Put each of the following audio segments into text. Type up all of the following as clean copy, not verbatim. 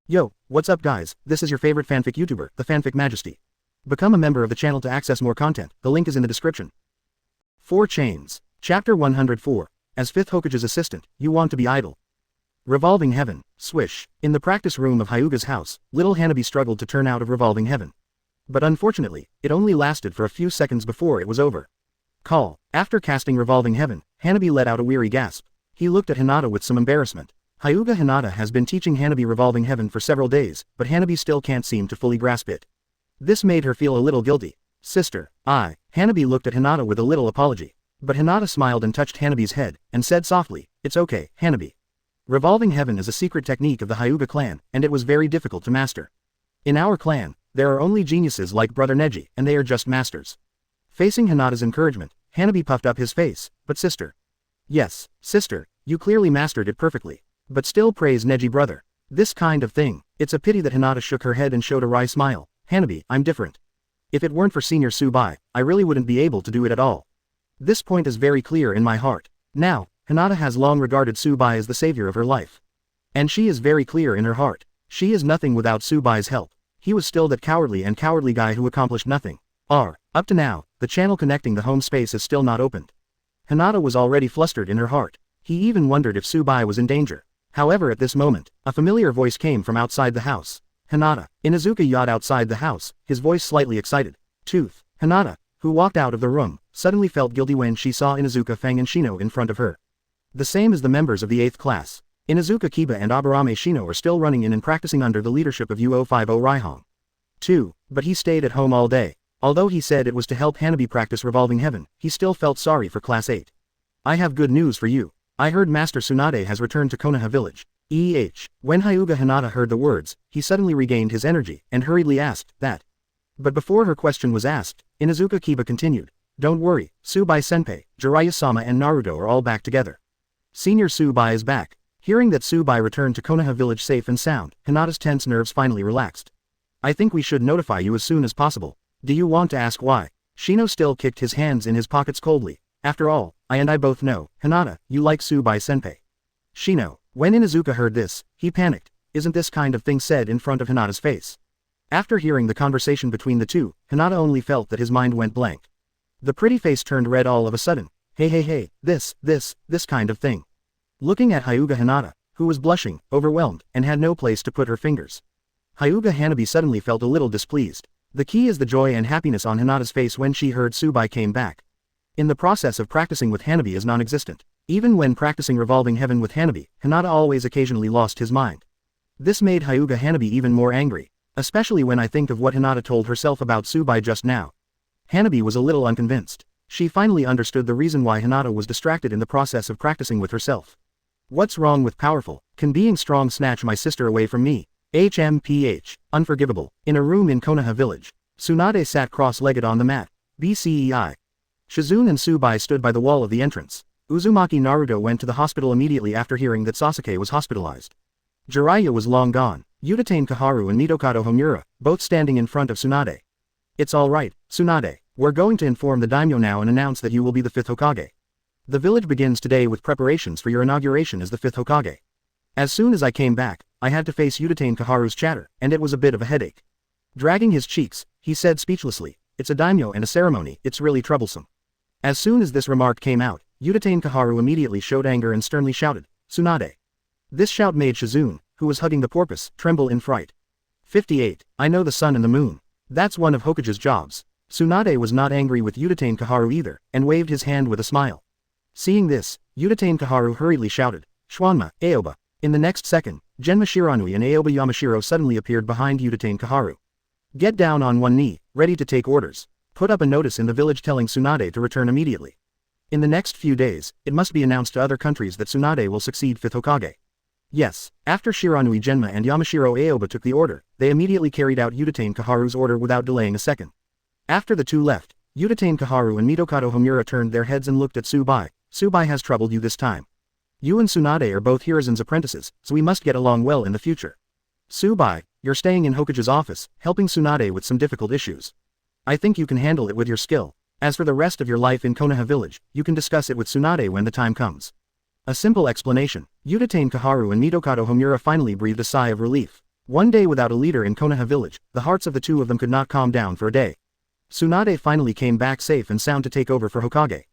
Yo, what's up guys, this is your favorite fanfic YouTuber, the Fanfic Majesty. Become a member of the channel to access more content, the link is in the description. 4 Chains. Chapter 104. As 5th Hokage's assistant, you want to be idle. Revolving Heaven, swish. In the practice room of Hyūga's house, little Hanabi struggled to turn out of Revolving Heaven. But unfortunately, it only lasted for a few seconds before it was over. Call. After casting Revolving Heaven, Hanabi let out a weary gasp. He looked at Hinata with some embarrassment. Hyūga Hinata has been teaching Hanabi Revolving Heaven for several days, but Hanabi still can't seem to fully grasp it. This made her feel a little guilty. Sister, Hanabi looked at Hinata with a little apology. But Hinata smiled and touched Hanabi's head, and said softly, "It's okay, Hanabi. Revolving Heaven is a secret technique of the Hyūga clan, and it was very difficult to master. In our clan, there are only geniuses like Brother Neji, and they are just masters." Facing Hinata's encouragement, Hanabi puffed up his face, "But sister." "Yes, sister, you clearly mastered it perfectly. But still praise Neji brother. This kind of thing." It's a pity that Hinata shook her head and showed a wry smile. "Hanabi, I'm different. If it weren't for Senior Tsubai, I really wouldn't be able to do it at all. This point is very clear in my heart. Now, Hinata has long regarded Tsubai as the savior of her life. And she is very clear in her heart. She is nothing without Tsubai's help. He was still that cowardly guy who accomplished nothing. Up to now, the channel connecting the home space is still not opened." Hinata was already flustered in her heart. He even wondered if Tsubai was in danger. However, at this moment, a familiar voice came from outside the house. "Hinata." Inuzuka Ya outside the house, his voice slightly excited. "Tooth." Hinata, who walked out of the room, suddenly felt guilty when she saw Inuzuka Fang and Shino in front of her. The same as the members of the 8th class. Inuzuka Kiba and Aburame Shino are still running in and practicing under the leadership of Yūga Hinata. But he stayed at home all day. Although he said it was to help Hanabi practice Revolving Heaven, he still felt sorry for Class 8. "I have good news for you. I heard Master Tsunade has returned to Konoha village." When Hyūga Hinata heard the words, he suddenly regained his energy, and hurriedly asked, "That?" But before her question was asked, Inuzuka Kiba continued, "Don't worry, Tsubai-senpai, Jiraiya-sama and Naruto are all back together. Senior Tsubai is back." Hearing that Tsubai returned to Konoha village safe and sound, Hinata's tense nerves finally relaxed. "I think we should notify you as soon as possible. Do you want to ask why?" Shino still kicked his hands in his pockets coldly. "After all, I both know, Hinata, you like Tsubai-senpai." Shino. When Inuzuka heard this, he panicked. Isn't this kind of thing said in front of Hinata's face? After hearing the conversation between the two, Hinata only felt that his mind went blank. The pretty face turned red all of a sudden. Hey, this kind of thing. Looking at Hyūga Hinata, who was blushing, overwhelmed, and had no place to put her fingers. Hyūga Hanabi suddenly felt a little displeased. The key is the joy and happiness on Hinata's face when she heard Tsubai came back. In the process of practicing with Hanabi is non-existent. Even when practicing Revolving Heaven with Hanabi, Hinata always occasionally lost his mind. This made Hyūga Hanabi even more angry, especially when I think of what Hinata told herself about Tsubai just now. Hanabi was a little unconvinced. She finally understood the reason why Hinata was distracted in the process of practicing with herself. What's wrong with powerful? Can being strong snatch my sister away from me? HMPH. Unforgivable. In a room in Konoha village, Tsunade sat cross-legged on the mat. BCEI. Shizune and Tsubai stood by the wall of the entrance. Uzumaki Naruto went to the hospital immediately after hearing that Sasuke was hospitalized. Jiraiya was long gone. Udatain Kaharu and Mitokado Homura, both standing in front of Tsunade. "It's alright, Tsunade. We're going to inform the daimyo now and announce that you will be the 5th Hokage. The village begins today with preparations for your inauguration as the 5th Hokage. As soon as I came back, I had to face Udatain Kaharu's chatter, and it was a bit of a headache." Dragging his cheeks, he said speechlessly, "It's a daimyo and a ceremony, it's really troublesome." As soon as this remark came out, Udatain Kaharu immediately showed anger and sternly shouted, "Tsunade." This shout made Shizune, who was hugging the porpoise, tremble in fright. 58. I know the sun and the moon. That's one of Hokage's jobs. Tsunade was not angry with Udatain Kaharu either, and waved his hand with a smile. Seeing this, Udatain Kaharu hurriedly shouted, "Schwanma, Aoba." In the next second, Genma Shiranui and Aoba Yamashiro suddenly appeared behind Udatain Kaharu. "Get down on one knee, ready to take orders. Put up a notice in the village telling Tsunade to return immediately. In the next few days, it must be announced to other countries that Tsunade will succeed 5th Hokage." Yes, after Shiranui Genma and Yamashiro Aoba took the order, they immediately carried out Udatain Kaharu's order without delaying a second. After the two left, Udatain Kaharu and Mitokado Homura turned their heads and looked at Tsubai. "Tsubai has troubled you this time. You and Tsunade are both Hiruzen's apprentices, so we must get along well in the future. Tsubai, you're staying in Hokage's office, helping Tsunade with some difficult issues. I think you can handle it with your skill. As for the rest of your life in Konoha village, you can discuss it with Tsunade when the time comes." A simple explanation. Udatain Kaharu and Mitokado Homura finally breathed a sigh of relief. One day without a leader in Konoha village, the hearts of the two of them could not calm down for a day. Tsunade finally came back safe and sound to take over for Hokage.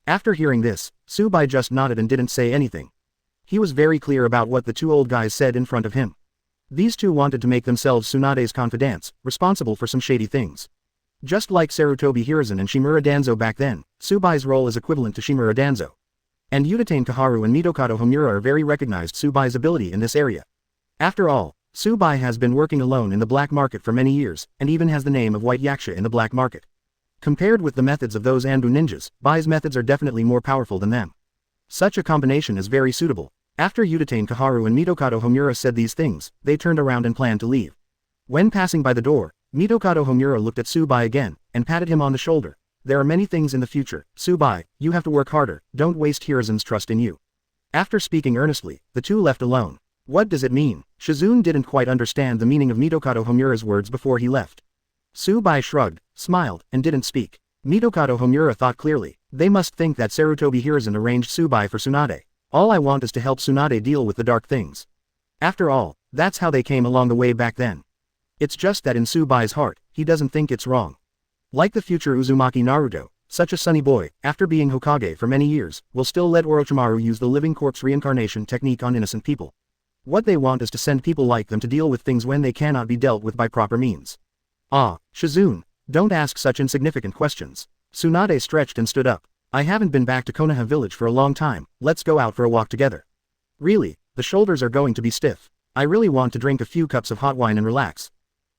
After hearing this, Tsubai just nodded and didn't say anything. He was very clear about what the two old guys said in front of him. These two wanted to make themselves Tsunade's confidants, responsible for some shady things. Just like Sarutobi Hiruzen and Shimura Danzo back then, Tsubai's role is equivalent to Shimura Danzo. And Utatane Kaharu and Mitokado Homura are very recognized Tsubai's ability in this area. After all, Tsubai has been working alone in the black market for many years, and even has the name of White Yaksha in the black market. Compared with the methods of those Anbu ninjas, Bai's methods are definitely more powerful than them. Such a combination is very suitable. After Utatane Kaharu and Mitokado Homura said these things, they turned around and planned to leave. When passing by the door, Mitokado Homura looked at Tsubai again, and patted him on the shoulder. There are many things in the future, Tsubai, you have to work harder, don't waste Hiruzen's trust in you. After speaking earnestly, the two left alone. What does it mean? Shizune didn't quite understand the meaning of Mitokado Homura's words before he left. Tsubai shrugged, smiled, and didn't speak. Mitokado Homura thought clearly, they must think that Sarutobi Hiruzen arranged Tsubai for Tsunade. All I want is to help Tsunade deal with the dark things. After all, that's how they came along the way back then. It's just that in Tsubai's heart, he doesn't think it's wrong. Like the future Uzumaki Naruto, such a sunny boy, after being Hokage for many years, will still let Orochimaru use the living corpse reincarnation technique on innocent people. What they want is to send people like them to deal with things when they cannot be dealt with by proper means. Ah, Shizune, don't ask such insignificant questions. Tsunade stretched and stood up. I haven't been back to Konoha village for a long time, let's go out for a walk together. Really, the shoulders are going to be stiff. I really want to drink a few cups of hot wine and relax.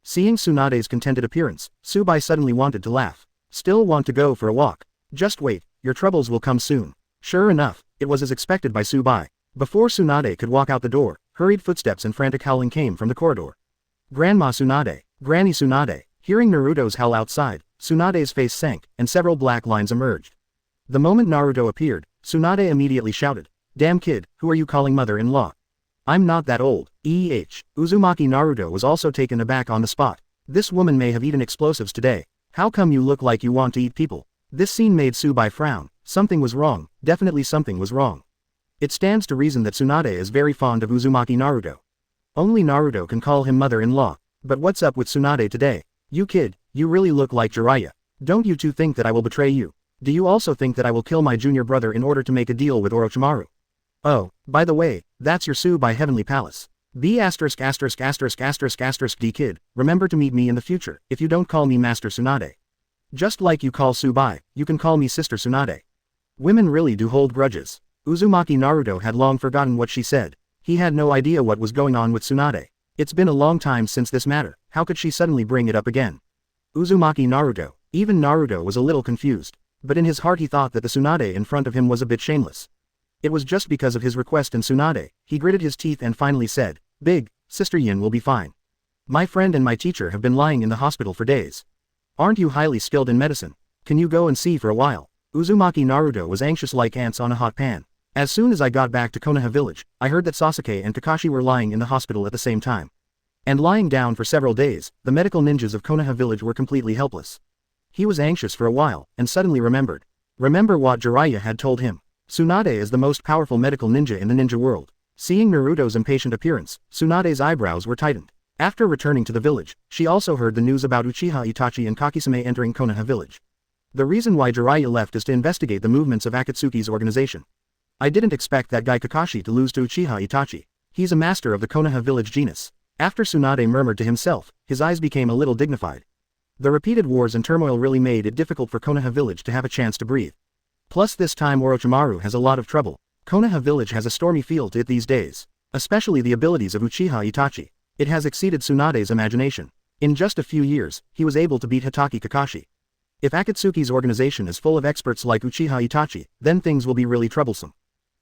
Seeing Tsunade's contented appearance, Tsubai suddenly wanted to laugh. Still want to go for a walk? Just wait, your troubles will come soon. Sure enough, it was as expected by Tsubai. Before Tsunade could walk out the door, hurried footsteps and frantic howling came from the corridor. Grandma Tsunade, Granny Tsunade. Hearing Naruto's howl outside, Tsunade's face sank, and several black lines emerged. The moment Naruto appeared, Tsunade immediately shouted, "Damn kid, who are you calling mother-in-law? I'm not that old." Uzumaki Naruto was also taken aback on the spot. This woman may have eaten explosives today. How come you look like you want to eat people? This scene made Tsubai frown. Something was wrong, definitely something was wrong. It stands to reason that Tsunade is very fond of Uzumaki Naruto. Only Naruto can call him mother-in-law. But what's up with Tsunade today? You kid, you really look like Jiraiya. Don't you two think that I will betray you? Do you also think that I will kill my junior brother in order to make a deal with Orochimaru? Oh, by the way, that's your Tsubai Heavenly Palace. D kid, remember to meet me in the future, if you don't call me Master Tsunade. Just like you call Tsubai, you can call me Sister Tsunade. Women really do hold grudges. Uzumaki Naruto had long forgotten what she said. He had no idea what was going on with Tsunade. It's been a long time since this matter, how could she suddenly bring it up again? Uzumaki Naruto. Even Naruto was a little confused. But in his heart he thought that the Tsunade in front of him was a bit shameless. It was just because of his request in Tsunade, he gritted his teeth and finally said, "Big, Sister Yin will be fine. My friend and my teacher have been lying in the hospital for days. Aren't you highly skilled in medicine? Can you go and see for a while?" Uzumaki Naruto was anxious like ants on a hot pan. As soon as I got back to Konoha village, I heard that Sasuke and Kakashi were lying in the hospital at the same time. And lying down for several days, the medical ninjas of Konoha village were completely helpless. He was anxious for a while, and suddenly remembered. Remember what Jiraiya had told him. Tsunade is the most powerful medical ninja in the ninja world. Seeing Naruto's impatient appearance, Tsunade's eyebrows were tightened. After returning to the village, she also heard the news about Uchiha Itachi and Kakisame entering Konoha village. The reason why Jiraiya left is to investigate the movements of Akatsuki's organization. I didn't expect that guy Kakashi to lose to Uchiha Itachi. He's a master of the Konoha village genus. After Tsunade murmured to himself, his eyes became a little dignified. The repeated wars and turmoil really made it difficult for Konoha village to have a chance to breathe. Plus this time Orochimaru has a lot of trouble. Konoha village has a stormy feel to it these days. Especially the abilities of Uchiha Itachi. It has exceeded Tsunade's imagination. In just a few years, he was able to beat Hitaki Kakashi. If Akatsuki's organization is full of experts like Uchiha Itachi, then things will be really troublesome.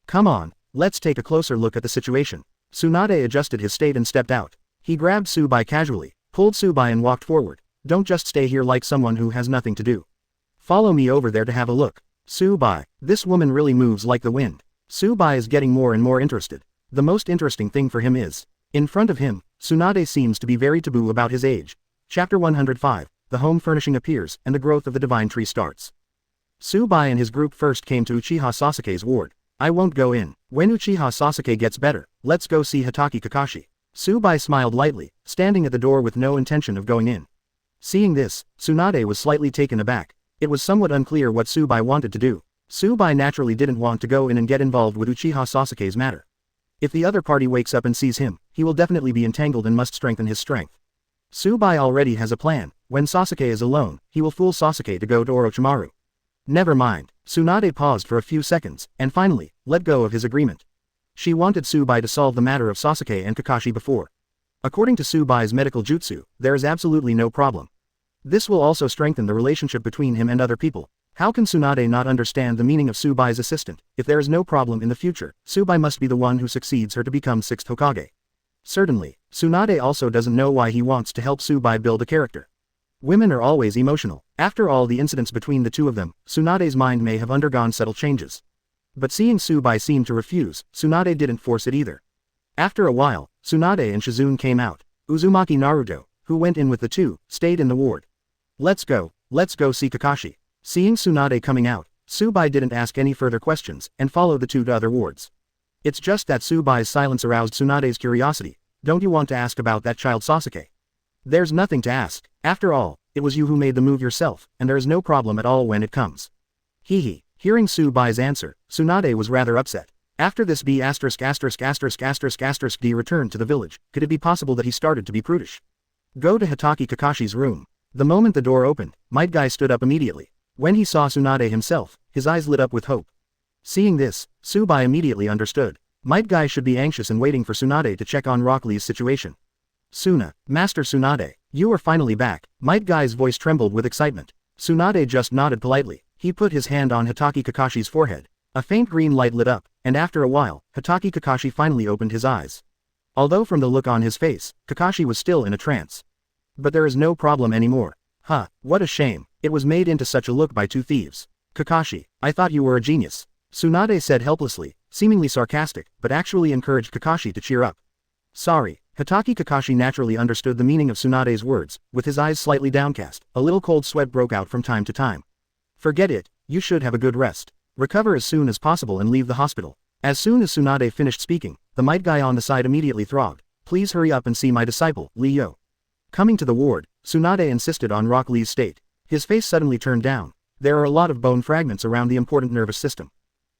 Come on, let's take a closer look at the situation. Tsunade adjusted his state and stepped out. He grabbed Tsubai casually, pulled Tsubai and walked forward. Don't just stay here like someone who has nothing to do. Follow me over there to have a look. Tsubai, this woman really moves like the wind. Tsubai is getting more and more interested. The most interesting thing for him is, in front of him, Tsunade seems to be very taboo about his age. Chapter 105, the home furnishing appears and the growth of the divine tree starts. Tsubai and his group first came to Uchiha Sasuke's ward. I won't go in. When Uchiha Sasuke gets better, let's go see Hitaki Kakashi. Tsubai smiled lightly, standing at the door with no intention of going in. Seeing this, Tsunade was slightly taken aback. It was somewhat unclear what Tsubai wanted to do. Tsubai naturally didn't want to go in and get involved with Uchiha Sasuke's matter. If the other party wakes up and sees him, he will definitely be entangled and must strengthen his strength. Tsubai already has a plan. When Sasuke is alone, he will fool Sasuke to go to Orochimaru. Never mind. Tsunade paused for a few seconds, and finally, let go of his agreement. She wanted Tsubai to solve the matter of Sasuke and Kakashi before. According to Tsubai's medical jutsu, there is absolutely no problem. This will also strengthen the relationship between him and other people. How can Tsunade not understand the meaning of Tsubai's assistant? If there is no problem in the future, Tsubai must be the one who succeeds her to become 6th Hokage. Certainly, Tsunade also doesn't know why he wants to help Tsubai build a character. Women are always emotional. After all the incidents between the two of them, Tsunade's mind may have undergone subtle changes. But seeing Tsubai seem to refuse, Tsunade didn't force it either. After a while, Tsunade and Shizune came out. Uzumaki Naruto, who went in with the two, stayed in the ward. Let's go see Kakashi. Seeing Tsunade coming out, Tsubai didn't ask any further questions, and followed the two to other wards. It's just that Tsubai's silence aroused Tsunade's curiosity. Don't you want to ask about that child Sasuke? There's nothing to ask. After all, it was you who made the move yourself, and there is no problem at all when it comes. Hehe. Hearing Tsubai's answer, Tsunade was rather upset. After this D returned to the village, could it be possible that he started to be prudish? Go to Hitaki Kakashi's room. The moment the door opened, Might Guy stood up immediately. When he saw Tsunade himself, his eyes lit up with hope. Seeing this, Tsubai immediately understood. Might Guy should be anxious and waiting for Tsunade to check on Rock Lee's situation. Master Tsunade, you are finally back. Might Guy's voice trembled with excitement. Tsunade just nodded politely. He put his hand on Hitaki Kakashi's forehead. A faint green light lit up, and after a while, Hitaki Kakashi finally opened his eyes. Although from the look on his face, Kakashi was still in a trance. But there is no problem anymore. What a shame. It was made into such a look by two thieves. Kakashi, I thought you were a genius. Tsunade said helplessly, seemingly sarcastic, but actually encouraged Kakashi to cheer up. Sorry. Hitaki Kakashi naturally understood the meaning of Tsunade's words. With his eyes slightly downcast, a little cold sweat broke out from time to time. Forget it, you should have a good rest. Recover as soon as possible and leave the hospital. As soon as Tsunade finished speaking, the Might Guy on the side immediately throbbed. Please hurry up and see my disciple, Lee Yo. Coming to the ward, Tsunade insisted on Rock Lee's state. His face suddenly turned down. There are a lot of bone fragments around the important nervous system.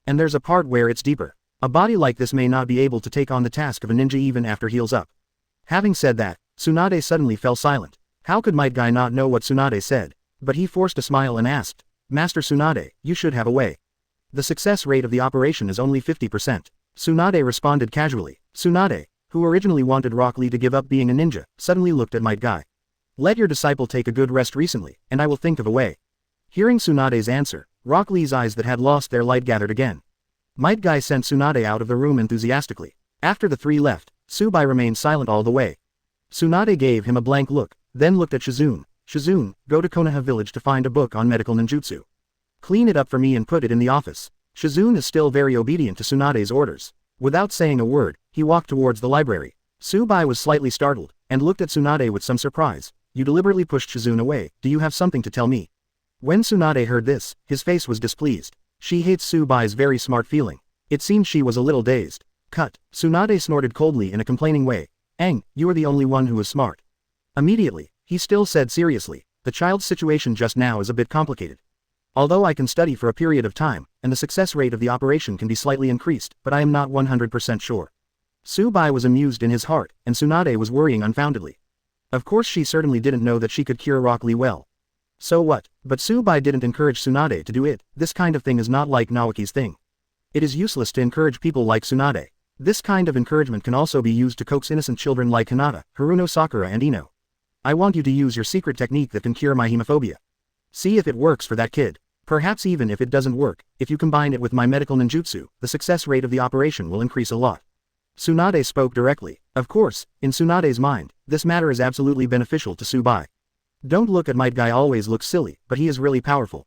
And there's a part where it's deeper. A body like this may not be able to take on the task of a ninja even after heals up. Having said that, Tsunade suddenly fell silent. How could Might Guy not know what Tsunade said? But he forced a smile and asked, Master Tsunade, you should have a way. The success rate of the operation is only 50%. Tsunade responded casually. Tsunade, who originally wanted Rock Lee to give up being a ninja, suddenly looked at Might Guy. Let your disciple take a good rest recently, and I will think of a way. Hearing Tsunade's answer, Rock Lee's eyes that had lost their light gathered again. Might Guy sent Tsunade out of the room enthusiastically. After the three left, Tsubai remained silent all the way. Tsunade gave him a blank look, then looked at Shizune. Shizune, go to Konoha village to find a book on medical ninjutsu. Clean it up for me and put it in the office. Shizune is still very obedient to Tsunade's orders. Without saying a word, he walked towards the library. Tsubai was slightly startled, and looked at Tsunade with some surprise. You deliberately pushed Shizune away, do you have something to tell me? When Tsunade heard this, his face was displeased. She hates Tsubai's very smart feeling. It seemed she was a little dazed. Cut. Tsunade snorted coldly in a complaining way. You are the only one who is smart. Immediately, he still said seriously, the child's situation just now is a bit complicated. Although I can study for a period of time, and the success rate of the operation can be slightly increased, but I am not 100% sure. Tsubai was amused in his heart, and Tsunade was worrying unfoundedly. Of course she certainly didn't know that she could cure Rock Lee well. So what? But Tsubai didn't encourage Tsunade to do it. This kind of thing is not like Naoki's thing. It is useless to encourage people like Tsunade. This kind of encouragement can also be used to coax innocent children like Hinata, Haruno Sakura and Ino. I want you to use your secret technique that can cure my hemophobia. See if it works for that kid. Perhaps even if it doesn't work, if you combine it with my medical ninjutsu, the success rate of the operation will increase a lot. Tsunade spoke directly. Of course, in Tsunade's mind, this matter is absolutely beneficial to Tsubai. Don't look at Might Guy always looks silly, but he is really powerful.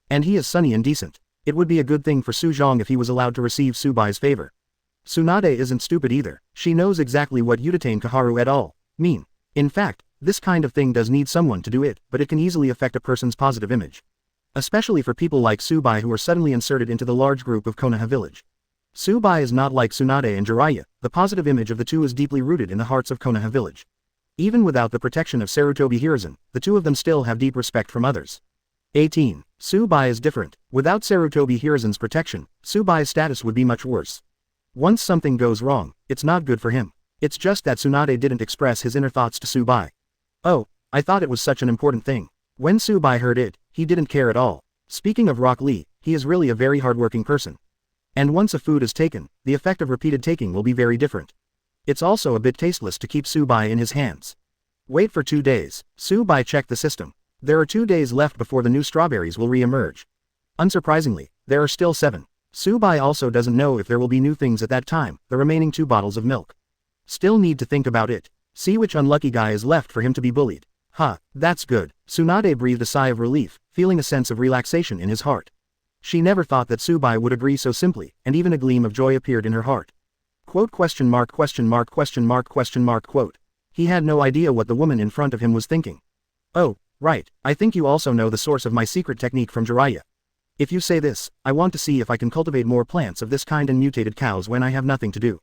And he is sunny and decent. It would be a good thing for Suzhong if he was allowed to receive Tsubai's favor. Tsunade isn't stupid either. She knows exactly what Utatane Kaharu et al. Mean. In fact, this kind of thing does need someone to do it, but it can easily affect a person's positive image. Especially for people like Tsubai who are suddenly inserted into the large group of Konoha village. Tsubai is not like Tsunade and Jiraiya, the positive image of the two is deeply rooted in the hearts of Konoha village. Even without the protection of Sarutobi Hiruzen, the two of them still have deep respect from others. 18. Tsubai is different. Without Sarutobi Hiruzen's protection, Tsubai's status would be much worse. Once something goes wrong, it's not good for him. It's just that Tsunade didn't express his inner thoughts to Tsubai. Oh, I thought it was such an important thing. When Tsubai heard it, he didn't care at all. Speaking of Rock Lee, he is really a very hardworking person. And once a food is taken, the effect of repeated taking will be very different. It's also a bit tasteless to keep Tsubai in his hands. Wait for 2 days. Tsubai checked the system. There are 2 days left before the new strawberries will re-emerge. Unsurprisingly, there are still 7. Tsubai also doesn't know if there will be new things at that time, the remaining 2 bottles of milk. Still need to think about it. See which unlucky guy is left for him to be bullied. Huh, that's good. Tsunade breathed a sigh of relief, feeling a sense of relaxation in his heart. She never thought that Tsubai would agree so simply, and even a gleam of joy appeared in her heart. Quote question mark question mark question mark question mark quote. He had no idea what the woman in front of him was thinking. Oh, right, I think you also know the source of my secret technique from Jiraiya. If you say this, I want to see if I can cultivate more plants of this kind and mutated cows when I have nothing to do.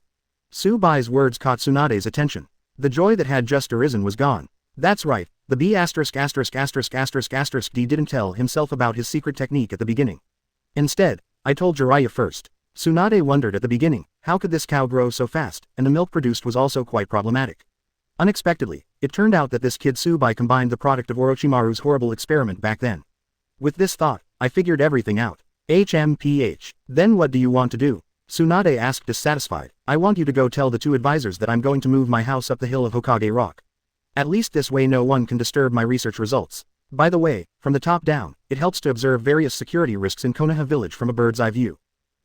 Tsubai's words caught Tsunade's attention. The joy that had just arisen was gone. That's right, the B*************** D didn't tell himself about his secret technique at the beginning. Instead, I told Jiraiya first. Tsunade wondered at the beginning, how could this cow grow so fast, and the milk produced was also quite problematic. Unexpectedly, it turned out that this kid Tsubai combined the product of Orochimaru's horrible experiment back then. With this thought, I figured everything out. HMPH. Then what do you want to do? Tsunade asked dissatisfied. I want you to go tell the 2 advisors that I'm going to move my house up the hill of Hokage Rock. At least this way no one can disturb my research results. By the way, from the top down, it helps to observe various security risks in Konoha village from a bird's eye view.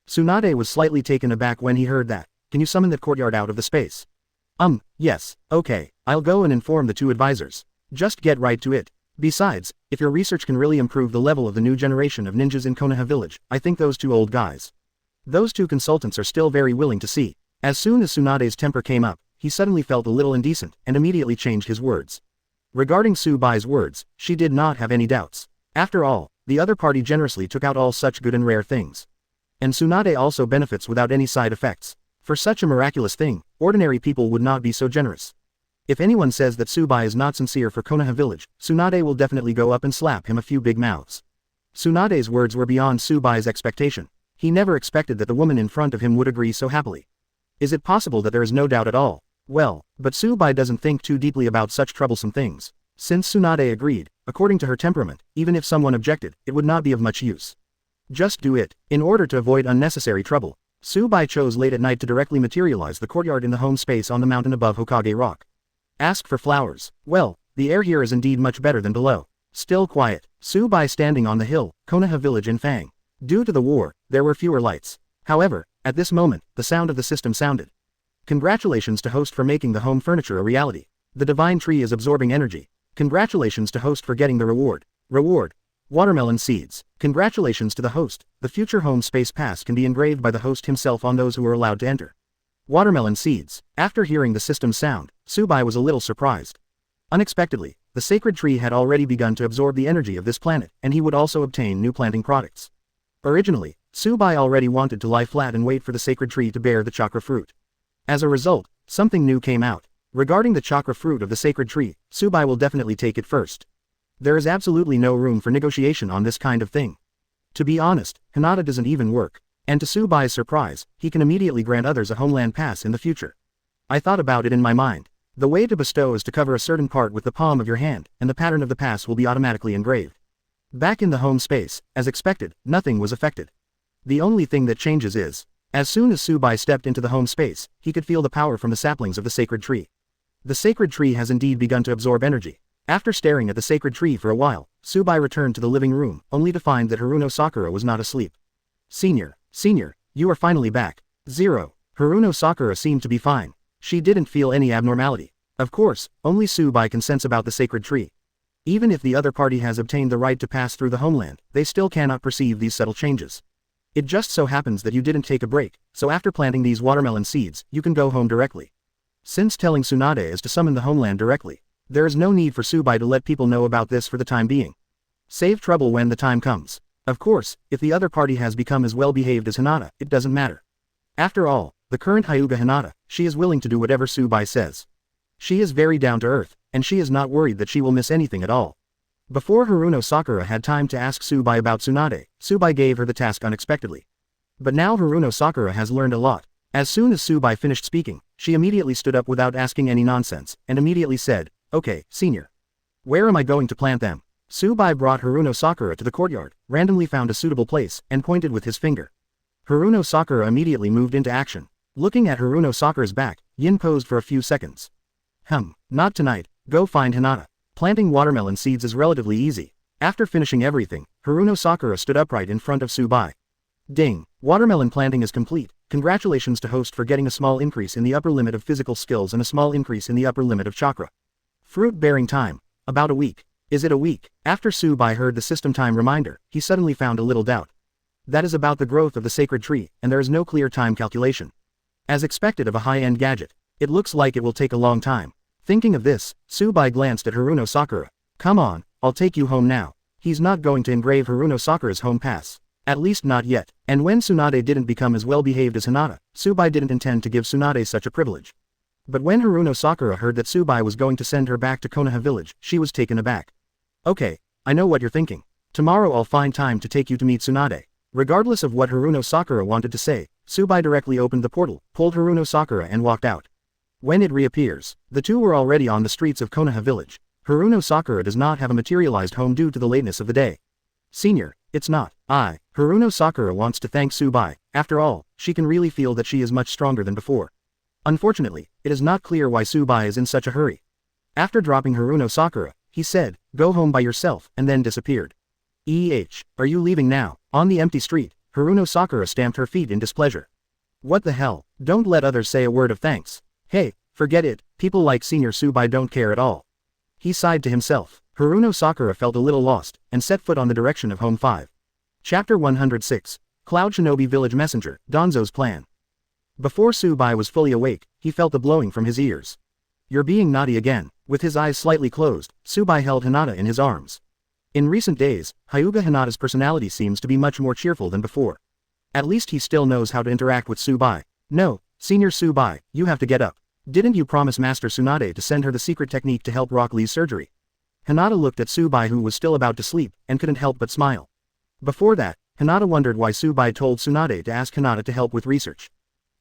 Tsunade was slightly taken aback when he heard that. Can you summon that courtyard out of the space? Yes, okay, I'll go and inform the 2 advisors. Just get right to it. Besides, if your research can really improve the level of the new generation of ninjas in Konoha village, I think those 2 old guys. Those 2 consultants are still very willing to see. As soon as Tsunade's temper came up, he suddenly felt a little indecent, and immediately changed his words. Regarding Tsubai's words, she did not have any doubts. After all, the other party generously took out all such good and rare things. And Tsunade also benefits without any side effects. For such a miraculous thing, ordinary people would not be so generous. If anyone says that Tsubai is not sincere for Konoha village, Tsunade will definitely go up and slap him a few big mouths. Tsunade's words were beyond Tsubai's expectation. He never expected that the woman in front of him would agree so happily. Is it possible that there is no doubt at all? Well, but Tsubai doesn't think too deeply about such troublesome things. Since Tsunade agreed, according to her temperament, even if someone objected, it would not be of much use. Just do it. In order to avoid unnecessary trouble, Tsubai chose late at night to directly materialize the courtyard in the home space on the mountain above Hokage Rock. Ask for flowers. Well, the air here is indeed much better than below. Still quiet. Tsubai standing on the hill, Konoha village in Fang. Due to the war, there were fewer lights. However, at this moment, the sound of the system sounded. Congratulations to host for making the home furniture a reality. The divine tree is absorbing energy. Congratulations to host for getting the reward. Reward. Watermelon seeds. Congratulations to the host. The future home space pass can be engraved by the host himself on those who are allowed to enter. Watermelon seeds. After hearing the system's sound, Tsubai was a little surprised. Unexpectedly, the sacred tree had already begun to absorb the energy of this planet, and he would also obtain new planting products. Originally, Tsubai already wanted to lie flat and wait for the sacred tree to bear the chakra fruit. As a result, something new came out. Regarding the chakra fruit of the sacred tree, Tsubai will definitely take it first. There is absolutely no room for negotiation on this kind of thing. To be honest, Hinata doesn't even work. And to Tsubai's surprise, he can immediately grant others a homeland pass in the future. I thought about it in my mind. The way to bestow is to cover a certain part with the palm of your hand, and the pattern of the pass will be automatically engraved. Back in the home space, as expected, nothing was affected. The only thing that changes is, as soon as Tsubai stepped into the home space, he could feel the power from the saplings of the sacred tree. The sacred tree has indeed begun to absorb energy. After staring at the sacred tree for a while, Tsubai returned to the living room, only to find that Haruno Sakura was not asleep. Senior, you are finally back. 0. Haruno Sakura seemed to be fine. She didn't feel any abnormality. Of course, only Tsubai can sense about the sacred tree. Even if the other party has obtained the right to pass through the homeland, they still cannot perceive these subtle changes. It just so happens that you didn't take a break, so after planting these watermelon seeds, you can go home directly. Since telling Tsunade is to summon the homeland directly, there is no need for Tsubai to let people know about this for the time being. Save trouble when the time comes. Of course, if the other party has become as well behaved as Hinata, it doesn't matter. After all, the current Hyūga Hinata, she is willing to do whatever Tsubai says. She is very down to earth, and she is not worried that she will miss anything at all. Before Haruno Sakura had time to ask Tsubai about Tsunade, Tsubai gave her the task unexpectedly. But now Haruno Sakura has learned a lot. As soon as Tsubai finished speaking, she immediately stood up without asking any nonsense, and immediately said, "Okay, senior. Where am I going to plant them?" Tsubai brought Haruno Sakura to the courtyard, randomly found a suitable place, and pointed with his finger. Haruno Sakura immediately moved into action. Looking at Haruno Sakura's back, Yin posed for a few seconds. Not tonight, go find Hinata. Planting watermelon seeds is relatively easy. After finishing everything, Haruno Sakura stood upright in front of Tsubai. Ding! Watermelon planting is complete. Congratulations to host for getting a small increase in the upper limit of physical skills and a small increase in the upper limit of chakra. Fruit bearing time. About a week. Is it a week? After Tsubai heard the system time reminder, he suddenly found a little doubt. That is about the growth of the sacred tree, and there is no clear time calculation. As expected of a high-end gadget, it looks like it will take a long time. Thinking of this, Tsubai glanced at Haruno Sakura. Come on, I'll take you home now. He's not going to engrave Haruno Sakura's home pass. At least not yet. And when Tsunade didn't become as well behaved as Hinata, Tsubai didn't intend to give Tsunade such a privilege. But when Haruno Sakura heard that Tsubai was going to send her back to Konoha village, she was taken aback. Okay, I know what you're thinking. Tomorrow I'll find time to take you to meet Tsunade. Regardless of what Haruno Sakura wanted to say, Tsubai directly opened the portal, pulled Haruno Sakura and walked out. When it reappears, the two were already on the streets of Konoha village. Haruno Sakura does not have a materialized home due to the lateness of the day. Senior, it's not. Haruno Sakura wants to thank Tsubai. After all, she can really feel that she is much stronger than before. Unfortunately, it is not clear why Tsubai is in such a hurry. After dropping Haruno Sakura, he said, "Go home by yourself," and then disappeared. Are you leaving now? On the empty street, Haruno Sakura stamped her feet in displeasure. What the hell? Don't let others say a word of thanks. Hey, forget it, people like Senior Tsubai don't care at all. He sighed to himself. Haruno Sakura felt a little lost, and set foot on the direction of Home 5. Chapter 106. Cloud Shinobi Village Messenger, Donzo's Plan. Before Tsubai was fully awake, he felt the blowing from his ears. You're being naughty again. With his eyes slightly closed, Tsubai held Hinata in his arms. In recent days, Hyūga Hinata's personality seems to be much more cheerful than before. At least he still knows how to interact with Tsubai. No, Senior Tsubai, you have to get up. Didn't you promise Master Tsunade to send her the secret technique to help Rock Lee's surgery? Hinata looked at Tsubai, who was still about to sleep, and couldn't help but smile. Before that, Hinata wondered why Tsubai told Tsunade to ask Hinata to help with research.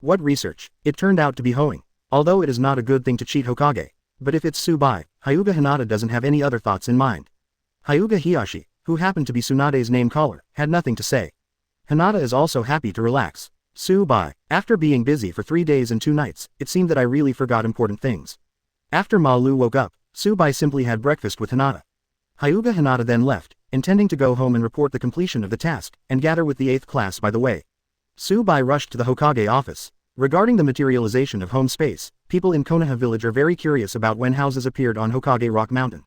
What research? It turned out to be hoeing. Although it is not a good thing to cheat Hokage. But if it's Tsubai, Hyūga Hinata doesn't have any other thoughts in mind. Hyūga Hiyashi, who happened to be Tsunade's name caller, had nothing to say. Hinata is also happy to relax. Tsubai, after being busy for 3 days and 2 nights, it seemed that I really forgot important things. After Ma Lu woke up, Tsubai simply had breakfast with Hinata. Hyūga Hinata then left, intending to go home and report the completion of the task, and gather with the 8th class by the way. Tsubai rushed to the Hokage office. Regarding the materialization of home space, people in Konoha village are very curious about when houses appeared on Hokage Rock Mountain.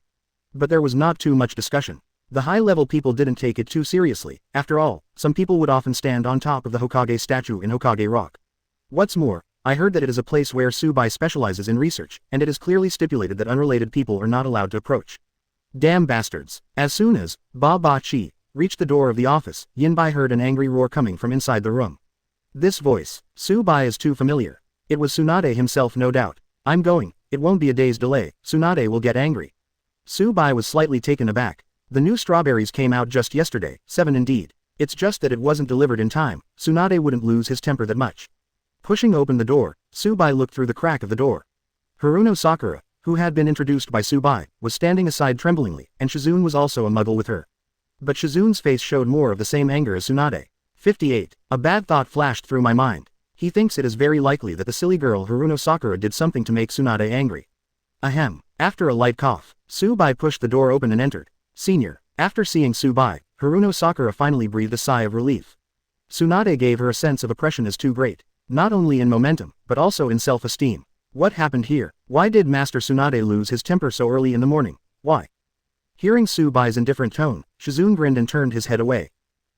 But there was not too much discussion. The high-level people didn't take it too seriously. After all, some people would often stand on top of the Hokage statue in Hokage Rock. What's more, I heard that it is a place where Tsubai specializes in research, and it is clearly stipulated that unrelated people are not allowed to approach. Damn bastards. As soon as Ba Chi reached the door of the office, Yinbai heard an angry roar coming from inside the room. This voice, Tsubai, is too familiar. It was Tsunade himself, no doubt. I'm going, it won't be a day's delay, Tsunade will get angry. Tsubai was slightly taken aback. The new strawberries came out just yesterday, 7 indeed. It's just that it wasn't delivered in time, Tsunade wouldn't lose his temper that much. Pushing open the door, Tsubai looked through the crack of the door. Haruno Sakura, who had been introduced by Tsubai, was standing aside tremblingly, and Shizune was also a muggle with her. But Shizune's face showed more of the same anger as Tsunade. 58. A bad thought flashed through my mind. He thinks it is very likely that the silly girl Haruno Sakura did something to make Tsunade angry. Ahem. After a light cough, Tsubai pushed the door open and entered. Senior. After seeing Tsubai, Haruno Sakura finally breathed a sigh of relief. Tsunade gave her a sense of oppression as too great, not only in momentum, but also in self-esteem. What happened here? Why did Master Tsunade lose his temper so early in the morning? Why? Hearing Tsubai's indifferent tone, Shizune grinned and turned his head away.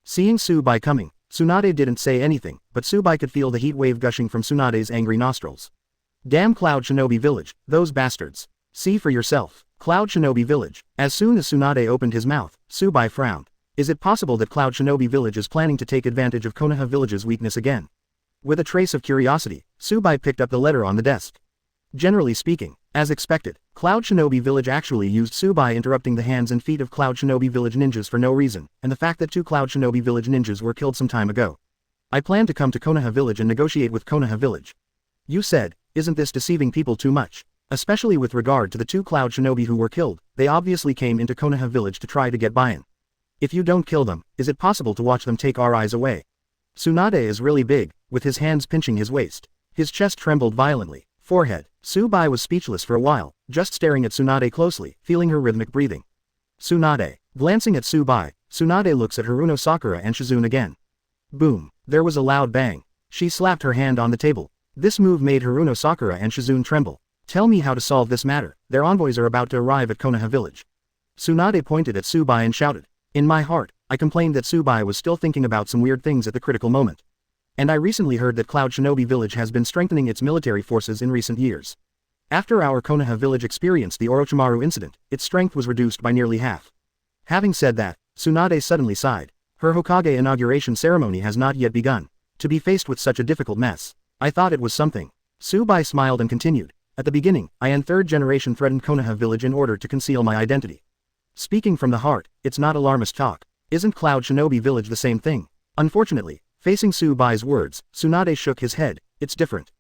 Seeing Tsubai coming, Tsunade didn't say anything, but Tsubai could feel the heat wave gushing from Tsunade's angry nostrils. Damn Cloud Shinobi Village, those bastards. See for yourself. Cloud Shinobi Village. As soon as Tsunade opened his mouth, Tsubai frowned. Is it possible that Cloud Shinobi Village is planning to take advantage of Konoha Village's weakness again? With a trace of curiosity, Tsubai picked up the letter on the desk. Generally speaking, as expected, Cloud Shinobi Village actually used Tsubai interrupting the hands and feet of Cloud Shinobi Village ninjas for no reason, and the fact that 2 Cloud Shinobi Village ninjas were killed some time ago. I plan to come to Konoha Village and negotiate with Konoha Village. You said, isn't this deceiving people too much? Especially with regard to the 2 Cloud Shinobi who were killed, they obviously came into Konoha Village to try to get buy-in. If you don't kill them, is it possible to watch them take our eyes away? Tsunade is really big, with his hands pinching his waist. His chest trembled violently. Forehead. Tsubai was speechless for a while, just staring at Tsunade closely, feeling her rhythmic breathing. Tsunade. Glancing at Tsubai, Tsunade looks at Haruno Sakura and Shizune again. Boom. There was a loud bang. She slapped her hand on the table. This move made Haruno Sakura and Shizune tremble. Tell me how to solve this matter. Their envoys are about to arrive at Konoha Village. Tsunade pointed at Tsubai and shouted. In my heart, I complained that Tsubai was still thinking about some weird things at the critical moment. And I recently heard that Cloud Shinobi Village has been strengthening its military forces in recent years. After our Konoha Village experienced the Orochimaru incident, its strength was reduced by nearly half. Having said that, Tsunade suddenly sighed. Her Hokage inauguration ceremony has not yet begun. To be faced with such a difficult mess. I thought it was something. Tsubai smiled and continued. At the beginning, I and 3rd generation threatened Konoha Village in order to conceal my identity. Speaking from the heart, it's not alarmist talk. Isn't Cloud Shinobi Village the same thing? Unfortunately, facing Tsubai's words, Tsunade shook his head. It's different.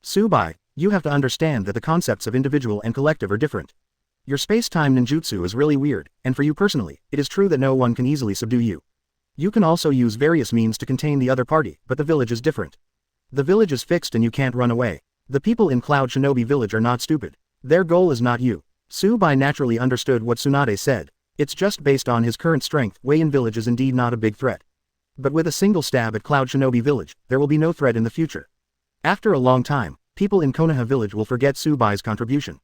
Tsubai, you have to understand that the concepts of individual and collective are different. Your space-time ninjutsu is really weird, and for you personally, it is true that no one can easily subdue you. You can also use various means to contain the other party, but the village is different. The village is fixed and you can't run away. The people in Cloud Shinobi Village are not stupid. Their goal is not you. Tsubai naturally understood what Tsunade said. It's just based on his current strength, Weian Village is indeed not a big threat. But with a single stab at Cloud Shinobi Village, there will be no threat in the future. After a long time, people in Konoha Village will forget Tsubai's contribution.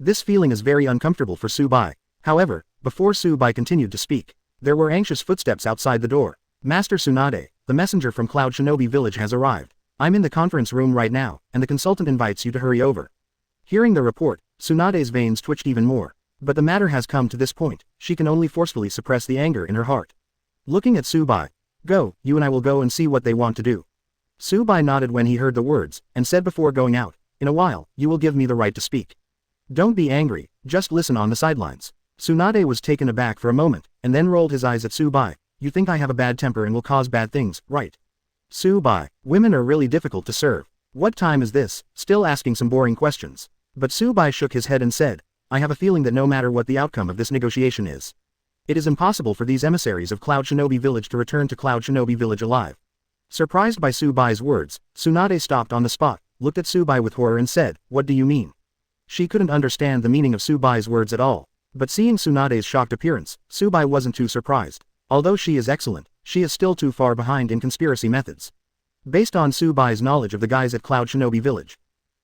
This feeling is very uncomfortable for Tsubai. However, before Tsubai continued to speak, there were anxious footsteps outside the door. Master Tsunade, the messenger from Cloud Shinobi Village has arrived. I'm in the conference room right now, and the consultant invites you to hurry over. Hearing the report, Tsunade's veins twitched even more. But the matter has come to this point, she can only forcefully suppress the anger in her heart. Looking at Tsubai. Go, you and I will go and see what they want to do. Tsubai nodded when he heard the words, and said before going out, in a while, you will give me the right to speak. Don't be angry, just listen on the sidelines. Tsunade was taken aback for a moment, and then rolled his eyes at Tsubai. You think I have a bad temper and will cause bad things, right? Tsubai, women are really difficult to serve. What time is this? Still asking some boring questions. But Tsubai shook his head and said, I have a feeling that no matter what the outcome of this negotiation is, it is impossible for these emissaries of Cloud Shinobi Village to return to Cloud Shinobi Village alive. Surprised by Tsubai's words, Tsunade stopped on the spot, looked at Tsubai with horror and said, what do you mean? She couldn't understand the meaning of Tsubai's words at all. But seeing Tsunade's shocked appearance, Tsubai wasn't too surprised. Although she is excellent, she is still too far behind in conspiracy methods. Based on Tsubai's knowledge of the guys at Cloud Shinobi Village.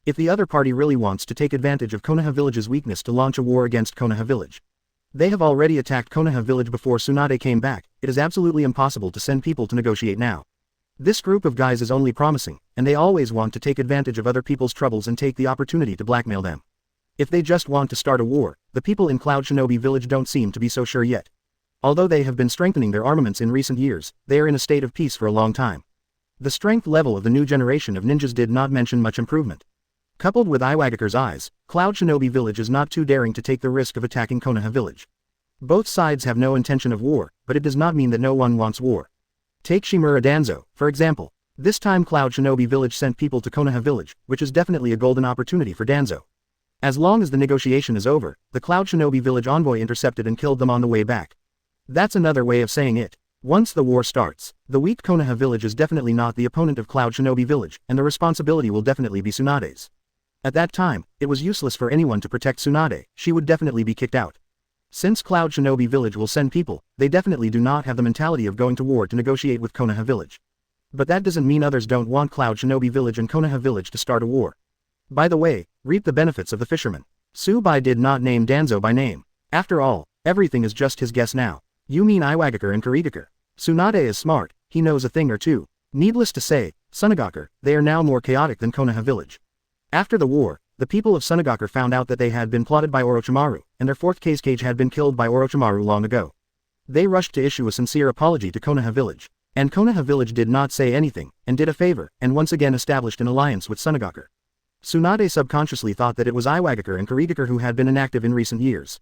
If the other party really wants to take advantage of Konoha Village's weakness to launch a war against Konoha Village. They have already attacked Konoha Village before Tsunade came back, it is absolutely impossible to send people to negotiate now. This group of guys is only promising, and they always want to take advantage of other people's troubles and take the opportunity to blackmail them. If they just want to start a war, the people in Cloud Shinobi Village don't seem to be so sure yet. Although they have been strengthening their armaments in recent years, they are in a state of peace for a long time. The strength level of the new generation of ninjas did not mention much improvement. Coupled with Iwagakure's eyes, Cloud Shinobi Village is not too daring to take the risk of attacking Konoha Village. Both sides have no intention of war, but it does not mean that no one wants war. Take Shimura Danzo, for example. This time Cloud Shinobi Village sent people to Konoha Village, which is definitely a golden opportunity for Danzo. As long as the negotiation is over, the Cloud Shinobi Village envoy intercepted and killed them on the way back. That's another way of saying it. Once the war starts, the weak Konoha Village is definitely not the opponent of Cloud Shinobi Village, and the responsibility will definitely be Tsunade's. At that time, it was useless for anyone to protect Tsunade, she would definitely be kicked out. Since Cloud Shinobi Village will send people, they definitely do not have the mentality of going to war to negotiate with Konoha Village. But that doesn't mean others don't want Cloud Shinobi Village and Konoha Village to start a war. By the way, reap the benefits of the fisherman. Tsubai did not name Danzo by name. After all, everything is just his guess now. You mean Iwagakure and Kurigakure. Tsunade is smart, he knows a thing or two. Needless to say, Sunagakure, they are now more chaotic than Konoha Village. After the war, the people of Sunagakure found out that they had been plotted by Orochimaru, and their fourth case cage had been killed by Orochimaru long ago. They rushed to issue a sincere apology to Konoha Village. And Konoha village did not say anything, and did a favor, and once again established an alliance with Sunagakur. Tsunade subconsciously thought that it was Iwagakure and Kurigakure who had been inactive in recent years.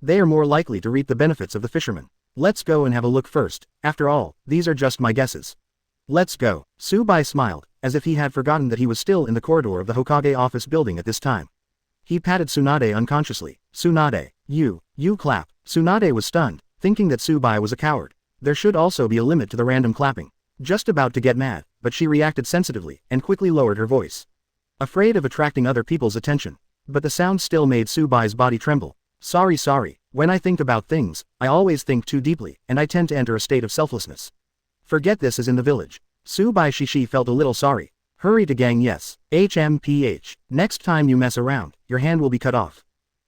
They are more likely to reap the benefits of the fishermen. Let's go and have a look first, after all, these are just my guesses. Let's go. Tsubai smiled, as if he had forgotten that he was still in the corridor of the Hokage office building at this time. He patted Tsunade unconsciously. Tsunade, you clap. Tsunade was stunned, thinking that Tsubai was a coward. There should also be a limit to the random clapping. Just about to get mad, but she reacted sensitively, and quickly lowered her voice. Afraid of attracting other people's attention. But the sound still made Tsubai's body tremble. Sorry. When I think about things, I always think too deeply, and I tend to enter a state of selflessness. Forget this is in the village. Tsubai Shishi felt a little sorry. Hurry to gang yes. HMPH. Next time you mess around, your hand will be cut off.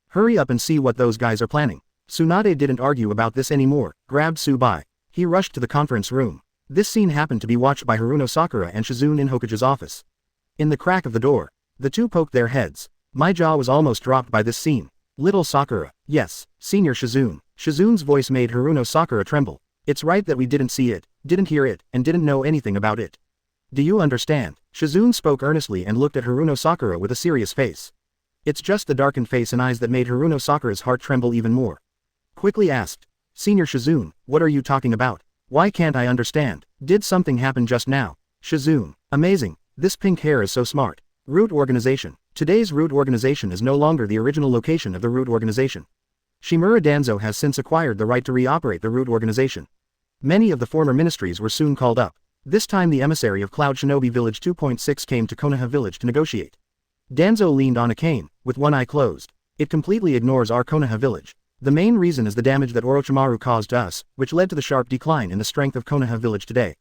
Hurry up and see what those guys are planning. Tsunade didn't argue about this anymore, grabbed Tsubai. He rushed to the conference room. This scene happened to be watched by Haruno Sakura and Shizune in Hokage's office. In the crack of the door, the two poked their heads. My jaw was almost dropped by this scene. Little Sakura, yes, Senior Shizune. Shizune's voice made Haruno Sakura tremble. It's right that we didn't see it, didn't hear it, and didn't know anything about it. Do you understand? Shizune spoke earnestly and looked at Haruno Sakura with a serious face. It's just the darkened face and eyes that made Haruno Sakura's heart tremble even more. Quickly asked, Senior Shizune, what are you talking about? Why can't I understand? Did something happen just now? Shizune, amazing, this pink hair is so smart. Root Organization. Today's Root Organization is no longer the original location of the Root Organization. Shimura Danzo has since acquired the right to reoperate the Root Organization. Many of the former ministries were soon called up. This time the emissary of Cloud Shinobi Village 2.6 came to Konoha Village to negotiate. Danzo leaned on a cane, with one eye closed. It completely ignores our Konoha Village. The main reason is the damage that Orochimaru caused us, which led to the sharp decline in the strength of Konoha Village today.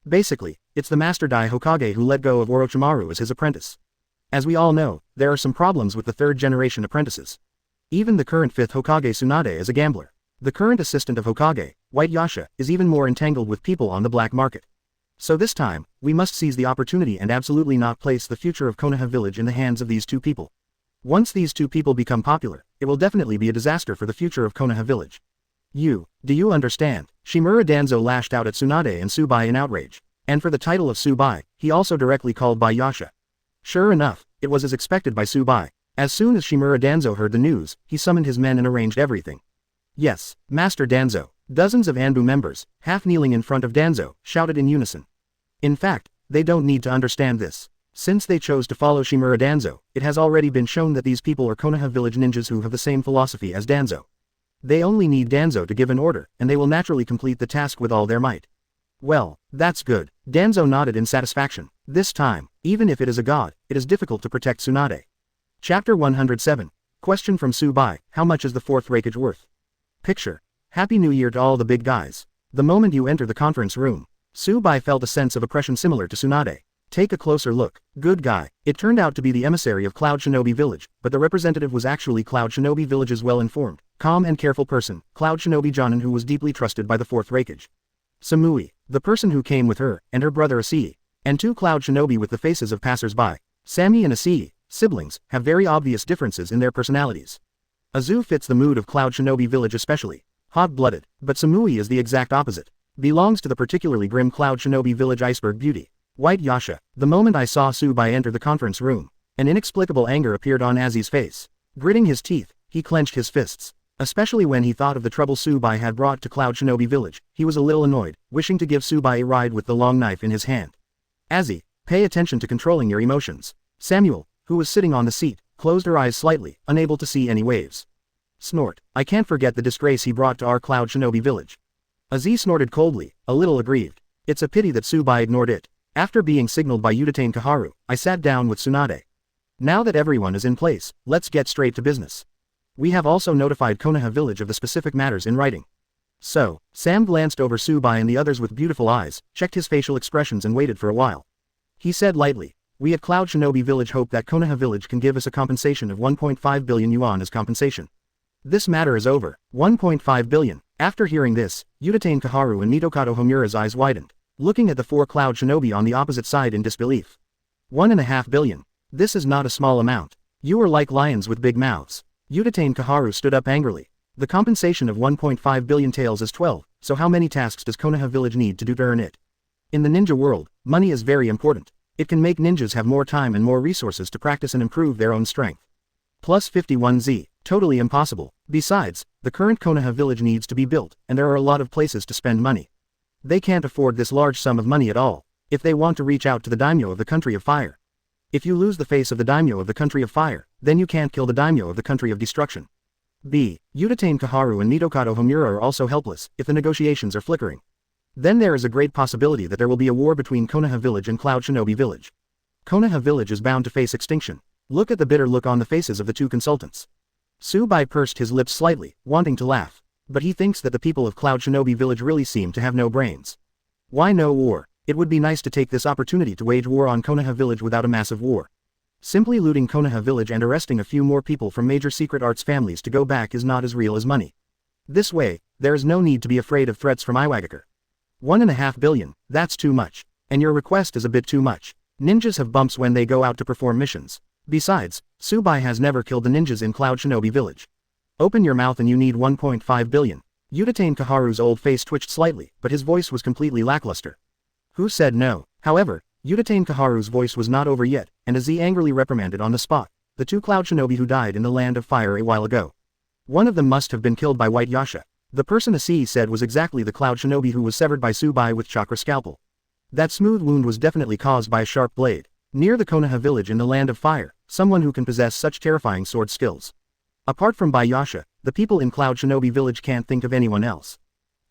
Basically, it's the Master Dai Hokage who let go of Orochimaru as his apprentice. As we all know, there are some problems with the third-generation apprentices. Even the current 5th Hokage Tsunade is a gambler. The current assistant of Hokage, Bai Yasha, is even more entangled with people on the black market. So this time, we must seize the opportunity and absolutely not place the future of Konoha Village in the hands of these two people. Once these two people become popular, it will definitely be a disaster for the future of Konoha Village. Do you understand? Shimura Danzo lashed out at Tsunade and Tsubai in outrage. And for the title of Tsubai, he also directly called Bai Yasha. Sure enough, it was as expected by Tsubai. As soon as Shimura Danzo heard the news, he summoned his men and arranged everything. Yes, Master Danzo. Dozens of Anbu members, half kneeling in front of Danzo, shouted in unison. In fact, they don't need to understand this. Since they chose to follow Shimura Danzo, it has already been shown that these people are Konoha Village ninjas who have the same philosophy as Danzo. They only need Danzo to give an order, and they will naturally complete the task with all their might. Well, that's good. Danzo nodded in satisfaction. This time, even if it is a god, it is difficult to protect Tsunade. Chapter 107. Question from Tsubai, how much is the 4th Raikage worth? Picture. Happy New Year to all the big guys. The moment you enter the conference room, Tsubai felt a sense of oppression similar to Tsunade. Take a closer look. Good guy. It turned out to be the emissary of Cloud Shinobi Village, but the representative was actually Cloud Shinobi Village's well-informed, calm and careful person, Cloud Shinobi Jōnin, who was deeply trusted by the 4th Raikage. Samui, the person who came with her, and her brother Asii, and 2 Cloud Shinobi with the faces of passers-by. Sami and Asii, siblings, have very obvious differences in their personalities. Azu fits the mood of Cloud Shinobi Village especially. Hot-blooded, but Samui is the exact opposite. Belongs to the particularly grim Cloud Shinobi Village Iceberg Beauty. White Yasha. The moment I saw Tsubai enter the conference room, an inexplicable anger appeared on Azi's face. Gritting his teeth, he clenched his fists. Especially when he thought of the trouble Tsubai had brought to Cloud Shinobi Village, he was a little annoyed, wishing to give Tsubai a ride with the long knife in his hand. Azi, pay attention to controlling your emotions. Samuel, who was sitting on the seat, closed her eyes slightly, unable to see any waves. Snort. I can't forget the disgrace he brought to our Cloud Shinobi Village. Azi snorted coldly, a little aggrieved. It's a pity that Tsubai ignored it. After being signaled by Udatane Kaharu, I sat down with Tsunade. Now that everyone is in place, let's get straight to business. We have also notified Konoha Village of the specific matters in writing. So, Sam glanced over Tsubai and the others with beautiful eyes, checked his facial expressions and waited for a while. He said lightly, we at Cloud Shinobi Village hope that Konoha Village can give us a compensation of 1.5 billion yuan as compensation. This matter is over. 1.5 billion. After hearing this, Udatane Kaharu and Mitokado Homura's eyes widened, looking at the 4 Cloud Shinobi on the opposite side in disbelief. 1.5 billion. This is not a small amount. You are like lions with big mouths. Udatane Kaharu stood up angrily. The compensation of 1.5 billion taels is 12, so how many tasks does Konoha Village need to do to earn it? In the ninja world, money is very important. It can make ninjas have more time and more resources to practice and improve their own strength. Plus 51Z, totally impossible. Besides, the current Konoha village needs to be built, and there are a lot of places to spend money. They can't afford this large sum of money at all, if they want to reach out to the daimyo of the country of fire. If you lose the face of the daimyo of the country of fire, then you can't kill the daimyo of the country of destruction. B. Utatane Kaharu and Midokado Homura are also helpless, if the negotiations are flickering. Then there is a great possibility that there will be a war between Konoha village and Cloud Shinobi village. Konoha village is bound to face extinction. Look at the bitter look on the faces of the two consultants. Tsubai pursed his lips slightly, wanting to laugh. But he thinks that the people of Cloud Shinobi village really seem to have no brains. Why no war? It would be nice to take this opportunity to wage war on Konoha village without a massive war. Simply looting Konoha village and arresting a few more people from major secret arts families to go back is not as real as money. This way, there is no need to be afraid of threats from Iwagakure. 1.5 billion, that's too much. And your request is a bit too much. Ninjas have bumps when they go out to perform missions. Besides, Tsubai has never killed the ninjas in Cloud Shinobi village. Open your mouth and you need 1.5 billion. Utatane Kaharu's old face twitched slightly, but his voice was completely lackluster. Who said no? However, Utatane Kaharu's voice was not over yet, and Azi angrily reprimanded on the spot the two Cloud Shinobi who died in the land of fire a while ago. One of them must have been killed by Bai Yasha. The person Azi said was exactly the Cloud Shinobi who was severed by Tsubai with chakra scalpel. That smooth wound was definitely caused by a sharp blade. Near the Konoha village in the land of fire, someone who can possess such terrifying sword skills. Apart from Bai Yasha, the people in Cloud Shinobi village can't think of anyone else.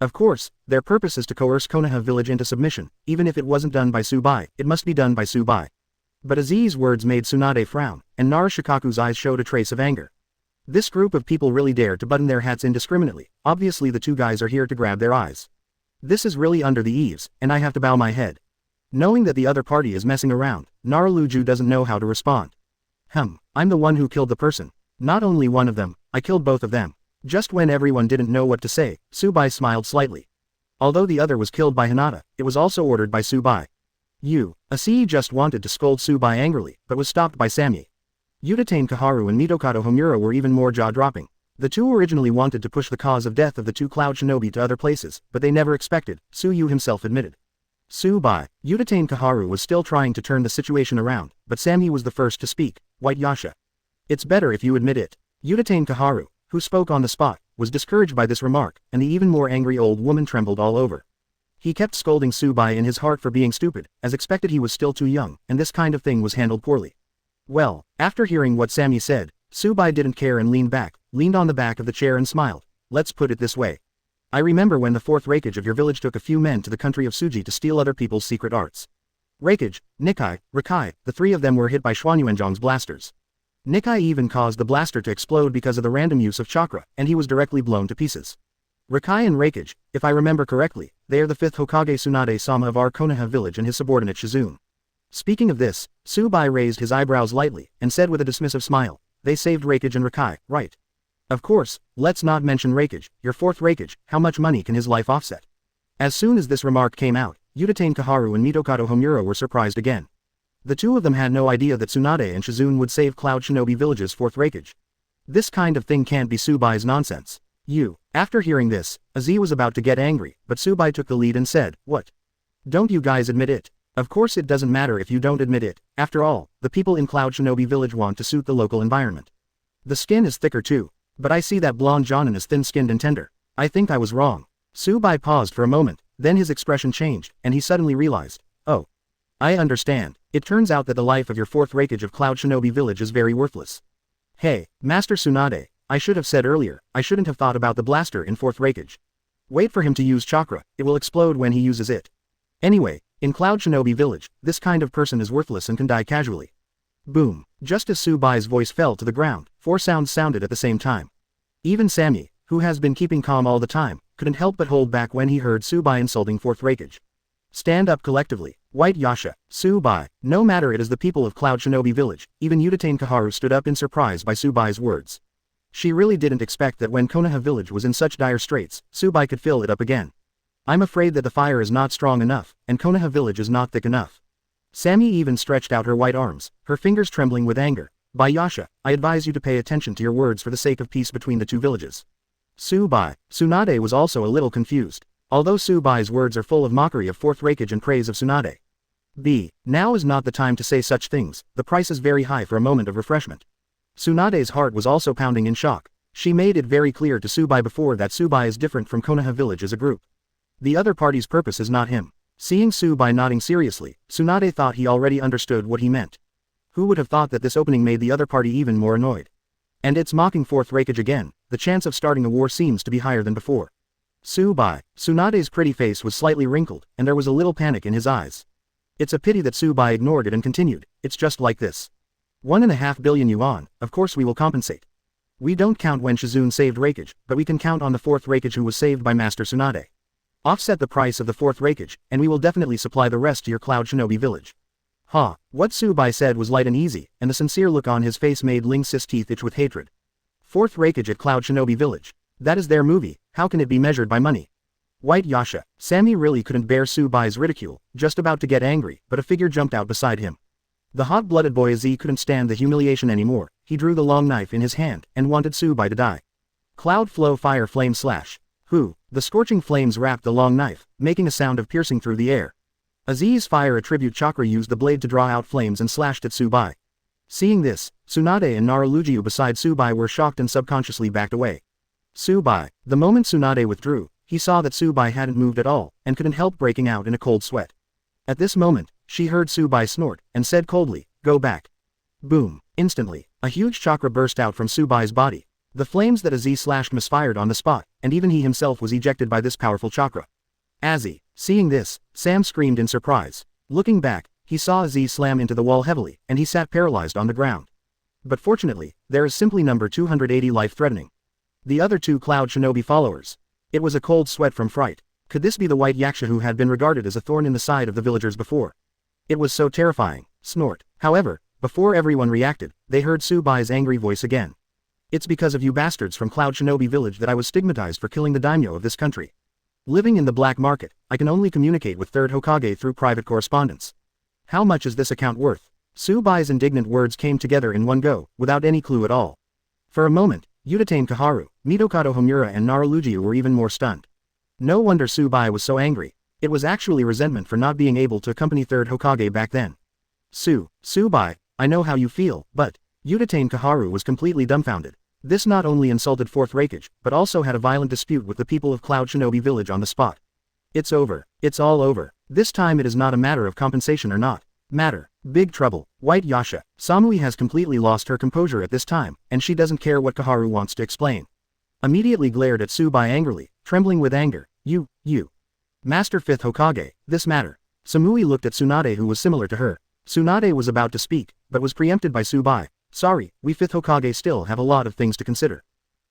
Of course, their purpose is to coerce Konoha village into submission. Even if it wasn't done by Tsubai, it must be done by Tsubai. But Azi's words made Tsunade frown, and Narashikaku's eyes showed a trace of anger. This group of people really dared to button their hats indiscriminately. Obviously the two guys are here to grab their eyes. This is really under the eaves, and I have to bow my head. Knowing that the other party is messing around, Naruto doesn't know how to respond. I'm the one who killed the person. Not only one of them, I killed both of them. Just when everyone didn't know what to say, Tsubai smiled slightly. Although the other was killed by Hinata, it was also ordered by Tsubai. Asii just wanted to scold Tsubai angrily, but was stopped by Sammy. Utatane Kaharu and Midokado Homura were even more jaw-dropping. The two originally wanted to push the cause of death of the two Cloud Shinobi to other places, but they never expected, Tsuyu himself admitted. Tsubai. Utatane Kaharu was still trying to turn the situation around, but Sammy was the first to speak. White Yasha. It's better if you admit it. Utatane Kaharu, who spoke on the spot, was discouraged by this remark, and the even more angry old woman trembled all over. He kept scolding Tsubai in his heart for being stupid, as expected he was still too young, and this kind of thing was handled poorly. Well, after hearing what Sammy said, Tsubai didn't care and leaned on the back of the chair and smiled. Let's put it this way. I remember when the fourth Raikage of your village took a few men to the country of Suji to steal other people's secret arts. Raikage, Nikai, Rikai, the three of them were hit by Xuanyuanzhong's blasters. Nikai even caused the blaster to explode because of the random use of chakra, and he was directly blown to pieces. Rikai and Raikage, if I remember correctly, they are the fifth Hokage Tsunade-sama of our Konoha village and his subordinate Shizune. Speaking of this, Tsubai raised his eyebrows lightly, and said with a dismissive smile, they saved Raikage and Rikai, right? Of course, let's not mention Raikage, your fourth Raikage, how much money can his life offset? As soon as this remark came out, Utatane Kaharu and Midokado Homura were surprised again. The two of them had no idea that Tsunade and Shizune would save Cloud Shinobi village's fourth Raikage. This kind of thing can't be Tsubai's nonsense. After hearing this, Azi was about to get angry, but Tsubai took the lead and said, what? Don't you guys admit it? Of course it doesn't matter if you don't admit it. After all, the people in Cloud Shinobi village want to suit the local environment. The skin is thicker too. But I see that blonde Jōnin is thin-skinned and tender. I think I was wrong. Tsubai paused for a moment, then his expression changed, and he suddenly realized, oh. I understand. It turns out that the life of your fourth Raikage of Cloud Shinobi village is very worthless. Hey, Master Tsunade, I should have said earlier, I shouldn't have thought about the blaster in fourth Raikage. Wait for him to use chakra, it will explode when he uses it. Anyway, in Cloud Shinobi village, this kind of person is worthless and can die casually. Boom. Just as Tsubai's voice fell to the ground, four sounds sounded at the same time. Even Sammy, who has been keeping calm all the time, couldn't help but hold back when he heard Tsubai insulting fourth Raikage. Stand up collectively. White Yasha, Tsubai, no matter it is the people of Cloud Shinobi village, even Utatane Kaharu stood up in surprise by Tsubai's words. She really didn't expect that when Konoha village was in such dire straits, Tsubai could fill it up again. I'm afraid that the fire is not strong enough, and Konoha village is not thick enough. Sammy even stretched out her white arms, her fingers trembling with anger. Bai Yasha, I advise you to pay attention to your words for the sake of peace between the two villages. Tsunade was also a little confused. although Subai's words are full of mockery of fourth raikage and praise of Tsunade. Now is not the time to say such things, the price is very high for a moment of refreshment. Tsunade's heart was also pounding in shock. She made it very clear to Subai before that Subai is different from Konoha village as a group. The other party's purpose is not him. Seeing Subai nodding seriously, Tsunade thought he already understood what he meant. Who would have thought that this opening made the other party even more annoyed? And it's mocking fourth raikage again, the chance of starting a war seems to be higher than before. Tsunade's pretty face was slightly wrinkled, and there was a little panic in his eyes. It's a pity that Subai ignored it and continued, it's just like this. 1.5 billion yuan, of course we will compensate. We don't count when Shizune saved raikage, but we can count on the fourth raikage who was saved by Master Tsunade. Offset the price of the fourth raikage, and we will definitely supply the rest to your Cloud Shinobi village. What Subai said was light and easy, and the sincere look on his face made Ling Sis' teeth itch with hatred. Fourth raikage at Cloud Shinobi village. That is their movie, how can it be measured by money? White Yasha. Sammy really couldn't bear Subai's ridicule, just about to get angry, but a figure jumped out beside him. The hot-blooded boy Aziz couldn't stand the humiliation anymore, he drew the long knife in his hand, and wanted Subai to die. Cloud flow fire flame slash. The scorching flames wrapped the long knife, making a sound of piercing through the air. Aziz's fire attribute chakra used the blade to draw out flames and slashed at Subai. Seeing this, Tsunade and Naruto beside Subai were shocked and subconsciously backed away. The moment Tsunade withdrew, he saw that Subai hadn't moved at all, and couldn't help breaking out in a cold sweat. At this moment, she heard Subai snort, and said coldly, go back. Boom. Instantly, a huge chakra burst out from Subai's body. The flames that Aziz slashed misfired on the spot, and even he himself was ejected by this powerful chakra. Seeing this, Sam screamed in surprise. Looking back, he saw Aziz slam into the wall heavily, and he sat paralyzed on the ground. But fortunately, there is simply number 280 life-threatening. The other two Cloud Shinobi followers. It was a cold sweat from fright. Could this be the White Yaksha who had been regarded as a thorn in the side of the villagers before? It was so terrifying. Snort. However, before everyone reacted, they heard Subai's angry voice again. It's because of you bastards from Cloud Shinobi village that I was stigmatized for killing the daimyo of this country. Living in the black market, I can only communicate with third Hokage through private correspondence. How much is this account worth? Subai's indignant words came together in one go, without any clue at all. For a moment, Utatane Kaharu, Mitokado Homura and Naruto were even more stunned. No wonder Subai was so angry. It was actually resentment for not being able to accompany third Hokage back then. Subai, I know how you feel, but... Utatane Kaharu was completely dumbfounded. This not only insulted fourth raikage, but also had a violent dispute with the people of Cloud Shinobi village on the spot. It's over. It's all over. This time it is not a matter of compensation or not. Big trouble. White Yasha. Samui has completely lost her composure at this time, and she doesn't care what Kaharu wants to explain. Immediately glared at Subai angrily, trembling with anger. You. Master 5th Hokage, this matter. Samui looked at Tsunade who was similar to her. Tsunade was about to speak, but was preempted by Subai. Sorry, we 5th Hokage still have a lot of things to consider.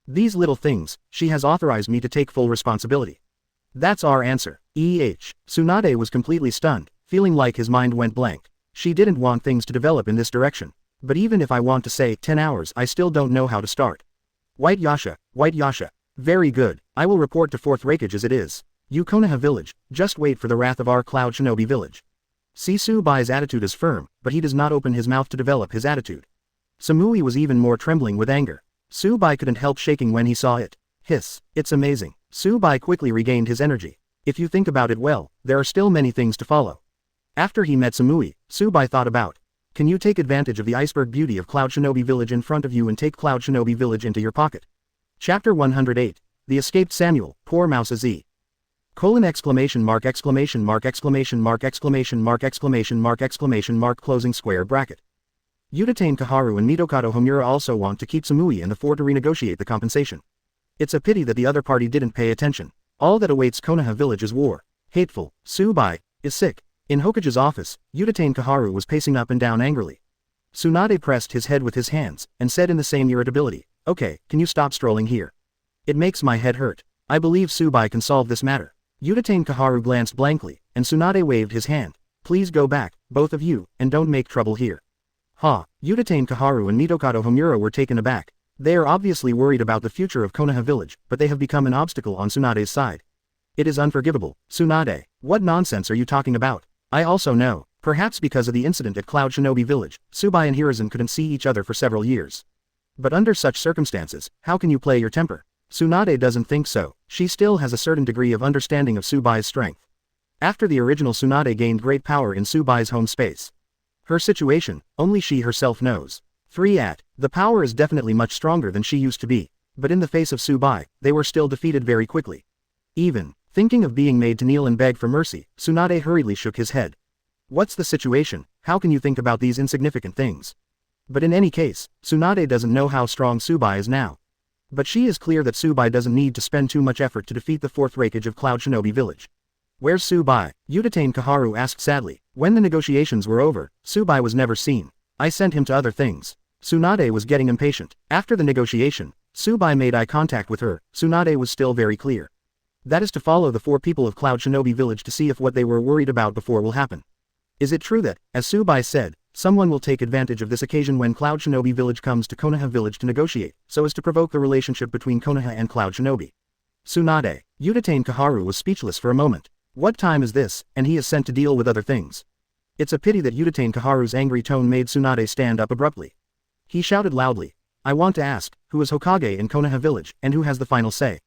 These little things, she has authorized me to take full responsibility. That's our answer. Tsunade was completely stunned, feeling like his mind went blank. She didn't want things to develop in this direction. But even if I want to say 10 hours I still don't know how to start. White Yasha. Very good, I will report to 4th raikage as it is. You Konoha village, just wait for the wrath of our Cloud Shinobi village. See Subai's attitude is firm, but he does not open his mouth to develop his attitude. Samui was even more trembling with anger. Subai couldn't help shaking when he saw it. Hiss, it's amazing. Subai quickly regained his energy. If you think about it well, there are still many things to follow. After he met Samui, Subai thought about. Can you take advantage of the iceberg beauty of Cloud Shinobi village in front of you and take Cloud Shinobi village into your pocket? Chapter 108. The Escaped Samuel, Poor Mouse Z. Exclamation mark closing square bracket. Utatane Kaharu and Mitokado Homura also want to keep Samui and the 4 to renegotiate the compensation. It's a pity that the other party didn't pay attention. All that awaits Konoha village is war. Hateful. Subai is sick. In Hokage's office, Utatane Kaharu was pacing up and down angrily. Tsunade pressed his head with his hands, and said in the same irritability, okay, can you stop strolling here? It makes my head hurt. I believe Subai can solve this matter. Utatane Kaharu glanced blankly, and Tsunade waved his hand. Please go back, both of you, and don't make trouble here. Utatane Kaharu and Mitokado Homura were taken aback. They are obviously worried about the future of Konoha village, but they have become an obstacle on Tsunade's side. It is unforgivable. Tsunade, what nonsense are you talking about? I also know, perhaps because of the incident at Cloud Shinobi village, Subai and Hiruzen couldn't see each other for several years. But under such circumstances, how can you play your temper? Tsunade doesn't think so. She still has a certain degree of understanding of Tsubai's strength. After the original Tsunade gained great power in Tsubai's home space. Her situation, only she herself knows. 3. The power is definitely much stronger than she used to be, but in the face of Tsubai, they were still defeated very quickly. Even, thinking of being made to kneel and beg for mercy, Tsunade hurriedly shook his head. What's the situation? How can you think about these insignificant things? But in any case, Tsunade doesn't know how strong Tsubai is now. But she is clear that Tsubai doesn't need to spend too much effort to defeat the fourth raikage of Cloud Shinobi Village. Where's Tsubai? Udatane Kaharu asked sadly. When the negotiations were over, Tsubai was never seen. I sent him to other things. Tsunade was getting impatient. After the negotiation, Tsubai made eye contact with her. Tsunade was still very clear. That is to follow the 4 people of Cloud Shinobi Village to see if what they were worried about before will happen. Is it true that, as Tsubai said, someone will take advantage of this occasion when Cloud Shinobi Village comes to Konoha Village to negotiate, so as to provoke the relationship between Konoha and Cloud Shinobi? Tsunade. Udatane Kaharu was speechless for a moment. What time is this, and he is sent to deal with other things? It's a pity that Udatane Kaharu's angry tone made Tsunade stand up abruptly. He shouted loudly. I want to ask, who is Hokage in Konoha Village, and who has the final say?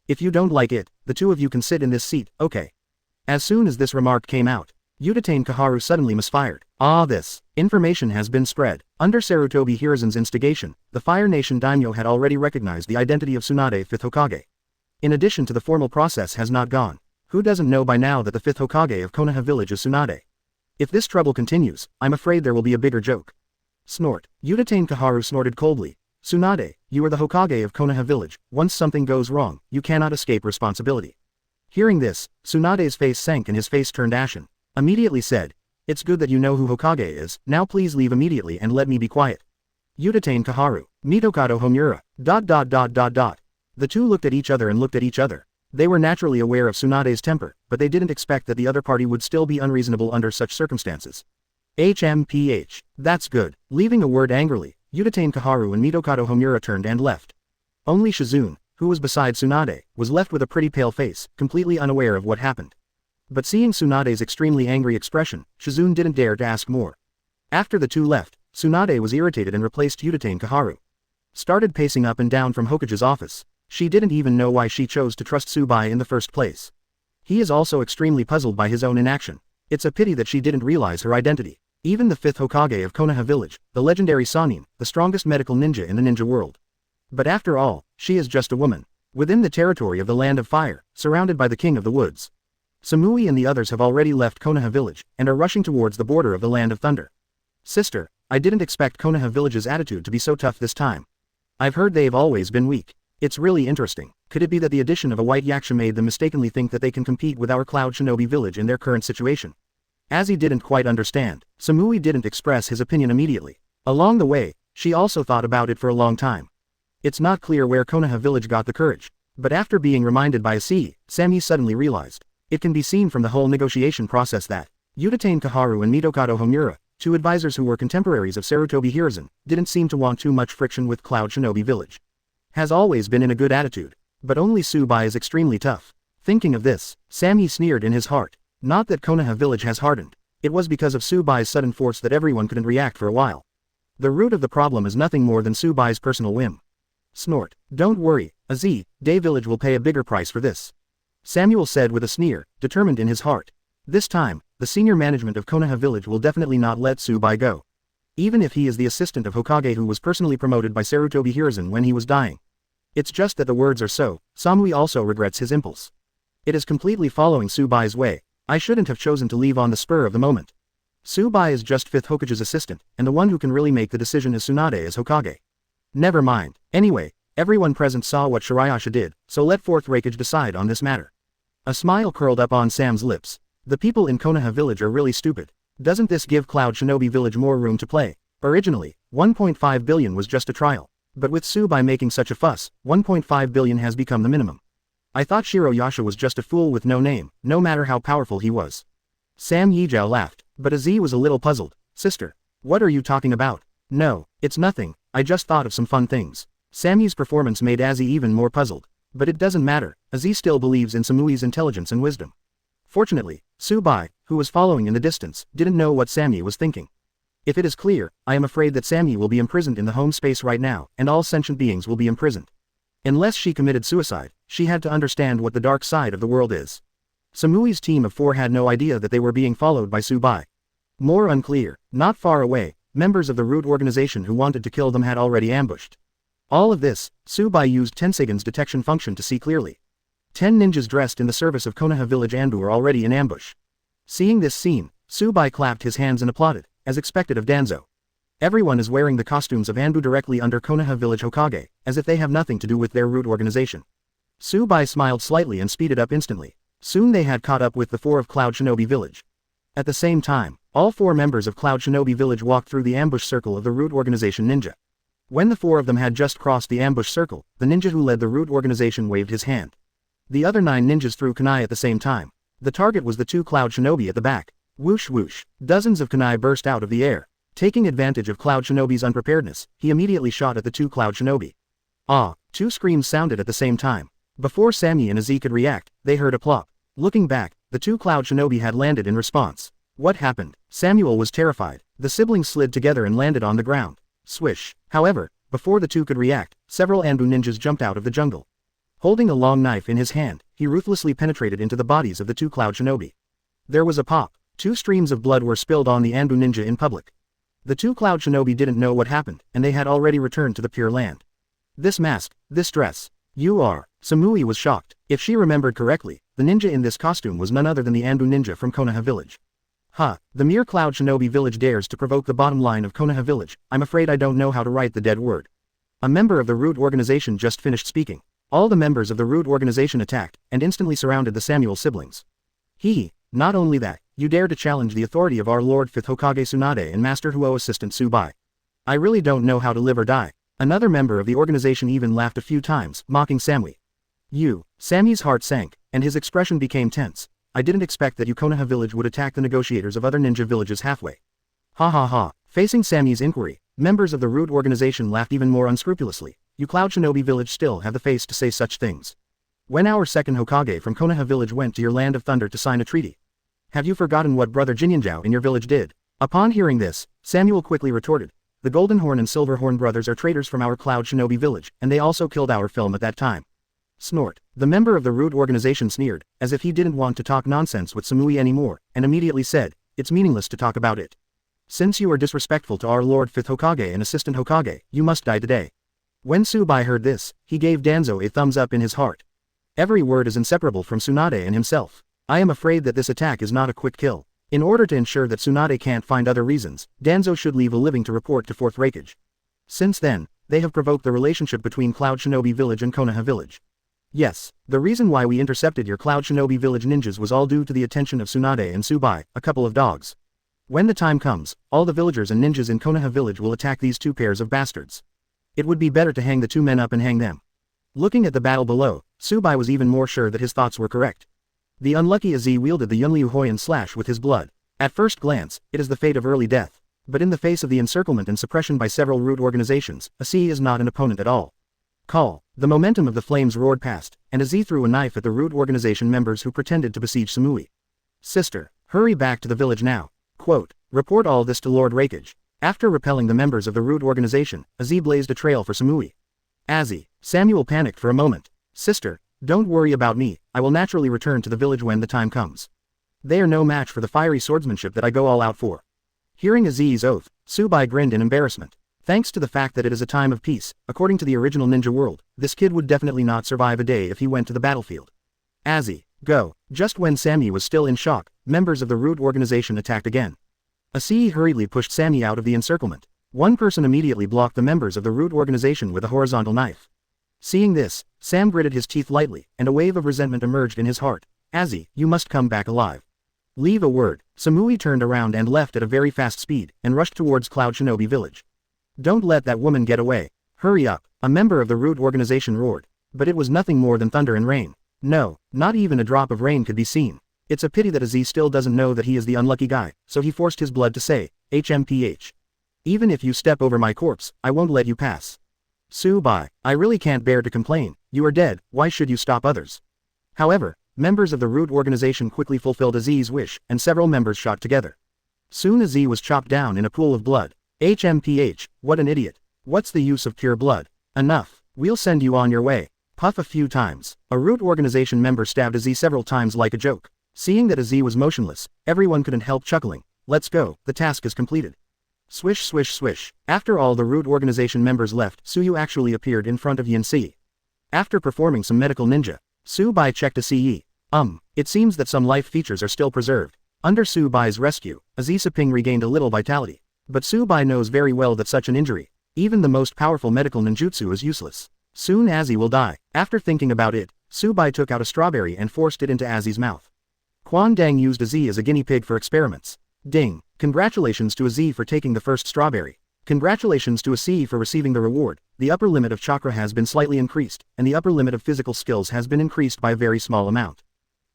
If you don't like it, the 2 of you can sit in this seat, okay? As soon as this remark came out, Udatane Kaharu suddenly misfired. This information has been spread. Under Sarutobi Hiruzen's instigation, the Fire Nation daimyo had already recognized the identity of Tsunade 5th Hokage. In addition to the formal process has not gone. Who doesn't know by now that the 5th Hokage of Konoha Village is Tsunade? If this trouble continues, I'm afraid there will be a bigger joke. Snort. Udatane Kaharu snorted coldly. Tsunade, you are the Hokage of Konoha Village. Once something goes wrong, you cannot escape responsibility. Hearing this, Tsunade's face sank and his face turned ashen. Immediately said, it's good that you know who Hokage is, now please leave immediately and let me be quiet. Udatane Kaharu. Mitokado Homura. ... The 2 looked at each other and looked at each other. They were naturally aware of Tsunade's temper, but they didn't expect that the other party would still be unreasonable under such circumstances. HMPH. That's good. Leaving a word angrily, Udatane Kaharu and Mitokado Homura turned and left. Only Shizune, who was beside Tsunade, was left with a pretty pale face, completely unaware of what happened. But seeing Tsunade's extremely angry expression, Shizune didn't dare to ask more. After the 2 left, Tsunade was irritated and replaced Udatane Kaharu. Started pacing up and down from Hokage's office. She didn't even know why she chose to trust Tsubai in the first place. He is also extremely puzzled by his own inaction. It's a pity that she didn't realize her identity. Even the 5th Hokage of Konoha Village, the legendary Sannin, the strongest medical ninja in the ninja world. But after all, she is just a woman. Within the territory of the Land of Fire, surrounded by the King of the Woods. Samui and the others have already left Konoha Village, and are rushing towards the border of the Land of Thunder. Sister, I didn't expect Konoha Village's attitude to be so tough this time. I've heard they've always been weak. It's really interesting. Could it be that the addition of a white yaksha made them mistakenly think that they can compete with our Cloud Shinobi Village in their current situation? As he didn't quite understand, Samui didn't express his opinion immediately. Along the way, she also thought about it for a long time. It's not clear where Konoha Village got the courage, but after being reminded by Asii, Samui suddenly realized. It can be seen from the whole negotiation process that Udatane Kaharu and Mitokado Homura, 2 advisors who were contemporaries of Sarutobi Hiruzen, didn't seem to want too much friction with Cloud Shinobi Village. Has always been in a good attitude, but only Tsubai is extremely tough. Thinking of this, Samui sneered in his heart. Not that Konoha Village has hardened. It was because of Tsubai's sudden force that everyone couldn't react for a while. The root of the problem is nothing more than Tsubai's personal whim. Snort. Don't worry, Azee, Day Village will pay a bigger price for this. Samuel said with a sneer, determined in his heart. This time, the senior management of Konoha Village will definitely not let Tsubai go. Even if he is the assistant of Hokage who was personally promoted by Sarutobi Hiruzen when he was dying. It's just that the words are so, Samui also regrets his impulse. It is completely following Tsubai's way. I shouldn't have chosen to leave on the spur of the moment. Tsubai is just 5th Hokage's assistant, and the one who can really make the decision is Tsunade as Hokage. Never mind. Anyway, everyone present saw what Shirayasha did, so let 4th Raikage decide on this matter. A smile curled up on Sam's lips. The people in Konoha Village are really stupid. Doesn't this give Cloud Shinobi Village more room to play? Originally, 1.5 billion was just a trial. But with Tsubai making such a fuss, 1.5 billion has become the minimum. I thought Shirayasha was just a fool with no name, no matter how powerful he was. Sam Yijiao laughed, but Azee was a little puzzled. Sister, what are you talking about? No, it's nothing, I just thought of some fun things. Samui's performance made Azee even more puzzled. But it doesn't matter, Azee still believes in Samui's intelligence and wisdom. Fortunately, Tsubai, who was following in the distance, didn't know what Samui was thinking. If it is clear, I am afraid that Samui will be imprisoned in the home space right now, and all sentient beings will be imprisoned. Unless she committed suicide, she had to understand what the dark side of the world is. Samui's team of 4 had no idea that they were being followed by Bai. More unclear, not far away, members of the root organization who wanted to kill them had already ambushed. All of this, Bai used Tensegen's detection function to see clearly. 10 ninjas dressed in the service of Konoha village Anbu were already in ambush. Seeing this scene, Bai clapped his hands and applauded, as expected of Danzo. Everyone is wearing the costumes of Anbu directly under Konoha village Hokage, as if they have nothing to do with their root organization. Bai smiled slightly and speeded up instantly. Soon they had caught up with the 4 of Cloud Shinobi village. At the same time, all 4 members of Cloud Shinobi village walked through the ambush circle of the root organization ninja. When the 4 of them had just crossed the ambush circle, the ninja who led the root organization waved his hand. The other 9 ninjas threw kunai at the same time. The target was the 2 Cloud Shinobi at the back. Whoosh whoosh, dozens of kunai burst out of the air. Taking advantage of Cloud Shinobi's unpreparedness, he immediately shot at the 2 Cloud Shinobi. Ah! 2 screams sounded at the same time. Before Sammy and Azee could react, they heard a plop. Looking back, the 2 Cloud Shinobi had landed in response. What happened? Samuel was terrified. The siblings slid together and landed on the ground. Swish. However, before the 2 could react, several Anbu ninjas jumped out of the jungle. Holding a long knife in his hand, he ruthlessly penetrated into the bodies of the 2 Cloud Shinobi. There was a pop. 2 streams of blood were spilled on the Anbu ninja in public. The 2 Cloud Shinobi didn't know what happened, and they had already returned to the Pure Land. This mask, this dress. You are. Samui was shocked. If she remembered correctly, the ninja in this costume was none other than the Anbu ninja from Konoha village. The mere Cloud Shinobi village dares to provoke the bottom line of Konoha village. I'm afraid I don't know how to write the dead word. A member of the root organization just finished speaking. All the members of the root organization attacked, and instantly surrounded the Samuel siblings. Not only that, you dare to challenge the authority of our Lord 5th Hokage Tsunade and Master Huo assistant Bai. I really don't know how to live or die. Another member of the organization even laughed a few times, mocking Samui. Sammy's heart sank, and his expression became tense. I didn't expect that you Konoha village would attack the negotiators of other ninja villages halfway. Facing Sammy's inquiry, members of the root organization laughed even more unscrupulously. You Cloud Shinobi village still have the face to say such things. When our second Hokage from Konoha village went to your land of thunder to sign a treaty. Have you forgotten what brother Jinyinjiao in your village did? Upon hearing this, Samuel quickly retorted. The Golden Horn and Silver Horn brothers are traitors from our Cloud Shinobi village, and they also killed our film at that time. Snort. The member of the root organization sneered, as if he didn't want to talk nonsense with Samui anymore, and immediately said, it's meaningless to talk about it. Since you are disrespectful to our Lord 5th Hokage and Assistant Hokage, you must die today. When Bai heard this, he gave Danzo a thumbs up in his heart. Every word is inseparable from Tsunade and himself. I am afraid that this attack is not a quick kill. In order to ensure that Tsunade can't find other reasons, Danzo should leave a living to report to 4th Raikage. Since then, they have provoked the relationship between Cloud Shinobi village and Konoha village. Yes, the reason why we intercepted your Cloud Shinobi village ninjas was all due to the attention of Tsunade and Bai, a couple of dogs. When the time comes, all the villagers and ninjas in Konoha village will attack these 2 pairs of bastards. It would be better to hang the 2 men up and hang them. Looking at the battle below, Bai was even more sure that his thoughts were correct. The unlucky Azee wielded the Yunliu Huoyan slash with his blood. At first glance, it is the fate of early death. But in the face of the encirclement and suppression by several root organizations, Azee is not an opponent at all. Call. The momentum of the flames roared past, and Azee threw a knife at the root organization members who pretended to besiege Samui. Sister, hurry back to the village now. Quote, report all this to Lord Raikage. After repelling the members of the root organization, Azee blazed a trail for Samui. Azee. Samuel panicked for a moment. Sister, don't worry about me, I will naturally return to the village when the time comes. They are no match for the fiery swordsmanship that I go all out for. Hearing Azee's oath, Bai grinned in embarrassment. Thanks to the fact that it is a time of peace, according to the original ninja world, this kid would definitely not survive a day if he went to the battlefield. Azee, go. Just when Sammy was still in shock, members of the root organization attacked again. Azee hurriedly pushed Sammy out of the encirclement. One person immediately blocked the members of the root organization with a horizontal knife. Seeing this, Sam gritted his teeth lightly, and a wave of resentment emerged in his heart. Azee, you must come back alive. Leave a word. Samui turned around and left at a very fast speed, and rushed towards Cloud Shinobi village. Don't let that woman get away. Hurry up, a member of the root organization roared. But it was nothing more than thunder and rain. No, not even a drop of rain could be seen. It's a pity that Azee still doesn't know that he is the unlucky guy, so he forced his blood to say, HMPH. Even if you step over my corpse, I won't let you pass. Bai, I really can't bear to complain, you are dead, why should you stop others? However, members of the root organization quickly fulfilled Azee's wish, and several members shot together. Soon Azee was chopped down in a pool of blood. HMPH, what an idiot. What's the use of pure blood? Enough, we'll send you on your way. Puff a few times. A root organization member stabbed a Z several times like a joke. Seeing that a Z was motionless, everyone couldn't help chuckling. Let's go, the task is completed. Swish swish swish. After all the root organization members left, Suyu actually appeared in front of Yin Si. After performing some medical ninja, Su Bai checked to see Yi. It seems that some life features are still preserved. Under Su Bai's rescue, Azi Saping regained a little vitality. But Su Bai knows very well that such an injury, even the most powerful medical ninjutsu, is useless. Soon Azi will die. After thinking about it, Su Bai took out a strawberry and forced it into Azi's mouth. Quan Dang used Azi as a guinea pig for experiments. Ding! Congratulations to Azi for taking the first strawberry. Congratulations to Azi for receiving the reward. The upper limit of chakra has been slightly increased, and the upper limit of physical skills has been increased by a very small amount.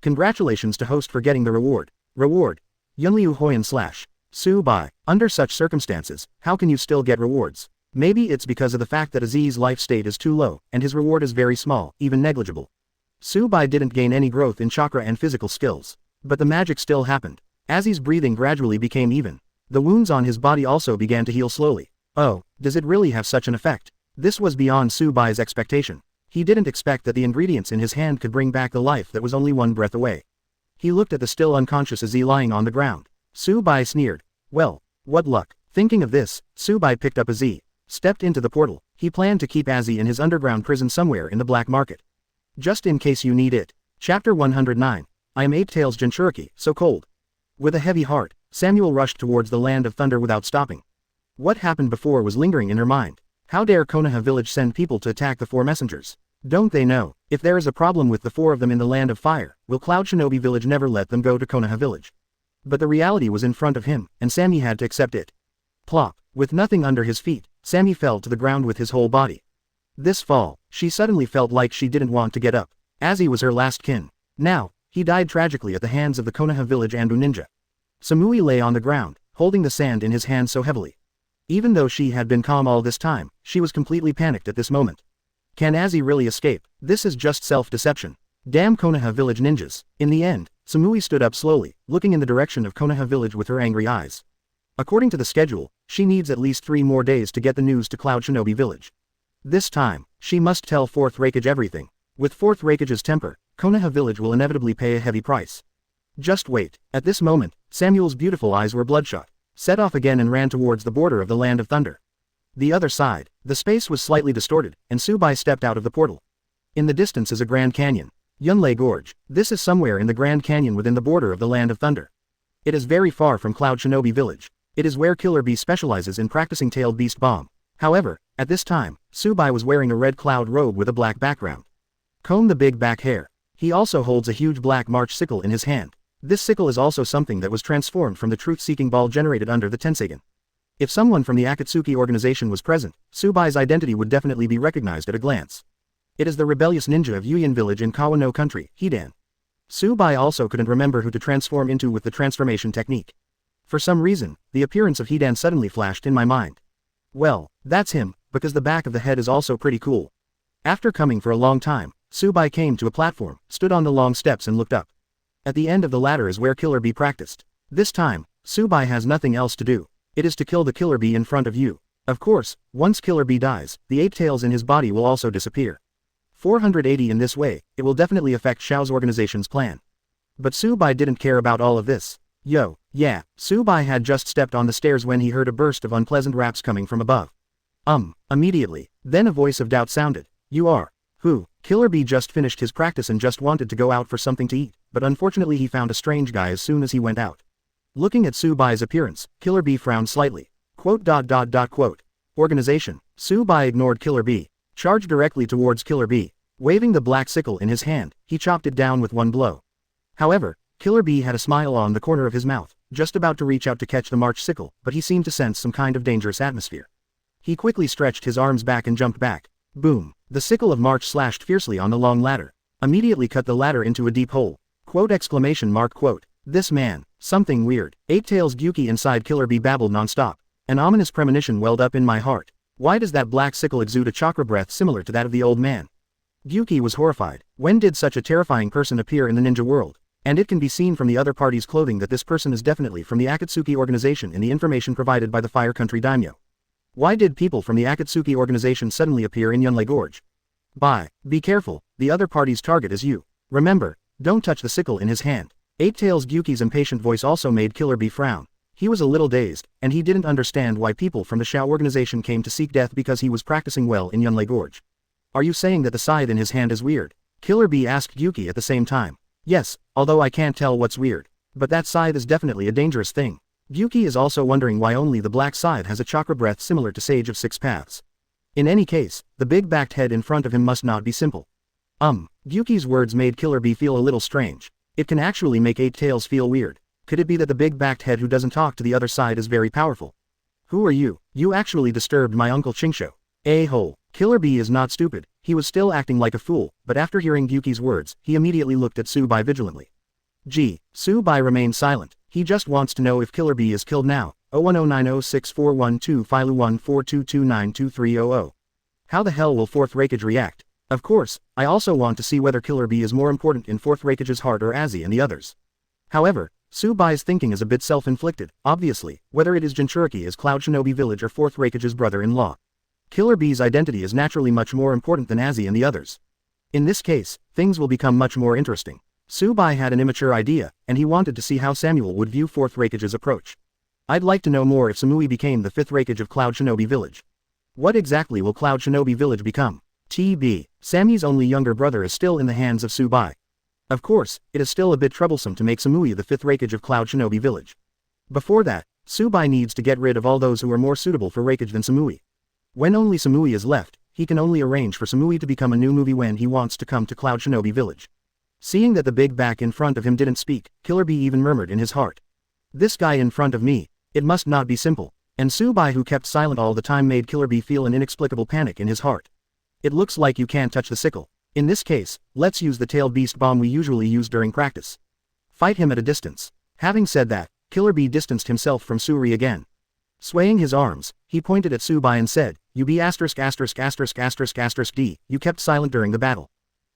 Congratulations to host for getting the reward. Reward. Yunliu Hoyan / Su Bai. Under such circumstances, how can you still get rewards? Maybe it's because of the fact that Azi's life state is too low, and his reward is very small, even negligible. Su Bai didn't gain any growth in chakra and physical skills. But the magic still happened. Azi's breathing gradually became even. The wounds on his body also began to heal slowly. Oh, does it really have such an effect? This was beyond Su Bai's expectation. He didn't expect that the ingredients in his hand could bring back the life that was only one breath away. He looked at the still unconscious Azi lying on the ground. Su Bai sneered. Well, what luck. Thinking of this, Su Bai picked up Azi, stepped into the portal. He planned to keep Azi in his underground prison somewhere in the black market. Just in case you need it. Chapter 109. I am Ape Tail's Jinchuriki, so cold. With a heavy heart, Samuel rushed towards the land of thunder without stopping. What happened before was lingering in her mind. How dare Konoha village send people to attack the four messengers? Don't they know, if there is a problem with the four of them in the land of fire, will Cloud Shinobi village never let them go to Konoha village? But the reality was in front of him, and Sammy had to accept it. Plop. With nothing under his feet, Sammy fell to the ground with his whole body. This fall, she suddenly felt like she didn't want to get up. Azi was her last kin. Now, he died tragically at the hands of the Konoha village Anbu ninja. Samui lay on the ground, holding the sand in his hand so heavily. Even though she had been calm all this time, she was completely panicked at this moment. Can Azi really escape? This is just self-deception. Damn Konoha village ninjas. In the end, Samui stood up slowly, looking in the direction of Konoha village with her angry eyes. According to the schedule, she needs at least 3 more days to get the news to Cloud Shinobi village. This time, she must tell 4th Raikage everything. With 4th Raikage's temper, Konoha village will inevitably pay a heavy price. Just wait. At this moment, Samuel's beautiful eyes were bloodshot. Set off again and ran towards the border of the land of thunder. The other side, the space was slightly distorted, and Su Bai stepped out of the portal. In the distance is a Grand Canyon. Yunlei Gorge. This is somewhere in the Grand Canyon within the border of the land of thunder. It is very far from Cloud Shinobi village. It is where Killer Bee specializes in practicing tailed beast bomb. However, at this time, Su Bai was wearing a red cloud robe with a black background. Comb the big back hair. He also holds a huge black March sickle in his hand. This sickle is also something that was transformed from the truth-seeking ball generated under the Tensagen. If someone from the Akatsuki organization was present, Su Bai's identity would definitely be recognized at a glance. It is the rebellious ninja of Yuyan village in Kawano country, Hidan. Su Bai also couldn't remember who to transform into with the transformation technique. For some reason, the appearance of Hidan suddenly flashed in my mind. Well, that's him, because the back of the head is also pretty cool. After coming for a long time, Su Bai came to a platform, stood on the long steps and looked up. At the end of the ladder is where Killer Bee practiced. This time, Su Bai has nothing else to do. It is to kill the Killer Bee in front of you. Of course, once Killer Bee dies, the ape tails in his body will also disappear. 480 in this way, it will definitely affect Xiao's organization's plan. But Su Bai didn't care about all of this. Yeah, Su Bai had just stepped on the stairs when he heard a burst of unpleasant raps coming from above. Immediately, then a voice of doubt sounded. You are. Who? Killer Bee just finished his practice and just wanted to go out for something to eat, but unfortunately he found a strange guy as soon as he went out. Looking at Su Bai's appearance, Killer Bee frowned slightly. Organization. Su Bai ignored Killer Bee. Charged directly towards Killer Bee. Waving the black sickle in his hand, he chopped it down with one blow. However, Killer Bee had a smile on the corner of his mouth, just about to reach out to catch the March sickle, but he seemed to sense some kind of dangerous atmosphere. He quickly stretched his arms back and jumped back. Boom. The sickle of March slashed fiercely on the long ladder. Immediately cut the ladder into a deep hole. This man. Something weird. Eight Tails Gyuki inside Killer Bee babbled non-stop. An ominous premonition welled up in my heart. Why does that black sickle exude a chakra breath similar to that of the old man? Gyuki was horrified. When did such a terrifying person appear in the ninja world? And it can be seen from the other party's clothing that this person is definitely from the Akatsuki organization in the information provided by the Fire Country Daimyo. Why did people from the Akatsuki organization suddenly appear in Yunlei Gorge? Bai, be careful, the other party's target is you. Remember, don't touch the sickle in his hand. Eight-Tails Gyuki's impatient voice also made Killer Bee frown. He was a little dazed, and he didn't understand why people from the Shao organization came to seek death because he was practicing well in Yunlei Gorge. Are you saying that the scythe in his hand is weird? Killer Bee asked Gyuki at the same time. Yes, although I can't tell what's weird. But that scythe is definitely a dangerous thing. Gyuki is also wondering why only the black scythe has a chakra breath similar to Sage of Six Paths. In any case, the big backed head in front of him must not be simple. Gyuki's words made Killer Bee feel a little strange. It can actually make Eight-Tails feel weird. Could it be that the big backed head who doesn't talk to the other side is very powerful? Who are you? You actually disturbed my uncle Chingsho. A-hole. Killer Bee is not stupid. He was still acting like a fool, but after hearing Gyuki's words, he immediately looked at Su Bai vigilantly. Gee, Su Bai remained silent. He just wants to know if Killer Bee is killed now. 010906412 Filu142292300. How the hell will Fourth Raikage react? Of course, I also want to see whether Killer Bee is more important in Fourth Raikage's heart or Azzy and the others. However, Su Bai's thinking is a bit self-inflicted, obviously, whether it is Jinchuriki as Cloud Shinobi Village or Fourth Raikage's brother-in-law. Killer Bee's identity is naturally much more important than Azzy and the others. In this case, things will become much more interesting. Su Bai had an immature idea, and he wanted to see how Samuel would view Fourth Raikage's approach. I'd like to know more if Samui became the Fifth Raikage of Cloud Shinobi Village. What exactly will Cloud Shinobi Village become? TB. Sammy's only younger brother is still in the hands of Su Bai. Of course, it is still a bit troublesome to make Samui the Fifth Raikage of Cloud Shinobi Village. Before that, Su Bai needs to get rid of all those who are more suitable for Raikage than Samui. When only Samui is left, he can only arrange for Samui to become a new movie when he wants to come to Cloud Shinobi Village. Seeing that the big back in front of him didn't speak, Killer Bee even murmured in his heart. This guy in front of me, it must not be simple. And Su Bai who kept silent all the time made Killer Bee feel an inexplicable panic in his heart. It looks like you can't touch the sickle. In this case, let's use the tail beast bomb we usually use during practice. Fight him at a distance. Having said that, Killer Bee distanced himself from Suri again. Swaying his arms, he pointed at Su Bai and said, "You be ***************, you kept silent during the battle.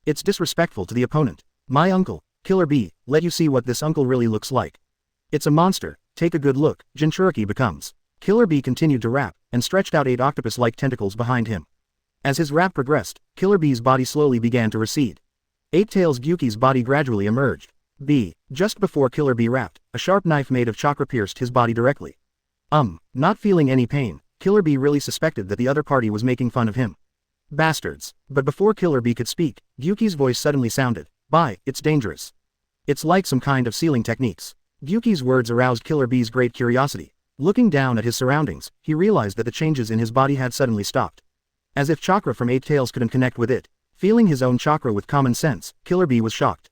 It's disrespectful to the opponent. My uncle, Killer Bee, let you see what this uncle really looks like. It's a monster, take a good look." Jinchuriki becomes. Killer Bee continued to rap, and stretched out 8 octopus-like tentacles behind him. As his rap progressed, Killer Bee's body slowly began to recede. Eight-Tails Gyuki's body gradually emerged. Just before Killer Bee rapped, a sharp knife made of chakra pierced his body directly. Not feeling any pain, Killer Bee really suspected that the other party was making fun of him. Bastards. But before Killer Bee could speak, Gyuki's voice suddenly sounded. "Bai, it's dangerous. It's like some kind of sealing techniques." Gyuki's words aroused Killer Bee's great curiosity. Looking down at his surroundings, he realized that the changes in his body had suddenly stopped. As if chakra from Eight-Tails couldn't connect with it. Feeling his own chakra with common sense, Killer Bee was shocked.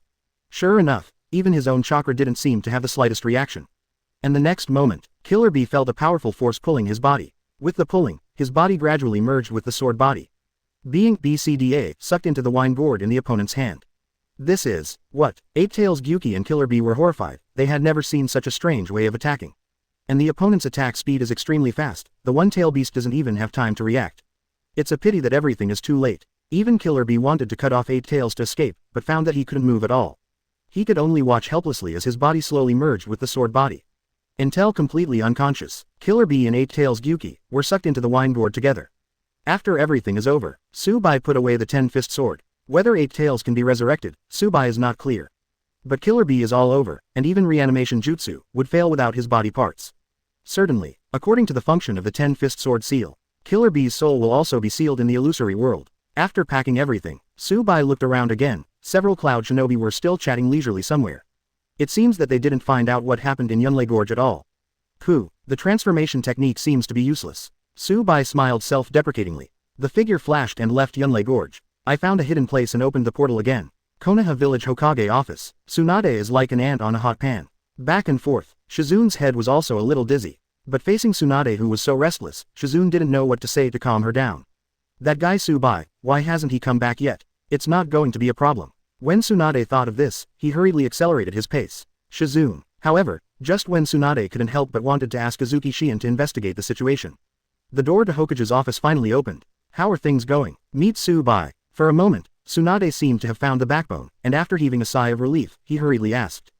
Sure enough, even his own chakra didn't seem to have the slightest reaction. And the next moment, Killer Bee felt a powerful force pulling his body. With the pulling, his body gradually merged with the sword body. Being BCDA sucked into the wine gourd in the opponent's hand. This is what? Eight-Tails Gyuki and Killer Bee were horrified. They had never seen such a strange way of attacking. And the opponent's attack speed is extremely fast. The one-tail beast doesn't even have time to react. It's a pity that everything is too late. Even Killer Bee wanted to cut off Eight-Tails to escape, but found that he couldn't move at all. He could only watch helplessly as his body slowly merged with the sword body. Until completely unconscious, Killer Bee and Eight-Tails Gyuki were sucked into the wine gourd together. After everything is over, Su Bai put away the 10-fist sword. Whether Eight-Tails can be resurrected, Su Bai is not clear. But Killer Bee is all over, and even reanimation jutsu would fail without his body parts. Certainly, according to the function of the 10-fist sword seal, Killer Bee's soul will also be sealed in the illusory world. After packing everything, Su Bai looked around again. Several Cloud Shinobi were still chatting leisurely somewhere. It seems that they didn't find out what happened in Yunlei Gorge at all. The transformation technique seems to be useless. Su Bai smiled self-deprecatingly. The figure flashed and left Yunlei Gorge. I found a hidden place and opened the portal again. Konoha Village Hokage office. Tsunade is like an ant on a hot pan. Back and forth. Shizune's head was also a little dizzy. But facing Tsunade who was so restless, Shizune didn't know what to say to calm her down. That guy Su Bai, why hasn't he come back yet? It's not going to be a problem. When Tsunade thought of this, he hurriedly accelerated his pace. Shizune, however, just when Tsunade couldn't help but wanted to ask Azuki Shion to investigate the situation. The door to Hokage's office finally opened. How are things going? Meet Su Bai. For a moment, Tsunade seemed to have found the backbone, and after heaving a sigh of relief, he hurriedly asked.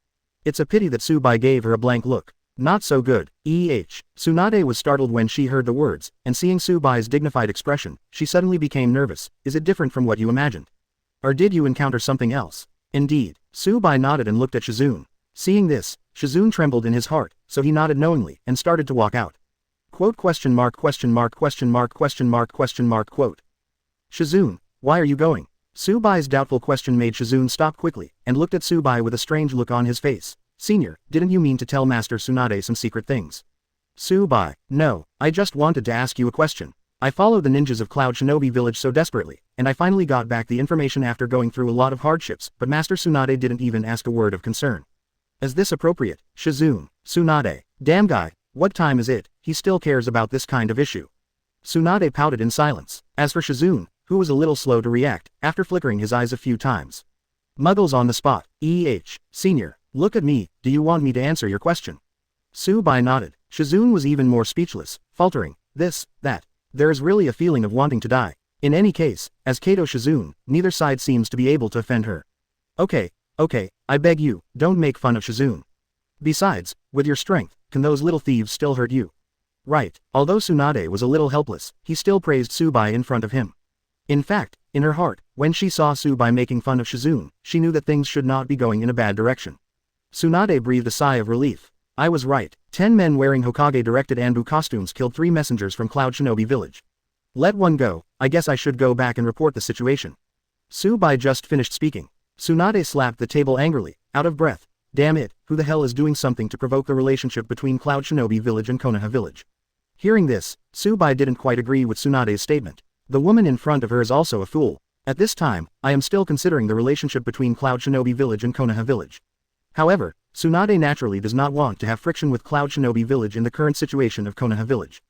It's a pity that Su Bai gave her a blank look. Not so good. Tsunade was startled when she heard the words, and seeing Tsubai's dignified expression, she suddenly became nervous. Is it different from what you imagined? Or did you encounter something else? Indeed. Tsubai nodded and looked at Shizune. Seeing this, Shizune trembled in his heart, so he nodded knowingly and started to walk out. Quote question mark question mark question mark question mark question mark quote. Shizune, why are you going? Tsubai's doubtful question made Shizune stop quickly, and looked at Tsubai with a strange look on his face. Senior, didn't you mean to tell Master Tsunade some secret things? Tsubai, no, I just wanted to ask you a question. I followed the ninjas of Cloud Shinobi Village so desperately, and I finally got back the information after going through a lot of hardships, but Master Tsunade didn't even ask a word of concern. Is this appropriate? Shizune, Tsunade, damn guy, what time is it? He still cares about this kind of issue. Tsunade pouted in silence. As for Shizune, who was a little slow to react, after flickering his eyes a few times. Muggles on the spot. Senior, look at me, do you want me to answer your question? Tsubai nodded. Shizune was even more speechless, faltering, this, that. There is really a feeling of wanting to die. In any case, as Kato Shizune, neither side seems to be able to offend her. Okay, I beg you, don't make fun of Shizune. Besides, with your strength, can those little thieves still hurt you? Right, although Tsunade was a little helpless, he still praised Tsubai in front of him. In fact, in her heart, when she saw Tsubai making fun of Shizune, she knew that things should not be going in a bad direction. Tsunade breathed a sigh of relief. I was right, 10 men wearing Hokage-directed Anbu costumes killed 3 messengers from Cloud Shinobi Village. Let one go, I guess I should go back and report the situation. Tsubai just finished speaking. Tsunade slapped the table angrily, out of breath. Damn it, who the hell is doing something to provoke the relationship between Cloud Shinobi Village and Konoha Village? Hearing this, Tsubai didn't quite agree with Tsunade's statement. The woman in front of her is also a fool. At this time, I am still considering the relationship between Cloud Shinobi Village and Konoha Village. However, Tsunade naturally does not want to have friction with Cloud Shinobi Village in the current situation of Konoha Village.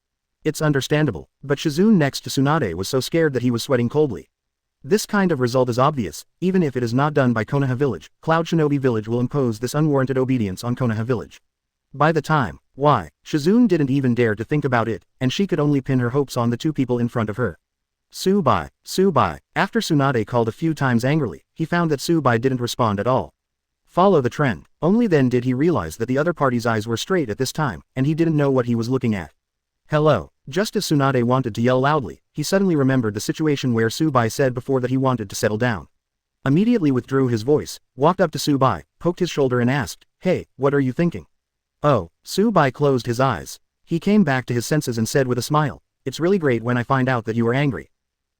It's understandable, but Shizune next to Tsunade was so scared that he was sweating coldly. This kind of result is obvious, even if it is not done by Konoha Village, Cloud Shinobi Village will impose this unwarranted obedience on Konoha Village. By the time, Shizune didn't even dare to think about it, and she could only pin her hopes on the 2 people in front of her. Tsubai. After Tsunade called a few times angrily, he found that Tsubai didn't respond at all. Follow the trend. Only then did he realize that the other party's eyes were straight at this time, and he didn't know what he was looking at. Hello. Just as Tsunade wanted to yell loudly, he suddenly remembered the situation where Tsubai said before that he wanted to settle down. Immediately withdrew his voice, walked up to Tsubai, poked his shoulder and asked, hey, what are you thinking? Oh, Tsubai closed his eyes. He came back to his senses and said with a smile, it's really great when I find out that you are angry.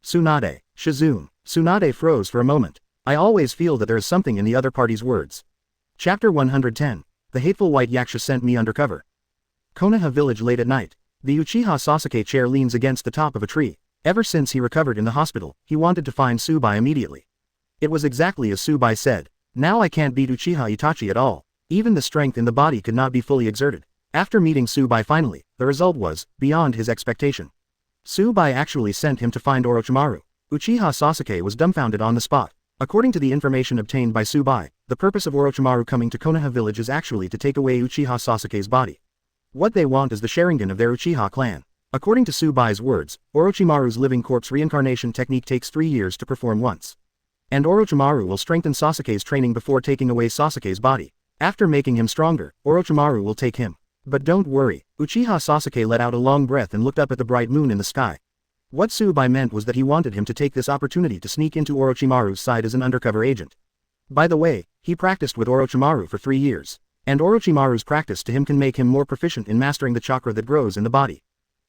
Tsunade, Shizune. Tsunade froze for a moment. I always feel that there is something in the other party's words. Chapter 110. The hateful white yaksha sent me undercover. Konoha Village late at night. The Uchiha Sasuke chair leans against the top of a tree. Ever since he recovered in the hospital, he wanted to find Tsubai immediately. It was exactly as Tsubai said. Now I can't beat Uchiha Itachi at all. Even the strength in the body could not be fully exerted. After meeting Tsubai finally, the result was beyond his expectation. Tsubai actually sent him to find Orochimaru. Uchiha Sasuke was dumbfounded on the spot. According to the information obtained by Tsubai, the purpose of Orochimaru coming to Konoha Village is actually to take away Uchiha Sasuke's body. What they want is the Sharingan of their Uchiha clan. According to Tsubai's words, Orochimaru's living corpse reincarnation technique takes 3 years to perform once. And Orochimaru will strengthen Sasuke's training before taking away Sasuke's body. After making him stronger, Orochimaru will take him. But don't worry, Uchiha Sasuke let out a long breath and looked up at the bright moon in the sky. What Tsubai meant was that he wanted him to take this opportunity to sneak into Orochimaru's side as an undercover agent. By the way, he practiced with Orochimaru for 3 years. And Orochimaru's practice to him can make him more proficient in mastering the chakra that grows in the body.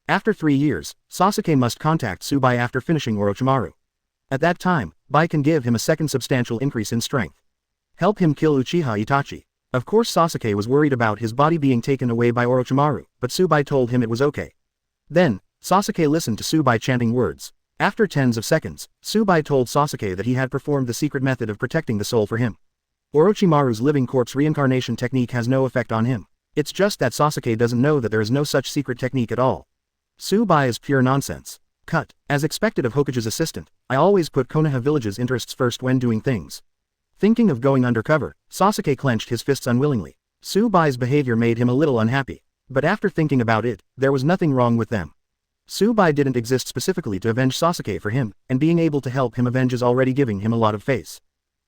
After 3 years, Sasuke must contact Tsubai after finishing Orochimaru. At that time, Bai can give him a second substantial increase in strength. Help him kill Uchiha Itachi. Of course Sasuke was worried about his body being taken away by Orochimaru, but Tsubai told him it was okay. Then, Sasuke listened to Tsubai chanting words. After tens of seconds, Tsubai told Sasuke that he had performed the secret method of protecting the soul for him. Orochimaru's living corpse reincarnation technique has no effect on him. It's just that Sasuke doesn't know that there is no such secret technique at all. Tsubai is pure nonsense. Cut. As expected of Hokage's assistant, I always put Konoha Village's interests first when doing things. Thinking of going undercover, Sasuke clenched his fists unwillingly. Tsubai's behavior made him a little unhappy. But after thinking about it, there was nothing wrong with them. Tsubai didn't exist specifically to avenge Sasuke for him, and being able to help him avenge is already giving him a lot of face.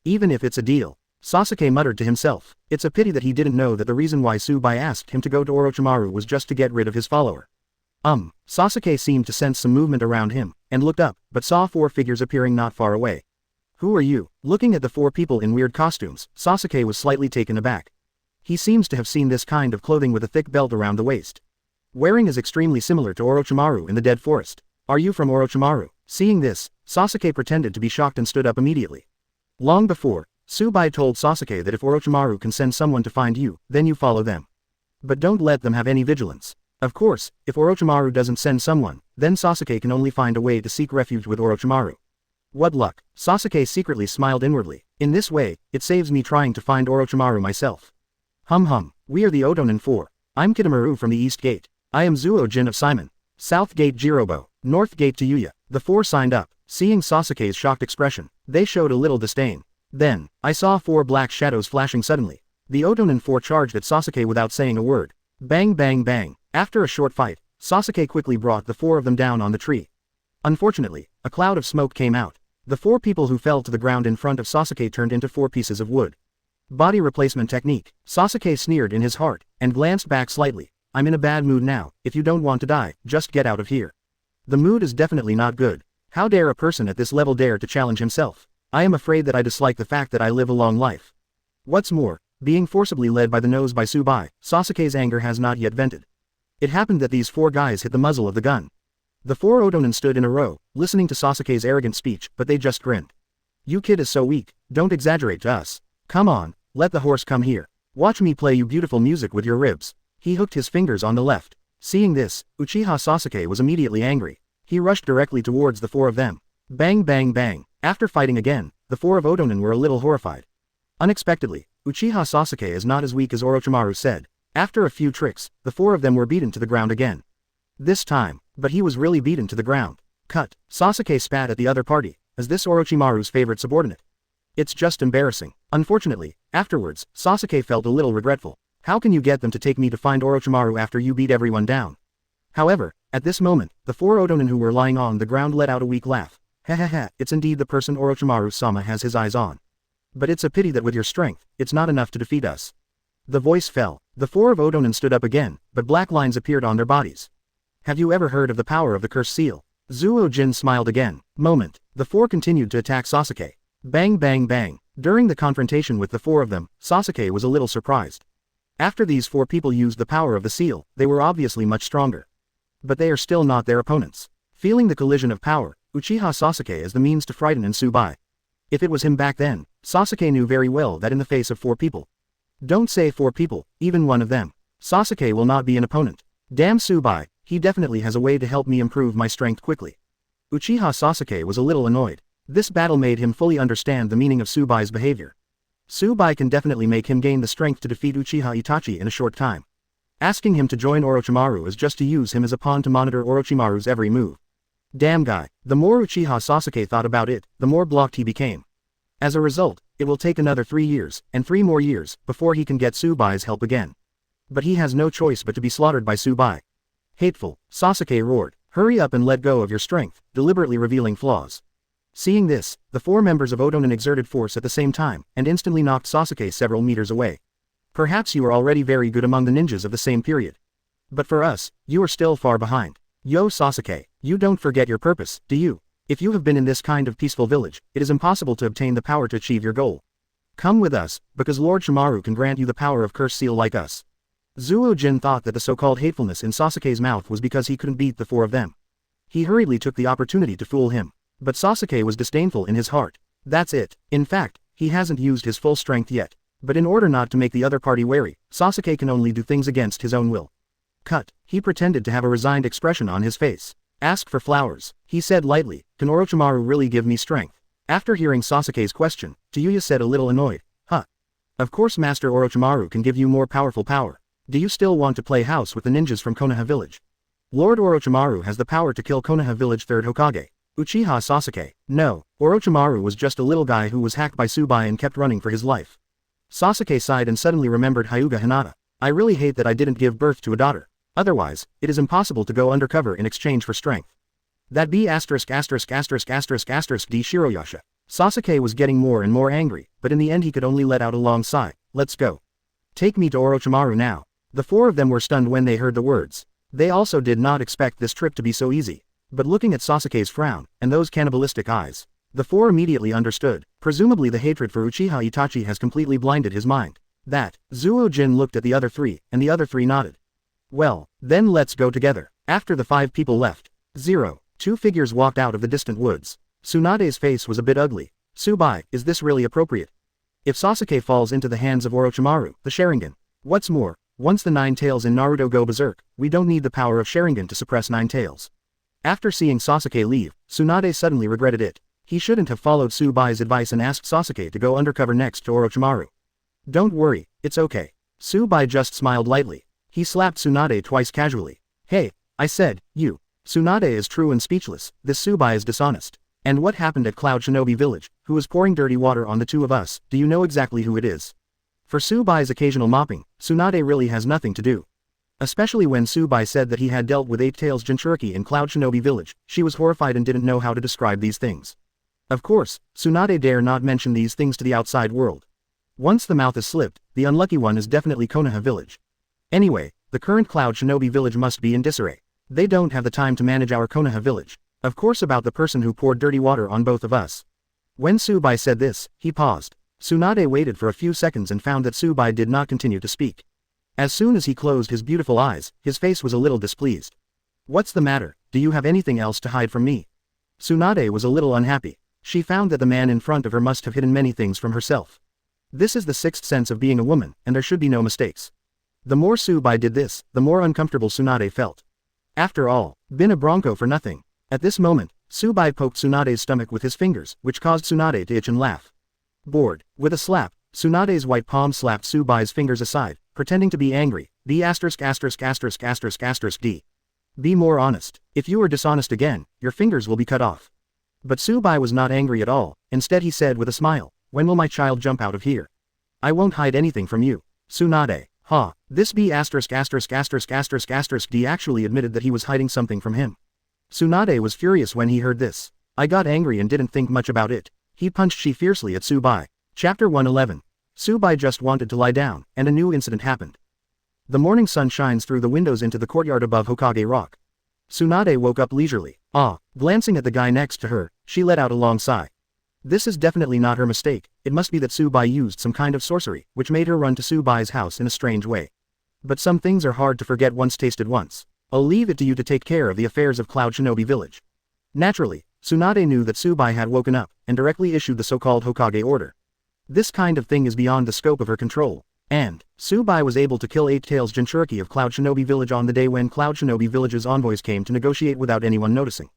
Even if it's a deal. Sasuke muttered to himself. It's a pity that he didn't know that the reason why Tsubai asked him to go to Orochimaru was just to get rid of his follower. Sasuke seemed to sense some movement around him, and looked up, but saw 4 figures appearing not far away. Who are you? Looking at the 4 people in weird costumes, Sasuke was slightly taken aback. He seems to have seen this kind of clothing with a thick belt around the waist. Wearing is extremely similar to Orochimaru in the Dead Forest. Are you from Orochimaru? Seeing this, Sasuke pretended to be shocked and stood up immediately. Long before, Tsubai told Sasuke that if Orochimaru can send someone to find you, then you follow them. But don't let them have any vigilance. Of course, if Orochimaru doesn't send someone, then Sasuke can only find a way to seek refuge with Orochimaru. What luck, Sasuke secretly smiled inwardly. In this way, it saves me trying to find Orochimaru myself. We are the Otonin 4. I'm Kidomaru from the East Gate. I am Zuo-jin of Simon. South Gate Jirobo. North Gate Tayuya. The 4 signed up. Seeing Sasuke's shocked expression, they showed a little disdain. Then, I saw 4 black shadows flashing suddenly. The Otonin 4 charged at Sasuke without saying a word. Bang bang bang. After a short fight, Sasuke quickly brought the 4 of them down on the tree. Unfortunately, a cloud of smoke came out. The 4 people who fell to the ground in front of Sasuke turned into 4 pieces of wood. Body replacement technique. Sasuke sneered in his heart, and glanced back slightly. I'm in a bad mood now. If you don't want to die, just get out of here. The mood is definitely not good. How dare a person at this level dare to challenge himself? I am afraid that I dislike the fact that I live a long life. What's more, being forcibly led by the nose by Tsubai, Sasuke's anger has not yet vented. It happened that these 4 guys hit the muzzle of the gun. The 4 Otonin stood in a row, listening to Sasuke's arrogant speech, but they just grinned. You kid is so weak, don't exaggerate to us. Come on, let the horse come here. Watch me play you beautiful music with your ribs. He hooked his fingers on the left. Seeing this, Uchiha Sasuke was immediately angry. He rushed directly towards the 4 of them. Bang bang bang. After fighting again, the 4 of Otonin were a little horrified. Unexpectedly, Uchiha Sasuke is not as weak as Orochimaru said. After a few tricks, the 4 of them were beaten to the ground again. This time, but he was really beaten to the ground. Cut. Sasuke spat at the other party. Is this Orochimaru's favorite subordinate? It's just embarrassing. Unfortunately, afterwards, Sasuke felt a little regretful. How can you get them to take me to find Orochimaru after you beat everyone down? However, at this moment, the 4 Otonin who were lying on the ground let out a weak laugh. Hehehe, it's indeed the person Orochimaru-sama has his eyes on. But it's a pity that with your strength, it's not enough to defeat us. The voice fell. The 4 of Otonin stood up again, but black lines appeared on their bodies. Have you ever heard of the power of the cursed seal? Zuo-jin smiled again. Moment. The 4 continued to attack Sasuke. Bang bang bang. During the confrontation with the 4 of them, Sasuke was a little surprised. After these 4 people used the power of the seal, they were obviously much stronger. But they are still not their opponents. Feeling the collision of power, Uchiha Sasuke as the means to frighten Tsubai. If it was him back then, Sasuke knew very well that in the face of 4 people. Don't say 4 people, even one of them. Sasuke will not be an opponent. Damn Tsubai, he definitely has a way to help me improve my strength quickly. Uchiha Sasuke was a little annoyed. This battle made him fully understand the meaning of Tsubai's behavior. Tsubai can definitely make him gain the strength to defeat Uchiha Itachi in a short time. Asking him to join Orochimaru is just to use him as a pawn to monitor Orochimaru's every move. Damn guy, the more Uchiha Sasuke thought about it, the more blocked he became. As a result, it will take another 3 years, and 3 more years, before he can get Tsubai's help again. But he has no choice but to be slaughtered by Tsubai. Hateful, Sasuke roared. Hurry up and let go of your strength, deliberately revealing flaws. Seeing this, the 4 members of Otonin exerted force at the same time, and instantly knocked Sasuke several meters away. Perhaps you are already very good among the ninjas of the same period. But for us, you are still far behind. Yo Sasuke, you don't forget your purpose, do you? If you have been in this kind of peaceful village, it is impossible to obtain the power to achieve your goal. Come with us, because Lord Shimaru can grant you the power of Cursed Seal like us. Zuo-jin thought that the so-called hatefulness in Sasuke's mouth was because he couldn't beat the 4 of them. He hurriedly took the opportunity to fool him. But Sasuke was disdainful in his heart. That's it. In fact, he hasn't used his full strength yet. But in order not to make the other party wary, Sasuke can only do things against his own will. Cut. He pretended to have a resigned expression on his face. Ask for flowers. He said lightly, can Orochimaru really give me strength? After hearing Sasuke's question, Tayuya said a little annoyed, huh? Of course Master Orochimaru can give you more powerful power. Do you still want to play house with the ninjas from Konoha village? Lord Orochimaru has the power to kill Konoha village 3rd Hokage. Uchiha Sasuke. No, Orochimaru was just a little guy who was hacked by Tsubai and kept running for his life. Sasuke sighed and suddenly remembered Hyūga Hinata. I really hate that I didn't give birth to a daughter. Otherwise, it is impossible to go undercover in exchange for strength. That be ********* D Shiroyasha. Sasuke was getting more and more angry, but in the end he could only let out a long sigh. Let's go. Take me to Orochimaru now. The four of them were stunned when they heard the words. They also did not expect this trip to be so easy. But looking at Sasuke's frown, and those cannibalistic eyes, the four immediately understood. Presumably the hatred for Uchiha Itachi has completely blinded his mind. That, Zuo-jin looked at the other three, and the other three nodded. Well, then let's go together. After the 5 people left, 2 figures walked out of the distant woods. Tsunade's face was a bit ugly. Tsubai, is this really appropriate? If Sasuke falls into the hands of Orochimaru, the Sharingan. What's more, once the 9 tails in Naruto go berserk, we don't need the power of Sharingan to suppress 9 tails. After seeing Sasuke leave, Tsunade suddenly regretted it. He shouldn't have followed Tsubai's advice and asked Sasuke to go undercover next to Orochimaru. Don't worry, it's okay. Tsubai just smiled lightly. He slapped Tsunade twice casually. Hey, I said, you. Tsunade is true and speechless. This Tsubai is dishonest. And what happened at Cloud Shinobi Village? Who is pouring dirty water on the 2 of us? Do you know exactly who it is? For Tsubai's occasional mopping, Tsunade really has nothing to do. Especially when Tsubai said that he had dealt with 8 Tails Jinchuriki in Cloud Shinobi Village, she was horrified and didn't know how to describe these things. Of course, Tsunade dare not mention these things to the outside world. Once the mouth is slipped, the unlucky one is definitely Konoha Village. Anyway, the current Cloud Shinobi Village must be in disarray. They don't have the time to manage our Konoha Village. Of course about the person who poured dirty water on both of us. When Tsubai said this, he paused. Tsunade waited for a few seconds and found that Tsubai did not continue to speak. As soon as he closed his beautiful eyes, his face was a little displeased. What's the matter? Do you have anything else to hide from me? Tsunade was a little unhappy. She found that the man in front of her must have hidden many things from herself. This is the 6th sense of being a woman, and there should be no mistakes. The more Tsubai did this, the more uncomfortable Tsunade felt. After all, been a bronco for nothing. At this moment, Tsubai poked Tsunade's stomach with his fingers, which caused Tsunade to itch and laugh. Bored, with a slap, Tsunade's white palm slapped Tsubai's fingers aside, pretending to be angry. D*****************. Be more honest. If you are dishonest again, your fingers will be cut off. But Tsubai was not angry at all. Instead he said with a smile, when will my child jump out of here? I won't hide anything from you. Tsunade, ha, this B*********** D actually admitted that he was hiding something from him. Tsunade was furious when he heard this. I got angry and didn't think much about it. He punched she fiercely at Tsubai. Chapter 111. Tsubai just wanted to lie down, and a new incident happened. The morning sun shines through the windows into the courtyard above Hokage Rock. Tsunade woke up leisurely. Glancing at the guy next to her, she let out a long sigh. This is definitely not her mistake. It must be that Tsubai used some kind of sorcery, which made her run to Tsubai's house in a strange way. But some things are hard to forget once tasted once. I'll leave it to you to take care of the affairs of Cloud Shinobi Village. Naturally, Tsunade knew that Tsubai had woken up, and directly issued the so-called Hokage order. This kind of thing is beyond the scope of her control. And, Tsubai was able to kill 8 Tails Jinchuriki of Cloud Shinobi Village on the day when Cloud Shinobi Village's envoys came to negotiate without anyone noticing.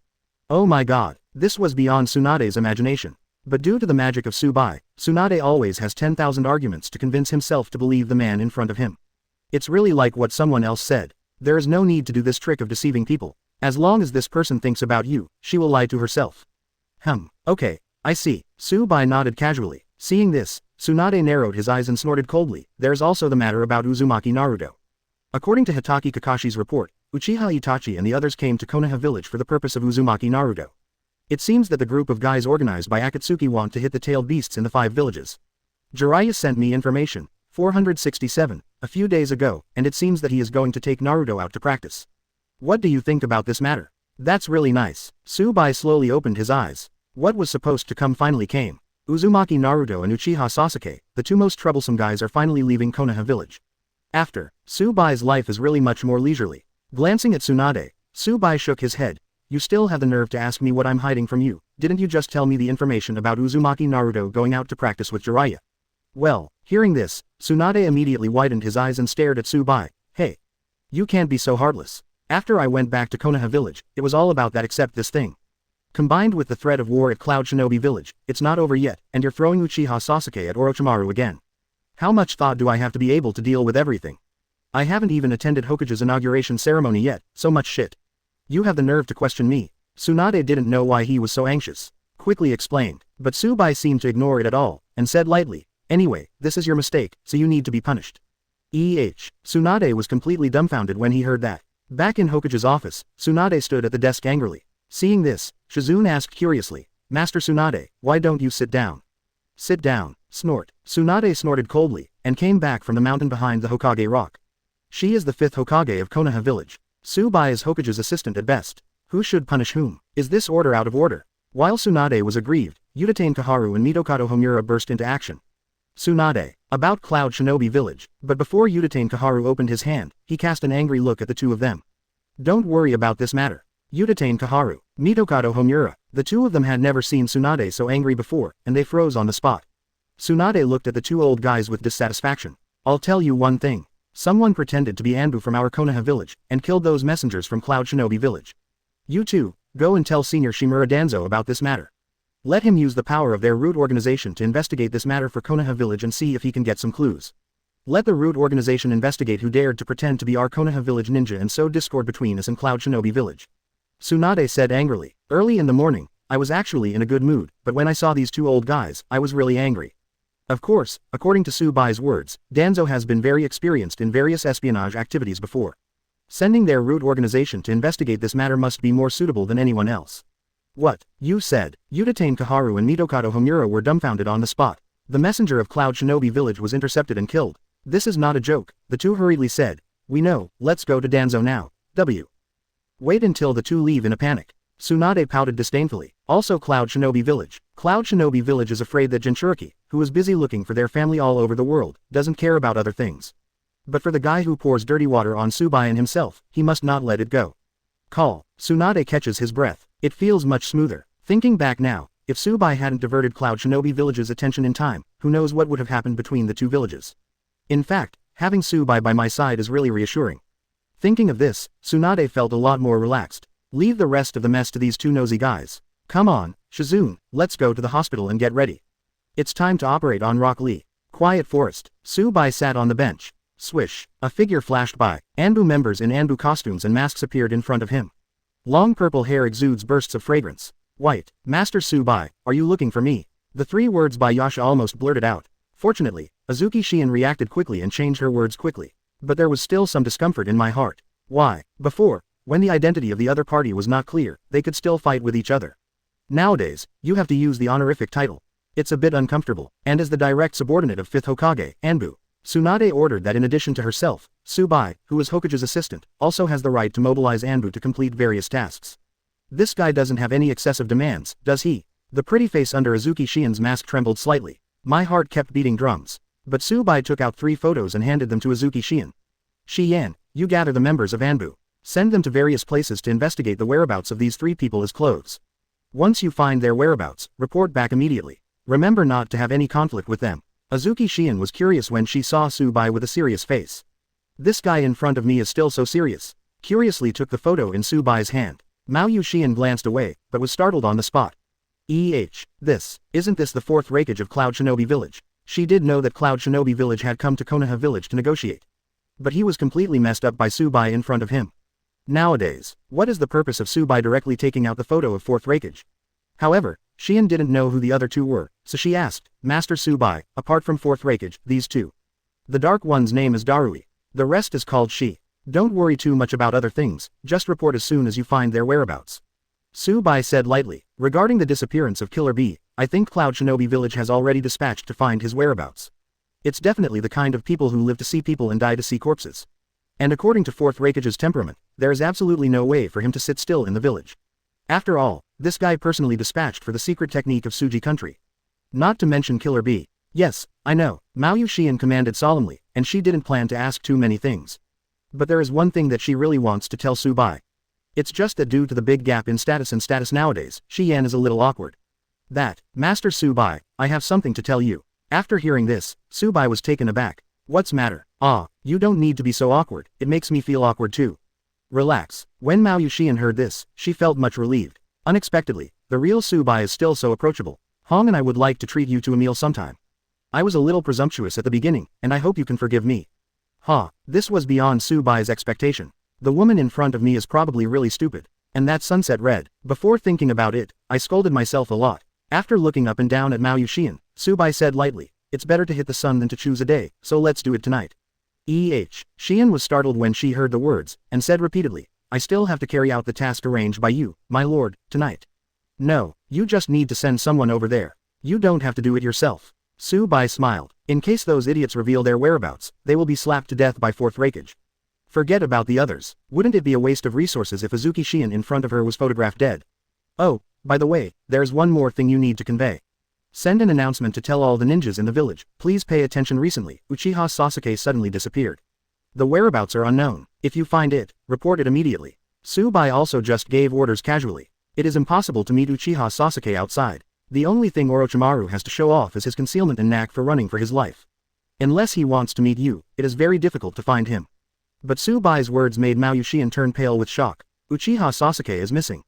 Oh my god, this was beyond Tsunade's imagination. But due to the magic of Tsubai, Tsunade always has 10,000 arguments to convince himself to believe the man in front of him. It's really like what someone else said. There is no need to do this trick of deceiving people. As long as this person thinks about you, she will lie to herself. Okay, I see. Tsubai nodded casually. Seeing this, Tsunade narrowed his eyes and snorted coldly. There's also the matter about Uzumaki Naruto. According to Hitaki Kakashi's report, Uchiha Itachi and the others came to Konoha village for the purpose of Uzumaki Naruto. It seems that the group of guys organized by Akatsuki want to hit the tailed beasts in the 5 villages. Jiraiya sent me information, 467, a few days ago, and it seems that he is going to take Naruto out to practice. What do you think about this matter? That's really nice. Tsubai slowly opened his eyes. What was supposed to come finally came. Uzumaki Naruto and Uchiha Sasuke, the 2 most troublesome guys, are finally leaving Konoha village. After, Tsubai's life is really much more leisurely. Glancing at Tsunade, Tsubai shook his head. You still have the nerve to ask me what I'm hiding from you. Didn't you just tell me the information about Uzumaki Naruto going out to practice with Jiraiya? Well, hearing this, Tsunade immediately widened his eyes and stared at Tsubai. Hey. You can't be so heartless. After I went back to Konoha village, it was all about that except this thing. Combined with the threat of war at Cloud Shinobi village, it's not over yet, and you're throwing Uchiha Sasuke at Orochimaru again. How much thought do I have to be able to deal with everything? I haven't even attended Hokage's inauguration ceremony yet, so much shit. You have the nerve to question me. Tsunade didn't know why he was so anxious. Quickly explained, but Tsubai seemed to ignore it at all, and said lightly, anyway, this is your mistake, so you need to be punished. Tsunade was completely dumbfounded when he heard that. Back in Hokage's office, Tsunade stood at the desk angrily. Seeing this, Shizune asked curiously, Master Tsunade, why don't you sit down? Sit down, snort. Tsunade snorted coldly, and came back from the mountain behind the Hokage rock. She is the 5th Hokage of Konoha village. Tsubai is Hokage's assistant at best. Who should punish whom? Is this order out of order? While Tsunade was aggrieved, Utatane Kaharu and Mitokado Homura burst into action. Tsunade. About Cloud Shinobi village, but before Utatane Kaharu opened his hand, he cast an angry look at the two of them. Don't worry about this matter. Utatane Kaharu, Mitokado Homura, the two of them had never seen Tsunade so angry before, and they froze on the spot. Tsunade looked at the two old guys with dissatisfaction. I'll tell you one thing. Someone pretended to be Anbu from our Konoha village, and killed those messengers from Cloud Shinobi village. You two, go and tell Senior Shimura Danzo about this matter. Let him use the power of their root organization to investigate this matter for Konoha village and see if he can get some clues. Let the root organization investigate who dared to pretend to be our Konoha village ninja and sow discord between us and Cloud Shinobi village. Tsunade said angrily. Early in the morning, I was actually in a good mood, but when I saw these two old guys, I was really angry. Of course, according to Tsubai's words, Danzo has been very experienced in various espionage activities before. Sending their root organization to investigate this matter must be more suitable than anyone else. What? You said. Utatane Kaharu and Mitokado Homura were dumbfounded on the spot. The messenger of Cloud Shinobi village was intercepted and killed. This is not a joke, the two hurriedly said. We know, let's go to Danzo now. Wait until the two leave in a panic. Tsunade pouted disdainfully. Also Cloud Shinobi village. Cloud Shinobi village is afraid that Jinchuriki, who is busy looking for their family all over the world, doesn't care about other things. But for the guy who pours dirty water on Tsubai and himself, he must not let it go. Call. Tsunade catches his breath. It feels much smoother. Thinking back now, if Tsubai hadn't diverted Cloud Shinobi village's attention in time, who knows what would have happened between the two villages. In fact, having Tsubai by my side is really reassuring. Thinking of this, Tsunade felt a lot more relaxed. Leave the rest of the mess to these two nosy guys. Come on, Shizune, let's go to the hospital and get ready. It's time to operate on Rock Lee. Quiet forest. Tsubai sat on the bench. Swish. A figure flashed by. Anbu members in Anbu costumes and masks appeared in front of him. Long purple hair exudes bursts of fragrance. White. Master Tsubai, are you looking for me? The three words Bai Yasha almost blurted out. Fortunately, Azuki Shion reacted quickly and changed her words quickly. But there was still some discomfort in my heart. Why? Before, when the identity of the other party was not clear, they could still fight with each other. Nowadays, you have to use the honorific title. It's a bit uncomfortable, and as the direct subordinate of 5th Hokage, Anbu, Tsunade ordered that in addition to herself, Tsubai, who is Hokage's assistant, also has the right to mobilize Anbu to complete various tasks. This guy doesn't have any excessive demands, does he? The pretty face under Azuki Shion's mask trembled slightly. My heart kept beating drums. But Tsubai took out 3 photos and handed them to Azuki Shion. Shiyan, you gather the members of Anbu. Send them to various places to investigate the whereabouts of these 3 people as clothes. Once you find their whereabouts, report back immediately. Remember not to have any conflict with them. Azuki Shion was curious when she saw Tsubai with a serious face. This guy in front of me is still so serious. Curiously took the photo in Tsubai's hand. Maoyu Shion glanced away, but was startled on the spot. Isn't this the 4th Raikage of Cloud Shinobi village? She did know that Cloud Shinobi village had come to Konoha village to negotiate. But he was completely messed up by Tsubai in front of him. Nowadays, what is the purpose of Tsubai directly taking out the photo of 4th Raikage? However, Shion didn't know who the other two were, so she asked, Master Tsubai, apart from 4th Raikage, these two. The dark one's name is Darui. The rest is called Shi. Don't worry too much about other things, just report as soon as you find their whereabouts. Tsubai said lightly. Regarding the disappearance of Killer B, I think Cloud Shinobi village has already dispatched to find his whereabouts. It's definitely the kind of people who live to see people and die to see corpses. And according to 4th Raikage's temperament, there is absolutely no way for him to sit still in the village. After all, this guy personally dispatched for the secret technique of Suji country. Not to mention Killer B. Yes, I know, Maoyu Shion commanded solemnly, and she didn't plan to ask too many things. But there is one thing that she really wants to tell Tsubai. It's just that due to the big gap in status nowadays, Shiyan is a little awkward. Master Tsubai, I have something to tell you. After hearing this, Tsubai was taken aback. What's matter? You don't need to be so awkward, it makes me feel awkward too. Relax. When Maoyu Shion heard this, she felt much relieved. Unexpectedly, the real Tsubai is still so approachable. Hong and I would like to treat you to a meal sometime. I was a little presumptuous at the beginning, and I hope you can forgive me. This was beyond Tsubai's expectation. The woman in front of me is probably really stupid. And that sunset red. Before thinking about it, I scolded myself a lot. After looking up and down at Maoyu Shion, Tsubai said lightly, it's better to hit the sun than to choose a day, so let's do it tonight. Shion was startled when she heard the words, and said repeatedly, I still have to carry out the task arranged by you, my lord, tonight. No, you just need to send someone over there. You don't have to do it yourself. Bai smiled. In case those idiots reveal their whereabouts, they will be slapped to death by fourth rakeage. Forget about the others. Wouldn't it be a waste of resources if Azuki Shion in front of her was photographed dead? Oh, by the way, there's one more thing you need to convey. Send an announcement to tell all the ninjas in the village, please pay attention. Recently, Uchiha Sasuke suddenly disappeared. The whereabouts are unknown. If you find it, report it immediately. Bai also just gave orders casually. It is impossible to meet Uchiha Sasuke outside. The only thing Orochimaru has to show off is his concealment and knack for running for his life. Unless he wants to meet you, it is very difficult to find him. But Bai's words made Mao Yushian turn pale with shock. Uchiha Sasuke is missing.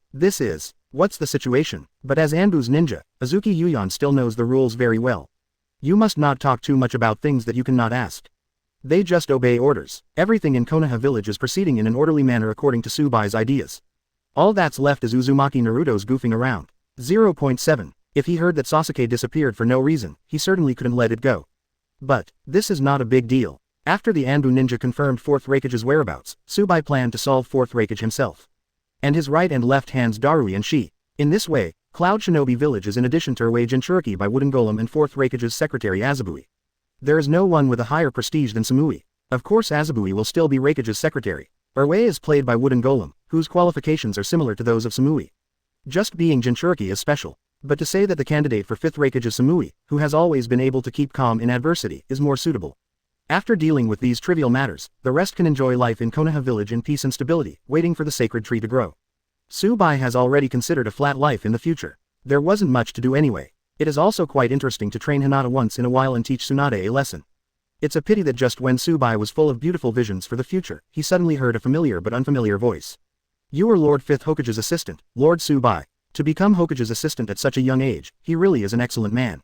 What's the situation? But as Anbu's ninja, Azuki Yuyan still knows the rules very well. You must not talk too much about things that you cannot ask. They just obey orders. Everything in Konoha village is proceeding in an orderly manner according to Bai's ideas. All that's left is Uzumaki Naruto's goofing around. 0.7. If he heard that Sasuke disappeared for no reason, he certainly couldn't let it go. But, this is not a big deal. After the Anbu ninja confirmed fourth Raikage's whereabouts, Bai planned to solve fourth Raikage himself. And his right and left hands Darui and Shi. In this way, Cloud Shinobi Village is in addition to Ruei Jinchuriki by Wooden Golem and fourth Raikage's secretary Azabui. There is no one with a higher prestige than Samui. Of course Azabui will still be Raikage's secretary. Ruei is played by Wooden Golem, whose qualifications are similar to those of Samui. Just being Jinchuriki is special. But to say that the candidate for 5th Raikage is Samui, who has always been able to keep calm in adversity, is more suitable. After dealing with these trivial matters, the rest can enjoy life in Konoha village in peace and stability, waiting for the sacred tree to grow. Bai has already considered a flat life in the future. There wasn't much to do anyway. It is also quite interesting to train Hinata once in a while and teach Tsunade a lesson. It's a pity that just when Bai was full of beautiful visions for the future, he suddenly heard a familiar but unfamiliar voice. You are Lord 5th Hokage's assistant, Lord Bai. To become Hokage's assistant at such a young age, he really is an excellent man.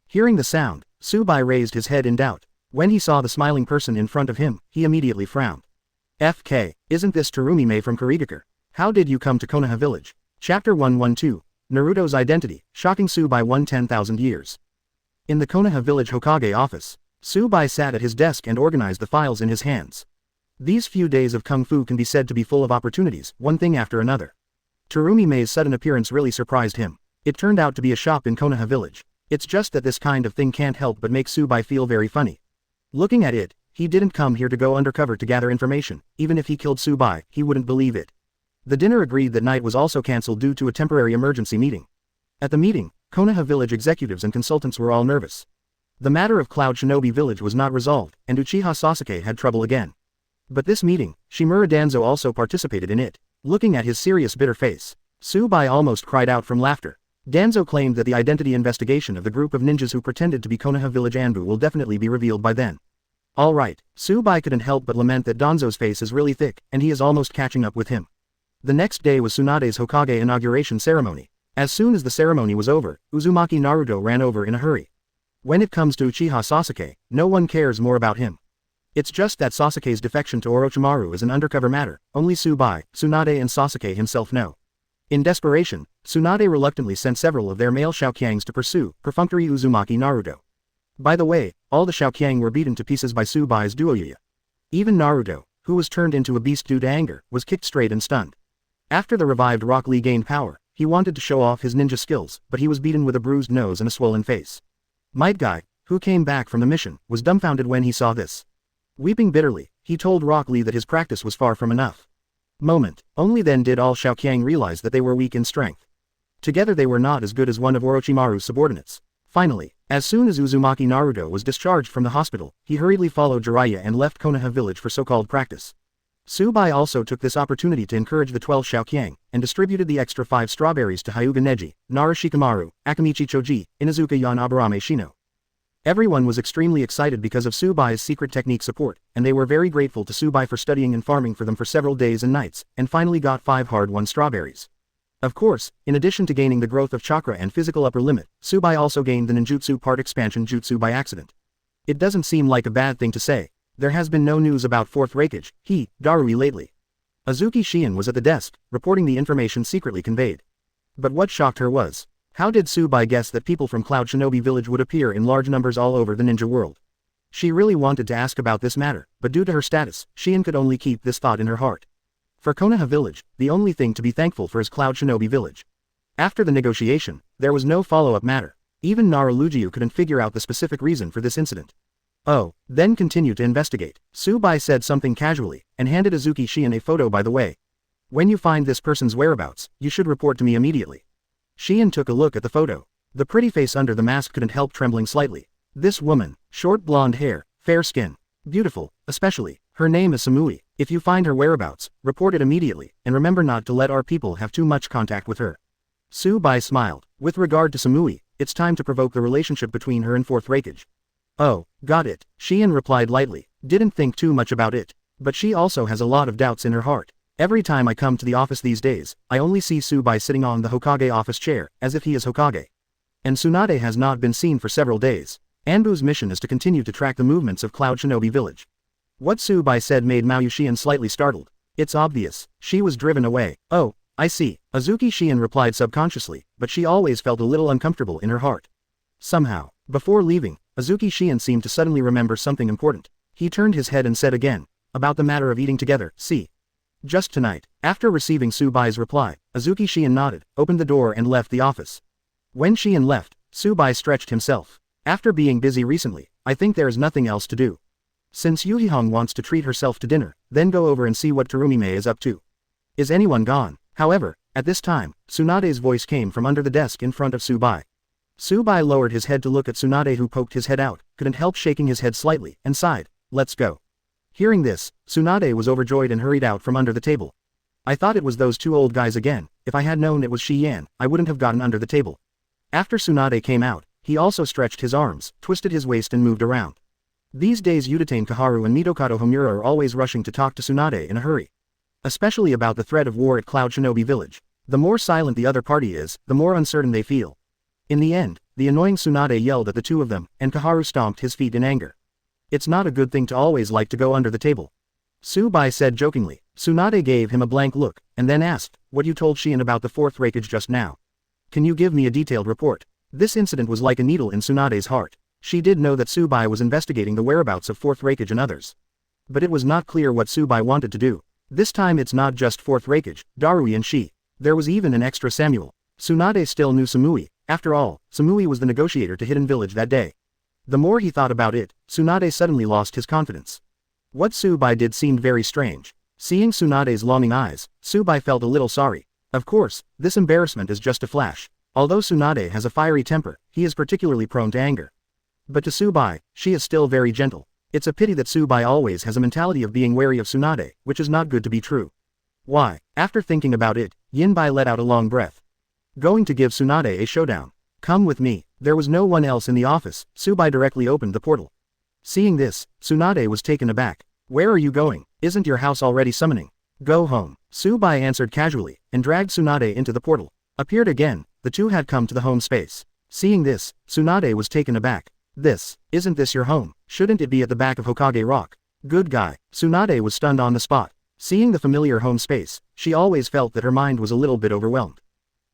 Hearing the sound, Bai raised his head in doubt. When he saw the smiling person in front of him, he immediately frowned. FK, isn't this Terumi-mei from Kurigakure? How did you come to Konoha village? Chapter 112, Naruto's identity, shocking Bai 10,000 years. In the Konoha village Hokage office, Bai sat at his desk and organized the files in his hands. These few days of Kung Fu can be said to be full of opportunities, one thing after another. Terumi-mei's sudden appearance really surprised him. It turned out to be a shop in Konoha village. It's just that this kind of thing can't help but make Bai feel very funny. Looking at it, he didn't come here to go undercover to gather information. Even if he killed Bai, he wouldn't believe it. The dinner agreed that night was also cancelled due to a temporary emergency meeting. At the meeting, Konoha village executives and consultants were all nervous. The matter of Cloud Shinobi village was not resolved, and Uchiha Sasuke had trouble again. But this meeting, Shimura Danzo also participated in it. Looking at his serious bitter face, Bai almost cried out from laughter. Danzo claimed that the identity investigation of the group of ninjas who pretended to be Konoha village Anbu will definitely be revealed by then. Alright, Bai couldn't help but lament that Danzo's face is really thick, and he is almost catching up with him. The next day was Tsunade's Hokage inauguration ceremony. As soon as the ceremony was over, Uzumaki Naruto ran over in a hurry. When it comes to Uchiha Sasuke, no one cares more about him. It's just that Sasuke's defection to Orochimaru is an undercover matter, only Bai, Tsunade and Sasuke himself know. In desperation, Tsunade reluctantly sent several of their male Shaoqiangs to pursue perfunctory Uzumaki Naruto. By the way, all the Shaoqiang were beaten to pieces by Bai's duo Yuya. Even Naruto, who was turned into a beast due to anger, was kicked straight and stunned. After the revived Rock Lee gained power, he wanted to show off his ninja skills, but he was beaten with a bruised nose and a swollen face. Might Guy, who came back from the mission, was dumbfounded when he saw this. Weeping bitterly, he told Rock Lee that his practice was far from enough. Only then did all Shaoqiang realize that they were weak in strength. Together they were not as good as one of Orochimaru's subordinates. Finally, as soon as Uzumaki Naruto was discharged from the hospital, he hurriedly followed Jiraiya and left Konoha village for so-called practice. Bai also took this opportunity to encourage the 12 Shaoqiang, and distributed the extra 5 strawberries to Hyūga Neji, Nara Shikamaru, Akamichi Choji, Inuzuka Ya and Aburame Shino. Everyone was extremely excited because of Bai's secret technique support, and they were very grateful to Bai for studying and farming for them for several days and nights, and finally got 5 hard-won strawberries. Of course, in addition to gaining the growth of chakra and physical upper limit, Bai also gained the ninjutsu part expansion jutsu by accident. It doesn't seem like a bad thing to say. There has been no news about 4th Raikage, Darui lately. Azuki Shion was at the desk, reporting the information secretly conveyed. But what shocked her was, how did Bai guess that people from Cloud Shinobi village would appear in large numbers all over the ninja world? She really wanted to ask about this matter, but due to her status, Shion could only keep this thought in her heart. For Konoha village, the only thing to be thankful for is Cloud Shinobi village. After the negotiation, there was no follow-up matter. Even Naruto couldn't figure out the specific reason for this incident. Oh, then continue to investigate. Bai said something casually, and handed Azuki Shion a photo by the way. When you find this person's whereabouts, you should report to me immediately. Shion took a look at the photo. The pretty face under the mask couldn't help trembling slightly. This woman, short blonde hair, fair skin, beautiful, especially, her name is Samui. If you find her whereabouts, report it immediately, and remember not to let our people have too much contact with her. Bai smiled. With regard to Samui, it's time to provoke the relationship between her and Fourth Raikage. Oh, got it, Shion replied lightly, didn't think too much about it. But she also has a lot of doubts in her heart. Every time I come to the office these days, I only see Bai sitting on the Hokage office chair, as if he is Hokage. And Tsunade has not been seen for several days. Anbu's mission is to continue to track the movements of Cloud Shinobi Village. What Bai said made Mao Shion slightly startled. It's obvious, she was driven away. Oh, I see, Azuki Shion replied subconsciously, but she always felt a little uncomfortable in her heart. Somehow, before leaving, Azuki Shion seemed to suddenly remember something important. He turned his head and said again, about the matter of eating together, see. Just tonight. After receiving Bai's reply, Azuki Shion nodded, opened the door and left the office. When Shion left, Bai stretched himself. After being busy recently, I think there is nothing else to do. Since Yuhihong wants to treat herself to dinner, then go over and see what Terumime is up to. Is anyone gone? However, at this time, Tsunade's voice came from under the desk in front of Bai. Bai lowered his head to look at Tsunade, who poked his head out, couldn't help shaking his head slightly, and sighed, let's go. Hearing this, Tsunade was overjoyed and hurried out from under the table. I thought it was those two old guys again. If I had known it was Shi Yan, I wouldn't have gotten under the table. After Tsunade came out, he also stretched his arms, twisted his waist and moved around. These days Udatane Kaharu and Mitokado Homura are always rushing to talk to Tsunade in a hurry. Especially about the threat of war at Cloud Shinobi Village. The more silent the other party is, the more uncertain they feel. In the end, the annoying Tsunade yelled at the two of them, and Kaharu stomped his feet in anger. It's not a good thing to always like to go under the table. Bai said jokingly. Tsunade gave him a blank look, and then asked, what you told Shion about the Fourth Raikage just now. Can you give me a detailed report? This incident was like a needle in Tsunade's heart. She did know that Bai was investigating the whereabouts of Fourth Raikage and others. But it was not clear what Bai wanted to do. This time it's not just Fourth Raikage, Darui and Shi. There was even an extra Samuel. Tsunade still knew Samui. After all, Samui was the negotiator to Hidden Village that day. The more he thought about it, Tsunade suddenly lost his confidence. What Bai did seemed very strange. Seeing Tsunade's longing eyes, Bai felt a little sorry. Of course, this embarrassment is just a flash. Although Tsunade has a fiery temper, he is particularly prone to anger. But to Bai, she is still very gentle. It's a pity that Bai always has a mentality of being wary of Tsunade, which is not good to be true. Why? After thinking about it, Bai let out a long breath. Going to give Tsunade a showdown. Come with me. There was no one else in the office. Bai directly opened the portal. Seeing this, Tsunade was taken aback. Where are you going? Isn't your house already summoning? Go home. Bai answered casually, and dragged Tsunade into the portal. Appeared again, the two had come to the home space. Seeing this, Tsunade was taken aback. Isn't this your home? Shouldn't it be at the back of Hokage Rock? Good guy. Tsunade was stunned on the spot. Seeing the familiar home space, she always felt that her mind was a little bit overwhelmed.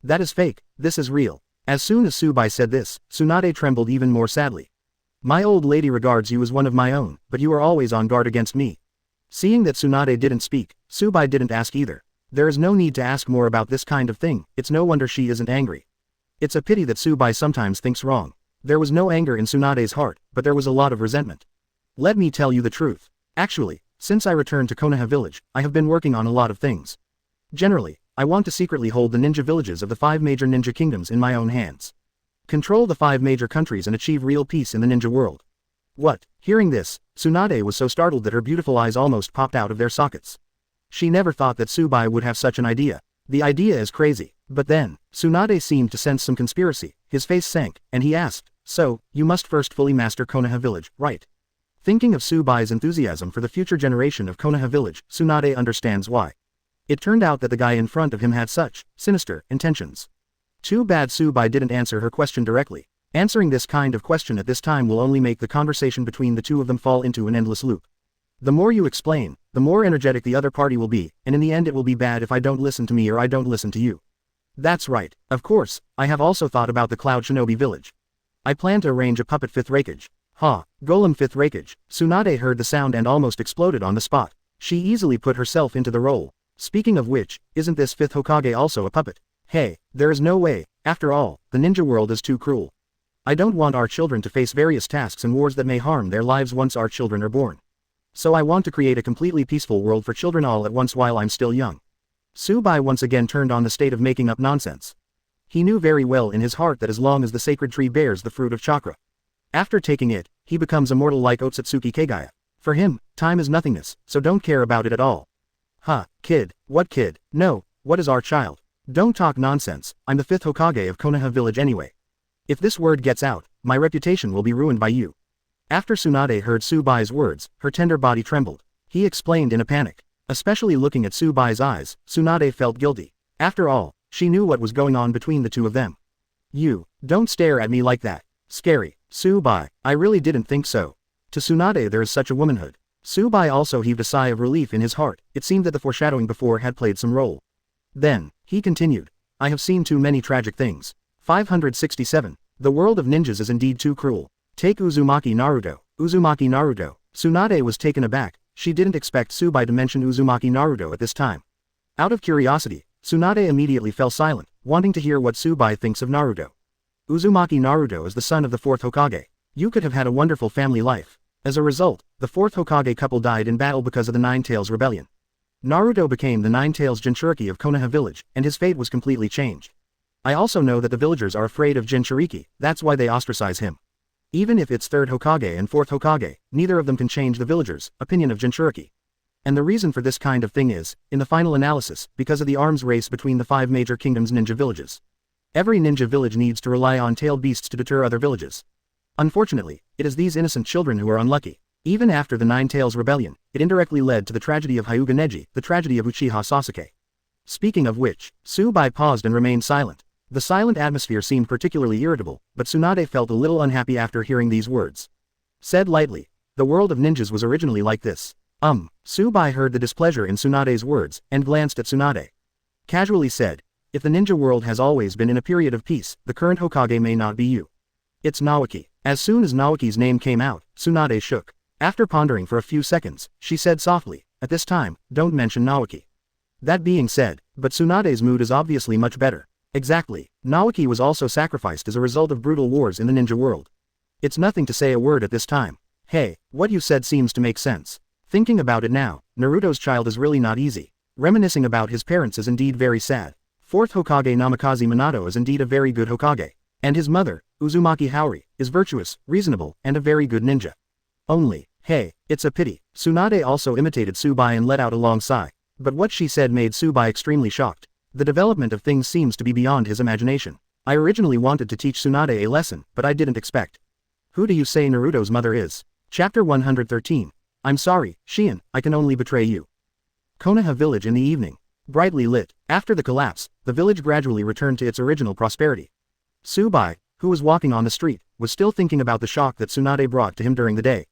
That is fake, this is real. As soon as Bai said this, Tsunade trembled even more sadly. My old lady regards you as one of my own, but you are always on guard against me. Seeing that Tsunade didn't speak, Bai didn't ask either. There is no need to ask more about this kind of thing, it's no wonder she isn't angry. It's a pity that Bai sometimes thinks wrong. There was no anger in Tsunade's heart, but there was a lot of resentment. Let me tell you the truth. Actually, since I returned to Konoha village, I have been working on a lot of things. Generally, I want to secretly hold the ninja villages of the 5 major ninja kingdoms in my own hands. Control the 5 major countries and achieve real peace in the ninja world. What? Hearing this, Tsunade was so startled that her beautiful eyes almost popped out of their sockets. She never thought that Bai would have such an idea. The idea is crazy. But then, Tsunade seemed to sense some conspiracy, his face sank, and he asked, so, you must first fully master Konoha village, right? Thinking of Bai's enthusiasm for the future generation of Konoha village, Tsunade understands why. It turned out that the guy in front of him had such sinister intentions. Too bad Bai didn't answer her question directly. Answering this kind of question at this time will only make the conversation between the two of them fall into an endless loop. The more you explain, the more energetic the other party will be, and in the end it will be bad if I don't listen to me or I don't listen to you. That's right. Of course, I have also thought about the Cloud Shinobi village. I plan to arrange a puppet 5th Raikage. Golem 5th Raikage. Tsunade heard the sound and almost exploded on the spot. She easily put herself into the role. Speaking of which, isn't this 5th Hokage also a puppet? Hey, there is no way. After all, the ninja world is too cruel. I don't want our children to face various tasks and wars that may harm their lives once our children are born. So I want to create a completely peaceful world for children all at once while I'm still young. Bai once again turned on the state of making up nonsense. He knew very well in his heart that as long as the sacred tree bears the fruit of chakra, after taking it, he becomes immortal like Otsutsuki Kagaya. For him, time is nothingness, so don't care about it at all. Huh, kid, what kid? No, what is our child? Don't talk nonsense, I'm the 5th Hokage of Konoha village anyway. If this word gets out, my reputation will be ruined by you. After Tsunade heard Bai's words, her tender body trembled. He explained in a panic. Especially looking at Bai's eyes, Tsunade felt guilty. After all, she knew what was going on between the two of them. You, don't stare at me like that. Scary. Bai, I really didn't think so. To Tsunade there is such a womanhood. Bai also heaved a sigh of relief in his heart. It seemed that the foreshadowing before had played some role. Then, he continued. I have seen too many tragic things. 567. The world of ninjas is indeed too cruel. Take Uzumaki Naruto. Uzumaki Naruto. Tsunade was taken aback. She didn't expect Bai to mention Uzumaki Naruto at this time. Out of curiosity, Tsunade immediately fell silent, wanting to hear what Bai thinks of Naruto. Uzumaki Naruto is the son of the 4th Hokage. You could have had a wonderful family life. As a result, the 4th Hokage couple died in battle because of the Nine Tails Rebellion. Naruto became the Nine Tails Jinchuriki of Konoha village, and his fate was completely changed. I also know that the villagers are afraid of Jinchuriki, that's why they ostracize him. Even if it's 3rd Hokage and 4th Hokage, neither of them can change the villagers' opinion of Jinchuriki. And the reason for this kind of thing is, in the final analysis, because of the arms race between the 5 major kingdoms' ninja villages. Every ninja village needs to rely on tailed beasts to deter other villages. Unfortunately, it is these innocent children who are unlucky. Even after the Nine Tails Rebellion, it indirectly led to the tragedy of Hyūga Neji, the tragedy of Uchiha Sasuke. Speaking of which, Bai paused and remained silent. The silent atmosphere seemed particularly irritable, but Tsunade felt a little unhappy after hearing these words. Said lightly, the world of ninjas was originally like this. Bai heard the displeasure in Tsunade's words, and glanced at Tsunade. Casually said, if the ninja world has always been in a period of peace, the current Hokage may not be you. It's Naoki. As soon as Naoki's name came out, Tsunade shook. After pondering for a few seconds, she said softly, at this time, don't mention Naoki. That being said, but Tsunade's mood is obviously much better. Exactly, Naoki was also sacrificed as a result of brutal wars in the ninja world. It's nothing to say a word at this time. Hey, what you said seems to make sense. Thinking about it now, Naruto's child is really not easy. Reminiscing about his parents is indeed very sad. 4th Hokage Namikaze Minato is indeed a very good Hokage. And his mother, Uzumaki Haori, is virtuous, reasonable, and a very good ninja. Only, hey, it's a pity. Tsunade also imitated Bai and let out a long sigh. But what she said made Bai extremely shocked. The development of things seems to be beyond his imagination. I originally wanted to teach Tsunade a lesson, but I didn't expect. Who do you say Naruto's mother is? Chapter 113. I'm sorry, Shion, I can only betray you. Konoha village in the evening. Brightly lit. After the collapse, the village gradually returned to its original prosperity. Bai, who was walking on the street, was still thinking about the shock that Tsunade brought to him during the day.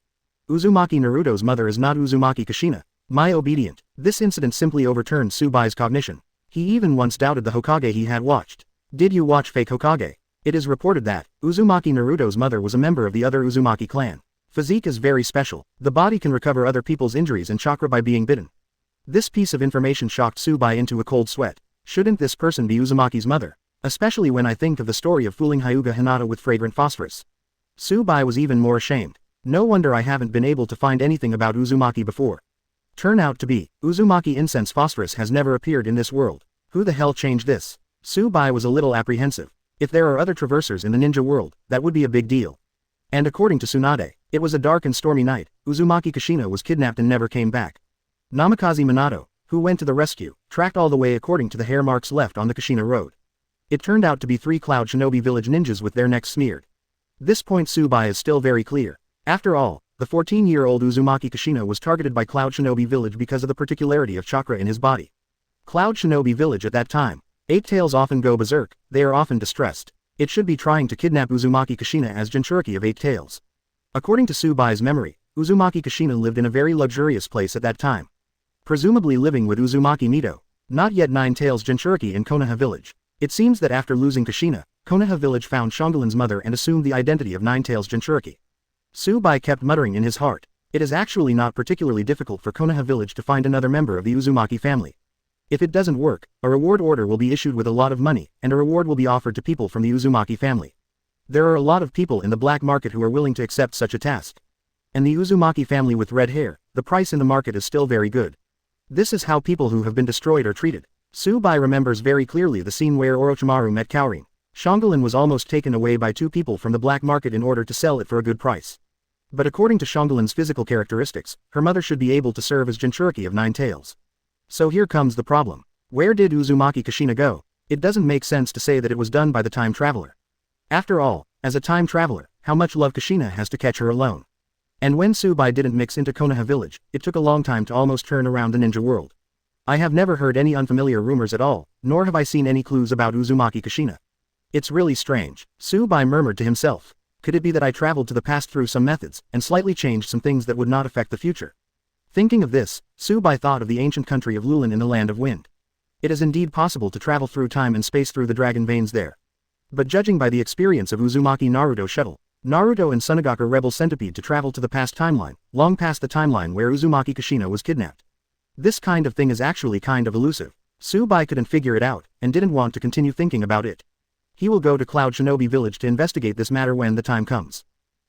Uzumaki Naruto's mother is not Uzumaki Kushina. My obedient. This incident simply overturned Bai's cognition. He even once doubted the Hokage he had watched. Did you watch Fake Hokage? It is reported that Uzumaki Naruto's mother was a member of the other Uzumaki clan. Physique is very special. The body can recover other people's injuries and chakra by being bitten. This piece of information shocked Bai into a cold sweat. Shouldn't this person be Uzumaki's mother? Especially when I think of the story of fooling Hyūga Hinata with fragrant phosphorus. Bai was even more ashamed. No wonder I haven't been able to find anything about Uzumaki before. Turn out to be, Uzumaki incense phosphorus has never appeared in this world. Who the hell changed this? Bai was a little apprehensive. If there are other traversers in the ninja world, that would be a big deal. And according to Tsunade, it was a dark and stormy night. Uzumaki Kushina was kidnapped and never came back. Namikaze Minato, who went to the rescue, tracked all the way according to the hair marks left on the Kushina road. It turned out to be 3 Cloud Shinobi village ninjas with their necks smeared. This point Bai is still very clear. After all, the 14-year-old Uzumaki Kushina was targeted by Cloud Shinobi village because of the particularity of chakra in his body. Cloud Shinobi village at that time. 8 tails often go berserk, they are often distressed. It should be trying to kidnap Uzumaki Kushina as Jinchuriki of 8 tails. According to Bai's memory, Uzumaki Kushina lived in a very luxurious place at that time. Presumably living with Uzumaki Mito, not yet 9 tails Jinchuriki in Konoha village. It seems that after losing Kushina, Konoha village found Shongolin's mother and assumed the identity of 9 tails Jinchuriki. Bai kept muttering in his heart. It is actually not particularly difficult for Konoha village to find another member of the Uzumaki family. If it doesn't work, a reward order will be issued with a lot of money, and a reward will be offered to people from the Uzumaki family. There are a lot of people in the black market who are willing to accept such a task. And the Uzumaki family with red hair, the price in the market is still very good. This is how people who have been destroyed are treated. Tsubai remembers very clearly the scene where Orochimaru met Kaorin. Shangolin was almost taken away by two people from the black market in order to sell it for a good price. But according to Shongolin's physical characteristics, her mother should be able to serve as Jinchuriki of 9 tails. So here comes the problem. Where did Uzumaki Kushina go? It doesn't make sense to say that it was done by the time traveler. After all, as a time traveler, how much love Kushina has to catch her alone. And when Tsubai didn't mix into Konoha village, it took a long time to almost turn around the ninja world. I have never heard any unfamiliar rumors at all, nor have I seen any clues about Uzumaki Kushina. It's really strange, Tsubai murmured to himself. Could it be that I traveled to the past through some methods, and slightly changed some things that would not affect the future? Thinking of this, Tsubai thought of the ancient country of Lulin in the Land of Wind. It is indeed possible to travel through time and space through the dragon veins there. But judging by the experience of Uzumaki Naruto shuttle, Naruto and Sunagaka rebel centipede to travel to the past timeline, long past the timeline where Uzumaki Kushina was kidnapped. This kind of thing is actually kind of elusive. Tsubai couldn't figure it out, and didn't want to continue thinking about it. He will go to Cloud Shinobi Village to investigate this matter when the time comes.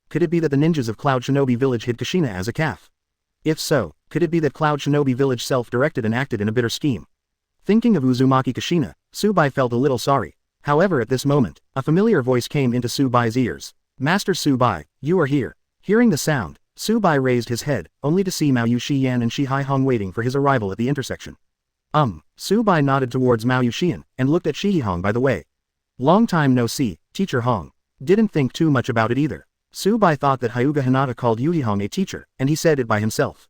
Could it be that the ninjas of Cloud Shinobi Village hid Kushina as a calf? If so, could it be that Cloud Shinobi Village self-directed and acted in a bitter scheme? Thinking of Uzumaki Kushina, Tsubai felt a little sorry. However, at this moment, a familiar voice came into Tsubai's ears. Master Tsubai, you are here. Hearing the sound, Tsubai raised his head, only to see Mao Yuxian and Xi Hihong waiting for his arrival at the intersection. Tsubai nodded towards Mao Yuxian, and looked at Xi Hihong by the way. Long time no see, Teacher Hong. Didn't think too much about it either. Tsubai thought that Hyūga Hinata called Yuhihong a teacher, and he said it by himself.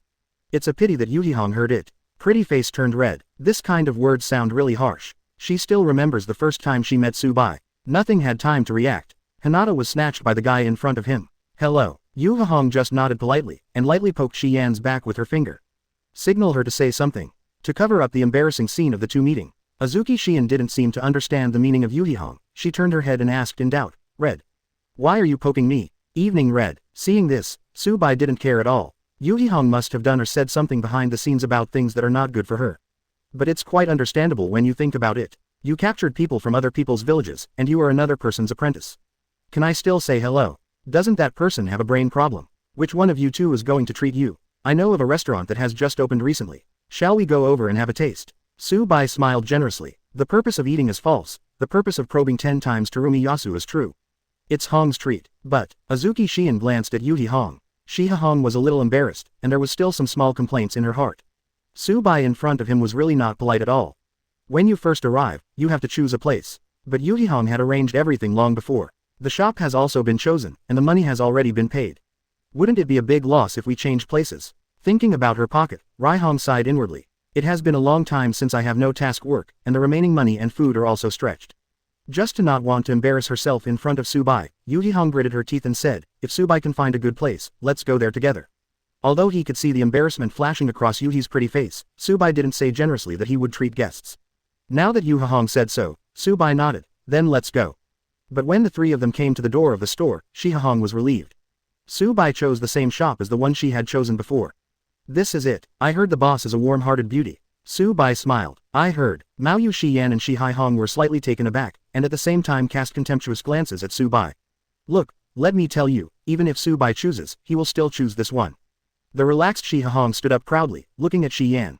It's a pity that Yuhihong heard it. Pretty face turned red. This kind of words sound really harsh. She still remembers the first time she met Tsubai. Nothing had time to react. Hinata was snatched by the guy in front of him. Hello. Yuhihong just nodded politely, and lightly poked Xian's back with her finger. Signal her to say something. To cover up the embarrassing scene of the two meeting. Azuki Xian didn't seem to understand the meaning of Yuhihong. She turned her head and asked in doubt, Red. Why are you poking me? Evening Red. Seeing this, Tsubai didn't care at all. Yuhihong must have done or said something behind the scenes about things that are not good for her. But it's quite understandable when you think about it. You captured people from other people's villages, and you are another person's apprentice. Can I still say hello? Doesn't that person have a brain problem? Which one of you two is going to treat you? I know of a restaurant that has just opened recently. Shall we go over and have a taste? Tsubai smiled generously. The purpose of eating is false. The purpose of probing 10 times Terumi Yasu is true. It's Hong's treat. But, Azuki Xian glanced at Yuhihong. Xi Hihong was a little embarrassed, and there was still some small complaints in her heart. Tsubai in front of him was really not polite at all. When you first arrive, you have to choose a place. But Yuhihong had arranged everything long before. The shop has also been chosen, and the money has already been paid. Wouldn't it be a big loss if we change places? Thinking about her pocket, Raihong sighed inwardly. It has been a long time since I have no task work, and the remaining money and food are also stretched. Just to not want to embarrass herself in front of Tsubai, Yuhihong gritted her teeth and said, if Tsubai can find a good place, let's go there together. Although he could see the embarrassment flashing across Yuhi's pretty face, Tsubai didn't say generously that he would treat guests. Now that Yuhihong said so, Tsubai nodded, then let's go. But when the three of them came to the door of the store, Xi Hihong was relieved. Tsubai chose the same shop as the one she had chosen before. This is it. I heard the boss is a warm-hearted beauty. Tsubai smiled. I heard. Mao Yuxian and Xi Hihong were slightly taken aback, and at the same time cast contemptuous glances at Tsubai. Look, let me tell you, even if Tsubai chooses, he will still choose this one. The relaxed Xi Hihong stood up proudly, looking at Xian.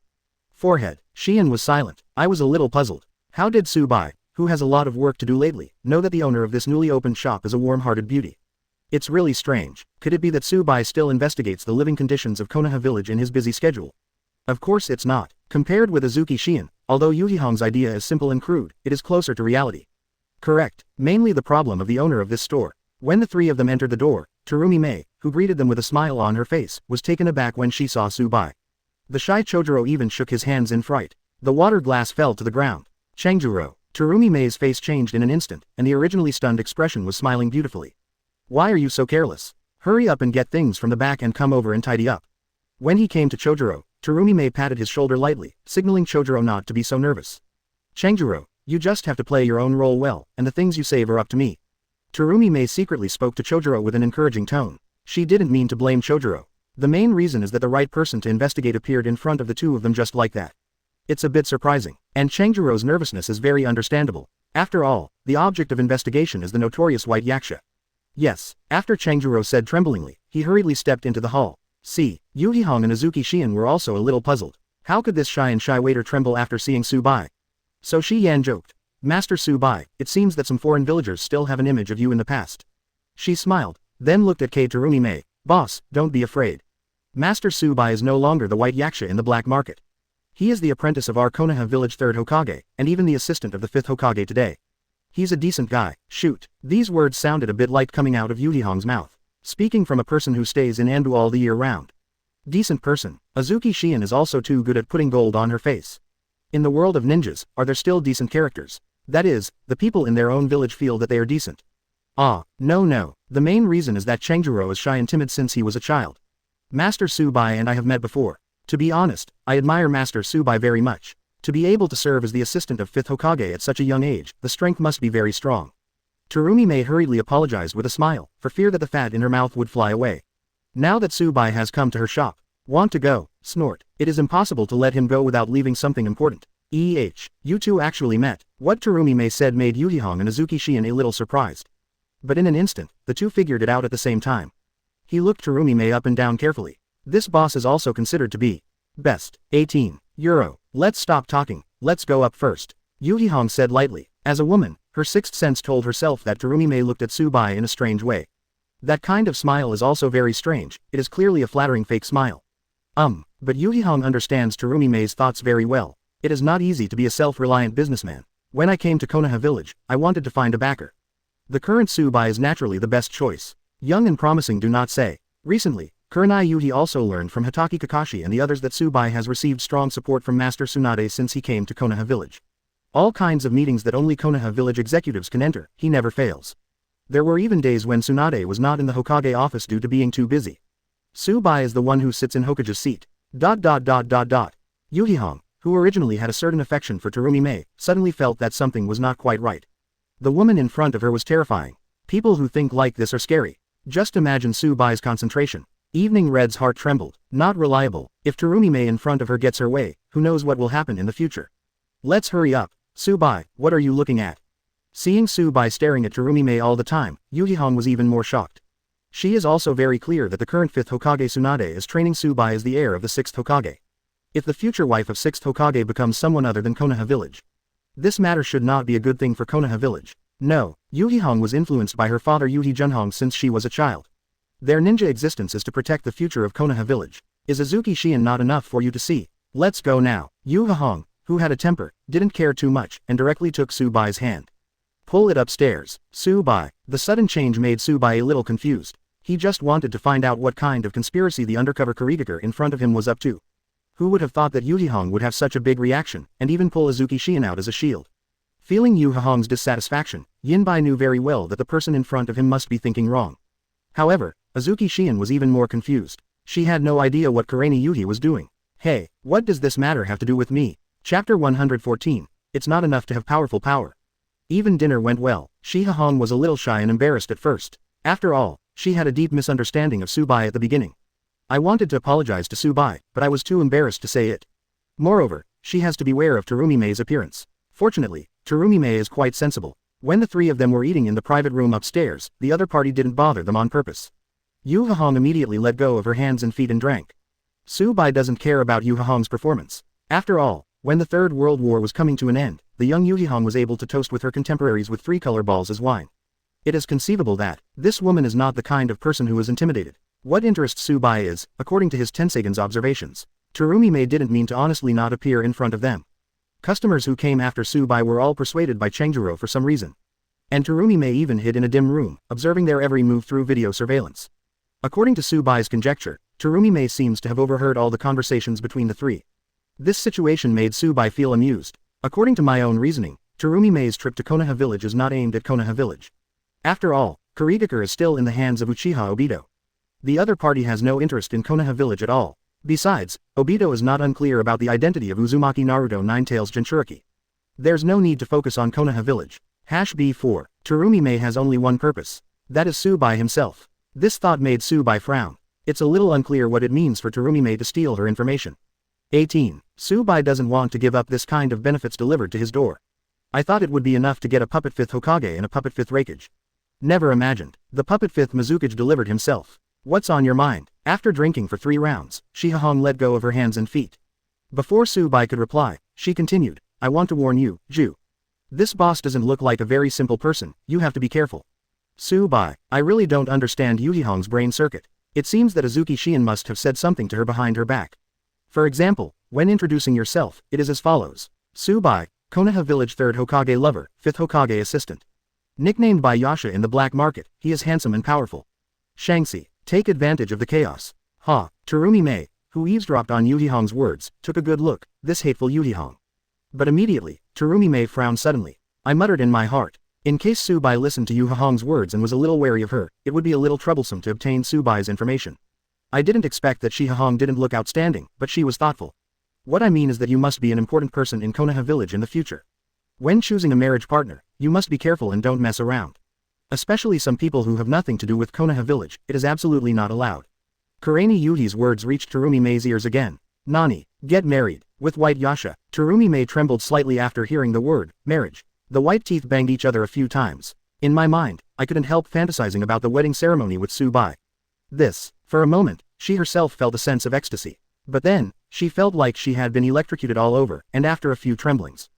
Forehead. Xian was silent. I was a little puzzled. How did Tsubai, who has a lot of work to do lately, know that the owner of this newly opened shop is a warm-hearted beauty? It's really strange. Could it be that Tsubai still investigates the living conditions of Konoha village in his busy schedule? Of course it's not. Compared with Azuki Xian, although Yuhihong's idea is simple and crude, it is closer to reality. Correct. Mainly the problem of the owner of this store. When the three of them entered the door, Terumi Mei, who greeted them with a smile on her face, was taken aback when she saw Tsubai. The shy Chojuro even shook his hands in fright. The water glass fell to the ground. Changjuro. Terumi Mei's face changed in an instant, and the originally stunned expression was smiling beautifully. Why are you so careless? Hurry up and get things from the back and come over and tidy up. When he came to Chojuro, Terumi Mei patted his shoulder lightly, signaling Chojuro not to be so nervous. Changjuro, you just have to play your own role well, and the things you save are up to me. Terumi Mei secretly spoke to Chojuro with an encouraging tone. She didn't mean to blame Chojuro. The main reason is that the right person to investigate appeared in front of the two of them just like that. It's a bit surprising. And Changjiro's nervousness is very understandable. After all, the object of investigation is the notorious White Yaksha. Yes, after Changjiro said tremblingly, he hurriedly stepped into the hall. See, Yuhihong and Azuki Shion were also a little puzzled. How could this shy waiter tremble after seeing Su Bai? So Shi Yan joked. Master Su Bai, it seems that some foreign villagers still have an image of you in the past. She smiled, then looked at Terumi Mei. Boss, don't be afraid. Master Su Bai is no longer the White Yaksha in the black market. He is the apprentice of our Konoha village 3rd Hokage, and even the assistant of the 5th Hokage today. He's a decent guy, shoot. These words sounded a bit light coming out of Yuhihong's mouth. Speaking from a person who stays in Anbu all the year round. Decent person. Azuki Shion is also too good at putting gold on her face. In the world of ninjas, are there still decent characters? That is, the people in their own village feel that they are decent. Ah, no. The main reason is that Changjiro is shy and timid since he was a child. Master Su Bai and I have met before. To be honest, I admire Master Su Bai very much. To be able to serve as the assistant of 5th Hokage at such a young age, the strength must be very strong. Terumi Mei hurriedly apologized with a smile, for fear that the fat in her mouth would fly away. Now that Su Bai has come to her shop. Want to go? Snort. It is impossible to let him go without leaving something important. You two actually met. What Terumi Mei said made Yuhihong and Azuki Shion a little surprised. But in an instant, the two figured it out at the same time. He looked Terumi Mei up and down carefully. This boss is also considered to be best. 18 euro. Let's stop talking, let's go up first. Yuhihong said lightly. As a woman, her sixth sense told herself that Terumi Mei looked at Su Bai in a strange way. That kind of smile is also very strange, it is clearly a flattering fake smile. But Yuhihong understands Terumi Mei's thoughts very well. It is not easy to be a self-reliant businessman. When I came to Konoha village, I wanted to find a backer. The current Su Bai is naturally the best choice. Young and promising do not say. Recently, Kurenai Yuhi also learned from Hitaki Kakashi and the others that Su Bai has received strong support from Master Tsunade since he came to Konoha village. All kinds of meetings that only Konoha village executives can enter, he never fails. There were even days when Tsunade was not in the Hokage office due to being too busy. Su Bai is the one who sits in Hokage's seat. Yuhihong, who originally had a certain affection for Terumi Mei, suddenly felt that something was not quite right. The woman in front of her was terrifying. People who think like this are scary. Just imagine Su Bai's concentration. Evening Red's heart trembled. Not reliable. If Terumi Mei in front of her gets her way, who knows what will happen in the future. Let's hurry up. Su Bai, what are you looking at? Seeing Su Bai staring at Terumi Mei all the time, Yuhihong was even more shocked. She is also very clear that the current 5th Hokage Tsunade is training Su Bai as the heir of the 6th Hokage. If the future wife of 6th Hokage becomes someone other than Konoha village. This matter should not be a good thing for Konoha village. No, Yuhihong was influenced by her father Yuhi Junhong since she was a child. Their ninja existence is to protect the future of Konoha village. Is Azuki Shion not enough for you to see? Let's go now. Yuhihong, who had a temper, didn't care too much, and directly took Su Bai's hand. Pull it upstairs. Su Bai. The sudden change made Su Bai a little confused. He just wanted to find out what kind of conspiracy the undercover Kurigaker in front of him was up to. Who would have thought that Yuhihong would have such a big reaction, and even pull Azuki Shion out as a shield? Feeling Yuhihong's dissatisfaction, Yinbai knew very well that the person in front of him must be thinking wrong. However, Azuki Shion was even more confused. She had no idea what Kurenai Yuhi was doing. Hey, what does this matter have to do with me? Chapter 114. It's not enough to have powerful power. Even dinner went well. Xi Hihong was a little shy and embarrassed at first. After all, she had a deep misunderstanding of Su Bai at the beginning. I wanted to apologize to Su Bai, but I was too embarrassed to say it. Moreover, she has to beware of Terumi Mei's appearance. Fortunately, Terumi Mei is quite sensible. When the three of them were eating in the private room upstairs, the other party didn't bother them on purpose. Yuhihong immediately let go of her hands and feet and drank. Su Bai doesn't care about Yuhihong's performance. After all, when the Third World War was coming to an end, the young Yuhihong was able to toast with her contemporaries with 3 color balls as wine. It is conceivable that this woman is not the kind of person who is intimidated. What interests Su Bai is, according to his Tenseigans observations, Terumi Mei didn't mean to honestly not appear in front of them. Customers who came after Su Bai were all persuaded by Changjiro for some reason. And Terumi Mei even hid in a dim room, observing their every move through video surveillance. According to Su Bai's conjecture, Terumi Mei seems to have overheard all the conversations between the three. This situation made Su Bai feel amused. According to my own reasoning, Terumi Mei's trip to Konoha village is not aimed at Konoha village. After all, Kurigaker is still in the hands of Uchiha Obito. The other party has no interest in Konoha village at all. Besides, Obito is not unclear about the identity of Uzumaki Naruto Ninetales Jinchuriki. There's no need to focus on Konoha village. B4. Terumi Mei has only one purpose. That is Su Bai himself. This thought made Su Bai frown. It's a little unclear what it means for Terumi Mei to steal her information. 18. Subai doesn't want to give up this kind of benefits delivered to his door. I thought it would be enough to get a puppet 5th Hokage and a puppet 5th Raikage. Never imagined. The puppet 5th Mizukage delivered himself. What's on your mind? After drinking for 3 rounds, Xi Hihong let go of her hands and feet. Before Subai could reply, she continued, I want to warn you, Ju. This boss doesn't look like a very simple person, you have to be careful. Subai, I really don't understand Yuhihong's brain circuit. It seems that Azuki Shion must have said something to her behind her back. For example, when introducing yourself, it is as follows. Subai, Konoha Village 3rd Hokage lover, 5th Hokage assistant. Nicknamed Bai Yasha in the black market, he is handsome and powerful. Shangxi, take advantage of the chaos. Ha, Terumi Mei, who eavesdropped on Yuhihong's words, took a good look, this hateful Yuhihong. But immediately, Terumi Mei frowned suddenly. I muttered in my heart. In case Subai listened to Yuhihong's words and was a little wary of her, it would be a little troublesome to obtain Subai's information. I didn't expect that Xi Hihong didn't look outstanding, but she was thoughtful. What I mean is that you must be an important person in Konoha Village in the future. When choosing a marriage partner, you must be careful and don't mess around. Especially some people who have nothing to do with Konoha Village, it is absolutely not allowed. Kurani Yuhi's words reached Terumi Mei's ears again. Nani, get married, with White Yasha. Terumi Mei trembled slightly after hearing the word, marriage. The white teeth banged each other a few times. In my mind, I couldn't help fantasizing about the wedding ceremony with Subai. For a moment, she herself felt a sense of ecstasy. But then, she felt like she had been electrocuted all over, and after a few tremblings.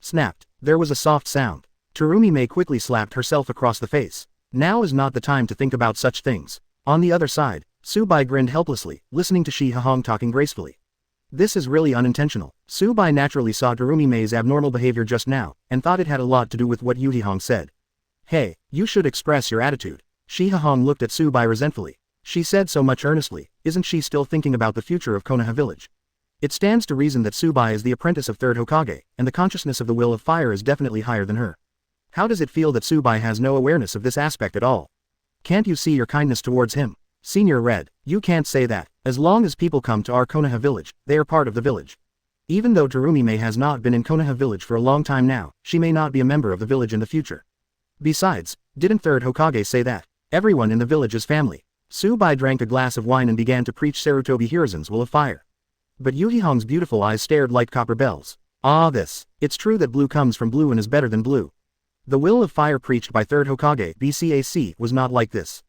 Snapped, there was a soft sound. Terumi Mei quickly slapped herself across the face. Now is not the time to think about such things. On the other side, Subai grinned helplessly, listening to Xi Hihong talking gracefully. This is really unintentional. Subai naturally saw Terumi Mei's abnormal behavior just now, and thought it had a lot to do with what Yuhihong said. Hey, you should express your attitude. Xi Hihong looked at Subai resentfully. She said so much earnestly, isn't she still thinking about the future of Konoha Village? It stands to reason that Subai is the apprentice of 3rd Hokage, and the consciousness of the will of fire is definitely higher than her. How does it feel that Subai has no awareness of this aspect at all? Can't you see your kindness towards him? Senior Red, you can't say that. As long as people come to our Konoha Village, they are part of the village. Even though Terumi Mei has not been in Konoha Village for a long time now, she may not be a member of the village in the future. Besides, didn't 3rd Hokage say that? Everyone in the village is family. Subai drank a glass of wine and began to preach Sarutobi Hiruzen's will of fire. But Yuhihong's beautiful eyes stared like copper bells. It's true that blue comes from blue and is better than blue. The will of fire preached by 3rd Hokage BCAC was not like this.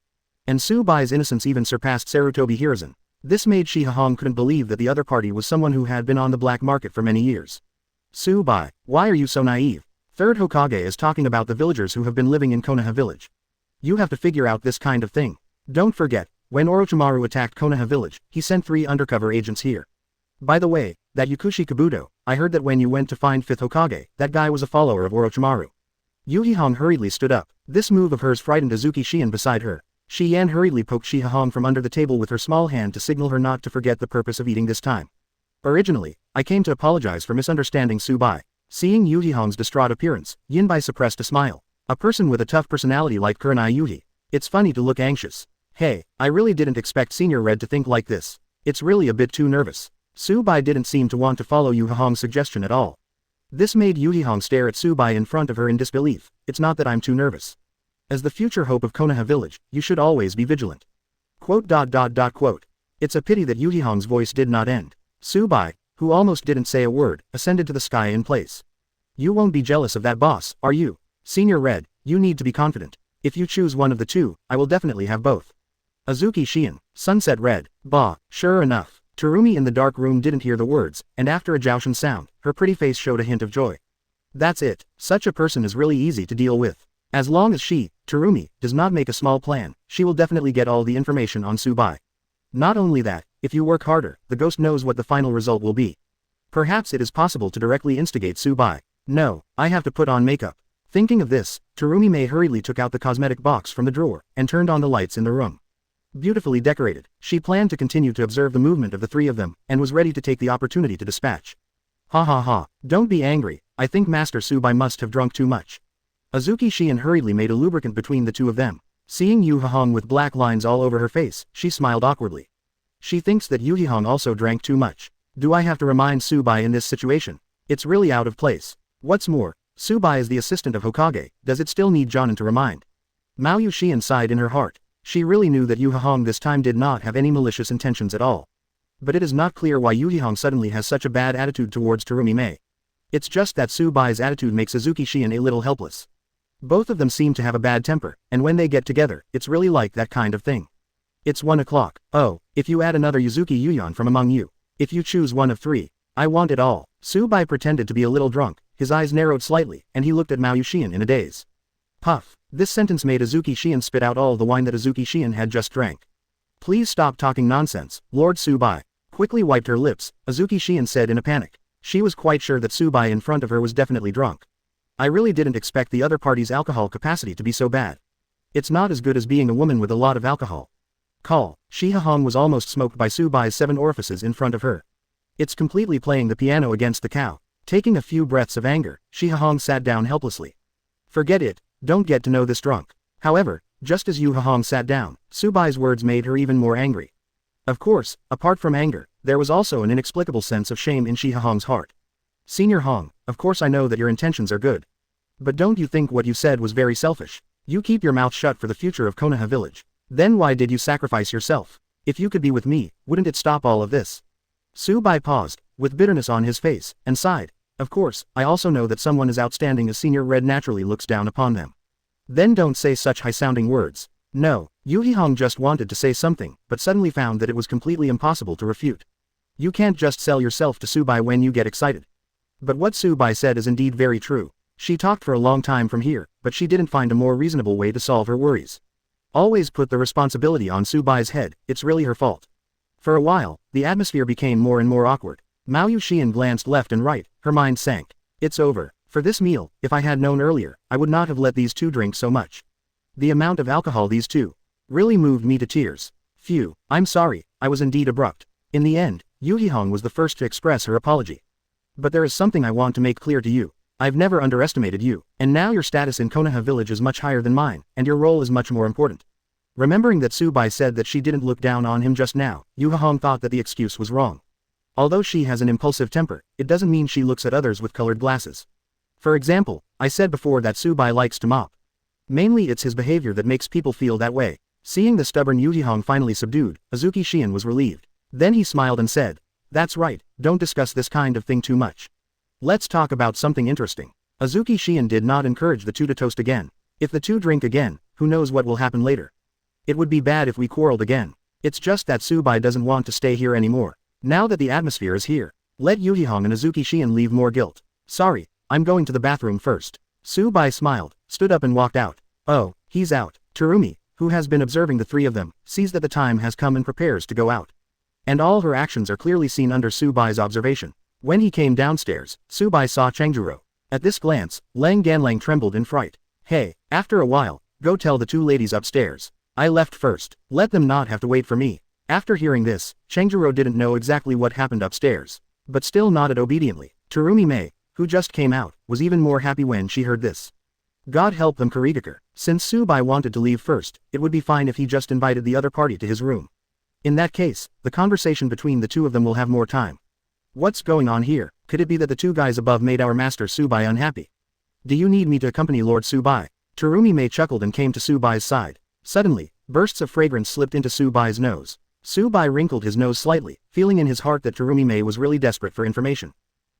And Subai's innocence even surpassed Sarutobi Hiruzen. This made Xi Hihong couldn't believe that the other party was someone who had been on the black market for many years. Subai, why are you so naive? 3rd Hokage is talking about the villagers who have been living in Konoha Village. You have to figure out this kind of thing. Don't forget, when Orochimaru attacked Konoha Village, he sent 3 undercover agents here. By the way, that Yakushi Kabuto, I heard that when you went to find 5th Hokage, that guy was a follower of Orochimaru. Yuhihong hurriedly stood up. This move of hers frightened Azuki Shion beside her. Shi Yan hurriedly poked Xi Hihong from under the table with her small hand to signal her not to forget the purpose of eating this time. Originally, I came to apologize for misunderstanding Subai. Seeing Yuhihong's distraught appearance, Yinbai suppressed a smile. A person with a tough personality like Kurenai Yuhi. It's funny to look anxious. Hey, I really didn't expect Senior Red to think like this. It's really a bit too nervous. Subai didn't seem to want to follow Yuhihong's suggestion at all. This made Yuhihong stare at Subai in front of her in disbelief. It's not that I'm too nervous. As the future hope of Konoha Village, you should always be vigilant. It's a pity that Yuhihong's voice did not end. Subai, who almost didn't say a word, ascended to the sky in place. You won't be jealous of that boss, are you? Senior Red, you need to be confident. If you choose one of the two, I will definitely have both. Azuki Shion, Sunset Red, bah, sure enough. Terumi in the dark room didn't hear the words, and after a Joushin sound, her pretty face showed a hint of joy. That's it, such a person is really easy to deal with. As long as she, Terumi, does not make a small plan, she will definitely get all the information on Subai. Not only that, if you work harder, the ghost knows what the final result will be. Perhaps it is possible to directly instigate Subai. No, I have to put on makeup. Thinking of this, Terumi Mei hurriedly took out the cosmetic box from the drawer, and turned on the lights in the room. Beautifully decorated, she planned to continue to observe the movement of the 3 of them, and was ready to take the opportunity to dispatch. Ha ha ha, don't be angry, I think Master Subai must have drunk too much. Azuki Shion hurriedly made a lubricant between the 2 of them. Seeing Yuhihong with black lines all over her face, she smiled awkwardly. She thinks that Yuhihong also drank too much. Do I have to remind Subai in this situation? It's really out of place. What's more, Subai is the assistant of Hokage, does it still need Jōnin to remind? Maoyu Shion sighed in her heart. She really knew that Yuhihong this time did not have any malicious intentions at all. But it is not clear why Yuhihong suddenly has such a bad attitude towards Terumi Mei. It's just that Tsubai's attitude makes Azuki Shion a little helpless. Both of them seem to have a bad temper, and when they get together, it's really like that kind of thing. It's 1 o'clock. Oh, if you add another Yuzuki Yuyon from among you. If you choose one of 3. I want it all. Tsubai pretended to be a little drunk, his eyes narrowed slightly, and he looked at Mao Shion in a daze. Puff. This sentence made Azuki Shion spit out all the wine that Azuki Shion had just drank. Please stop talking nonsense, Lord Tsubai. Quickly wiped her lips, Azuki Shion said in a panic. She was quite sure that Tsubai in front of her was definitely drunk. I really didn't expect the other party's alcohol capacity to be so bad. It's not as good as being a woman with a lot of alcohol. Call. Xi Hihong was almost smoked by Tsubai's 7 orifices in front of her. It's completely playing the piano against the cow. Taking a few breaths of anger, Xi Hihong sat down helplessly. Forget it, don't get to know this drunk. However, just as Yu Hihong sat down, Tsubai's words made her even more angry. Of course, apart from anger, there was also an inexplicable sense of shame in Xi Hihong's heart. Senior Hong, of course I know that your intentions are good. But don't you think what you said was very selfish? You keep your mouth shut for the future of Konoha village. Then why did you sacrifice yourself? If you could be with me, wouldn't it stop all of this? Tsubai paused, with bitterness on his face, and sighed. Of course, I also know that someone as outstanding as Senior Red naturally looks down upon them. Then don't say such high-sounding words. No, Yuhihong just wanted to say something, but suddenly found that it was completely impossible to refute. You can't just sell yourself to Tsubai when you get excited. But what Tsubai said is indeed very true. She talked for a long time from here, but she didn't find a more reasonable way to solve her worries. Always put the responsibility on Tsubai's head, it's really her fault. For a while, the atmosphere became more and more awkward. Mao Yuxian glanced left and right, her mind sank. It's over. For this meal, if I had known earlier, I would not have let these two drink so much. The amount of alcohol these two really moved me to tears. Phew, I'm sorry, I was indeed abrupt. In the end, Yuhihong was the first to express her apology. But there is something I want to make clear to you. I've never underestimated you, and now your status in Konoha village is much higher than mine, and your role is much more important. Remembering that Tsubai said that she didn't look down on him just now, Yuhihong thought that the excuse was wrong. Although she has an impulsive temper, it doesn't mean she looks at others with colored glasses. For example, I said before that Tsubai likes to mop. Mainly it's his behavior that makes people feel that way. Seeing the stubborn Yuhihong finally subdued, Azuki Shion was relieved. Then he smiled and said, "That's right, don't discuss this kind of thing too much. Let's talk about something interesting." Azuki Shion did not encourage the two to toast again. If the two drink again, who knows what will happen later. It would be bad if we quarreled again. It's just that Tsubai doesn't want to stay here anymore. Now that the atmosphere is here, let Yuhihong and Azuki Shion leave more guilt. Sorry, I'm going to the bathroom first. Tsubai smiled, stood up and walked out. Oh, he's out. Terumi, who has been observing the three of them, sees that the time has come and prepares to go out. And all her actions are clearly seen under Tsubai's observation. When he came downstairs, Tsubai saw Changjuro. At this glance, Lang Ganlang trembled in fright. Hey, after a while, go tell the two ladies upstairs. I left first. Let them not have to wait for me. After hearing this, Changjuro didn't know exactly what happened upstairs, but still nodded obediently. Terumi Mei, who just came out, was even more happy when she heard this. God help them Kurigakure. Since Tsubai wanted to leave first, it would be fine if he just invited the other party to his room. In that case, the conversation between the two of them will have more time. What's going on here? Could it be that the two guys above made our master Tsubai unhappy? Do you need me to accompany Lord Tsubai? Terumi Mei chuckled and came to Tsubai's side. Suddenly, bursts of fragrance slipped into Tsubai's nose. Tsubai wrinkled his nose slightly, feeling in his heart that Terumi Mei was really desperate for information.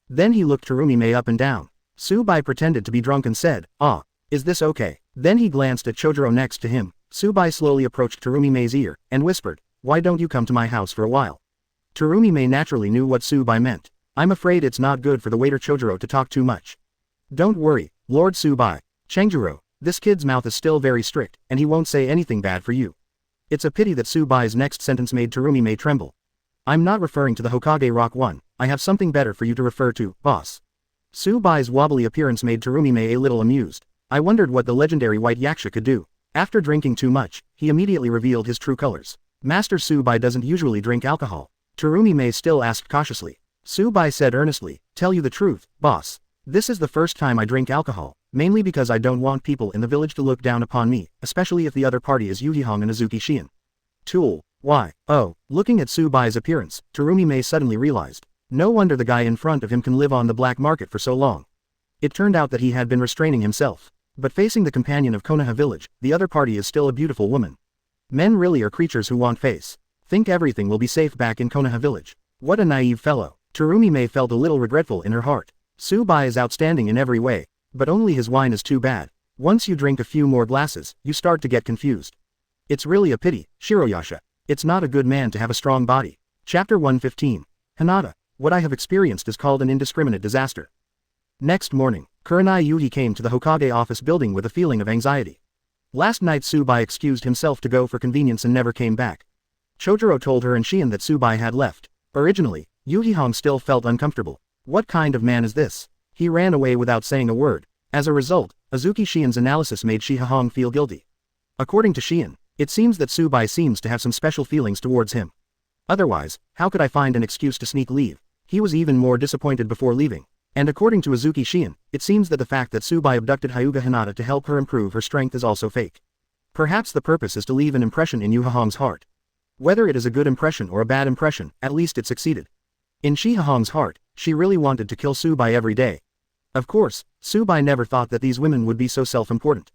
Then he looked Terumi Mei up and down. Tsubai pretended to be drunk and said, "Ah, is this okay?" Then he glanced at Chojuro next to him. Tsubai slowly approached Terumi Mei's ear, and whispered, "Why don't you come to my house for a while?" Terumi Mei naturally knew what Tsubai meant. "I'm afraid it's not good for the waiter Chojuro to talk too much." "Don't worry, Lord Tsubai. Changjuro, this kid's mouth is still very strict, and he won't say anything bad for you." It's a pity that Tsubai's next sentence made Terumi Mei tremble. "I'm not referring to the Hokage Rock one, I have something better for you to refer to, boss." Tsubai's wobbly appearance made Terumi Mei a little amused. I wondered what the legendary White Yaksha could do. After drinking too much, he immediately revealed his true colors. Master Tsubai doesn't usually drink alcohol. Terumi Mei still asked cautiously. Tsubai said earnestly, "Tell you the truth, boss. This is the first time I drink alcohol, mainly because I don't want people in the village to look down upon me, especially if the other party is Yuhihong and Azuki Shion." Tool. Why? Oh, looking at Tsubai's appearance, Terumi Mei suddenly realized. No wonder the guy in front of him can live on the black market for so long. It turned out that he had been restraining himself. But facing the companion of Konoha village, the other party is still a beautiful woman. Men really are creatures who want face. Think everything will be safe back in Konoha village. What a naive fellow. Terumi-Mei felt a little regretful in her heart. Tsubai is outstanding in every way, but only his wine is too bad. Once you drink a few more glasses, you start to get confused. It's really a pity, Shiroyasha. It's not a good man to have a strong body. Chapter 115. Hinata, what I have experienced is called an indiscriminate disaster. Next morning, Kurenai Yuhi came to the Hokage office building with a feeling of anxiety. Last night Tsubai excused himself to go for convenience and never came back. Chojuro told her and Shion that Tsubai had left. Originally, Yuhihong still felt uncomfortable. What kind of man is this? He ran away without saying a word. As a result, Azuki Shion's analysis made Xi Hihong feel guilty. According to Shion, it seems that Tsubai seems to have some special feelings towards him. Otherwise, how could I find an excuse to sneak leave? He was even more disappointed before leaving. And according to Azuki Shion, it seems that the fact that Tsubai abducted Hyūga Hinata to help her improve her strength is also fake. Perhaps the purpose is to leave an impression in Yuhihong's heart. Whether it is a good impression or a bad impression, at least it succeeded. In Xi Hihong's heart, she really wanted to kill Tsubai every day. Of course, Tsubai never thought that these women would be so self-important.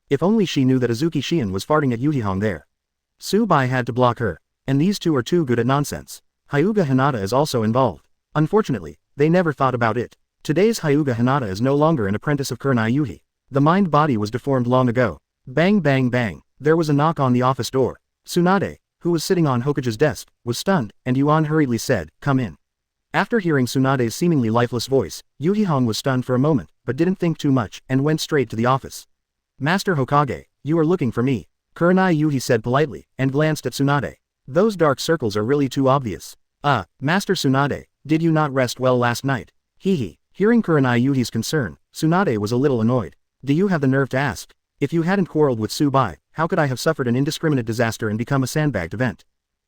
If only she knew that Azuki Shion was farting at Yuhihong there. Tsubai had to block her, and these two are too good at nonsense. Hyūga Hinata is also involved. Unfortunately, they never thought about it. Today's Hyūga Hinata is no longer an apprentice of Kurenai Yuhi. The mind-body was deformed long ago. Bang bang bang, there was a knock on the office door. Tsunade, who was sitting on Hokage's desk, was stunned, and Yuan hurriedly said, "Come in." After hearing Tsunade's seemingly lifeless voice, Yuhihong was stunned for a moment, but didn't think too much, and went straight to the office. "Master Hokage, you are looking for me," Kurenai Yuhi said politely, and glanced at Tsunade. "Those dark circles are really too obvious." Master Tsunade, did you not rest well last night?" Hehe. Hearing Kurenai Yuhi's concern, Tsunade was a little annoyed. "Do you have the nerve to ask? If you hadn't quarreled with Tsubai, how could I have suffered an indiscriminate disaster and become a sandbagged event?"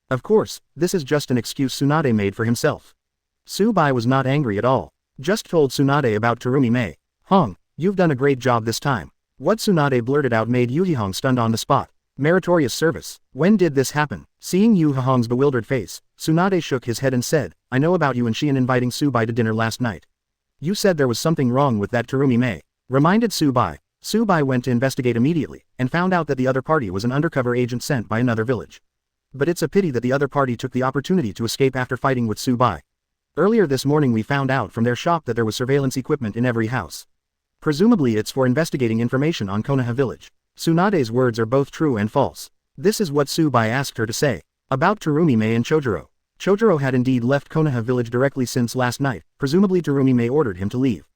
Of course, this is just an excuse Tsunade made for himself. Tsubai was not angry at all. Just told Tsunade about Terumi-Mei. "Hong, you've done a great job this time." What Tsunade blurted out made Yuhihong stunned on the spot. Meritorious service. When did this happen? Seeing Yuhihong's bewildered face, Tsunade shook his head and said, "I know about you and Shion inviting Tsubai to dinner last night. You said there was something wrong with that Terumi-Mei." Reminded Tsubai. Tsubai went to investigate immediately, and found out that the other party was an undercover agent sent by another village. But it's a pity that the other party took the opportunity to escape after fighting with Tsubai. Earlier this morning we found out from their shop that there was surveillance equipment in every house. Presumably it's for investigating information on Konoha village. Tsunade's words are both true and false. This is what Tsubai asked her to say. About Terumi-Mei and Chojuro. Chojuro had indeed left Konoha village directly since last night, presumably Terumi-Mei ordered him to leave.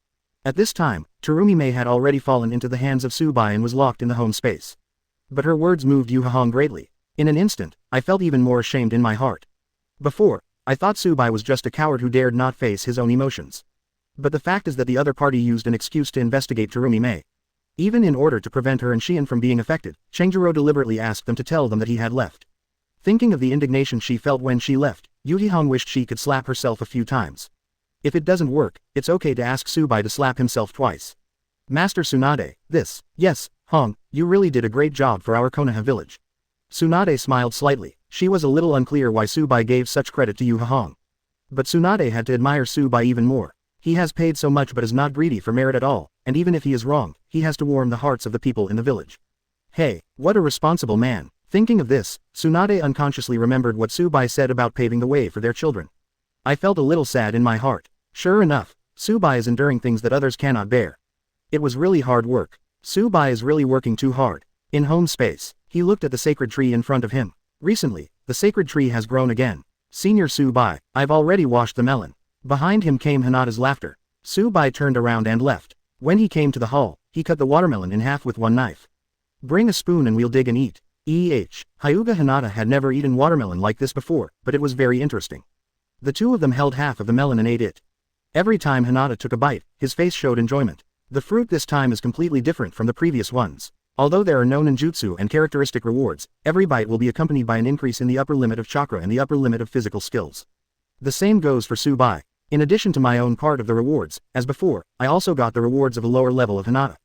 At this time, Terumi-Mei had already fallen into the hands of Tsubai and was locked in the home space. But her words moved Yuhihong greatly. In an instant, I felt even more ashamed in my heart. Before, I thought Tsubai was just a coward who dared not face his own emotions. But the fact is that the other party used an excuse to investigate Terumi-Mei. Even in order to prevent her and Shion from being affected, Changiro deliberately asked them to tell them that he had left. Thinking of the indignation she felt when she left, Yuhihong wished she could slap herself a few times. If it doesn't work, it's okay to ask Tsubai to slap himself twice. Master Tsunade, this, yes, Hong, you really did a great job for our Konoha village. Tsunade smiled slightly. She was a little unclear why Tsubai gave such credit to Yuhihong. But Tsunade had to admire Tsubai even more. He has paid so much but is not greedy for merit at all, and even if he is wrong, he has to warm the hearts of the people in the village. Hey, what a responsible man. Thinking of this, Tsunade unconsciously remembered what Tsubai said about paving the way for their children. I felt a little sad in my heart. Sure enough, Tsubai is enduring things that others cannot bear. It was really hard work. Tsubai is really working too hard. In home space, he looked at the sacred tree in front of him. Recently, the sacred tree has grown again. Senior Tsubai, I've already washed the melon. Behind him came Hinata's laughter. Tsubai turned around and left. When he came to the hall, he cut the watermelon in half with one knife. Bring a spoon and we'll dig and eat. Hyūga Hinata had never eaten watermelon like this before, but it was very interesting. The two of them held half of the melon and ate it. Every time Hinata took a bite, his face showed enjoyment. The fruit this time is completely different from the previous ones. Although there are no ninjutsu and characteristic rewards, every bite will be accompanied by an increase in the upper limit of chakra and the upper limit of physical skills. The same goes for Tsubai. In addition to my own part of the rewards, as before, I also got the rewards of a lower level of Hinata.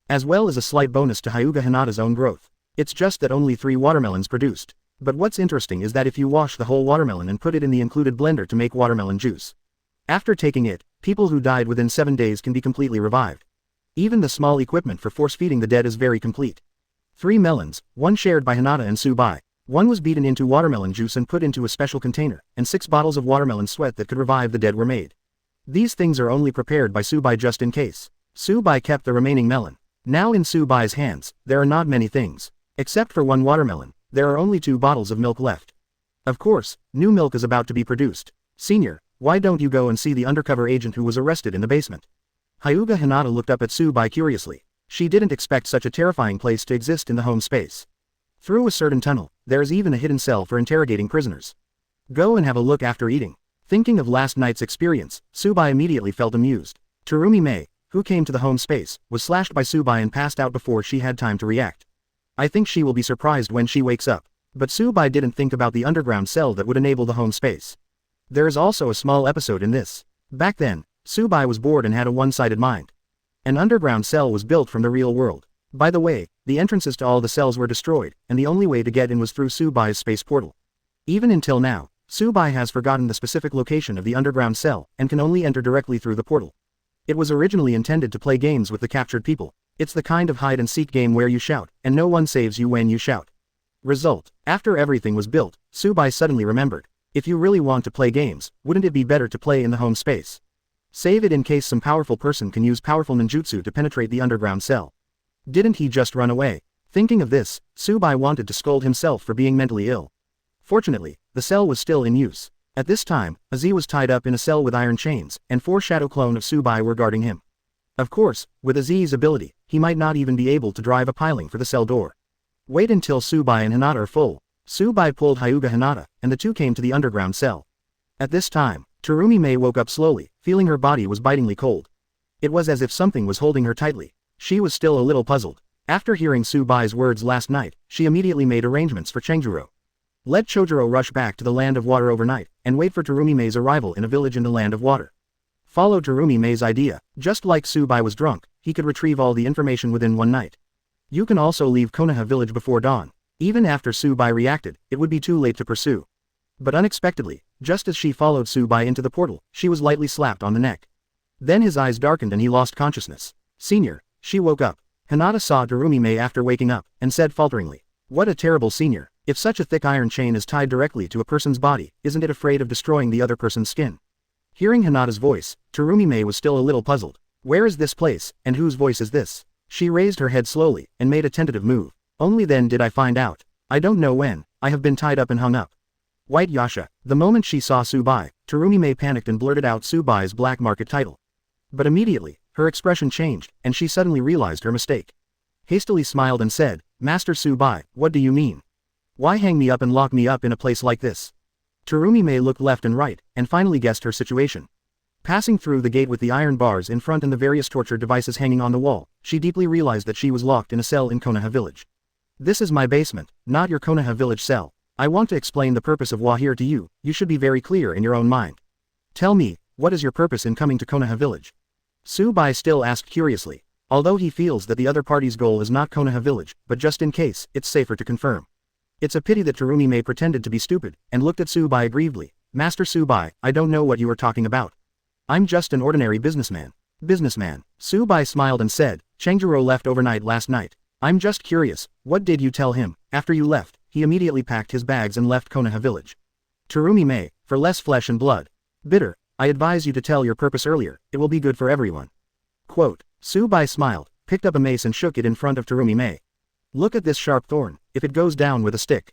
As well as a slight bonus to Hyūga Hinata's own growth. It's just that only 3 watermelons produced. But what's interesting is that if you wash the whole watermelon and put it in the included blender to make watermelon juice. After taking it, people who died within 7 days can be completely revived. Even the small equipment for force-feeding the dead is very complete. 3 melons, one shared by Hinata and Tsubai. One was beaten into watermelon juice and put into a special container, and 6 bottles of watermelon sweat that could revive the dead were made. These things are only prepared by Subai just in case. Subai kept the remaining melon. Now in Subai's hands, there are not many things. Except for 1 watermelon, there are only 2 bottles of milk left. Of course, new milk is about to be produced. Senior, why don't you go and see the undercover agent who was arrested in the basement? Hyūga Hinata looked up at Subai curiously. She didn't expect such a terrifying place to exist in the home space. Through a certain tunnel, there is even a hidden cell for interrogating prisoners. Go and have a look after eating. Thinking of last night's experience, Subai immediately felt amused. Terumi Mei, who came to the home space, was slashed by Subai and passed out before she had time to react. I think she will be surprised when she wakes up. But Subai didn't think about the underground cell that would enable the home space. There is also a small episode in this. Back then, Subai was bored and had a one-sided mind. An underground cell was built from the real world. By the way, the entrances to all the cells were destroyed, and the only way to get in was through Subai's space portal. Even until now, Subai has forgotten the specific location of the underground cell, and can only enter directly through the portal. It was originally intended to play games with the captured people. It's the kind of hide-and-seek game where you shout, and no one saves you when you shout. Result: after everything was built, Subai suddenly remembered. If you really want to play games, wouldn't it be better to play in the home space? Save it in case some powerful person can use powerful ninjutsu to penetrate the underground cell. Didn't he just run away? Thinking of this, Subai wanted to scold himself for being mentally ill. Fortunately, the cell was still in use. At this time, Azi was tied up in a cell with iron chains, and 4 shadow clones of Subai were guarding him. Of course, with Azi's ability, he might not even be able to drive a piling for the cell door. Wait until Subai and Hinata are full. Subai pulled Hyūga Hinata, and the two came to the underground cell. At this time, Terumi Mei woke up slowly, feeling her body was bitingly cold. It was as if something was holding her tightly. She was still a little puzzled. After hearing Subai's words last night, she immediately made arrangements for Chenjuro. Let Chojuro rush back to the land of water overnight, and wait for Terumi Mei's arrival in a village in the land of water. Follow Terumi Mei's idea. Just like Subai was drunk, he could retrieve all the information within one night. You can also leave Konoha village before dawn. Even after Subai reacted, it would be too late to pursue. But unexpectedly, just as she followed Subai into the portal, she was lightly slapped on the neck. Then his eyes darkened and he lost consciousness. Senior, she woke up. Hinata saw Terumi Mei after waking up, and said falteringly, "What a terrible senior. If such a thick iron chain is tied directly to a person's body, isn't it afraid of destroying the other person's skin?" Hearing Hinata's voice, Terumi Mei was still a little puzzled. Where is this place, and whose voice is this? She raised her head slowly, and made a tentative move. Only then did I find out. I don't know when. I have been tied up and hung up. White Yasha. The moment she saw Subai, Terumi Mei panicked and blurted out Subai's black market title. But immediately, her expression changed, and she suddenly realized her mistake. Hastily smiled and said, "Master Subai, what do you mean? Why hang me up and lock me up in a place like this?" Terumi Mei looked left and right, and finally guessed her situation. Passing through the gate with the iron bars in front and the various torture devices hanging on the wall, she deeply realized that she was locked in a cell in Konoha village. This is my basement, not your Konoha village cell. I want to explain the purpose of Wa here to you. You should be very clear in your own mind. Tell me, what is your purpose in coming to Konoha village? Subai still asked curiously. Although he feels that the other party's goal is not Konoha village, but just in case, it's safer to confirm. It's a pity that Terumi Mei pretended to be stupid, and looked at Subai aggrievedly. Master Subai, I don't know what you are talking about. I'm just an ordinary businessman. Businessman. Subai smiled and said, Chenjuro left overnight last night. I'm just curious, what did you tell him? After you left, he immediately packed his bags and left Konoha village. Terumi Mei, for less flesh and blood. Bitter, I advise you to tell your purpose earlier, it will be good for everyone. Quote. Subai smiled, picked up a mace and shook it in front of Terumi Mei. Look at this sharp thorn, if it goes down with a stick.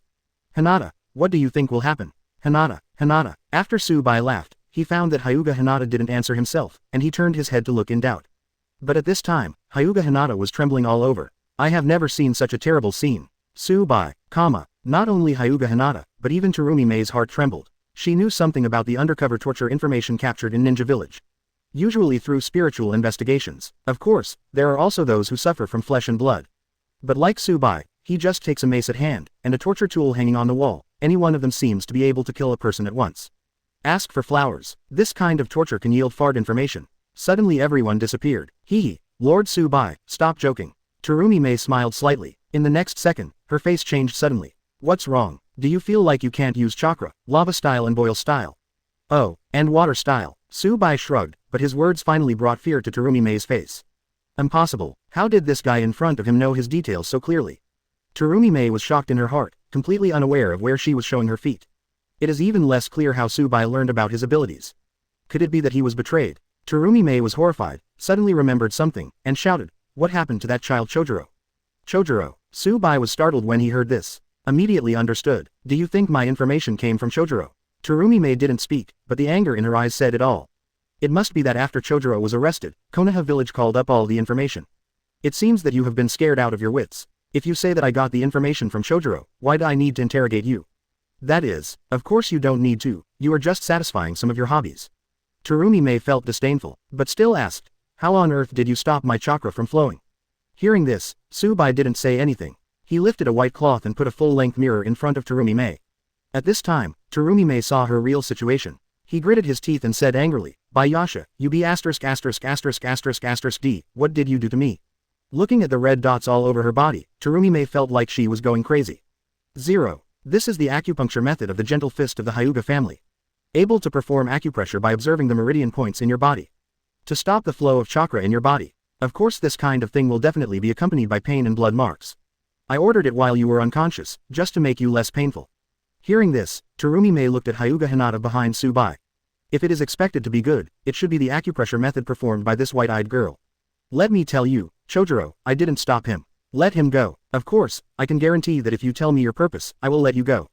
Hinata, what do you think will happen? Hinata. After Subai laughed, he found that Hyūga Hinata didn't answer himself, and he turned his head to look in doubt. But at this time, Hyūga Hinata was trembling all over. I have never seen such a terrible scene. Subai, not only Hyūga Hinata, but even Terumi Mei's heart trembled. She knew something about the undercover torture information captured in Ninja Village. Usually through spiritual investigations. Of course, there are also those who suffer from flesh and blood. But like Subai, he just takes a mace at hand, and a torture tool hanging on the wall. Any one of them seems to be able to kill a person at once. Ask for flowers. This kind of torture can yield fart information. Suddenly everyone disappeared. Hee. Lord Subai, stop joking. Terumi Mei smiled slightly. In the next second, her face changed suddenly. What's wrong? Do you feel like you can't use chakra, lava style and boil style? Oh, and water style. Subai shrugged, but his words finally brought fear to Terumi Mei's face. Impossible. How did this guy in front of him know his details so clearly? Terumi Mei was shocked in her heart, completely unaware of where she was showing her feet. It is even less clear how Tsubai learned about his abilities. Could it be that he was betrayed? Terumi was horrified, suddenly remembered something, and shouted, "What happened to that child Chojuro?" Chojuro. Tsubai was startled when he heard this. Immediately understood. Do you think my information came from Chojuro? Terumi didn't speak, but the anger in her eyes said it all. It must be that after Chojuro was arrested, Konoha village called up all the information. It seems that you have been scared out of your wits. If you say that I got the information from Chojuro, why do I need to interrogate you? That is, of course you don't need to, you are just satisfying some of your hobbies. Terumi felt disdainful, but still asked, how on earth did you stop my chakra from flowing? Hearing this, Tsubai didn't say anything. He lifted a white cloth and put a full-length mirror in front of Terumi. At this time, Terumi saw her real situation. He gritted his teeth and said angrily, Bai Yasha, you be *************, what did you do to me? Looking at the red dots all over her body, Terumi felt like she was going crazy. 0. This is the acupuncture method of the gentle fist of the Hyūga family. Able to perform acupressure by observing the meridian points in your body. To stop the flow of chakra in your body. Of course this kind of thing will definitely be accompanied by pain and blood marks. I ordered it while you were unconscious, just to make you less painful. Hearing this, Terumi looked at Hyūga Hinata behind Tsubai. If it is expected to be good, it should be the acupressure method performed by this white-eyed girl. Let me tell you, Chojuro, I didn't stop him. Let him go. Of course, I can guarantee that if you tell me your purpose, I will let you go.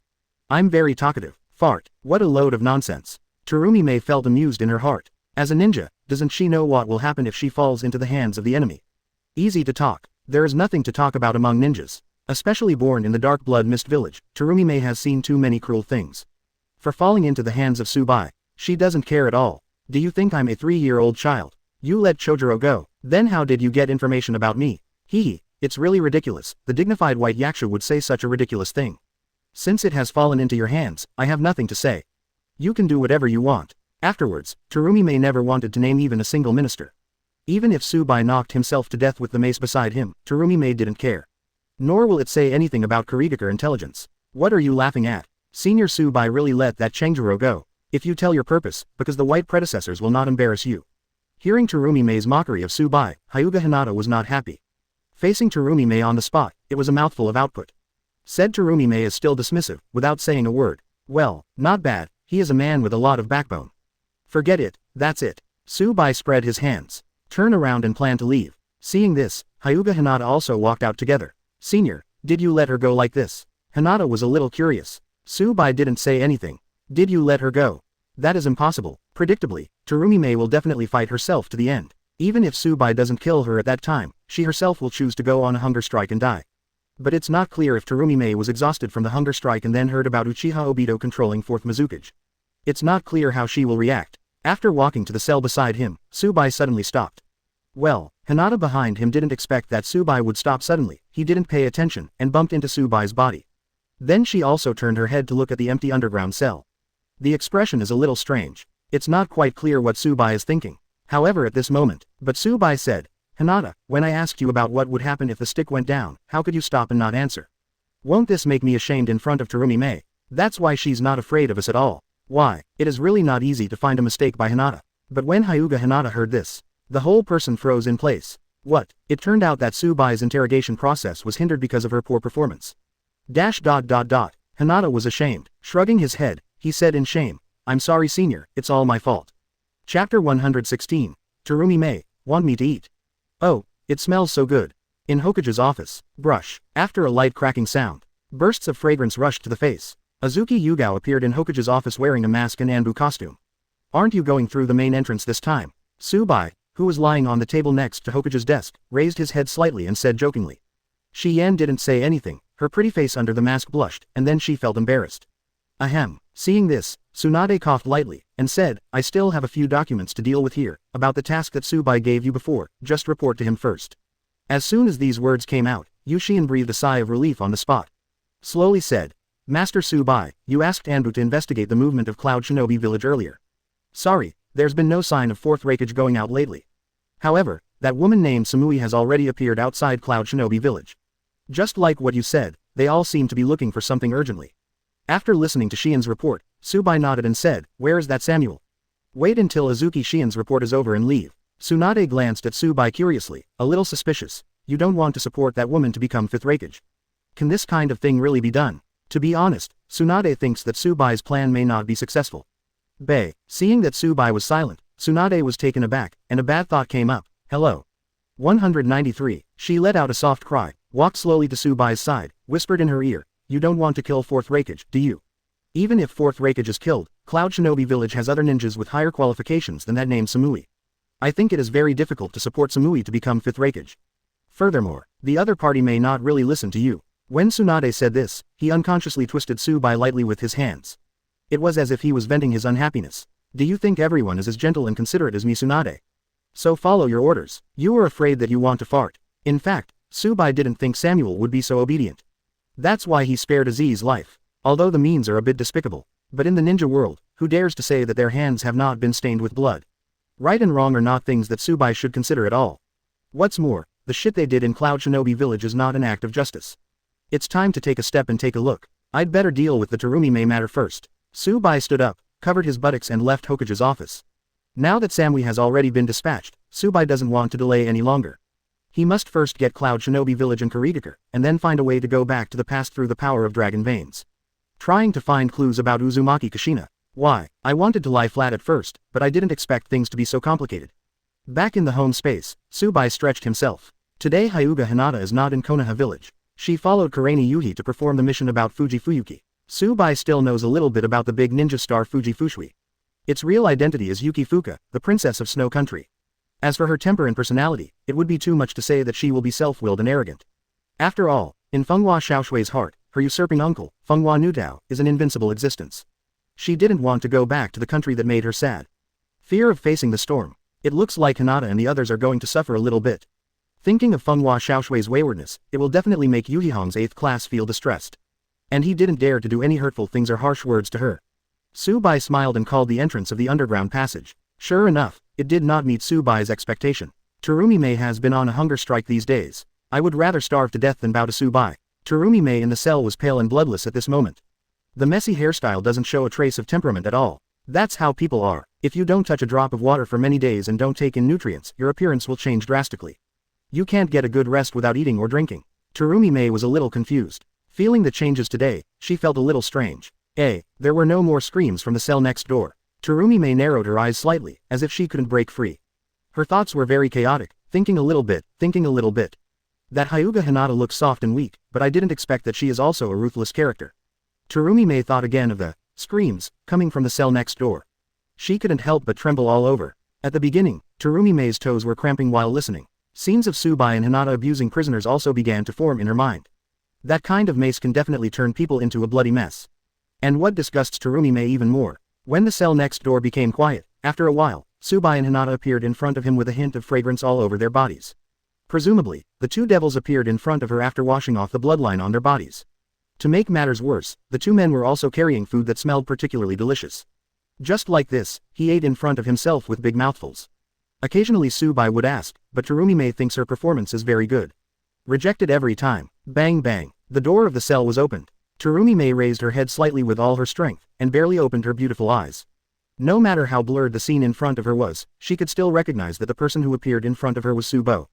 I'm very talkative. Fart. What a load of nonsense. Terumi felt amused in her heart. As a ninja, doesn't she know what will happen if she falls into the hands of the enemy? Easy to talk. There is nothing to talk about among ninjas. Especially born in the Dark Blood Mist Village, Terumi has seen too many cruel things. For falling into the hands of Tsubai, she doesn't care at all. Do you think I'm a 3-year-old child? You let Chojuro go, then how did you get information about me? Hee, it's really ridiculous, the dignified white yaksha would say such a ridiculous thing. Since it has fallen into your hands, I have nothing to say. You can do whatever you want. Afterwards, Terumi never wanted to name even a single minister. Even if Tsubai knocked himself to death with the mace beside him, Terumi didn't care. Nor will it say anything about Kurigakure intelligence. What are you laughing at? Senior Tsubai really let that Chojuro go. If you tell your purpose, because the white predecessors will not embarrass you. Hearing Terumi's mockery of Tsubai, Hyūga Hinata was not happy. Facing Terumi on the spot, it was a mouthful of output. Said Terumi is still dismissive, without saying a word. Well, not bad, he is a man with a lot of backbone. Forget it, that's it. Tsubai spread his hands, turned around and planned to leave. Seeing this, Hyūga Hinata also walked out together. Senior, did you let her go like this? Hinata was a little curious. Tsubai didn't say anything. Did you let her go? That is impossible. Predictably, Terumi will definitely fight herself to the end. Even if Tsubai doesn't kill her at that time, she herself will choose to go on a hunger strike and die. But it's not clear if Terumi was exhausted from the hunger strike and then heard about Uchiha Obito controlling 4th Mizukage. It's not clear how she will react. After walking to the cell beside him, Tsubai suddenly stopped. Well, Hinata behind him didn't expect that Tsubai would stop suddenly, he didn't pay attention, and bumped into Tsubai's body. Then she also turned her head to look at the empty underground cell. The expression is a little strange. It's not quite clear what Tsubai is thinking. However at this moment, but Tsubai said, Hinata, when I asked you about what would happen if the stick went down, how could you stop and not answer? Won't this make me ashamed in front of Terumi? That's why she's not afraid of us at all. Why, it is really not easy to find a mistake by Hinata. But when Hyūga Hinata heard this, the whole person froze in place. What? It turned out that Tsubai's interrogation process was hindered because of her poor performance. Hinata was ashamed. Shrugging his head, he said in shame, I'm sorry senior, it's all my fault. Chapter 116. Terumi want me to eat? Oh, it smells so good. In Hokage's office, brush. After a light cracking sound, bursts of fragrance rushed to the face. Azuki Yugao appeared in Hokage's office wearing a mask and Anbu costume. Aren't you going through the main entrance this time? Tsubai, who was lying on the table next to Hokage's desk, raised his head slightly and said jokingly. Shi Yan didn't say anything, her pretty face under the mask blushed, and then she felt embarrassed. Ahem. Seeing this, Tsunade coughed lightly, and said, I still have a few documents to deal with here, about the task that Tsubai gave you before, just report to him first. As soon as these words came out, Yushin breathed a sigh of relief on the spot. Slowly said, Master Tsubai, you asked Anbu to investigate the movement of Cloud Shinobi Village earlier. Sorry, there's been no sign of 4th Raikage going out lately. However, that woman named Samui has already appeared outside Cloud Shinobi Village. Just like what you said, they all seem to be looking for something urgently. After listening to Shien's report, Tsubai nodded and said, where is that Samuel? Wait until Azuki Shien's report is over and leave. Tsunade glanced at Tsubai curiously, a little suspicious. You don't want to support that woman to become 5th Raikage. Can this kind of thing really be done? To be honest, Tsunade thinks that Tsubai's plan may not be successful. Bai, seeing that Tsubai was silent, Tsunade was taken aback, and a bad thought came up. Hello. 193. She let out a soft cry, walked slowly to Tsubai's side, whispered in her ear, "You don't want to kill 4th Raikage, do you?" Even if 4th Raikage is killed, Cloud Shinobi Village has other ninjas with higher qualifications than that named Samui. I think it is very difficult to support Samui to become 5th Raikage. Furthermore, the other party may not really listen to you. When Tsunade said this, he unconsciously twisted Tsubai lightly with his hands. It was as if he was venting his unhappiness. Do you think everyone is as gentle and considerate as me, Tsunade? So follow your orders. You were afraid that you want to fart. In fact, Tsubai didn't think Samuel would be so obedient. That's why he spared Azi's life. Although the means are a bit despicable. But in the ninja world, who dares to say that their hands have not been stained with blood? Right and wrong are not things that Tsubai should consider at all. What's more, the shit they did in Cloud Shinobi Village is not an act of justice. It's time to take a step and take a look. I'd better deal with the Terumi-mei matter first. Tsubai stood up, covered his buttocks and left Hokage's office. Now that Samui has already been dispatched, Tsubai doesn't want to delay any longer. He must first get Cloud Shinobi Village and Kurigakure, and then find a way to go back to the past through the power of dragon veins. Trying to find clues about Uzumaki Kushina. Why, I wanted to lie flat at first, but I didn't expect things to be so complicated. Back in the home space, Tsubai stretched himself. Today Hyūga Hinata is not in Konoha Village. She followed Kureni Yuhi to perform the mission about Fuji Fuyuki. Tsubai still knows a little bit about the big ninja star Fuji Fushui. Its real identity is Yuki Fuka, the princess of Snow Country. As for her temper and personality, it would be too much to say that she will be self-willed and arrogant. After all, in Fenghua Xiaoshui's heart, her usurping uncle, Fenghua Nutao, is an invincible existence. She didn't want to go back to the country that made her sad. Fear of facing the storm. It looks like Hinata and the others are going to suffer a little bit. Thinking of Fenghua Xiaoshui's waywardness, it will definitely make Yuhihong's 8th class feel distressed. And he didn't dare to do any hurtful things or harsh words to her. Tsubai smiled and called the entrance of the underground passage. Sure enough, it did not meet Tsubai's expectation. Terumi-mei has been on a hunger strike these days. I would rather starve to death than bow to Tsubai. Terumi-mei in the cell was pale and bloodless at this moment. The messy hairstyle doesn't show a trace of temperament at all. That's how people are. If you don't touch a drop of water for many days and don't take in nutrients, your appearance will change drastically. You can't get a good rest without eating or drinking. Terumi-mei was a little confused. Feeling the changes today, she felt a little strange. There were no more screams from the cell next door. Terumi-mei narrowed her eyes slightly, as if she couldn't break free. Her thoughts were very chaotic, thinking a little bit. That Hyūga Hinata looks soft and weak, but I didn't expect that she is also a ruthless character. Terumi-mei thought again of the screams coming from the cell next door. She couldn't help but tremble all over. At the beginning, Terumi-mei's toes were cramping while listening. Scenes of Tsubai and Hinata abusing prisoners also began to form in her mind. That kind of mace can definitely turn people into a bloody mess. And what disgusts Terumi-mei even more, when the cell next door became quiet, after a while, Tsubai and Hinata appeared in front of him with a hint of fragrance all over their bodies. Presumably, the two devils appeared in front of her after washing off the bloodline on their bodies. To make matters worse, the two men were also carrying food that smelled particularly delicious. Just like this, he ate in front of himself with big mouthfuls. Occasionally Tsubai would ask, but Terumi-mei thinks her performance is very good. Rejected every time. Bang bang. The door of the cell was opened. Terumi-mei raised her head slightly with all her strength, and barely opened her beautiful eyes. No matter how blurred the scene in front of her was, she could still recognize that the person who appeared in front of her was Tsubo.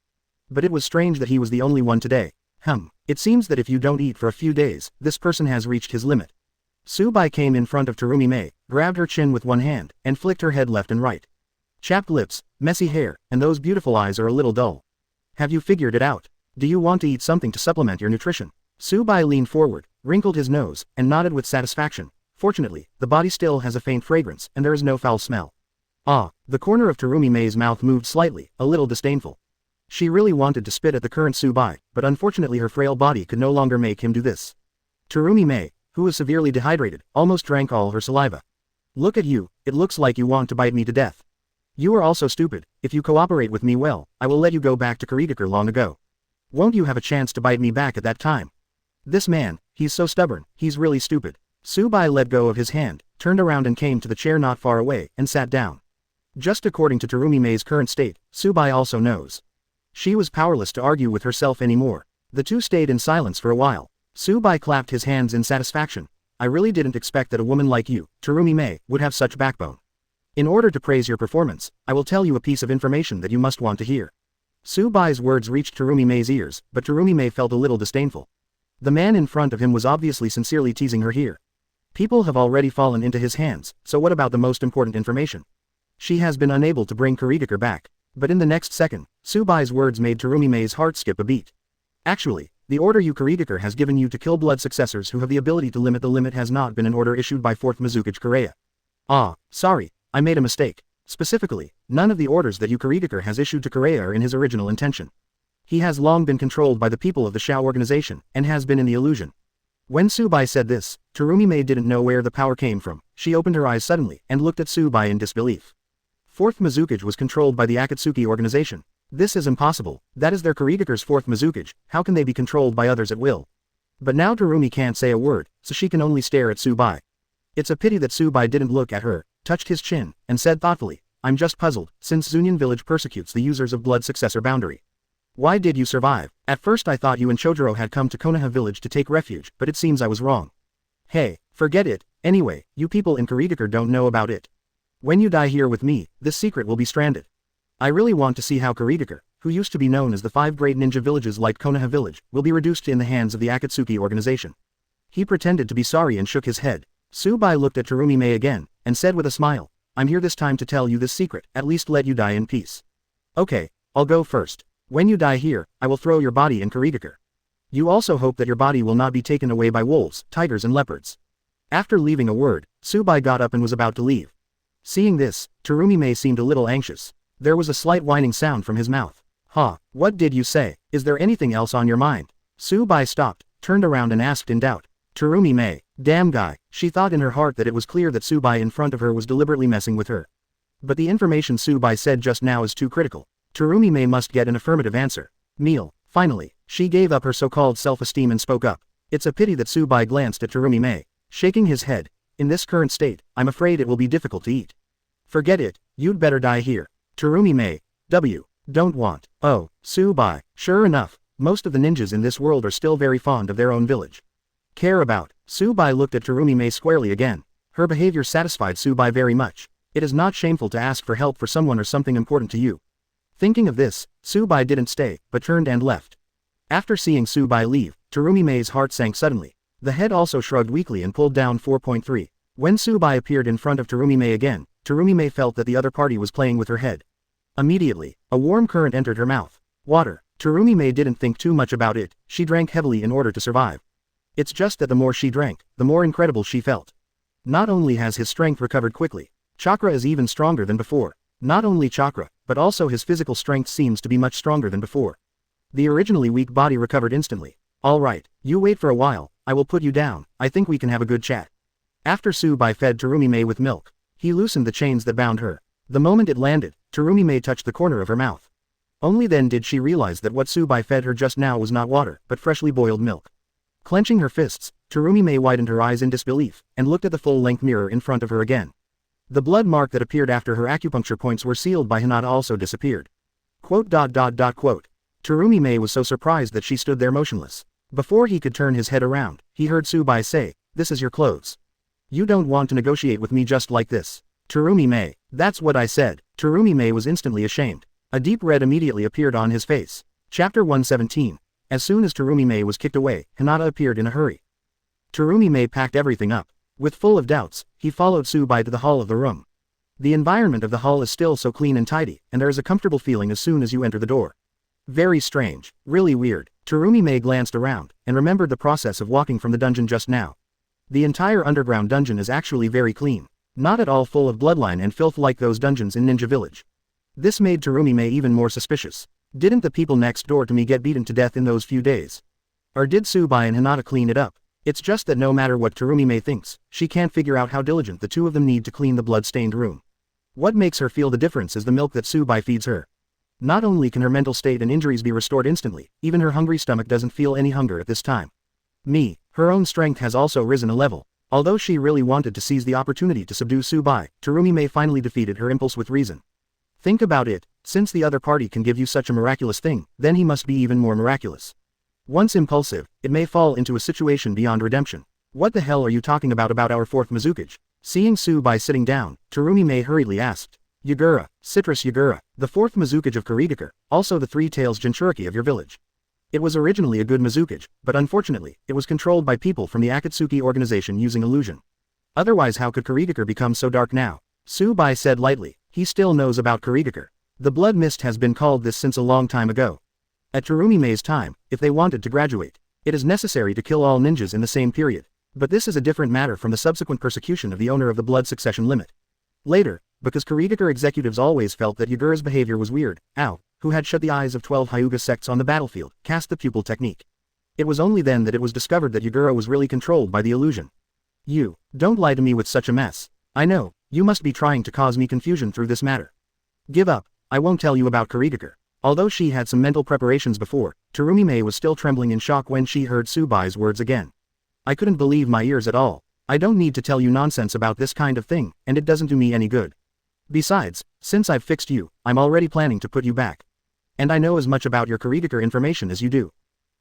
But it was strange that he was the only one today. It seems that if you don't eat for a few days, this person has reached his limit. Tsubai came in front of Terumi-mei, grabbed her chin with one hand, and flicked her head left and right. Chapped lips, messy hair, and those beautiful eyes are a little dull. Have you figured it out? Do you want to eat something to supplement your nutrition? Tsubai leaned forward, wrinkled his nose, and nodded with satisfaction. Fortunately, the body still has a faint fragrance, and there is no foul smell. The corner of Terumi-mei's mouth moved slightly, a little disdainful. She really wanted to spit at the current Tsubai, but unfortunately her frail body could no longer make him do this. Terumi-mei, who was severely dehydrated, almost drank all her saliva. Look at you, it looks like you want to bite me to death. You are also stupid. If you cooperate with me well, I will let you go back to Kurigakure long ago. Won't you have a chance to bite me back at that time? This man, he's so stubborn, he's really stupid. Tsubai let go of his hand, turned around and came to the chair not far away, and sat down. Just according to Terumi-mei's current state, Tsubai also knows. She was powerless to argue with herself anymore. The two stayed in silence for a while. Tsubai clapped his hands in satisfaction. I really didn't expect that a woman like you, Terumi-mei, would have such backbone. In order to praise your performance, I will tell you a piece of information that you must want to hear. Tsubai's words reached Terumi-mei's ears, but Terumi-mei felt a little disdainful. The man in front of him was obviously sincerely teasing her here. People have already fallen into his hands, so what about the most important information? She has been unable to bring Kurigakure back. But in the next second, Tsubai's words made Terumi-mei's heart skip a beat. Actually, the order Kurigakure has given you to kill blood successors who have the ability to limit the limit has not been an order issued by 4th Mizukage Kureha. Ah, sorry, I made a mistake. Specifically, none of the orders that Kurigakure has issued to Kureha are in his original intention. He has long been controlled by the people of the Shao organization, and has been in the illusion. When Tsubai said this, Terumi-mei didn't know where the power came from. She opened her eyes suddenly, and looked at Tsubai in disbelief. 4th Mizukage was controlled by the Akatsuki organization. This is impossible, that is their Kurigakure's 4th Mizukage, how can they be controlled by others at will? But now Terumi can't say a word, so she can only stare at Tsubai. It's a pity that Tsubai didn't look at her, touched his chin, and said thoughtfully, I'm just puzzled, since Zunyun village persecutes the users of blood successor boundary. Why did you survive? At first I thought you and Chojuro had come to Konoha village to take refuge, but it seems I was wrong. Hey, forget it, anyway, you people in Kurigakure don't know about it. When you die here with me, this secret will be stranded. I really want to see how Kurigakure, who used to be known as the 5 great ninja villages like Konoha village, will be reduced in the hands of the Akatsuki organization. He pretended to be sorry and shook his head. Tsubai looked at Terumi-mei again, and said with a smile, I'm here this time to tell you this secret, at least let you die in peace. Okay, I'll go first. When you die here, I will throw your body in Kurigakure. You also hope that your body will not be taken away by wolves, tigers and leopards. After leaving a word, Tsubai got up and was about to leave. Seeing this, Terumi-mei seemed a little anxious. There was a slight whining sound from his mouth. What did you say? Is there anything else on your mind? Tsubai stopped, turned around and asked in doubt. Terumi-mei, damn guy, she thought in her heart that it was clear that Tsubai in front of her was deliberately messing with her. But the information Tsubai said just now is too critical. Terumi-mei must get an affirmative answer. Meal. Finally, she gave up her so-called self-esteem and spoke up. It's a pity that Tsubai glanced at Terumi-mei, shaking his head. In this current state, I'm afraid it will be difficult to eat. Forget it, you'd better die here. Terumi-mei, don't want. Oh, Tsubai, sure enough, most of the ninjas in this world are still very fond of their own village. Care about. Tsubai looked at Terumi-mei squarely again. Her behavior satisfied Tsubai very much. It is not shameful to ask for help for someone or something important to you. Thinking of this, Tsubai didn't stay, but turned and left. After seeing Tsubai leave, Terumi-mei's heart sank suddenly. The head also shrugged weakly and pulled down 4.3. When Tsubai appeared in front of Terumi-mei again, Terumi-mei felt that the other party was playing with her head. Immediately, a warm current entered her mouth. Water. Terumi-mei didn't think too much about it, she drank heavily in order to survive. It's just that the more she drank, the more incredible she felt. Not only has his strength recovered quickly, chakra is even stronger than before. Not only chakra, but also his physical strength seems to be much stronger than before. The originally weak body recovered instantly. Alright, you wait for a while, I will put you down, I think we can have a good chat. After Tsubai fed Terumi-mei with milk, he loosened the chains that bound her. The moment it landed, Terumi-mei touched the corner of her mouth. Only then did she realize that what Tsubai fed her just now was not water, but freshly boiled milk. Clenching her fists, Terumi-mei widened her eyes in disbelief, and looked at the full-length mirror in front of her again. The blood mark that appeared after her acupuncture points were sealed by Hinata also disappeared. Terumi-mei was so surprised that she stood there motionless. Before he could turn his head around, he heard Tsubai say, "This is your clothes. You don't want to negotiate with me just like this." Terumi-mei, that's what I said. Terumi-mei was instantly ashamed. A deep red immediately appeared on his face. Chapter 117. As soon as Terumi-mei was kicked away, Hinata appeared in a hurry. Terumi-mei packed everything up. With full of doubts, he followed Tsubai to the hall of the room. The environment of the hall is still so clean and tidy, and there is a comfortable feeling as soon as you enter the door. Very strange, really weird. Terumi-mei glanced around, and remembered the process of walking from the dungeon just now. The entire underground dungeon is actually very clean. Not at all full of bloodline and filth like those dungeons in Ninja Village. This made Terumi-mei even more suspicious. Didn't the people next door to me get beaten to death in those few days? Or did Tsubai and Hinata clean it up? It's just that no matter what Terumi-mei thinks, she can't figure out how diligent the two of them need to clean the blood-stained room. What makes her feel the difference is the milk that Tsubai feeds her. Not only can her mental state and injuries be restored instantly, even her hungry stomach doesn't feel any hunger at this time. Her own strength has also risen a level. Although she really wanted to seize the opportunity to subdue Tsubai, Terumi-mei finally defeated her impulse with reason. Think about it, since the other party can give you such a miraculous thing, then he must be even more miraculous. Once impulsive, it may fall into a situation beyond redemption. What the hell are you talking about our fourth Mizukage? Seeing Tsubai sitting down, Terumi-mei hurriedly asked. Yagura, Citrus Yagura, the fourth Mizukage of Kurigakure, also the three tails Jinchuriki of your village. It was originally a good Mizukage, but unfortunately, it was controlled by people from the Akatsuki organization using illusion. Otherwise how could Kurigakure become so dark now? Bai said lightly, he still knows about Kurigakure. The blood mist has been called this since a long time ago. At Terumime's time, if they wanted to graduate, it is necessary to kill all ninjas in the same period. But this is a different matter from the subsequent persecution of the owner of the blood succession limit. Later, because Kurigakure executives always felt that Yagura's behavior was weird, Ao, who had shut the eyes of 12 Hyūga sects on the battlefield, cast the pupil technique. It was only then that it was discovered that Yagura was really controlled by the illusion. You, don't lie to me with such a mess. I know, you must be trying to cause me confusion through this matter. Give up, I won't tell you about Kurigakure. Although she had some mental preparations before, Terumime was still trembling in shock when she heard Bai's words again. I couldn't believe my ears at all. I don't need to tell you nonsense about this kind of thing, and it doesn't do me any good. Besides, since I've fixed you, I'm already planning to put you back. And I know as much about your Kurigakure information as you do.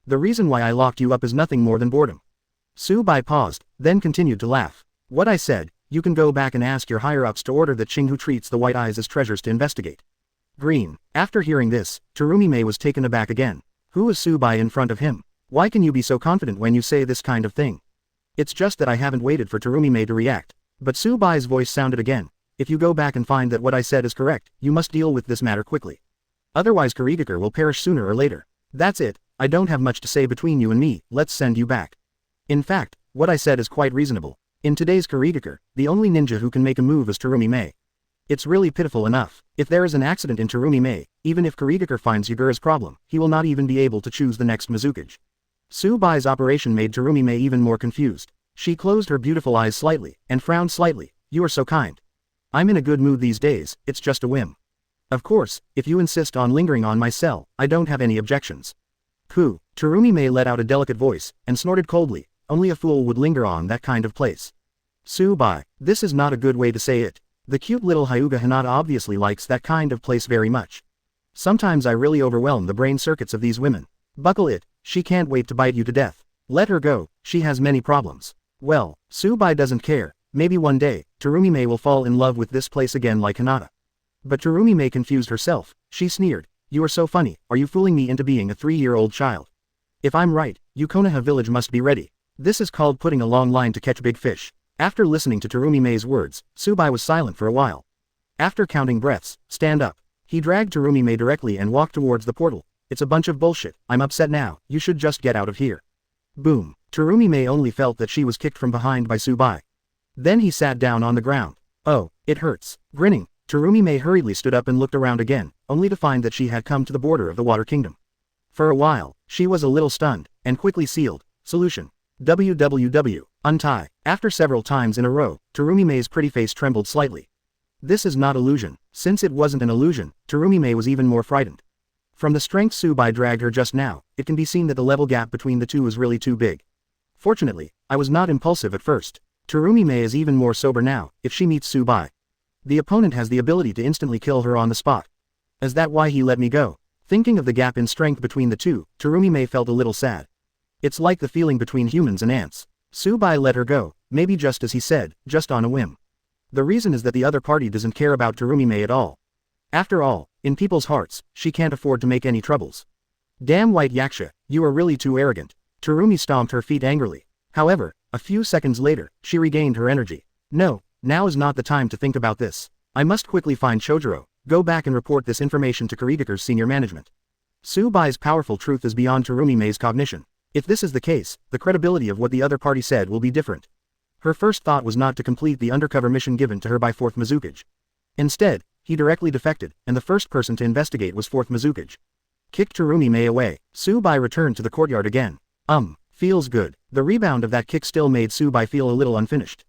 The reason why I locked you up is nothing more than boredom. Bai paused, then continued to laugh. What I said, you can go back and ask your higher-ups to order that Qinghu treats the White Eyes as treasures to investigate. Green. After hearing this, Terumime was taken aback again. Who is Bai in front of him? Why can you be so confident when you say this kind of thing? It's just that I haven't waited for Terumime to react. But Bai's voice sounded again. If you go back and find that what I said is correct, you must deal with this matter quickly. Otherwise Kurigakure will perish sooner or later. That's it, I don't have much to say between you and me, let's send you back. In fact, what I said is quite reasonable. In today's Kurigakure, the only ninja who can make a move is Terumime. It's really pitiful enough. If there is an accident in Terumime, even if Kurigakure finds Yagura's problem, he will not even be able to choose the next Mizukage. Bai's operation made Terumime even more confused. She closed her beautiful eyes slightly, and frowned slightly. You are so kind. I'm in a good mood these days, it's just a whim. Of course, if you insist on lingering on my cell, I don't have any objections. Pooh, Terumime let out a delicate voice, and snorted coldly, only a fool would linger on that kind of place. Bai, this is not a good way to say it. The cute little Hyūga Hinata obviously likes that kind of place very much. Sometimes I really overwhelm the brain circuits of these women. Buckle it, she can't wait to bite you to death. Let her go, she has many problems. Well, Bai doesn't care, maybe one day, Terumime will fall in love with this place again like Hinata. But Terumime confused herself, she sneered, you are so funny, are you fooling me into being a 3-year-old child? If I'm right, Konoha village must be ready. This is called putting a long line to catch big fish. After listening to Terumime's words, Bai was silent for a while. After counting breaths, stand up. He dragged Terumime directly and walked towards the portal. It's a bunch of bullshit, I'm upset now, you should just get out of here. Boom. Terumime only felt that she was kicked from behind by Bai. Then he sat down on the ground. Oh, it hurts. Grinning, Terumime hurriedly stood up and looked around again, only to find that she had come to the border of the Water Kingdom. For a while, she was a little stunned, and quickly sealed. Solution. www. Untie. After several times in a row, Terumime's pretty face trembled slightly. This is not illusion. Since it wasn't an illusion, Terumime was even more frightened. From the strength Bai dragged her just now, it can be seen that the level gap between the two is really too big. Fortunately, I was not impulsive at first. Terumime is even more sober now, if she meets Bai. The opponent has the ability to instantly kill her on the spot. Is that why he let me go? Thinking of the gap in strength between the two, Terumime felt a little sad. It's like the feeling between humans and ants. Bai let her go, maybe just as he said, just on a whim. The reason is that the other party doesn't care about Terumime at all. After all, in people's hearts, she can't afford to make any troubles. Damn White Yaksha, you are really too arrogant. Terumi stomped her feet angrily. However, a few seconds later, she regained her energy. No, now is not the time to think about this. I must quickly find Chojuro, go back and report this information to Kurigakure's senior management. Bai's powerful truth is beyond Terumime's cognition. If this is the case, the credibility of what the other party said will be different. Her first thought was not to complete the undercover mission given to her by 4th Mizukage. Instead, he directly defected, and the first person to investigate was 4th Mizukage. Kicked Terumime away, Bai returned to the courtyard again. Feels good. The rebound of that kick still made Bai feel a little unfinished.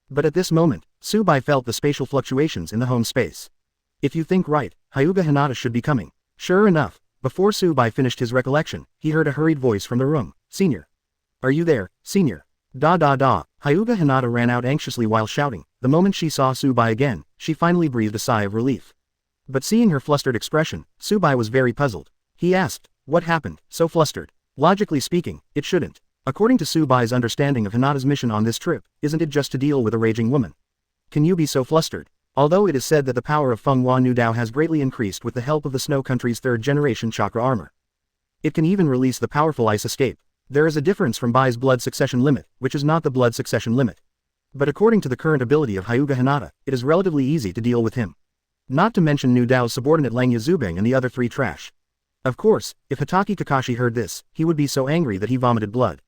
But at this moment, Bai felt the spatial fluctuations in the home space. If you think right, Hyūga Hinata should be coming. Sure enough, before Bai finished his recollection, he heard a hurried voice from the room. Senior. Are you there, Senior? Da. Hyūga Hinata ran out anxiously while shouting. The moment she saw Bai again, she finally breathed a sigh of relief. But seeing her flustered expression, Bai was very puzzled. He asked, what happened, so flustered? Logically speaking, it shouldn't. According to Bai's understanding of Hinata's mission on this trip, isn't it just to deal with a raging woman? Can you be so flustered? Although it is said that the power of Feng Hua Nu Dao has greatly increased with the help of the Snow Country's 3rd generation chakra armor. It can even release the powerful ice escape. There is a difference from Bai's blood succession limit, which is not the blood succession limit. But according to the current ability of Hyūga Hinata, it is relatively easy to deal with him. Not to mention Nu Dao's subordinate Lang Yazubing and the other three trash. Of course, if Hitaki Kakashi heard this, he would be so angry that he vomited blood.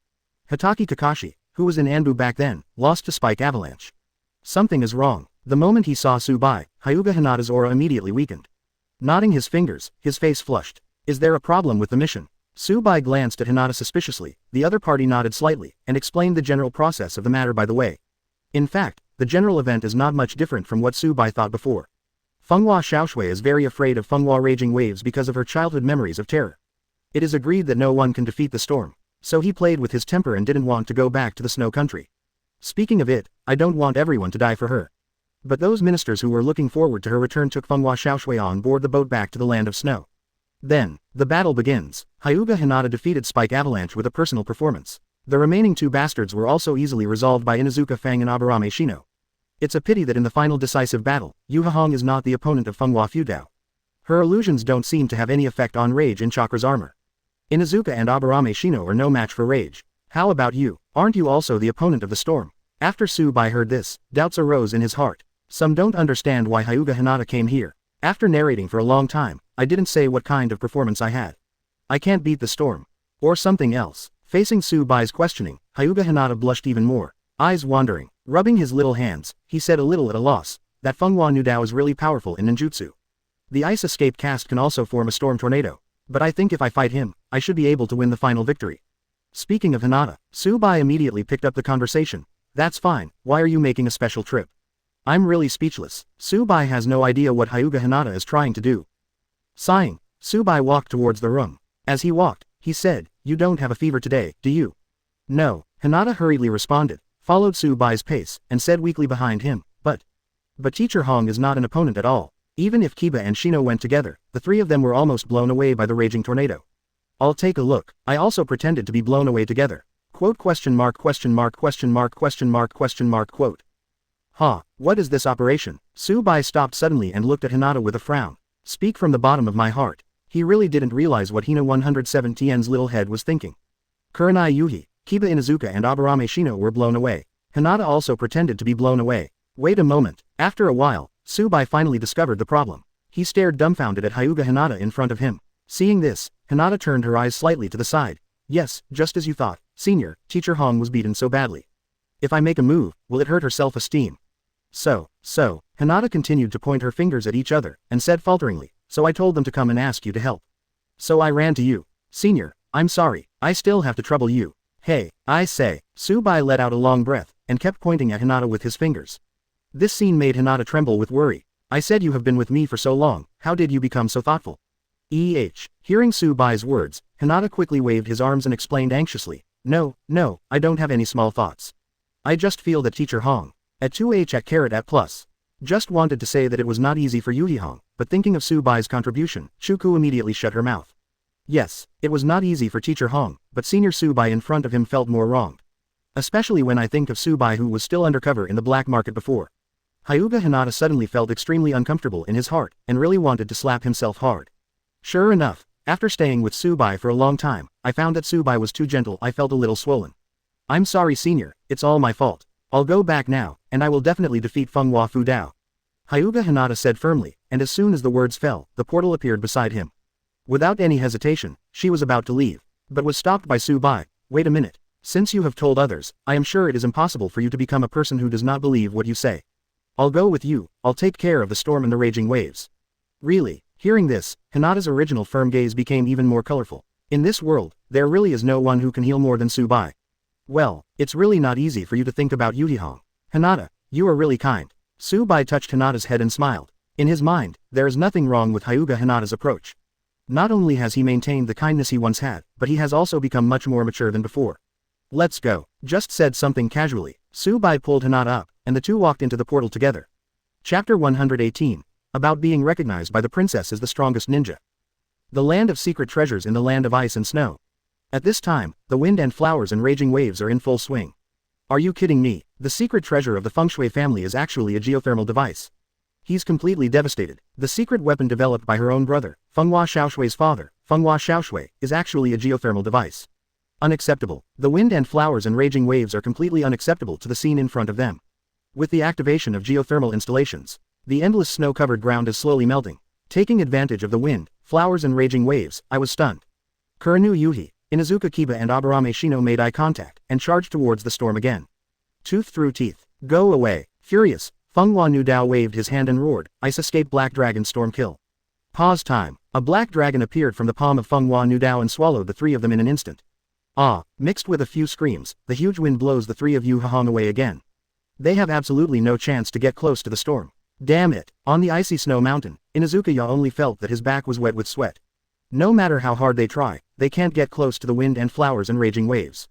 Hitaki Kakashi, who was in Anbu back then, lost to Spike Avalanche. Something is wrong. The moment he saw Bai, Hyūga Hinata's aura immediately weakened. Nodding his fingers, his face flushed. Is there a problem with the mission? Bai glanced at Hinata suspiciously, the other party nodded slightly, and explained the general process of the matter by the way. In fact, the general event is not much different from what Bai thought before. Fenghua Xiaoshui is very afraid of Fenghua raging waves because of her childhood memories of terror. It is agreed that no one can defeat the storm, so he played with his temper and didn't want to go back to the snow country. Speaking of it, I don't want everyone to die for her. But those ministers who were looking forward to her return took Fenghua Xiaoshui on board the boat back to the land of snow. Then, the battle begins. Hyūga Hinata defeated Spike Avalanche with a personal performance. The remaining two bastards were also easily resolved by Inuzuka Fang and Aburame Shino. It's a pity that in the final decisive battle, Yuhihong is not the opponent of Fenghua Fudao. Her illusions don't seem to have any effect on Rage in Chakra's armor. Inuzuka and Aburame Shino are no match for Rage. How about you? Aren't you also the opponent of the storm? After Bai heard this, doubts arose in his heart. Some don't understand why Hyūga Hinata came here. After narrating for a long time, I didn't say what kind of performance I had. I can't beat the storm. Or something else. Facing Bai's questioning, Hyūga Hinata blushed even more. Eyes wandering. Rubbing his little hands, he said a little at a loss, that Fenghua Nu Dao is really powerful in ninjutsu. The ice escape cast can also form a storm tornado. But I think if I fight him, I should be able to win the final victory. Speaking of Hinata, Bai immediately picked up the conversation. That's fine, why are you making a special trip? I'm really speechless. Bai has no idea what Hyūga Hinata is trying to do. Sighing, Bai walked towards the room. As he walked, he said, you don't have a fever today, do you? No, Hinata hurriedly responded, followed Bai's pace, and said weakly behind him, but Teacher Hong is not an opponent at all. Even if Kiba and Shino went together, the three of them were almost blown away by the raging tornado. I'll take a look. I also pretended to be blown away together. Quote question mark question mark question mark question mark question mark quote. What is this operation? Bai stopped suddenly and looked at Hinata with a frown. Speak from the bottom of my heart. He really didn't realize what Hina 107's little head was thinking. Kurenai Yuhi, Kiba Inuzuka and Aburame Shino were blown away. Hinata also pretended to be blown away. Wait a moment. After a while, Bai finally discovered the problem. He stared dumbfounded at Hyūga Hinata in front of him. Seeing this, Hinata turned her eyes slightly to the side. Yes, just as you thought, Senior, Teacher Hong was beaten so badly. If I make a move, will it hurt her self-esteem? So, Hinata continued to point her fingers at each other, and said falteringly, so I told them to come and ask you to help. So I ran to you. Senior, I'm sorry, I still have to trouble you. Hey, I say. Bai let out a long breath, and kept pointing at Hinata with his fingers. This scene made Hinata tremble with worry. I said you have been with me for so long, how did you become so thoughtful? Hearing Bai's words, Hinata quickly waved his arms and explained anxiously, No, I don't have any small thoughts. I just feel that Teacher Hong, at 2h at carat at plus. Just wanted to say that it was not easy for Yuhihong, but thinking of Bai's contribution, Shuku immediately shut her mouth. Yes, it was not easy for Teacher Hong, but Senior Bai in front of him felt more wronged. Especially when I think of Bai who was still undercover in the black market before. Hyūga Hinata suddenly felt extremely uncomfortable in his heart, and really wanted to slap himself hard. Sure enough, after staying with Bai for a long time, I found that Bai was too gentle. I felt a little swollen. I'm sorry Senior, it's all my fault. I'll go back now, and I will definitely defeat Fenghua Fudao. Hyūga Hinata said firmly, and as soon as the words fell, the portal appeared beside him. Without any hesitation, she was about to leave, but was stopped by Bai. Wait a minute. Since you have told others, I am sure it is impossible for you to become a person who does not believe what you say. I'll go with you, I'll take care of the storm and the raging waves. Really? Hearing this, Hinata's original firm gaze became even more colorful. In this world, there really is no one who can heal more than Bai. Well, it's really not easy for you to think about Yuhihong. Hinata, you are really kind. Bai touched Hinata's head and smiled. In his mind, there is nothing wrong with Hyūga Hinata's approach. Not only has he maintained the kindness he once had, but he has also become much more mature than before. Let's go. Just said something casually. Bai pulled Hinata up, and the two walked into the portal together. Chapter 118. About being recognized by the princess as the strongest ninja. The land of secret treasures in the land of ice and snow. At this time, the wind and flowers and raging waves are in full swing. Are you kidding me? The secret treasure of the Feng Shui family is actually a geothermal device. He's completely devastated. The secret weapon developed by her own brother, Fenghua Xiaoshui's father, Fenghua Xiaoshui, is actually a geothermal device. Unacceptable. The wind and flowers and raging waves are completely unacceptable to the scene in front of them. With the activation of geothermal installations, the endless snow-covered ground is slowly melting. Taking advantage of the wind, flowers and raging waves, I was stunned. Kuranu Yuhi, Inuzuka Kiba and Aburame Shino made eye contact, and charged towards the storm again. Tooth through teeth. Go away. Furious, Fenghua Nudao waved his hand and roared, Ice escape black dragon storm kill. Pause time. A black dragon appeared from the palm of Fenghua Nudao and swallowed the three of them in an instant. Ah, mixed with a few screams, the huge wind blows the three of Yuhihong away again. They have absolutely no chance to get close to the storm. Damn it. On the icy snow mountain, Inuzuka Ya only felt that his back was wet with sweat. No matter how hard they try, they can't get close to the wind and flowers and raging waves.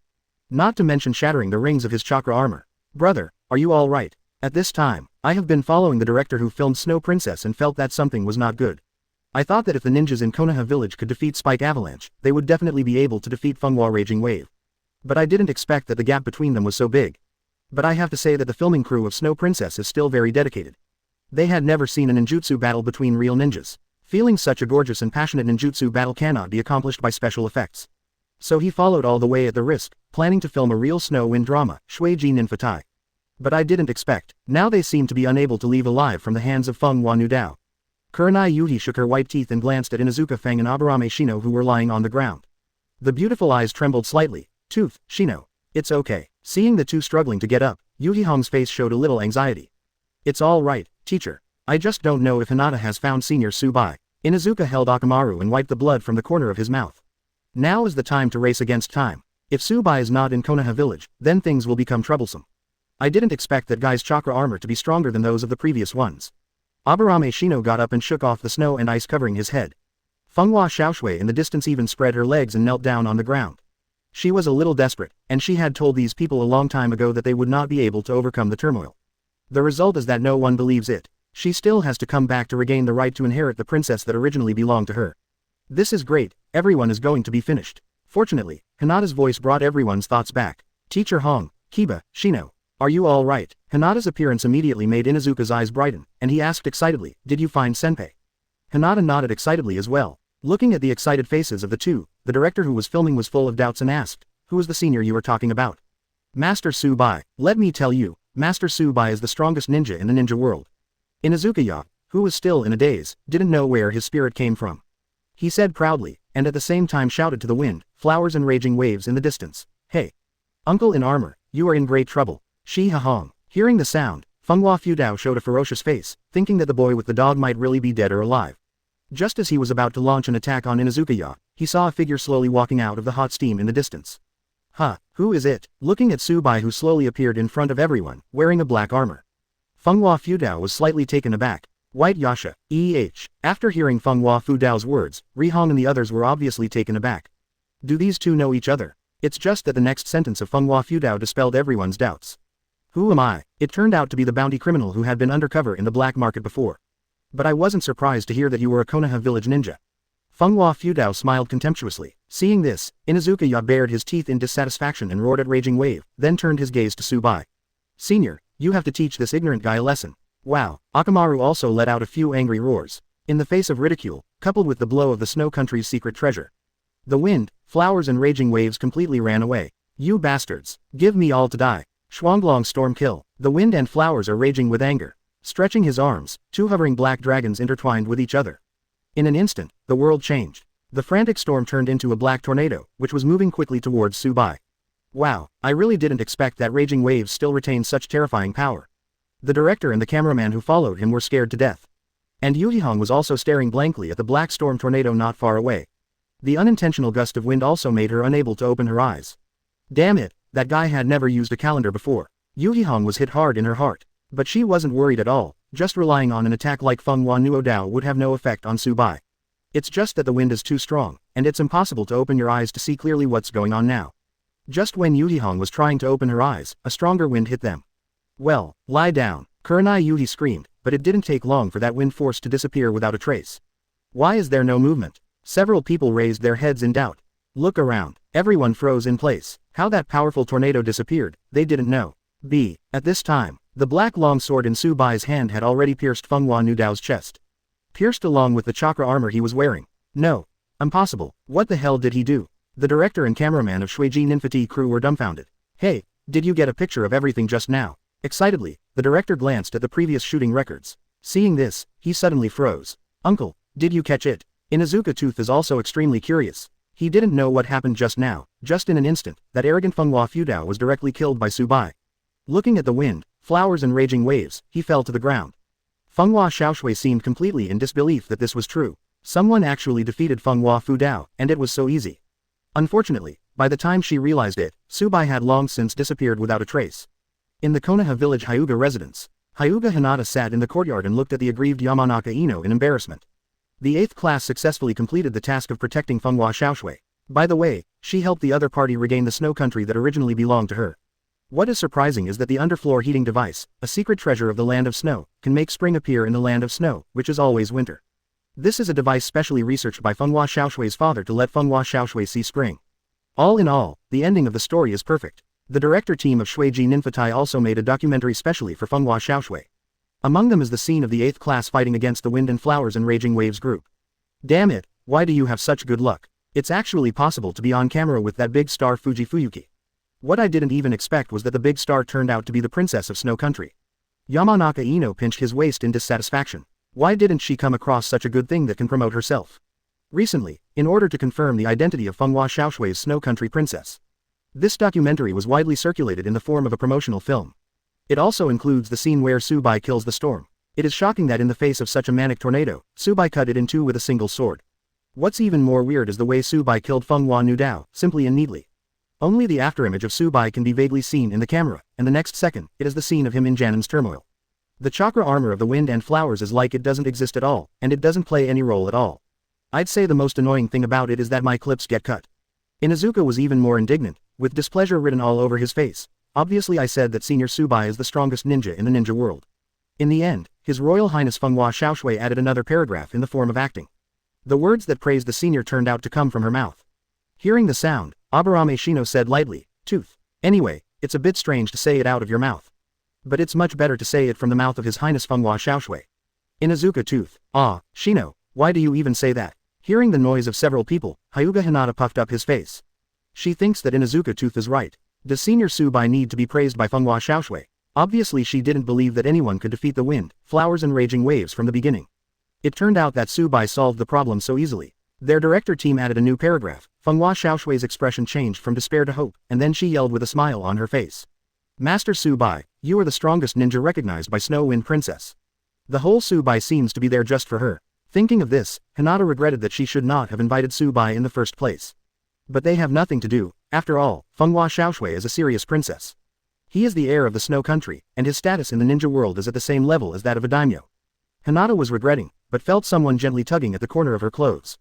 Not to mention shattering the rings of his chakra armor. Brother, are you all right? At this time, I have been following the director who filmed Snow Princess and felt that something was not good. I thought that if the ninjas in Konoha village could defeat Spike Avalanche, they would definitely be able to defeat Fenghua Raging Wave. But I didn't expect that the gap between them was so big. But I have to say that the filming crew of Snow Princess is still very dedicated. They had never seen a ninjutsu battle between real ninjas. Feeling such a gorgeous and passionate ninjutsu battle cannot be accomplished by special effects. So he followed all the way at the risk, planning to film a real snow wind drama, Shuiji Ninfatai. But I didn't expect. Now they seem to be unable to leave alive from the hands of Fenghua Nudao. Kurenai Yuhi shook her white teeth and glanced at Inuzuka Feng and Aburame Shino who were lying on the ground. The beautiful eyes trembled slightly. Tooth, Shino. It's okay. Seeing the two struggling to get up, Yuhihong's face showed a little anxiety. It's all right, teacher. I just don't know if Hinata has found Senior Tsubai. Inuzuka held Akamaru and wiped the blood from the corner of his mouth. Now is the time to race against time. If Tsubai is not in Konoha village, then things will become troublesome. I didn't expect that guy's chakra armor to be stronger than those of the previous ones. Aburame Shino got up and shook off the snow and ice covering his head. Fenghua Xiaoshui in the distance even spread her legs and knelt down on the ground. She was a little desperate, and she had told these people a long time ago that they would not be able to overcome the turmoil. The result is that no one believes it. She still has to come back to regain the right to inherit the princess that originally belonged to her. This is great, everyone is going to be finished. Fortunately, Hinata's voice brought everyone's thoughts back. Teacher Hong, Kiba, Shino. Are you all right? Hinata's appearance immediately made Inuzuka's eyes brighten, and he asked excitedly, did you find Senpai? Hinata nodded excitedly as well. Looking at the excited faces of the two, the director who was filming was full of doubts and asked, who is the senior you are talking about? Master Tsubai. Let me tell you, Master Tsubai is the strongest ninja in the ninja world. Inuzuka Ya, who was still in a daze, didn't know where his spirit came from. He said proudly, and at the same time shouted to the wind, flowers and raging waves in the distance, hey! Uncle in armor, you are in great trouble. Xi Hihong. Hearing the sound, Fenghua Fudao showed a ferocious face, thinking that the boy with the dog might really be dead or alive. Just as he was about to launch an attack on Inuzuka Ya, he saw a figure slowly walking out of the hot steam in the distance. Huh, who is it? Looking at Tsubai who slowly appeared in front of everyone, wearing a black armor. Fenghua Fudao was slightly taken aback. Bai Yasha, After hearing Fenghua Fudao's words, Rihong and the others were obviously taken aback. Do these two know each other? It's just that the next sentence of Fenghua Fudao dispelled everyone's doubts. Who am I? It turned out to be the bounty criminal who had been undercover in the black market before. But I wasn't surprised to hear that you were a Konoha village ninja. Fenghua Fudao smiled contemptuously. Seeing this, Inuzuka Ya bared his teeth in dissatisfaction and roared at Raging Wave, then turned his gaze to Tsubai. Senior, you have to teach this ignorant guy a lesson. Wow. Akamaru also let out a few angry roars. In the face of ridicule, coupled with the blow of the Snow Country's secret treasure. The wind, flowers and raging waves completely ran away. You bastards. Give me all to die. Shuanglong storm kill. The wind and flowers are raging with anger. Stretching his arms, two hovering black dragons intertwined with each other. In an instant, the world changed. The frantic storm turned into a black tornado, which was moving quickly towards Tsubai. Wow, I really didn't expect that raging waves still retained such terrifying power. The director and the cameraman who followed him were scared to death. And Yuhihong was also staring blankly at the black storm tornado not far away. The unintentional gust of wind also made her unable to open her eyes. Damn it, that guy had never used a calendar before. Yuhihong was hit hard in her heart. But she wasn't worried at all, just relying on an attack like Fenghua Nuodao would have no effect on Tsubai. It's just that the wind is too strong, and it's impossible to open your eyes to see clearly what's going on now. Just when Yuhihong was trying to open her eyes, a stronger wind hit them. Well, lie down, Kurenai Yuhi screamed, but it didn't take long for that wind force to disappear without a trace. Why is there no movement? Several people raised their heads in doubt. Look around, everyone froze in place. How that powerful tornado disappeared, they didn't know. At this time, The black long sword in Su Bai's hand had already pierced Fenghua Nudao's chest. Pierced along with the chakra armor he was wearing. No. Impossible. What the hell did he do? The director and cameraman of Shuiji Ninfati crew were dumbfounded. Hey, did you get a picture of everything just now? Excitedly, the director glanced at the previous shooting records. Seeing this, he suddenly froze. Uncle, did you catch it? Inuzuka Tooth is also extremely curious. He didn't know what happened just now. Just in an instant, that arrogant Fenghua Fudao was directly killed by Su Bai. Looking at the wind, flowers and raging waves, he fell to the ground. Fenghua Xiaoshui seemed completely in disbelief that this was true. Someone actually defeated Fenghua Fudao, and it was so easy. Unfortunately, by the time she realized it, Su Bai had long since disappeared without a trace. In the Konoha village Hyūga residence, Hyūga Hinata sat in the courtyard and looked at the aggrieved Yamanaka Ino in embarrassment. The 8th class successfully completed the task of protecting Fenghua Xiaoshui. By the way, she helped the other party regain the snow country that originally belonged to her. What is surprising is that the underfloor heating device, a secret treasure of the land of snow, can make spring appear in the land of snow, which is always winter. This is a device specially researched by Fenghua Xiaoshui's father to let Fenghua Xiaoshui see spring. All in all, the ending of the story is perfect. The director team of Shuiji Ninfatai also made a documentary specially for Fenghua Xiaoshui. Among them is the scene of the 8th class fighting against the Wind and Flowers and Raging Waves group. Damn it, why do you have such good luck? It's actually possible to be on camera with that big star Fuji Fuyuki. What I didn't even expect was that the big star turned out to be the princess of Snow Country. Yamanaka Ino pinched his waist in dissatisfaction. Why didn't she come across such a good thing that can promote herself? Recently, in order to confirm the identity of Fenghua Xiaoshui's Snow Country princess. This documentary was widely circulated in the form of a promotional film. It also includes the scene where Su Bai kills the storm. It is shocking that in the face of such a manic tornado, Su Bai cut it in two with a single sword. What's even more weird is the way Su Bai killed Fenghua Nudao, simply and neatly. Only the afterimage of Su Bai can be vaguely seen in the camera, and the next second, it is the scene of him in Janan's turmoil. The chakra armor of the Wind and Flowers is like it doesn't exist at all, and it doesn't play any role at all. I'd say the most annoying thing about it is that my clips get cut. Inuzuka was even more indignant, with displeasure written all over his face. Obviously I said that Senior Su Bai is the strongest ninja in the ninja world. In the end, His Royal Highness Fenghua Xiaoshui added another paragraph in the form of acting. The words that praised the senior turned out to come from her mouth. Hearing the sound, Aburame Shino said lightly, "Tooth. Anyway, it's a bit strange to say it out of your mouth. But it's much better to say it from the mouth of His Highness Fenghua Xiaoshui." Inuzuka Tooth. Ah, Shino, why do you even say that? Hearing the noise of several people, Hyūga Hinata puffed up his face. She thinks that Inuzuka Tooth is right. Does Senior Su Bai need to be praised by Fenghua Xiaoshui? Obviously she didn't believe that anyone could defeat the Wind, Flowers and Raging Waves from the beginning. It turned out that Su Bai solved the problem so easily. Their director team added a new paragraph. Fenghua Xiaoshui's expression changed from despair to hope, and then she yelled with a smile on her face. "Master Su Bai, you are the strongest ninja recognized by Snow Wind Princess. The whole Su Bai seems to be there just for her." Thinking of this, Hinata regretted that she should not have invited Su Bai in the first place. But they have nothing to do. After all, Fenghua Xiaoshui is a serious princess. He is the heir of the Snow Country, and his status in the ninja world is at the same level as that of a daimyo. Hinata was regretting, but felt someone gently tugging at the corner of her clothes.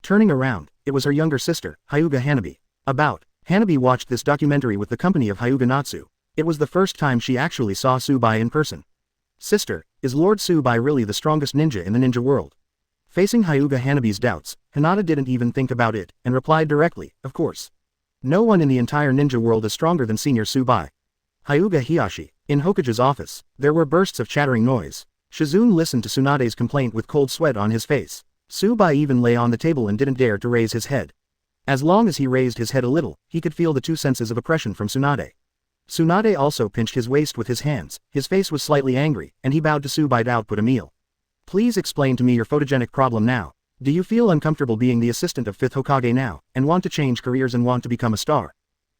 Turning around, it was her younger sister, Hyūga Hanabi. Hanabi watched this documentary with the company of Hyūga Natsu. It was the first time she actually saw Su Bai in person. "Sister, is Lord Su Bai really the strongest ninja in the ninja world?" Facing Hyūga Hanabi's doubts, Hinata didn't even think about it, and replied directly, "Of course. No one in the entire ninja world is stronger than Senior Su Bai." Hyūga Hiyashi. In Hokage's office, there were bursts of chattering noise. Shizune listened to Tsunade's complaint with cold sweat on his face. Su Bai even lay on the table and didn't dare to raise his head. As long as he raised his head a little, he could feel the two senses of oppression from Tsunade. Tsunade also pinched his waist with his hands, his face was slightly angry, and he bowed to Su Bai to output a meal. "Please explain to me your photogenic problem now. Do you feel uncomfortable being the assistant of 5th Hokage now, and want to change careers and want to become a star?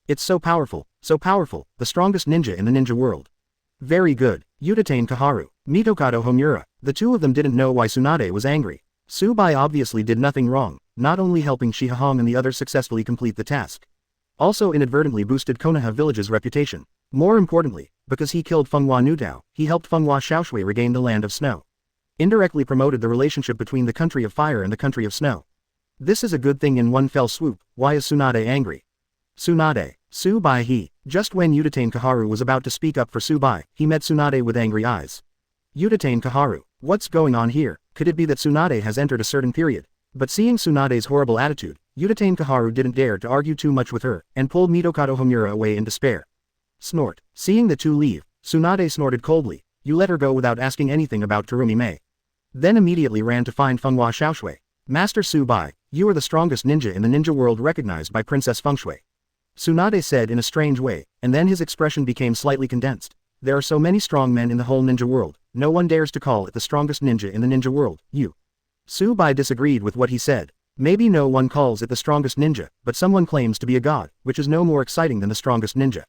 It's so powerful, the strongest ninja in the ninja world." "Very good, Utatane Kaharu, Mitokado Homura." The two of them didn't know why Tsunade was angry. Su Bai obviously did nothing wrong, not only helping Xi Hihong and the others successfully complete the task. Also inadvertently boosted Konoha village's reputation. More importantly, because he killed Fenghua Nudao, he helped Fenghua Xiaoshui regain the land of snow. Indirectly promoted the relationship between the country of fire and the country of snow. This is a good thing in one fell swoop. Why is Tsunade angry? Tsunade. Su Bai he. Just when Utatane Kaharu was about to speak up for Su Bai, he met Tsunade with angry eyes. Utatane Kaharu. What's going on here? Could it be that Tsunade has entered a certain period? But seeing Tsunade's horrible attitude, Utatane Kaharu didn't dare to argue too much with her, and pulled Mitokado Homura away in despair. Snort. Seeing the two leave, Tsunade snorted coldly. You let her go without asking anything about Kurumi Mei. Then immediately ran to find Fenghua Xiaoshui. Master Su Bai, you are the strongest ninja in the ninja world recognized by Princess Fengshui. Tsunade said in a strange way, and then his expression became slightly condensed. There are so many strong men in the whole ninja world, no one dares to call it the strongest ninja in the ninja world, you. Su Bai disagreed with what he said. Maybe no one calls it the strongest ninja, but someone claims to be a god, which is no more exciting than the strongest ninja.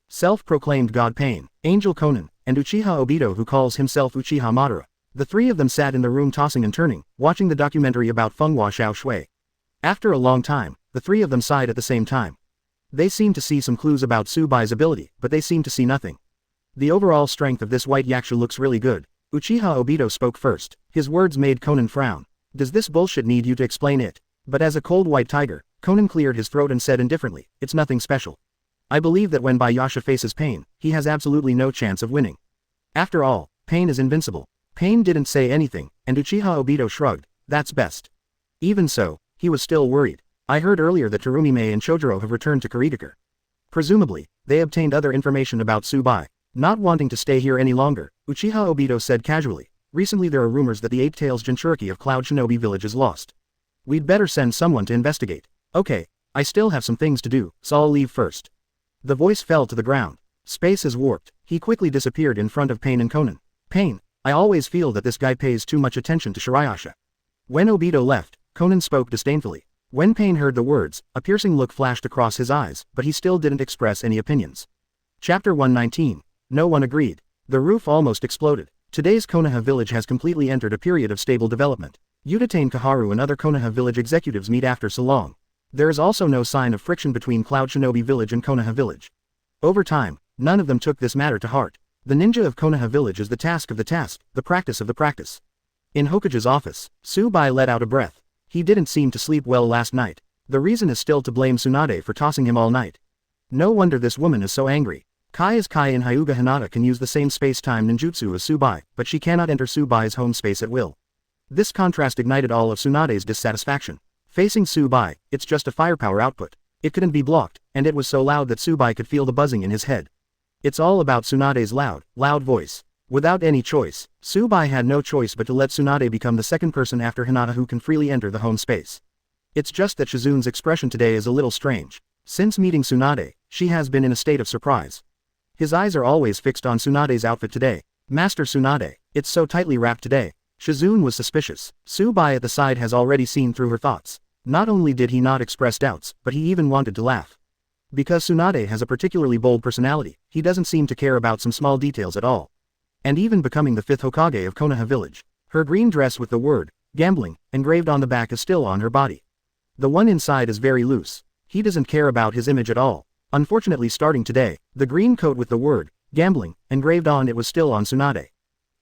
Self-proclaimed God Pain, Angel Conan, and Uchiha Obito who calls himself Uchiha Madara. The three of them sat in the room tossing and turning, watching the documentary about Fenghua Xiaoshui. After a long time, the three of them sighed at the same time. They seemed to see some clues about Su Bai's ability, but they seemed to see nothing. The overall strength of this white yaksha looks really good. Uchiha Obito spoke first. His words made Conan frown. Does this bullshit need you to explain it? But as a cold white tiger, Conan cleared his throat and said indifferently, it's nothing special. I believe that when Bai Yasha faces Pain, he has absolutely no chance of winning. After all, Pain is invincible. Pain didn't say anything, and Uchiha Obito shrugged, that's best. Even so, he was still worried. I heard earlier that Kurumi Mei and Chojuro have returned to Kurigakure. Presumably, they obtained other information about Su Bai. Not wanting to stay here any longer, Uchiha Obito said casually, recently there are rumors that the Eight Tails Jinchuriki of Cloud Shinobi Village is lost. We'd better send someone to investigate. Okay, I still have some things to do, so I'll leave first. The voice fell to the ground. Space is warped. He quickly disappeared in front of Pain and Conan. Pain, I always feel that this guy pays too much attention to Shirayasha. When Obito left, Conan spoke disdainfully. When Pain heard the words, a piercing look flashed across his eyes, but he still didn't express any opinions. Chapter 119. No one agreed. The roof almost exploded. Today's Konoha village has completely entered a period of stable development. Udatane Kaharu and other Konoha village executives meet after so long. There is also no sign of friction between Cloud Shinobi village and Konoha village. Over time, none of them took this matter to heart. The ninja of Konoha village is the task of the task, the practice of the practice. In Hokage's office, Su Bai let out a breath. He didn't seem to sleep well last night. The reason is still to blame Tsunade for tossing him all night. No wonder this woman is so angry. Kai in Hyūga Hinata can use the same space-time ninjutsu as Su Bai, but she cannot enter Su Bai's home space at will. This contrast ignited all of Tsunade's dissatisfaction. Facing Su Bai, it's just a firepower output. It couldn't be blocked, and it was so loud that Su Bai could feel the buzzing in his head. It's all about Tsunade's loud voice. Without any choice, Su Bai had no choice but to let Tsunade become the second person after Hinata who can freely enter the home space. It's just that Shizun's expression today is a little strange. Since meeting Tsunade, she has been in a state of surprise. His eyes are always fixed on Tsunade's outfit today. Master Tsunade, it's so tightly wrapped today. Shizun was suspicious. Su Bai at the side has already seen through her thoughts. Not only did he not express doubts, but he even wanted to laugh. Because Tsunade has a particularly bold personality, he doesn't seem to care about some small details at all. And even becoming the 5th Hokage of Konoha village. Her green dress with the word, gambling, engraved on the back is still on her body. The one inside is very loose. He doesn't care about his image at all. Unfortunately starting today, the green coat with the word, gambling, engraved on it was still on Tsunade.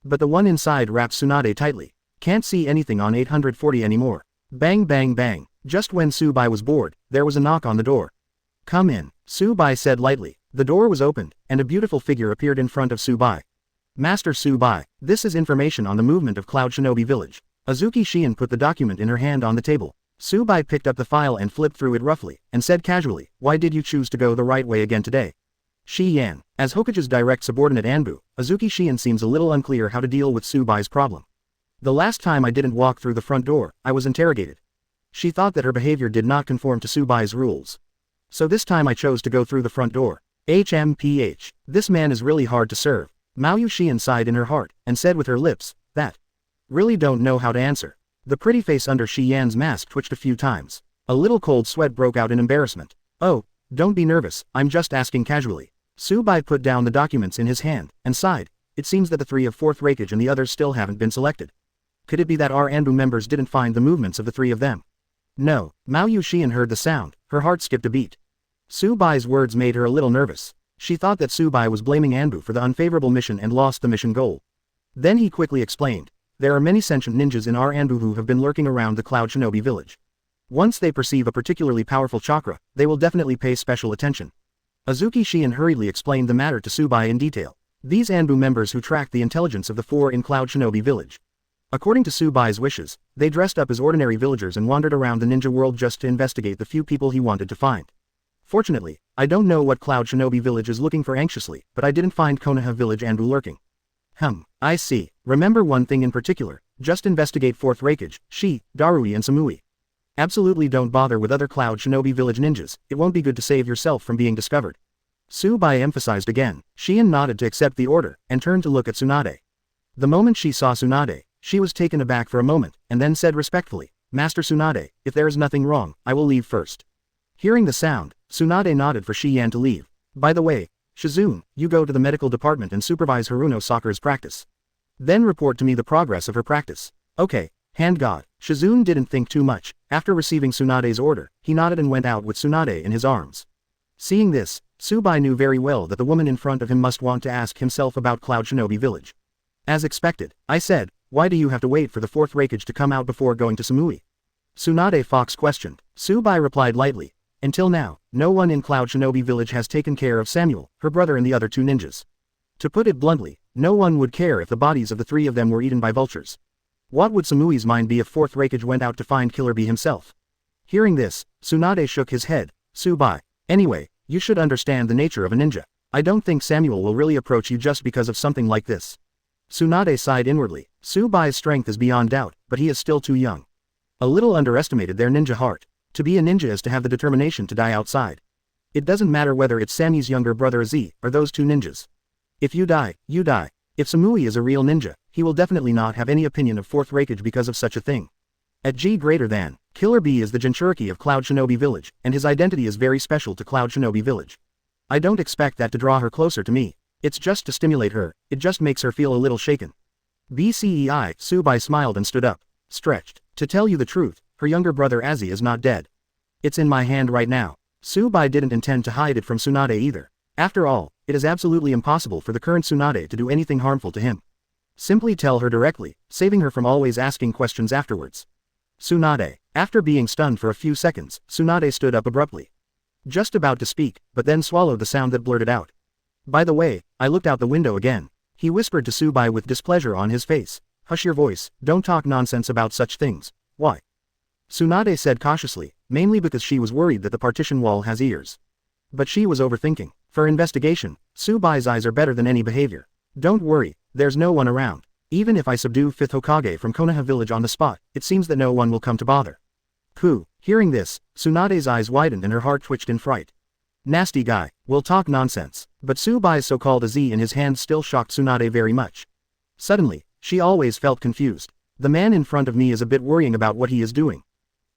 But the one inside wraps Tsunade tightly. Can't see anything on 840 anymore. Bang bang bang. Just when Su Bai was bored, there was a knock on the door. Come in, Su Bai said lightly. The door was opened, and a beautiful figure appeared in front of Su Bai. Master Su Bai, this is information on the movement of Cloud Shinobi village. Azuki Shion put the document in her hand on the table. Su Bai picked up the file and flipped through it roughly, and said casually, why did you choose to go the right way again today? Shi Yan, as Hokage's direct subordinate Anbu, Azuki Shion seems a little unclear how to deal with Su Bai's problem. The last time I didn't walk through the front door, I was interrogated. She thought that her behavior did not conform to Su Bai's rules. So this time I chose to go through the front door. HMPH, this man is really hard to serve. Mao Yuxian sighed in her heart, and said with her lips, that. Really don't know how to answer. The pretty face under Shi Yan's mask twitched a few times. A little cold sweat broke out in embarrassment. Oh, don't be nervous, I'm just asking casually. Su Bai put down the documents in his hand, and sighed. It seems that the 3 of 4th Raikage and the others still haven't been selected. Could it be that our Anbu members didn't find the movements of the 3 of them? No, Mao Yuxian heard the sound, her heart skipped a beat. Su Bai's words made her a little nervous. She thought that Su Bai was blaming Anbu for the unfavorable mission and lost the mission goal. Then he quickly explained. There are many sentient ninjas in our Anbu who have been lurking around the Cloud Shinobi village. Once they perceive a particularly powerful chakra, they will definitely pay special attention. Azuki Shion hurriedly explained the matter to Su Bai in detail. These Anbu members who tracked the intelligence of the 4 in Cloud Shinobi village. According to Su Bai's wishes, they dressed up as ordinary villagers and wandered around the ninja world just to investigate the few people he wanted to find. Fortunately, I don't know what Cloud Shinobi Village is looking for anxiously, but I didn't find Konoha Village Anbu lurking. I see. Remember one thing in particular, just investigate 4th Raikage, Shi, Darui and Samui. Absolutely don't bother with other Cloud Shinobi Village ninjas, it won't be good to save yourself from being discovered. Tsubai emphasized again. Shion nodded to accept the order, and turned to look at Tsunade. The moment she saw Tsunade, she was taken aback for a moment, and then said respectfully, Master Tsunade, if there is nothing wrong, I will leave first. Hearing the sound, Tsunade nodded for Shiyan to leave. By the way, Shizune, you go to the medical department and supervise Haruno Sakura's practice. Then report to me the progress of her practice. Okay, hand god. Shizune didn't think too much. After receiving Tsunade's order, he nodded and went out with Tsunade in his arms. Seeing this, Tsubai knew very well that the woman in front of him must want to ask himself about Cloud Shinobi Village. As expected, I said, why do you have to wait for the 4th Raikage to come out before going to Samui? Tsunade Fox questioned. Tsubai replied lightly. Until now, no one in Cloud Shinobi Village has taken care of Samuel, her brother and the other 2 ninjas. To put it bluntly, no one would care if the bodies of the 3 of them were eaten by vultures. What would Samui's mind be if 4th Raikage went out to find Killer Bee himself? Hearing this, Tsunade shook his head. Tsubai. Anyway, you should understand the nature of a ninja. I don't think Samuel will really approach you just because of something like this. Tsunade sighed inwardly. Tsubai's strength is beyond doubt, but he is still too young. A little underestimated their ninja heart. To be a ninja is to have the determination to die outside. It doesn't matter whether it's Sammy's younger brother Z, or those 2 ninjas. If you die, you die. If Samui is a real ninja, he will definitely not have any opinion of 4th Raikage because of such a thing. At G greater than, Killer Bee is the Jinchuriki of Cloud Shinobi Village, and his identity is very special to Cloud Shinobi Village. I don't expect that to draw her closer to me. It's just to stimulate her, it just makes her feel a little shaken. BCEI, Tsubai smiled and stood up. Stretched. To tell you the truth, her younger brother Azzy is not dead. It's in my hand right now. Tsubai didn't intend to hide it from Tsunade either. After all, it is absolutely impossible for the current Tsunade to do anything harmful to him. Simply tell her directly, saving her from always asking questions afterwards. Tsunade. After being stunned for a few seconds, Tsunade stood up abruptly. Just about to speak, but then swallowed the sound that blurted out. By the way, I looked out the window again. He whispered to Tsubai with displeasure on his face. Hush your voice, don't talk nonsense about such things. Why? Tsunade said cautiously, mainly because she was worried that the partition wall has ears. But she was overthinking. For investigation, Tsubai's eyes are better than any behavior. Don't worry, there's no one around. Even if I subdue 5th Hokage from Konoha Village on the spot, it seems that no one will come to bother. Pooh. Hearing this, Tsunade's eyes widened and her heart twitched in fright. Nasty guy, will talk nonsense. But Tsubai's so-called Z in his hand still shocked Tsunade very much. Suddenly, she always felt confused. The man in front of me is a bit worrying about what he is doing.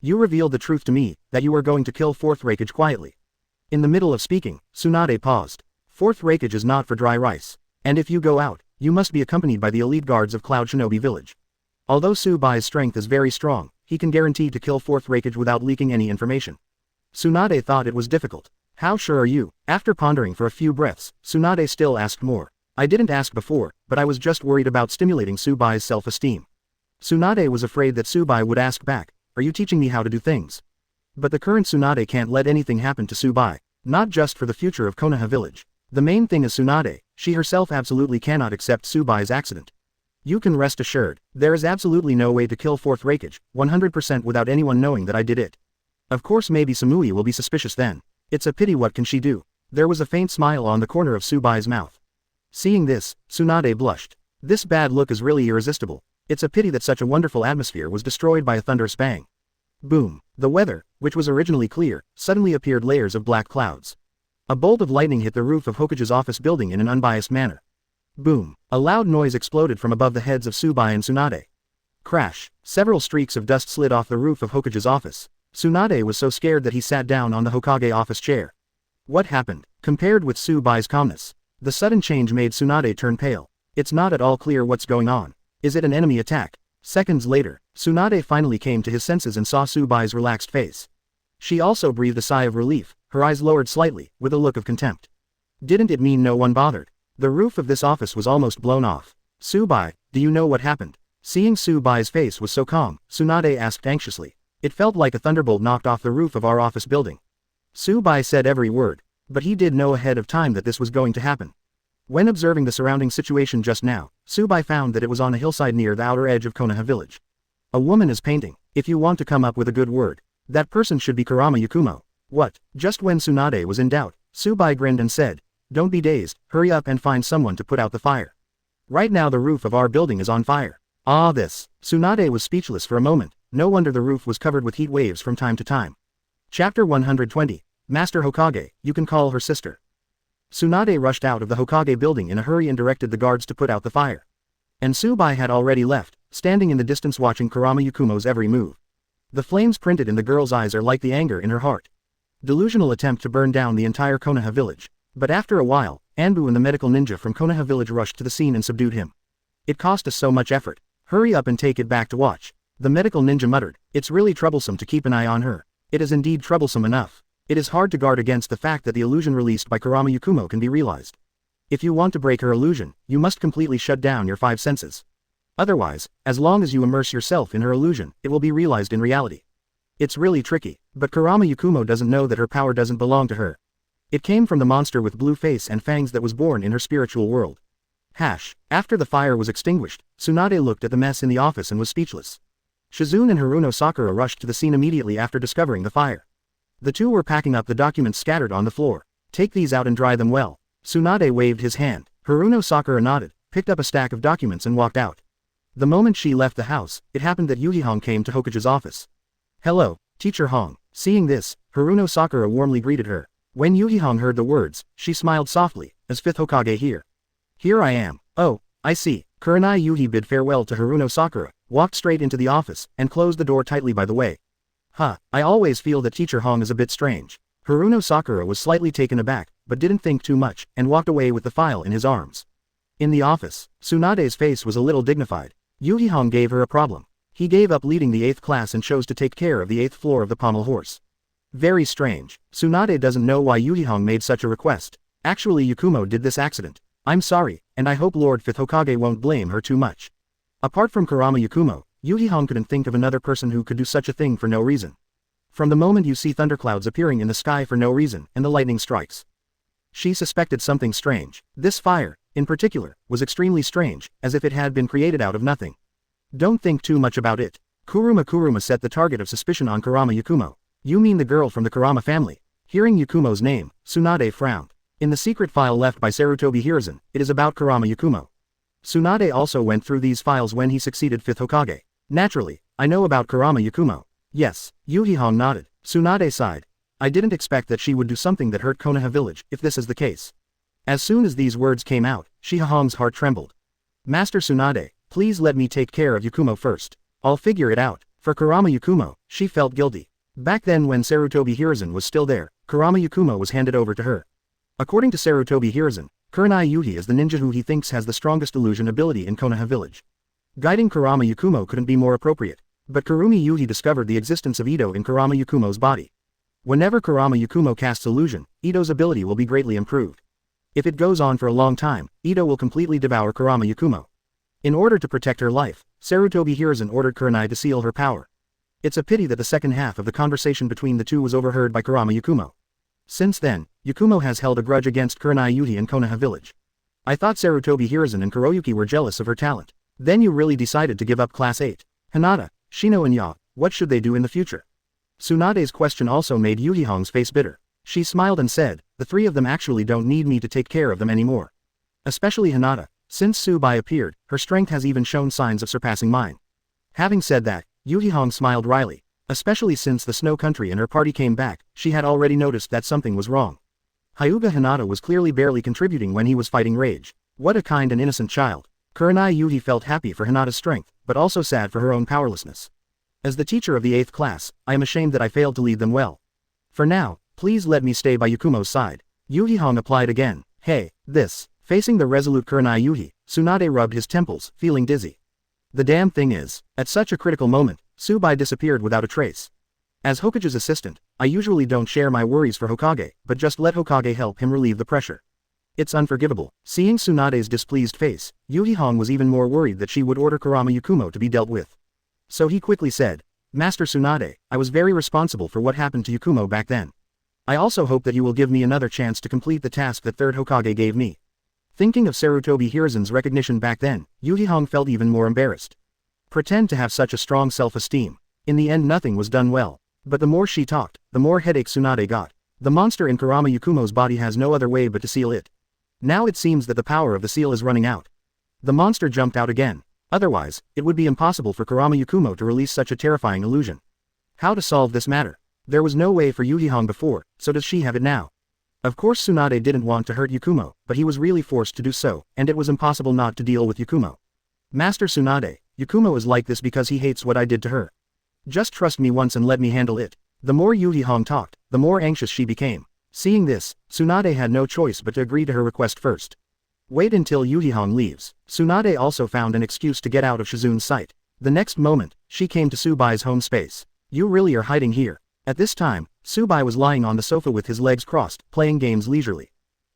You revealed the truth to me, that you were going to kill 4th Raikage quietly. In the middle of speaking, Tsunade paused. 4th Raikage is not for dry rice. And if you go out, you must be accompanied by the elite guards of Cloud Shinobi Village. Although Tsubai's strength is very strong, he can guarantee to kill 4th Raikage without leaking any information. Tsunade thought it was difficult. How sure are you? After pondering for a few breaths, Tsunade still asked more. I didn't ask before, but I was just worried about stimulating Tsubai's self-esteem. Tsunade was afraid that Tsubai would ask back, are you teaching me how to do things? But the current Tsunade can't let anything happen to Tsubai, not just for the future of Konoha Village. The main thing is Tsunade, she herself absolutely cannot accept Tsubai's accident. You can rest assured, there is absolutely no way to kill 4th Raikage, 100% without anyone knowing that I did it. Of course maybe Samui will be suspicious then. It's a pity, what can she do? There was a faint smile on the corner of Tsubai's mouth. Seeing this, Tsunade blushed. This bad look is really irresistible. It's a pity that such a wonderful atmosphere was destroyed by a thunderous bang. Boom. The weather, which was originally clear, suddenly appeared layers of black clouds. A bolt of lightning hit the roof of Hokage's office building in an unbiased manner. Boom. A loud noise exploded from above the heads of Tsubai and Tsunade. Crash. Several streaks of dust slid off the roof of Hokage's office. Tsunade was so scared that he sat down on the Hokage office chair. What happened? Compared with Tsubai's calmness, the sudden change made Tsunade turn pale. It's not at all clear what's going on. Is it an enemy attack? Seconds later, Tsunade finally came to his senses and saw Tsubai's relaxed face. She also breathed a sigh of relief, her eyes lowered slightly, with a look of contempt. Didn't it mean no one bothered? The roof of this office was almost blown off. Tsubai, do you know what happened? Seeing Tsubai's face was so calm, Tsunade asked anxiously. It felt like a thunderbolt knocked off the roof of our office building. Tsubai said every word, but he did know ahead of time that this was going to happen. When observing the surrounding situation just now, Tsubai found that it was on a hillside near the outer edge of Konoha Village. A woman is painting. If you want to come up with a good word, that person should be Kurama Yakumo. What? Just when Tsunade was in doubt, Tsubai grinned and said, "Don't be dazed, hurry up and find someone to put out the fire. Right now the roof of our building is on fire." Ah, this. Tsunade was speechless for a moment, no wonder the roof was covered with heat waves from time to time. Chapter 120. Master Hokage, you can call her sister. Tsunade rushed out of the Hokage building in a hurry and directed the guards to put out the fire. And Tsubai had already left, standing in the distance watching Kurama Yukumo's every move. The flames printed in the girl's eyes are like the anger in her heart. Delusional attempt to burn down the entire Konoha village. But after a while, Anbu and the medical ninja from Konoha village rushed to the scene and subdued him. It cost us so much effort. Hurry up and take it back to watch. The medical ninja muttered, "It's really troublesome to keep an eye on her. It is indeed troublesome enough. It is hard to guard against the fact that the illusion released by Kurama Yukumo can be realized. If you want to break her illusion, you must completely shut down your 5 senses. Otherwise, as long as you immerse yourself in her illusion, it will be realized in reality. It's really tricky, but Kurama Yukumo doesn't know that her power doesn't belong to her. It came from the monster with blue face and fangs that was born in her spiritual world." After the fire was extinguished, Tsunade looked at the mess in the office and was speechless. Shizune and Haruno Sakura rushed to the scene immediately after discovering the fire. The two were packing up the documents scattered on the floor. "Take these out and dry them well." Tsunade waved his hand. Haruno Sakura nodded, picked up a stack of documents and walked out. The moment she left the house, it happened that Yuhihong came to Hokage's office. "Hello, Teacher Hong." Seeing this, Haruno Sakura warmly greeted her. When Yuhihong heard the words, she smiled softly, "Is 5th Hokage here?" "Here I am." "Oh, I see." Kurenai Yuhi bid farewell to Haruno Sakura, walked straight into the office, and closed the door tightly by the way. I always feel that Teacher Hong is a bit strange." Haruno Sakura was slightly taken aback, but didn't think too much, and walked away with the file in his arms. In the office, Tsunade's face was a little dignified. Yuhihong gave her a problem. He gave up leading the 8th class and chose to take care of the 8th floor of the pommel horse. Very strange. Tsunade doesn't know why Yuhihong made such a request. Actually Yukumo did this accident. "I'm sorry, and I hope Lord 5th Hokage won't blame her too much." Apart from Kurama Yukumo, Yuhihong couldn't think of another person who could do such a thing for no reason. From the moment you see thunderclouds appearing in the sky for no reason and the lightning strikes, she suspected something strange. This fire, in particular, was extremely strange, as if it had been created out of nothing. "Don't think too much about it." Kuruma set the target of suspicion on Kurama Yukumo. "You mean the girl from the Kurama family?" Hearing Yukumo's name, Tsunade frowned. In the secret file left by Sarutobi Hiruzen, it is about Kurama Yukumo. Tsunade also went through these files when he succeeded 5th Hokage. "Naturally, I know about Kurama Yukumo." "Yes." Yuhihong nodded. Tsunade sighed. "I didn't expect that she would do something that hurt Konoha village, if this is the case." As soon as these words came out, Shihahong's heart trembled. "Master Tsunade, please let me take care of Yukumo first. I'll figure it out." For Kurama Yukumo, she felt guilty. Back then when Sarutobi Hiruzen was still there, Kurama Yukumo was handed over to her. According to Sarutobi Hiruzen, Kurenai Yuhi is the ninja who he thinks has the strongest illusion ability in Konoha village. Guiding Kurama Yukumo couldn't be more appropriate. But Kurumi Yuhi discovered the existence of Ito in Kurama Yukumo's body. Whenever Kurama Yukumo casts illusion, Ito's ability will be greatly improved. If it goes on for a long time, Ito will completely devour Kurama Yukumo. In order to protect her life, Sarutobi Hiruzen ordered Kurenai to seal her power. It's a pity that the second half of the conversation between the two was overheard by Kurama Yukumo. Since then, Yukumo has held a grudge against Kurenai Yuhi in Konoha village. "I thought Sarutobi Hiruzen and Kuroyuki were jealous of her talent. Then you really decided to give up Class 8. Hinata, Shino and Ya, what should they do in the future?" Tsunade's question also made Yuhihong's face bitter. She smiled and said, "The three of them actually don't need me to take care of them anymore. Especially Hinata. Since Tsubai appeared, her strength has even shown signs of surpassing mine." Having said that, Yuhihong smiled wryly. Especially since the Snow Country and her party came back, she had already noticed that something was wrong. Hyūga Hinata was clearly barely contributing when he was fighting Rage. What a kind and innocent child. Kurenai Yuhi felt happy for Hinata's strength, but also sad for her own powerlessness. "As the teacher of the 8th class, I am ashamed that I failed to lead them well. For now, please let me stay by Yukumo's side." Yuhihong applied again. "Hey, this." Facing the resolute Kurenai Yuhi, Tsunade rubbed his temples, feeling dizzy. The damn thing is, at such a critical moment, Tsubai disappeared without a trace. As Hokage's assistant, I usually don't share my worries for Hokage, but just let Hokage help him relieve the pressure. It's unforgivable. Seeing Tsunade's displeased face, Yuhihong was even more worried that she would order Kurama Yukumo to be dealt with. So he quickly said, "Master Tsunade, I was very responsible for what happened to Yukumo back then. I also hope that you will give me another chance to complete the task that 3rd Hokage gave me." Thinking of Sarutobi Hiruzen's recognition back then, Yuhihong felt even more embarrassed. Pretend to have such a strong self-esteem. In the end nothing was done well. But the more she talked, the more headaches Tsunade got. The monster in Kurama Yakumo's body has no other way but to seal it. Now it seems that the power of the seal is running out. The monster jumped out again. Otherwise, it would be impossible for Kurama Yakumo to release such a terrifying illusion. How to solve this matter? There was no way for Yuhihong before, so does she have it now? Of course Tsunade didn't want to hurt Yakumo, but he was really forced to do so, and it was impossible not to deal with Yakumo. Master Tsunade, Yakumo is like this because he hates what I did to her. Just trust me once and let me handle it. The more Yuhihong talked, the more anxious she became. Seeing this, Tsunade had no choice but to agree to her request first. Wait until Yuhihong leaves. Tsunade also found an excuse to get out of Shizun's sight. The next moment, she came to Tsubai's home space. You really are hiding here. At this time, Tsubai was lying on the sofa with his legs crossed, playing games leisurely.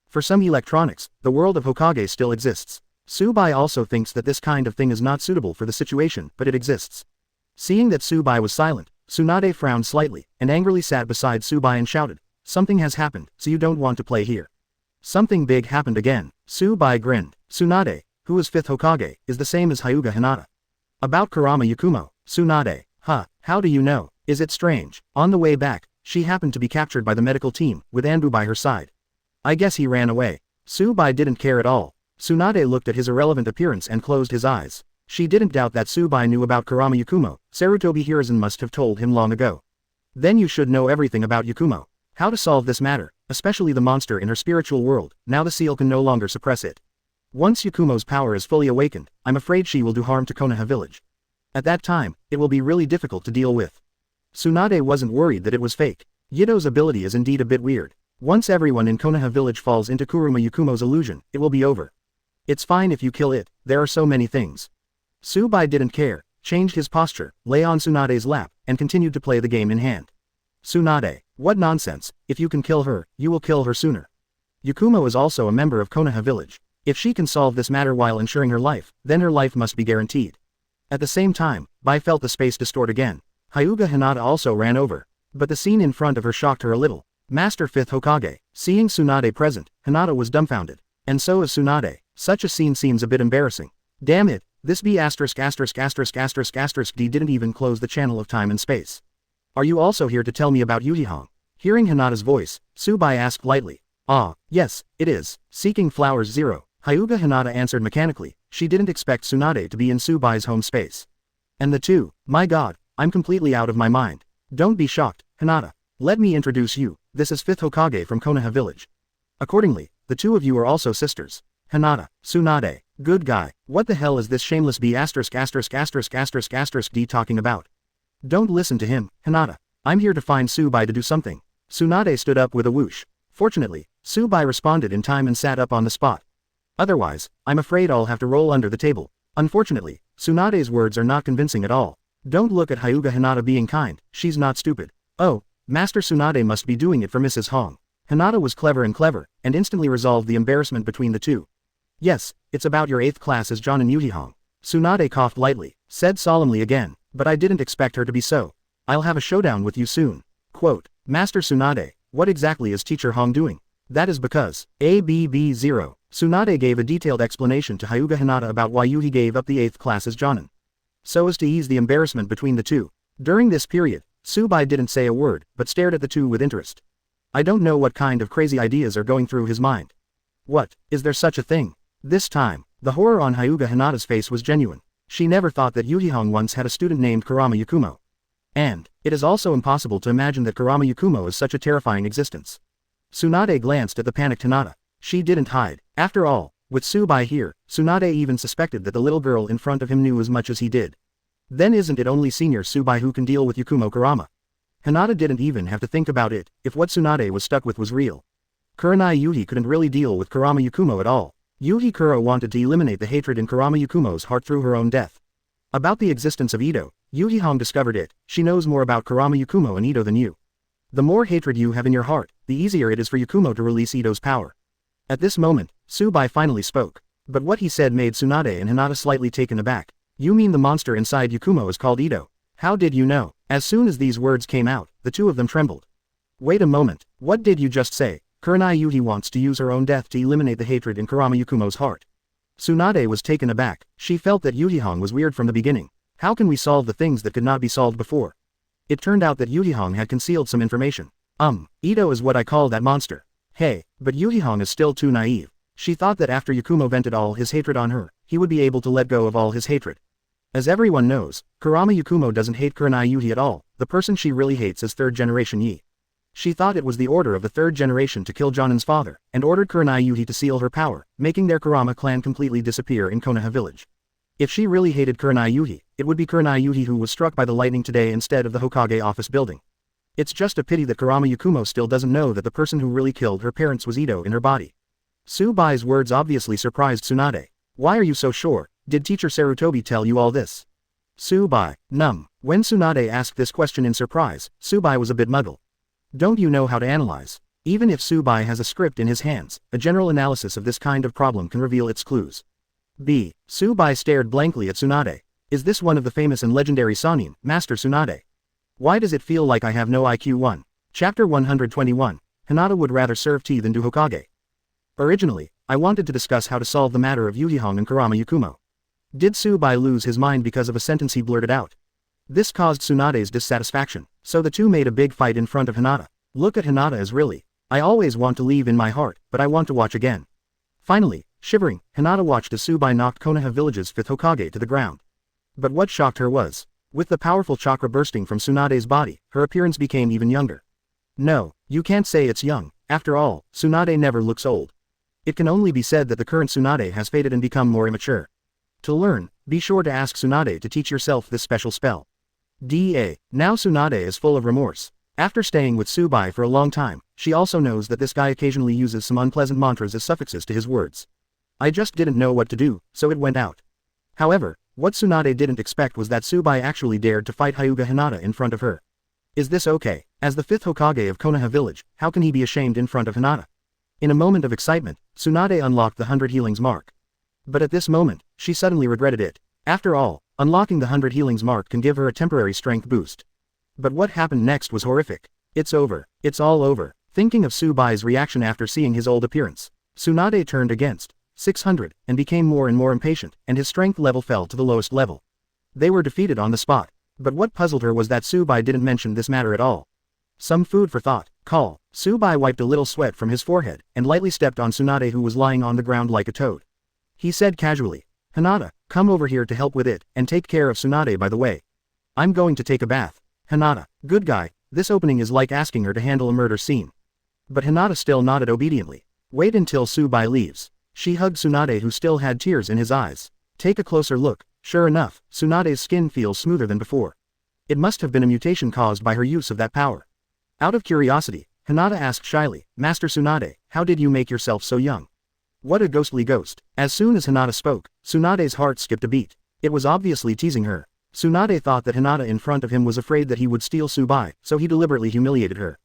For some electronics, the world of Hokage still exists. Tsubai also thinks that this kind of thing is not suitable for the situation, but it exists. Seeing that Tsubai was silent, Tsunade frowned slightly, and angrily sat beside Tsubai and shouted, "Something has happened, so you don't want to play here." Something big happened again. Tsubai grinned. Tsunade, who is 5th Hokage, is the same as Hyūga Hinata. About Kurama Yakumo, Tsunade, how do you know? Is it strange? On the way back, she happened to be captured by the medical team, with Anbu by her side. I guess he ran away. Tsubai didn't care at all. Tsunade looked at his irrelevant appearance and closed his eyes. She didn't doubt that Tsubai knew about Kurama Yakumo. Sarutobi Hiruzen must have told him long ago. Then you should know everything about Yakumo. How to solve this matter, especially the monster in her spiritual world. Now the seal can no longer suppress it. Once Yakumo's power is fully awakened, I'm afraid she will do harm to Konoha village. At that time, it will be really difficult to deal with. Tsunade wasn't worried that it was fake. Yido's ability is indeed a bit weird. Once everyone in Konoha village falls into Kurama Yakumo's illusion, it will be over. It's fine if you kill it, there are so many things. Tsubai didn't care, changed his posture, lay on Tsunade's lap, and continued to play the game in hand. Tsunade, what nonsense, if you can kill her, you will kill her sooner. Yakumo is also a member of Konoha village. If she can solve this matter while ensuring her life, then her life must be guaranteed. At the same time, Bai felt the space distort again. Hyūga Hinata also ran over. But the scene in front of her shocked her a little. Master 5th Hokage, seeing Tsunade present, Hinata was dumbfounded. And so is Tsunade. Such a scene seems a bit embarrassing. Damn it, this B************ D didn't even close the channel of time and space. Are you also here to tell me about Yuhihong? Hearing Hinata's voice, Tsubai asked lightly. Yes, it is. Seeking flowers 0. Hyūga Hinata answered mechanically. She didn't expect Tsunade to be in Tsubai's home space. And the two, my god, I'm completely out of my mind. Don't be shocked, Hinata. Let me introduce you, this is 5th Hokage from Konoha village. Accordingly, the two of you are also sisters. Hinata, Tsunade, good guy, what the hell is this shameless B********* D talking about? Don't listen to him, Hinata. I'm here to find Tsubai to do something. Tsunade stood up with a whoosh. Fortunately, Tsubai responded in time and sat up on the spot. Otherwise, I'm afraid I'll have to roll under the table. Unfortunately, Tsunade's words are not convincing at all. Don't look at Hyūga Hinata being kind, she's not stupid. Oh, Master Tsunade must be doing it for Mrs. Hong. Hinata was clever, and instantly resolved the embarrassment between the two. Yes, it's about your 8th class as Jōnin Yuhihong. Tsunade coughed lightly, said solemnly again, but I didn't expect her to be so. I'll have a showdown with you soon. Quote, Master Tsunade, what exactly is Teacher Hong doing? That is because, ABB0. Tsunade gave a detailed explanation to Hyūga Hinata about why Yuhi gave up the 8th class as Jōnin. So as to ease the embarrassment between the two. During this period, Tsubai didn't say a word, but stared at the two with interest. I don't know what kind of crazy ideas are going through his mind. What, is there such a thing? This time, the horror on Hyūga Hinata's face was genuine. She never thought that Yuhihong once had a student named Kurama Yakumo. And, it is also impossible to imagine that Kurama Yakumo is such a terrifying existence. Tsunade glanced at the panicked Hinata. She didn't hide. After all, with Tsubai here, Tsunade even suspected that the little girl in front of him knew as much as he did. Then isn't it only senior Tsubai who can deal with Yakumo Kurama? Hinata didn't even have to think about it, if what Tsunade was stuck with was real. Kurenai Yuhi couldn't really deal with Kurama Yakumo at all. Yuhi Kuro wanted to eliminate the hatred in Kurama Yakumo's heart through her own death. About the existence of Ito, Yuhihong discovered it. She knows more about Kurama Yakumo and Ito than you. The more hatred you have in your heart, the easier it is for Yakumo to release Ito's power. At this moment, Tsubai finally spoke. But what he said made Tsunade and Hinata slightly taken aback. You mean the monster inside Yakumo is called Ito? How did you know? As soon as these words came out, the two of them trembled. Wait a moment, what did you just say? Kurenai Yuhi wants to use her own death to eliminate the hatred in Kurama Yakumo's heart. Tsunade was taken aback. She felt that Yuhihong was weird from the beginning. How can we solve the things that could not be solved before? It turned out that Yuhihong had concealed some information. Ito is what I call that monster. Hey, but Yuhihong is still too naive. She thought that after Yakumo vented all his hatred on her, he would be able to let go of all his hatred. As everyone knows, Kurama Yakumo doesn't hate Kurenai Yuhi at all. The person she really hates is third generation Yi. She thought it was the order of the third generation to kill Jōnin's father, and ordered Kurenai Yuhi to seal her power, making their Kurama clan completely disappear in Konoha village. If she really hated Kurenai Yuhi, it would be Kurenai Yuhi who was struck by the lightning today instead of the Hokage office building. It's just a pity that Kurama Yakumo still doesn't know that the person who really killed her parents was Ito in her body. Tsubai's words obviously surprised Tsunade. Why are you so sure? Did Teacher Sarutobi tell you all this? Tsubai, When Tsunade asked this question in surprise, Tsubai was a bit muddled. Don't you know how to analyze? Even if Tsubai has a script in his hands, a general analysis of this kind of problem can reveal its clues. Tsubai stared blankly at Tsunade. Is this one of the famous and legendary Sannin, Master Tsunade? Why does it feel like I have no IQ? 1. Chapter 121. Hinata would rather serve tea than do Hokage. Originally, I wanted to discuss how to solve the matter of Yuhihong and Kurama Yakumo. Did Tsubai lose his mind because of a sentence he blurted out? This caused Tsunade's dissatisfaction, so the two made a big fight in front of Hinata. Look at Hinata as really. I always want to leave in my heart, but I want to watch again. Finally, shivering, Hinata watched as Tsubai knocked Konoha village's 5th Hokage to the ground. But what shocked her was, with the powerful chakra bursting from Tsunade's body, her appearance became even younger. No, you can't say it's young. After all, Tsunade never looks old. It can only be said that the current Tsunade has faded and become more immature. To learn, be sure to ask Tsunade to teach yourself this special spell. Now Tsunade is full of remorse. After staying with Tsubai for a long time, she also knows that this guy occasionally uses some unpleasant mantras as suffixes to his words. I just didn't know what to do, so it went out. However, what Tsunade didn't expect was that Tsubai actually dared to fight Hyūga Hinata in front of her. Is this okay? As the 5th Hokage of Konoha village, how can he be ashamed in front of Hinata? In a moment of excitement, Tsunade unlocked the 100 healings mark. But at this moment, she suddenly regretted it. After all, unlocking the 100 healings mark can give her a temporary strength boost. But what happened next was horrific. It's over. It's all over. Thinking of Tsubai's reaction after seeing his old appearance, Tsunade turned against 600 and became more and more impatient, and his strength level fell to the lowest level. They were defeated on the spot. But what puzzled her was that Tsubai didn't mention this matter at all. Some food for thought. Call. Tsubai wiped a little sweat from his forehead and lightly stepped on Tsunade, who was lying on the ground like a toad. He said casually, Hinata, come over here to help with it, and take care of Tsunade by the way. I'm going to take a bath. Hinata, good guy, this opening is like asking her to handle a murder scene. But Hinata still nodded obediently. Wait until Tsubai leaves. She hugged Tsunade, who still had tears in his eyes. Take a closer look. Sure enough, Tsunade's skin feels smoother than before. It must have been a mutation caused by her use of that power. Out of curiosity, Hinata asked shyly, Master Tsunade, how did you make yourself so young? What a ghostly ghost. As soon as Hinata spoke, Tsunade's heart skipped a beat. It was obviously teasing her. Tsunade thought that Hinata in front of him was afraid that he would steal Tsubai, so he deliberately humiliated her.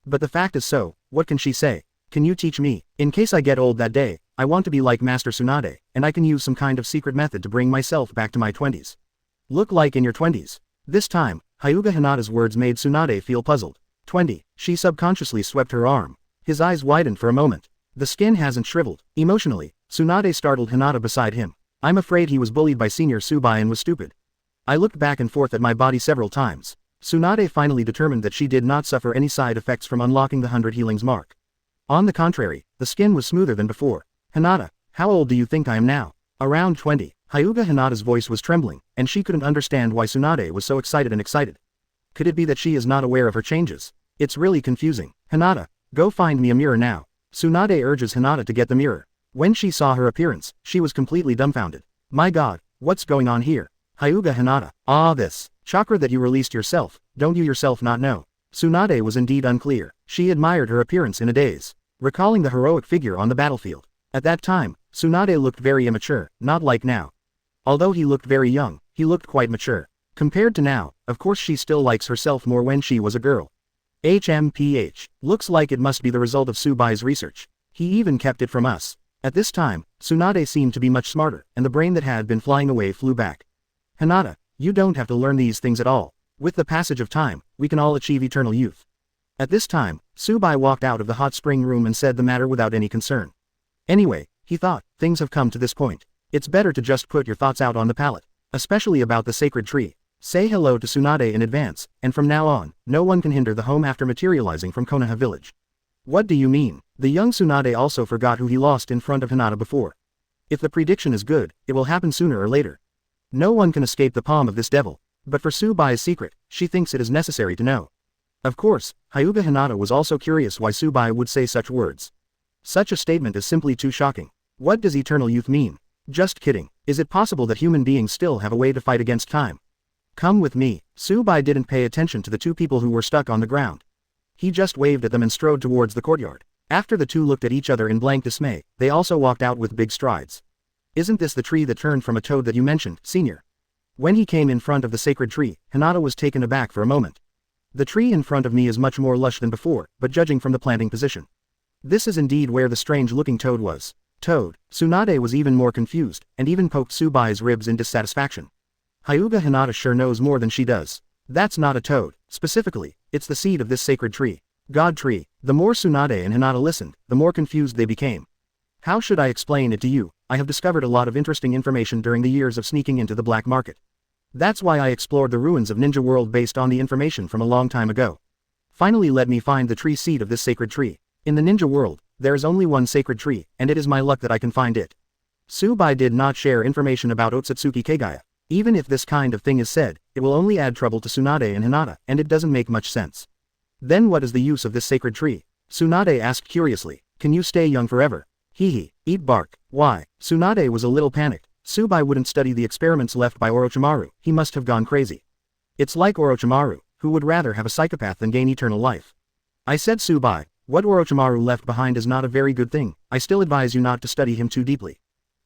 But the fact is so, what can she say? Can you teach me? In case I get old that day, I want to be like Master Tsunade, and I can use some kind of secret method to bring myself back to my 20s. Look like in your 20s. This time, Hyūga Hinata's words made Tsunade feel puzzled. 20. She subconsciously swept her arm. His eyes widened for a moment. The skin hasn't shriveled. Emotionally, Tsunade startled Hinata beside him. I'm afraid he was bullied by Senior Tsubai and was stupid. I looked back and forth at my body several times. Tsunade finally determined that she did not suffer any side effects from unlocking the 100 healings mark. On the contrary, the skin was smoother than before. Hinata, how old do you think I am now? Around 20. Hyūga Hinata's voice was trembling, and she couldn't understand why Tsunade was so excited. Could it be that she is not aware of her changes? It's really confusing. Hinata, go find me a mirror now. Tsunade urges Hinata to get the mirror. When she saw her appearance, she was completely dumbfounded. My god, what's going on here? Hyūga Hinata, this chakra that you released yourself, don't you yourself not know? Tsunade was indeed unclear. She admired her appearance in a daze, recalling the heroic figure on the battlefield. At that time, Tsunade looked very immature, not like now. Although he looked very young, he looked quite mature. Compared to now, of course she still likes herself more when she was a girl. HMPH. Looks like it must be the result of Tsubai's research. He even kept it from us. At this time, Tsunade seemed to be much smarter, and the brain that had been flying away flew back. Hinata, you don't have to learn these things at all. With the passage of time, we can all achieve eternal youth. At this time, Tsubai walked out of the hot spring room and said the matter without any concern. Anyway, he thought, things have come to this point. It's better to just put your thoughts out on the palette. Especially about the sacred tree. Say hello to Tsunade in advance, and from now on, no one can hinder the home after materializing from Konoha village. What do you mean? The young Tsunade also forgot who he lost in front of Hinata before. If the prediction is good, it will happen sooner or later. No one can escape the palm of this devil, but for Tsubai's secret, she thinks it is necessary to know. Of course, Hyūga Hinata was also curious why Tsubai would say such words. Such a statement is simply too shocking. What does eternal youth mean? Just kidding. Is it possible that human beings still have a way to fight against time? Come with me. Tsubai didn't pay attention to the two people who were stuck on the ground. He just waved at them and strode towards the courtyard. After the two looked at each other in blank dismay, they also walked out with big strides. Isn't this the tree that turned from a toad that you mentioned, senior? When he came in front of the sacred tree, Hinata was taken aback for a moment. The tree in front of me is much more lush than before, but judging from the planting position. This is indeed where the strange-looking toad was. Toad. Tsunade was even more confused, and even poked Tsubai's ribs in dissatisfaction. Hyūga Hinata sure knows more than she does. That's not a toad. Specifically, it's the seed of this sacred tree. God tree. The more Tsunade and Hinata listened, the more confused they became. How should I explain it to you? I have discovered a lot of interesting information during the years of sneaking into the black market. That's why I explored the ruins of Ninja World based on the information from a long time ago. Finally let me find the tree seed of this sacred tree. In the Ninja World, there is only one sacred tree, and it is my luck that I can find it. Tsubai did not share information about Otsutsuki Kagaya. Even if this kind of thing is said, it will only add trouble to Tsunade and Hinata, and it doesn't make much sense. Then what is the use of this sacred tree? Tsunade asked curiously. Can you stay young forever? Hehe, eat bark. Why? Tsunade was a little panicked. Tsubai wouldn't study the experiments left by Orochimaru, he must have gone crazy. It's like Orochimaru, who would rather have a psychopath than gain eternal life. I said Tsubai, what Orochimaru left behind is not a very good thing, I still advise you not to study him too deeply.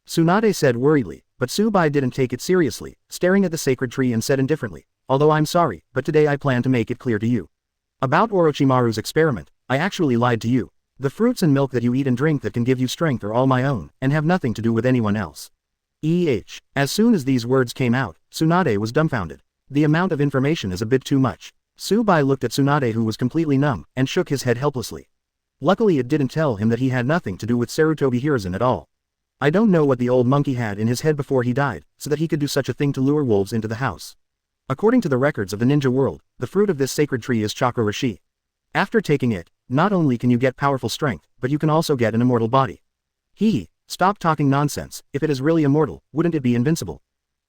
Tsunade said worriedly, but Tsubai didn't take it seriously, staring at the sacred tree and said indifferently, although I'm sorry, but today I plan to make it clear to you. About Orochimaru's experiment, I actually lied to you. The fruits and milk that you eat and drink that can give you strength are all my own, and have nothing to do with anyone else. As soon as these words came out, Tsunade was dumbfounded. The amount of information is a bit too much. Tsubai looked at Tsunade who was completely numb, and shook his head helplessly. Luckily it didn't tell him that he had nothing to do with Sarutobi Hiruzen at all. I don't know what the old monkey had in his head before he died, so that he could do such a thing to lure wolves into the house. According to the records of the ninja world, the fruit of this sacred tree is chakra rashi. After taking it, not only can you get powerful strength, but you can also get an immortal body. Stop talking nonsense. If it is really immortal, wouldn't it be invincible?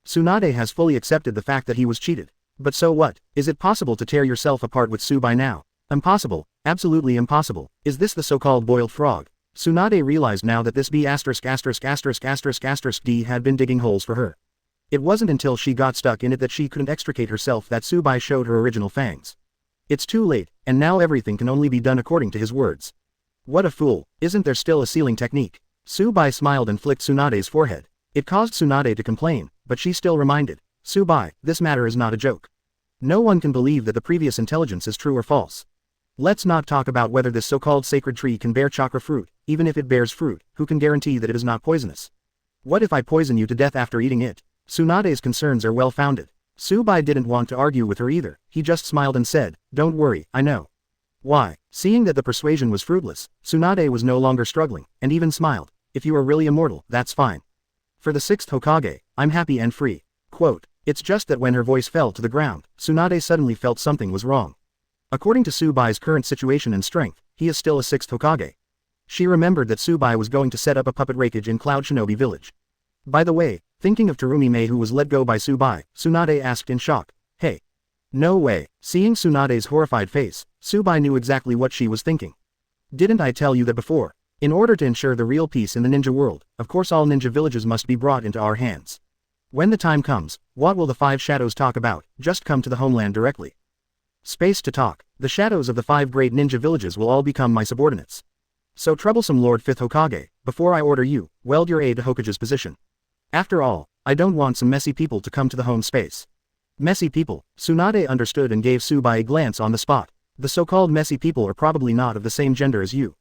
Tsunade has fully accepted the fact that he was cheated. But so what? Is it possible to tear yourself apart with Tsubai now? Impossible. Absolutely impossible. Is this the so-called boiled frog? Tsunade realized now that this B*********** D had been digging holes for her. It wasn't until she got stuck in it that she couldn't extricate herself that Tsubai showed her original fangs. It's too late, and now everything can only be done according to his words. What a fool. Isn't there still a sealing technique? Tsubai smiled and flicked Tsunade's forehead. It caused Tsunade to complain, but she still reminded, Tsubai, this matter is not a joke. No one can believe that the previous intelligence is true or false. Let's not talk about whether this so-called sacred tree can bear chakra fruit. Even if it bears fruit, who can guarantee that it is not poisonous? What if I poison you to death after eating it? Tsunade's concerns are well-founded. Tsubai didn't want to argue with her either, he just smiled and said, don't worry, I know. Why? Seeing that the persuasion was fruitless, Tsunade was no longer struggling, and even smiled. If you are really immortal, that's fine. For the 6th Hokage, I'm happy and free. Quote, it's just that when her voice fell to the ground, Tsunade suddenly felt something was wrong. According to Tsubai's current situation and strength, he is still a 6th Hokage. She remembered that Tsubai was going to set up a puppet raikage in Cloud Shinobi village. By the way, thinking of Terumi-Mei who was let go by Tsubai, Tsunade asked in shock, hey. No way. Seeing Tsunade's horrified face, Tsubai knew exactly what she was thinking. Didn't I tell you that before? In order to ensure the real peace in the ninja world, of course all ninja villages must be brought into our hands. When the time comes, what will the 5 shadows talk about? Just come to the homeland directly. Space to talk. The shadows of the 5 great ninja villages will all become my subordinates. So troublesome Lord 5th Hokage, before I order you, weld your aide to Hokage's position. After all, I don't want some messy people to come to the home space. Messy people. Tsunade understood and gave Tsubai a glance on the spot. The so-called messy people are probably not of the same gender as you.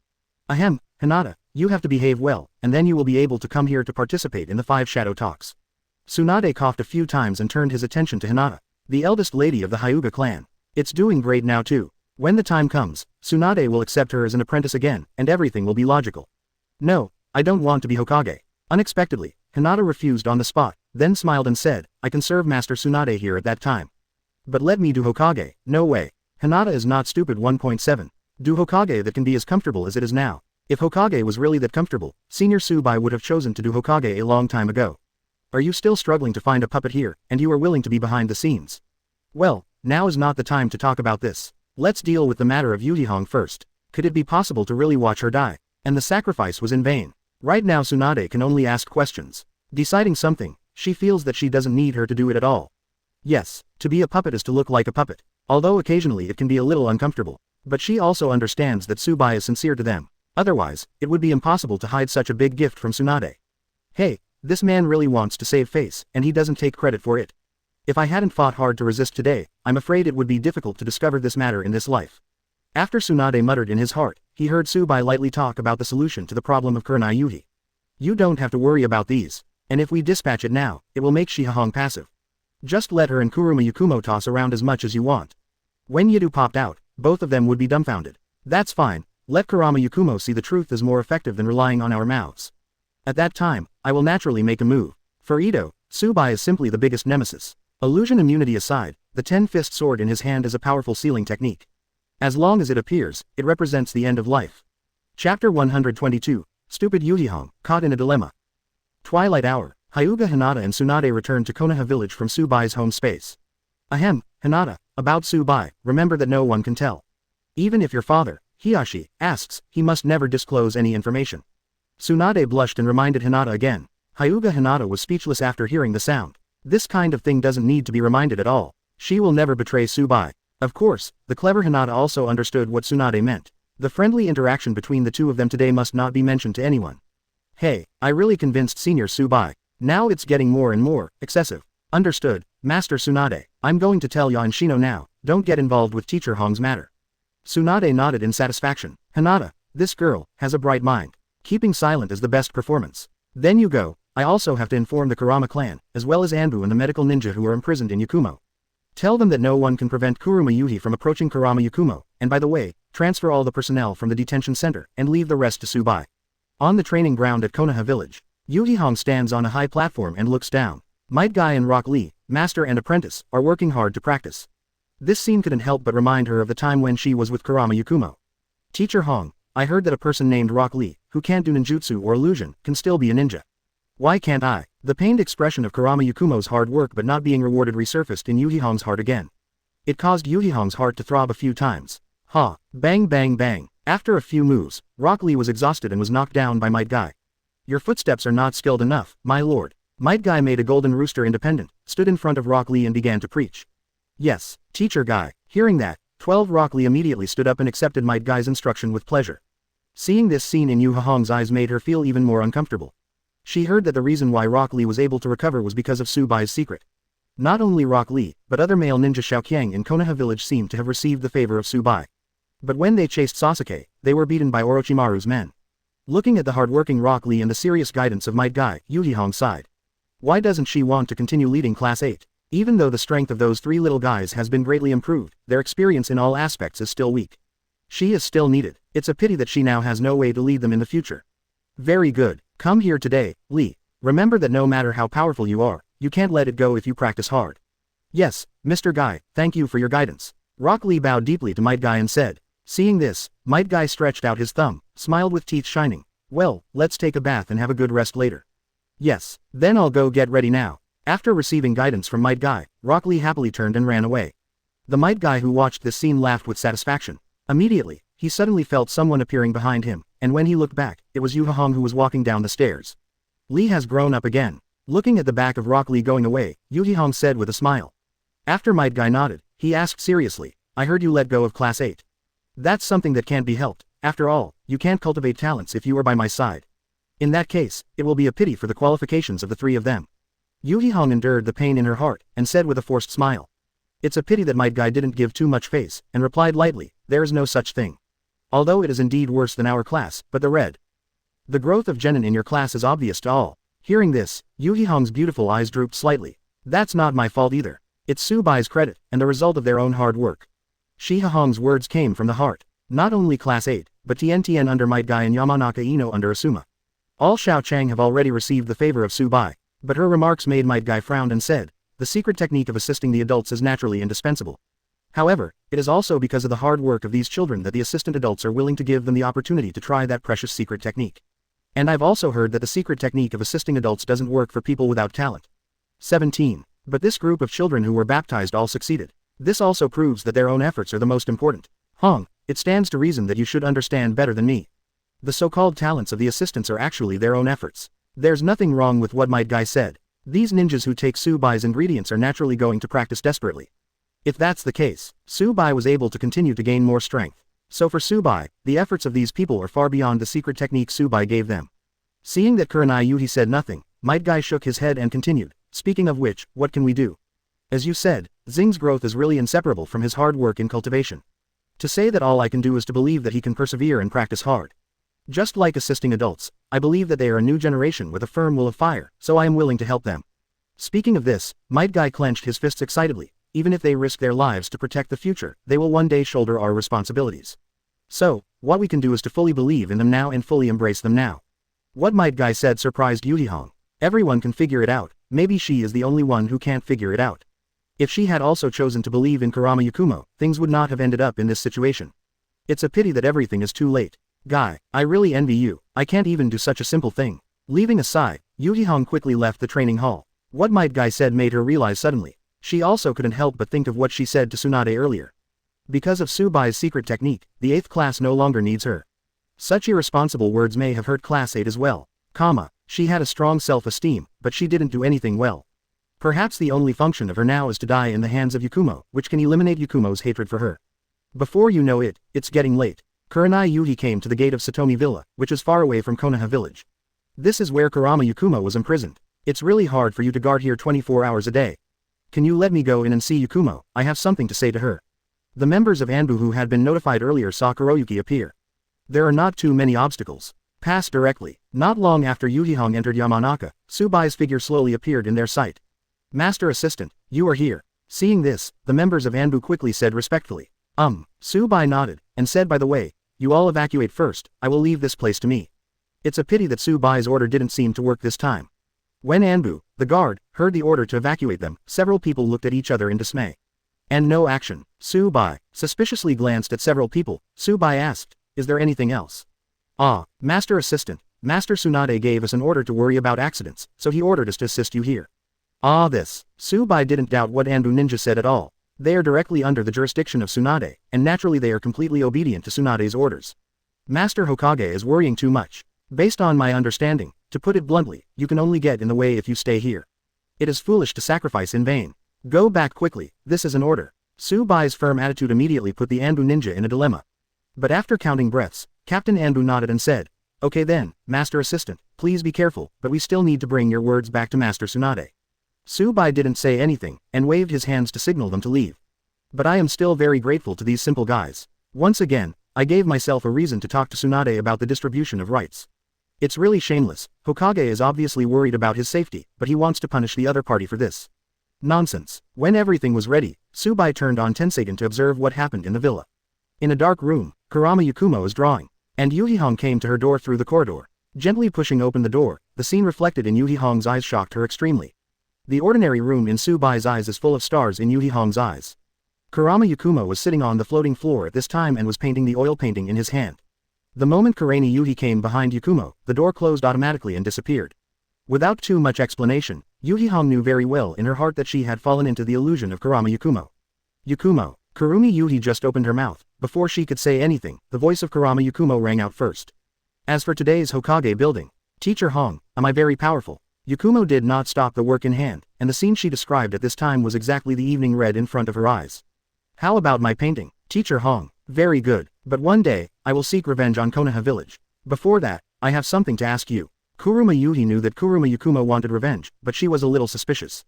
Ahem, Hinata, you have to behave well, and then you will be able to come here to participate in the 5 shadow talks. Tsunade coughed a few times and turned his attention to Hinata, the eldest lady of the Hyūga clan. It's doing great now too. When the time comes, Tsunade will accept her as an apprentice again, and everything will be logical. No, I don't want to be Hokage. Unexpectedly, Hinata refused on the spot, then smiled and said, I can serve Master Tsunade here at that time. But let me do Hokage, no way. Hinata is not stupid. 1.7. Do Hokage that can be as comfortable as it is now. If Hokage was really that comfortable, Senior Tsubai would have chosen to do Hokage a long time ago. Are you still struggling to find a puppet here, and you are willing to be behind the scenes? Well, now is not the time to talk about this. Let's deal with the matter of Yuhihong first. Could it be possible to really watch her die? And the sacrifice was in vain. Right now Tsunade can only ask questions. Deciding something, she feels that she doesn't need her to do it at all. Yes, to be a puppet is to look like a puppet. Although occasionally it can be a little uncomfortable. But she also understands that Tsubai is sincere to them. Otherwise, it would be impossible to hide such a big gift from Tsunade. Hey, this man really wants to save face, and he doesn't take credit for it. If I hadn't fought hard to resist today, I'm afraid it would be difficult to discover this matter in this life. After Tsunade muttered in his heart, he heard Tsubai lightly talk about the solution to the problem of Kurenai Yuhi. You don't have to worry about these. And if we dispatch it now, it will make Xi Hihong passive. Just let her and Kuruma Yakumo toss around as much as you want. When Yidu popped out, both of them would be dumbfounded. That's fine, let Kurama Yakumo see the truth is more effective than relying on our mouths. At that time, I will naturally make a move. For Ito, Tsubai is simply the biggest nemesis. Illusion immunity aside, the 10-fist sword in his hand is a powerful sealing technique. As long as it appears, it represents the end of life. Chapter 122, Stupid Yuhihong, Caught in a Dilemma. Twilight hour, Hyūga Hinata and Tsunade returned to Konoha village from Tsubai's home space. Ahem, Hinata, about Tsubai, remember that no one can tell. Even if your father, Hiyashi, asks, he must never disclose any information. Tsunade blushed and reminded Hinata again. Hyūga Hinata was speechless after hearing the sound. This kind of thing doesn't need to be reminded at all. She will never betray Tsubai. Of course, the clever Hinata also understood what Tsunade meant. The friendly interaction between the two of them today must not be mentioned to anyone. Hey, I really convinced Senior Tsubai. Now it's getting more and more excessive. Understood, Master Tsunade. I'm going to tell Jōnin Shino now, don't get involved with Teacher Hong's matter. Tsunade nodded in satisfaction. Hinata, this girl has a bright mind. Keeping silent is the best performance. Then you go. I also have to inform the Kurama clan, as well as Anbu and the medical ninja who are imprisoned in Yakumo. Tell them that no one can prevent Kuruma Yuhi from approaching Kurama Yakumo, and by the way, transfer all the personnel from the detention center, and leave the rest to Tsubai. On the training ground at Konoha village, Yuhihong stands on a high platform and looks down. Might Guy and Rock Lee, master and apprentice, are working hard to practice. This scene couldn't help but remind her of the time when she was with Kurama Yakumo. Teacher Hong, I heard that a person named Rock Lee, who can't do ninjutsu or illusion, can still be a ninja. Why can't I? The pained expression of Kurama Yakumo's hard work but not being rewarded resurfaced in Yuhihong's heart again. It caused Yuhihong's heart to throb a few times. Ha! Bang bang bang. After a few moves, Rock Lee was exhausted and was knocked down by Might Guy. Your footsteps are not skilled enough, my lord. Might Guy made a golden rooster independent, stood in front of Rock Lee and began to preach. Yes, Teacher Guy. Hearing that, 12 Rock Lee immediately stood up and accepted Might Guy's instruction with pleasure. Seeing this scene in Yuhihong's eyes made her feel even more uncomfortable. She heard that the reason why Rock Lee was able to recover was because of Tsubai's secret. Not only Rock Lee, but other male ninja Xiaoqiang in Konoha village seemed to have received the favor of Tsubai. But when they chased Sasuke, they were beaten by Orochimaru's men. Looking at the hard-working Rock Lee and the serious guidance of Might Guy, Yuhihong sighed. Why doesn't she want to continue leading Class 8? Even though the strength of those three little guys has been greatly improved, their experience in all aspects is still weak. She is still needed. It's a pity that she now has no way to lead them in the future. Very good. Come here today, Lee. Remember that no matter how powerful you are, you can't let it go if you practice hard. Yes, Mr. Guy, thank you for your guidance. Rock Lee bowed deeply to Might Guy and said. Seeing this, Might Guy stretched out his thumb, smiled with teeth shining. Well, let's take a bath and have a good rest later. Yes, then I'll go get ready now. After receiving guidance from Might Guy, Rock Lee happily turned and ran away. The Might Guy who watched this scene laughed with satisfaction. Immediately, he suddenly felt someone appearing behind him, and when he looked back, it was Yuhihong who was walking down the stairs. Lee has grown up again. Looking at the back of Rock Lee going away, Yuhihong said with a smile. After Might Guy nodded, he asked seriously, I heard you let go of Class 8. That's something that can't be helped. After all, you can't cultivate talents if you are by my side. In that case, it will be a pity for the qualifications of the three of them. Yuhihong endured the pain in her heart, and said with a forced smile. It's a pity that Might Guy didn't give too much face, and replied lightly, there is no such thing. Although it is indeed worse than our class, but the growth of genin in your class is obvious to all. Hearing this, Yuhihong's beautiful eyes drooped slightly. That's not my fault either. It's Tsubai's credit, and the result of their own hard work. Xi Hihong's words came from the heart. Not only Class 8, but Tien under Might Guy and Yamanaka Ino under Asuma. All Xiao Chang have already received the favor of Tsubai. But her remarks made Might Guy frown and said, the secret technique of assisting the adults is naturally indispensable. However, it is also because of the hard work of these children that the assistant adults are willing to give them the opportunity to try that precious secret technique. And I've also heard that the secret technique of assisting adults doesn't work for people without talent. 17. But this group of children who were baptized all succeeded. This also proves that their own efforts are the most important. Hong, it stands to reason that you should understand better than me. The so-called talents of the assistants are actually their own efforts. There's nothing wrong with what Might Guy said. These ninjas who take Subai's ingredients are naturally going to practice desperately. If that's the case, Subai was able to continue to gain more strength. So for Subai, the efforts of these people are far beyond the secret technique Subai gave them. Seeing that Kurenai Yuhi said nothing, Might Guy shook his head and continued, speaking of which, what can we do? As you said, Xing's growth is really inseparable from his hard work in cultivation. To say that all I can do is to believe that he can persevere and practice hard. Just like assisting adults, I believe that they are a new generation with a firm will of fire, so I am willing to help them. Speaking of this, Might Guy clenched his fists excitedly. Even if they risk their lives to protect the future, they will one day shoulder our responsibilities. So, what we can do is to fully believe in them now and fully embrace them now. What Might Guy said surprised Yuhihong. Everyone can figure it out, maybe she is the only one who can't figure it out. If she had also chosen to believe in Kurama Yakumo, things would not have ended up in this situation. It's a pity that everything is too late. Guy, I really envy you, I can't even do such a simple thing. Leaving a sigh, Yuhihong quickly left the training hall. What Might Guy said made her realize suddenly. She also couldn't help but think of what she said to Tsunade earlier. Because of Subai's secret technique, the 8th class no longer needs her. Such irresponsible words may have hurt class 8 as well. She had a strong self-esteem, but she didn't do anything well. Perhaps the only function of her now is to die in the hands of Yakumo, which can eliminate Yakumo's hatred for her. Before you know it, it's getting late. Kurenai Yuhi came to the gate of Satomi Villa, which is far away from Konoha village. This is where Kurama Yakumo was imprisoned. It's really hard for you to guard here 24 hours a day. Can you let me go in and see Yakumo? I have something to say to her. The members of Anbu who had been notified earlier saw Kuroyuki appear. There are not too many obstacles. Pass directly. Not long after Yuhihong entered Yamanaka, Subai's figure slowly appeared in their sight. Master Assistant, you are here. Seeing this, the members of Anbu quickly said respectfully. Subai nodded, and said by the way, you all evacuate first, I will leave this place to me. It's a pity that Subai's order didn't seem to work this time. When Anbu, the guard, heard the order to evacuate them, several people looked at each other in dismay. And no action. Subai suspiciously glanced at several people. Subai asked, is there anything else? Master Assistant, Master Tsunade gave us an order to worry about accidents, so he ordered us to assist you here. This. Subai didn't doubt what Anbu ninja said at all. They are directly under the jurisdiction of Tsunade, and naturally they are completely obedient to Tsunade's orders. Master Hokage is worrying too much. Based on my understanding, to put it bluntly, you can only get in the way if you stay here. It is foolish to sacrifice in vain. Go back quickly, this is an order. Subai's firm attitude immediately put the Anbu ninja in a dilemma. But after counting breaths, Captain Anbu nodded and said, okay then, Master Assistant, please be careful, but we still need to bring your words back to Master Tsunade. Subai didn't say anything, and waved his hands to signal them to leave. But I am still very grateful to these simple guys. Once again, I gave myself a reason to talk to Tsunade about the distribution of rights. It's really shameless. Hokage is obviously worried about his safety, but he wants to punish the other party for this. Nonsense. When everything was ready, Subai turned on Tensagen to observe what happened in the villa. In a dark room, Kurama Yakumo is drawing, and Yuhihong came to her door through the corridor. Gently pushing open the door, the scene reflected in Yuhihong's eyes shocked her extremely. The ordinary room in Subai's eyes is full of stars in Yuhihong's eyes. Kurama Yakumo was sitting on the floating floor at this time and was painting the oil painting in his hand. The moment Kurenai Yuhi came behind Yakumo, the door closed automatically and disappeared. Without too much explanation, Yuhihong knew very well in her heart that she had fallen into the illusion of Kurama Yakumo. Yakumo. Kurumi Yuhi just opened her mouth. Before she could say anything, the voice of Kurama Yakumo rang out first. As for today's Hokage building, Teacher Hong, am I very powerful? Yakumo did not stop the work in hand, and the scene she described at this time was exactly the evening red in front of her eyes. How about my painting, Teacher Hong? Very good, but one day, I will seek revenge on Konoha village. Before that, I have something to ask you. Kuruma Yuhi knew that Kuruma Yakumo wanted revenge, but she was a little suspicious.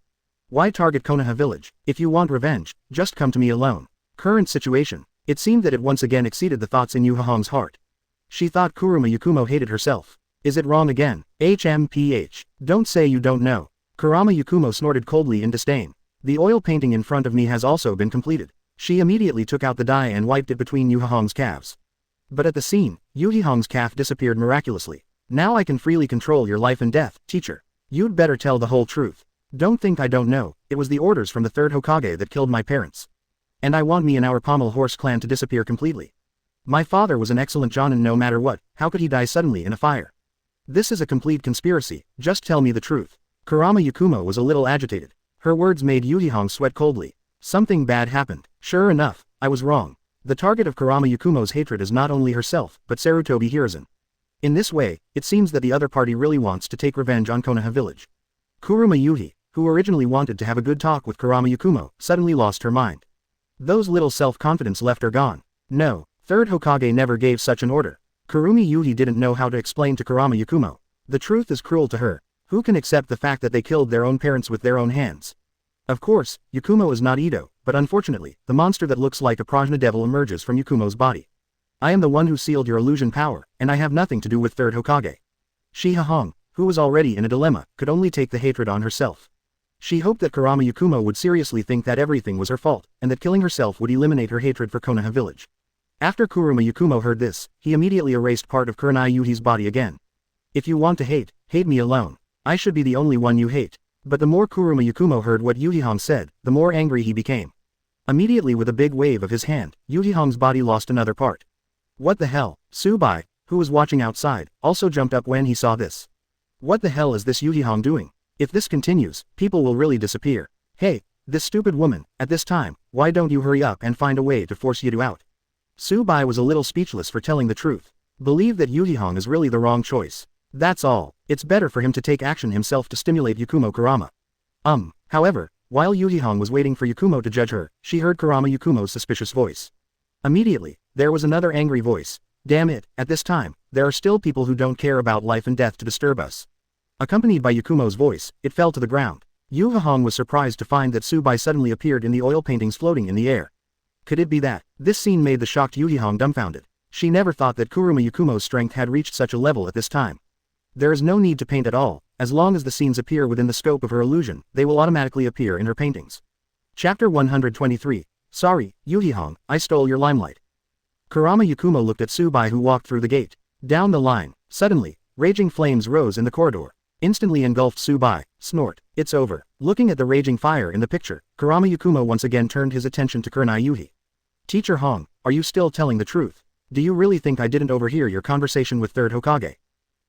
Why target Konoha village? If you want revenge, just come to me alone. Current situation. It seemed that it once again exceeded the thoughts in Yuhihong's heart. She thought Kuruma Yakumo hated herself. Is it wrong again? HMPH. Don't say you don't know. Kurama Yakumo snorted coldly in disdain. The oil painting in front of me has also been completed. She immediately took out the dye and wiped it between Yuhihong's calves. But at the scene, Yuhihong's calf disappeared miraculously. Now I can freely control your life and death, teacher. You'd better tell the whole truth. Don't think I don't know, it was the orders from the third Hokage that killed my parents. And I want me and our Pommel Horse clan to disappear completely. My father was an excellent Jōnin no matter what, how could he die suddenly in a fire? This is a complete conspiracy, just tell me the truth. Kurama Yakumo was a little agitated. Her words made Yuhihong sweat coldly. Something bad happened. Sure enough, I was wrong. The target of Kurama Yakumo's hatred is not only herself, but Sarutobi Hiruzen. In this way, it seems that the other party really wants to take revenge on Konoha village. Kurama Yuhi, who originally wanted to have a good talk with Kurama Yakumo, suddenly lost her mind. Those little self-confidence left her gone. No, third Hokage never gave such an order. Kurumi Yuhi didn't know how to explain to Kurama Yakumo. The truth is cruel to her. Who can accept the fact that they killed their own parents with their own hands? Of course, Yakumo is not Ito, but unfortunately, the monster that looks like a Prajna devil emerges from Yakumo's body. I am the one who sealed your illusion power, and I have nothing to do with third Hokage. Xi Hihong, who was already in a dilemma, could only take the hatred on herself. She hoped that Kurama Yakumo would seriously think that everything was her fault, and that killing herself would eliminate her hatred for Konoha village. After Kurama Yakumo heard this, he immediately erased part of Kurenai Yuhi's body again. If you want to hate, hate me alone. I should be the only one you hate. But the more Kurama Yakumo heard what Yuhihong said, the more angry he became. Immediately with a big wave of his hand, Yuhihong's body lost another part. What the hell? Subai, who was watching outside, also jumped up when he saw this. What the hell is this Yuhihong doing? If this continues, people will really disappear. Hey, this stupid woman, at this time, why don't you hurry up and find a way to force Yidu out? Subai was a little speechless for telling the truth. Believe that Yuhihong is really the wrong choice. That's all, it's better for him to take action himself to stimulate Yakumo Kurama. However, while Yuhihong was waiting for Yakumo to judge her, she heard Kurama Yakumo's suspicious voice. Immediately, there was another angry voice. Damn it, at this time, there are still people who don't care about life and death to disturb us. Accompanied by Yakumo's voice, it fell to the ground. Yuhihong was surprised to find that Subai suddenly appeared in the oil paintings floating in the air. Could it be that? This scene made the shocked Yuhihong dumbfounded. She never thought that Kurama Yakumo's strength had reached such a level at this time. There is no need to paint at all, as long as the scenes appear within the scope of her illusion, they will automatically appear in her paintings. Chapter 123. Sorry, Yuhihong, I stole your limelight. Kurama Yakumo looked at Subai who walked through the gate. Down the line, suddenly, raging flames rose in the corridor. Instantly engulfed Subai. Snort. It's over. Looking at the raging fire in the picture, Kurama Yakumo once again turned his attention to Kurenai Yuhi. Teacher Hong, are you still telling the truth? Do you really think I didn't overhear your conversation with third Hokage?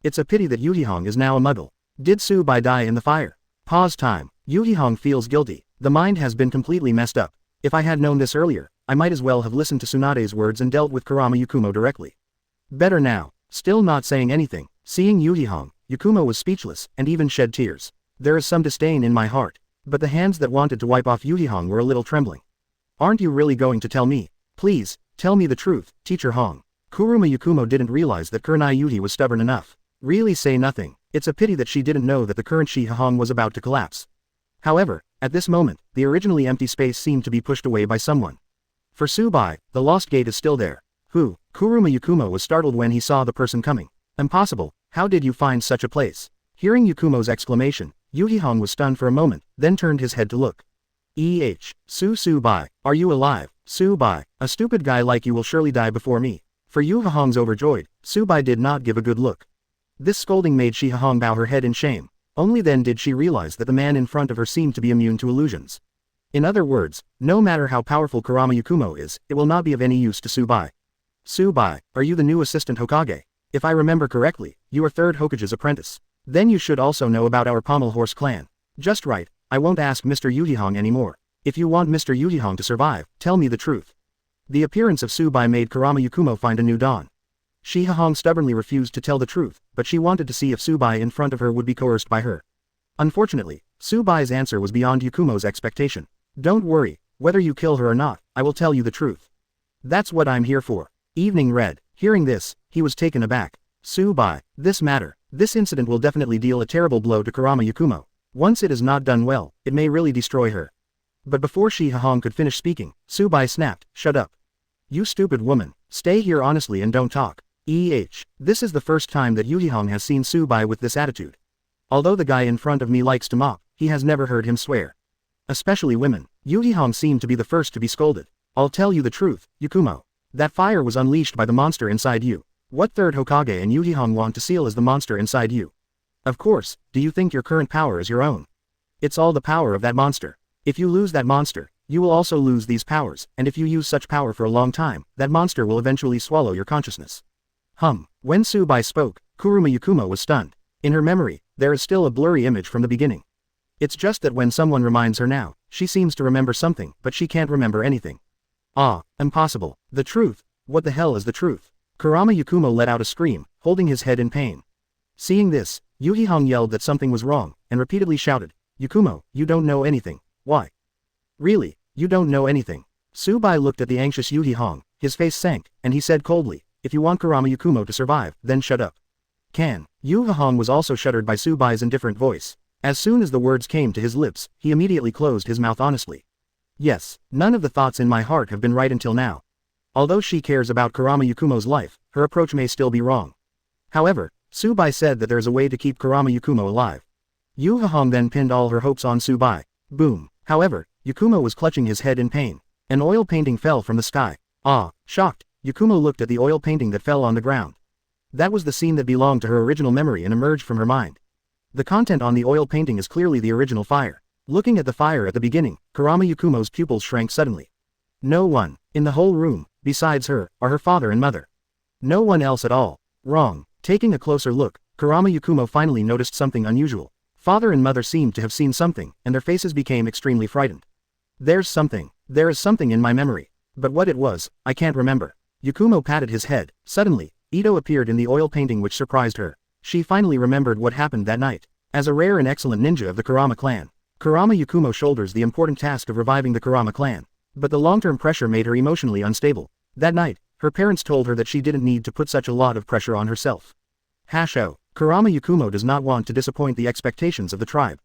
It's a pity that Yuhihong is now a muggle. Did Subai die in the fire? Pause time. Yuhihong feels guilty. The mind has been completely messed up. If I had known this earlier, I might as well have listened to Tsunade's words and dealt with Kurama Yakumo directly. Better now. Still not saying anything. Seeing Yuhihong, Yakumo was speechless, and even shed tears. There is some disdain in my heart. But the hands that wanted to wipe off Yuhihong were a little trembling. Aren't you really going to tell me? Please, tell me the truth, Teacher Hong. Kurama Yakumo didn't realize that Kurenai Yuhi was stubborn enough. Really say nothing. It's a pity that she didn't know that the current Xi Hihong was about to collapse. However, at this moment, the originally empty space seemed to be pushed away by someone. For Subai, the lost gate is still there. Who? Kurama Yakumo was startled when he saw the person coming. Impossible, how did you find such a place? Hearing Yakumo's exclamation, Yuhihong was stunned for a moment, then turned his head to look. Subai, are you alive? Subai, a stupid guy like you will surely die before me. For Yuhihong's overjoyed, Subai did not give a good look. This scolding made Xi Hihong bow her head in shame. Only then did she realize that the man in front of her seemed to be immune to illusions. In other words, no matter how powerful Kurama Yakumo is, it will not be of any use to Subai. Subai, are you the new assistant Hokage? If I remember correctly, you are third Hokage's apprentice. Then you should also know about our Pommel Horse clan. Just right, I won't ask Mr. Yuhihong anymore. If you want Mr. Yuhihong to survive, tell me the truth. The appearance of Subai made Kurama Yakumo find a new dawn. Xi Hihong stubbornly refused to tell the truth, but she wanted to see if Subai in front of her would be coerced by her. Unfortunately, Subai's answer was beyond Yakumo's expectation. Don't worry, whether you kill her or not, I will tell you the truth. That's what I'm here for. Evening Red, hearing this, he was taken aback. Subai, this incident will definitely deal a terrible blow to Kurama Yakumo. Once it is not done well, it may really destroy her. But before Xi Hihong could finish speaking, Subai snapped, shut up. You stupid woman, stay here honestly and don't talk. This is the first time that Yuhihong has seen Subai with this attitude. Although the guy in front of me likes to mop, he has never heard him swear. Especially women. Yuhihong seemed to be the first to be scolded. I'll tell you the truth, Yakumo. That fire was unleashed by the monster inside you. What third Hokage and Yuhihong want to seal is the monster inside you. Of course, do you think your current power is your own? It's all the power of that monster. If you lose that monster, you will also lose these powers, and if you use such power for a long time, that monster will eventually swallow your consciousness. When Tsubai spoke, Kuruma Yakumo was stunned. In her memory, there is still a blurry image from the beginning. It's just that when someone reminds her now, she seems to remember something, but she can't remember anything. Ah, impossible. The truth. What the hell is the truth? Kurama Yakumo let out a scream, holding his head in pain. Seeing this, Yuhihong yelled that something was wrong, and repeatedly shouted, Yakumo, you don't know anything. Why? Really, you don't know anything. Tsubai looked at the anxious Yuhihong, his face sank, and he said coldly, if you want Kurama Yakumo to survive, then shut up. Yuhihong was also shuddered by Tsubai's indifferent voice. As soon as the words came to his lips, he immediately closed his mouth honestly. Yes, none of the thoughts in my heart have been right until now. Although she cares about Kurama Yakumo's life, her approach may still be wrong. However, Tsubai said that there's a way to keep Kurama Yakumo alive. Yuhihong then pinned all her hopes on Tsubai. Boom. However, Yakumo was clutching his head in pain. An oil painting fell from the sky. Ah, shocked, Yakumo looked at the oil painting that fell on the ground. That was the scene that belonged to her original memory and emerged from her mind. The content on the oil painting is clearly the original fire. Looking at the fire at the beginning, Kurama Yakumo's pupils shrank suddenly. No one, in the whole room, besides her, are her father and mother. No one else at all. Wrong. Taking a closer look, Kurama Yakumo finally noticed something unusual. Father and mother seemed to have seen something, and their faces became extremely frightened. There is something in my memory. But what it was, I can't remember. Yakumo patted his head. Suddenly, Ito appeared in the oil painting which surprised her. She finally remembered what happened that night. As a rare and excellent ninja of the Kurama clan, Kurama Yakumo shoulders the important task of reviving the Kurama clan. But the long-term pressure made her emotionally unstable. That night, her parents told her that she didn't need to put such a lot of pressure on herself. Kurama Yakumo does not want to disappoint the expectations of the tribe.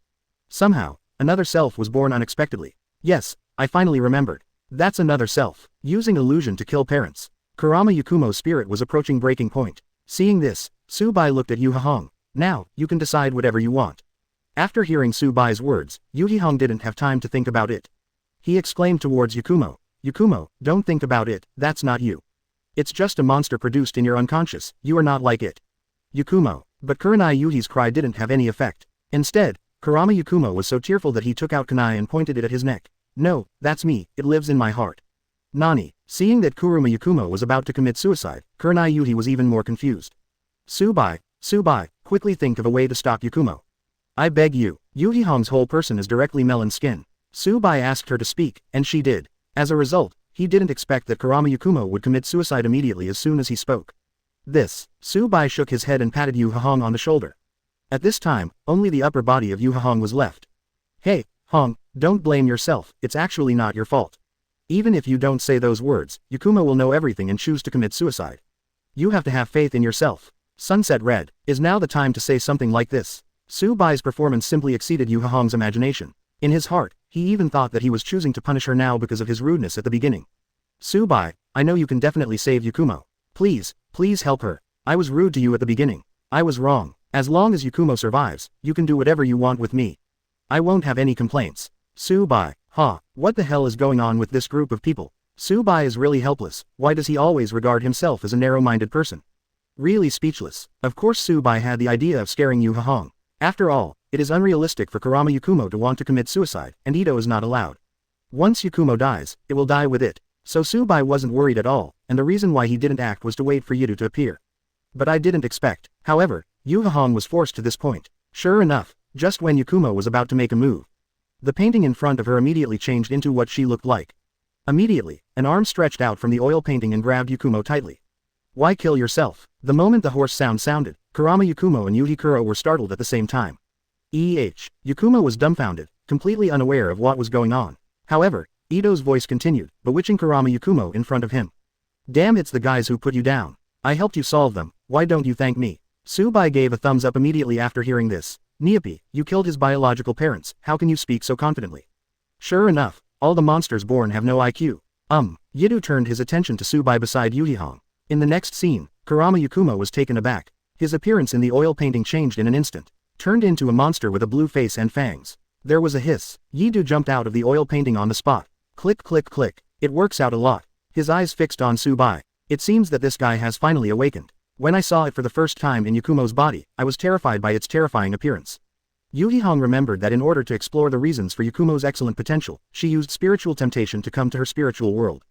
Somehow, another self was born unexpectedly. Yes, I finally remembered. That's another self. Using illusion to kill parents. Kurama Yakumo's spirit was approaching breaking point. Seeing this, Tsubai looked at Yuhihong. Now, you can decide whatever you want. After hearing Tsubai's words, Yuhihong didn't have time to think about it. He exclaimed towards Yakumo. Yakumo, don't think about it, that's not you. It's just a monster produced in your unconscious, you are not like it. Yakumo. But Kurenai Yuhi's cry didn't have any effect. Instead, Kurama Yakumo was so tearful that he took out kunai and pointed it at his neck. No, that's me, it lives in my heart. Nani. Seeing that Kurama Yakumo was about to commit suicide, Kurenai Yuhi was even more confused. Tsubai, quickly think of a way to stop Yakumo. I beg you. Yuhihong's whole person is directly melon skin. Tsubai asked her to speak, and she did. As a result, he didn't expect that Kurama Yakumo would commit suicide immediately as soon as he spoke. Tsubai shook his head and patted Yuhihong on the shoulder. At this time, only the upper body of Yuhihong was left. Hey, Hong, don't blame yourself, it's actually not your fault. Even if you don't say those words, Yakumo will know everything and choose to commit suicide. You have to have faith in yourself. Sunset Red, is now the time to say something like this. Tsubai's performance simply exceeded Yuhihong's imagination. In his heart, he even thought that he was choosing to punish her now because of his rudeness at the beginning. Tsubai, I know you can definitely save Yakumo. Please help her. I was rude to you at the beginning. I was wrong. As long as Yakumo survives, you can do whatever you want with me. I won't have any complaints. Tsubai, what the hell is going on with this group of people? Tsubai is really helpless. Why does he always regard himself as a narrow-minded person? Really speechless. Of course Tsubai had the idea of scaring Yuhihong. After all, it is unrealistic for Kurama Yakumo to want to commit suicide, and Ito is not allowed. Once Yakumo dies, it will die with it. So Tsubai wasn't worried at all, and the reason why he didn't act was to wait for Ito to appear. But I didn't expect. However, Yuhihong was forced to this point. Sure enough, just when Yakumo was about to make a move, the painting in front of her immediately changed into what she looked like. Immediately, an arm stretched out from the oil painting and grabbed Yakumo tightly. Why kill yourself? The moment the horse sound sounded, Kurama Yakumo and Yuhikuro were startled at the same time. Yakumo was dumbfounded, completely unaware of what was going on. However, Ito's voice continued, bewitching Kurama Yakumo in front of him. Damn, it's the guys who put you down. I helped you solve them, why don't you thank me? Tsubai gave a thumbs up immediately after hearing this. Niapi, you killed his biological parents, how can you speak so confidently? Sure enough, all the monsters born have no IQ. Yidu turned his attention to Tsubai beside Yuhihong. In the next scene, Kurama Yakumo was taken aback. His appearance in the oil painting changed in an instant. Turned into a monster with a blue face and fangs. There was a hiss. Yidu jumped out of the oil painting on the spot. Click click click. It works out a lot. His eyes fixed on Tsubai. It seems that this guy has finally awakened. When I saw it for the first time in Yakumo's body, I was terrified by its terrifying appearance. Yuhihong remembered that in order to explore the reasons for Yakumo's excellent potential, she used spiritual temptation to come to her spiritual world.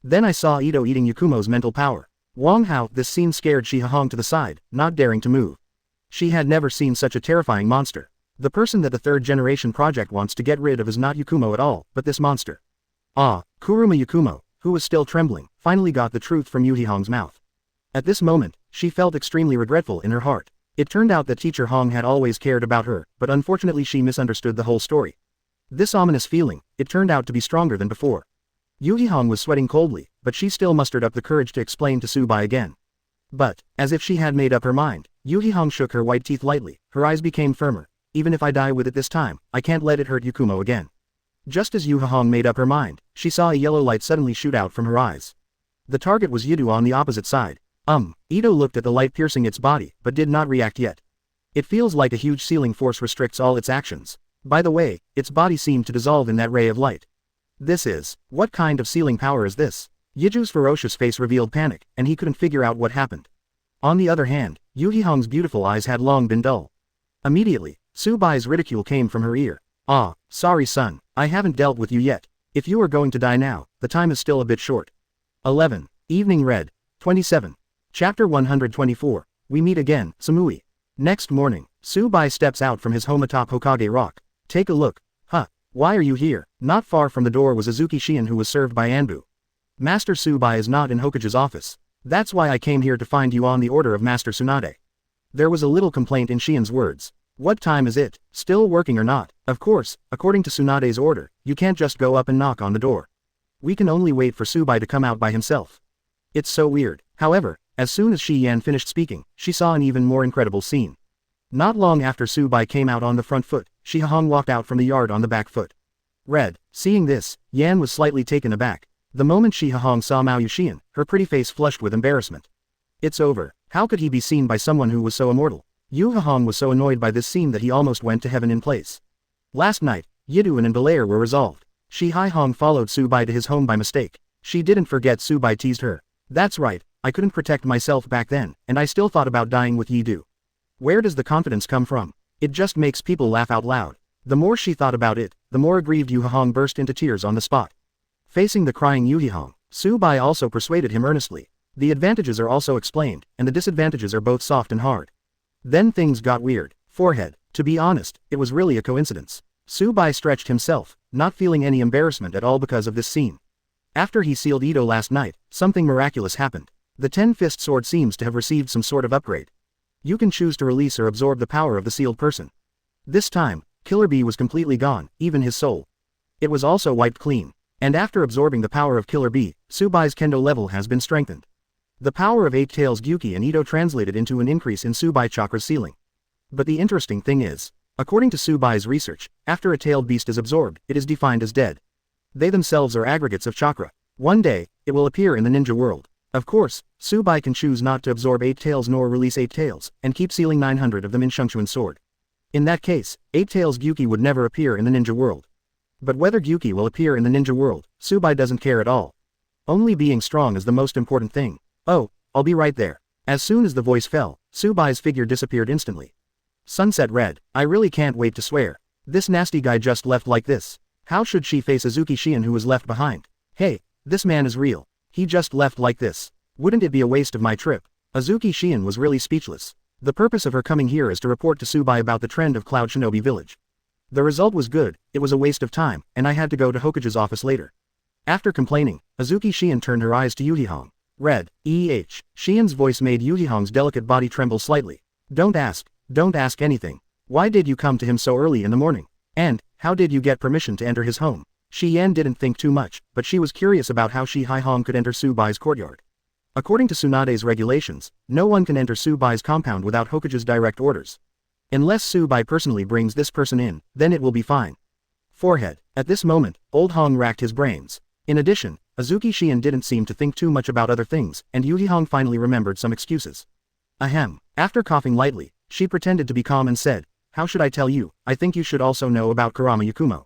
Then I saw Ito eating Yakumo's mental power. Wang Hao, this scene scared Xi Hihong to the side, not daring to move. She had never seen such a terrifying monster. The person that the third generation project wants to get rid of is not Yakumo at all, but this monster. Ah, Kuruma Yakumo, who was still trembling, finally got the truth from Yuhihong's mouth. At this moment, she felt extremely regretful in her heart. It turned out that Teacher Hong had always cared about her, but unfortunately she misunderstood the whole story. This ominous feeling, it turned out to be stronger than before. Yuhihong was sweating coldly, but she still mustered up the courage to explain to Tsubai again. But, as if she had made up her mind, Yuhihong shook her white teeth lightly, her eyes became firmer. Even if I die with it this time, I can't let it hurt Yakumo again. Just as Yuhihong made up her mind, she saw a yellow light suddenly shoot out from her eyes. The target was Yidu on the opposite side. Ito looked at the light piercing its body, but did not react yet. It feels like a huge sealing force restricts all its actions. By the way, its body seemed to dissolve in that ray of light. What kind of sealing power is this? Yiju's ferocious face revealed panic, and he couldn't figure out what happened. On the other hand, Yuhihong's beautiful eyes had long been dull. Immediately, Tsubai's ridicule came from her ear. Ah, sorry son, I haven't dealt with you yet. If you are going to die now, the time is still a bit short. 11. Evening Red. 27. Chapter 124. We meet again, Samui. Next morning, Tsubai steps out from his home atop Hokage Rock. Take a look. Huh, why are you here? Not far from the door was Azuki Shion, who was served by Anbu. Master Tsubai is not in Hokage's office. That's why I came here to find you on the order of Master Tsunade. There was a little complaint in Shion's words. What time is it? Still working or not? Of course, according to Tsunade's order, you can't just go up and knock on the door. We can only wait for Tsubai to come out by himself. It's so weird. However, as soon as Shi Yan finished speaking, she saw an even more incredible scene. Not long after Tsubai came out on the front foot, Xi Hihong walked out from the yard on the back foot. Seeing this, Yan was slightly taken aback. The moment Xi Hihong saw Mao Yushian, her pretty face flushed with embarrassment. It's over. How could he be seen by someone who was so immortal? Yu Hihong was so annoyed by this scene that he almost went to heaven in place. Last night, Yidu and Belair were resolved. Xi Hihong followed Tsubai to his home by mistake. She didn't forget Tsubai teased her. That's right, I couldn't protect myself back then, and I still thought about dying with Yidu. Where does the confidence come from? It just makes people laugh out loud. The more she thought about it, the more aggrieved Yu Hihong burst into tears on the spot. Facing the crying Yuhihong, Tsubai also persuaded him earnestly. The advantages are also explained, and the disadvantages are both soft and hard. Then things got weird. Forehead. To be honest, it was really a coincidence. Tsubai stretched himself, not feeling any embarrassment at all because of this scene. After he sealed Ito last night, something miraculous happened. The Ten-Fist Sword seems to have received some sort of upgrade. You can choose to release or absorb the power of the sealed person. This time, Killer Bee was completely gone, even his soul. It was also wiped clean. And after absorbing the power of Killer Bee, Tsubai's kendo level has been strengthened. The power of Eight Tails Gyuki and Ito translated into an increase in Tsubai chakra's ceiling. But the interesting thing is, according to Tsubai's research, after a tailed beast is absorbed, it is defined as dead. They themselves are aggregates of chakra. One day, it will appear in the ninja world. Of course, Tsubai can choose not to absorb 8 tails nor release 8 tails, and keep sealing 900 of them in Shungchuan's sword. In that case, 8 tails Gyuki would never appear in the ninja world. But whether Gyuki will appear in the ninja world, Tsubai doesn't care at all. Only being strong is the most important thing. Oh, I'll be right there. As soon as the voice fell, Tsubai's figure disappeared instantly. Sunset Red, I really can't wait to swear. This nasty guy just left like this. How should she face Azuki Shion who was left behind? Hey, this man is real. He just left like this. Wouldn't it be a waste of my trip? Azuki Shion was really speechless. The purpose of her coming here is to report to Tsubai about the trend of Cloud Shinobi Village. The result was good, it was a waste of time, and I had to go to Hokage's office later. After complaining, Azuki Shion turned her eyes to Yuhihong. Red, Shion's voice made Yuhihong's delicate body tremble slightly. Don't ask anything. Why did you come to him so early in the morning? And, how did you get permission to enter his home? Shi Yan didn't think too much, but she was curious about how Xi Hihong could enter Tsubai's courtyard. According to Tsunade's regulations, no one can enter Tsubai's compound without Hokage's direct orders. Unless Tsubai personally brings this person in, then it will be fine. Forehead. At this moment, Old Hong racked his brains. In addition, Azuki Shion didn't seem to think too much about other things, and Yuhihong finally remembered some excuses. Ahem. After coughing lightly, she pretended to be calm and said, how should I tell you? I think you should also know about Kurama Yakumo.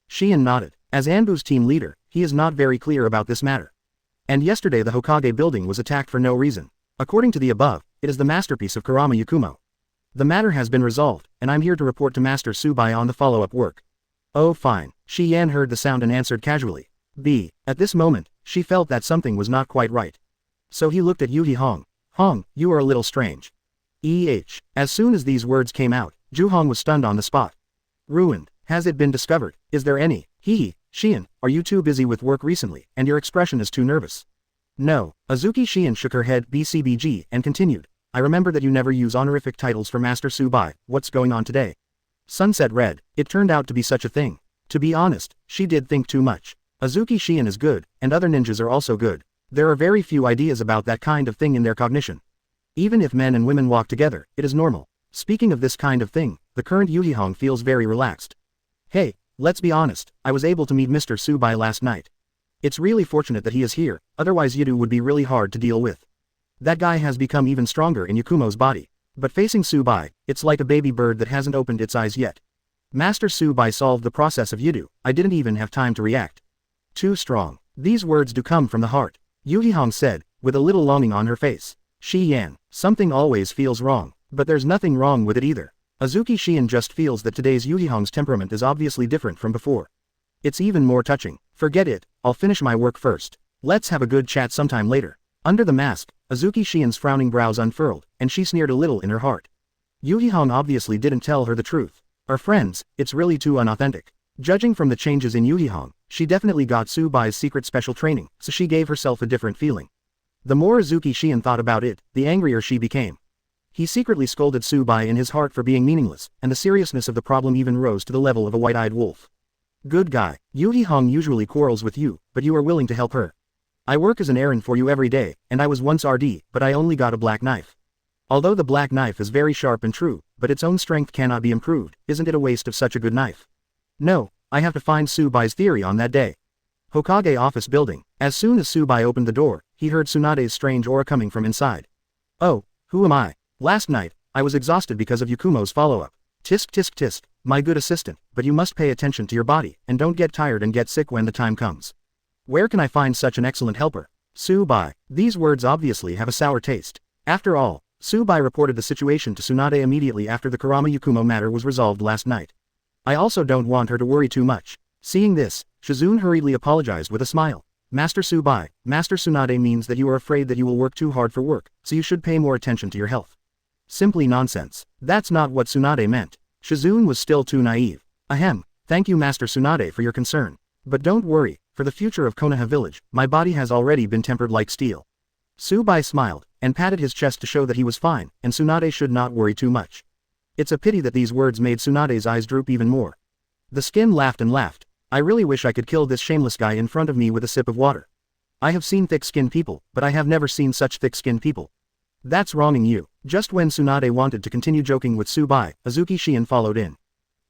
Shion nodded. As Anbu's team leader, he is not very clear about this matter. And yesterday the Hokage building was attacked for no reason. According to the above, it is the masterpiece of Kurama Yakumo. The matter has been resolved, and I'm here to report to Master Tsubai on the follow-up work. Oh fine. Shi Yan heard the sound and answered casually. At this moment, she felt that something was not quite right. So he looked at Yuhihong. Hong, you are a little strange. As soon as these words came out, Juhong was stunned on the spot. Ruined. Has it been discovered? Is there any? Shian, are you too busy with work recently, and your expression is too nervous? No. Azuki Shian shook her head BCBG and continued. I remember that you never use honorific titles for Master Tsubai. What's going on today? Sunset read. It turned out to be such a thing. To be honest, she did think too much. Azuki Shian is good, and other ninjas are also good. There are very few ideas about that kind of thing in their cognition. Even if men and women walk together, it is normal. Speaking of this kind of thing, the current Yuhihong feels very relaxed. Hey, let's be honest, I was able to meet Mr. Tsubai last night. It's really fortunate that he is here, otherwise Yidu would be really hard to deal with. That guy has become even stronger in Yakumo's body. But facing Tsubai, it's like a baby bird that hasn't opened its eyes yet. Master Tsubai solved the process of Yidu. I didn't even have time to react. Too strong. These words do come from the heart. Yuhihong said, with a little longing on her face. Shi Yan, something always feels wrong, but there's nothing wrong with it either. Azuki Shian just feels that today's Yuhihong's temperament is obviously different from before. It's even more touching. Forget it, I'll finish my work first. Let's have a good chat sometime later. Under the mask, Azuki Shian's frowning brows unfurled, and she sneered a little in her heart. Yuhihong obviously didn't tell her the truth. Are friends, it's really too unauthentic. Judging from the changes in Yuhihong, she definitely got Tsubai's secret special training, so she gave herself a different feeling. The more Azuki Shian thought about it, the angrier she became. He secretly scolded Tsubai in his heart for being meaningless, and the seriousness of the problem even rose to the level of a white-eyed wolf. Good guy, Yuhihong usually quarrels with you, but you are willing to help her. I work as an errand for you every day, and I was once RD, but I only got a black knife. Although the black knife is very sharp and true, but its own strength cannot be improved, isn't it a waste of such a good knife? No, I have to find Tsubai's theory on that day. Hokage office building. As soon as Tsubai opened the door, he heard Tsunade's strange aura coming from inside. Oh, who am I? Last night, I was exhausted because of Yakumo's follow-up. Tisk tisk tisk, my good assistant, but you must pay attention to your body, and don't get tired and get sick when the time comes. Where can I find such an excellent helper? Tsubai. These words obviously have a sour taste. After all, Tsubai reported the situation to Tsunade immediately after the Kurama Yakumo matter was resolved last night. I also don't want her to worry too much. Seeing this, Shizune hurriedly apologized with a smile. Master Tsubai, Master Tsunade means that you are afraid that you will work too hard for work, so you should pay more attention to your health. Simply nonsense. That's not what Tsunade meant. Shizune was still too naive. Ahem, thank you Master Tsunade for your concern. But don't worry, for the future of Konoha village, my body has already been tempered like steel. Tsubai smiled, and patted his chest to show that he was fine, and Tsunade should not worry too much. It's a pity that these words made Tsunade's eyes droop even more. The skin laughed and laughed. I really wish I could kill this shameless guy in front of me with a sip of water. I have seen thick-skinned people, but I have never seen such thick-skinned people. That's wronging you. Just when Tsunade wanted to continue joking with Tsubai, Azuki Shian followed in.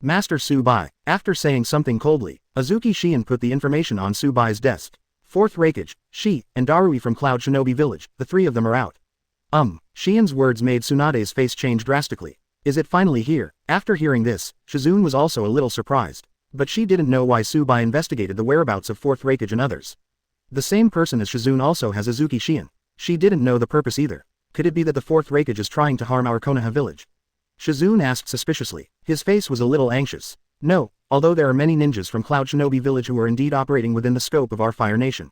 Master Tsubai. After saying something coldly, Azuki Shian put the information on Tsubai's desk. Fourth Raikage, Shi, and Darui from Cloud Shinobi Village, the three of them are out. Shian's words made Tsunade's face change drastically. Is it finally here? After hearing this, Shizune was also a little surprised. But she didn't know why Tsubai investigated the whereabouts of Fourth Raikage and others. The same person as Shizune also has Azuki Shian. She didn't know the purpose either. Could it be that the Fourth Raikage is trying to harm our Konoha village? Shizune asked suspiciously. His face was a little anxious. No, although there are many ninjas from Cloud Shinobi Village who are indeed operating within the scope of our Fire Nation.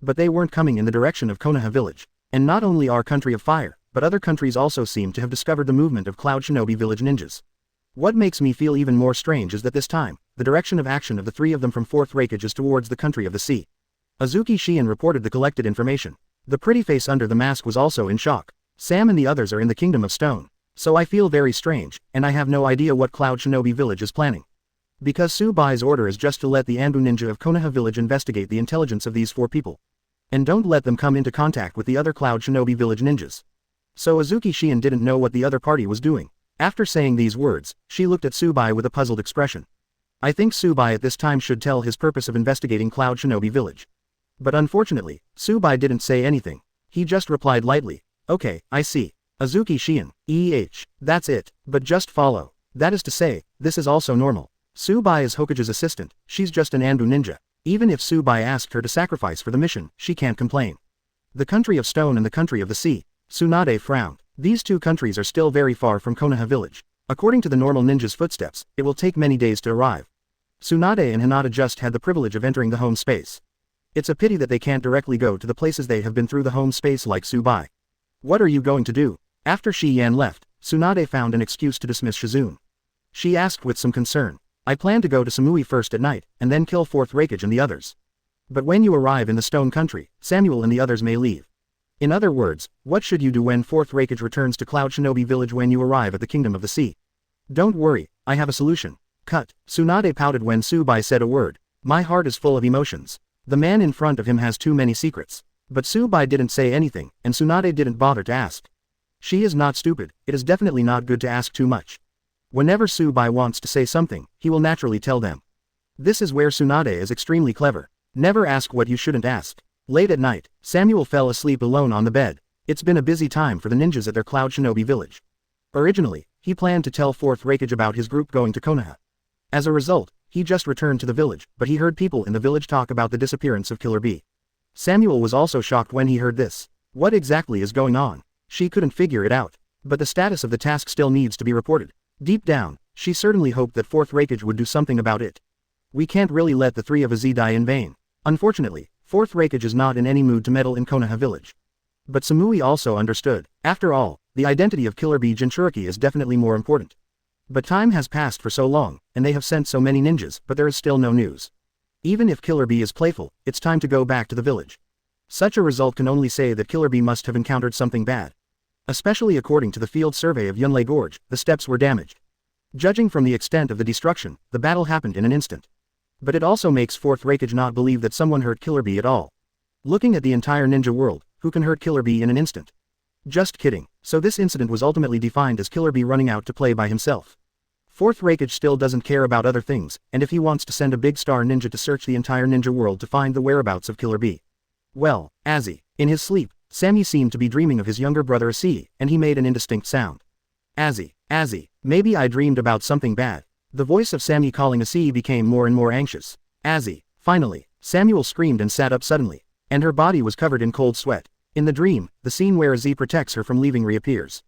But they weren't coming in the direction of Konoha village. And not only our country of fire, but other countries also seem to have discovered the movement of Cloud Shinobi Village ninjas. What makes me feel even more strange is that this time, the direction of action of the three of them from Fourth Raikage is towards the country of the sea. Azuki Shian reported the collected information. The pretty face under the mask was also in shock. Sam and the others are in the Kingdom of Stone. So I feel very strange, and I have no idea what Cloud Shinobi Village is planning. Because Tsubai's order is just to let the Anbu ninja of Konoha Village investigate the intelligence of these four people. And don't let them come into contact with the other Cloud Shinobi Village ninjas. So Azuki Shian didn't know what the other party was doing. After saying these words, she looked at Tsubai with a puzzled expression. I think Tsubai at this time should tell his purpose of investigating Cloud Shinobi Village. But unfortunately, Tsubai didn't say anything. He just replied lightly, okay, I see. Azuki Shian, that's it, but just follow. That is to say, this is also normal. Tsubai is Hokage's assistant, she's just an Anbu ninja. Even if Tsubai asked her to sacrifice for the mission, she can't complain. The country of stone and the country of the sea. Tsunade frowned. These two countries are still very far from Konoha village. According to the normal ninja's footsteps, it will take many days to arrive. Tsunade and Hinata just had the privilege of entering the home space. It's a pity that they can't directly go to the places they have been through the home space like Tsubai. What are you going to do? After Shi Yan left, Tsunade found an excuse to dismiss Shizune. She asked with some concern. I plan to go to Samui first at night, and then kill Fourth Raikage and the others. But when you arrive in the Stone Country, Samuel and the others may leave. In other words, what should you do when Fourth Raikage returns to Cloud Shinobi Village when you arrive at the Kingdom of the Sea? Don't worry, I have a solution. Cut. Tsunade pouted when Tsubai said a word. My heart is full of emotions. The man in front of him has too many secrets. But Tsubai didn't say anything, and Tsunade didn't bother to ask. She is not stupid, it is definitely not good to ask too much. Whenever Tsubai wants to say something, he will naturally tell them. This is where Tsunade is extremely clever. Never ask what you shouldn't ask. Late at night, Samuel fell asleep alone on the bed. It's been a busy time for the ninjas at their Cloud Shinobi village. Originally, he planned to tell Fourth Raikage about his group going to Konoha. As a result, he just returned to the village, but he heard people in the village talk about the disappearance of Killer Bee. Samuel was also shocked when he heard this. What exactly is going on? She couldn't figure it out. But the status of the task still needs to be reported. Deep down, she certainly hoped that Fourth Raikage would do something about it. We can't really let the three of us die in vain. Unfortunately, Fourth Raikage is not in any mood to meddle in Konoha village. But Samui also understood. After all, the identity of Killer Bee Jinchuriki is definitely more important. But time has passed for so long, and they have sent so many ninjas, but there is still no news. Even if Killer Bee is playful, it's time to go back to the village. Such a result can only say that Killer Bee must have encountered something bad. Especially according to the field survey of Yunlei Gorge, the steps were damaged. Judging from the extent of the destruction, the battle happened in an instant. But it also makes Fourth Raikage not believe that someone hurt Killer Bee at all. Looking at the entire ninja world, who can hurt Killer Bee in an instant? Just kidding. So this incident was ultimately defined as Killer Bee running out to play by himself. Fourth Raikage still doesn't care about other things, and if he wants to send a big star ninja to search the entire ninja world to find the whereabouts of Killer Bee. Well, Azzy. In his sleep, Sammy seemed to be dreaming of his younger brother Azzy, and he made an indistinct sound. Azzy, Azzy, maybe I dreamed about something bad. The voice of Sammy calling Azzy became more and more anxious. Azzy. Finally, Samuel screamed and sat up suddenly, and her body was covered in cold sweat. In the dream, the scene where Azzy protects her from leaving reappears.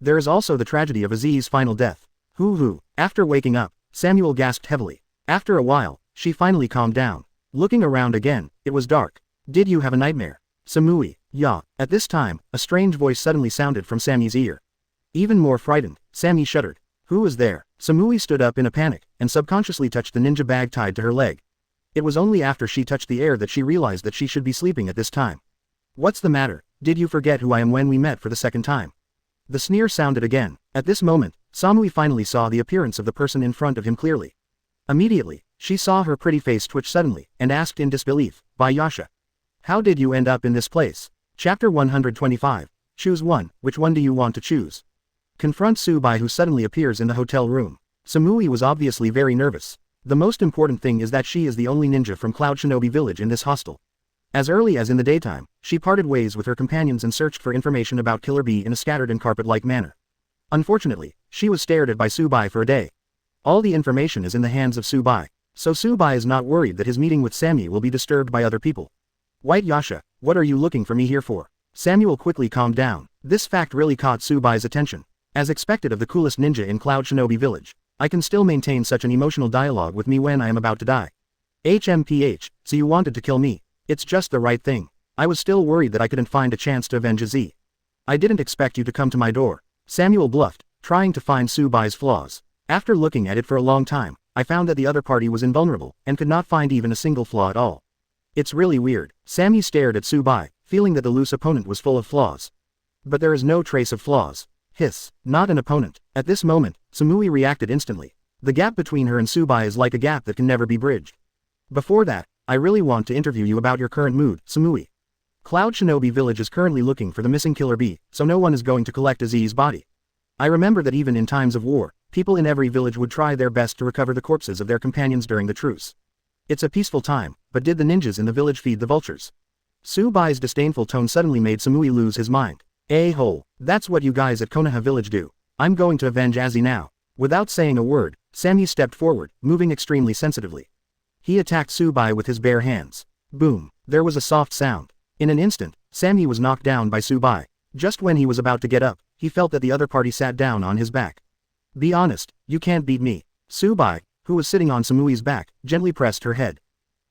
There is also the tragedy of Azzy's final death. Hoo. After waking up, Samuel gasped heavily. After a while, she finally calmed down. Looking around again, it was dark. Did you have a nightmare? Samui, ya. At this time, a strange voice suddenly sounded from Sammy's ear. Even more frightened, Sammy shuddered. Who was there? Samui stood up in a panic, and subconsciously touched the ninja bag tied to her leg. It was only after she touched the air that she realized that she should be sleeping at this time. What's the matter? Did you forget who I am when we met for the second time? The sneer sounded again. At this moment, Samui finally saw the appearance of the person in front of him clearly. Immediately, she saw her pretty face twitch suddenly, and asked in disbelief, Bai Yasha. How did you end up in this place? Chapter 125. Choose one, which one do you want to choose? Confront Tsubai who suddenly appears in the hotel room. Samui was obviously very nervous. The most important thing is that she is the only ninja from Cloud Shinobi Village in this hostel. As early as in the daytime, she parted ways with her companions and searched for information about Killer Bee in a scattered and carpet-like manner. Unfortunately, she was stared at by Tsubai for a day. All the information is in the hands of Tsubai, so Tsubai is not worried that his meeting with Sammy will be disturbed by other people. White Yasha, what are you looking for me here for? Samuel quickly calmed down. This fact really caught Tsubai's attention. As expected of the coolest ninja in Cloud Shinobi Village, I can still maintain such an emotional dialogue with me when I am about to die. HMPH, so you wanted to kill me. It's just the right thing. I was still worried that I couldn't find a chance to avenge Azzy. I didn't expect you to come to my door. Samuel bluffed, trying to find Tsubai's flaws. After looking at it for a long time, I found that the other party was invulnerable, and could not find even a single flaw at all. It's really weird. Sammy stared at Tsubai, feeling that the loose opponent was full of flaws. But there is no trace of flaws. Hiss, not an opponent. At this moment, Samui reacted instantly. The gap between her and Tsubai is like a gap that can never be bridged. Before that, I really want to interview you about your current mood, Samui. Cloud Shinobi Village is currently looking for the missing Killer Bee, so no one is going to collect Azzy's body. I remember that even in times of war, people in every village would try their best to recover the corpses of their companions during the truce. It's a peaceful time, but did the ninjas in the village feed the vultures? Tsubai's disdainful tone suddenly made Samui lose his mind. A-hole, that's what you guys at Konoha village do. I'm going to avenge Azzy now. Without saying a word, Sammy stepped forward, moving extremely sensitively. He attacked Tsubai with his bare hands. Boom, there was a soft sound. In an instant, Sammy was knocked down by Tsubai. Just when he was about to get up, he felt that the other party sat down on his back. Be honest, you can't beat me. Tsubai, who was sitting on Samui's back, gently pressed her head.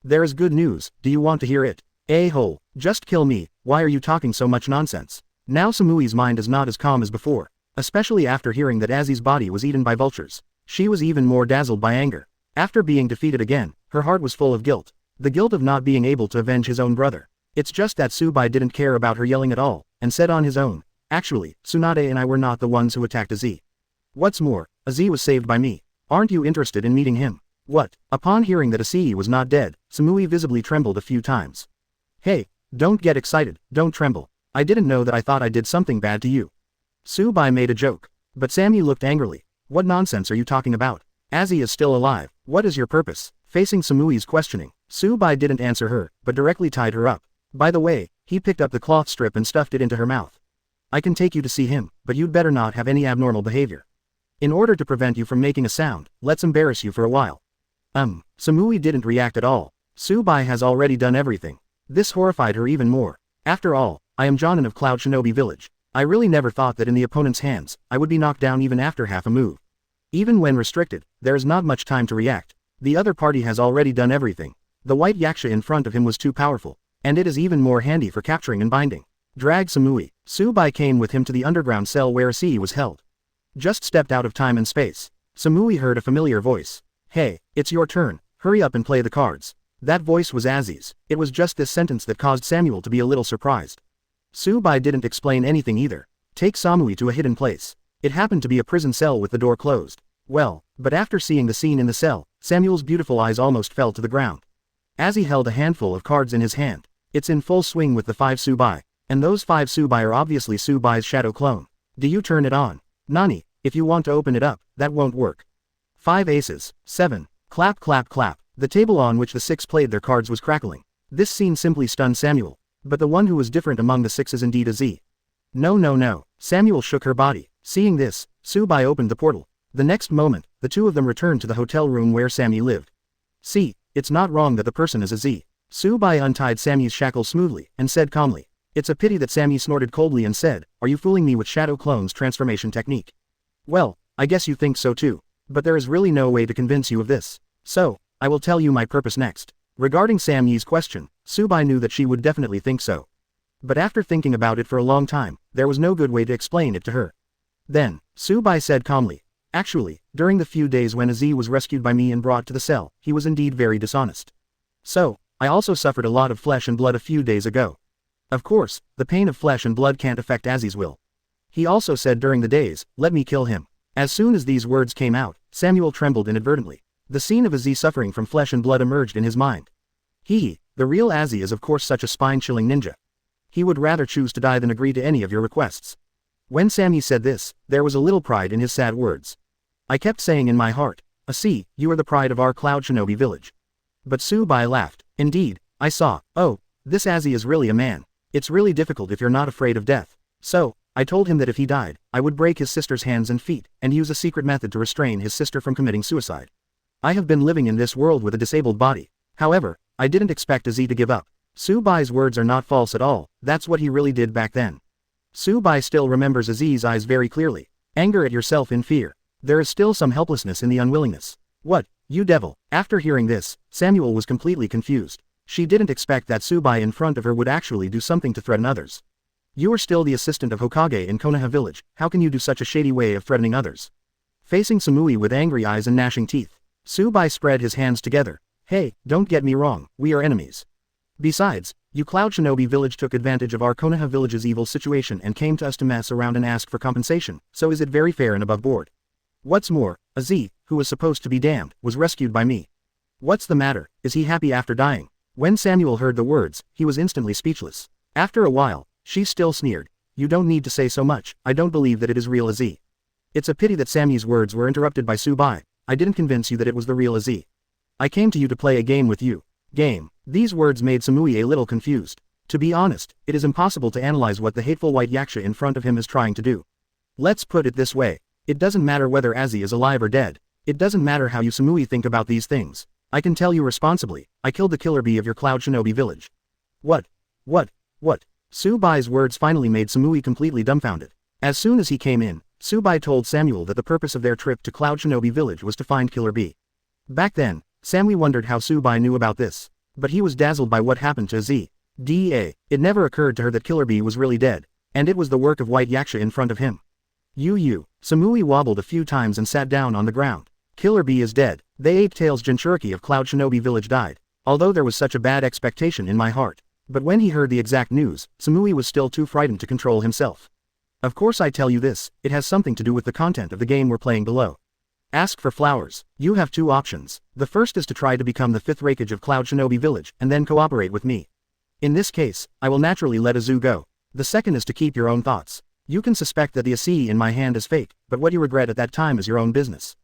There is good news, do you want to hear it? A-hole, just kill me, why are you talking so much nonsense? Now Samui's mind is not as calm as before, especially after hearing that Azi's body was eaten by vultures. She was even more dazzled by anger. After being defeated again, her heart was full of guilt. The guilt of not being able to avenge his own brother. It's just that Tsubai didn't care about her yelling at all, and said on his own, actually, Tsunade and I were not the ones who attacked Azi. What's more, Azi was saved by me. Aren't you interested in meeting him? What? Upon hearing that Azi was not dead, Samui visibly trembled a few times. Hey, don't get excited, don't tremble. I didn't know that I thought I did something bad to you. Tsubai made a joke. But Sammy looked angrily. What nonsense are you talking about? Azi is still alive, what is your purpose? Facing Samui's questioning, Tsubai didn't answer her, but directly tied her up. By the way, he picked up the cloth strip and stuffed it into her mouth. I can take you to see him, but you'd better not have any abnormal behavior. In order to prevent you from making a sound, let's embarrass you for a while. Samui didn't react at all. Tsubai has already done everything. This horrified her even more. After all, I am Jōnin of Cloud Shinobi Village. I really never thought that in the opponent's hands, I would be knocked down even after half a move. Even when restricted, there is not much time to react. The other party has already done everything. The white yaksha in front of him was too powerful, and it is even more handy for capturing and binding. Drag Samui. Tsubai came with him to the underground cell where Azi was held. Just stepped out of time and space. Samui heard a familiar voice. Hey, it's your turn, hurry up and play the cards. That voice was Azi's. It was just this sentence that caused Samuel to be a little surprised. Tsubai didn't explain anything either. Take Samui to a hidden place. It happened to be a prison cell with the door closed. Well, but after seeing the scene in the cell, Samuel's beautiful eyes almost fell to the ground. Azi held a handful of cards in his hand. It's in full swing with the 5 Tsubai. And those 5 Tsubai are obviously Tsubai's shadow clone. Do you turn it on? Nani, if you want to open it up, that won't work. 5 aces, 7. Clap clap clap. The table on which the 6 played their cards was crackling. This scene simply stunned Samuel. But the one who was different among the 6 is indeed Azi. No no no. Samuel shook her body. Seeing this, Tsubai opened the portal. The next moment, the two of them returned to the hotel room where Sammy lived. See, it's not wrong that the person is Azi. Tsubai untied Sammy's shackles smoothly, and said calmly. It's a pity that Sammy snorted coldly and said, are you fooling me with Shadow Clone's transformation technique? Well, I guess you think so too. But there is really no way to convince you of this. So, I will tell you my purpose next. Regarding Sammy's question, Tsubai knew that she would definitely think so. But after thinking about it for a long time, there was no good way to explain it to her. Then, Tsubai said calmly, actually, during the few days when Azi was rescued by me and brought to the cell, he was indeed very dishonest. So, I also suffered a lot of flesh and blood a few days ago. Of course, the pain of flesh and blood can't affect Azi's will. He also said during the days, let me kill him. As soon as these words came out, Samuel trembled inadvertently. The scene of Azi suffering from flesh and blood emerged in his mind. The real Azi is of course such a spine-chilling ninja. He would rather choose to die than agree to any of your requests. When Sammy said this, there was a little pride in his sad words. I kept saying in my heart, Azi, you are the pride of our Cloud Shinobi village. But Tsubai laughed. Indeed, I saw, oh, this Azi is really a man. It's really difficult if you're not afraid of death. So, I told him that if he died, I would break his sister's hands and feet, and use a secret method to restrain his sister from committing suicide. I have been living in this world with a disabled body. However, I didn't expect Azi to give up. Tsubai's words are not false at all, that's what he really did back then. Tsubai still remembers Azi's eyes very clearly. Anger at yourself in fear. There is still some helplessness in the unwillingness. What, you devil? After hearing this, Samuel was completely confused. She didn't expect that Tsubai in front of her would actually do something to threaten others. You are still the assistant of Hokage in Konoha village, how can you do such a shady way of threatening others? Facing Samui with angry eyes and gnashing teeth, Tsubai spread his hands together. Hey, don't get me wrong, we are enemies. Besides, you Cloud Shinobi village took advantage of our Konoha village's evil situation and came to us to mess around and ask for compensation, so is it very fair and above board? What's more, Azi, who was supposed to be damned, was rescued by me. What's the matter, is he happy after dying? When Samuel heard the words, he was instantly speechless. After a while, she still sneered. You don't need to say so much, I don't believe that it is real Azi. It's a pity that Sammy's words were interrupted by Tsubai. I didn't convince you that it was the real Azi. I came to you to play a game with you. Game. These words made Samui a little confused. To be honest, it is impossible to analyze what the hateful white yaksha in front of him is trying to do. Let's put it this way. It doesn't matter whether Azi is alive or dead. It doesn't matter how you Samui think about these things. I can tell you responsibly, I killed the killer bee of your Cloud Shinobi village. What? What? Tsubai's words finally made Samui completely dumbfounded. As soon as he came in, Subai told Samuel that the purpose of their trip to Cloud Shinobi Village was to find Killer Bee. Back then, Samui wondered how Subai knew about this, but he was dazzled by what happened to Z.Da. It never occurred to her that Killer Bee was really dead, and it was the work of White Yaksha in front of him. Samui wobbled a few times and sat down on the ground. Killer Bee is dead. The 8-Tails Jinchuriki of Cloud Shinobi Village died. Although there was such a bad expectation in my heart. But when he heard the exact news, Samui was still too frightened to control himself. Of course I tell you this, it has something to do with the content of the game we're playing below. Ask for flowers. You have two options. The first is to try to become the 5th Raikage of Cloud Shinobi Village and then cooperate with me. In this case, I will naturally let Azu go. The second is to keep your own thoughts. You can suspect that the Asi in my hand is fake, but what you regret at that time is your own business.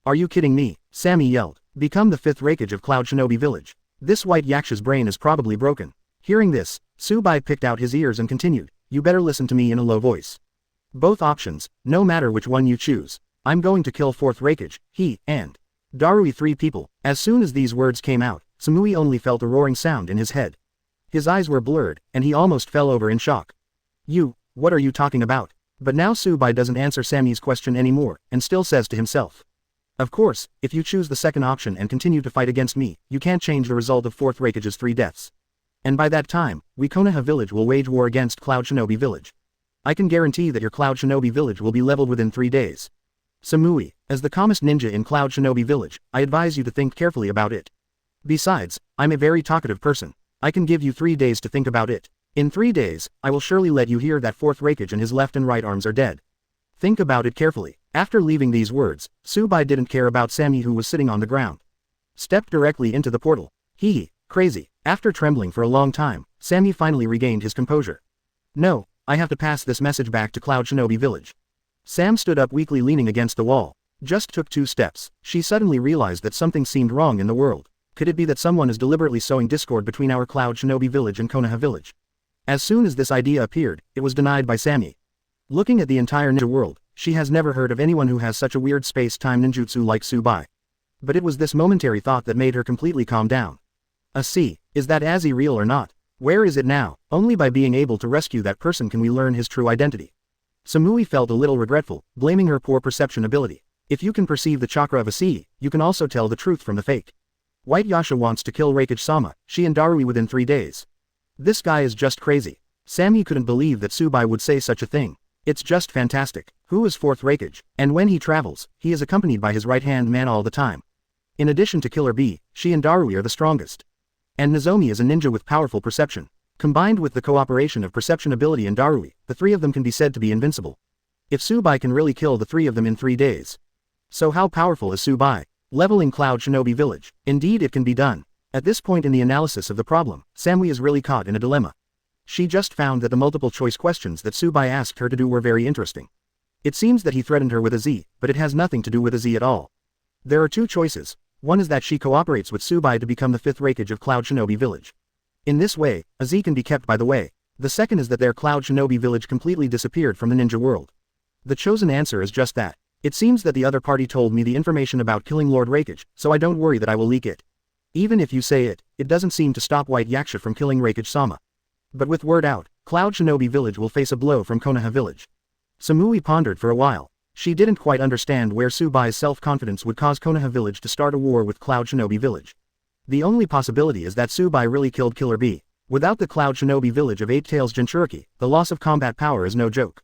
Are you kidding me? Sammy yelled. Become the 5th Raikage of Cloud Shinobi Village. This White Yaksha's brain is probably broken. Hearing this, Subai picked out his ears and continued, you better listen to me in a low voice. Both options, no matter which one you choose. I'm going to kill 4th Raikage, he, and Darui 3 people. As soon as these words came out, Samui only felt a roaring sound in his head. His eyes were blurred, and he almost fell over in shock. What are you talking about? But now Subai doesn't answer Sammy's question anymore, and still says to himself. Of course, if you choose the second option and continue to fight against me, you can't change the result of 4th Raikage's 3 deaths. And by that time, we Konoha Village will wage war against Cloud Shinobi Village. I can guarantee that your Cloud Shinobi Village will be leveled within 3 days. Samui, as the calmest ninja in Cloud Shinobi Village, I advise you to think carefully about it. Besides, I'm a very talkative person. I can give you 3 days to think about it. In 3 days, I will surely let you hear that 4th Raikage and his left and right arms are dead. Think about it carefully. After leaving these words, Subai didn't care about Sammy who was sitting on the ground. Stepped directly into the portal. Crazy. After trembling for a long time, Sammy finally regained his composure. No, I have to pass this message back to Cloud Shinobi Village. Sam stood up weakly leaning against the wall. Just took 2 steps. She suddenly realized that something seemed wrong in the world. Could it be that someone is deliberately sowing discord between our Cloud Shinobi Village and Konoha Village? As soon as this idea appeared, it was denied by Sammy. Looking at the entire ninja world, she has never heard of anyone who has such a weird space-time ninjutsu like Subai. But it was this momentary thought that made her completely calm down. Is that Azzy real or not? Where is it now? Only by being able to rescue that person can we learn his true identity. Samui felt a little regretful, blaming her poor perception ability. If you can perceive the chakra of Asi, you can also tell the truth from the fake. White Yasha wants to kill Raikage-sama, she and Darui within 3 days. This guy is just crazy. Sammy couldn't believe that Subai would say such a thing. It's just fantastic. Who is 4th Raikage? And when he travels, he is accompanied by his right-hand man all the time. In addition to Killer Bee, she and Darui are the strongest. And Nozomi is a ninja with powerful perception. Combined with the cooperation of perception ability and Darui, the 3 of them can be said to be invincible. If Subai can really kill the 3 of them in 3 days. So how powerful is Subai? Leveling Cloud Shinobi Village. Indeed it can be done. At this point in the analysis of the problem, Samui is really caught in a dilemma. She just found that the multiple choice questions that Subai asked her to do were very interesting. It seems that he threatened her with a Z, but it has nothing to do with a Z at all. There are 2 choices. One is that she cooperates with Subai to become the 5th Raikage of Cloud Shinobi Village. In this way, a Z can be kept by the way. The second is that their Cloud Shinobi Village completely disappeared from the ninja world. The chosen answer is just that. It seems that the other party told me the information about killing Lord Raikage, so I don't worry that I will leak it. Even if you say it, it doesn't seem to stop White Yaksha from killing Raikage-sama. But with word out, Cloud Shinobi Village will face a blow from Konoha Village. Samui pondered for a while. She didn't quite understand where Subai's self-confidence would cause Konoha Village to start a war with Cloud Shinobi Village. The only possibility is that Subai really killed Killer Bee. Without the Cloud Shinobi Village of 8-Tails Jinchuriki, the loss of combat power is no joke.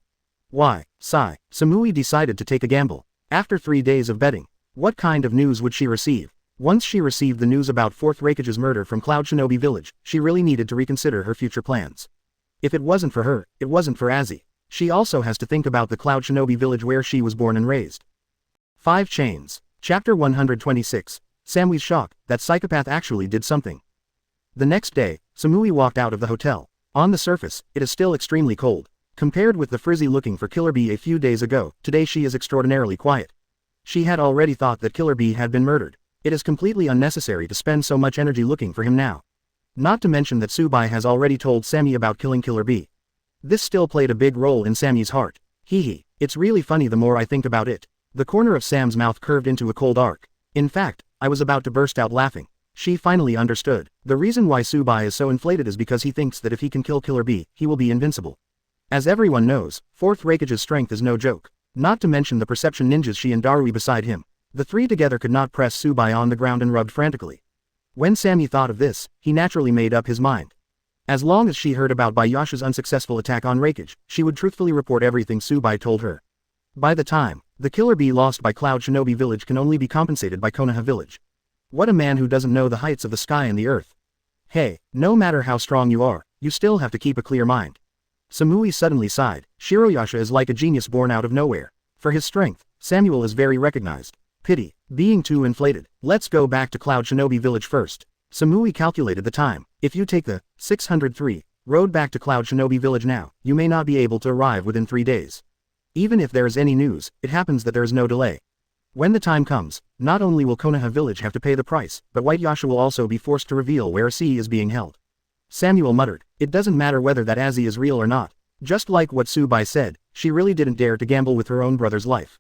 Samui decided to take a gamble. After 3 days of betting, what kind of news would she receive? Once she received the news about 4th Raikage's murder from Cloud Shinobi Village, she really needed to reconsider her future plans. If it wasn't for her, it wasn't for Azzy. She also has to think about the Cloud Shinobi Village where she was born and raised. 5 Chains. Chapter 126. Samui's shock, that psychopath actually did something. The next day, Samui walked out of the hotel. On the surface, it is still extremely cold. Compared with the frizzy looking for Killer Bee a few days ago, today she is extraordinarily quiet. She had already thought that Killer Bee had been murdered. It is completely unnecessary to spend so much energy looking for him now. Not to mention that Subai has already told Sammy about killing Killer Bee. This still played a big role in Sammy's heart. It's really funny the more I think about it. The corner of Sam's mouth curved into a cold arc. In fact, I was about to burst out laughing. She finally understood. The reason why Subai is so inflated is because he thinks that if he can kill Killer Bee, he will be invincible. As everyone knows, 4th Raikage's strength is no joke. Not to mention the perception ninjas Shi and Darui beside him. The three together could not press Tsubai on the ground and rubbed frantically. When Sammy thought of this, he naturally made up his mind. As long as she heard about Bai Yasha's unsuccessful attack on Raikage, she would truthfully report everything Tsubai told her. By the time the killer bee lost by Cloud Shinobi Village can only be compensated by Konoha Village. What a man who doesn't know the heights of the sky and the earth. Hey, no matter how strong you are, you still have to keep a clear mind. Samui suddenly sighed. Shiroyasha is like a genius born out of nowhere. For his strength, Samuel is very recognized. Pity, being too inflated. Let's go back to Cloud Shinobi Village first. Samui calculated the time. If you take the 603 road back to Cloud Shinobi Village now, you may not be able to arrive within 3 days. Even if there is any news, it happens that there is no delay. When the time comes, not only will Konoha Village have to pay the price, but White Yasha will also be forced to reveal where Asi is being held. Samuel muttered, it doesn't matter whether that Asi is real or not. Just like what Tsubai said, she really didn't dare to gamble with her own brother's life.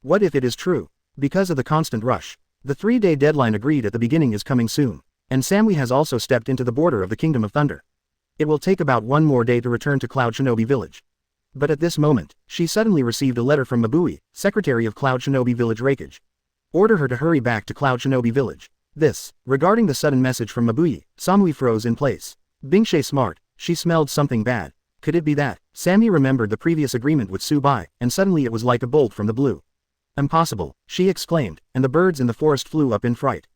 What if it is true? Because of the constant rush, the 3-day deadline agreed at the beginning is coming soon, and Samui has also stepped into the border of the Kingdom of Thunder. It will take about 1 more day to return to Cloud Shinobi Village. But at this moment, she suddenly received a letter from Mabui, secretary of Cloud Shinobi Village Raikage. Order her to hurry back to Cloud Shinobi Village. Regarding the sudden message from Mabui, Samui froze in place. Bingshe smart, she smelled something bad. Could it be that? Sammy remembered the previous agreement with Tsubai, and suddenly it was like a bolt from the blue. Impossible, she exclaimed, and the birds in the forest flew up in fright.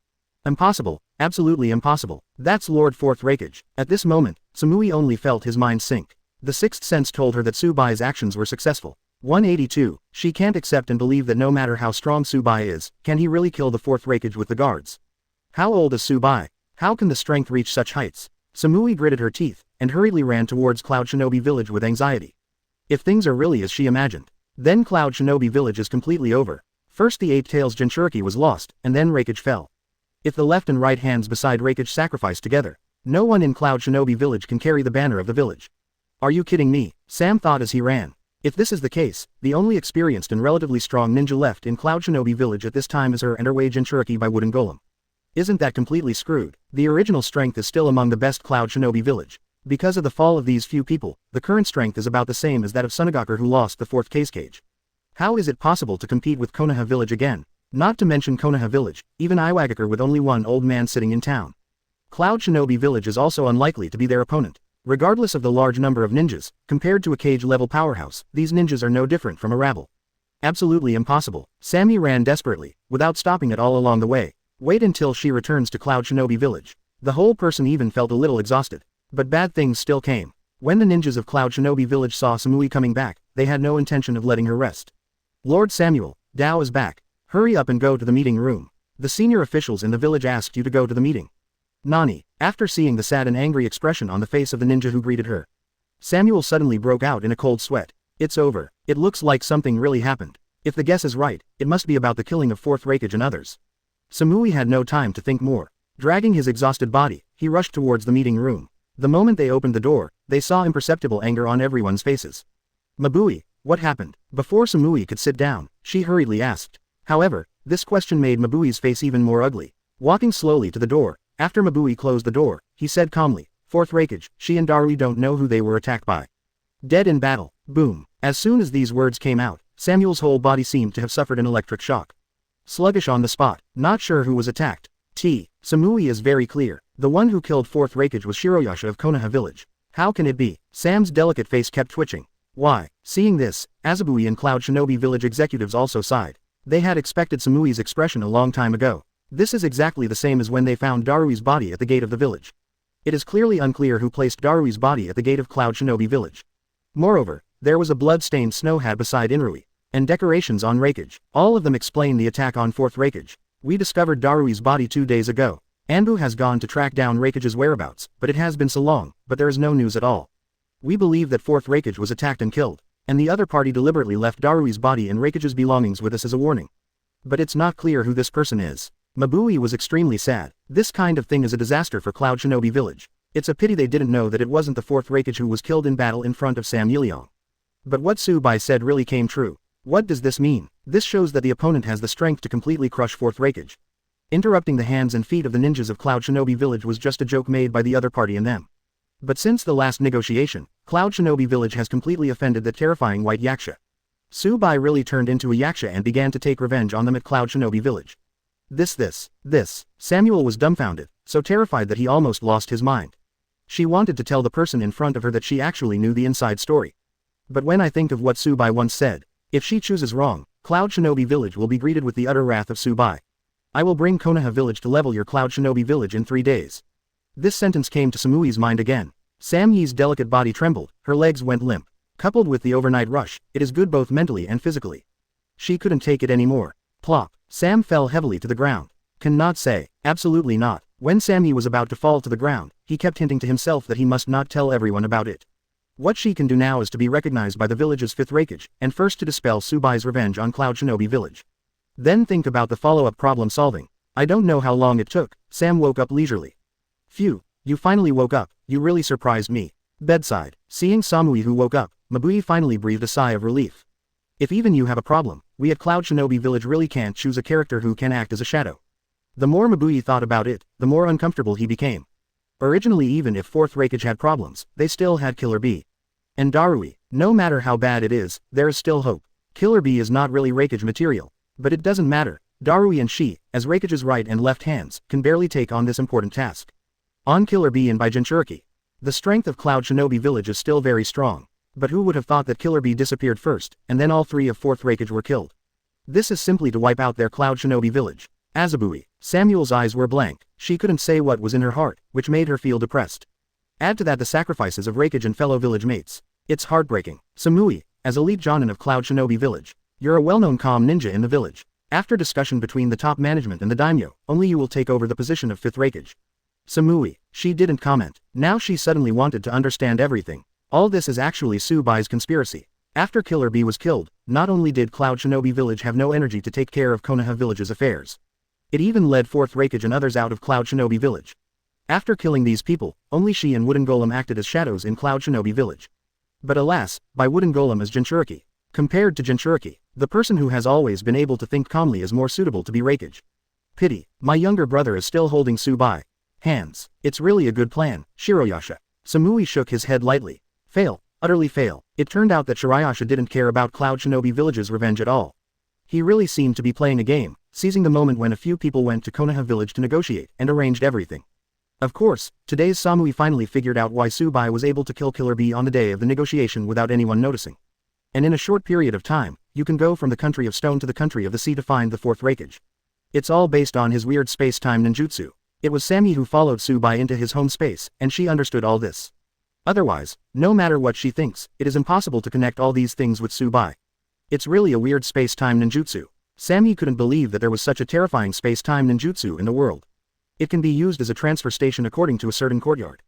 Impossible, absolutely impossible. That's Lord 4th Raikage. At this moment, Samui only felt his mind sink. The sixth sense told her that Tsubai's actions were successful. 182, she can't accept and believe that no matter how strong Tsubai is, can he really kill the 4th Raikage with the guards? How old is Tsubai? How can the strength reach such heights? Samui gritted her teeth, and hurriedly ran towards Cloud Shinobi Village with anxiety. If things are really as she imagined, then Cloud Shinobi Village is completely over. First the 8 Tails Jinchuriki was lost, and then Raikage fell. If the left and right hands beside Raikage sacrificed together, no one in Cloud Shinobi Village can carry the banner of the village. Are you kidding me? Sam thought as he ran. If this is the case, the only experienced and relatively strong ninja left in Cloud Shinobi Village at this time is her and her way Jinchuriki by Wooden Golem. Isn't that completely screwed? The original strength is still among the best Cloud Shinobi Village. Because of the fall of these few people, the current strength is about the same as that of Sunagakur who lost the 4th case cage. How is it possible to compete with Konoha Village again? Not to mention Konoha Village, even Iwagakure with only one old man sitting in town. Cloud Shinobi Village is also unlikely to be their opponent. Regardless of the large number of ninjas, compared to a cage-level powerhouse, these ninjas are no different from a rabble. Absolutely impossible. Sammy ran desperately, without stopping at all along the way. Wait until she returns to Cloud Shinobi Village. The whole person even felt a little exhausted. But bad things still came. When the ninjas of Cloud Shinobi Village saw Samui coming back, they had no intention of letting her rest. Lord Samuel, Dao is back. Hurry up and go to the meeting room. The senior officials in the village asked you to go to the meeting. Nani, after seeing the sad and angry expression on the face of the ninja who greeted her, Samuel suddenly broke out in a cold sweat. It's over. It looks like something really happened. If the guess is right, it must be about the killing of 4th Raikage and others. Samui had no time to think more. Dragging his exhausted body, he rushed towards the meeting room. The moment they opened the door, they saw imperceptible anger on everyone's faces. Mabui, what happened? Before Samui could sit down, she hurriedly asked. However, this question made Mabui's face even more ugly. Walking slowly to the door, after Mabui closed the door, he said calmly, 4th Raikage, she and Darui don't know who they were attacked by. Dead in battle. Boom. As soon as these words came out, Samuel's whole body seemed to have suffered an electric shock. Sluggish on the spot, not sure who was attacked. Samui is very clear. The one who killed 4th Raikage was Shiroyasha of Konoha Village. How can it be? Sam's delicate face kept twitching. Why? Seeing this, Azabui and Cloud Shinobi Village executives also sighed. They had expected Samui's expression a long time ago. This is exactly the same as when they found Darui's body at the gate of the village. It is clearly unclear who placed Darui's body at the gate of Cloud Shinobi Village. Moreover, there was a blood-stained snow hat beside Inrui, and decorations on Raikage. All of them explain the attack on 4th Raikage. We discovered Darui's body 2 days ago. Anbu has gone to track down Raikage's whereabouts, but it has been so long, but there is no news at all. We believe that 4th Raikage was attacked and killed, and the other party deliberately left Darui's body and Raikage's belongings with us as a warning. But it's not clear who this person is. Mabui was extremely sad. This kind of thing is a disaster for Cloud Shinobi Village. It's a pity they didn't know that it wasn't the 4th Raikage who was killed in battle in front of Sam Yiliong. But what Tsubai said really came true. What does this mean? This shows that the opponent has the strength to completely crush 4th Raikage. Interrupting the hands and feet of the ninjas of Cloud Shinobi Village was just a joke made by the other party and them. But since the last negotiation, Cloud Shinobi Village has completely offended that terrifying white Yaksha. Bai really turned into a Yaksha and began to take revenge on them at Cloud Shinobi Village. This. Samuel was dumbfounded, so terrified that he almost lost his mind. She wanted to tell the person in front of her that she actually knew the inside story. But when I think of what Bai once said, if she chooses wrong, Cloud Shinobi Village will be greeted with the utter wrath of Bai. I will bring Konoha Village to level your Cloud Shinobi Village in 3 days. This sentence came to Samui's mind again. Sam Yi's delicate body trembled, her legs went limp. Coupled with the overnight rush, it is good both mentally and physically. She couldn't take it anymore. Plop. Sam fell heavily to the ground. Cannot say, absolutely not. When Sam Yi was about to fall to the ground, he kept hinting to himself that he must not tell everyone about it. What she can do now is to be recognized by the village's 5th Raikage, and first to dispel Bai's revenge on Cloud Shinobi Village. Then think about the follow-up problem solving. I don't know how long it took. Sam woke up leisurely. Phew, you finally woke up, you really surprised me. Bedside. Seeing Samui who woke up, Mabui finally breathed a sigh of relief. If even you have a problem, we at Cloud Shinobi Village really can't choose a character who can act as a shadow. The more Mabui thought about it, the more uncomfortable he became. Originally, even if 4th Raikage had problems, they still had Killer Bee. And Darui, no matter how bad it is, there is still hope. Killer Bee is not really Raikage material. But it doesn't matter. Darui and she, as Raikage's right and left hands, can barely take on this important task. On Killer Bee and by Jinchuriki. The strength of Cloud Shinobi Village is still very strong. But who would have thought that Killer Bee disappeared first, and then all 3 of 4th Raikage were killed? This is simply to wipe out their Cloud Shinobi Village. Azabui. Samuel's eyes were blank, she couldn't say what was in her heart, which made her feel depressed. Add to that the sacrifices of Raikage and fellow village mates. It's heartbreaking. Samui, as elite Jōnin of Cloud Shinobi Village, you're a well-known calm ninja in the village. After discussion between the top management and the daimyo, only you will take over the position of 5th Raikage. Samui, she didn't comment. Now she suddenly wanted to understand everything. All this is actually Bai's conspiracy. After Killer Bee was killed, not only did Cloud Shinobi Village have no energy to take care of Konoha Village's affairs. It even led 4th Raikage and others out of Cloud Shinobi Village. After killing these people, only she and Wooden Golem acted as shadows in Cloud Shinobi Village. But alas, by Wooden Golem as Jinchuriki. Compared to Jinchuriki, the person who has always been able to think calmly is more suitable to be Raikage. Pity, my younger brother is still holding Bai. Hands. It's really a good plan, Shiroyasha. Samui shook his head lightly. Fail, utterly fail. It turned out that Shiroyasha didn't care about Cloud Shinobi Village's revenge at all. He really seemed to be playing a game, seizing the moment when a few people went to Konoha Village to negotiate and arranged everything. Of course, today's Samui finally figured out why Bai was able to kill Killer Bee on the day of the negotiation without anyone noticing. And in a short period of time, you can go from the country of stone to the country of the sea to find the 4th Raikage. It's all based on his weird space-time ninjutsu. It was Sammy who followed Bai into his home space, and she understood all this. Otherwise, no matter what she thinks, it is impossible to connect all these things with Bai. It's really a weird space-time ninjutsu. Sammy couldn't believe that there was such a terrifying space-time ninjutsu in the world. It can be used as a transfer station according to a certain courtyard.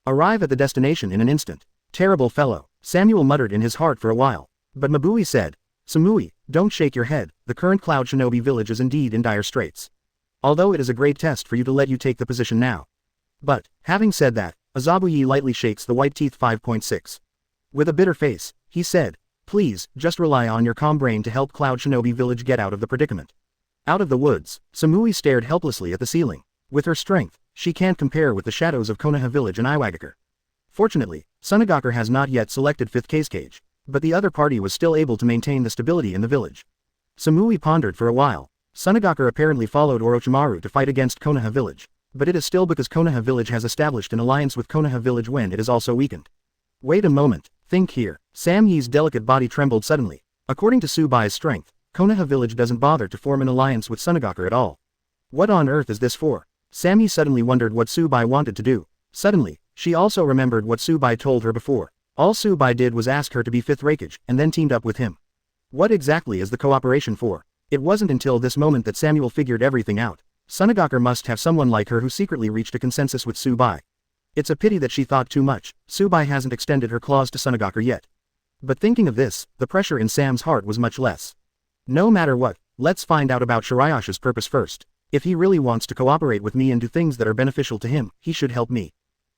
Arrive at the destination in an instant. Terrible fellow, Samuel muttered in his heart for a while. But Mabui said, Samui, don't shake your head, the current Cloud Shinobi Village is indeed in dire straits. Although it is a great test for you to let you take the position now. But, having said that, Azabuyi lightly shakes the white teeth 5.6. With a bitter face, he said, please, just rely on your calm brain to help Cloud Shinobi Village get out of the predicament. Out of the woods, Samui stared helplessly at the ceiling. With her strength, she can't compare with the shadows of Konoha Village and Iwagakure. Fortunately, Sunagakure has not yet selected 5th Cage, but the other party was still able to maintain the stability in the village. Samui pondered for a while. Sunagakure apparently followed Orochimaru to fight against Konoha Village, but it is still because Konoha Village has established an alliance with Konoha Village when it is also weakened. Wait a moment, think here. Sam Yi's delicate body trembled suddenly. According to Bai's strength, Konoha Village doesn't bother to form an alliance with Sunagakure at all. What on earth is this for? Sammy suddenly wondered what Bai wanted to do. Suddenly, she also remembered what Bai told her before. All Bai did was ask her to be 5th Raikage, and then teamed up with him. What exactly is the cooperation for? It wasn't until this moment that Samuel figured everything out. Sunagakure must have someone like her who secretly reached a consensus with Bai. It's a pity that she thought too much. Bai hasn't extended her claws to Sunagakure yet. But thinking of this, the pressure in Sam's heart was much less. No matter what, let's find out about Shirayasha's purpose first. If he really wants to cooperate with me and do things that are beneficial to him, he should help me.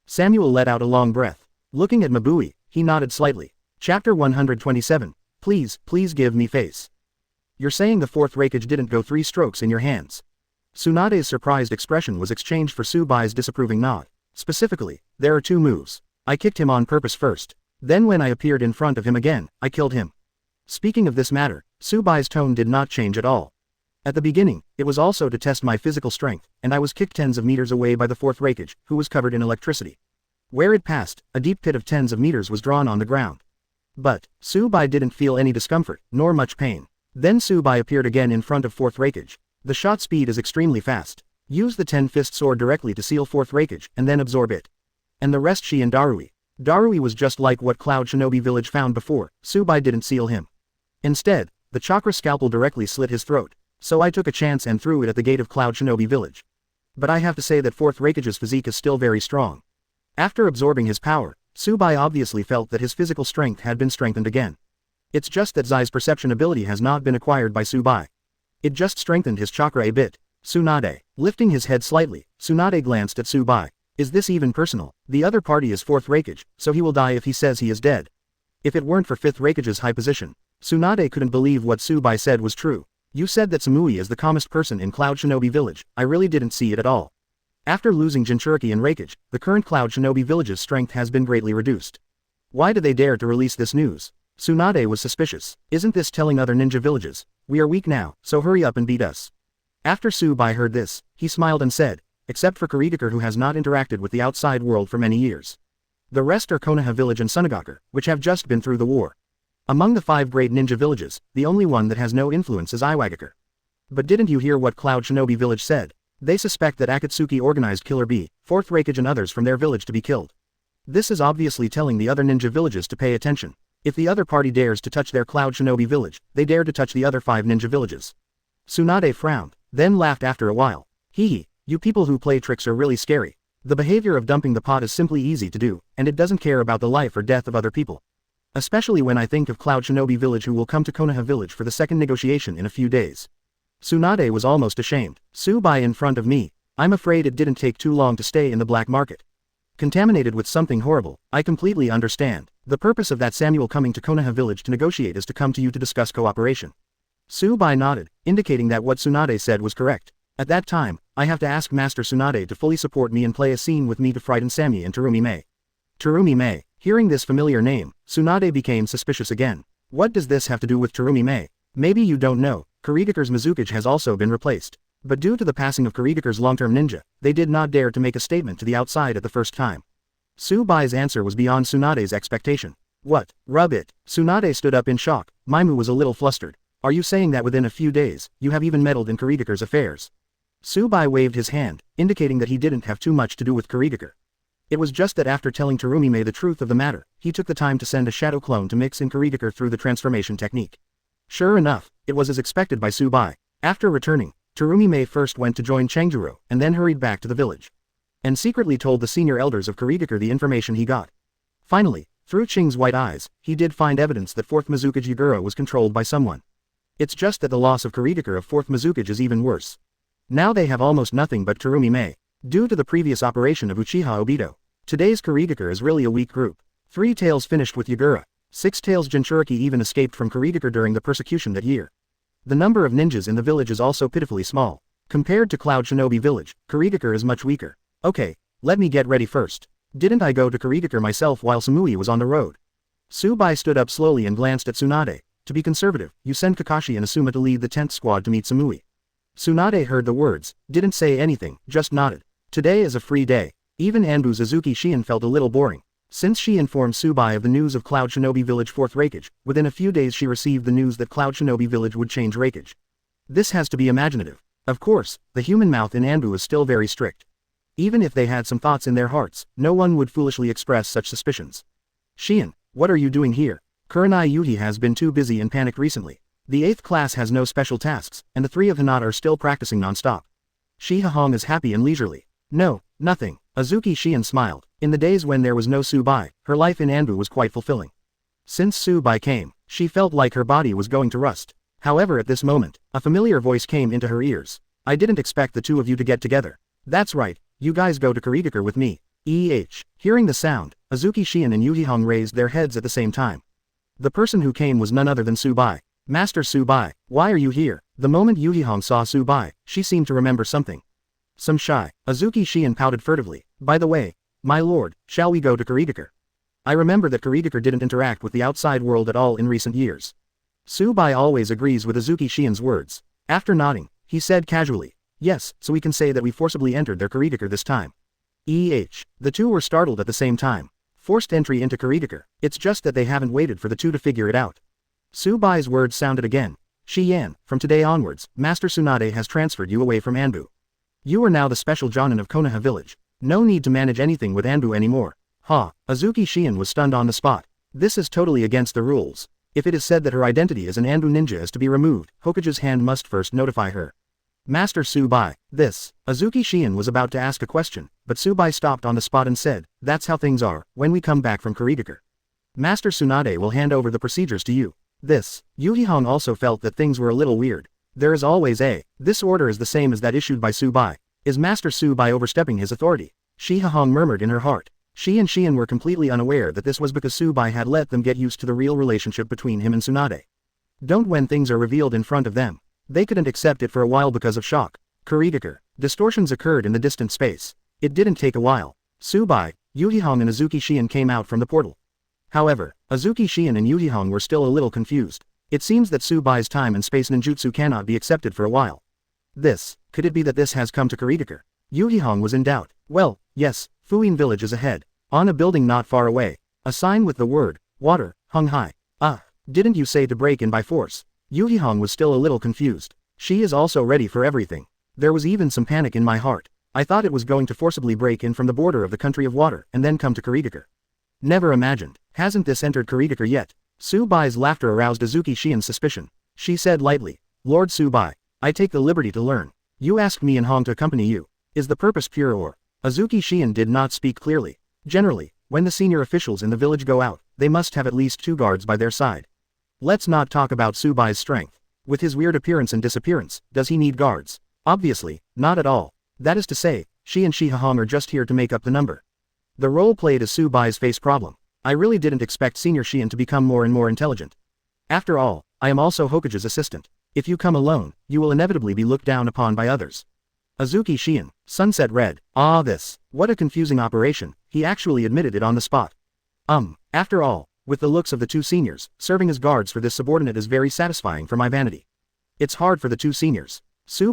Samuel let out a long breath. Looking at Mabui, he nodded slightly. Chapter 127. Please give me face. You're saying the 4th Raikage didn't go 3 strokes in your hands. Tsunade's surprised expression was exchanged for Bai's disapproving nod. Specifically, there are 2 moves. I kicked him on purpose first. Then when I appeared in front of him again, I killed him. Speaking of this matter, Subai's tone did not change at all. At the beginning, it was also to test my physical strength, and I was kicked tens of meters away by the fourth Raikage, who was covered in electricity. Where it passed, a deep pit of tens of meters was drawn on the ground. But, Subai didn't feel any discomfort, nor much pain. Then Subai appeared again in front of fourth Raikage. The shot speed is extremely fast. Use the 10-fist sword directly to seal fourth Raikage, and then absorb it. And the rest she and Darui. Darui was just like what Cloud Shinobi Village found before, Subai didn't seal him. Instead, the chakra scalpel directly slit his throat, so I took a chance and threw it at the gate of Cloud Shinobi Village. But I have to say that fourth Raikage's physique is still very strong. After absorbing his power, Subai obviously felt that his physical strength had been strengthened again. It's just that Zai's perception ability has not been acquired by Subai. It just strengthened his chakra a bit. Tsunade. Lifting his head slightly, Tsunade glanced at Subai. Is this even personal? The other party is fourth Raikage, so he will die if he says he is dead. If it weren't for fifth Raikage's high position, Tsunade couldn't believe what Subai said was true. You said that Samui is the calmest person in Cloud Shinobi Village. I really didn't see it at all. After losing Jinchuriki and Raikage, the current Cloud Shinobi Village's strength has been greatly reduced. Why did they dare to release this news? Tsunade was suspicious. Isn't this telling other ninja villages? We are weak now, so hurry up and beat us. After Subai heard this, he smiled and said, except for Kurigakure who has not interacted with the outside world for many years. The rest are Konoha Village and Sunagakure, which have just been through the war. Among the 5 great ninja villages, the only one that has no influence is Iwagakure. But didn't you hear what Cloud Shinobi Village said? They suspect that Akatsuki organized Killer Bee, fourth Raikage and others from their village to be killed. This is obviously telling the other ninja villages to pay attention. If the other party dares to touch their Cloud Shinobi Village, they dare to touch the other 5 ninja villages. Tsunade frowned, then laughed after a while. Hee, you people who play tricks are really scary. The behavior of dumping the pot is simply easy to do, and it doesn't care about the life or death of other people. Especially when I think of Cloud Shinobi Village who will come to Konoha Village for the second negotiation in a few days. Tsunade was almost ashamed. Subai in front of me. I'm afraid it didn't take too long to stay in the black market. Contaminated with something horrible, I completely understand. The purpose of that Samuel coming to Konoha Village to negotiate is to come to you to discuss cooperation. Subai nodded, indicating that what Tsunade said was correct. At that time, I have to ask Master Tsunade to fully support me and play a scene with me to frighten Sammy and Terumi Mei. Terumi Mei. Hearing this familiar name, Tsunade became suspicious again. What does this have to do with Terumi Mei? Maybe you don't know, Kurigakure's Mizukage has also been replaced. But due to the passing of Kurigakure's long-term ninja, they did not dare to make a statement to the outside at the first time. Subai's answer was beyond Tsunade's expectation. What? Rub it. Tsunade stood up in shock. Maimu was a little flustered. Are you saying that within a few days, you have even meddled in Kurigakure's affairs? Subai waved his hand, indicating that he didn't have too much to do with Kurigakure. It was just that after telling Terumi Mei the truth of the matter, he took the time to send a shadow clone to mix in Kurigakure through the transformation technique. Sure enough, it was as expected by Subai. After returning, Terumi Mei first went to join Chengjuro, and then hurried back to the village. And secretly told the senior elders of Kurigakure the information he got. Finally, through Ching's white eyes, he did find evidence that 4th Mizukage Yagura was controlled by someone. It's just that the loss of Kurigakure of 4th Mizukage is even worse. Now they have almost nothing but Terumi Mei. Due to the previous operation of Uchiha Obito, today's Kurigakure is really a weak group. 3 tails finished with Yagura. 6 tails Jinchuriki even escaped from Kurigakure during the persecution that year. The number of ninjas in the village is also pitifully small. Compared to Cloud Shinobi Village, Kurigakure is much weaker. Okay, let me get ready first. Didn't I go to Kurigakure myself while Samui was on the road? Subai stood up slowly and glanced at Tsunade. To be conservative, you send Kakashi and Asuma to lead the 10th squad to meet Samui. Tsunade heard the words, didn't say anything, just nodded. Today is a free day. Even Anbu's Azuki Shion felt a little boring. Since she informed Subai of the news of Cloud Shinobi Village 4th Raikage, within a few days she received the news that Cloud Shinobi Village would change Raikage. This has to be imaginative. Of course, the human mouth in Anbu is still very strict. Even if they had some thoughts in their hearts, no one would foolishly express such suspicions. Shion, what are you doing here? Kurenai Yuhi has been too busy and panicked recently. The 8th class has no special tasks, and the 3 of Hinata are still practicing non-stop. Xi Hihong is happy and leisurely. No, nothing. Azuki Shion smiled. In the days when there was no Subai, her life in Anbu was quite fulfilling. Since Subai came, she felt like her body was going to rust. However, at this moment, a familiar voice came into her ears. I didn't expect the 2 of you to get together. That's right, you guys go to Kurigakure with me. Hearing the sound, Azuki Shion and Yuhihong raised their heads at the same time. The person who came was none other than Subai. Master Subai, why are you here? The moment Yuhihong saw Subai, she seemed to remember something. Some shy. Azuki Shion pouted furtively. By the way, My lord, shall we go to Kiridaka? I remember that Kiridaka didn't interact with the outside world at all in recent years. Bai always agrees with Azuki Shien's words. After nodding, he said casually, yes, so we can say that we forcibly entered their Kiridaka this time. The two were startled at the same time. Forced entry into Kiridaka, it's just that they haven't waited for the two to figure it out. Bai's words sounded again. Shi-yan, from today onwards, Master Tsunade has transferred you away from Anbu. You are now the special Jōnin of Konoha village. No need to manage anything with Anbu anymore. Azuki Shien was stunned on the spot. This is totally against the rules. If it is said that her identity as an Anbu ninja is to be removed, Hokage's hand must first notify her. Master Bai. Azuki Shien was about to ask a question, but Bai stopped on the spot and said, that's how things are, when we come back from Kiridaka. Master Tsunade will hand over the procedures to you. Yuhihong also felt that things were a little weird. There is always this order is the same as that issued by Bai. Is Master Bai overstepping his authority? Xi Hihong murmured in her heart. She and Xian were completely unaware that this was because Bai had let them get used to the real relationship between him and Tsunade. Don't when things are revealed in front of them. They couldn't accept it for a while because of shock. Kiridaka. Distortions occurred in the distant space. It didn't take a while. Bai, Yuhihong and Azuki Shien came out from the portal. However, Azuki Shien and Yuhihong were still a little confused. It seems that Bai's time and space ninjutsu cannot be accepted for a while. Could it be that this has come to Kiridaka? Yuhihong was in doubt. Well, yes, Fuin village is ahead. On a building not far away. A sign with the word, water, hung high. Didn't you say to break in by force? Yuhihong was still a little confused. She is also ready for everything. There was even some panic in my heart. I thought it was going to forcibly break in from the border of the country of water and then come to Kiridaka. Never imagined. Hasn't this entered Kiridaka yet? Bai's laughter aroused Azuki Shien's suspicion. She said lightly, Lord Bai, I take the liberty to learn. You asked me and Hong to accompany you. Is the purpose pure or? Azuki Shien did not speak clearly. Generally, when the senior officials in the village go out, they must have at least 2 guards by their side. Let's not talk about Bai's strength. With his weird appearance and disappearance, does he need guards? Obviously, not at all. That is to say, she and Xi Hihong are just here to make up the number. The role played as Bai's face problem. I really didn't expect Senior Shien to become more and more intelligent. After all, I am also Hokage's assistant. If you come alone, you will inevitably be looked down upon by others. Azuki Shien, Sunset read, what a confusing operation, he actually admitted it on the spot. After all, with the looks of the 2 seniors, serving as guards for this subordinate is very satisfying for my vanity. It's hard for the 2 seniors.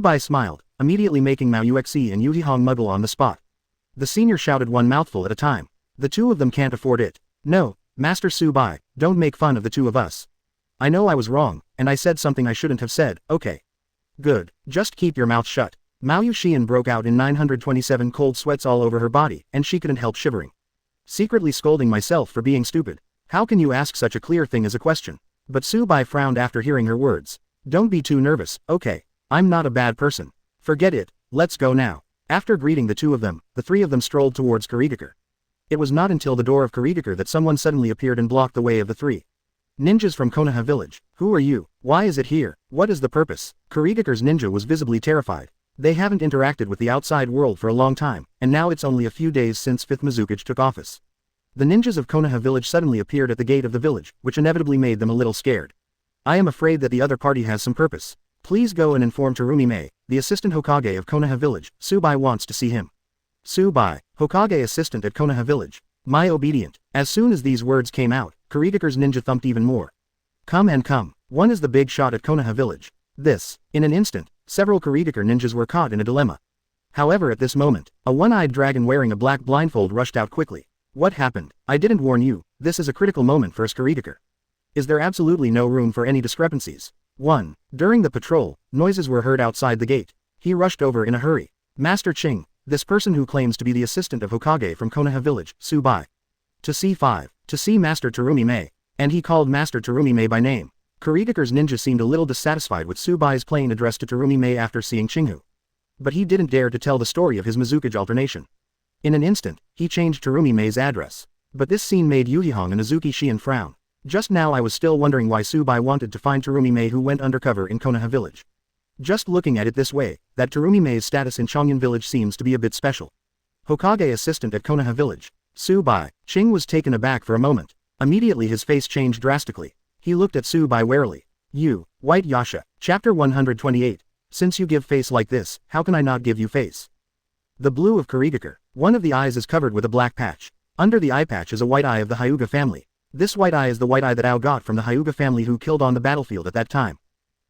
Bai smiled, immediately making Mao Yuexi and Yuhihong muggle on the spot. The senior shouted one mouthful at a time. The 2 of them can't afford it. No, Master Bai, don't make fun of the 2 of us. I know I was wrong, and I said something I shouldn't have said, okay. Good, just keep your mouth shut. Mao Yuxian broke out in 927 cold sweats all over her body, and she couldn't help shivering. Secretly scolding myself for being stupid. How can you ask such a clear thing as a question? But Bai frowned after hearing her words. Don't be too nervous, okay. I'm not a bad person. Forget it, let's go now. After greeting the 2 of them, the 3 of them strolled towards Kiridaka. It was not until the door of Kiridaka that someone suddenly appeared and blocked the way of the 3. Ninjas from Konoha village. Who are you? Why is it here? What is the purpose? Kiridaka's ninja was visibly terrified. They haven't interacted with the outside world for a long time, and now it's only a few days since 5th Mizukage took office. The ninjas of Konoha village suddenly appeared at the gate of the village, which inevitably made them a little scared. I am afraid that the other party has some purpose. Please go and inform Terumi Mei, the assistant Hokage of Konoha village. Bai wants to see him. Bai, Hokage assistant at Konoha village. My obedient. As soon as these words came out, Kiridaka's ninja thumped even more. Come. One is the big shot at Konoha village. In an instant, several Kiridaka ninjas were caught in a dilemma. However, at this moment, a one-eyed dragon wearing a black blindfold rushed out quickly. What happened? I didn't warn you. This is a critical moment for us Kiridaka. Is there absolutely no room for any discrepancies? 1. During the patrol, noises were heard outside the gate. He rushed over in a hurry. Master Ching, this person who claims to be the assistant of Hokage from Konoha village, Bai. To see 5. To see Master Terumi Mei. And he called Master Terumi Mei by name. Kiridaka's ninja seemed a little dissatisfied with Bai's plain address to Terumi Mei after seeing Chinghu. But he didn't dare to tell the story of his Mizukage alternation. In an instant, he changed Terumi Mei's address. But this scene made Yuhihong and Azuki Shien frown. Just now I was still wondering why Bai wanted to find Terumi Mei who went undercover in Konoha village. Just looking at it this way, that Terumi Mei's status in Chongyun village seems to be a bit special. Hokage assistant at Konoha village. Bai. Ching was taken aback for a moment. Immediately his face changed drastically. He looked at Bai warily. You, White Yasha. Chapter 128. Since you give face like this, how can I not give you face? The blue of Kiridaka. One of the eyes is covered with a black patch. Under the eye patch is a white eye of the Hyūga family. This white eye is the white eye that Ao got from the Hyūga family who killed on the battlefield at that time.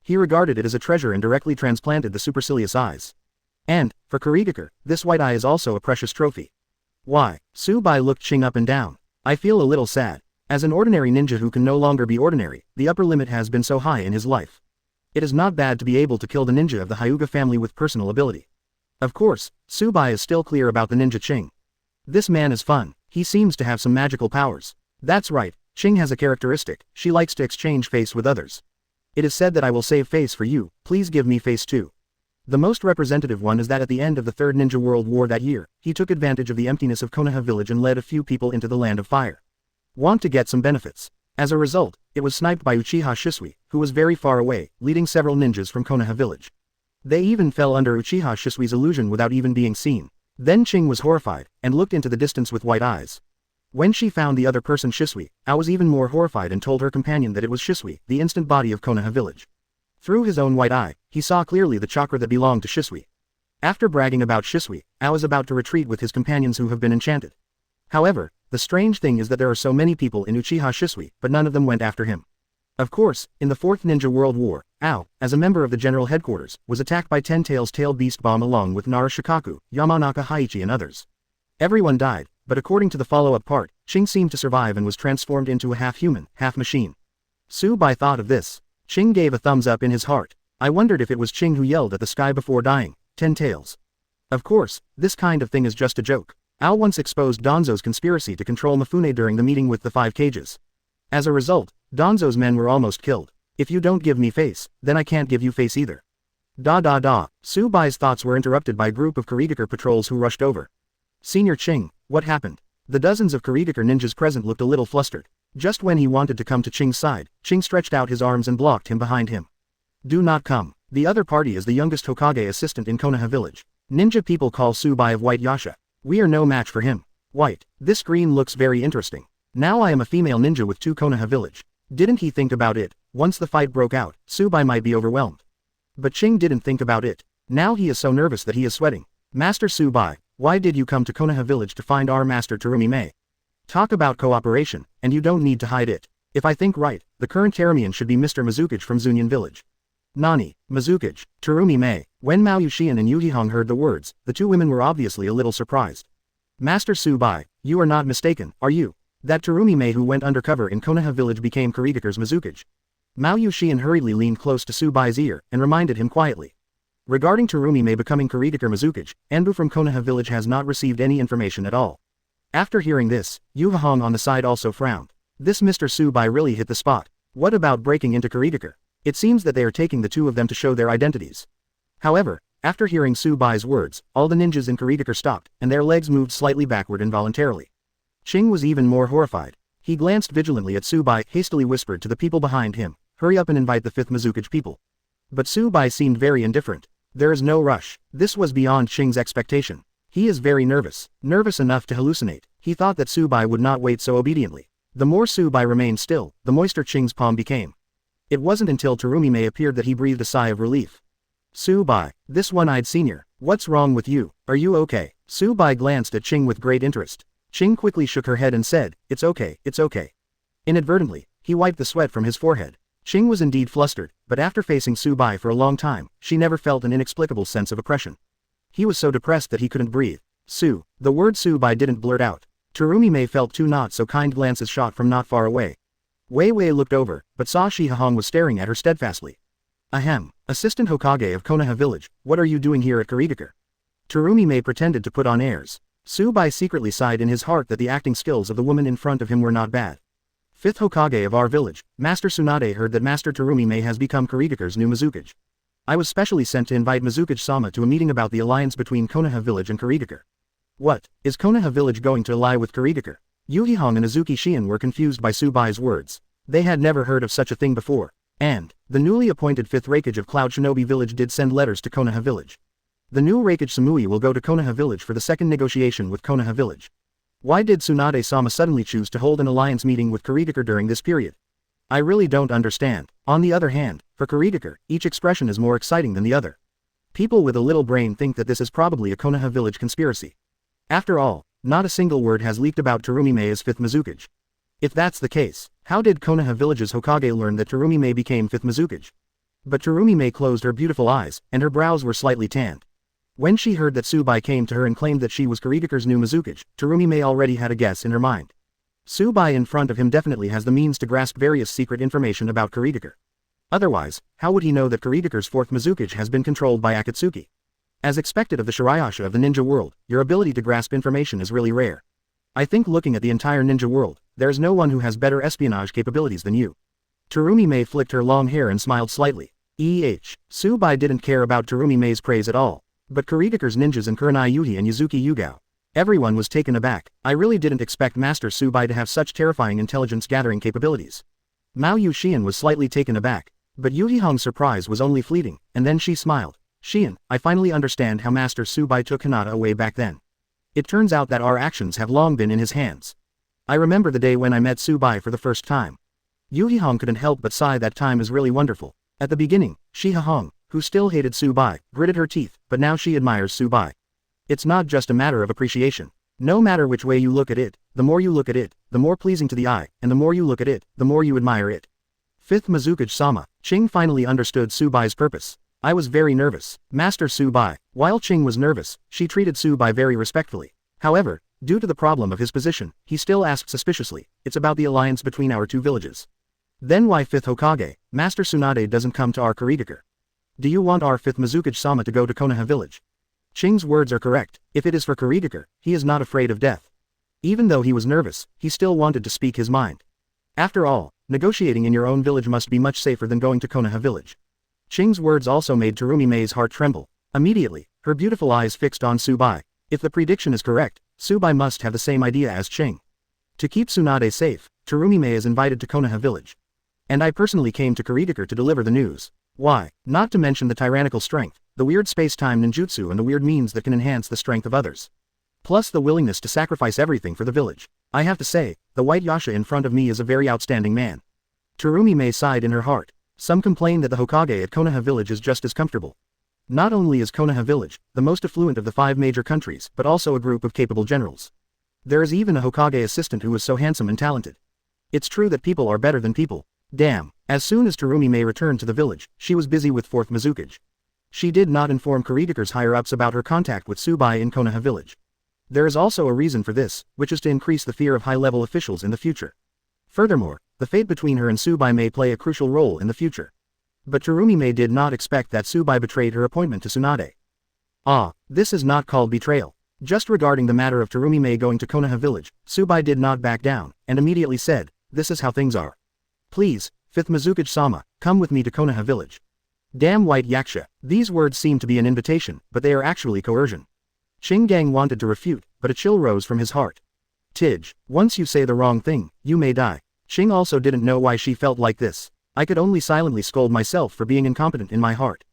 He regarded it as a treasure and directly transplanted the supercilious eyes. And, for Kurigakure, this white eye is also a precious trophy. Why? Tsubai looked Ching up and down. I feel a little sad. As an ordinary ninja who can no longer be ordinary, the upper limit has been so high in his life. It is not bad to be able to kill the ninja of the Hyūga family with personal ability. Of course, Tsubai is still clear about the ninja Ching. This man is fun. He seems to have some magical powers. That's right, Ching has a characteristic, she likes to exchange face with others. It is said that I will save face for you, please give me face too. The most representative one is that at the end of the Third Ninja World War that year, he took advantage of the emptiness of Konoha village and led a few people into the land of fire. Want to get some benefits. As a result, it was sniped by Uchiha Shisui, who was very far away, leading several ninjas from Konoha village. They even fell under Uchiha Shisui's illusion without even being seen. Then Ching was horrified, and looked into the distance with white eyes. When she found the other person Shisui, Ao was even more horrified and told her companion that it was Shisui, the instant body of Konoha village. Through his own white eye, he saw clearly the chakra that belonged to Shisui. After bragging about Shisui, Ao is about to retreat with his companions who have been enchanted. However, the strange thing is that there are so many people in Uchiha Shisui, but none of them went after him. Of course, in the Fourth Ninja World War, Ao, as a member of the General Headquarters, was attacked by Ten Tails Tailed Beast Bomb along with Nara Shikaku, Yamanaka Haichi and others. Everyone died, but according to the follow-up part, Ching seemed to survive and was transformed into a half-human, half-machine. Tsubai thought of this. Ching gave a thumbs up in his heart. I wondered if it was Ching who yelled at the sky before dying, 10 tails. Of course, this kind of thing is just a joke. Ao once exposed Donzo's conspiracy to control Mifune during the meeting with the 5 cages. As a result, Donzo's men were almost killed. If you don't give me face, then I can't give you face either. Tsubai's thoughts were interrupted by a group of Kurigakure patrols who rushed over. Senior Ching, what happened? The dozens of Kurigakure ninjas present looked a little flustered. Just when he wanted to come to Ching's side, Ching stretched out his arms and blocked him behind him. Do not come. The other party is the youngest Hokage assistant in Konoha village. Ninja people call Tsubai of White Yasha. We are no match for him. White, this green looks very interesting. Now I am a female ninja with 2 Konoha village. Didn't he think about it? Once the fight broke out, Tsubai might be overwhelmed. But Ching didn't think about it. Now he is so nervous that he is sweating. Master Tsubai, why did you come to Konoha village to find our master Terumi Mei? Talk about cooperation, and you don't need to hide it. If I think right, the current Teramian should be Mr. Mizukage from Zunion village. Nani, Mizukage, Terumi Mei. When Mao Yushian and Yuhihong heard the words, the 2 women were obviously a little surprised. Master Tsubai, you are not mistaken, are you? That Terumi Mei who went undercover in Konoha village became Kurigakure's Mizukage. Mao Yushian hurriedly leaned close to Tsubai's ear, and reminded him quietly. Regarding Terumi Mei becoming Kurigakure Mizukage, Enbu from Konoha village has not received any information at all. After hearing this, Yuhihong on the side also frowned. This Mr. Tsubai really hit the spot. What about breaking into Kurigakure? It seems that they are taking the 2 of them to show their identities. However, after hearing Tsubai's words, all the ninjas in Kurigakure stopped, and their legs moved slightly backward involuntarily. Ching was even more horrified. He glanced vigilantly at Tsubai, hastily whispered to the people behind him, hurry up and invite the 5th Mizukage people. But Tsubai seemed very indifferent. There is no rush. This was beyond Ching's expectation. He is very nervous enough to hallucinate. He thought that Tsubai would not wait so obediently. The more Tsubai remained still, the moister Ching's palm became. It wasn't until Terumi Mei appeared that he breathed a sigh of relief. Tsubai, this one-eyed senior, what's wrong with you? Are you okay? Tsubai glanced at Ching with great interest. Ching quickly shook her head and said, it's okay, it's okay. Inadvertently, he wiped the sweat from his forehead. Ching was indeed flustered, but after facing Tsubai for a long time, she never felt an inexplicable sense of oppression. He was so depressed that he couldn't breathe. The word Tsubai didn't blurt out. Terumi Mei felt 2 not-so-kind glances shot from not far away. Wei Wei looked over, but saw Xi Hihong was staring at her steadfastly. Ahem, Assistant Hokage of Konoha village, what are you doing here at Kurigakure? Terumi Mei pretended to put on airs. Tsubai secretly sighed in his heart that the acting skills of the woman in front of him were not bad. 5th Hokage of our village, Master Tsunade heard that Master Terumi Mei has become Kurigakure's new Mizukage. I was specially sent to invite Mizukage-sama to a meeting about the alliance between Konoha village and Kurigakure. What, is Konoha village going to ally with Kurigakure? Yuhihong and Azuki Shion were confused by Tsubai's words. They had never heard of such a thing before. And, the newly appointed 5th Raikage of Cloud Shinobi village did send letters to Konoha village. The new Raikage Samui will go to Konoha village for the second negotiation with Konoha village. Why did Tsunade-sama suddenly choose to hold an alliance meeting with Kurigakure during this period? I really don't understand. On the other hand, for Kurigakure, each expression is more exciting than the other. People with a little brain think that this is probably a Konoha village conspiracy. After all, not a single word has leaked about Terumi-me as 5th Mizukage. If that's the case, how did Konoha Village's Hokage learn that Terumi-me became 5th Mizukage? But Terumi-me closed her beautiful eyes, and her brows were slightly tanned. When she heard that Tsubai came to her and claimed that she was Kuritaker's new Mizukage, Terumi-me already had a guess in her mind. Tsubai in front of him definitely has the means to grasp various secret information about Kuritaker. Otherwise, how would he know that Kuritaker's 4th Mizukage has been controlled by Akatsuki? As expected of the Shirayasha of the ninja world, your ability to grasp information is really rare. I think looking at the entire ninja world, there is no one who has better espionage capabilities than you. Terumi-me flicked her long hair and smiled slightly. Tsubai didn't care about Terumi-me's praise at all. But Kuritaker's ninjas and Kurenai Yuhi and Yuzuki Yugao. Everyone was taken aback. I really didn't expect Master Tsubai to have such terrifying intelligence-gathering capabilities. Mao Yuxian was slightly taken aback. But Yuhihong's surprise was only fleeting, and then she smiled. Xian, I finally understand how Master Tsubai took Hinata away back then. It turns out that our actions have long been in his hands. I remember the day when I met Tsubai for the first time. Yuhihong couldn't help but sigh. That time is really wonderful. At the beginning, Xi Hihong, who still hated Tsubai, gritted her teeth, but now she admires Tsubai. It's not just a matter of appreciation. No matter which way you look at it, the more you look at it, the more pleasing to the eye, and the more you look at it, the more you admire it. 5th Mizukage-sama. Ching finally understood Tsubai's purpose. I was very nervous. Master Tsubai. While Ching was nervous, she treated Tsubai very respectfully. However, due to the problem of his position, he still asked suspiciously, it's about the alliance between our two villages. Then why 5th Hokage, Master Tsunade doesn't come to our Kuritaker? Do you want our 5th Mizukage-sama to go to Konoha village? Ching's words are correct. If it is for Kuritaker, he is not afraid of death. Even though he was nervous, he still wanted to speak his mind. After all, negotiating in your own village must be much safer than going to Konoha village. Ching's words also made Terumi-me's heart tremble. Immediately, her beautiful eyes fixed on Tsubai. If the prediction is correct, Tsubai must have the same idea as Ching. To keep Tsunade safe, Terumi-me is invited to Konoha village. And I personally came to Kuritaker to deliver the news. Why? Not to mention the tyrannical strength, the weird space-time ninjutsu and the weird means that can enhance the strength of others. Plus the willingness to sacrifice everything for the village. I have to say, the White Yasha in front of me is a very outstanding man. Terumi-me sighed in her heart. Some complain that the Hokage at Konoha village is just as comfortable. Not only is Konoha village the most affluent of the 5 major countries, but also a group of capable generals. There is even a Hokage assistant who is so handsome and talented. It's true that people are better than people. Damn. As soon as Terumi-me returned to the village, she was busy with 4th Mizukage. She did not inform Kuritaker's higher-ups about her contact with Tsubai in Konoha village. There is also a reason for this, which is to increase the fear of high-level officials in the future. Furthermore, the fate between her and Tsubai may play a crucial role in the future. But Terumi-me did not expect that Tsubai betrayed her appointment to Tsunade. This is not called betrayal. Just regarding the matter of Terumi-me going to Konoha village, Tsubai did not back down, and immediately said, this is how things are. Please, 5th Mizukage-sama, come with me to Konoha village. Damn White Yaksha. These words seem to be an invitation, but they are actually coercion. Ching-gang wanted to refute, but a chill rose from his heart. Tidge, once you say the wrong thing, you may die. Ching also didn't know why she felt like this. I could only silently scold myself for being incompetent in my heart.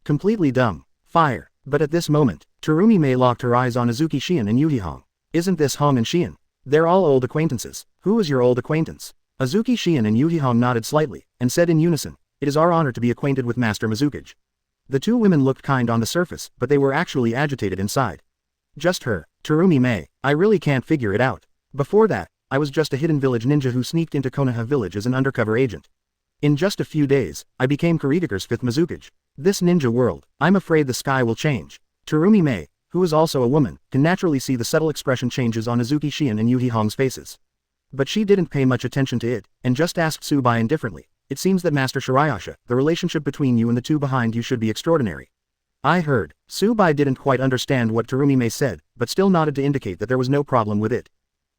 Completely dumb. Fire. But at this moment, Terumi-me locked her eyes on Azuki Xian and Yuhihong. Isn't this Hong and Xian? They're all old acquaintances. Who is your old acquaintance? Azuki Xian and Yuhihong nodded slightly, and said in unison, it is our honor to be acquainted with Master Mizukage. The two women looked kind on the surface, but they were actually agitated inside. Just her, Terumi-me, I really can't figure it out. Before that, I was just a hidden village ninja who sneaked into Konoha village as an undercover agent. In just a few days, I became Kuritaker's 5th Mizukage. This ninja world, I'm afraid the sky will change. Terumi-me, who is also a woman, can naturally see the subtle expression changes on Azuki Xian and Yuhihong's faces. But she didn't pay much attention to it, and just asked Tsubai indifferently, it seems that Master Shirayasha, the relationship between you and the two behind you should be extraordinary. I heard. Tsubai didn't quite understand what Terumi-me said, but still nodded to indicate that there was no problem with it.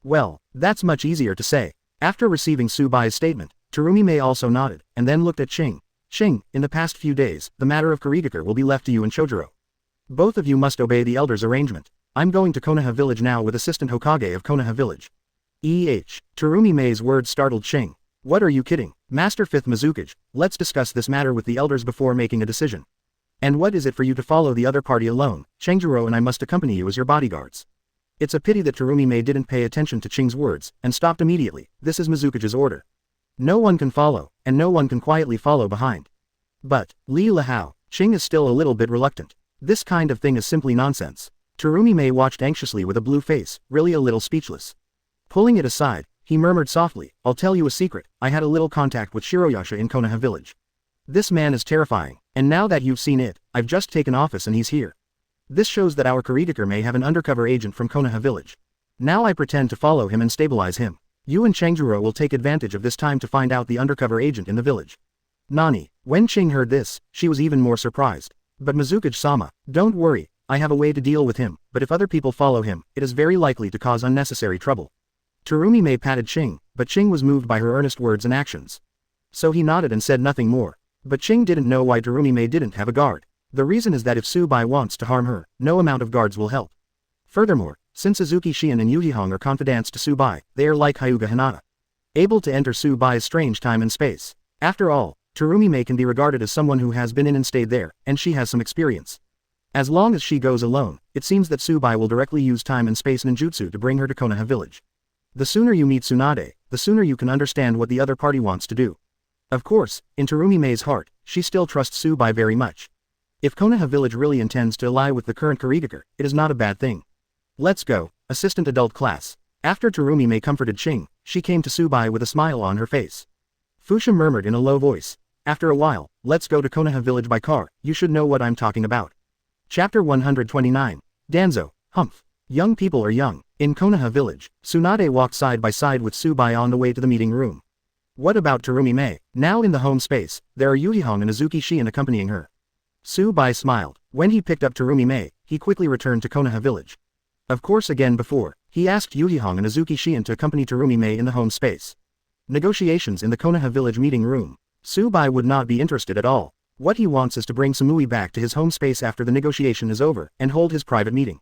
Well, that's much easier to say. After receiving Tsubai's statement, Terumi-me also nodded, and then looked at Ching. Ching, in the past few days, the matter of Kuritaker will be left to you and Chojuro. Both of you must obey the elders' arrangement. I'm going to Konoha village now with Assistant Hokage of Konoha village. Terumi-me's words startled Ching. What are you kidding? Master 5th Mizukage, let's discuss this matter with the elders before making a decision. And what is it for you to follow the other party alone? Changuro and I must accompany you as your bodyguards. It's a pity that Terumi-me didn't pay attention to Ching's words, and stopped immediately. This is Mizukage's order. No one can follow, and no one can quietly follow behind. But, Li Lahao, Ching is still a little bit reluctant. This kind of thing is simply nonsense. Terumi watched anxiously with a blue face, really a little speechless. Pulling it aside, he murmured softly, "I'll tell you a secret, I had a little contact with Shiroyasha in Konoha village. This man is terrifying, and now that you've seen it, I've just taken office and he's here. This shows that our Kurigakure may have an undercover agent from Konoha village. Now I pretend to follow him and stabilize him. You and Changjuro will take advantage of this time to find out the undercover agent in the village." Nani. When Ching heard this, she was even more surprised. "But Mizukage-sama, don't worry, I have a way to deal with him, but if other people follow him, it is very likely to cause unnecessary trouble." Terumi patted Ching, but Ching was moved by her earnest words and actions. So he nodded and said nothing more. But Ching didn't know why Terumi didn't have a guard. The reason is that if Tsubai wants to harm her, no amount of guards will help. Furthermore, since Azuki Shion and Yuhihong are confidants to Tsubai, they are like Hyūga Hinata, able to enter Tsubai's strange time and space. After all, Terumi can be regarded as someone who has been in and stayed there, and she has some experience. As long as she goes alone, it seems that Tsubai will directly use time and space ninjutsu to bring her to Konoha village. The sooner you meet Tsunade, the sooner you can understand what the other party wants to do. Of course, in Terumi's heart, she still trusts Tsubai very much. If Konoha village really intends to ally with the current Kurigakure, it is not a bad thing. "Let's go, assistant adult class." After Terumi comforted Ching, she came to Tsubai with a smile on her face. Fusha murmured in a low voice, "After a while, let's go to Konoha village by car, you should know what I'm talking about." Chapter 129. Danzo, Humph. Young people are young. In Konoha village, Tsunade walked side by side with Tsubai on the way to the meeting room. What about Terumi? Now in the home space, there are Yuhihong and Azuki Shion accompanying her. Tsubai smiled. When he picked up Terumi, he quickly returned to Konoha village. Of course again before, he asked Yuhihong and Azuki Shion to accompany Terumi in the home space. Negotiations in the Konoha village meeting room. Tsubai would not be interested at all. What he wants is to bring Samui back to his home space after the negotiation is over, and hold his private meeting.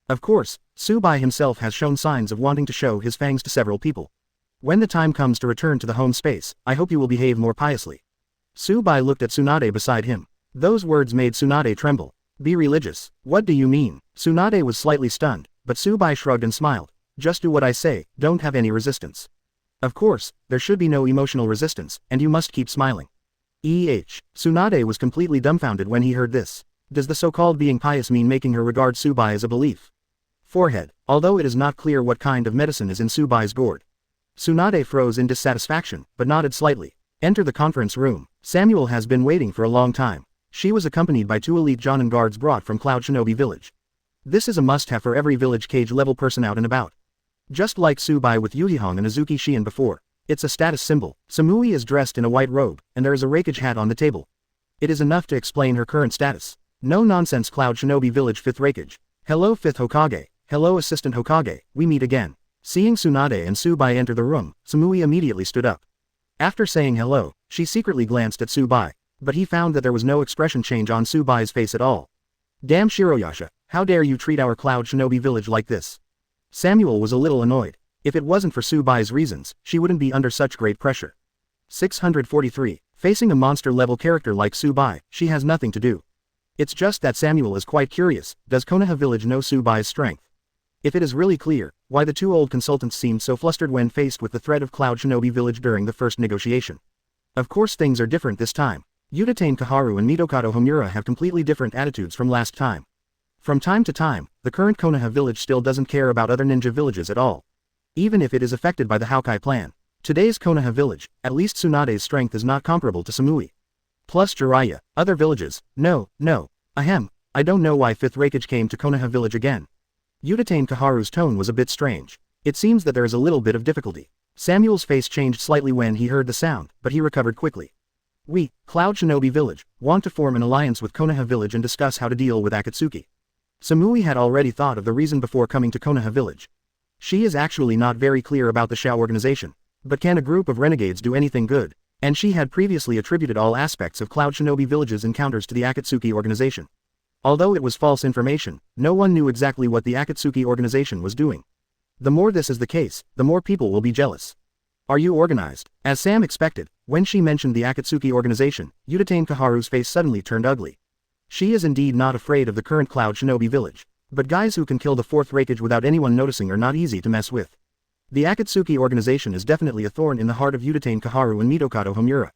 Of course, Tsubai himself has shown signs of wanting to show his fangs to several people. When the time comes to return to the home space, I hope you will behave more piously. Tsubai looked at Tsunade beside him. Those words made Tsunade tremble. Be religious. What do you mean? Tsunade was slightly stunned, but Tsubai shrugged and smiled. Just do what I say, don't have any resistance. Of course, there should be no emotional resistance, and you must keep smiling. Tsunade was completely dumbfounded when he heard this. Does the so-called being pious mean making her regard Tsubai as a belief? Forehead. Although it is not clear what kind of medicine is in Tsubai's gourd. Tsunade froze in dissatisfaction, but nodded slightly. Enter the conference room. Samuel has been waiting for a long time. She was accompanied by 2 elite Jōnin guards brought from Cloud Shinobi village. This is a must-have for every village cage-level person out and about. Just like Tsubai with Yuhihong and Azuki Shion before. It's a status symbol. Samui is dressed in a white robe, and there is a rakeage hat on the table. It is enough to explain her current status. No nonsense Cloud Shinobi village 5th rakeage. Hello 5th Hokage. Hello Assistant Hokage, we meet again. Seeing Tsunade and Tsubai enter the room, Samui immediately stood up. After saying hello, she secretly glanced at Tsubai, but he found that there was no expression change on Tsubai's face at all. Damn Shiroyasha, how dare you treat our Cloud Shinobi village like this? Samuel was a little annoyed. If it wasn't for Tsubai's reasons, she wouldn't be under such great pressure. 643. Facing a monster-level character like Tsubai, she has nothing to do. It's just that Samuel is quite curious, does Konoha village know Tsubai's strength? If it is really clear, why the 2 old consultants seemed so flustered when faced with the threat of Cloud Shinobi village during the first negotiation. Of course things are different this time. Utatane Kaharu and Midokado Homura have completely different attitudes from last time. From time to time, the current Konoha village still doesn't care about other ninja villages at all. Even if it is affected by the Haukai plan. Today's Konoha village, at least Tsunade's strength is not comparable to Samui. Plus Jiraiya, other villages, no. I don't know why 5th rakeage came to Konoha village again. Utatane Kaharu's tone was a bit strange. It seems that there is a little bit of difficulty. Samuel's face changed slightly when he heard the sound, but he recovered quickly. We, Cloud Shinobi village, want to form an alliance with Konoha village and discuss how to deal with Akatsuki. Samui had already thought of the reason before coming to Konoha village. She is actually not very clear about the Shao organization. But can a group of renegades do anything good? And she had previously attributed all aspects of Cloud Shinobi village's encounters to the Akatsuki organization. Although it was false information, no one knew exactly what the Akatsuki organization was doing. The more this is the case, the more people will be jealous. Are you organized? As Sam expected, when she mentioned the Akatsuki organization, Utatane Kaharu's face suddenly turned ugly. She is indeed not afraid of the current Cloud Shinobi village. But guys who can kill the 4th rakeage without anyone noticing are not easy to mess with. The Akatsuki organization is definitely a thorn in the heart of Utatane Kaharu and Midokado Homura.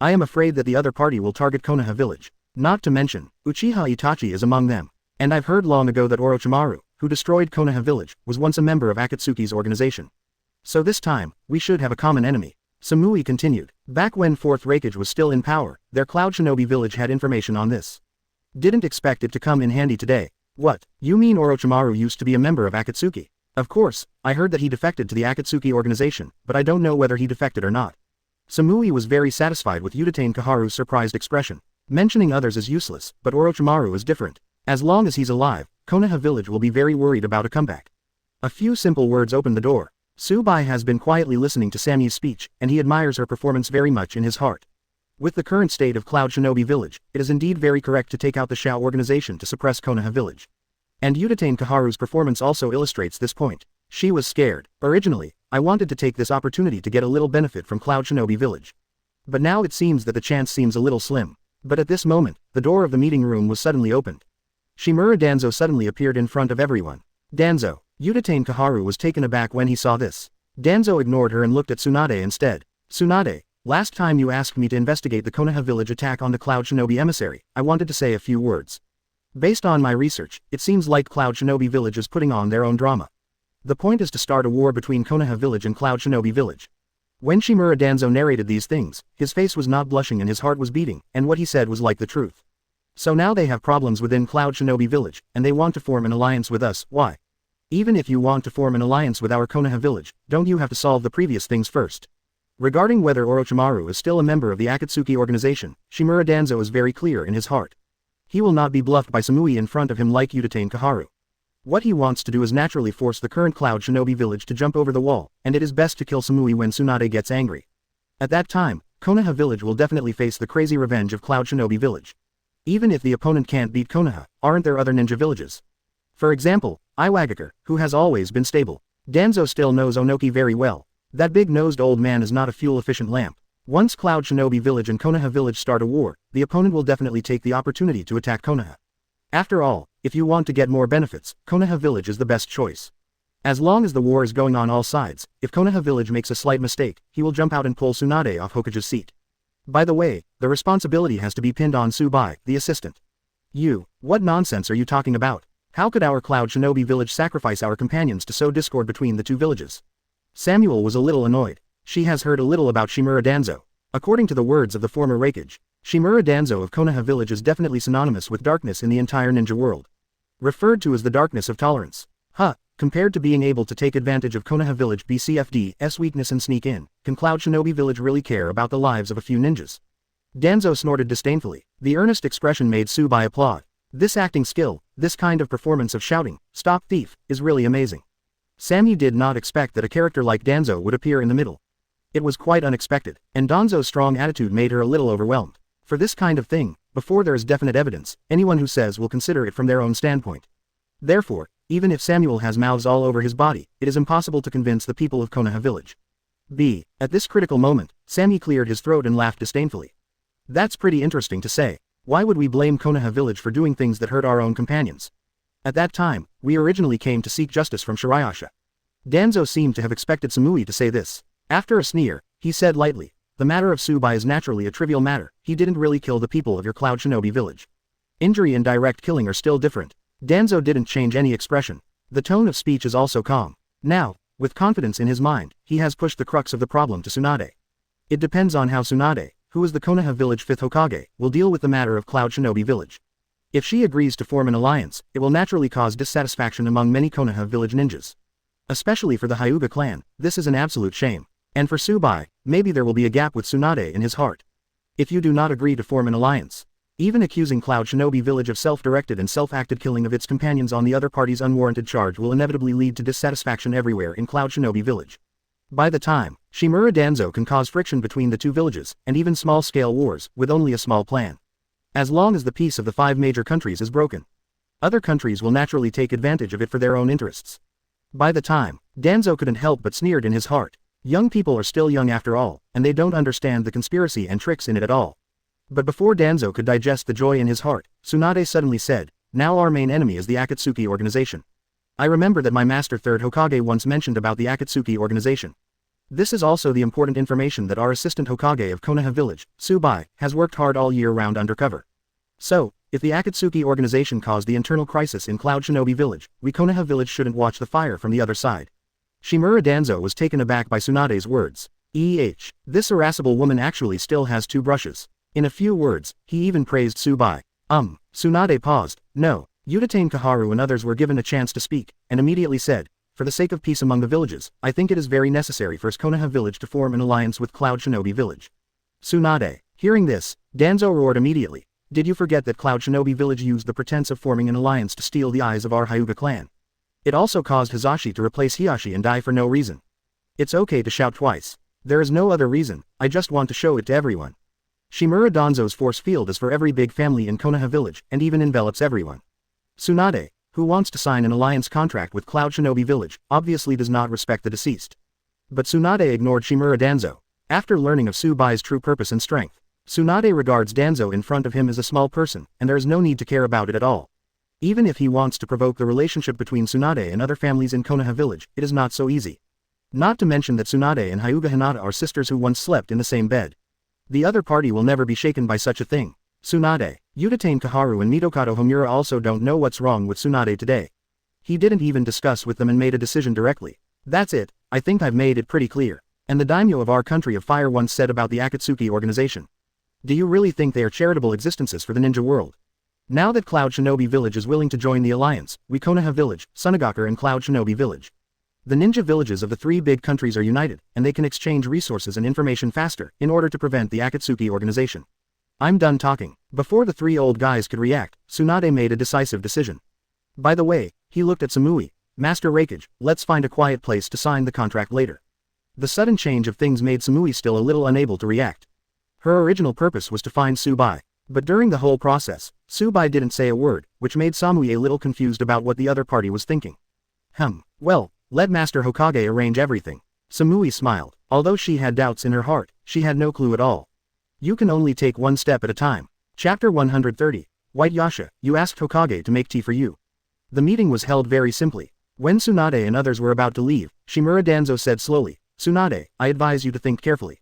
I am afraid that the other party will target Konoha village. Not to mention, Uchiha Itachi is among them. And I've heard long ago that Orochimaru, who destroyed Konoha village, was once a member of Akatsuki's organization. So this time, we should have a common enemy. Samui continued. Back when 4th Raikage was still in power, their Cloud Shinobi village had information on this. Didn't expect it to come in handy today. What, you mean Orochimaru used to be a member of Akatsuki? Of course, I heard that he defected to the Akatsuki organization, but I don't know whether he defected or not. Samui was very satisfied with Udatain Kaharu's surprised expression. Mentioning others is useless, but Orochimaru is different. As long as he's alive, Konoha village will be very worried about a comeback. A few simple words opened the door. Tsubai has been quietly listening to Sammy's speech, and he admires her performance very much in his heart. With the current state of Cloud Shinobi village, it is indeed very correct to take out the Shao organization to suppress Konoha village. And Udatain Kaharu's performance also illustrates this point. She was scared. Originally, I wanted to take this opportunity to get a little benefit from Cloud Shinobi village. But now it seems that the chance seems a little slim. But at this moment, the door of the meeting room was suddenly opened. Shimura Danzo suddenly appeared in front of everyone. Danzo. Udatain Kaharu was taken aback when he saw this. Danzo ignored her and looked at Tsunade instead. Tsunade, last time you asked me to investigate the Konoha village attack on the Cloud Shinobi emissary, I wanted to say a few words. Based on my research, it seems like Cloud Shinobi village is putting on their own drama. The point is to start a war between Konoha village and Cloud Shinobi village. When Shimura Danzo narrated these things, his face was not blushing and his heart was beating, and what he said was like the truth. So now they have problems within Cloud Shinobi village, and they want to form an alliance with us. Why? Even if you want to form an alliance with our Konoha village, don't you have to solve the previous things first? Regarding whether Orochimaru is still a member of the Akatsuki organization, Shimura Danzo is very clear in his heart. He will not be bluffed by Samui in front of him like Udatain Kaharu. What he wants to do is naturally force the current Cloud Shinobi village to jump over the wall, and it is best to kill Samui when Tsunade gets angry. At that time, Konoha village will definitely face the crazy revenge of Cloud Shinobi village. Even if the opponent can't beat Konoha, aren't there other ninja villages? For example, Iwagakure, who has always been stable. Danzo still knows Onoki very well. That big-nosed old man is not a fuel-efficient lamp. Once Cloud Shinobi village and Konoha village start a war, the opponent will definitely take the opportunity to attack Konoha. After all, if you want to get more benefits, Konoha village is the best choice. As long as the war is going on all sides, if Konoha village makes a slight mistake, he will jump out and pull Tsunade off Hokage's seat. By the way, the responsibility has to be pinned on Tsubai, the assistant. What nonsense are you talking about? How could our Cloud Shinobi village sacrifice our companions to sow discord between the two villages? Samuel was a little annoyed. She has heard a little about Shimura Danzo. According to the words of the former Raikage, Shimura Danzo of Konoha village is definitely synonymous with darkness in the entire ninja world. Referred to as the darkness of tolerance. Compared to being able to take advantage of Konoha village BCFD's weakness and sneak in, can Cloud Shinobi village really care about the lives of a few ninjas? Danzo snorted disdainfully. The earnest expression made Tsubai applaud. This acting skill, this kind of performance of shouting, "Stop thief," is really amazing. Sammy did not expect that a character like Danzo would appear in the middle. It was quite unexpected, and Danzo's strong attitude made her a little overwhelmed. For this kind of thing, before there is definite evidence, anyone who says will consider it from their own standpoint. Therefore, even if Samuel has mouths all over his body, it is impossible to convince the people of Konoha village. At this critical moment, Sammy cleared his throat and laughed disdainfully. That's pretty interesting to say. Why would we blame Konoha village for doing things that hurt our own companions? At that time, we originally came to seek justice from Shirayasha. Danzo seemed to have expected Samui to say this. After a sneer, he said lightly, "The matter of Tsubai is naturally a trivial matter. He didn't really kill the people of your Cloud Shinobi village. Injury and direct killing are still different." Danzo didn't change any expression. The tone of speech is also calm. Now, with confidence in his mind, he has pushed the crux of the problem to Tsunade. It depends on how Tsunade, who is the Konoha village 5th Hokage, will deal with the matter of Cloud Shinobi village. If she agrees to form an alliance, it will naturally cause dissatisfaction among many Konoha village ninjas. Especially for the Hyūga clan, this is an absolute shame. And for Tsubai, maybe there will be a gap with Tsunade in his heart. If you do not agree to form an alliance, even accusing Cloud Shinobi village of self-directed and self-acted killing of its companions on the other party's unwarranted charge will inevitably lead to dissatisfaction everywhere in Cloud Shinobi village. By the time, Shimura Danzo can cause friction between the two villages, and even small-scale wars, with only a small plan. As long as the peace of the 5 major countries is broken, other countries will naturally take advantage of it for their own interests. By the time, Danzo couldn't help but sneered in his heart. Young people are still young after all, and they don't understand the conspiracy and tricks in it at all. But before Danzo could digest the joy in his heart, Tsunade suddenly said, "Now our main enemy is the Akatsuki organization. I remember that my master 3rd Hokage once mentioned about the Akatsuki organization. This is also the important information that our assistant Hokage of Konoha village, Tsubai, has worked hard all year round undercover. So, If the Akatsuki organization caused the internal crisis in Cloud Shinobi Village, we Konoha Village shouldn't watch the fire from the other side. Shimura Danzo was taken aback by Tsunade's words. This irascible woman actually still has two brushes. In a few words, he even praised Tsubai. Tsunade paused. No. Udatane Kaharu and others were given a chance to speak, and immediately said, for the sake of peace among the villages, I think it is very necessary for Konoha Village to form an alliance with Cloud Shinobi Village. Tsunade. Hearing this, Danzo roared immediately. Did you forget that Cloud Shinobi Village used the pretense of forming an alliance to steal the eyes of our Hyūga clan? It also caused Hizashi to replace Hiyashi and die for no reason. It's okay to shout twice. There is no other reason, I just want to show it to everyone. Shimura Danzo's force field is for every big family in Konoha Village and even envelops everyone. Tsunade, who wants to sign an alliance contract with Cloud Shinobi Village, obviously does not respect the deceased. But Tsunade ignored Shimura Danzo. After learning of Tsubai's true purpose and strength, Tsunade regards Danzo in front of him as a small person, and there is no need to care about it at all. Even if he wants to provoke the relationship between Tsunade and other families in Konoha Village, it is not so easy. Not to mention that Tsunade and Hyūga Hinata are sisters who once slept in the same bed. The other party will never be shaken by such a thing. Tsunade, Udatane Kaharu and Mitokado Homura also don't know what's wrong with Tsunade today. He didn't even discuss with them and made a decision directly. That's it, I think I've made it pretty clear. And the daimyo of our country of fire once said about the Akatsuki organization. Do you really think they are charitable existences for the ninja world? Now that Cloud Shinobi Village is willing to join the alliance, we Konoha Village, Sunagakure and Cloud Shinobi Village. The ninja villages of the three big countries are united, and they can exchange resources and information faster, in order to prevent the Akatsuki organization. I'm done talking. Before the three old guys could react, Tsunade made a decisive decision. By the way, he looked at Samui. Master Reikage, let's find a quiet place to sign the contract later. The sudden change of things made Samui still a little unable to react. Her original purpose was to find Tsubai. But during the whole process, Tsubai didn't say a word, which made Samui a little confused about what the other party was thinking. Well, let Master Hokage arrange everything. Samui smiled. Although she had doubts in her heart, she had no clue at all. You can only take one step at a time. Chapter 130. White Yasha, you asked Hokage to make tea for you. The meeting was held very simply. When Tsunade and others were about to leave, Shimura Danzo said slowly, Tsunade, I advise you to think carefully.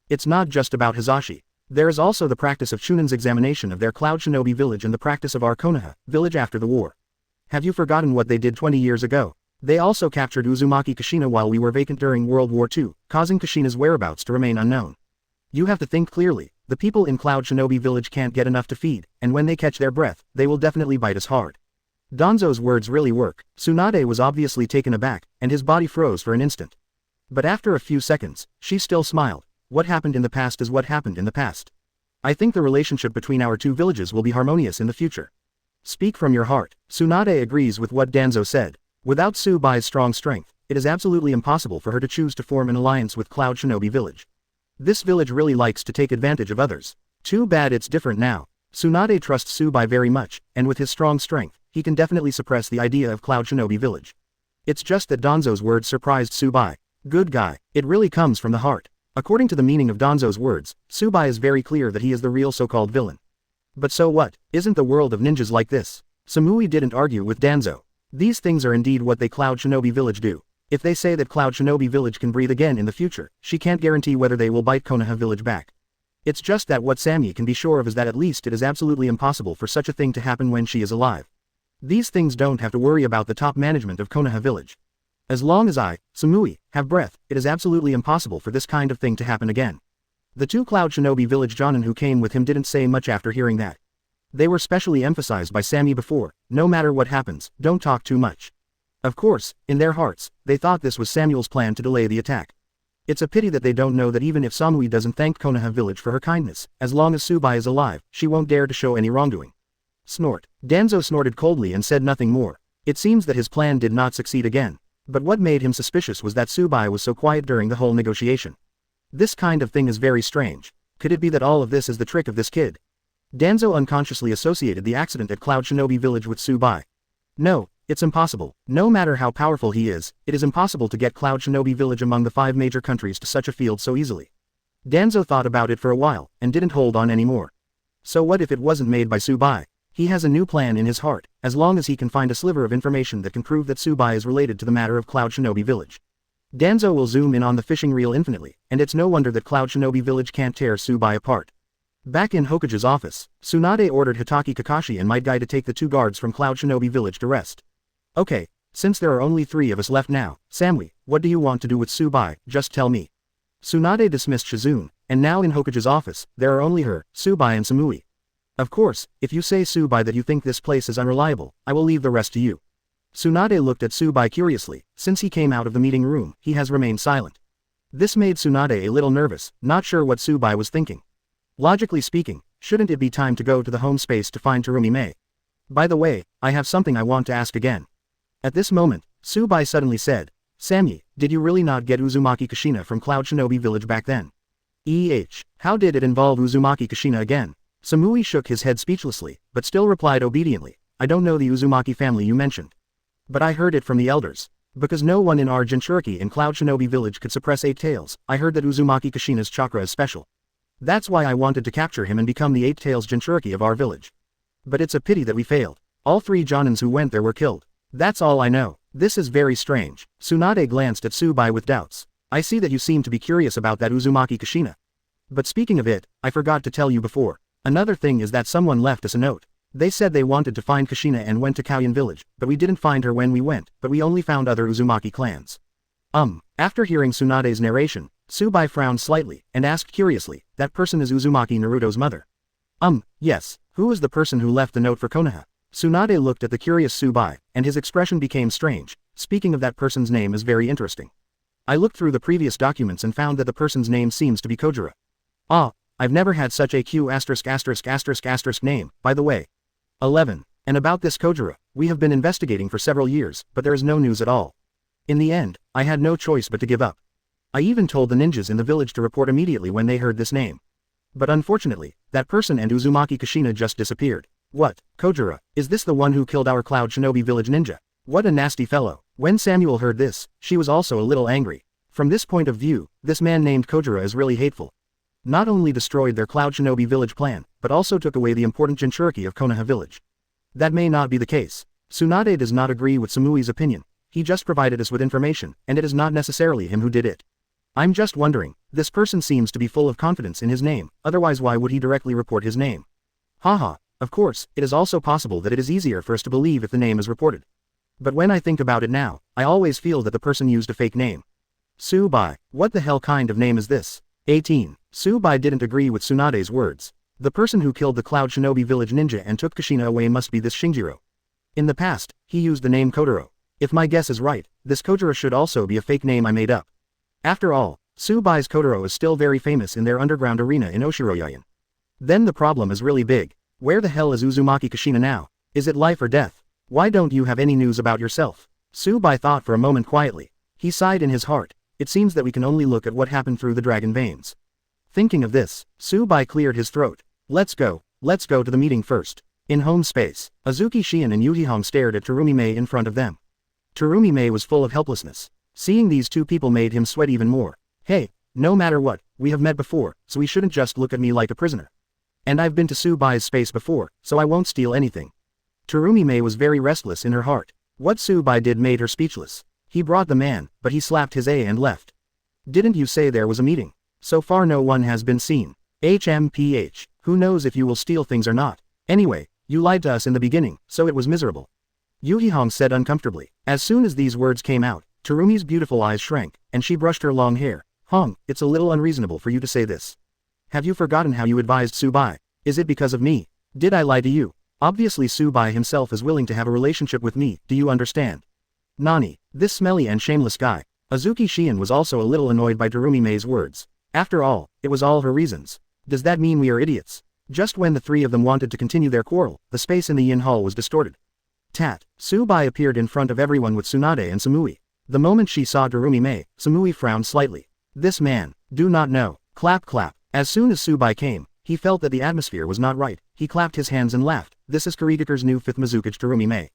It's not just about Hizashi. There is also the practice of Chunin's examination of their Cloud Shinobi Village and the practice of our Konoha Village after the war. Have you forgotten what they did 20 years ago? They also captured Uzumaki Kushina while we were vacant during World War II, causing Kushina's whereabouts to remain unknown. You have to think clearly. The people in Cloud Shinobi Village can't get enough to feed, and when they catch their breath, they will definitely bite us hard. Danzo's words really work. Tsunade was obviously taken aback, and his body froze for an instant. But after a few seconds, she still smiled. What happened in the past is what happened in the past. I think the relationship between our two villages will be harmonious in the future. Speak from your heart. Tsunade agrees with what Danzo said. Without Tsubai's strong strength, it is absolutely impossible for her to choose to form an alliance with Cloud Shinobi Village. This village really likes to take advantage of others. Too bad it's different now. Tsunade trusts Tsubai very much, and with his strong strength, he can definitely suppress the idea of Cloud Shinobi Village. It's just that Danzo's words surprised Tsubai. Good guy. It really comes from the heart. According to the meaning of Danzo's words, Tsubai is very clear that he is the real so-called villain. But so what? Isn't the world of ninjas like this? Samui didn't argue with Danzo. These things are indeed what they Cloud Shinobi Village do. If they say that Cloud Shinobi Village can breathe again in the future, she can't guarantee whether they will bite Konoha Village back. It's just that what Sammy can be sure of is that at least it is absolutely impossible for such a thing to happen when she is alive. These things don't have to worry about the top management of Konoha Village. As long as I, Samui, have breath, it is absolutely impossible for this kind of thing to happen again. The two Cloud Shinobi Village Jōnin who came with him didn't say much after hearing that. They were specially emphasized by Sammy before, no matter what happens, don't talk too much. Of course, in their hearts, they thought this was Samuel's plan to delay the attack. It's a pity that they don't know that even if Samui doesn't thank Konoha Village for her kindness, as long as Tsubai is alive, she won't dare to show any wrongdoing. Snort. Danzo snorted coldly and said nothing more. It seems that his plan did not succeed again. But what made him suspicious was that Tsubai was so quiet during the whole negotiation. This kind of thing is very strange. Could it be that all of this is the trick of this kid? Danzo unconsciously associated the accident at Cloud Shinobi Village with Tsubai. No, it's impossible. No matter how powerful he is, it is impossible to get Cloud Shinobi Village among the 5 major countries to such a field so easily. Danzo thought about it for a while, and didn't hold on anymore. So what if it wasn't made by Tsubai? He has a new plan in his heart, as long as he can find a sliver of information that can prove that Tsubai is related to the matter of Cloud Shinobi Village. Danzo will zoom in on the fishing reel infinitely, and it's no wonder that Cloud Shinobi Village can't tear Tsubai apart. Back in Hokage's office, Tsunade ordered Hitaki Kakashi and Might Guy to take the 2 guards from Cloud Shinobi Village to rest. Okay, since there are only 3 of us left now, Samui, what do you want to do with Tsubai, just tell me. Tsunade dismissed Shizune, and now in Hokage's office, there are only her, Tsubai and Samui. Of course, if you say Tsubai that you think this place is unreliable, I will leave the rest to you. Tsunade looked at Tsubai curiously. Since he came out of the meeting room, he has remained silent. This made Tsunade a little nervous, not sure what Tsubai was thinking. Logically speaking, shouldn't it be time to go to the home space to find Terumi Mei? By the way, I have something I want to ask again. At this moment, Tsubai suddenly said, Samui, did you really not get Uzumaki Kushina from Cloud Shinobi Village back then? How did it involve Uzumaki Kushina again? Samui shook his head speechlessly, but still replied obediently, I don't know the Uzumaki family you mentioned. But I heard it from the elders. Because no one in our Jinchuriki in Cloud Shinobi Village could suppress 8 tails, I heard that Uzumaki Kushina's chakra is special. That's why I wanted to capture him and become the 8 tails Jinchuriki of our village. But it's a pity that we failed. All 3 Jonins who went there were killed. That's all I know. This is very strange. Tsunade glanced at Tsubai with doubts. I see that you seem to be curious about that Uzumaki Kushina. But speaking of it, I forgot to tell you before. Another thing is that someone left us a note. They said they wanted to find Kushina and went to Kauyan village, but we didn't find her when we went, but we only found other Uzumaki clans. After hearing Tsunade's narration, Tsubai frowned slightly, and asked curiously, that person is Uzumaki Naruto's mother? Yes, who is the person who left the note for Konoha? Tsunade looked at the curious Tsubai, and his expression became strange. Speaking of that person's name is very interesting. I looked through the previous documents and found that the person's name seems to be Kojiro. I've never had such a Q*** name, by the way. 11. And about this Kojiro, we have been investigating for several years, but there is no news at all. In the end, I had no choice but to give up. I even told the ninjas in the village to report immediately when they heard this name. But unfortunately, that person and Uzumaki Kushina just disappeared. What, Kojiro, is this the one who killed our Cloud Shinobi village ninja? What a nasty fellow. When Samuel heard this, she was also a little angry. From this point of view, this man named Kojiro is really hateful. Not only destroyed their Cloud Shinobi village plan, but also took away the important Jinchuriki of Konoha village. That may not be the case. Tsunade does not agree with Samui's opinion. He just provided us with information, and it is not necessarily him who did it. I'm just wondering, this person seems to be full of confidence in his name, otherwise why would he directly report his name? Haha, of course, it is also possible that it is easier for us to believe if the name is reported. But when I think about it now, I always feel that the person used a fake name. Tsubai, what the hell kind of name is this? 18. Tsubai didn't agree with Tsunade's words. The person who killed the Cloud Shinobi village ninja and took Kushina away must be this Shinjiro. In the past, he used the name Kojiro. If my guess is right, this Kojiro should also be a fake name I made up. After all, Tsubai's Kojiro is still very famous in their underground arena in Oshiroyayan. Then the problem is really big. Where the hell is Uzumaki Kushina now? Is it life or death? Why don't you have any news about yourself? Tsubai thought for a moment quietly. He sighed in his heart. It seems that we can only look at what happened through the dragon veins. Thinking of this, Tsubai cleared his throat. Let's go to the meeting first. In home space, Azuki Shion and Yuhihong stared at Terumi Mei in front of them. Terumi Mei was full of helplessness. Seeing these two people made him sweat even more. Hey, no matter what, we have met before, so he shouldn't just look at me like a prisoner. And I've been to Tsubai's space before, so I won't steal anything. Terumi Mei was very restless in her heart. What Tsubai did made her speechless. He brought the man, but he slapped his A and left. Didn't you say there was a meeting? So far no one has been seen. HMPH, who knows if you will steal things or not. Anyway, you lied to us in the beginning, so it was miserable. Yuhihong said uncomfortably. As soon as these words came out, Terumi's beautiful eyes shrank, and she brushed her long hair. Hong, it's a little unreasonable for you to say this. Have you forgotten how you advised Tsubai? Is it because of me? Did I lie to you? Obviously Tsubai himself is willing to have a relationship with me, do you understand? Nani, this smelly and shameless guy. Azuki Shion was also a little annoyed by Terumi Mei's words. After all, it was all her reasons. Does that mean we are idiots? Just when the three of them wanted to continue their quarrel, the space in the yin hall was distorted. Tat, Tsubai appeared in front of everyone with Tsunade and Samui. The moment she saw Terumi Mei, Samui frowned slightly. This man, do not know. Clap clap. As soon as Tsubai came, he felt that the atmosphere was not right. He clapped his hands and laughed. This is Kirigakure's new 5th Mizukage Terumi Mei.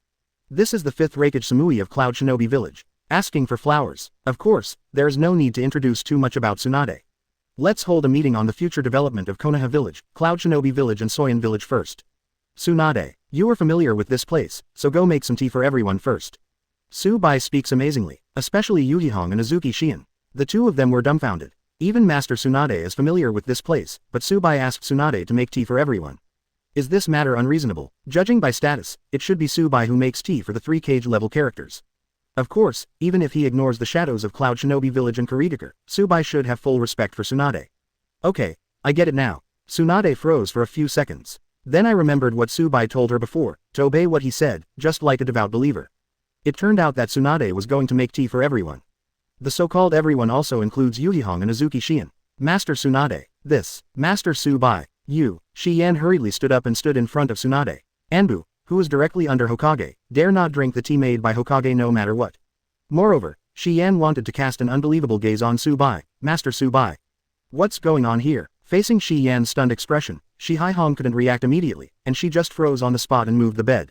This is the 5th Raikage Samui of Cloud Shinobi Village. Asking for flowers. Of course, there is no need to introduce too much about Tsunade. Let's hold a meeting on the future development of Konoha Village, Cloud Shinobi Village and Soyan Village first. Tsunade, you are familiar with this place, so go make some tea for everyone first. Tsubai speaks amazingly, especially Yuhihong and Azuki Shion. The two of them were dumbfounded. Even Master Tsunade is familiar with this place, but Tsubai asked Tsunade to make tea for everyone. Is this matter unreasonable? Judging by status, it should be Tsubai who makes tea for the 3 cage level characters. Of course, even if he ignores the shadows of Cloud Shinobi Village and Kuritaker, Tsubai should have full respect for Tsunade. Okay, I get it now. Tsunade froze for a few seconds. Then I remembered what Tsubai told her before, to obey what he said, just like a devout believer. It turned out that Tsunade was going to make tea for everyone. The so-called everyone also includes Yuhihong and Uzuki Shion. Master Tsunade, this, Master Tsubai, Shiyan hurriedly stood up and stood in front of Tsunade. Anbu, who was directly under Hokage, dare not drink the tea made by Hokage no matter what. Moreover, Shiyan wanted to cast an unbelievable gaze on Tsubai, Master Tsubai. What's going on here? Facing Shiyan's stunned expression, Xi Hihong couldn't react immediately, and she just froze on the spot and moved the bed.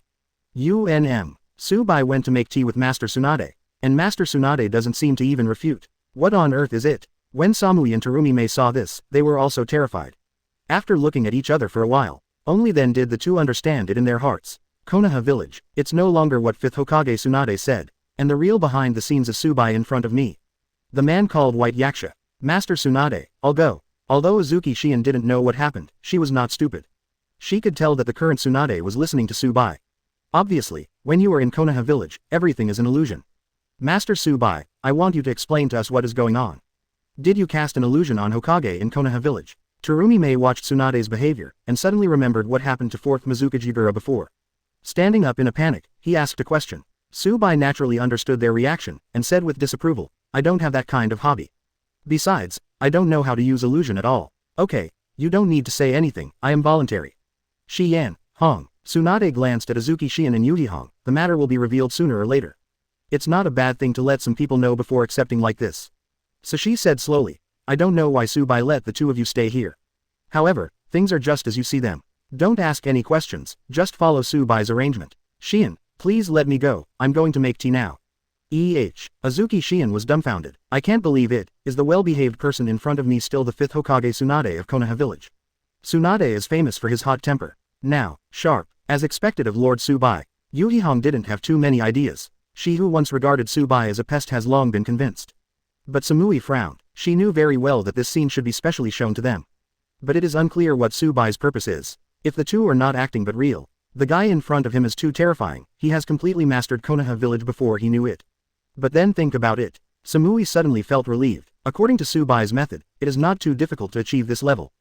Tsubai went to make tea with Master Tsunade, and Master Tsunade doesn't seem to even refute. What on earth is it? When Samui and Terumi saw this, they were also terrified. After looking at each other for a while, only then did the two understand it in their hearts. Konoha village, it's no longer what 5th Hokage Tsunade said, and the real behind the scenes is Tsubai in front of me. The man called Bai Yasha. Master Tsunade, I'll go. Although Uzuki Shion didn't know what happened, she was not stupid. She could tell that the current Tsunade was listening to Tsubai. Obviously, when you are in Konoha village, everything is an illusion. Master Tsubai, I want you to explain to us what is going on. Did you cast an illusion on Hokage in Konoha village? Terumi watched Tsunade's behavior, and suddenly remembered what happened to 4th Mizuka Jigura before. Standing up in a panic, he asked a question. Tsubai naturally understood their reaction, and said with disapproval, I don't have that kind of hobby. Besides, I don't know how to use illusion at all. Okay, you don't need to say anything, I am voluntary. Hong. Tsunade glanced at Uzuki Shion and Yuhihong, the matter will be revealed sooner or later. It's not a bad thing to let some people know before accepting like this. So she said slowly, I don't know why Tsubai let the two of you stay here. However, things are just as you see them. Don't ask any questions, just follow Tsubai's arrangement. Shion, please let me go, I'm going to make tea now. Uzuki Shion was dumbfounded. I can't believe it, is the well-behaved person in front of me still the 5th Hokage Tsunade of Konoha village? Tsunade is famous for his hot temper. Now, sharp, as expected of Lord Tsubai. Yuhihong didn't have too many ideas. She who once regarded Tsubai as a pest has long been convinced. But Samui frowned. She knew very well that this scene should be specially shown to them. But it is unclear what Tsubai's purpose is. If the two are not acting but real, the guy in front of him is too terrifying, he has completely mastered Konoha village before he knew it. But then think about it. Samui suddenly felt relieved. According to Tsubai's method, it is not too difficult to achieve this level.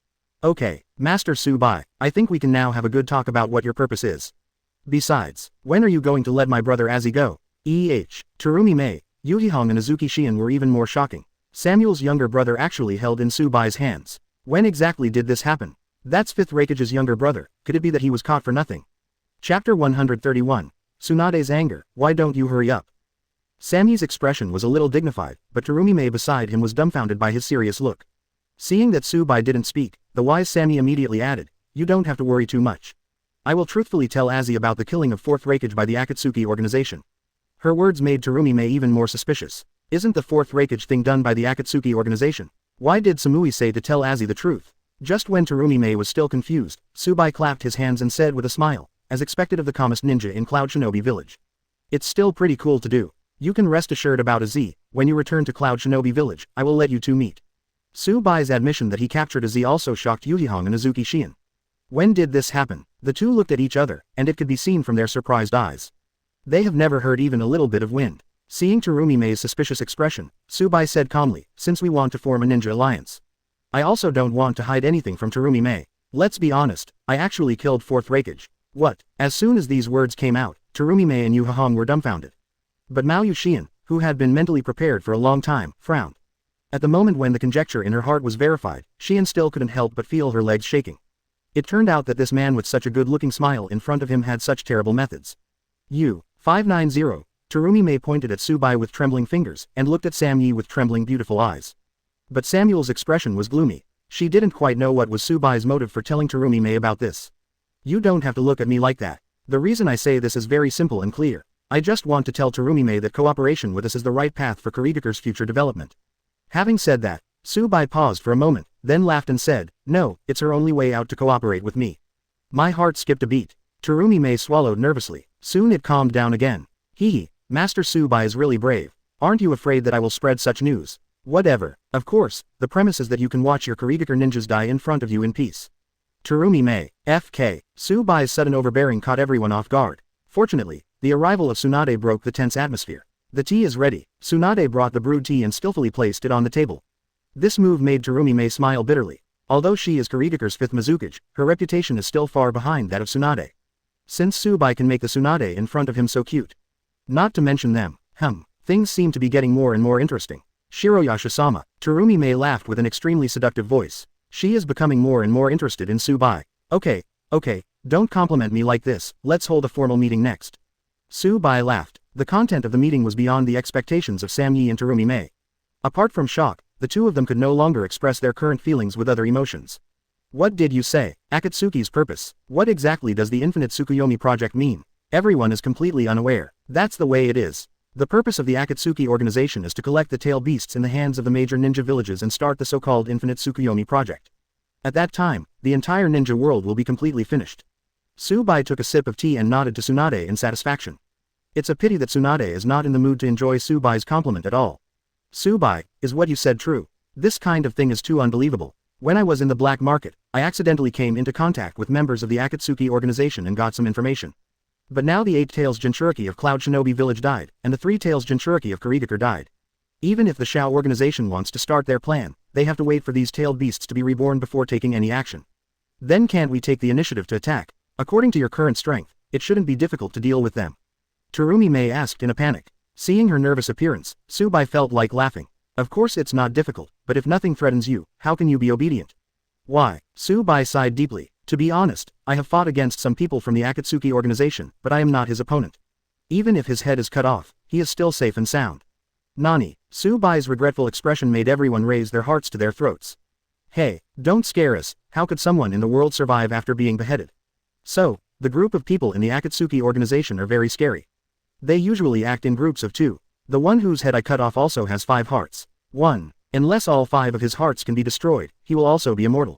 Okay, Master Tsubai, I think we can now have a good talk about what your purpose is. Besides, when are you going to let my brother Azzy go? Terumi, Yuhihong and Uzuki Shion were even more shocking. Samuel's younger brother actually held in Tsubai's hands. When exactly did this happen? That's 5th Raikage's younger brother, could it be that he was caught for nothing? Chapter 131. Tsunade's anger, why don't you hurry up? Sammy's expression was a little dignified, but Terumi beside him was dumbfounded by his serious look. Seeing that Tsubai didn't speak, the wise Sammy immediately added, you don't have to worry too much. I will truthfully tell Azzy about the killing of 4th Raikage by the Akatsuki organization. Her words made Terumi even more suspicious. Isn't the 4th Raikage thing done by the Akatsuki organization? Why did Samui say to tell Azzy the truth? Just when Terumi was still confused, Tsubai clapped his hands and said with a smile, as expected of the calmest ninja in Cloud Shinobi village. It's still pretty cool to do. You can rest assured about Azzy, when you return to Cloud Shinobi village, I will let you two meet. Tsubai's admission that he captured Azzy also shocked Yuhihong and Uzuki Shion. When did this happen? The two looked at each other, and it could be seen from their surprised eyes. They have never heard even a little bit of wind. Seeing Terumi's suspicious expression, Tsubai said calmly, since we want to form a ninja alliance. I also don't want to hide anything from Terumi. Let's be honest, I actually killed 4th Raikage. What? As soon as these words came out, Terumi and Yuhihong were dumbfounded. But Mayu Shion, who had been mentally prepared for a long time, frowned. At the moment when the conjecture in her heart was verified, Shion still couldn't help but feel her legs shaking. It turned out that this man with such a good-looking smile in front of him had such terrible methods. 590. Terumi pointed at Tsubai with trembling fingers, and looked at Sam Yi with trembling beautiful eyes. But Samuel's expression was gloomy. She didn't quite know what was Tsubai's motive for telling Terumi about this. You don't have to look at me like that. The reason I say this is very simple and clear. I just want to tell Terumi that cooperation with us is the right path for Kuritaker's future development. Having said that, Tsubai paused for a moment, then laughed and said, no, it's her only way out to cooperate with me. My heart skipped a beat. Terumi swallowed nervously. Soon it calmed down again. Master Tsubai is really brave. Aren't you afraid that I will spread such news? Whatever. Of course, the premise is that you can watch your Kurigakure ninjas die in front of you in peace. Terumi Mei. FK. Tsubai's sudden overbearing caught everyone off guard. Fortunately, the arrival of Tsunade broke the tense atmosphere. The tea is ready. Tsunade brought the brewed tea and skillfully placed it on the table. This move made Terumi Mei smile bitterly. Although she is Kurigakure's 5th Mizukage, her reputation is still far behind that of Tsunade. Since Tsubai can make the Tsunade in front of him so cute. Not to mention them, things seem to be getting more and more interesting. Shiroyasha-sama. Terumi Mei laughed with an extremely seductive voice. She is becoming more and more interested in Tsubai. Okay, don't compliment me like this, let's hold a formal meeting next. Tsubai laughed. The content of the meeting was beyond the expectations of Samyi and Terumi Mei. Apart from shock, the two of them could no longer express their current feelings with other emotions. What did you say? Akatsuki's purpose. What exactly does the Infinite Tsukuyomi project mean? Everyone is completely unaware. That's the way it is. The purpose of the Akatsuki organization is to collect the tail beasts in the hands of the major ninja villages and start the so-called Infinite Tsukuyomi project. At that time, the entire ninja world will be completely finished. Tsubai took a sip of tea and nodded to Tsunade in satisfaction. It's a pity that Tsunade is not in the mood to enjoy Tsubai's compliment at all. Tsubai, is what you said true? This kind of thing is too unbelievable. When I was in the black market, I accidentally came into contact with members of the Akatsuki organization and got some information. But now the 8 Tails Jinchuriki of Cloud Shinobi Village died, and the 3 Tails Jinchuriki of Kurigakure died. Even if the Shao organization wants to start their plan, they have to wait for these tailed beasts to be reborn before taking any action. Then can't we take the initiative to attack? According to your current strength, it shouldn't be difficult to deal with them. Terumi Mei asked in a panic. Seeing her nervous appearance, Tsubai felt like laughing. Of course it's not difficult, but if nothing threatens you, how can you be obedient? Why? Tsubai sighed deeply. To be honest, I have fought against some people from the Akatsuki organization, but I am not his opponent. Even if his head is cut off, he is still safe and sound. Nani? Tsubai's regretful expression made everyone raise their hearts to their throats. Hey, don't scare us, how could someone in the world survive after being beheaded? So, the group of people in the Akatsuki organization are very scary. They usually act in groups of 2. The one whose head I cut off also has 5 hearts. 1. Unless all 5 of his hearts can be destroyed, he will also be immortal.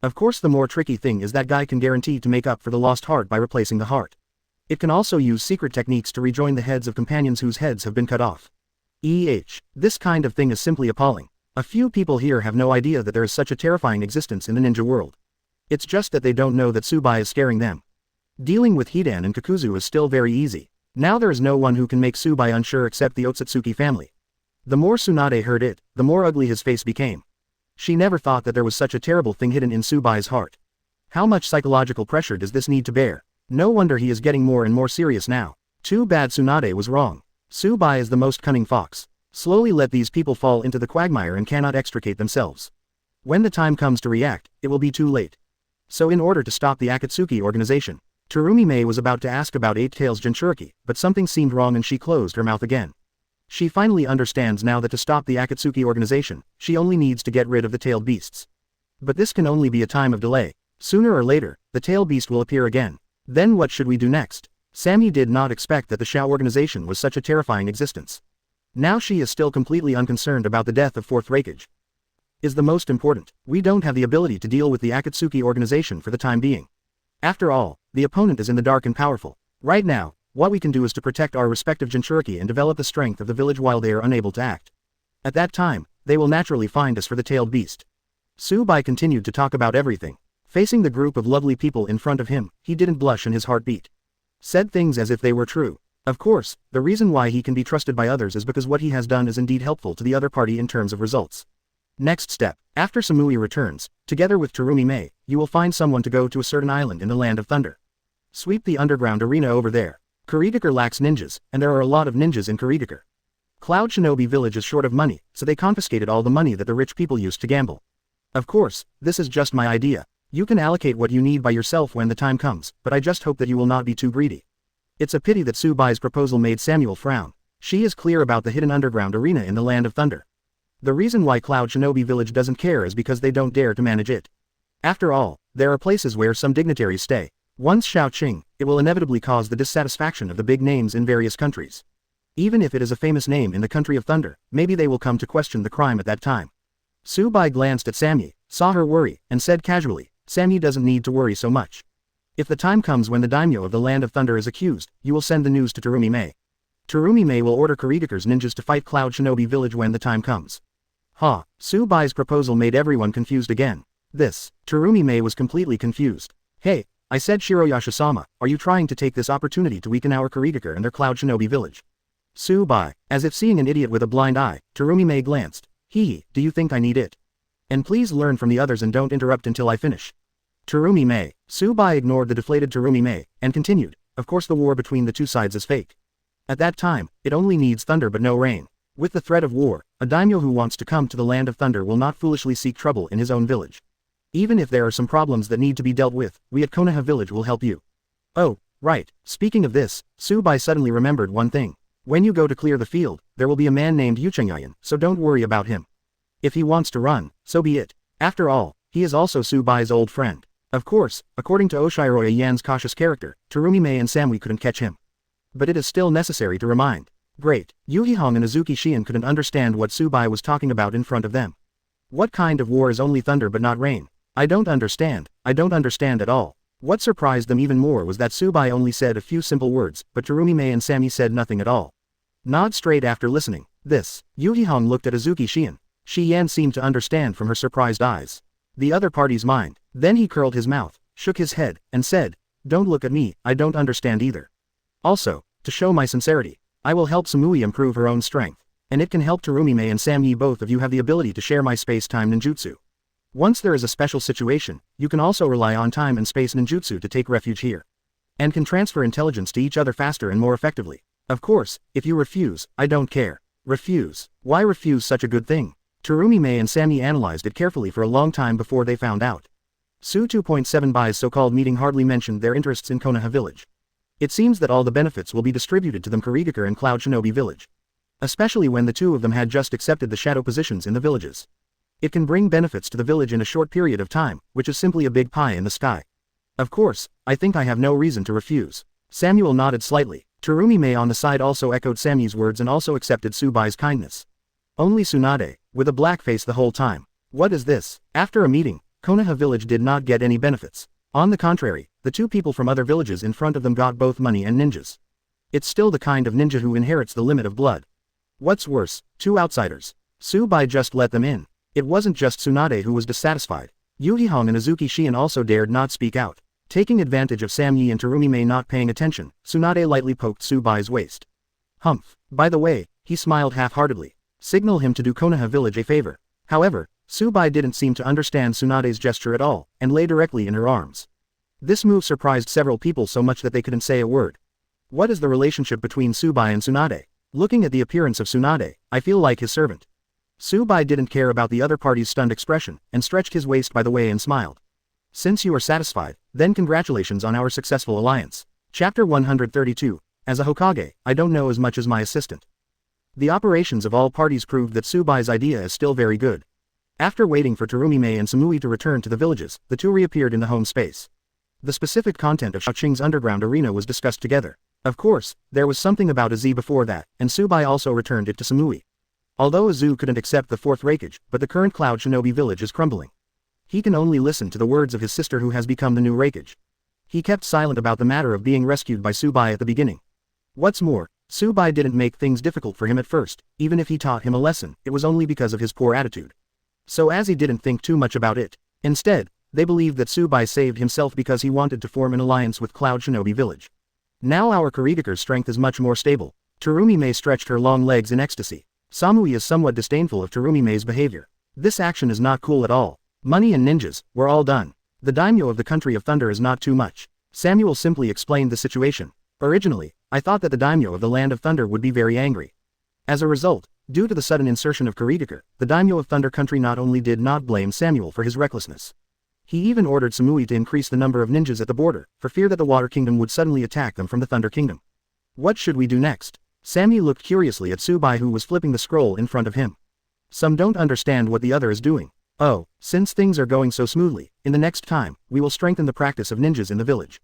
Of course the more tricky thing is that guy can guarantee to make up for the lost heart by replacing the heart. It can also use secret techniques to rejoin the heads of companions whose heads have been cut off. This kind of thing is simply appalling. A few people here have no idea that there is such a terrifying existence in the ninja world. It's just that they don't know that Tsubai is scaring them. Dealing with Hidan and Kakuzu is still very easy. Now there is no one who can make Tsubai unsure except the Otsutsuki family. The more Tsunade heard it, the more ugly his face became. She never thought that there was such a terrible thing hidden in Tsubai's heart. How much psychological pressure does this need to bear? No wonder he is getting more and more serious now. Too bad Tsunade was wrong. Tsubai is the most cunning fox. Slowly let these people fall into the quagmire and cannot extricate themselves. When the time comes to react, it will be too late. So in order to stop the Akatsuki organization, Terumi Mei was about to ask about 8 Tails Jinchuriki, but something seemed wrong and she closed her mouth again. She finally understands now that to stop the Akatsuki organization, she only needs to get rid of the tailed beasts. But this can only be a time of delay. Sooner or later, the tail beast will appear again. Then what should we do next? Sammy did not expect that the Shao organization was such a terrifying existence. Now she is still completely unconcerned about the death of 4th Raikage. Is the most important. We don't have the ability to deal with the Akatsuki organization for the time being. After all, the opponent is in the dark and powerful. Right now, what we can do is to protect our respective Jinchuriki and develop the strength of the village while they are unable to act. At that time, they will naturally find us for the tailed beast. Tsubai continued to talk about everything. Facing the group of lovely people in front of him, he didn't blush and his heart beat. Said things as if they were true. Of course, the reason why he can be trusted by others is because what he has done is indeed helpful to the other party in terms of results. Next step. After Samui returns, together with Terumi Mei, you will find someone to go to a certain island in the Land of Thunder. Sweep the underground arena over there. Kurigakure lacks ninjas, and there are a lot of ninjas in Kurigakure. Cloud Shinobi Village is short of money, so they confiscated all the money that the rich people used to gamble. Of course, this is just my idea. You can allocate what you need by yourself when the time comes, but I just hope that you will not be too greedy. It's a pity that Tsubai's proposal made Samuel frown. She is clear about the hidden underground arena in the Land of Thunder. The reason why Cloud Shinobi Village doesn't care is because they don't dare to manage it. After all, there are places where some dignitaries stay. Once Shaoqing, it will inevitably cause the dissatisfaction of the big names in various countries. Even if it is a famous name in the country of Thunder, maybe they will come to question the crime at that time. Tsubai glanced at Sammy, saw her worry, and said casually, Sammy doesn't need to worry so much. If the time comes when the daimyo of the Land of Thunder is accused, you will send the news to Terumi Mei. Terumi Mei will order Kurigakure's ninjas to fight Cloud Shinobi Village when the time comes. Ha, Su-bai's proposal made everyone confused again. Terumi Mei was completely confused. Hey, I said Shiroyasha-sama, are you trying to take this opportunity to weaken our Kurigakure and their Cloud Shinobi village? Su-bai, as if seeing an idiot with a blind eye, Terumi Mei glanced. Hee, do you think I need it? And please learn from the others and don't interrupt until I finish. Terumi Mei. Su-bai ignored the deflated Terumi Mei, and continued, of course the war between the two sides is fake. At that time, it only needs thunder but no rain. With the threat of war, a daimyo who wants to come to the land of thunder will not foolishly seek trouble in his own village. Even if there are some problems that need to be dealt with, we at Konoha village will help you. Oh, right, speaking of this, Su-bai suddenly remembered one thing. When you go to clear the field, there will be a man named Yuchenyayan, so don't worry about him. If he wants to run, so be it. After all, he is also Su-bai's old friend. Of course, according to Oshiroya Yan's cautious character, Terumi Mei and Samui couldn't catch him. But it is still necessary to remind. Great, Yuhihong and Azuki Shion couldn't understand what Su-bai was talking about in front of them. What kind of war is only thunder but not rain? I don't understand at all. What surprised them even more was that Su-bai only said a few simple words, but Terumi Mei and Samui said nothing at all. Nod straight after listening. Yuhihong looked at Azuki Shion. Shi-yan seemed to understand from her surprised eyes. The other party's mind. Then he curled his mouth, shook his head, and said, don't look at me, I don't understand either. Also, to show my sincerity, I will help Samui improve her own strength, and it can help Terumi Mei and Samui. Both of you have the ability to share my space-time ninjutsu. Once there is a special situation, you can also rely on time and space ninjutsu to take refuge here. And can transfer intelligence to each other faster and more effectively. Of course, if you refuse, I don't care. Refuse? Why refuse such a good thing? Terumi Mei and Samui analyzed it carefully for a long time before they found out. Su 2.7 Bai's so-called meeting hardly mentioned their interests in Konoha village. It seems that all the benefits will be distributed to them Kurigakure and Cloud Shinobi village. Especially when the two of them had just accepted the shadow positions in the villages. It can bring benefits to the village in a short period of time, which is simply a big pie in the sky. Of course, I think I have no reason to refuse. Samuel nodded slightly. Terumi Mei on the side also echoed Samui's words and also accepted Su-bai's kindness. Only Tsunade, with a black face the whole time. What is this? After a meeting, Konoha village did not get any benefits. On the contrary, the two people from other villages in front of them got both money and ninjas. It's still the kind of ninja who inherits the limit of blood. What's worse, two outsiders. Su-bai just let them in. It wasn't just Tsunade who was dissatisfied. Yuhihong and Azuki Shion also dared not speak out. Taking advantage of Samui and Terumi Mei not paying attention, Tsunade lightly poked Su-bai's waist. Humph. By the way, he smiled half-heartedly. Signal him to do Konoha village a favor. However, Su-bai didn't seem to understand Tsunade's gesture at all, and lay directly in her arms. This move surprised several people so much that they couldn't say a word. What is the relationship between Su-bai and Tsunade? Looking at the appearance of Tsunade, I feel like his servant. Su-bai didn't care about the other party's stunned expression, and stretched his waist by the way and smiled. Since you are satisfied, then congratulations on our successful alliance. Chapter 132. As a Hokage, I don't know as much as my assistant. The operations of all parties proved that Su-bai's idea is still very good. After waiting for Terumi Mei and Samui to return to the villages, the two reappeared in the home space. The specific content of Shaoqing's underground arena was discussed together. Of course, there was something about Azu before that, and Su-bai also returned it to Samui. Although Azu couldn't accept the fourth Raikage, but the current Cloud Shinobi village is crumbling. He can only listen to the words of his sister who has become the new Raikage. He kept silent about the matter of being rescued by Su-bai at the beginning. What's more, Su-bai didn't make things difficult for him at first. Even if he taught him a lesson, it was only because of his poor attitude. So as he didn't think too much about it. Instead, they believed that Su-bai saved himself because he wanted to form an alliance with Cloud Shinobi village. Now our Kurigakure's strength is much more stable. Terumi Mei stretched her long legs in ecstasy. Samui is somewhat disdainful of Terumi Mei's behavior. This action is not cool at all. Money and ninjas, we're all done. The daimyo of the country of thunder is not too much. Samuel simply explained the situation. Originally, I thought that the daimyo of the land of thunder would be very angry. As a result, due to the sudden insertion of Kurigakure, the daimyo of thunder country not only did not blame Samuel for his recklessness. He even ordered Samui to increase the number of ninjas at the border, for fear that the Water Kingdom would suddenly attack them from the Thunder Kingdom. What should we do next? Sammy looked curiously at Su-bai who was flipping the scroll in front of him. Some don't understand what the other is doing. Oh, since things are going so smoothly, in the next time, we will strengthen the practice of ninjas in the village.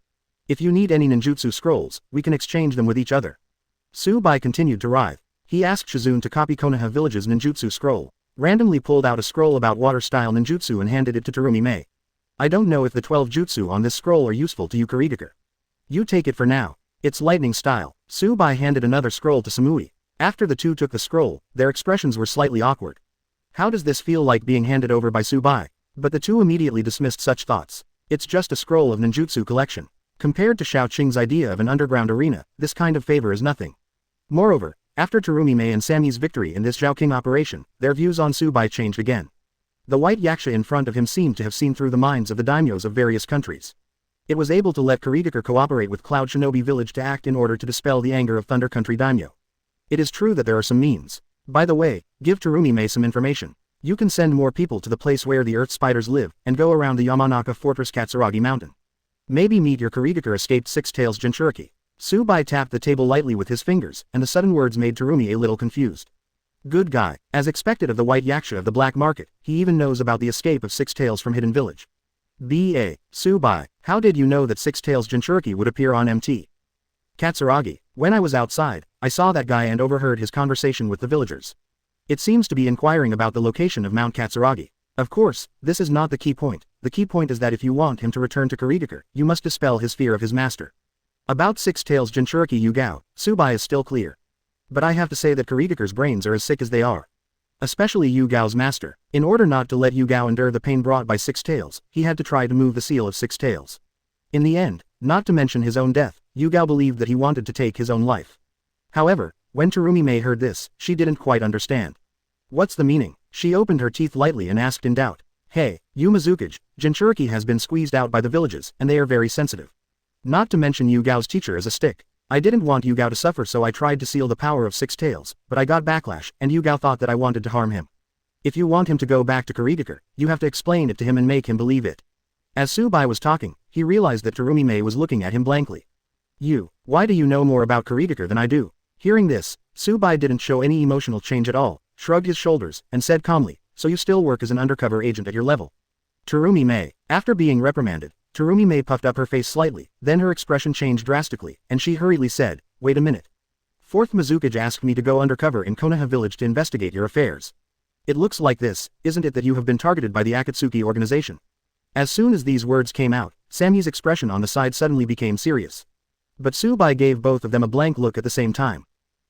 If you need any ninjutsu scrolls, we can exchange them with each other. Su-bai continued to writhe. He asked Shizune to copy Konoha village's ninjutsu scroll, randomly pulled out a scroll about water-style ninjutsu and handed it to Terumi Mei. I don't know if the 12 jutsu on this scroll are useful to you Kurigakure. You take it for now. It's lightning style. Su-bai handed another scroll to Samui. After the two took the scroll, their expressions were slightly awkward. How does this feel like being handed over by Tsubai? But the two immediately dismissed such thoughts. It's just a scroll of ninjutsu collection. Compared to Xiao Qing's idea of an underground arena, this kind of favor is nothing. Moreover, after Terumi-mei and Sammy's victory in this Zhao King operation, their views on Tsubai changed again. The white yaksha in front of him seemed to have seen through the minds of the daimyos of various countries. It was able to let Kurigakure cooperate with Cloud Shinobi Village to act in order to dispel the anger of Thunder Country daimyo. It is true that there are some means. By the way, give Terumi-mei some information. You can send more people to the place where the earth spiders live, and go around the Yamanaka Fortress Katsuragi Mountain. Maybe meet your Kurigakure escaped Six Tails Jinchuriki. Tsubai tapped the table lightly with his fingers, and the sudden words made Terumi a little confused. Good guy. As expected of the white yaksha of the black market, he even knows about the escape of Six Tails from Hidden Village. B.A. Tsubai, how did you know that Six Tails Jinchuriki would appear on MT? Katsuragi, when I was outside, I saw that guy and overheard his conversation with the villagers. It seems to be inquiring about the location of Mount Katsuragi. Of course, this is not the key point. The key point is that if you want him to return to Kurigakure, you must dispel his fear of his master. About Six Tails Jinchuriki Yugao, Tsubai is still clear. But I have to say that Kurigakure's brains are as sick as they are. Especially Yugao's master. In order not to let Yugao endure the pain brought by Six Tails, he had to try to move the seal of Six Tails. In the end, not to mention his own death, Yugao believed that he wanted to take his own life. However, when Terumi-mei heard this, she didn't quite understand. What's the meaning? She opened her teeth lightly and asked in doubt. Hey, Yumazukage, Jinchuriki has been squeezed out by the villages, and they are very sensitive. Not to mention Yugao's teacher is a stick. I didn't want Yugao to suffer, so I tried to seal the power of Six Tails, but I got backlash, and Yugao thought that I wanted to harm him. If you want him to go back to Kurigakure, you have to explain it to him and make him believe it. As Tsubai was talking, he realized that Terumi-mei was looking at him blankly. Why do you know more about Kurigakure than I do? Hearing this, Tsubai didn't show any emotional change at all, shrugged his shoulders, and said calmly, so you still work as an undercover agent at your level. Terumi-mei. After being reprimanded, Terumi-mei puffed up her face slightly, then her expression changed drastically, and she hurriedly said, wait a minute. Fourth Mizukage asked me to go undercover in Konoha village to investigate your affairs. It looks like this, isn't it, that you have been targeted by the Akatsuki organization? As soon as these words came out, Sammy's expression on the side suddenly became serious. But Tsubai gave both of them a blank look at the same time.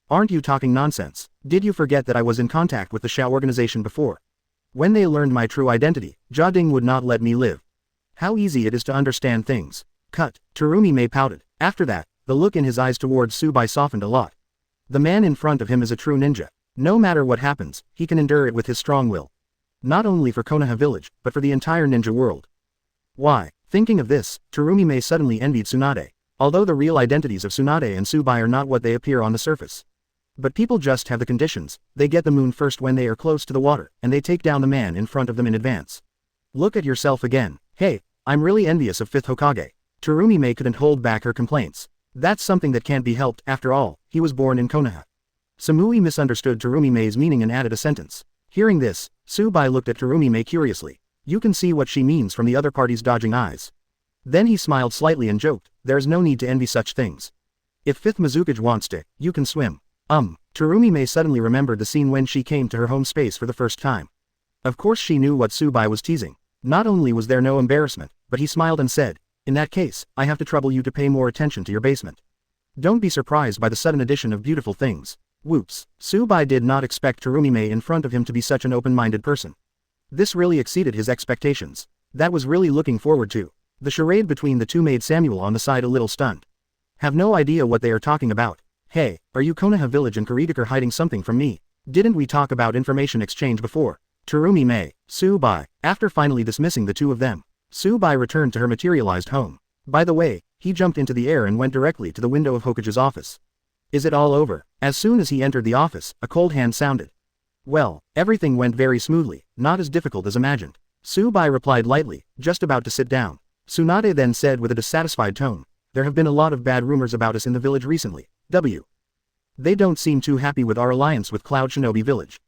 Aren't you talking nonsense? Did you forget that I was in contact with the Shao organization before? When they learned my true identity, Jia would not let me live. How easy it is to understand things. Cut. Terumi-mei pouted. After that, the look in his eyes towards Tsubai softened a lot. The man in front of him is a true ninja. No matter what happens, he can endure it with his strong will. Not only for Konoha village, but for the entire ninja world. Why? Thinking of this, Terumi-mei suddenly envied Tsunade. Although the real identities of Tsunade and Tsubai are not what they appear on the surface. But people just have the conditions, they get the moon first when they are close to the water, and they take down the man in front of them in advance. Look at yourself again. Hey, I'm really envious of 5th Hokage. Terumi-mei couldn't hold back her complaints. That's something that can't be helped, after all, he was born in Konoha. Samui misunderstood Terumi-mei's meaning and added a sentence. Hearing this, Tsubai looked at Terumi-mei curiously. You can see what she means from the other party's dodging eyes. Then he smiled slightly and joked, there's no need to envy such things. If 5th Mizukage wants to, you can swim. Terumi-mei suddenly remembered the scene when she came to her home space for the first time. Of course she knew what Tsubai was teasing. Not only was there no embarrassment, but he smiled and said, in that case, I have to trouble you to pay more attention to your basement. Don't be surprised by the sudden addition of beautiful things. Whoops. Tsubai did not expect Terumi-mei in front of him to be such an open-minded person. This really exceeded his expectations. That was really looking forward to. The charade between the two made Samuel on the side a little stunned. Have no idea what they are talking about. Hey, are you Konoha village and Kurigakure hiding something from me? Didn't we talk about information exchange before? Terumi-mei, Tsubai. After finally dismissing the two of them, Tsubai returned to her materialized home. By the way, he jumped into the air and went directly to the window of Hokage's office. Is it all over? As soon as he entered the office, a cold hand sounded. Well, everything went very smoothly, not as difficult as imagined. Tsubai replied lightly, just about to sit down. Tsunade then said with a dissatisfied tone, there have been a lot of bad rumors about us in the village recently. They don't seem too happy with our alliance with Cloud Shinobi Village.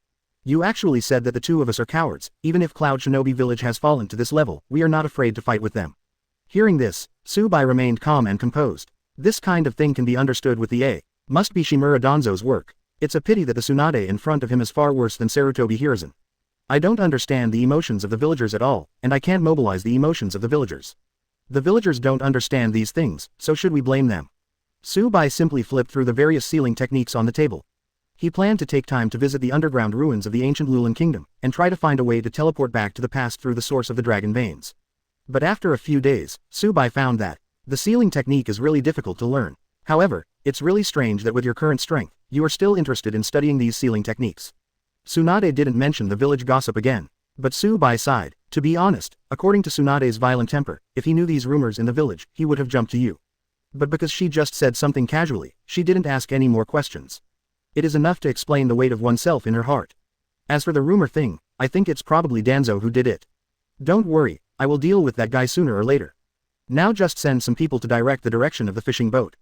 You actually said that the two of us are cowards. Even if Cloud Shinobi Village has fallen to this level, we are not afraid to fight with them. Hearing this, Tsubai remained calm and composed. This kind of thing can be understood with the A. Must be Shimura Danzo's work. It's a pity that the Tsunade in front of him is far worse than Sarutobi Hiruzen. I don't understand the emotions of the villagers at all, and I can't mobilize the emotions of the villagers. The villagers don't understand these things, so should we blame them? Tsubai simply flipped through the various sealing techniques on the table. He planned to take time to visit the underground ruins of the ancient Lulin Kingdom, and try to find a way to teleport back to the past through the source of the dragon veins. But after a few days, Subai found that the sealing technique is really difficult to learn. However, it's really strange that with your current strength, you are still interested in studying these sealing techniques. Tsunade didn't mention the village gossip again. But Subai sighed. To be honest, according to Tsunade's violent temper, if he knew these rumors in the village, he would have jumped to you. But because she just said something casually, she didn't ask any more questions. It is enough to explain the weight of oneself in her heart. As for the rumor thing, I think it's probably Danzo who did it. Don't worry, I will deal with that guy sooner or later. Now just send some people to direct the direction of the fishing boat.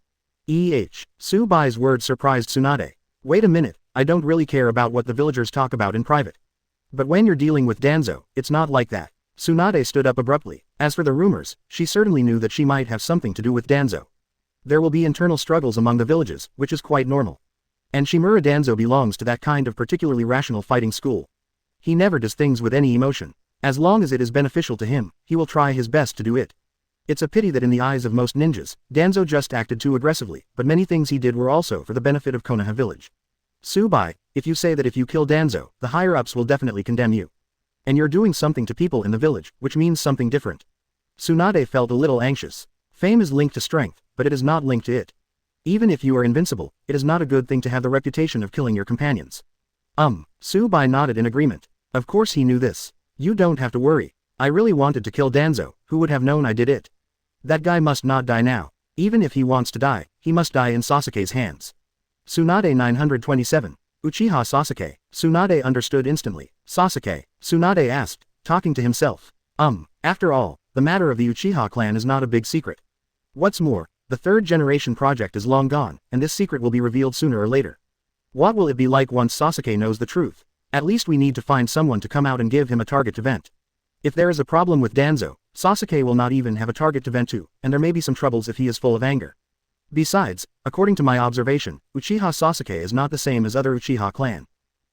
Subai's words surprised Tsunade. Wait a minute, I don't really care about what the villagers talk about in private. But when you're dealing with Danzo, it's not like that. Tsunade stood up abruptly. As for the rumors, she certainly knew that she might have something to do with Danzo. There will be internal struggles among the villages, which is quite normal. And Shimura Danzo belongs to that kind of particularly rational fighting school. He never does things with any emotion. As long as it is beneficial to him, he will try his best to do it. It's a pity that in the eyes of most ninjas, Danzo just acted too aggressively, but many things he did were also for the benefit of Konoha village. Subai, if you say that if you kill Danzo, the higher-ups will definitely condemn you. And you're doing something to people in the village, which means something different. Tsunade felt a little anxious. Fame is linked to strength, but it is not linked to it. Even if you are invincible, it is not a good thing to have the reputation of killing your companions. Subai nodded in agreement. Of course he knew this. You don't have to worry. I really wanted to kill Danzo, who would have known I did it? That guy must not die now. Even if he wants to die, he must die in Sasuke's hands. Tsunade 927. Uchiha Sasuke. Tsunade understood instantly. Sasuke, Tsunade asked, talking to himself. After all, the matter of the Uchiha clan is not a big secret. What's more, the third generation project is long gone, and this secret will be revealed sooner or later. What will it be like once Sasuke knows the truth? At least we need to find someone to come out and give him a target to vent. If there is a problem with Danzo, Sasuke will not even have a target to vent to, and there may be some troubles if he is full of anger. Besides, according to my observation, Uchiha Sasuke is not the same as other Uchiha clan.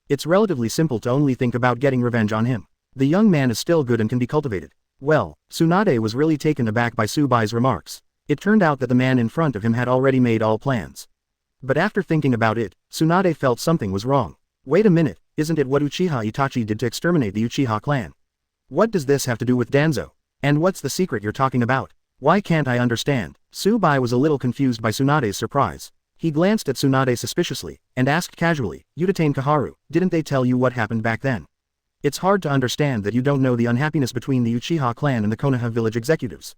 It's relatively simple to only think about getting revenge on him. The young man is still good and can be cultivated. Well, Tsunade was really taken aback by Subai's remarks. It turned out that the man in front of him had already made all plans. But after thinking about it, Tsunade felt something was wrong. Wait a minute, isn't it what Uchiha Itachi did to exterminate the Uchiha clan? What does this have to do with Danzo? And what's the secret you're talking about? Why can't I understand? Subai was a little confused by Tsunade's surprise. He glanced at Tsunade suspiciously, and asked casually, Udatain Kaharu, didn't they tell you what happened back then? It's hard to understand that you don't know the unhappiness between the Uchiha clan and the Konoha village executives.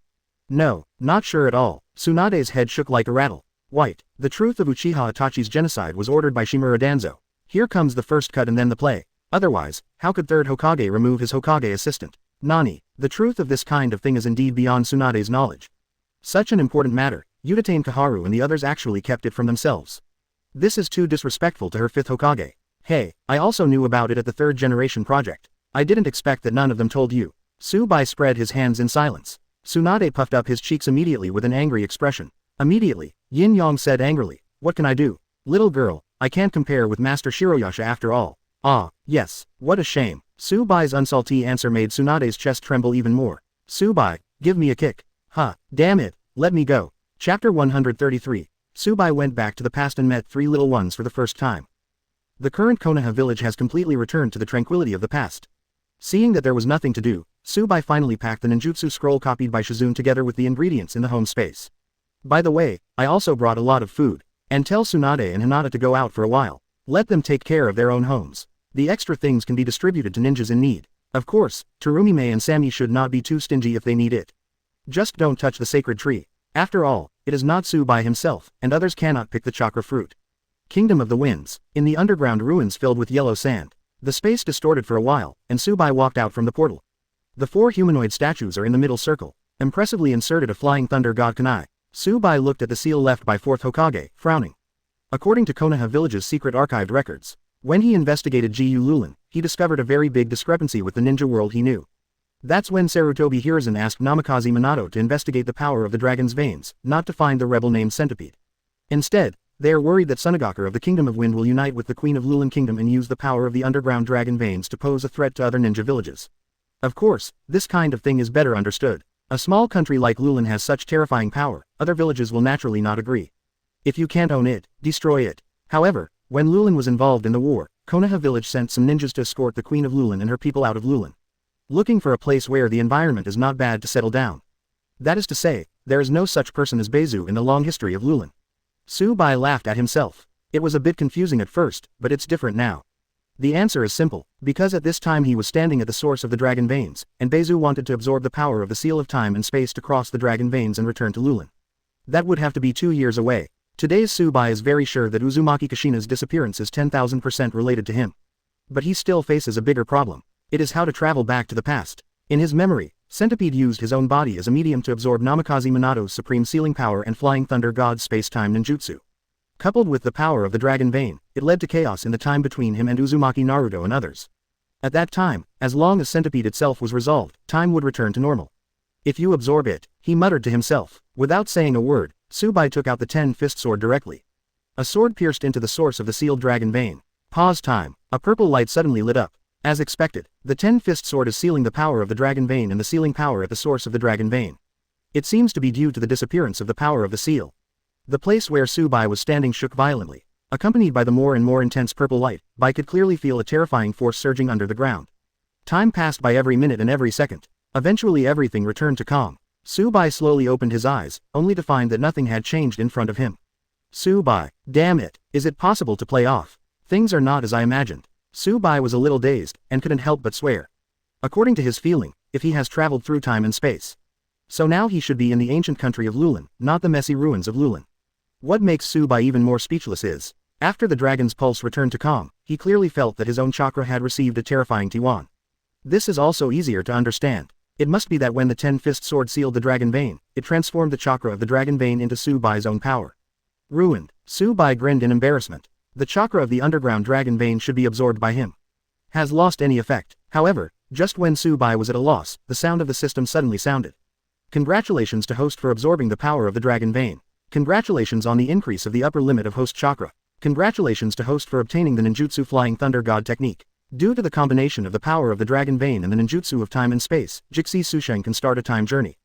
No, not sure at all. Tsunade's head shook like a rattle. White, the truth of Uchiha Itachi's genocide was ordered by Shimura Danzo. Here comes the first cut and then the play. Otherwise, how could third Hokage remove his Hokage assistant? Nani, the truth of this kind of thing is indeed beyond Tsunade's knowledge. Such an important matter, Udatain Kaharu and the others actually kept it from themselves. This is too disrespectful to her fifth Hokage. Hey, I also knew about it at the third generation project. I didn't expect that none of them told you. Subai spread his hands in silence. Tsunade puffed up his cheeks immediately with an angry expression. Immediately, Yin Yang said angrily, what can I do? Little girl, I can't compare with Master Shiroyasha after all. Ah, yes, what a shame. Subai's unsalty answer made Tsunade's chest tremble even more. Subai, give me a kick. Damn it, let me go. Chapter 133. Subai went back to the past and met three little ones for the first time. The current Konoha village has completely returned to the tranquility of the past. Seeing that there was nothing to do, Subai finally packed the ninjutsu scroll copied by Shizune together with the ingredients in the home space. By the way, I also brought a lot of food. And tell Tsunade and Hinata to go out for a while. Let them take care of their own homes. The extra things can be distributed to ninjas in need. Of course, Terumi-Mei and Sammy should not be too stingy if they need it. Just don't touch the sacred tree. After all, it is not Subai himself, and others cannot pick the chakra fruit. Kingdom of the Winds. In the underground ruins filled with yellow sand. The space distorted for a while, and Subai walked out from the portal. The four humanoid statues are in the middle circle. Impressively inserted a flying thunder god kunai. Subai looked at the seal left by fourth Hokage, frowning. According to Konoha village's secret archived records, when he investigated Jiyu Lulin, he discovered a very big discrepancy with the ninja world he knew. That's when Sarutobi Hiruzen asked Namikaze Minato to investigate the power of the dragon's veins, not to find the rebel named Centipede. Instead, they are worried that Sunagakure of the Kingdom of Wind will unite with the Queen of Lulin Kingdom and use the power of the underground dragon veins to pose a threat to other ninja villages. Of course, this kind of thing is better understood. A small country like Lulin has such terrifying power, other villages will naturally not agree. If you can't own it, destroy it. However, When Lulin was involved in the war, Konoha village sent some ninjas to escort the Queen of Lulin and her people out of Lulin. Looking for a place where the environment is not bad to settle down. That is to say, there is no such person as Beizu in the long history of Lulin. Bai laughed at himself. It was a bit confusing at first, but it's different now. The answer is simple, because at this time he was standing at the source of the dragon veins, and Beizu wanted to absorb the power of the seal of time and space to cross the dragon veins and return to Lulin. That would have to be 2 years away. Today's Bai is very sure that Uzumaki Kushina's disappearance is 10,000% related to him. But he still faces a bigger problem. It is how to travel back to the past. In his memory, Centipede used his own body as a medium to absorb Namikaze Minato's supreme sealing power and Flying Thunder God's space-time ninjutsu. Coupled with the power of the dragon vein, it led to chaos in the time between him and Uzumaki Naruto and others. At that time, as long as Centipede itself was resolved, time would return to normal. If you absorb it, he muttered to himself. Without saying a word, Bai took out the 10-fist sword directly. A sword pierced into the source of the sealed dragon vein. Pause time. A purple light suddenly lit up. As expected, the 10-fist sword is sealing the power of the dragon vein and the sealing power at the source of the dragon vein. It seems to be due to the disappearance of the power of the seal. The place where Bai was standing shook violently. Accompanied by the more and more intense purple light, Bai could clearly feel a terrifying force surging under the ground. Time passed by every minute and every second. Eventually everything returned to calm. Bai slowly opened his eyes, only to find that nothing had changed in front of him. Bai, damn it, is it possible to play off? Things are not as I imagined. Bai was a little dazed, and couldn't help but swear. According to his feeling, if he has traveled through time and space. So now he should be in the ancient country of Lulin, not the messy ruins of Lulin. What makes Bai even more speechless is, after the dragon's pulse returned to calm, he clearly felt that his own chakra had received a terrifying T1. This is also easier to understand. It must be that when the 10-fist sword sealed the dragon vein, it transformed the chakra of the dragon vein into Bai's own power. Ruined, Bai grinned in embarrassment. The chakra of the underground dragon vein should be absorbed by him. Has lost any effect. However, just when Bai was at a loss, the sound of the system suddenly sounded. Congratulations to host for absorbing the power of the dragon vein. Congratulations on the increase of the upper limit of host chakra. Congratulations to host for obtaining the ninjutsu Flying Thunder God technique. Due to the combination of the power of the dragon vein and the ninjutsu of time and space, Jixi Susheng can start a time journey.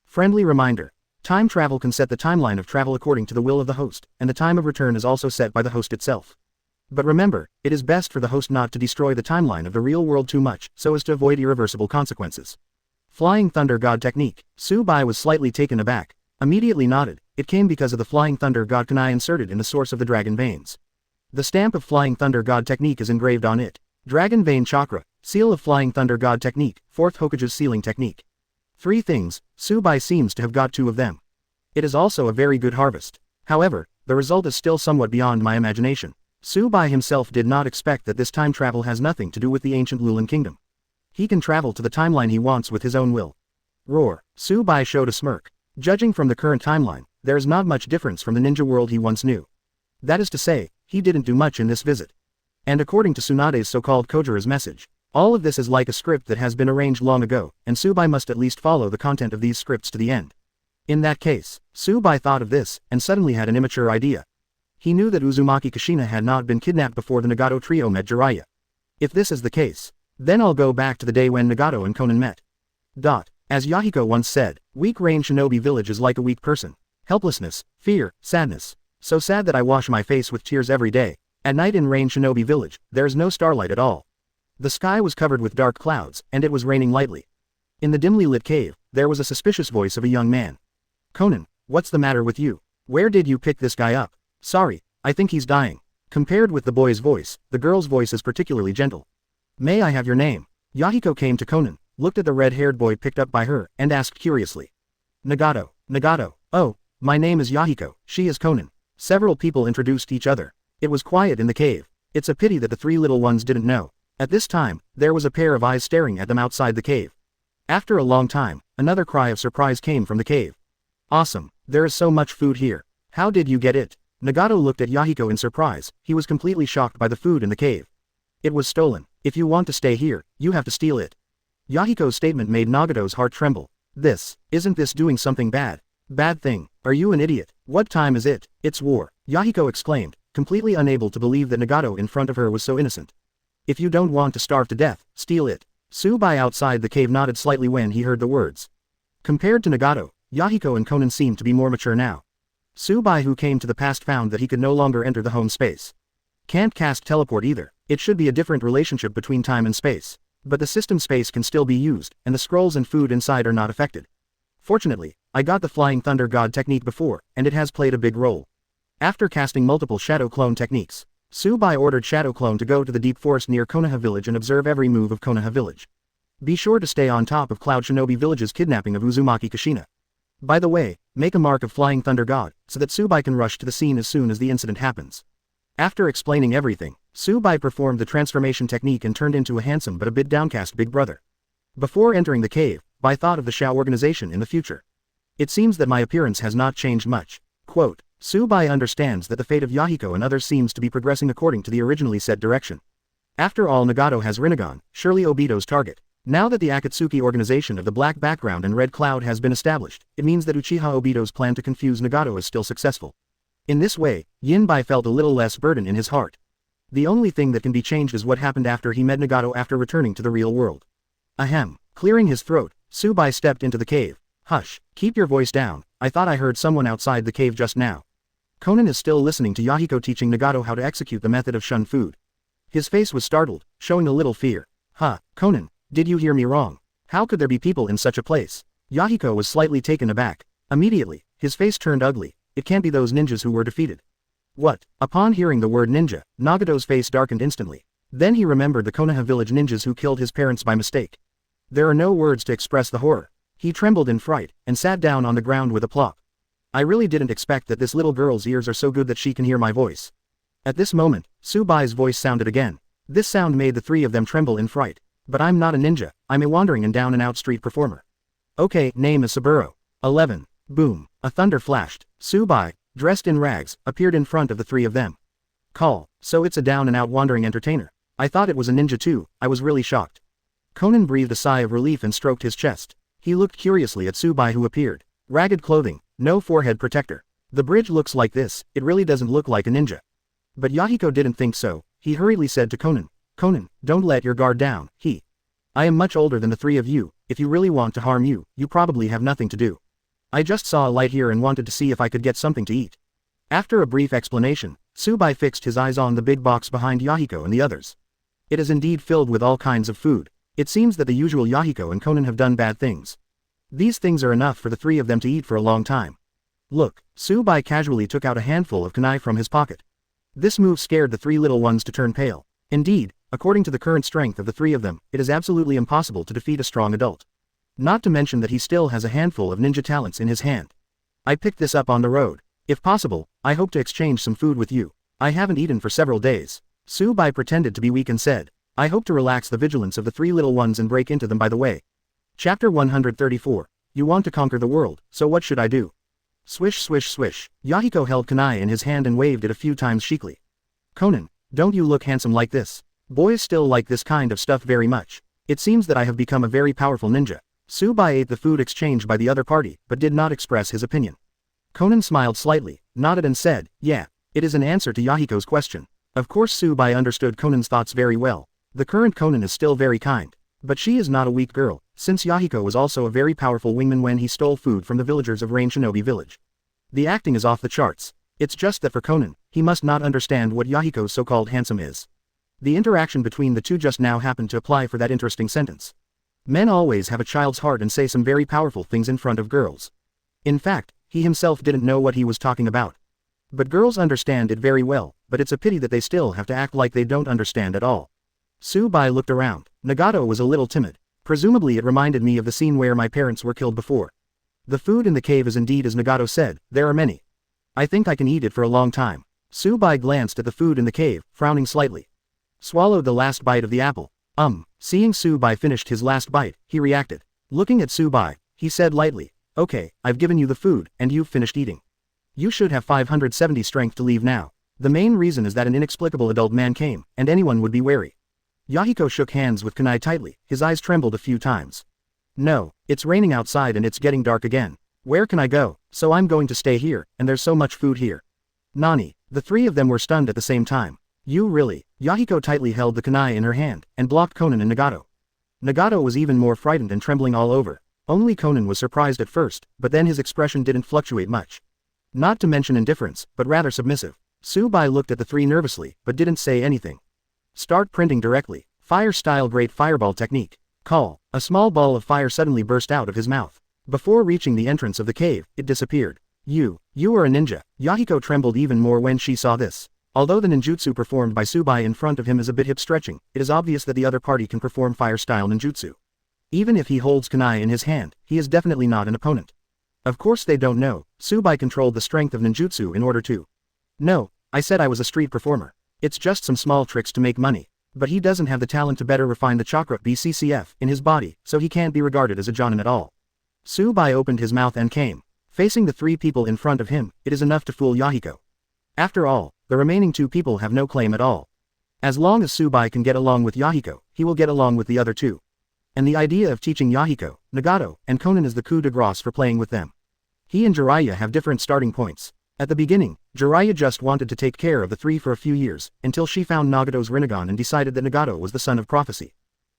Friendly reminder. Time travel can set the timeline of travel according to the will of the host, and the time of return is also set by the host itself. But remember, it is best for the host not to destroy the timeline of the real world too much, so as to avoid irreversible consequences. Flying Thunder God technique. Bai was slightly taken aback. Immediately nodded. It came because of the Flying Thunder God kunai inserted in the source of the dragon veins. The stamp of Flying Thunder God technique is engraved on it. Dragon Vein Chakra, Seal of Flying Thunder God technique, 4th Hokage's sealing technique. 3 things, Bai seems to have got 2 of them. It is also a very good harvest. However, the result is still somewhat beyond my imagination. Bai himself did not expect that this time travel has nothing to do with the ancient Lulin kingdom. He can travel to the timeline he wants with his own will. Roar. Bai showed a smirk. Judging from the current timeline, there is not much difference from the ninja world he once knew. That is to say, he didn't do much in this visit. And according to Tsunade's so-called Kojira's message, all of this is like a script that has been arranged long ago, and Bai must at least follow the content of these scripts to the end. In that case, Bai thought of this, and suddenly had an immature idea. He knew that Uzumaki Kushina had not been kidnapped before the Nagato trio met Jiraiya. If this is the case, then I'll go back to the day when Nagato and Konan met. As Yahiko once said, weak rain shinobi village is like a weak person. Helplessness, fear, sadness. So sad that I wash my face with tears every day. At night in Rain Shinobi Village, there is no starlight at all. The sky was covered with dark clouds, and it was raining lightly. In the dimly lit cave, there was a suspicious voice of a young man. Konan, what's the matter with you? Where did you pick this guy up? Sorry, I think he's dying. Compared with the boy's voice, the girl's voice is particularly gentle. May I have your name? Yahiko came to Konan, looked at the red-haired boy picked up by her, and asked curiously. Nagato. Oh, my name is Yahiko, she is Konan. Several people introduced each other. It was quiet in the cave. It's a pity that the 3 little ones didn't know. At this time, there was a pair of eyes staring at them outside the cave. After a long time, another cry of surprise came from the cave. Awesome, there is so much food here. How did you get it? Nagato looked at Yahiko in surprise. He was completely shocked by the food in the cave. It was stolen. If you want to stay here, you have to steal it. Yahiko's statement made Nagato's heart tremble. Isn't this doing something bad? Bad thing. Are you an idiot? What time is it? It's war. Yahiko exclaimed, completely unable to believe that Nagato in front of her was so innocent. If you don't want to starve to death, steal it. Bai outside the cave nodded slightly when he heard the words. Compared to Nagato, Yahiko and Konan seemed to be more mature now. Bai, who came to the past, found that he could no longer enter the home space. Can't cast teleport either. It should be a different relationship between time and space. But the system space can still be used, and the scrolls and food inside are not affected. Fortunately, I got the Flying Thunder God technique before, and it has played a big role. After casting multiple Shadow Clone techniques, Tsubai ordered Shadow Clone to go to the deep forest near Konoha village and observe every move of Konoha village. Be sure to stay on top of Cloud Shinobi village's kidnapping of Uzumaki Kushina. By the way, make a mark of Flying Thunder God, so that Tsubai can rush to the scene as soon as the incident happens. After explaining everything, Tsubai performed the transformation technique and turned into a handsome but a bit downcast big brother. Before entering the cave, Bai thought of the Shao organization in the future. It seems that my appearance has not changed much. Quote, Tsubai understands that the fate of Yahiko and others seems to be progressing according to the originally set direction. After all, Nagato has Rinnegan, surely Obito's target. Now that the Akatsuki organization of the black background and red cloud has been established, it means that Uchiha Obito's plan to confuse Nagato is still successful. In this way, Yinbai felt a little less burden in his heart. The only thing that can be changed is what happened after he met Nagato after returning to the real world. Ahem. Clearing his throat, Tsubai stepped into the cave. Hush, keep your voice down, I thought I heard someone outside the cave just now. Konan is still listening to Yahiko teaching Nagato how to execute the method of shun food. His face was startled, showing a little fear. Konan, did you hear me wrong? How could there be people in such a place? Yahiko was slightly taken aback. Immediately, his face turned ugly. It can't be those ninjas who were defeated. What? Upon hearing the word ninja, Nagato's face darkened instantly. Then he remembered the Konoha village ninjas who killed his parents by mistake. There are no words to express the horror. He trembled in fright, and sat down on the ground with a plop. I really didn't expect that this little girl's ears are so good that she can hear my voice. At this moment, Tsubai's voice sounded again. This sound made the three of them tremble in fright. But I'm not a ninja, I'm a wandering and down-and-out street performer. Okay, name is Saburo. 11. Boom. A thunder flashed. Tsubai, dressed in rags, appeared in front of the three of them. Call, so it's a down-and-out wandering entertainer. I thought it was a ninja too, I was really shocked. Konan breathed a sigh of relief and stroked his chest. He looked curiously at Tsubai who appeared. Ragged clothing, no forehead protector. The bridge looks like this, it really doesn't look like a ninja. But Yahiko didn't think so. He hurriedly said to Konan, Konan, don't let your guard down, I am much older than the three of you, if you really want to harm you, you probably have nothing to do. I just saw a light here and wanted to see if I could get something to eat. After a brief explanation, Tsubai fixed his eyes on the big box behind Yahiko and the others. It is indeed filled with all kinds of food. It seems that the usual Yahiko and Konan have done bad things. These things are enough for the three of them to eat for a long time. Look, Tsubai casually took out a handful of kunai from his pocket. This move scared the three little ones to turn pale. Indeed, according to the current strength of the three of them, it is absolutely impossible to defeat a strong adult. Not to mention that he still has a handful of ninja talents in his hand. I picked this up on the road. If possible, I hope to exchange some food with you. I haven't eaten for several days. Tsubai pretended to be weak and said, I hope to relax the vigilance of the three little ones and break into them by the way. Chapter 134. You want to conquer the world, so what should I do? Swish swish swish. Yahiko held kunai in his hand and waved it a few times chicly. Konan, don't you look handsome like this? Boys still like this kind of stuff very much. It seems that I have become a very powerful ninja. Tsubai ate the food exchanged by the other party, but did not express his opinion. Konan smiled slightly, nodded and said, yeah, it is an answer to Yahiko's question. Of course Tsubai understood Konan's thoughts very well. The current Konan is still very kind. But she is not a weak girl, since Yahiko was also a very powerful wingman when he stole food from the villagers of Rain Shinobi village. The acting is off the charts. It's just that for Konan, he must not understand what Yahiko's so-called handsome is. The interaction between the two just now happened to apply for that interesting sentence. Men always have a child's heart and say some very powerful things in front of girls. In fact, he himself didn't know what he was talking about. But girls understand it very well, but it's a pity that they still have to act like they don't understand at all. Tsubai looked around. Nagato was a little timid. Presumably it reminded me of the scene where my parents were killed before. The food in the cave is indeed as Nagato said, there are many. I think I can eat it for a long time. Tsubai glanced at the food in the cave, frowning slightly. Swallowed the last bite of the apple. Seeing Tsubai finished his last bite, he reacted. Looking at Tsubai, he said lightly, okay, I've given you the food, and you've finished eating. You should have 570 strength to leave now. The main reason is that an inexplicable adult man came, and anyone would be wary. Yahiko shook hands with kunai tightly, his eyes trembled a few times. No, it's raining outside and it's getting dark again. Where can I go? So I'm going to stay here, and there's so much food here. Nani? The three of them were stunned at the same time. You really? Yahiko tightly held the kunai in her hand, and blocked Konan and Nagato. Nagato was even more frightened and trembling all over. Only Konan was surprised at first, but then his expression didn't fluctuate much. Not to mention indifference, but rather submissive. Bai looked at the three nervously, but didn't say anything. Start printing directly. Fire style great fireball technique. Call. A small ball of fire suddenly burst out of his mouth. Before reaching the entrance of the cave, it disappeared. You are a ninja. Yahiko trembled even more when she saw this. Although the ninjutsu performed by Bai in front of him is a bit hip-stretching, it is obvious that the other party can perform fire-style ninjutsu. Even if he holds kunai in his hand, he is definitely not an opponent. Of course they don't know, Bai controlled the strength of ninjutsu in order to. No, I said I was a street performer. It's just some small tricks to make money. But he doesn't have the talent to better refine the chakra BCCF in his body, so he can't be regarded as a Jōnin at all. Bai opened his mouth and came. Facing the three people in front of him, it is enough to fool Yahiko. After all, the remaining two people have no claim at all. As long as Bai can get along with Yahiko, he will get along with the other two. And the idea of teaching Yahiko, Nagato, and Konan is the coup de grace for playing with them. He and Jiraiya have different starting points. At the beginning, Jiraiya just wanted to take care of the three for a few years, until she found Nagato's Rinnegan and decided that Nagato was the son of prophecy.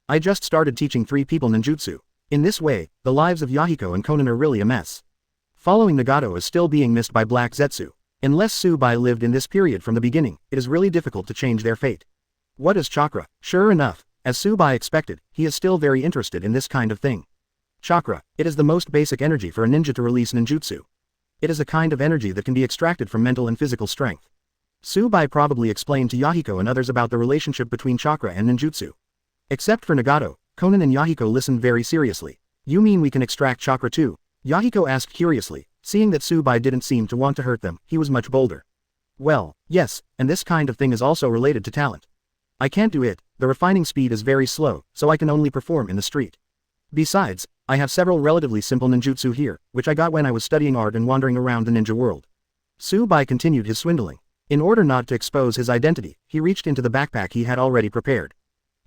I just started teaching three people ninjutsu. In this way, the lives of Yahiko and Konan are really a mess. Following Nagato is still being missed by Black Zetsu. Unless Bai lived in this period from the beginning, it is really difficult to change their fate. What is chakra? Sure enough, as Bai expected, he is still very interested in this kind of thing. Chakra, it is the most basic energy for a ninja to release ninjutsu. It is a kind of energy that can be extracted from mental and physical strength. Bai probably explained to Yahiko and others about the relationship between chakra and ninjutsu. Except for Nagato, Konan and Yahiko listened very seriously. You mean we can extract chakra too? Yahiko asked curiously. Seeing that Bai didn't seem to want to hurt them, he was much bolder. Well, yes, and this kind of thing is also related to talent. I can't do it, the refining speed is very slow, so I can only perform in the street. Besides, I have several relatively simple ninjutsu here, which I got when I was studying art and wandering around the ninja world. Bai continued his swindling. In order not to expose his identity, he reached into the backpack he had already prepared.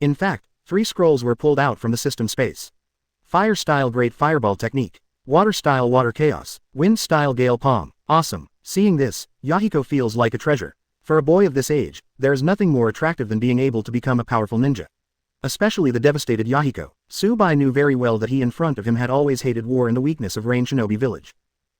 In fact, 3 scrolls were pulled out from the system space. Fire style great fireball technique. Water style water chaos. Wind style gale palm. Awesome. Seeing this, Yahiko feels like a treasure. For a boy of this age, there is nothing more attractive than being able to become a powerful ninja. Especially the devastated Yahiko. Bai knew very well that he in front of him had always hated war and the weakness of Rain Shinobi village.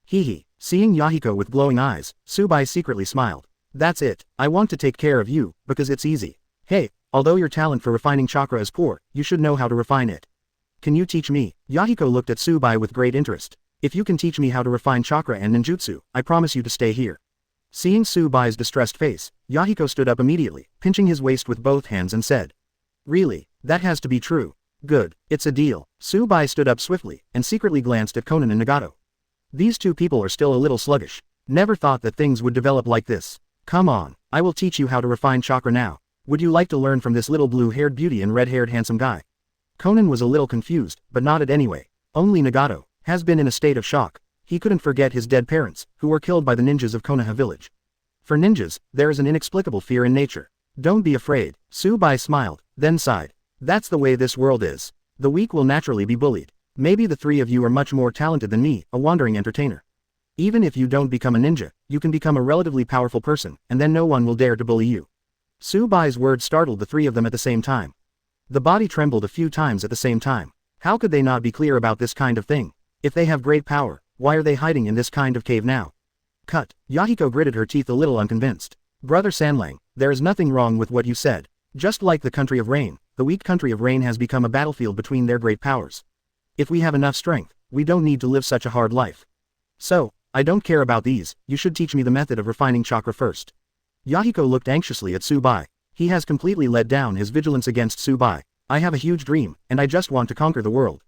Hee. Seeing Yahiko with glowing eyes, Bai secretly smiled. That's it, I want to take care of you, because it's easy. Hey, although your talent for refining chakra is poor, you should know how to refine it. Can you teach me? Yahiko looked at Bai with great interest. If you can teach me how to refine chakra and ninjutsu, I promise you to stay here. Seeing Bai's distressed face, Yahiko stood up immediately, pinching his waist with both hands and said. Really, that has to be true. Good, it's a deal. Bai stood up swiftly, and secretly glanced at Konan and Nagato. These two people are still a little sluggish. Never thought that things would develop like this. Come on, I will teach you how to refine chakra now. Would you like to learn from this little blue-haired beauty and red-haired handsome guy? Konan was a little confused, but nodded anyway. Only Nagato has been in a state of shock. He couldn't forget his dead parents, who were killed by the ninjas of Konoha village. For ninjas, there is an inexplicable fear in nature. Don't be afraid. Bai smiled, then sighed. That's the way this world is. The weak will naturally be bullied. Maybe the three of you are much more talented than me, a wandering entertainer. Even if you don't become a ninja, you can become a relatively powerful person, and then no one will dare to bully you. Bai's words startled the three of them at the same time. The body trembled a few times at the same time. How could they not be clear about this kind of thing? If they have great power, why are they hiding in this kind of cave now? Cut. Yahiko gritted her teeth a little unconvinced. Brother Sanlang, there is nothing wrong with what you said. Just like the country of rain, the weak country of rain has become a battlefield between their great powers. If we have enough strength, we don't need to live such a hard life. So, I don't care about these, you should teach me the method of refining chakra first. Yahiko looked anxiously at Bai. He has completely let down his vigilance against Bai. I have a huge dream, and I just want to conquer the world.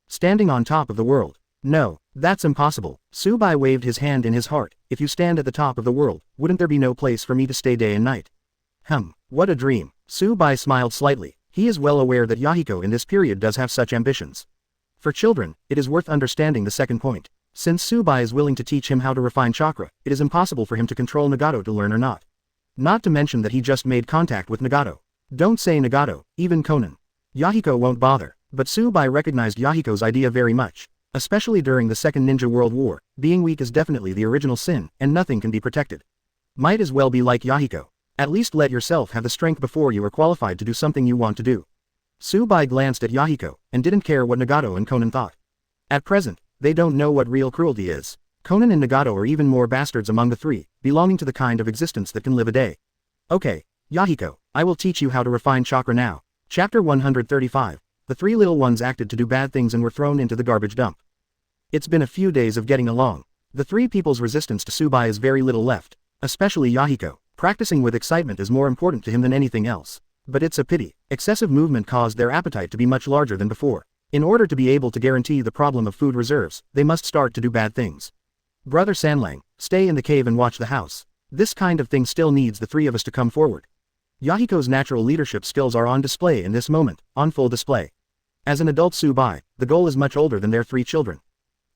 Standing on top of the world. No, that's impossible. Bai waved his hand in his heart. If you stand at the top of the world, wouldn't there be no place for me to stay day and night? What a dream. Bai smiled slightly. He is well aware that Yahiko in this period does have such ambitions. For children, it is worth understanding the second point. Since Bai is willing to teach him how to refine chakra, it is impossible for him to control Nagato to learn or not. Not to mention that he just made contact with Nagato. Don't say Nagato, even Konan. Yahiko won't bother, but Bai recognized Yahiko's idea very much. Especially during the Second Ninja World War, being weak is definitely the original sin, and nothing can be protected. Might as well be like Yahiko. At least let yourself have the strength before you are qualified to do something you want to do. Bai glanced at Yahiko, and didn't care what Nagato and Konan thought. At present, they don't know what real cruelty is. Konan and Nagato are even more bastards among the three, belonging to the kind of existence that can live a day. Okay, Yahiko, I will teach you how to refine chakra now. Chapter 135. The three little ones acted to do bad things and were thrown into the garbage dump. It's been a few days of getting along. The three people's resistance to Tsubai is very little left, especially Yahiko. Practicing with excitement is more important to him than anything else. But it's a pity. Excessive movement caused their appetite to be much larger than before. In order to be able to guarantee the problem of food reserves, they must start to do bad things. Brother Sanlang, stay in the cave and watch the house. This kind of thing still needs the three of us to come forward. Yahiko's natural leadership skills are on display in this moment, on full display. As an adult Tsubai, the goal is much older than their three children.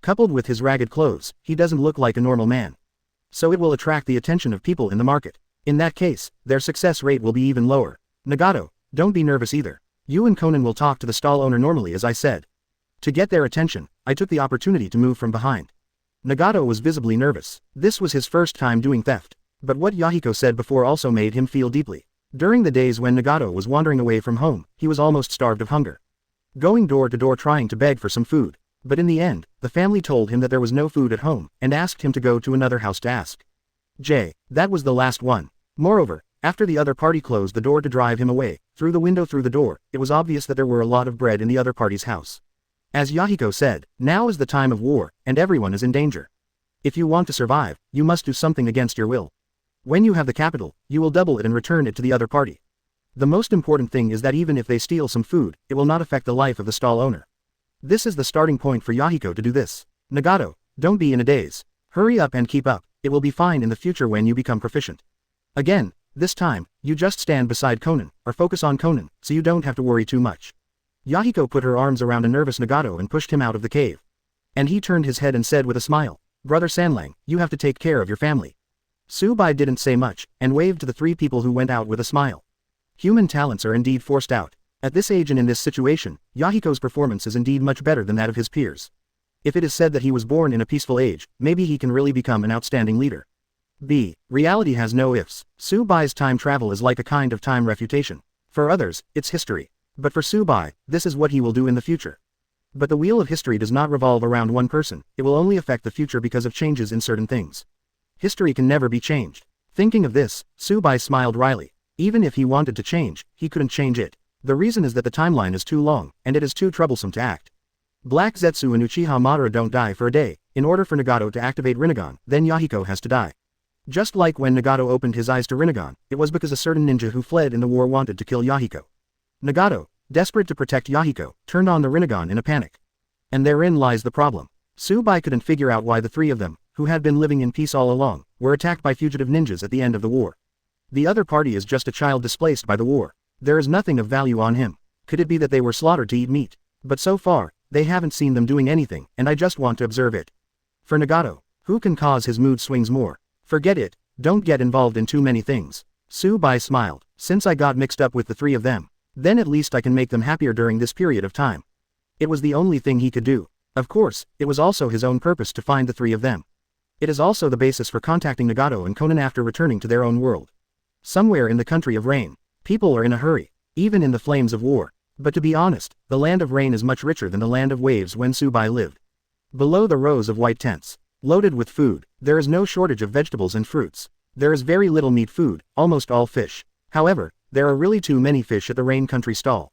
Coupled with his ragged clothes, he doesn't look like a normal man. So it will attract the attention of people in the market. In that case, their success rate will be even lower. Nagato, don't be nervous either. You and Konan will talk to the stall owner normally as I said. To get their attention, I took the opportunity to move from behind. Nagato was visibly nervous. This was his first time doing theft. But what Yahiko said before also made him feel deeply. During the days when Nagato was wandering away from home, he was almost starved of hunger. Going door to door trying to beg for some food. But in the end, the family told him that there was no food at home, and asked him to go to another house to ask. That was the last one. Moreover, after the other party closed the door to drive him away, through the window through the door, it was obvious that there were a lot of bread in the other party's house. As Yahiko said, now is the time of war, and everyone is in danger. If you want to survive, you must do something against your will. When you have the capital, you will double it and return it to the other party. The most important thing is that even if they steal some food, it will not affect the life of the stall owner. This is the starting point for Yahiko to do this. Nagato, don't be in a daze. Hurry up and keep up, it will be fine in the future when you become proficient. Again, this time, you just stand beside Konan, or focus on Konan, so you don't have to worry too much. Yahiko put her arms around a nervous Nagato and pushed him out of the cave. And he turned his head and said with a smile, Brother Sanlang, you have to take care of your family. Tsubai didn't say much, and waved to the three people who went out with a smile. Human talents are indeed forced out. At this age and in this situation, Yahiko's performance is indeed much better than that of his peers. If it is said that he was born in a peaceful age, maybe he can really become an outstanding leader. Reality has no ifs. Tsubai's time travel is like a kind of time refutation. For others, it's history. But for Tsubai, this is what he will do in the future. But the wheel of history does not revolve around one person, it will only affect the future because of changes in certain things. History can never be changed. Thinking of this, Tsubai smiled wryly. Even if he wanted to change, he couldn't change it. The reason is that the timeline is too long, and it is too troublesome to act. Black Zetsu and Uchiha Madara don't die for a day. In order for Nagato to activate Rinnegan, then Yahiko has to die. Just like when Nagato opened his eyes to Rinnegan, it was because a certain ninja who fled in the war wanted to kill Yahiko. Nagato, desperate to protect Yahiko, turned on the Rinnegan in a panic. And therein lies the problem. Tsubai couldn't figure out why the three of them, who had been living in peace all along, were attacked by fugitive ninjas at the end of the war. The other party is just a child displaced by the war. There is nothing of value on him. Could it be that they were slaughtered to eat meat? But so far, they haven't seen them doing anything, and I just want to observe it. For Nagato, who can cause his mood swings more? Forget it, don't get involved in too many things. Tsubai smiled. Since I got mixed up with the three of them, then at least I can make them happier during this period of time. It was the only thing he could do. Of course, it was also his own purpose to find the three of them. It is also the basis for contacting Nagato and Konan after returning to their own world. Somewhere in the country of rain, people are in a hurry, even in the flames of war. But to be honest, the land of rain is much richer than the land of waves when Tsubai lived. Below the rows of white tents, loaded with food, there is no shortage of vegetables and fruits. There is very little meat food, almost all fish. However, there are really too many fish at the rain country stall.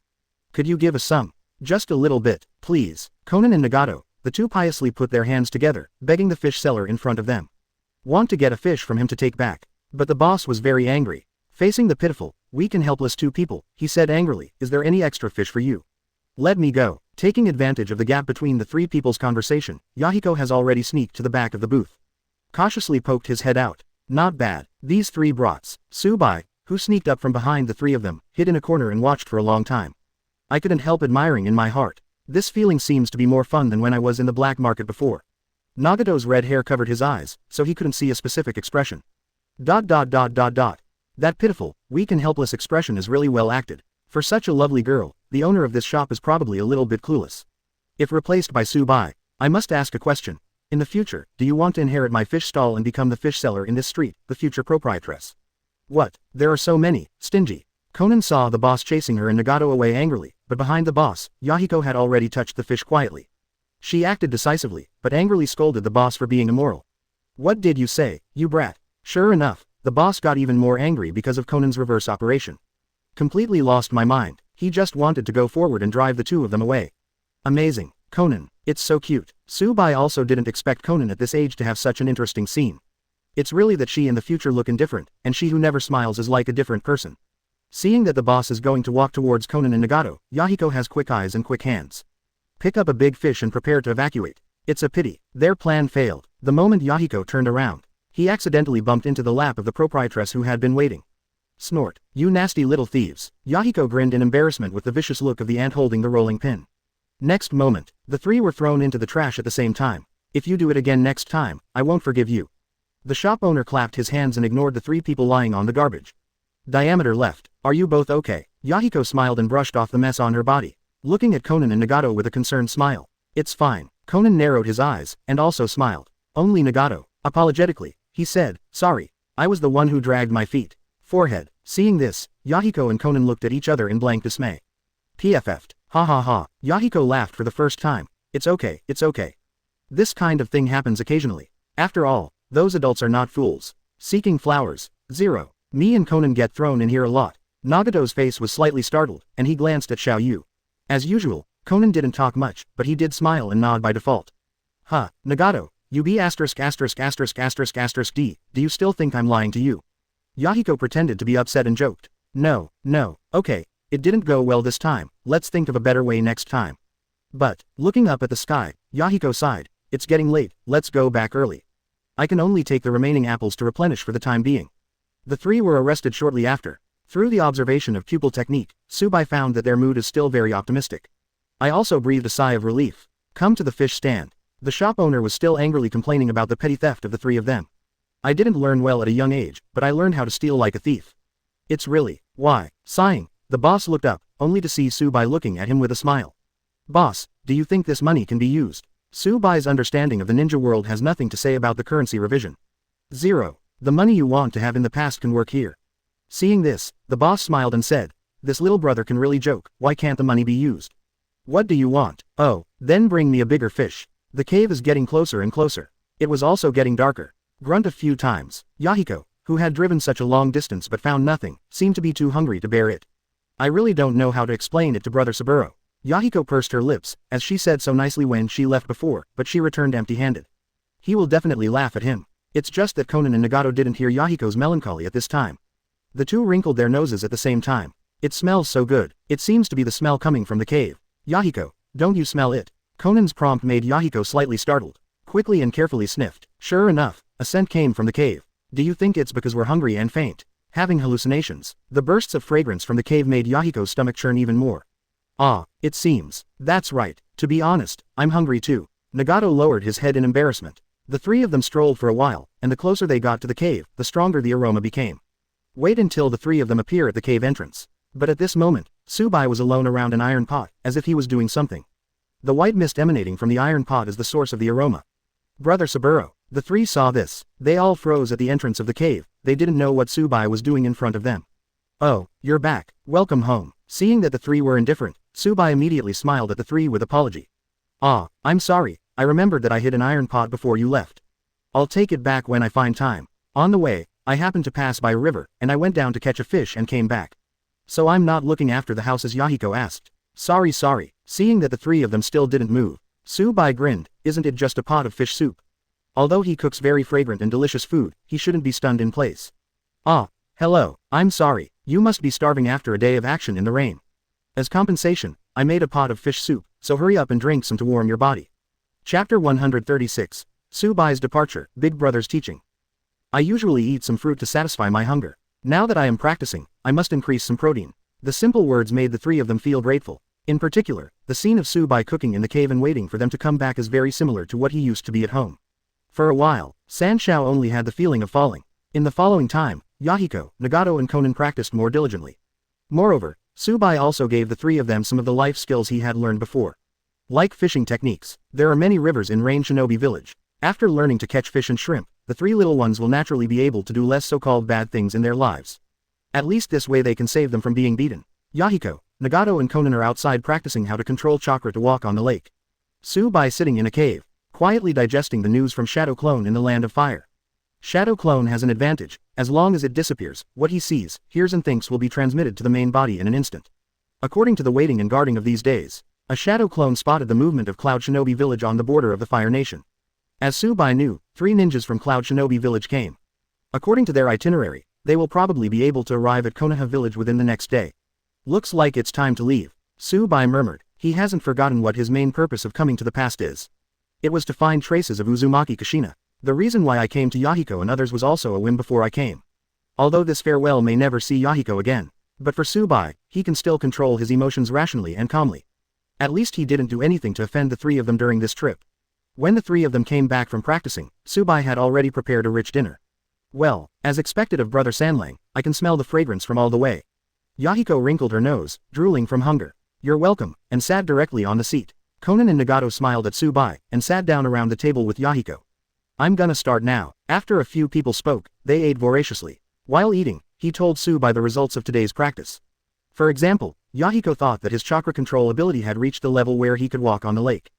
Could you give us some? Just a little bit, please. Konan and Nagato, the two piously put their hands together, begging the fish seller in front of them. Want to get a fish from him to take back. But the boss was very angry. Facing the pitiful, weak and helpless two people, he said angrily, is there any extra fish for you? Let me go. Taking advantage of the gap between the three people's conversation, Yahiko has already sneaked to the back of the booth. Cautiously poked his head out. Not bad. These three brats. Tsubai, who sneaked up from behind the three of them, hid in a corner and watched for a long time. I couldn't help admiring in my heart. This feeling seems to be more fun than when I was in the black market before. Nagato's red hair covered his eyes, so he couldn't see a specific expression. That pitiful, weak and helpless expression is really well acted. For such a lovely girl, the owner of this shop is probably a little bit clueless. If replaced by Tsubai, I must ask a question. In the future, do you want to inherit my fish stall and become the fish seller in this street, the future proprietress? What? There are so many, stingy. Konan saw the boss chasing her and Nagato away angrily, but behind the boss, Yahiko had already touched the fish quietly. She acted decisively, but angrily scolded the boss for being immoral. What did you say, you brat? Sure enough, the boss got even more angry because of Conan's reverse operation. Completely lost my mind, he just wanted to go forward and drive the two of them away. Amazing, Conan, it's so cute. Bai also didn't expect Conan at this age to have such an interesting scene. It's really that she in the future look indifferent, and she who never smiles is like a different person. Seeing that the boss is going to walk towards Conan and Nagato, Yahiko has quick eyes and quick hands. Pick up a big fish and prepare to evacuate. It's a pity, their plan failed. The moment Yahiko turned around, he accidentally bumped into the lap of the proprietress who had been waiting. Snort, you nasty little thieves. Yahiko grinned in embarrassment with the vicious look of the ant holding the rolling pin. Next moment, the three were thrown into the trash at the same time. If you do it again next time, I won't forgive you. The shop owner clapped his hands and ignored the three people lying on the garbage. Diameter left, are you both okay? Yahiko smiled and brushed off the mess on her body, looking at Conan and Nagato with a concerned smile. It's fine. Conan narrowed his eyes, and also smiled. Only Nagato, apologetically, he said, sorry, I was the one who dragged my feet. Forehead. Seeing this, Yahiko and Conan looked at each other in blank dismay. PFF'd. Ha ha ha. Yahiko laughed for the first time. It's okay, it's okay. This kind of thing happens occasionally. After all, those adults are not fools. Seeking flowers. 0. Me and Conan get thrown in here a lot. Nagato's face was slightly startled, and he glanced at Xiao Yu. As usual, Conan didn't talk much, but he did smile and nod by default. Huh, Nagato, you be ******************, do you still think I'm lying to you? Yahiko pretended to be upset and joked. No, okay, it didn't go well this time, let's think of a better way next time. But, looking up at the sky, Yahiko sighed, it's getting late, let's go back early. I can only take the remaining apples to replenish for the time being. The three were arrested shortly after. Through the observation of pupil technique, Bai found that their mood is still very optimistic. I also breathed a sigh of relief. Come to the fish stand. The shop owner was still angrily complaining about the petty theft of the three of them. I didn't learn well at a young age, but I learned how to steal like a thief. It's really, why? Sighing, the boss looked up, only to see Bai looking at him with a smile. Boss, do you think this money can be used? Bai's understanding of the ninja world has nothing to say about the currency revision. 0. The money you want to have in the past can work here. Seeing this, the boss smiled and said, this little brother can really joke, why can't the money be used? What do you want? Oh, then bring me a bigger fish. The cave is getting closer and closer. It was also getting darker. Grunt a few times. Yahiko, who had driven such a long distance but found nothing, seemed to be too hungry to bear it. I really don't know how to explain it to Brother Saburo. Yahiko pursed her lips, as she said so nicely when she left before, but she returned empty-handed. He will definitely laugh at him. It's just that Conan and Nagato didn't hear Yahiko's melancholy at this time. The two wrinkled their noses at the same time. It smells so good. It seems to be the smell coming from the cave. Yahiko, don't you smell it? Conan's prompt made Yahiko slightly startled. Quickly and carefully sniffed. Sure enough, a scent came from the cave. Do you think it's because we're hungry and faint? Having hallucinations? The bursts of fragrance from the cave made Yahiko's stomach churn even more. Ah, it seems. That's right. To be honest, I'm hungry too. Nagato lowered his head in embarrassment. The three of them strolled for a while, and the closer they got to the cave, the stronger the aroma became. Wait until the three of them appear at the cave entrance. But at this moment, Bai was alone around an iron pot, as if he was doing something. The white mist emanating from the iron pot is the source of the aroma. Brother Saburo. The three saw this. They all froze at the entrance of the cave. They didn't know what Bai was doing in front of them. Oh, you're back. Welcome home. Seeing that the three were indifferent, Bai immediately smiled at the three with apology. Ah, I'm sorry. I remembered that I hid an iron pot before you left. I'll take it back when I find time. On the way, I happened to pass by a river, and I went down to catch a fish and came back. So I'm not looking after the houses, Yahiko asked. Sorry. Seeing that the three of them still didn't move, Bai grinned, isn't it just a pot of fish soup? Although he cooks very fragrant and delicious food, he shouldn't be stunned in place. Ah, hello, I'm sorry, you must be starving after a day of action in the rain. As compensation, I made a pot of fish soup, so hurry up and drink some to warm your body. Chapter 136. Bai's departure, Big Brother's teaching. I usually eat some fruit to satisfy my hunger. Now that I am practicing, I must increase some protein. The simple words made the three of them feel grateful. In particular, the scene of Bai cooking in the cave and waiting for them to come back is very similar to what he used to be at home. For a while, Sanshao only had the feeling of falling. In the following time, Yahiko, Nagato and Conan practiced more diligently. Moreover, Bai also gave the three of them some of the life skills he had learned before. Like fishing techniques, there are many rivers in Rain Shinobi Village. After learning to catch fish and shrimp, the three little ones will naturally be able to do less so-called bad things in their lives. At least this way they can save them from being beaten. Yahiko, Nagato and Conan are outside practicing how to control chakra to walk on the lake. Bai sitting in a cave, quietly digesting the news from Shadow Clone in the Land of Fire. Shadow clone has an advantage, as long as it disappears, what he sees, hears and thinks will be transmitted to the main body in an instant. According to the waiting and guarding of these days, a shadow clone spotted the movement of Cloud Shinobi Village on the border of the Fire Nation. As Tsubai knew, 3 ninjas from Cloud Shinobi Village came. According to their itinerary, they will probably be able to arrive at Konoha Village within the next day. Looks like it's time to leave, Tsubai murmured. He hasn't forgotten what his main purpose of coming to the past is. It was to find traces of Uzumaki Kushina. The reason why I came to Yahiko and others was also a whim before I came. Although this farewell may never see Yahiko again. But for Tsubai, he can still control his emotions rationally and calmly. At least he didn't do anything to offend the 3 of them during this trip. When the 3 of them came back from practicing, Tsubai had already prepared a rich dinner. Well, as expected of Brother Sanlang, I can smell the fragrance from all the way. Yahiko wrinkled her nose, drooling from hunger. You're welcome, and sat directly on the seat. Konan and Nagato smiled at Tsubai, and sat down around the table with Yahiko. I'm gonna start now. After a few people spoke, they ate voraciously. While eating, he told Tsubai the results of today's practice. For example, Yahiko thought that his chakra control ability had reached the level where he could walk on the lake.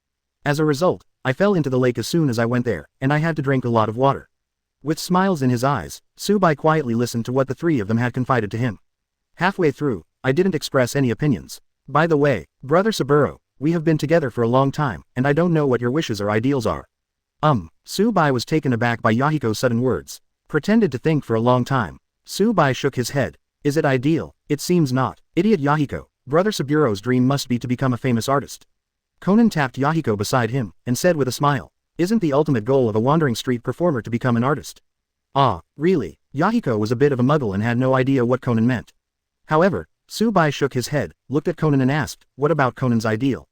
As a result, I fell into the lake as soon as I went there, and I had to drink a lot of water. With smiles in his eyes, Tsubai quietly listened to what the 3 of them had confided to him. Halfway through, I didn't express any opinions. By the way, Brother Saburo, we have been together for a long time, and I don't know what your wishes or ideals are. Tsubai was taken aback by Yahiko's sudden words. Pretended to think for a long time. Tsubai shook his head. Is it ideal? It seems not. Idiot Yahiko, Brother Saburo's dream must be to become a famous artist. Konan tapped Yahiko beside him, and said with a smile. Isn't the ultimate goal of a wandering street performer to become an artist? Ah, really? Yahiko was a bit of a muggle and had no idea what Konan meant. However, Tsubai shook his head, looked at Konan and asked, what about Konan's ideal?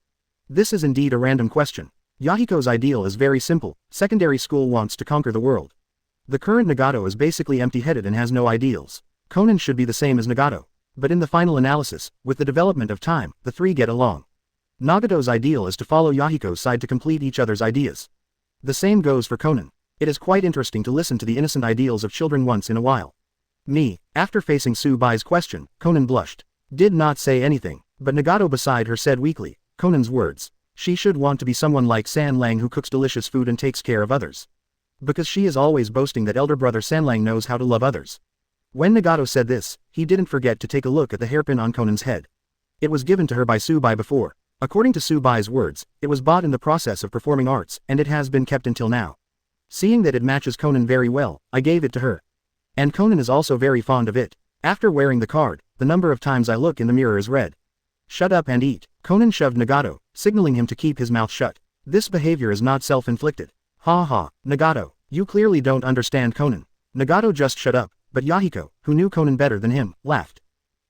This is indeed a random question. Yahiko's ideal is very simple, secondary school wants to conquer the world. The current Nagato is basically empty-headed and has no ideals. Konan should be the same as Nagato. But in the final analysis, with the development of time, the 3 get along. Nagato's ideal is to follow Yahiko's side to complete each other's ideas. The same goes for Konan. It is quite interesting to listen to the innocent ideals of children once in a while. Me, after facing Tsubai's question, Konan blushed. Did not say anything, but Nagato beside her said weakly, Konan's words. She should want to be someone like Sanlang who cooks delicious food and takes care of others. Because she is always boasting that elder brother Sanlang knows how to love others. When Nagato said this, he didn't forget to take a look at the hairpin on Konan's head. It was given to her by Tsubai before. According to Tsubai's words, it was bought in the process of performing arts, and it has been kept until now. Seeing that it matches Konan very well, I gave it to her. And Konan is also very fond of it. After wearing the card, the number of times I look in the mirror is red. Shut up and eat. Konan shoved Nagato, signaling him to keep his mouth shut. This behavior is not self-inflicted. Ha ha, Nagato, you clearly don't understand Konan. Nagato just shut up, but Yahiko, who knew Konan better than him, laughed.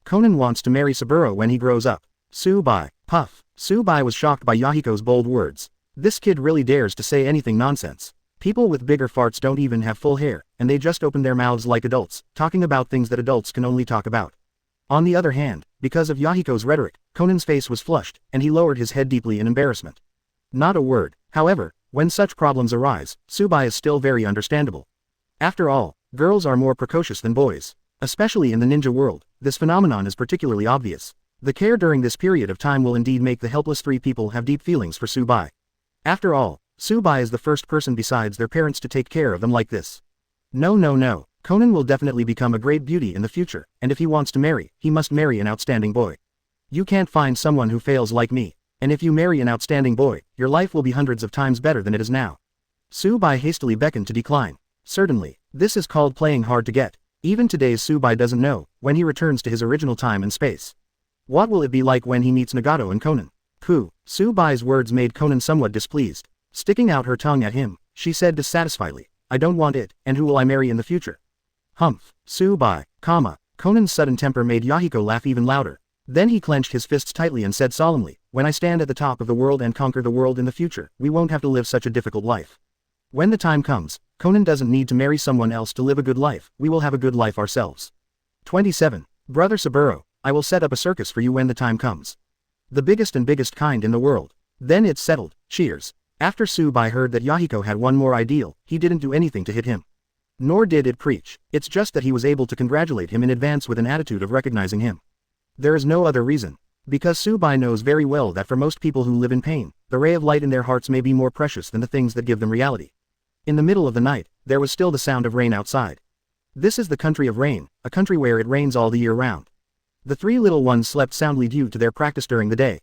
Konan wants to marry Saburo when he grows up. Tsubai, puff. Tsubai was shocked by Yahiko's bold words. This kid really dares to say anything nonsense. People with bigger farts don't even have full hair, and they just open their mouths like adults, talking about things that adults can only talk about. On the other hand, because of Yahiko's rhetoric, Konan's face was flushed, and he lowered his head deeply in embarrassment. Not a word. However, when such problems arise, Tsubai is still very understandable. After all, girls are more precocious than boys. Especially in the ninja world, this phenomenon is particularly obvious. The care during this period of time will indeed make the helpless 3 people have deep feelings for Tsubai. After all, Tsubai is the first person besides their parents to take care of them like this. No. Konan will definitely become a great beauty in the future, and if he wants to marry, he must marry an outstanding boy. You can't find someone who fails like me, and if you marry an outstanding boy, your life will be hundreds of times better than it is now. Tsubai hastily beckoned to decline. Certainly, this is called playing hard to get. Even today's Tsubai doesn't know, when he returns to his original time and space. What will it be like when he meets Nagato and Konan? Pooh. Tsubai's words made Konan somewhat displeased. Sticking out her tongue at him, she said dissatisfiedly, I don't want it, and who will I marry in the future? Humph. Tsubai, Konan's sudden temper made Yahiko laugh even louder. Then he clenched his fists tightly and said solemnly, when I stand at the top of the world and conquer the world in the future, we won't have to live such a difficult life. When the time comes, Konan doesn't need to marry someone else to live a good life, we will have a good life ourselves. 27. Brother Saburo, I will set up a circus for you when the time comes. The biggest and biggest kind in the world. Then it's settled. Cheers. After Tsubai heard that Yahiko had one more ideal, he didn't do anything to hit him. Nor did it preach. It's just that he was able to congratulate him in advance with an attitude of recognizing him. There is no other reason. Because Tsubai knows very well that for most people who live in pain, the ray of light in their hearts may be more precious than the things that give them reality. In the middle of the night, there was still the sound of rain outside. This is the country of rain, a country where it rains all the year round. The three little ones slept soundly due to their practice during the day.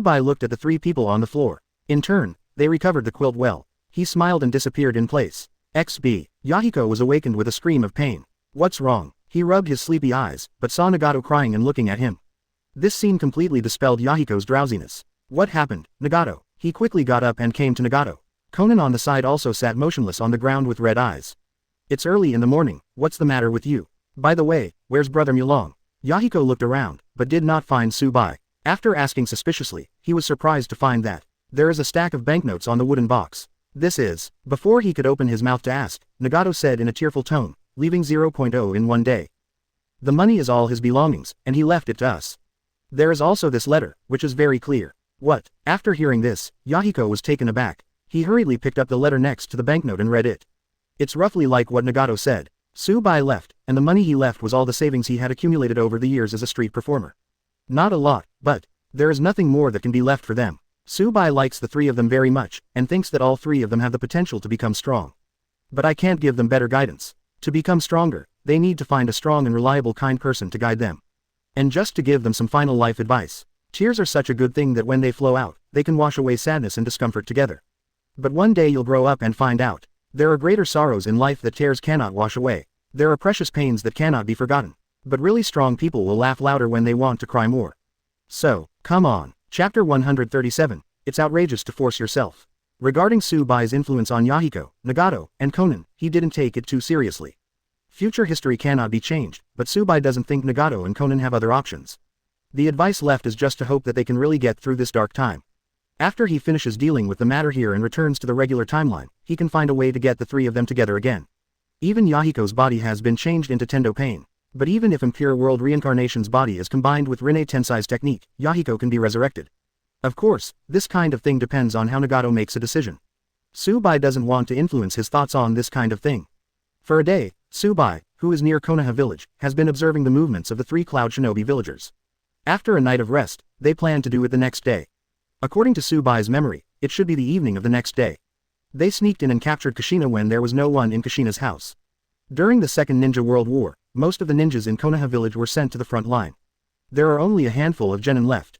Bai looked at the three people on the floor. In turn, they recovered the quilt well. He smiled and disappeared in place. Yahiko was awakened with a scream of pain. What's wrong? He rubbed his sleepy eyes, but saw Nagato crying and looking at him. This scene completely dispelled Yahiko's drowsiness. What happened, Nagato? He quickly got up and came to Nagato. Konan on the side also sat motionless on the ground with red eyes. It's early in the morning, what's the matter with you? By the way, where's brother Mulong? Yahiko looked around, but did not find Bai. After asking suspiciously, he was surprised to find that there is a stack of banknotes on the wooden box. This is, before he could open his mouth to ask, Nagato said in a tearful tone, leaving 0.0 in one day. The money is all his belongings, and he left it to us. There is also this letter, which is very clear. What? After hearing this, Yahiko was taken aback. He hurriedly picked up the letter next to the banknote and read it. It's roughly like what Nagato said. Bai left, and the money he left was all the savings he had accumulated over the years as a street performer. Not a lot, but there is nothing more that can be left for them. Bai likes the three of them very much, and thinks that all three of them have the potential to become strong. But I can't give them better guidance. To become stronger, they need to find a strong and reliable kind person to guide them. And just to give them some final life advice. Tears are such a good thing that when they flow out, they can wash away sadness and discomfort together. But one day you'll grow up and find out. There are greater sorrows in life that tears cannot wash away. There are precious pains that cannot be forgotten. But really strong people will laugh louder when they want to cry more. So, come on. Chapter 137, It's outrageous to force yourself. Regarding Bai's influence on Yahiko, Nagato, and Konan, he didn't take it too seriously. Future history cannot be changed, but Bai doesn't think Nagato and Konan have other options. The advice left is just to hope that they can really get through this dark time. After he finishes dealing with the matter here and returns to the regular timeline, he can find a way to get the three of them together again. Even Yahiko's body has been changed into Tendo Pain. But even if Impure World Reincarnation's body is combined with Rinne Tensai's technique, Yahiko can be resurrected. Of course, this kind of thing depends on how Nagato makes a decision. Bai doesn't want to influence his thoughts on this kind of thing. For a day, Bai, who is near Konoha village, has been observing the movements of the three Cloud Shinobi villagers. After a night of rest, they plan to do it the next day. According to Bai's memory, it should be the evening of the next day. They sneaked in and captured Kushina when there was no one in Kushina's house. During the Second Ninja World War, most of the ninjas in Konoha village were sent to the front line. There are only a handful of genin left.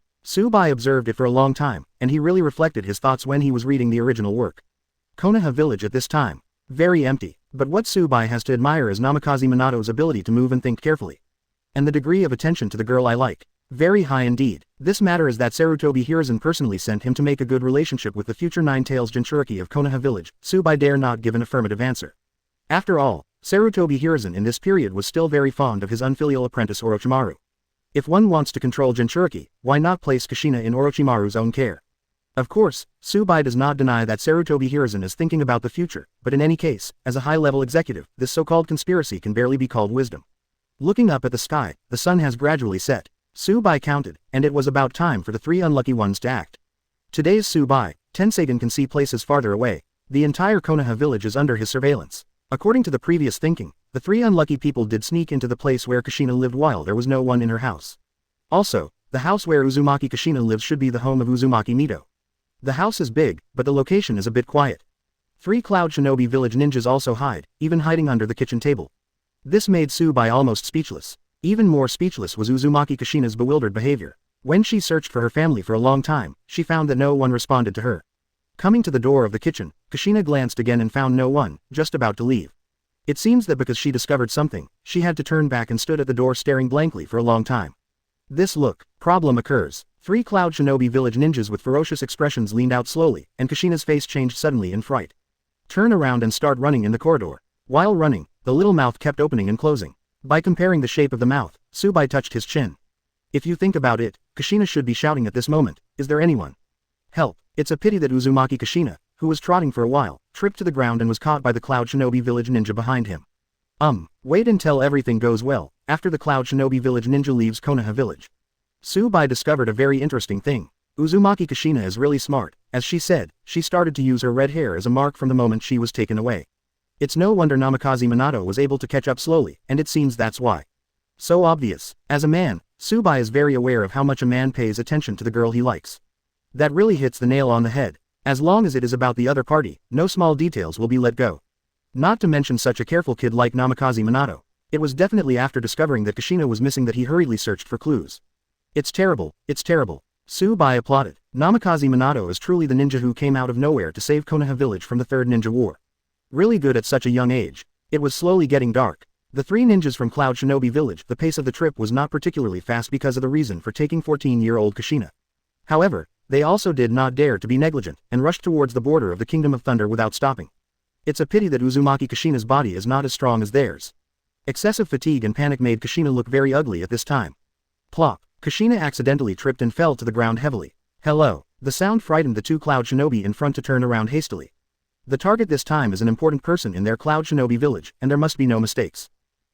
Bai observed it for a long time, and he really reflected his thoughts when he was reading the original work. Konoha village at this time. Very empty, but what Bai has to admire is Namikaze Minato's ability to move and think carefully. And the degree of attention to the girl I like. Very high indeed. This matter is that Sarutobi Hiruzen personally sent him to make a good relationship with the future Nine-Tails Jinchuriki of Konoha village. Bai dare not give an affirmative answer. After all, Sarutobi Hiruzen in this period was still very fond of his unfilial apprentice Orochimaru. If one wants to control Jinchuriki, why not place Kushina in Orochimaru's own care? Of course, Bai does not deny that Sarutobi Hiruzen is thinking about the future, but in any case, as a high-level executive, this so-called conspiracy can barely be called wisdom. Looking up at the sky, the sun has gradually set. Bai counted, and it was about time for the three unlucky ones to act. Today's Bai, Tensagen can see places farther away. The entire Konoha village is under his surveillance. According to the previous thinking, the three unlucky people did sneak into the place where Kushina lived while there was no one in her house. Also, the house where Uzumaki Kushina lives should be the home of Uzumaki Mito. The house is big, but the location is a bit quiet. Three Cloud Shinobi village ninjas also hide, even hiding under the kitchen table. This made Bai almost speechless. Even more speechless was Uzumaki Kushina's bewildered behavior. When she searched for her family for a long time, she found that no one responded to her. Coming to the door of the kitchen, Kushina glanced again and found no one, just about to leave. It seems that because she discovered something, she had to turn back and stood at the door staring blankly for a long time. This problem occurs. Three Cloud Shinobi village ninjas with ferocious expressions leaned out slowly, and Kushina's face changed suddenly in fright. Turn around and start running in the corridor. While running, the little mouth kept opening and closing. By comparing the shape of the mouth, Bai touched his chin. If you think about it, Kushina should be shouting at this moment, is there anyone? Help, it's a pity that Uzumaki Kushina, who was trotting for a while, tripped to the ground and was caught by the Cloud Shinobi village ninja behind him. Wait until everything goes well, after the Cloud Shinobi village ninja leaves Konoha village. Bai discovered a very interesting thing. Uzumaki Kushina is really smart. As she said, she started to use her red hair as a mark from the moment she was taken away. It's no wonder Namikaze Minato was able to catch up slowly, and it seems that's why. So obvious. As a man, Bai is very aware of how much a man pays attention to the girl he likes. That really hits the nail on the head. As long as it is about the other party, no small details will be let go. Not to mention such a careful kid like Namikaze Minato. It was definitely after discovering that Kushina was missing that he hurriedly searched for clues. It's terrible, it's terrible. Bai applauded. Namikaze Minato is truly the ninja who came out of nowhere to save Konoha village from the Third Ninja War. Really good at such a young age. It was slowly getting dark. The three ninjas from Cloud Shinobi village, the pace of the trip was not particularly fast because of the reason for taking 14-year-old Kushina. However, they also did not dare to be negligent, and rushed towards the border of the Kingdom of Thunder without stopping. It's a pity that Uzumaki Kushina's body is not as strong as theirs. Excessive fatigue and panic made Kushina look very ugly at this time. Plop. Kushina accidentally tripped and fell to the ground heavily. Hello. The sound frightened the two Cloud Shinobi in front to turn around hastily. The target this time is an important person in their Cloud Shinobi village, and there must be no mistakes.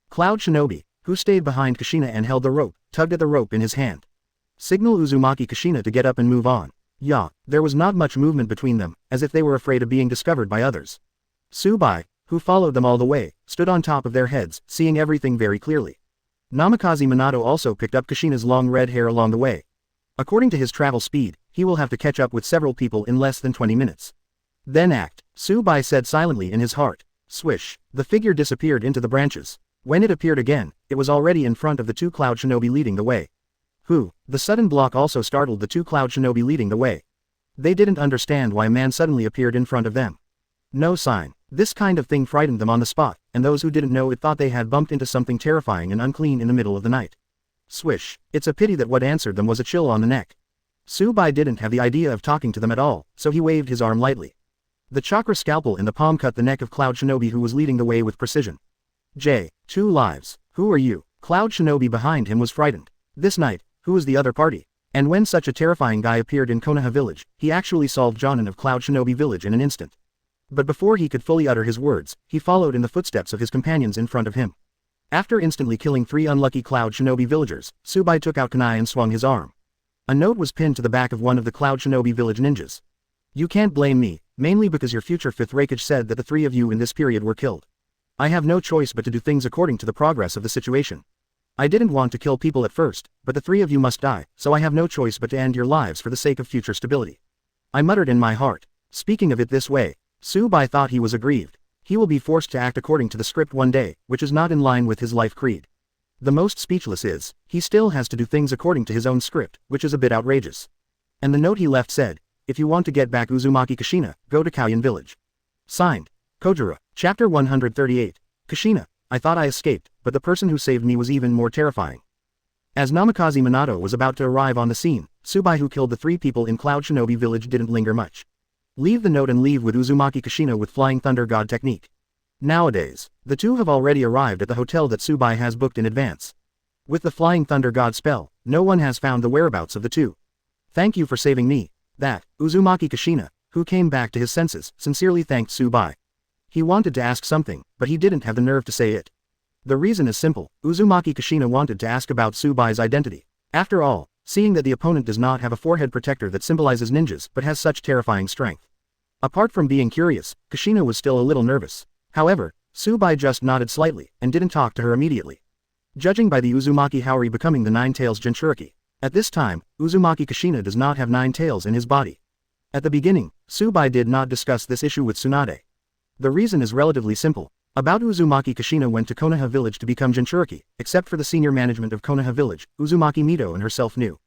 Cloud Shinobi, who stayed behind Kushina and held the rope, tugged at the rope in his hand. Signal Uzumaki Kushina to get up and move on. Yeah, there was not much movement between them, as if they were afraid of being discovered by others. Bai, who followed them all the way, stood on top of their heads, seeing everything very clearly. Namikaze Minato also picked up Kushina's long red hair along the way. According to his travel speed, he will have to catch up with several people in less than 20 minutes. Then act, Bai said silently in his heart. Swish, the figure disappeared into the branches. When it appeared again, it was already in front of the two Cloud Shinobi leading the way. The sudden block also startled the two Cloud Shinobi leading the way. They didn't understand why a man suddenly appeared in front of them. No sign. This kind of thing frightened them on the spot, and those who didn't know it thought they had bumped into something terrifying and unclean in the middle of the night. Swish. It's a pity that what answered them was a chill on the neck. Bai didn't have the idea of talking to them at all, so he waved his arm lightly. The chakra scalpel in the palm cut the neck of Cloud Shinobi who was leading the way with precision. 2 lives. Who are you? Cloud Shinobi behind him was frightened. This night, who was the other party? And when such a terrifying guy appeared in Konoha village, he actually solved Jōnin of Cloud Shinobi village in an instant. But before he could fully utter his words, he followed in the footsteps of his companions in front of him. After instantly killing 3 unlucky Cloud Shinobi villagers, Bai took out kunai and swung his arm. A note was pinned to the back of one of the Cloud Shinobi village ninjas. You can't blame me, mainly because your future 5th Raikage said that the 3 of you in this period were killed. I have no choice but to do things according to the progress of the situation. I didn't want to kill people at first, but the 3 of you must die, so I have no choice but to end your lives for the sake of future stability. I muttered in my heart. Speaking of it this way, Bai thought he was aggrieved. He will be forced to act according to the script one day, which is not in line with his life creed. The most speechless is, he still has to do things according to his own script, which is a bit outrageous. And the note he left said, if you want to get back Uzumaki Kushina, go to Kauyan village. Signed. Kojiro. Chapter 138. Kushina. I thought I escaped, but the person who saved me was even more terrifying. As Namikaze Minato was about to arrive on the scene, Bai who killed the 3 people in Cloud Shinobi village didn't linger much. Leave the note and leave with Uzumaki Kushina with Flying Thunder God technique. Nowadays, the two have already arrived at the hotel that Bai has booked in advance. With the Flying Thunder God spell, no one has found the whereabouts of the two. Thank you for saving me. That, Uzumaki Kushina, who came back to his senses, sincerely thanked Bai. He wanted to ask something, but he didn't have the nerve to say it. The reason is simple, Uzumaki Kushina wanted to ask about Bai's identity. After all, seeing that the opponent does not have a forehead protector that symbolizes ninjas but has such terrifying strength. Apart from being curious, Kushina was still a little nervous. However, Bai just nodded slightly, and didn't talk to her immediately. Judging by the Uzumaki Haori becoming the 9 tails Jinchuriki. At this time, Uzumaki Kushina does not have 9 tails in his body. At the beginning, Bai did not discuss this issue with Tsunade. The reason is relatively simple. About Uzumaki Kushina went to Konoha village to become Jinchuriki, except for the senior management of Konoha village, Uzumaki Mito and herself knew.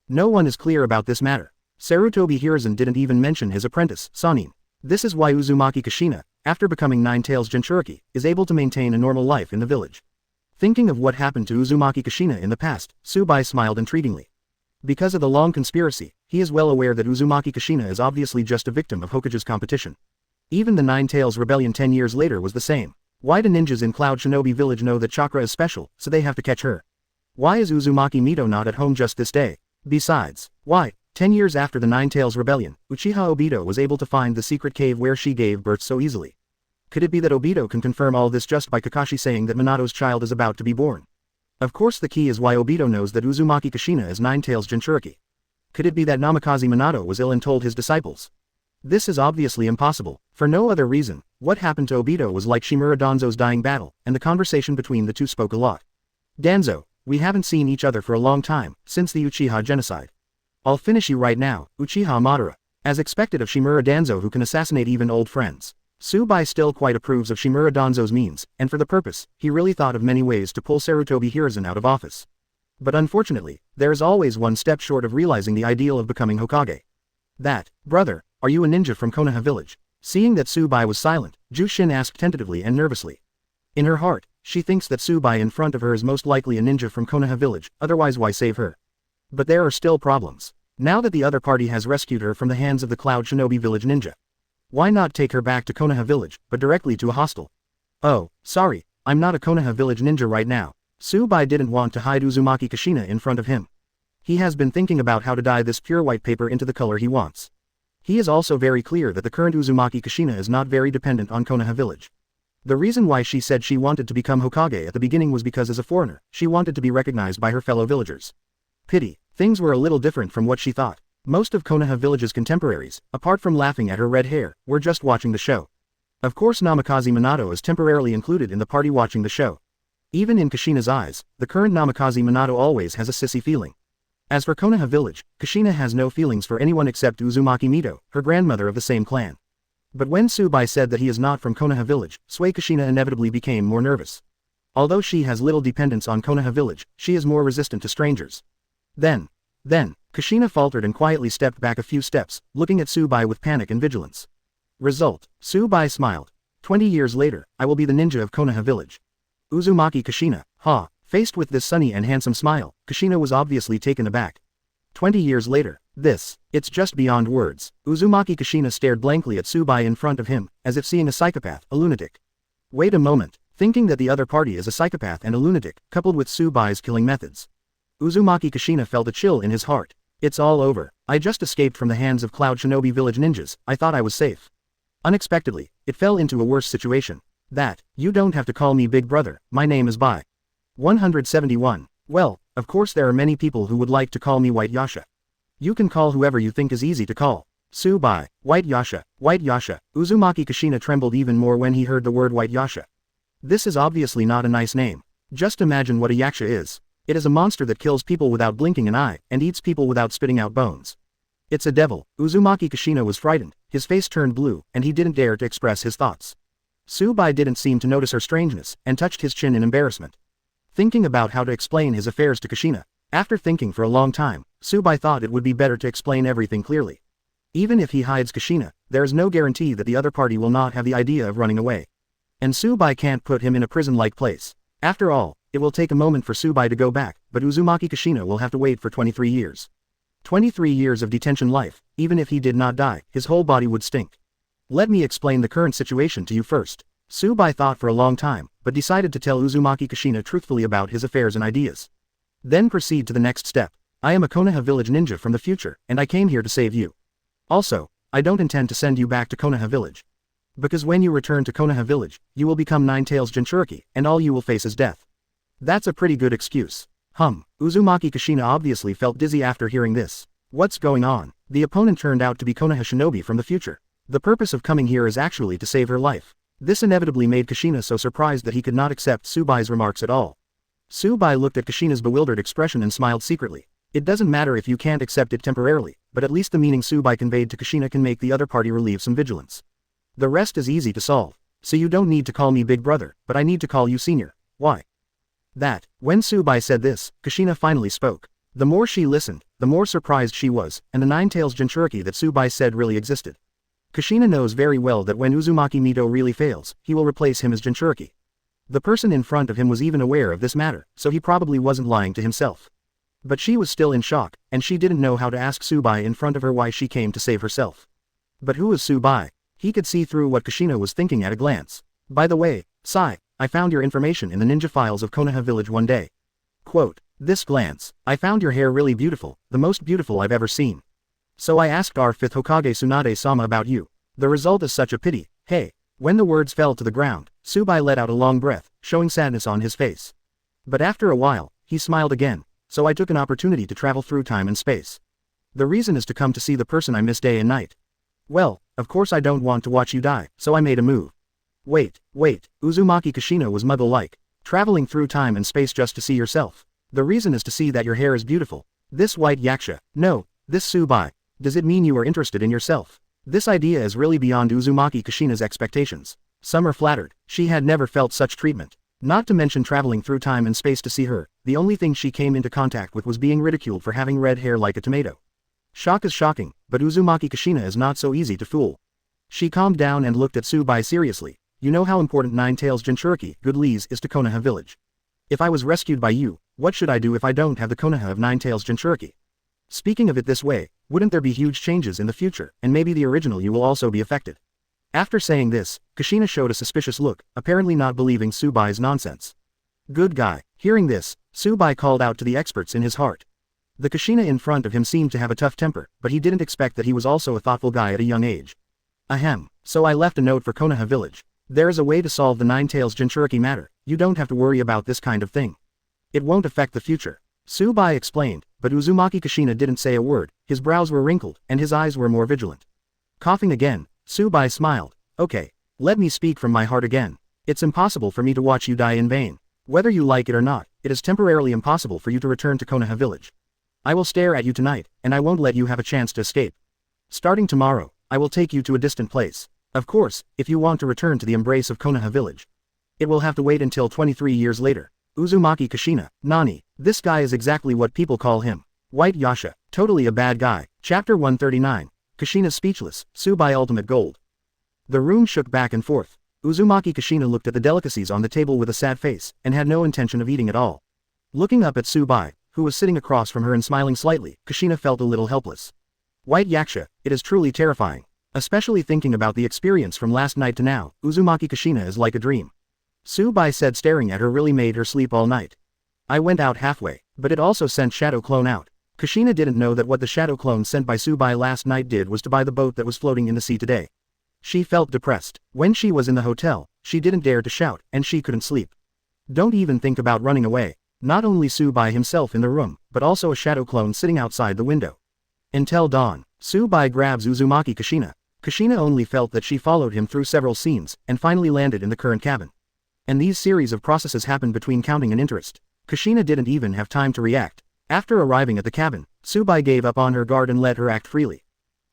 No one is clear about this matter. Sarutobi Hiruzen didn't even mention his apprentice, Sanin. This is why Uzumaki Kushina, after becoming 9 tails Jinchuriki, is able to maintain a normal life in the village. Thinking of what happened to Uzumaki Kushina in the past, Bai smiled intriguingly. Because of the long conspiracy, he is well aware that Uzumaki Kushina is obviously just a victim of Hokage's competition. Even the 9 Tails rebellion 10 years later was the same. Why do ninjas in Cloud Shinobi village know that chakra is special, so they have to catch her? Why is Uzumaki Mito not at home just this day? Besides, why, 10 years after the 9 Tails rebellion, Uchiha Obito was able to find the secret cave where she gave birth so easily? Could it be that Obito can confirm all this just by Kakashi saying that Minato's child is about to be born? Of course the key is why Obito knows that Uzumaki Kushina is 9 Tails Jinchuriki. Could it be that Namikaze Minato was ill and told his disciples? This is obviously impossible, for no other reason. What happened to Obito was like Shimura Danzo's dying battle, and the conversation between the two spoke a lot. Danzo, we haven't seen each other for a long time, since the Uchiha genocide. I'll finish you right now, Uchiha Madara. As expected of Shimura Danzo, who can assassinate even old friends. Tsubai still quite approves of Shimura Danzo's means, and for the purpose, he really thought of many ways to pull Sarutobi Hiruzen out of office. But unfortunately, there is always one step short of realizing the ideal of becoming Hokage. That, brother, are you a ninja from Konoha village? Seeing that Tsubai was silent, Jushin asked tentatively and nervously. In her heart, she thinks that Tsubai in front of her is most likely a ninja from Konoha village, otherwise why save her? But there are still problems. Now that the other party has rescued her from the hands of the Cloud Shinobi village ninja. Why not take her back to Konoha village, but directly to a hostel? Oh, sorry, I'm not a Konoha village ninja right now. Tsubai didn't want to hide Uzumaki Kushina in front of him. He has been thinking about how to dye this pure white paper into the color he wants. He is also very clear that the current Uzumaki Kushina is not very dependent on Konoha village. The reason why she said she wanted to become Hokage at the beginning was because as a foreigner, she wanted to be recognized by her fellow villagers. Pity, things were a little different from what she thought. Most of Konoha village's contemporaries, apart from laughing at her red hair, were just watching the show. Of course Namikaze Minato is temporarily included in the party watching the show. Even in Kushina's eyes, the current Namikaze Minato always has a sissy feeling. As for Konoha village, Kushina has no feelings for anyone except Uzumaki Mito, her grandmother of the same clan. But when Tsubai said that he is not from Konoha village, Sui Kushina inevitably became more nervous. Although she has little dependence on Konoha village, she is more resistant to strangers. Then, Kushina faltered and quietly stepped back a few steps, looking at Tsubai with panic and vigilance. Result, Tsubai smiled. 20 years later, I will be the ninja of Konoha village. Uzumaki Kushina, ha. Faced with this sunny and handsome smile, Kushina was obviously taken aback. 20 years later, it's just beyond words. Uzumaki Kushina stared blankly at Tsubai in front of him, as if seeing a psychopath, a lunatic. Wait a moment, thinking that the other party is a psychopath and a lunatic, coupled with Tsubai's killing methods. Uzumaki Kushina felt a chill in his heart. It's all over. I just escaped from the hands of Cloud Shinobi village ninjas, I thought I was safe. Unexpectedly, it fell into a worse situation. You don't have to call me big brother, my name is Bai. 171. Well, of course there are many people who would like to call me White Yasha. You can call whoever you think is easy to call. Tsubai, White Yasha, White Yasha. Uzumaki Kushina trembled even more when he heard the word White Yasha. This is obviously not a nice name. Just imagine what a yaksha is. It is a monster that kills people without blinking an eye, and eats people without spitting out bones. It's a devil. Uzumaki Kushina was frightened, his face turned blue, and he didn't dare to express his thoughts. Tsubai didn't seem to notice her strangeness, and touched his chin in embarrassment. Thinking about how to explain his affairs to Kushina, after thinking for a long time, Tsubai thought it would be better to explain everything clearly. Even if he hides Kushina, there is no guarantee that the other party will not have the idea of running away. And Tsubai can't put him in a prison-like place. After all, it will take a moment for Tsubai to go back, but Uzumaki Kushina will have to wait for 23 years. 23 years of detention life, even if he did not die, his whole body would stink. Let me explain the current situation to you first. Tsubai thought for a long time, but decided to tell Uzumaki Kushina truthfully about his affairs and ideas. Then proceed to the next step. I am a Konoha village ninja from the future, and I came here to save you. Also, I don't intend to send you back to Konoha village. Because when you return to Konoha village, you will become Nine-Tails Jinchuriki, and all you will face is death. That's a pretty good excuse. Uzumaki Kushina obviously felt dizzy after hearing this. What's going on? The opponent turned out to be Konoha shinobi from the future. The purpose of coming here is actually to save her life. This inevitably made Kushina so surprised that he could not accept Tsubai's remarks at all. Tsubai looked at Kushina's bewildered expression and smiled secretly. It doesn't matter if you can't accept it temporarily, but at least the meaning Tsubai conveyed to Kushina can make the other party relieve some vigilance. The rest is easy to solve. So you don't need to call me big brother, but I need to call you senior. Why? When Tsubai said this, Kushina finally spoke. The more she listened, the more surprised she was, and the Nine-Tails Jinchuriki that Tsubai said really existed. Kushina knows very well that when Uzumaki Mito really fails, he will replace him as Jinchuriki. The person in front of him was even aware of this matter, so he probably wasn't lying to himself. But she was still in shock, and she didn't know how to ask Tsubai in front of her why she came to save herself. But who is Tsubai? He could see through what Kushina was thinking at a glance. By the way, Sai, I found your information in the ninja files of Konoha village one day. Quote, this glance, I found your hair really beautiful, the most beautiful I've ever seen. So I asked our 5th Hokage Tsunade-sama about you. The result is such a pity, hey. When the words fell to the ground, Tsubai let out a long breath, showing sadness on his face. But after a while, he smiled again, so I took an opportunity to travel through time and space. The reason is to come to see the person I miss day and night. Well, of course I don't want to watch you die, so I made a move. Wait, Uzumaki Kushina was muggle-like. Traveling through time and space just to see yourself. The reason is to see that your hair is beautiful. This white yaksha, no, this Tsubai. Does it mean you are interested in yourself? This idea is really beyond Uzumaki Kushina's expectations. Some are flattered, she had never felt such treatment. Not to mention traveling through time and space to see her, the only thing she came into contact with was being ridiculed for having red hair like a tomato. Shock is shocking, but Uzumaki Kushina is not so easy to fool. She calmed down and looked at Tsubai seriously. You know how important Nine Tails Jinchuriki, Good Lees, is to Konoha village. If I was rescued by you, what should I do if I don't have the Konoha of Nine Tails Jinchuriki? Speaking of it this way, wouldn't there be huge changes in the future, and maybe the original you will also be affected? After saying this, Kushina showed a suspicious look, apparently not believing Tsubai's nonsense. Good guy. Hearing this, Tsubai called out to the experts in his heart. The Kushina in front of him seemed to have a tough temper, but he didn't expect that he was also a thoughtful guy at a young age. Ahem. So I left a note for Konoha village. There is a way to solve the Nine Tails Jinchuriki matter, you don't have to worry about this kind of thing. It won't affect the future. Tsubai explained, but Uzumaki Kushina didn't say a word, his brows were wrinkled, and his eyes were more vigilant. Coughing again, Tsubai smiled. Okay. Let me speak from my heart again. It's impossible for me to watch you die in vain. Whether you like it or not, it is temporarily impossible for you to return to Konoha village. I will stare at you tonight, and I won't let you have a chance to escape. Starting tomorrow, I will take you to a distant place. Of course, if you want to return to the embrace of Konoha village. It will have to wait until 23 years later. Uzumaki Kushina, Nani, this guy is exactly what people call him. White Yasha, totally a bad guy. Chapter 139. Kushina speechless, Tsubai ultimate gold. The room shook back and forth. Uzumaki Kushina looked at the delicacies on the table with a sad face, and had no intention of eating at all. Looking up at Tsubai, who was sitting across from her and smiling slightly, Kushina felt a little helpless. White Yaksha, it is truly terrifying. Especially thinking about the experience from last night to now, Uzumaki Kushina is like a dream. Tsubai said staring at her really made her sleep all night. I went out halfway, but it also sent Shadow Clone out. Kushina didn't know that what the Shadow Clone sent by Tsubai last night did was to buy the boat that was floating in the sea today. She felt depressed. When she was in the hotel, she didn't dare to shout, and she couldn't sleep. Don't even think about running away. Not only Tsubai himself in the room, but also a Shadow Clone sitting outside the window. Until dawn, Tsubai grabs Uzumaki Kushina. Kushina only felt that she followed him through several scenes, and finally landed in the current cabin. And these series of processes happened between counting and interest. Kushina didn't even have time to react. After arriving at the cabin, Tsubai gave up on her guard and let her act freely.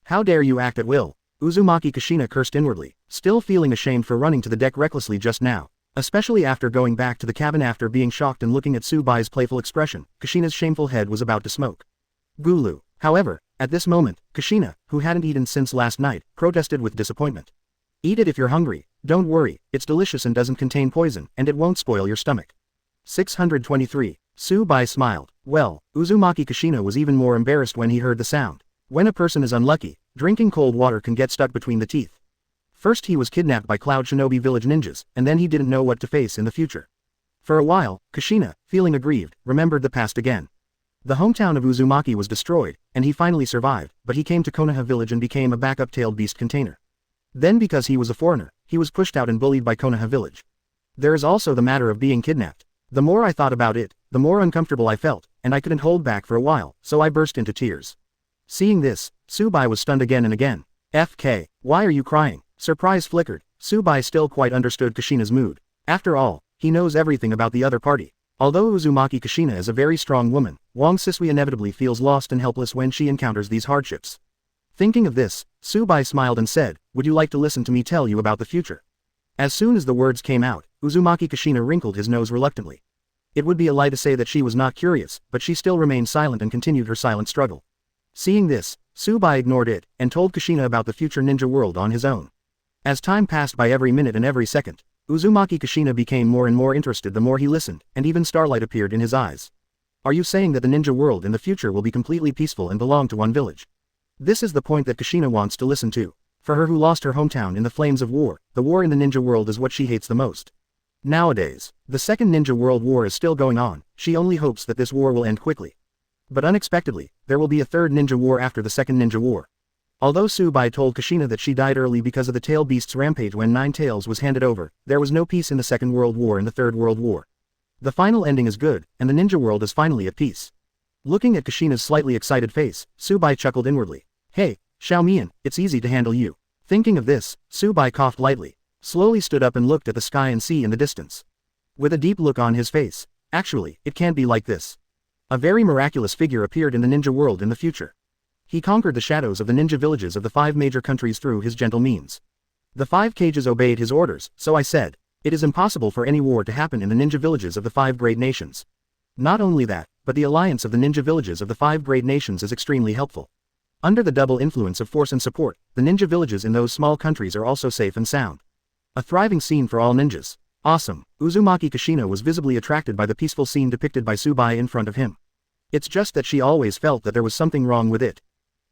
How dare you act at will? Uzumaki Kushina cursed inwardly, still feeling ashamed for running to the deck recklessly just now. Especially after going back to the cabin after being shocked and looking at Tsubai's playful expression, Kushina's shameful head was about to smoke. Gulu. However, at this moment, Kushina, who hadn't eaten since last night, protested with disappointment. Eat it if you're hungry, don't worry, it's delicious and doesn't contain poison, and it won't spoil your stomach. 623. Tsubai smiled. Well, Uzumaki Kushina was even more embarrassed when he heard the sound. When a person is unlucky, drinking cold water can get stuck between the teeth. First he was kidnapped by Cloud Shinobi village ninjas, and then he didn't know what to face in the future. For a while, Kushina, feeling aggrieved, remembered the past again. The hometown of Uzumaki was destroyed, and he finally survived, but he came to Konoha village and became a backup tailed beast container. Then because he was a foreigner, he was pushed out and bullied by Konoha village. There is also the matter of being kidnapped. The more I thought about it, the more uncomfortable I felt, and I couldn't hold back for a while, so I burst into tears. Seeing this, Tsubai was stunned again and again. FK, why are you crying? Surprise flickered. Tsubai still quite understood Kushina's mood. After all, he knows everything about the other party. Although Uzumaki Kushina is a very strong woman, Wang Sisui inevitably feels lost and helpless when she encounters these hardships. Thinking of this, Tsubai smiled and said, would you like to listen to me tell you about the future? As soon as the words came out, Uzumaki Kushina wrinkled his nose reluctantly. It would be a lie to say that she was not curious, but she still remained silent and continued her silent struggle. Seeing this, Tsubai ignored it, and told Kushina about the future ninja world on his own. As time passed by every minute and every second, Uzumaki Kushina became more and more interested the more he listened, and even starlight appeared in his eyes. Are you saying that the ninja world in the future will be completely peaceful and belong to one village? This is the point that Kushina wants to listen to. For her who lost her hometown in the flames of war, the war in the ninja world is what she hates the most. Nowadays, the second ninja world war is still going on, she only hopes that this war will end quickly. But unexpectedly, there will be a third ninja war after the second ninja war. Although Tsubai told Kushina that she died early because of the Tail Beast's rampage when Nine Tails was handed over, there was no peace in the Second World War and the Third World War. The final ending is good, and the ninja world is finally at peace. Looking at Kushina's slightly excited face, Tsubai chuckled inwardly. Hey, Xiaomian, it's easy to handle you. Thinking of this, Tsubai coughed lightly, slowly stood up and looked at the sky and sea in the distance. With a deep look on his face, actually, it can't be like this. A very miraculous figure appeared in the ninja world in the future. He conquered the shadows of the ninja villages of the 5 major countries through his gentle means. The 5 cages obeyed his orders, so I said, it is impossible for any war to happen in the ninja villages of the 5 great nations. Not only that, but the alliance of the ninja villages of the 5 great nations is extremely helpful. Under the double influence of force and support, the ninja villages in those small countries are also safe and sound. A thriving scene for all ninjas. Awesome. Uzumaki Kushina was visibly attracted by the peaceful scene depicted by Tsubai in front of him. It's just that she always felt that there was something wrong with it.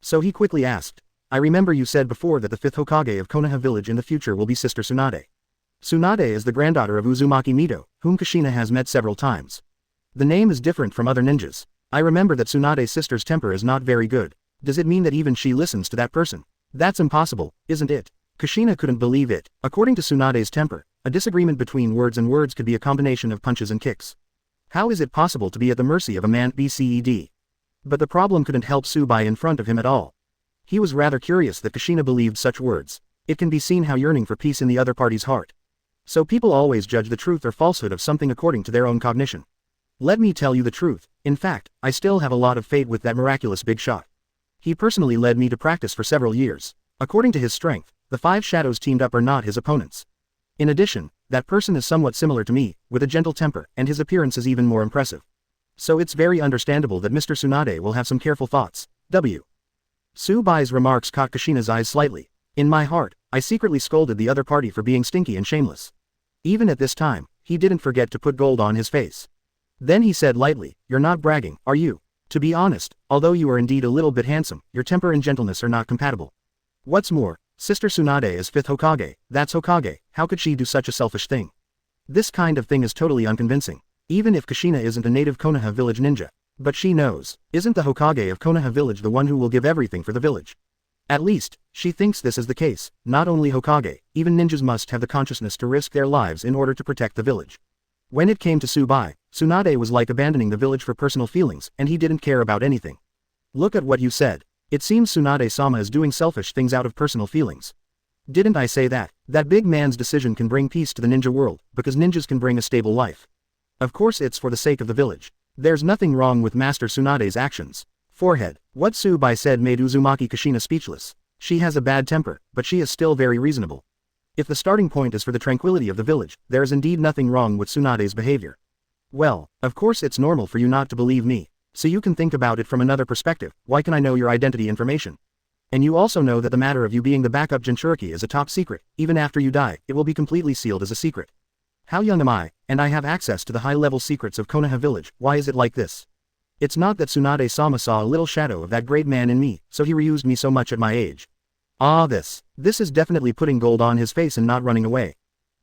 So he quickly asked, I remember you said before that the 5th Hokage of Konoha village in the future will be Sister Tsunade. Tsunade is the granddaughter of Uzumaki Mito, whom Kushina has met several times. The name is different from other ninjas. I remember that Tsunade's sister's temper is not very good. Does it mean that even she listens to that person? That's impossible, isn't it? Kushina couldn't believe it. According to Tsunade's temper, a disagreement between words and words could be a combination of punches and kicks. How is it possible to be at the mercy of a man BCED? But the problem couldn't help Tsubai in front of him at all. He was rather curious that Kushina believed such words. It can be seen how yearning for peace in the other party's heart. So people always judge the truth or falsehood of something according to their own cognition. Let me tell you the truth. In fact, I still have a lot of faith with that miraculous big shot. He personally led me to practice for several years. According to his strength, the 5 shadows teamed up are not his opponents. In addition, that person is somewhat similar to me, with a gentle temper, and his appearance is even more impressive. So it's very understandable that Mr. Tsunade will have some careful thoughts. Tsubai's remarks caught Kushina's eyes slightly. In my heart, I secretly scolded the other party for being stinky and shameless. Even at this time, he didn't forget to put gold on his face. Then he said lightly, you're not bragging, are you? To be honest, although you are indeed a little bit handsome, your temper and gentleness are not compatible. What's more, Sister Tsunade is 5th Hokage, that's Hokage, how could she do such a selfish thing? This kind of thing is totally unconvincing. Even if Kushina isn't a native Konoha village ninja. But she knows, isn't the Hokage of Konoha village the one who will give everything for the village? At least, she thinks this is the case. Not only Hokage, even ninjas must have the consciousness to risk their lives in order to protect the village. When it came to Tsubai, Tsunade was like abandoning the village for personal feelings, and he didn't care about anything. Look at what you said. It seems Tsunade-sama is doing selfish things out of personal feelings. Didn't I say that? That big man's decision can bring peace to the ninja world, because ninjas can bring a stable life. Of course it's for the sake of the village. There's nothing wrong with Master Tsunade's actions. Forehead. What Tsubai said made Uzumaki Kushina speechless. She has a bad temper, but she is still very reasonable. If the starting point is for the tranquility of the village, there is indeed nothing wrong with Tsunade's behavior. Well, of course it's normal for you not to believe me. So you can think about it from another perspective. Why can I know your identity information? And you also know that the matter of you being the backup Jinchuriki is a top secret. Even after you die, it will be completely sealed as a secret. How young am I, and I have access to the high-level secrets of Konoha village. Why is it like this? It's not that Tsunade-sama saw a little shadow of that great man in me, so he reused me so much at my age. Ah, this is definitely putting gold on his face and not running away.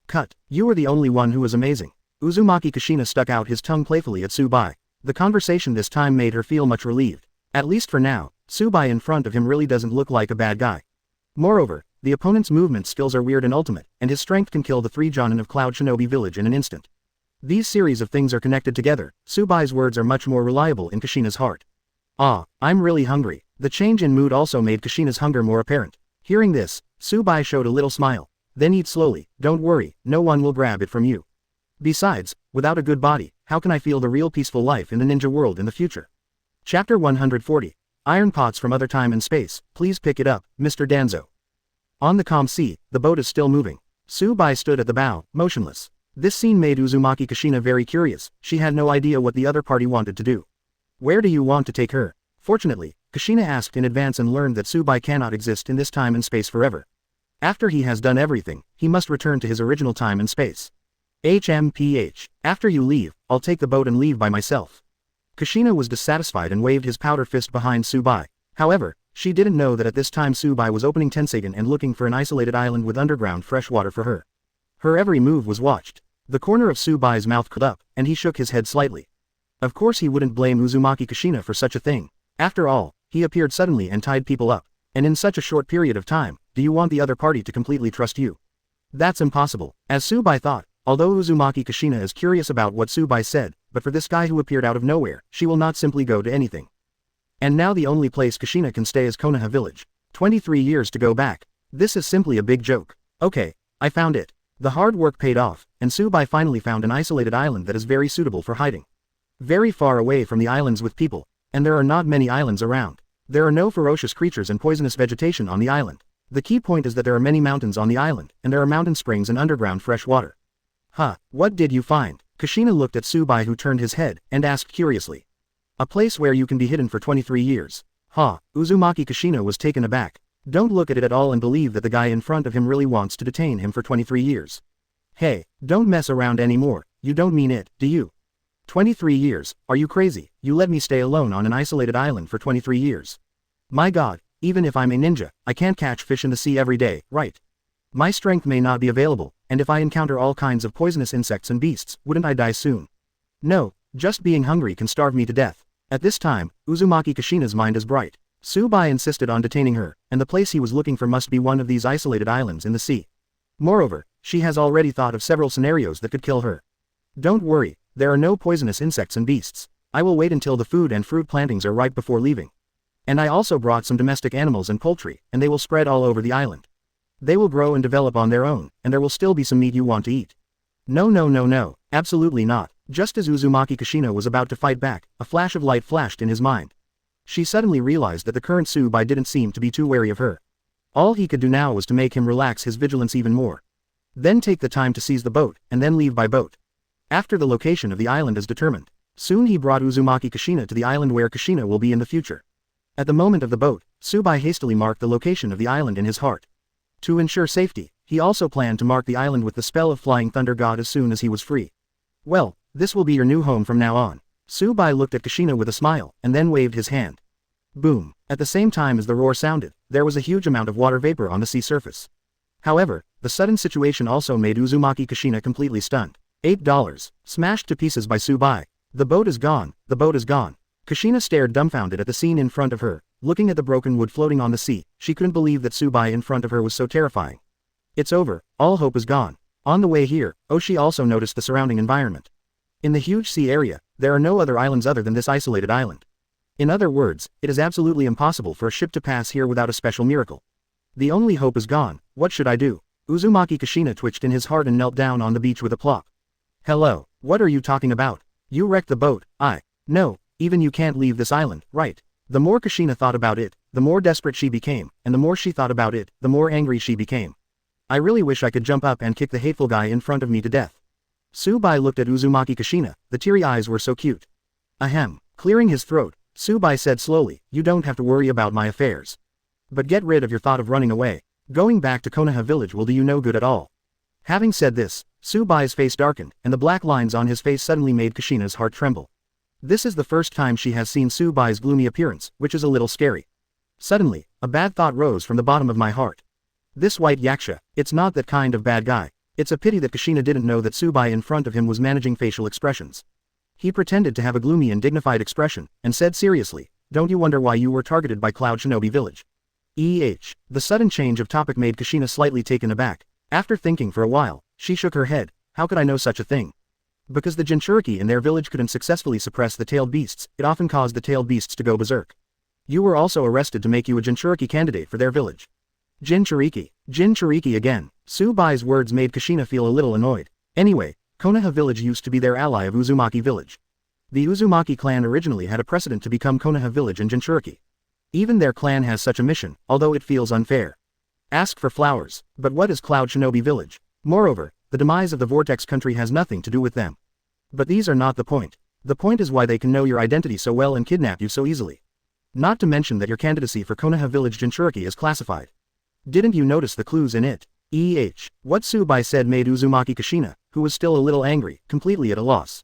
Cut. You were the only one who was amazing. Uzumaki Kushina stuck out his tongue playfully at Tsubai. The conversation this time made her feel much relieved. At least for now, Tsubai in front of him really doesn't look like a bad guy. Moreover, the opponent's movement skills are weird and ultimate, and his strength can kill the 3 Jōnin of Cloud Shinobi village in an instant. These series of things are connected together. Tsubai's words are much more reliable in Kushina's heart. Ah, I'm really hungry. The change in mood also made Kushina's hunger more apparent. Hearing this, Tsubai showed a little smile. Then eat slowly, don't worry, no one will grab it from you. Besides, without a good body, how can I feel the real peaceful life in the ninja world in the future? Chapter 140. Iron pots from other time and space, please pick it up, Mr. Danzo. On the calm sea, the boat is still moving. Tsubai stood at the bow, motionless. This scene made Uzumaki Kushina very curious. She had no idea what the other party wanted to do. Where do you want to take her? Fortunately, Kushina asked in advance and learned that Tsubai cannot exist in this time and space forever. After he has done everything, he must return to his original time and space. HMPH. After you leave, I'll take the boat and leave by myself. Kushina was dissatisfied and waved his powder fist behind Tsubai. However, she didn't know that at this time Tsubai was opening Tensagen and looking for an isolated island with underground fresh water for her. Her every move was watched. The corner of Tsubai's mouth curled up, and he shook his head slightly. Of course he wouldn't blame Uzumaki Kushina for such a thing. After all, he appeared suddenly and tied people up. And in such a short period of time, do you want the other party to completely trust you? That's impossible, as Tsubai thought. Although Uzumaki Kushina is curious about what Tsubai said, but for this guy who appeared out of nowhere, she will not simply go to anything. And now the only place Kushina can stay is Konoha village. 23 years to go back. This is simply a big joke. Okay, I found it. The hard work paid off, and Tsubai finally found an isolated island that is very suitable for hiding. Very far away from the islands with people, and there are not many islands around. There are no ferocious creatures and poisonous vegetation on the island. The key point is that there are many mountains on the island, and there are mountain springs and underground fresh water. Huh, what did you find? Kushina looked at Tsubai, who turned his head, and asked curiously. A place where you can be hidden for 23 years. Uzumaki Kushina was taken aback. Don't look at it at all and believe that the guy in front of him really wants to detain him for 23 years. Hey, don't mess around anymore, you don't mean it, do you? 23 years, are you crazy? You let me stay alone on an isolated island for 23 years. My god, even if I'm a ninja, I can't catch fish in the sea every day, right? My strength may not be available, and if I encounter all kinds of poisonous insects and beasts, wouldn't I die soon? No, just being hungry can starve me to death. At this time, Uzumaki Kushina's mind is bright. Tsubai insisted on detaining her, and the place he was looking for must be one of these isolated islands in the sea. Moreover, she has already thought of several scenarios that could kill her. Don't worry, there are no poisonous insects and beasts. I will wait until the food and fruit plantings are ripe before leaving. And I also brought some domestic animals and poultry, and they will spread all over the island. They will grow and develop on their own, and there will still be some meat you want to eat. No, absolutely not. Just as Uzumaki Kushina was about to fight back, a flash of light flashed in his mind. She suddenly realized that the current Tsubai didn't seem to be too wary of her. All he could do now was to make him relax his vigilance even more. Then take the time to seize the boat, and then leave by boat. After the location of the island is determined, soon he brought Uzumaki Kushina to the island where Kushina will be in the future. At the moment of the boat, Tsubai hastily marked the location of the island in his heart. To ensure safety, he also planned to mark the island with the spell of Flying Thunder God as soon as he was free. Well, this will be your new home from now on. Tsubai looked at Kushina with a smile, and then waved his hand. Boom! At the same time as the roar sounded, there was a huge amount of water vapor on the sea surface. However, the sudden situation also made Uzumaki Kushina completely stunned. $8. Smashed to pieces by Tsubai. The boat is gone, the boat is gone. Kushina stared dumbfounded at the scene in front of her, looking at the broken wood floating on the sea. She couldn't believe that Tsubai in front of her was so terrifying. It's over, all hope is gone. On the way here, Oshi also noticed the surrounding environment. In the huge sea area, there are no other islands other than this isolated island. In other words, it is absolutely impossible for a ship to pass here without a special miracle. The only hope is gone, what should I do? Uzumaki Kushina twitched in his heart and knelt down on the beach with a plop. Hello, what are you talking about? You wrecked the boat, No, even you can't leave this island, right? The more Kushina thought about it, the more desperate she became, and the more she thought about it, the more angry she became. I really wish I could jump up and kick the hateful guy in front of me to death. Tsubai looked at Uzumaki Kushina, the teary eyes were so cute. Ahem. Clearing his throat, Tsubai said slowly, you don't have to worry about my affairs. But get rid of your thought of running away. Going back to Konoha village will do you no good at all. Having said this, Tsubai's face darkened, and the black lines on his face suddenly made Kushina's heart tremble. This is the first time she has seen Tsubai's gloomy appearance, which is a little scary. Suddenly, a bad thought rose from the bottom of my heart. This white yaksha, it's not that kind of bad guy. It's a pity that Kushina didn't know that Tsubai in front of him was managing facial expressions. He pretended to have a gloomy and dignified expression, and said seriously, don't you wonder why you were targeted by Cloud Shinobi Village? The sudden change of topic made Kushina slightly taken aback. After thinking for a while, she shook her head. How could I know such a thing? Because the Jinchuriki in their village couldn't successfully suppress the tailed beasts, it often caused the tailed beasts to go berserk. You were also arrested to make you a Jinchuriki candidate for their village. Jinchuriki again. Tsubai's words made Kushina feel a little annoyed. Anyway, Konoha village used to be their ally of Uzumaki village. The Uzumaki clan originally had a precedent to become Konoha village and Jinchuriki. Even their clan has such a mission, although it feels unfair. Ask for flowers. But what is Cloud Shinobi village? Moreover, the demise of the Vortex country has nothing to do with them. But these are not the point. The point is why they can know your identity so well and kidnap you so easily. Not to mention that your candidacy for Konoha village Jinchuriki is classified. Didn't you notice the clues in it? What Tsubai said made Uzumaki Kushina, who was still a little angry, completely at a loss.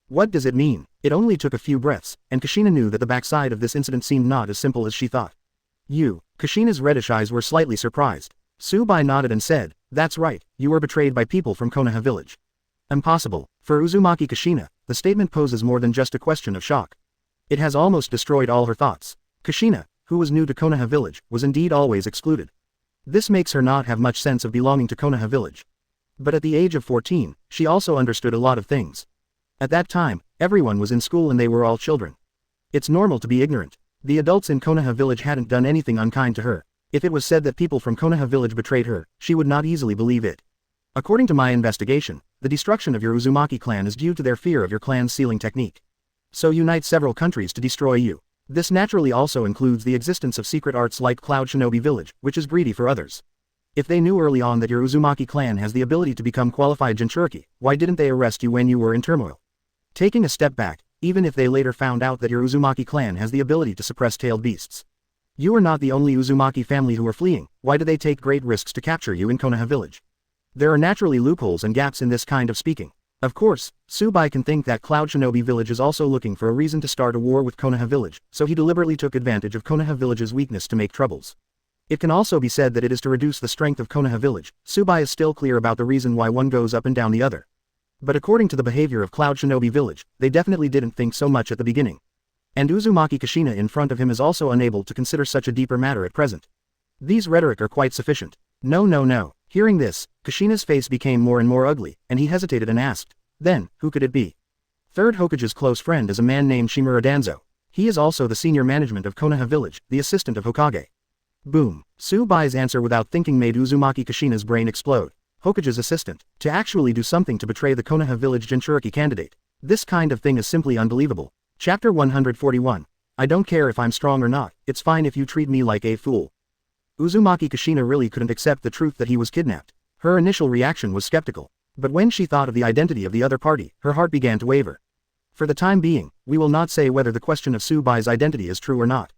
What does it mean? It only took a few breaths, and Kushina knew that the backside of this incident seemed not as simple as she thought. Kushina's reddish eyes were slightly surprised. Tsubai nodded and said, that's right, you were betrayed by people from Konoha village. Impossible. For Uzumaki Kushina, the statement poses more than just a question of shock. It has almost destroyed all her thoughts. Kushina, who was new to Konoha village, was indeed always excluded. This makes her not have much sense of belonging to Konoha village. But at the age of 14, she also understood a lot of things. At that time, everyone was in school and they were all children. It's normal to be ignorant. The adults in Konoha village hadn't done anything unkind to her. If it was said that people from Konoha village betrayed her, she would not easily believe it. According to my investigation, the destruction of your Uzumaki clan is due to their fear of your clan's sealing technique. So unite several countries to destroy you. This naturally also includes the existence of secret arts like Cloud Shinobi Village, which is greedy for others. If they knew early on that your Uzumaki clan has the ability to become qualified Jinchuriki, why didn't they arrest you when you were in turmoil? Taking a step back, even if they later found out that your Uzumaki clan has the ability to suppress tailed beasts. You are not the only Uzumaki family who are fleeing, why do they take great risks to capture you in Konoha village? There are naturally loopholes and gaps in this kind of speaking. Of course, Tsubai can think that Cloud Shinobi Village is also looking for a reason to start a war with Konoha village, so he deliberately took advantage of Konoha village's weakness to make troubles. It can also be said that it is to reduce the strength of Konoha village. Tsubai is still clear about the reason why one goes up and down the other. But according to the behavior of Cloud Shinobi village, they definitely didn't think so much at the beginning. And Uzumaki Kushina in front of him is also unable to consider such a deeper matter at present. These rhetoric are quite sufficient. No. Hearing this, Kushina's face became more and more ugly, and he hesitated and asked, then, who could it be? Third Hokage's close friend is a man named Shimura Danzo. He is also the senior management of Konoha village, the assistant of Hokage. Boom. Tsubai's answer without thinking made Uzumaki Kushina's brain explode. Hokage's assistant, to actually do something to betray the Konoha village Jinchuriki candidate. This kind of thing is simply unbelievable. Chapter 141. I don't care if I'm strong or not, it's fine if you treat me like a fool. Uzumaki Kushina really couldn't accept the truth that he was kidnapped. Her initial reaction was skeptical. But when she thought of the identity of the other party, her heart began to waver. For the time being, we will not say whether the question of Tsubai's identity is true or not.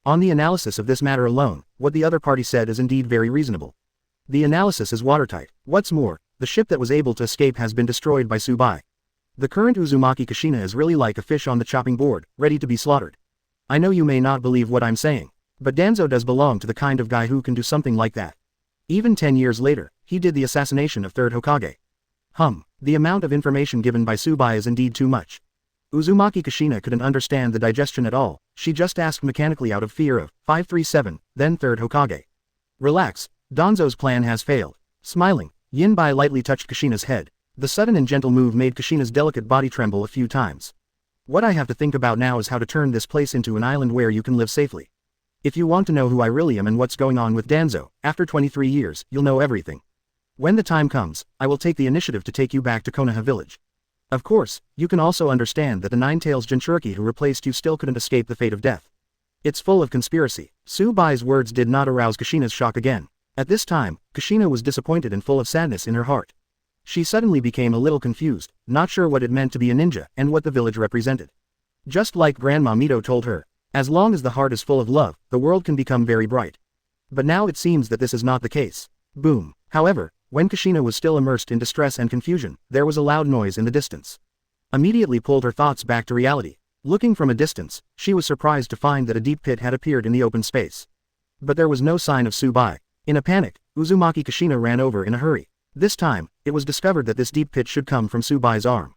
On the analysis of this matter alone, what the other party said is indeed very reasonable. The analysis is watertight. What's more, the ship that was able to escape has been destroyed by Tsubai. The current Uzumaki Kushina is really like a fish on the chopping board, ready to be slaughtered. I know you may not believe what I'm saying, but Danzo does belong to the kind of guy who can do something like that. Even 10 years later, he did the assassination of Third Hokage. The amount of information given by Tsubai is indeed too much. Uzumaki Kushina couldn't understand the digestion at all, she just asked mechanically out of fear of 537, then Third Hokage. Relax, Danzo's plan has failed. Smiling, Yinbai lightly touched Kushina's head. The sudden and gentle move made Kushina's delicate body tremble a few times. What I have to think about now is how to turn this place into an island where you can live safely. If you want to know who I really am and what's going on with Danzo, after 23 years, you'll know everything. When the time comes, I will take the initiative to take you back to Konoha village. Of course, you can also understand that the Nine-Tails Jinchuriki who replaced you still couldn't escape the fate of death. It's full of conspiracy. Tsubai's words did not arouse Kushina's shock again. At this time, Kushina was disappointed and full of sadness in her heart. She suddenly became a little confused, not sure what it meant to be a ninja and what the village represented. Just like Grandma Mito told her, as long as the heart is full of love, the world can become very bright. But now it seems that this is not the case. Boom. However, when Kushina was still immersed in distress and confusion, there was a loud noise in the distance. Immediately pulled her thoughts back to reality. Looking from a distance, she was surprised to find that a deep pit had appeared in the open space. But there was no sign of Tsubai. In a panic, Uzumaki Kushina ran over in a hurry. This time, it was discovered that this deep pit should come from Tsubai's arm.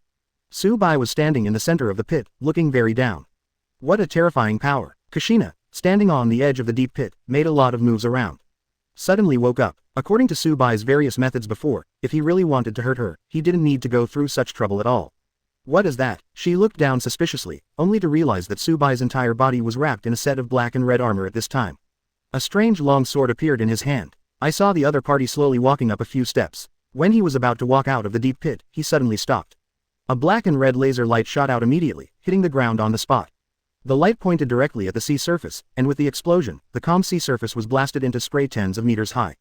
Tsubai was standing in the center of the pit, looking very down. What a terrifying power. Kushina, standing on the edge of the deep pit, made a lot of moves around. Suddenly woke up. According to Tsubai's various methods before, if he really wanted to hurt her, he didn't need to go through such trouble at all. What is that? She looked down suspiciously, only to realize that Tsubai's entire body was wrapped in a set of black and red armor at this time. A strange long sword appeared in his hand. I saw the other party slowly walking up a few steps. When he was about to walk out of the deep pit, he suddenly stopped. A black and red laser light shot out immediately, hitting the ground on the spot. The light pointed directly at the sea surface, and with the explosion, the calm sea surface was blasted into spray tens of meters high.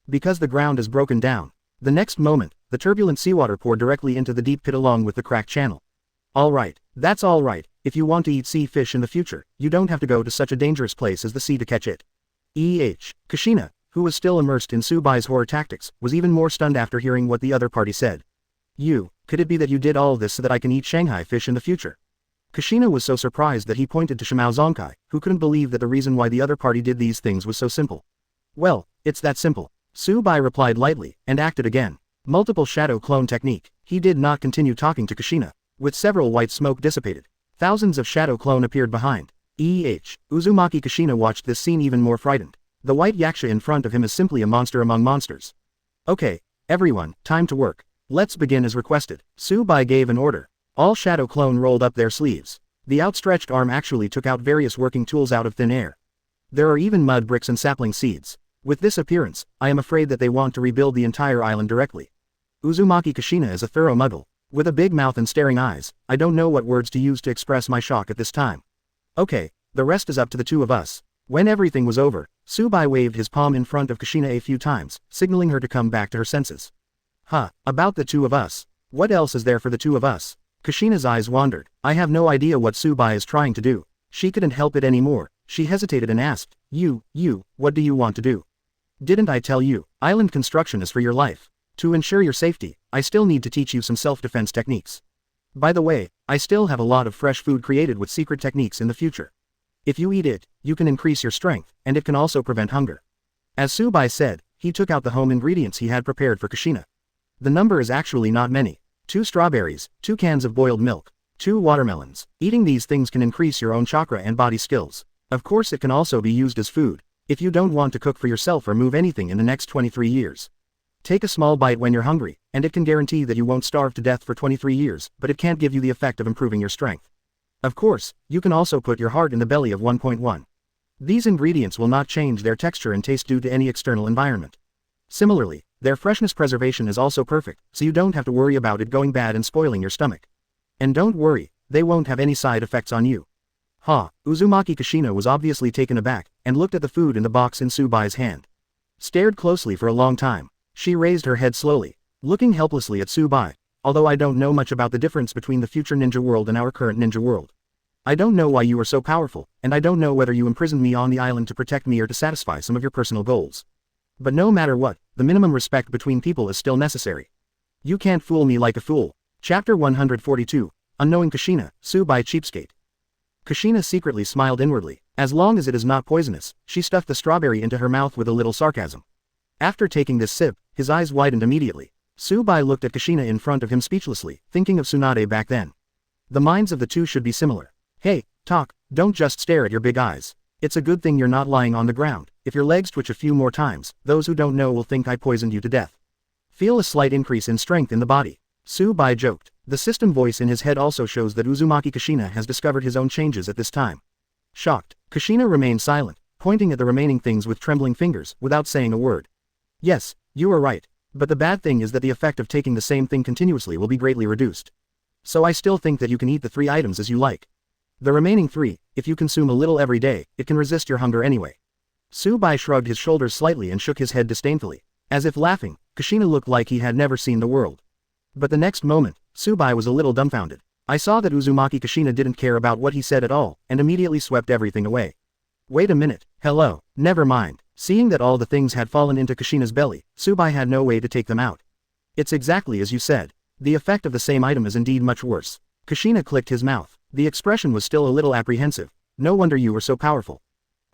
Because the ground is broken down. The next moment, the turbulent seawater poured directly into the deep pit along with the cracked channel. Alright, that's alright, if you want to eat sea fish in the future, you don't have to go to such a dangerous place as the sea to catch it. Kushina, who was still immersed in Tsubai's horror tactics, was even more stunned after hearing what the other party said. Could it be that you did all this so that I can eat Shanghai fish in the future? Kushina was so surprised that he pointed to Shimao Zonkai, who couldn't believe that the reason why the other party did these things was so simple. Well, it's that simple. Tsubai replied lightly, and acted again. Multiple shadow clone technique. He did not continue talking to Kushina. With several white smoke dissipated, thousands of shadow clone appeared behind. Uzumaki Kushina watched this scene even more frightened. The white yaksha in front of him is simply a monster among monsters. Okay, everyone, time to work. Let's begin as requested. Tsubai gave an order. All shadow clone rolled up their sleeves. The outstretched arm actually took out various working tools out of thin air. There are even mud bricks and sapling seeds. With this appearance, I am afraid that they want to rebuild the entire island directly. Uzumaki Kushina is a thorough muggle. With a big mouth and staring eyes, I don't know what words to use to express my shock at this time. Okay, The rest is up to the two of us. When everything was over, Tsubai waved his palm in front of Kushina a few times, signaling her to come back to her senses. About the two of us. What else is there for the two of us? Kushina's eyes wandered. I have no idea what Tsubai is trying to do. She couldn't help it anymore. She hesitated and asked, what do you want to do? Didn't I tell you, island construction is for your life? To ensure your safety, I still need to teach you some self-defense techniques. By the way, I still have a lot of fresh food created with secret techniques in the future. If you eat it, you can increase your strength, and it can also prevent hunger. As Tsubai said, he took out the home ingredients he had prepared for Kushina. The number is actually not many. 2 strawberries, 2 cans of boiled milk, 2 watermelons. Eating these things can increase your own chakra and body skills. Of course it can also be used as food, if you don't want to cook for yourself or move anything in the next 23 years. Take a small bite when you're hungry, and it can guarantee that you won't starve to death for 23 years, but it can't give you the effect of improving your strength. Of course, you can also put your heart in the belly of 1.1. These ingredients will not change their texture and taste due to any external environment. Similarly, their freshness preservation is also perfect, so you don't have to worry about it going bad and spoiling your stomach. And don't worry, they won't have any side effects on you. Uzumaki Kushina was obviously taken aback, and looked at the food in the box in Tsubai's hand. Stared closely for a long time. She raised her head slowly, looking helplessly at Tsubai. Although I don't know much about the difference between the future ninja world and our current ninja world. I don't know why you are so powerful, and I don't know whether you imprisoned me on the island to protect me or to satisfy some of your personal goals. But no matter what, the minimum respect between people is still necessary. You can't fool me like a fool. Chapter 142, Unknowing Kushina, Tsubai Cheapskate. Kushina secretly smiled inwardly. As long as it is not poisonous, she stuffed the strawberry into her mouth with a little sarcasm. After taking this sip, his eyes widened immediately. Tsubai looked at Kushina in front of him speechlessly, thinking of Tsunade back then. The minds of the two should be similar. Hey, talk, don't just stare at your big eyes. It's a good thing you're not lying on the ground. If your legs twitch a few more times, those who don't know will think I poisoned you to death. Feel a slight increase in strength in the body. Tsubai joked. The system voice in his head also shows that Uzumaki Kushina has discovered his own changes at this time. Shocked, Kushina remained silent, pointing at the remaining things with trembling fingers, without saying a word. Yes, you are right. But the bad thing is that the effect of taking the same thing continuously will be greatly reduced. So I still think that you can eat the 3 items as you like. The remaining 3, if you consume a little every day, it can resist your hunger anyway. Tsubai shrugged his shoulders slightly and shook his head disdainfully. As if laughing, Kushina looked like he had never seen the world. But the next moment, Tsubai was a little dumbfounded. I saw that Uzumaki Kushina didn't care about what he said at all, and immediately swept everything away. Wait a minute, hello, never mind. Seeing that all the things had fallen into Kushina's belly, Tsubai had no way to take them out. It's exactly as you said. The effect of the same item is indeed much worse. Kushina clicked his mouth. The expression was still a little apprehensive. No wonder you were so powerful.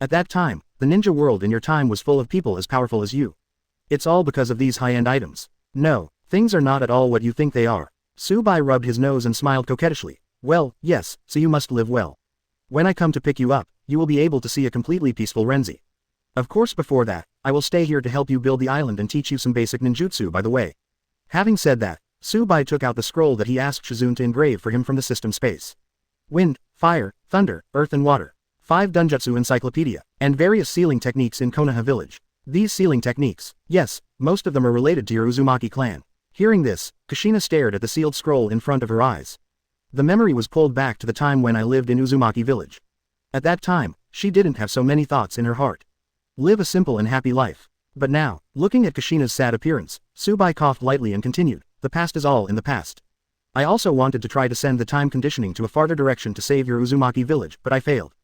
At that time, the ninja world in your time was full of people as powerful as you. It's all because of these high-end items. No, things are not at all what you think they are. Tsubai rubbed his nose and smiled coquettishly. Well, yes, so you must live well. When I come to pick you up, you will be able to see a completely peaceful Renzi. Of course before that, I will stay here to help you build the island and teach you some basic ninjutsu by the way. Having said that, Tsubai took out the scroll that he asked Shizune to engrave for him from the system space. Wind, fire, thunder, earth and water. 5 Dunjutsu encyclopedia, and various sealing techniques in Konoha village. These sealing techniques, yes, most of them are related to your Uzumaki clan. Hearing this, Kushina stared at the sealed scroll in front of her eyes. The memory was pulled back to the time when I lived in Uzumaki village. At that time, she didn't have so many thoughts in her heart. Live a simple and happy life. But now, looking at Kushina's sad appearance, Tsubai coughed lightly and continued, the past is all in the past. I also wanted to try to send the time conditioning to a farther direction to save your Uzumaki village, but I failed.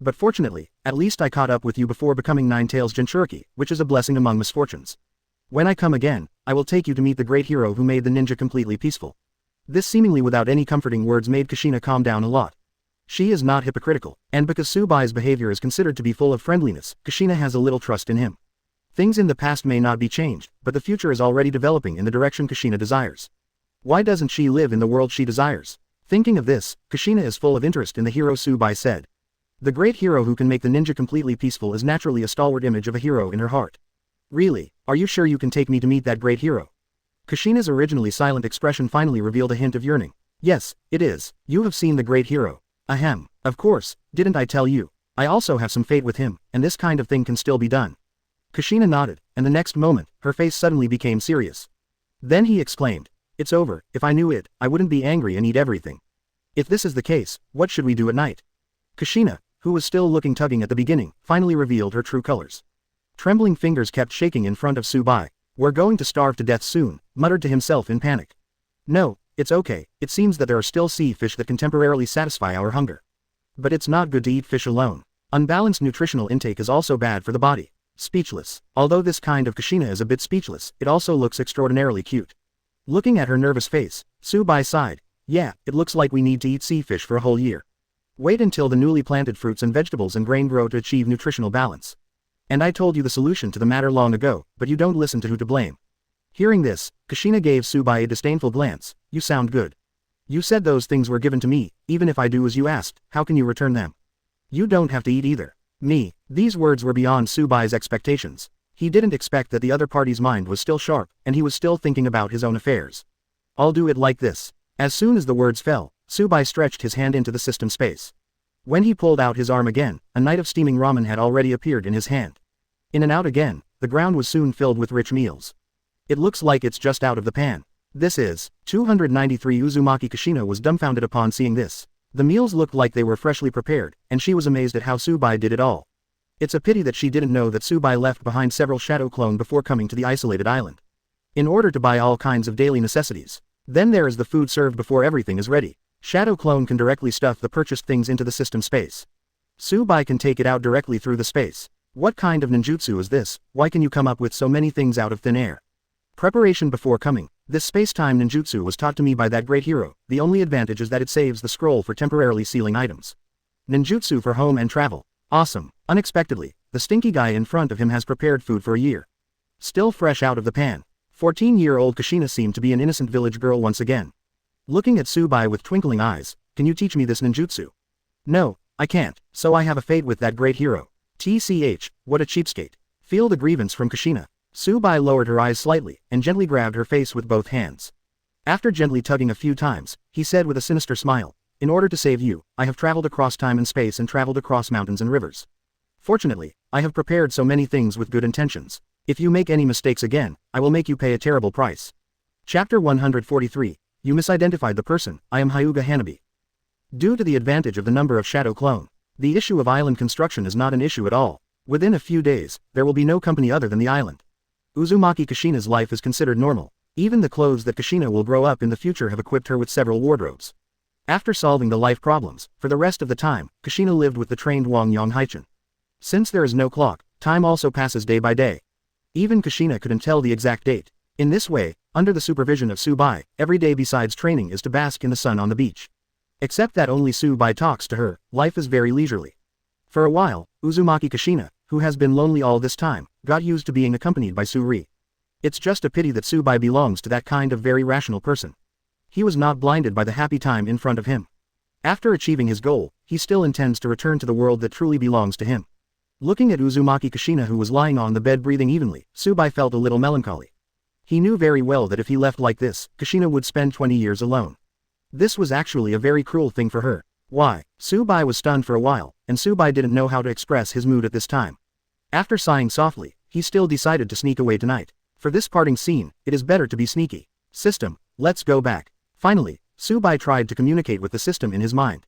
But fortunately, at least I caught up with you before becoming Nine-Tails Jinchuriki, which is a blessing among misfortunes. When I come again, I will take you to meet the great hero who made the ninja completely peaceful. This seemingly without any comforting words made Kushina calm down a lot. She is not hypocritical, and because Tsubai's behavior is considered to be full of friendliness, Kushina has a little trust in him. Things in the past may not be changed, but the future is already developing in the direction Kushina desires. Why doesn't she live in the world she desires? Thinking of this, Kushina is full of interest in the hero Tsubai said. The great hero who can make the ninja completely peaceful is naturally a stalwart image of a hero in her heart. Really, are you sure you can take me to meet that great hero? Kushina's originally silent expression finally revealed a hint of yearning. Yes, it is. You have seen the great hero. Ahem. Of course, didn't I tell you? I also have some fate with him, and this kind of thing can still be done. Kushina nodded, and the next moment, her face suddenly became serious. Then he exclaimed, it's over, if I knew it, I wouldn't be angry and eat everything. If this is the case, what should we do at night? Kushina, who was still looking tugging at the beginning, finally revealed her true colors. Trembling fingers kept shaking in front of Bai. "We're going to starve to death soon," muttered to himself in panic. "No, it's okay, it seems that there are still sea fish that can temporarily satisfy our hunger. But it's not good to eat fish alone. Unbalanced nutritional intake is also bad for the body." Speechless. Although this kind of Kushina is a bit speechless, it also looks extraordinarily cute. Looking at her nervous face, Bai sighed. "Yeah, it looks like we need to eat sea fish for a whole year. Wait until the newly planted fruits and vegetables and grain grow to achieve nutritional balance. And I told you the solution to the matter long ago, but you don't listen to who to blame." Hearing this, Kushina gave Bai a disdainful glance. "You sound good. You said those things were given to me, even if I do as you asked, how can you return them? You don't have to eat either." Me. These words were beyond Bai's expectations. He didn't expect that the other party's mind was still sharp, and he was still thinking about his own affairs. "I'll do it like this." As soon as the words fell, Bai stretched his hand into the system space. When he pulled out his arm again, a night of steaming ramen had already appeared in his hand. In and out again, the ground was soon filled with rich meals. "It looks like it's just out of the pan. This is." 293 Uzumaki Kushina was dumbfounded upon seeing this. The meals looked like they were freshly prepared, and she was amazed at how Bai did it all. It's a pity that she didn't know that Bai left behind several shadow clone before coming to the isolated island. In order to buy all kinds of daily necessities. Then there is the food served before everything is ready. Shadow clone can directly stuff the purchased things into the system space. Bai can take it out directly through the space. What kind of ninjutsu is this? Why can you come up with so many things out of thin air? Preparation before coming. This space-time ninjutsu was taught to me by that great hero. The only advantage is that it saves the scroll for temporarily sealing items. Ninjutsu for home and travel. Awesome. Unexpectedly, the stinky guy in front of him has prepared food for a year. Still fresh out of the pan. 14-year-old Kushina seemed to be an innocent village girl once again. Looking at Bai with twinkling eyes, "Can you teach me this ninjutsu?" "No, I can't, so I have a fate with that great hero." TCH, what a cheapskate. Feel the grievance from Kushina. Bai lowered her eyes slightly, and gently grabbed her face with both hands. After gently tugging a few times, he said with a sinister smile, "In order to save you, I have traveled across time and space and traveled across mountains and rivers. Fortunately, I have prepared so many things with good intentions. If you make any mistakes again, I will make you pay a terrible price." Chapter 143. You misidentified the person. I am Hyūga Hinata. Due to the advantage of the number of shadow clone, the issue of island construction is not an issue at all. Within a few days, there will be no company other than the island. Uzumaki Kushina's life is considered normal. Even the clothes that Kushina will grow up in the future have equipped her with several wardrobes. After solving the life problems, for the rest of the time, Kushina lived with the trained Wang Yang Haichan. Since there is no clock, time also passes day by day. Even Kushina couldn't tell the exact date. In this way, under the supervision of Bai, every day besides training is to bask in the sun on the beach. Except that only Bai talks to her, life is very leisurely. For a while, Uzumaki Kushina, who has been lonely all this time, got used to being accompanied by Ri. It's just a pity that Bai belongs to that kind of very rational person. He was not blinded by the happy time in front of him. After achieving his goal, he still intends to return to the world that truly belongs to him. Looking at Uzumaki Kushina, who was lying on the bed breathing evenly, Bai felt a little melancholy. He knew very well that if he left like this, Kushina would spend 20 years alone. This was actually a very cruel thing for her. Why? Bai was stunned for a while, and Bai didn't know how to express his mood at this time. After sighing softly, he still decided to sneak away tonight. For this parting scene, it is better to be sneaky. System, let's go back. Finally, Bai tried to communicate with the system in his mind.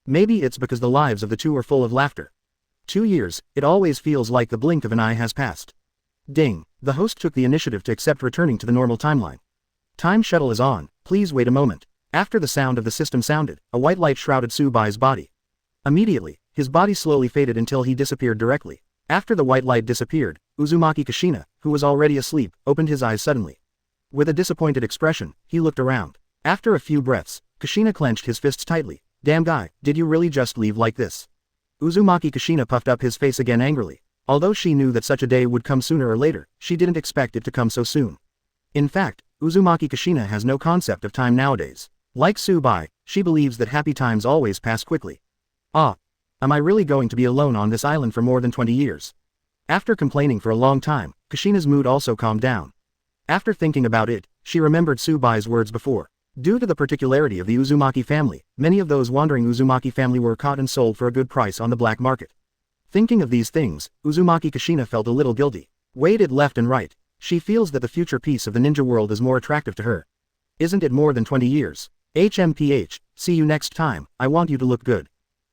Maybe it's because the lives of the two are full of laughter. 2 years, it always feels like the blink of an eye has passed. Ding, the host took the initiative to accept returning to the normal timeline. Time shuttle is on, please wait a moment. After the sound of the system sounded, a white light shrouded Bai's body. Immediately, his body slowly faded until he disappeared directly. After the white light disappeared, Uzumaki Kushina, who was already asleep, opened his eyes suddenly. With a disappointed expression, he looked around. After a few breaths, Kushina clenched his fists tightly. Damn guy, did you really just leave like this? Uzumaki Kushina puffed up his face again angrily. Although she knew that such a day would come sooner or later, she didn't expect it to come so soon. In fact, Uzumaki Kushina has no concept of time nowadays. Like Bai, she believes that happy times always pass quickly. Ah. Am I really going to be alone on this island for more than 20 years? After complaining for a long time, Kushina's mood also calmed down. After thinking about it, she remembered Bai's words before. Due to the particularity of the Uzumaki family, many of those wandering Uzumaki family were caught and sold for a good price on the black market. Thinking of these things, Uzumaki Kushina felt a little guilty. Weighed left and right. She feels that the future peace of the ninja world is more attractive to her. Isn't it more than 20 years? HMPH, see you next time, I want you to look good.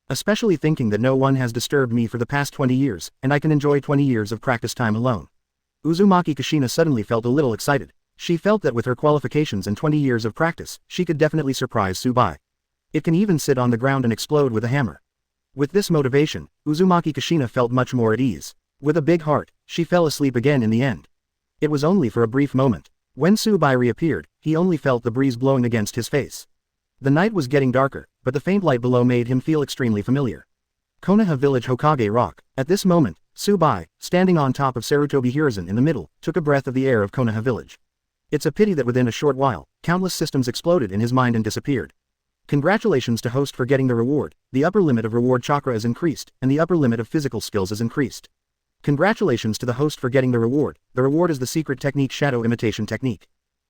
Especially thinking that no one has disturbed me for the past 20 years, and I can enjoy 20 years of practice time alone. Uzumaki Kushina suddenly felt a little excited. She felt that with her qualifications and 20 years of practice, she could definitely surprise Tsubai. It can even sit on the ground and explode with a hammer. With this motivation, Uzumaki Kushina felt much more at ease. With a big heart, she fell asleep again in the end. It was only for a brief moment. When Tsubai reappeared, he only felt the breeze blowing against his face. The night was getting darker, but the faint light below made him feel extremely familiar. Konoha Village Hokage Rock. At this moment, Tsubai, standing on top of Sarutobi Hiruzen in the middle, took a breath of the air of Konoha Village. It's a pity that within a short while, countless systems exploded in his mind and disappeared. Congratulations to host for getting the reward. The upper limit of reward chakra is increased, and the upper limit of physical skills is increased. Congratulations to the host for getting the reward. The reward is the secret technique shadow imitation technique.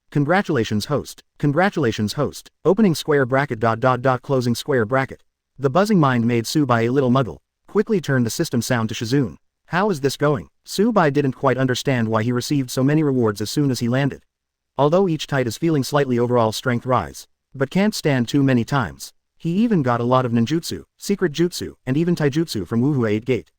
Congratulations host. Congratulations host. Opening square bracket ... closing square bracket. The buzzing mind made Tsubai a little muggle. Quickly turned the system sound to Shizune. How is this going? Tsubai didn't quite understand why he received so many rewards as soon as he landed. Although each type is feeling slightly overall strength rise. But can't stand too many times. He even got a lot of ninjutsu, secret jutsu, and even taijutsu from Wuhu 8 Gate.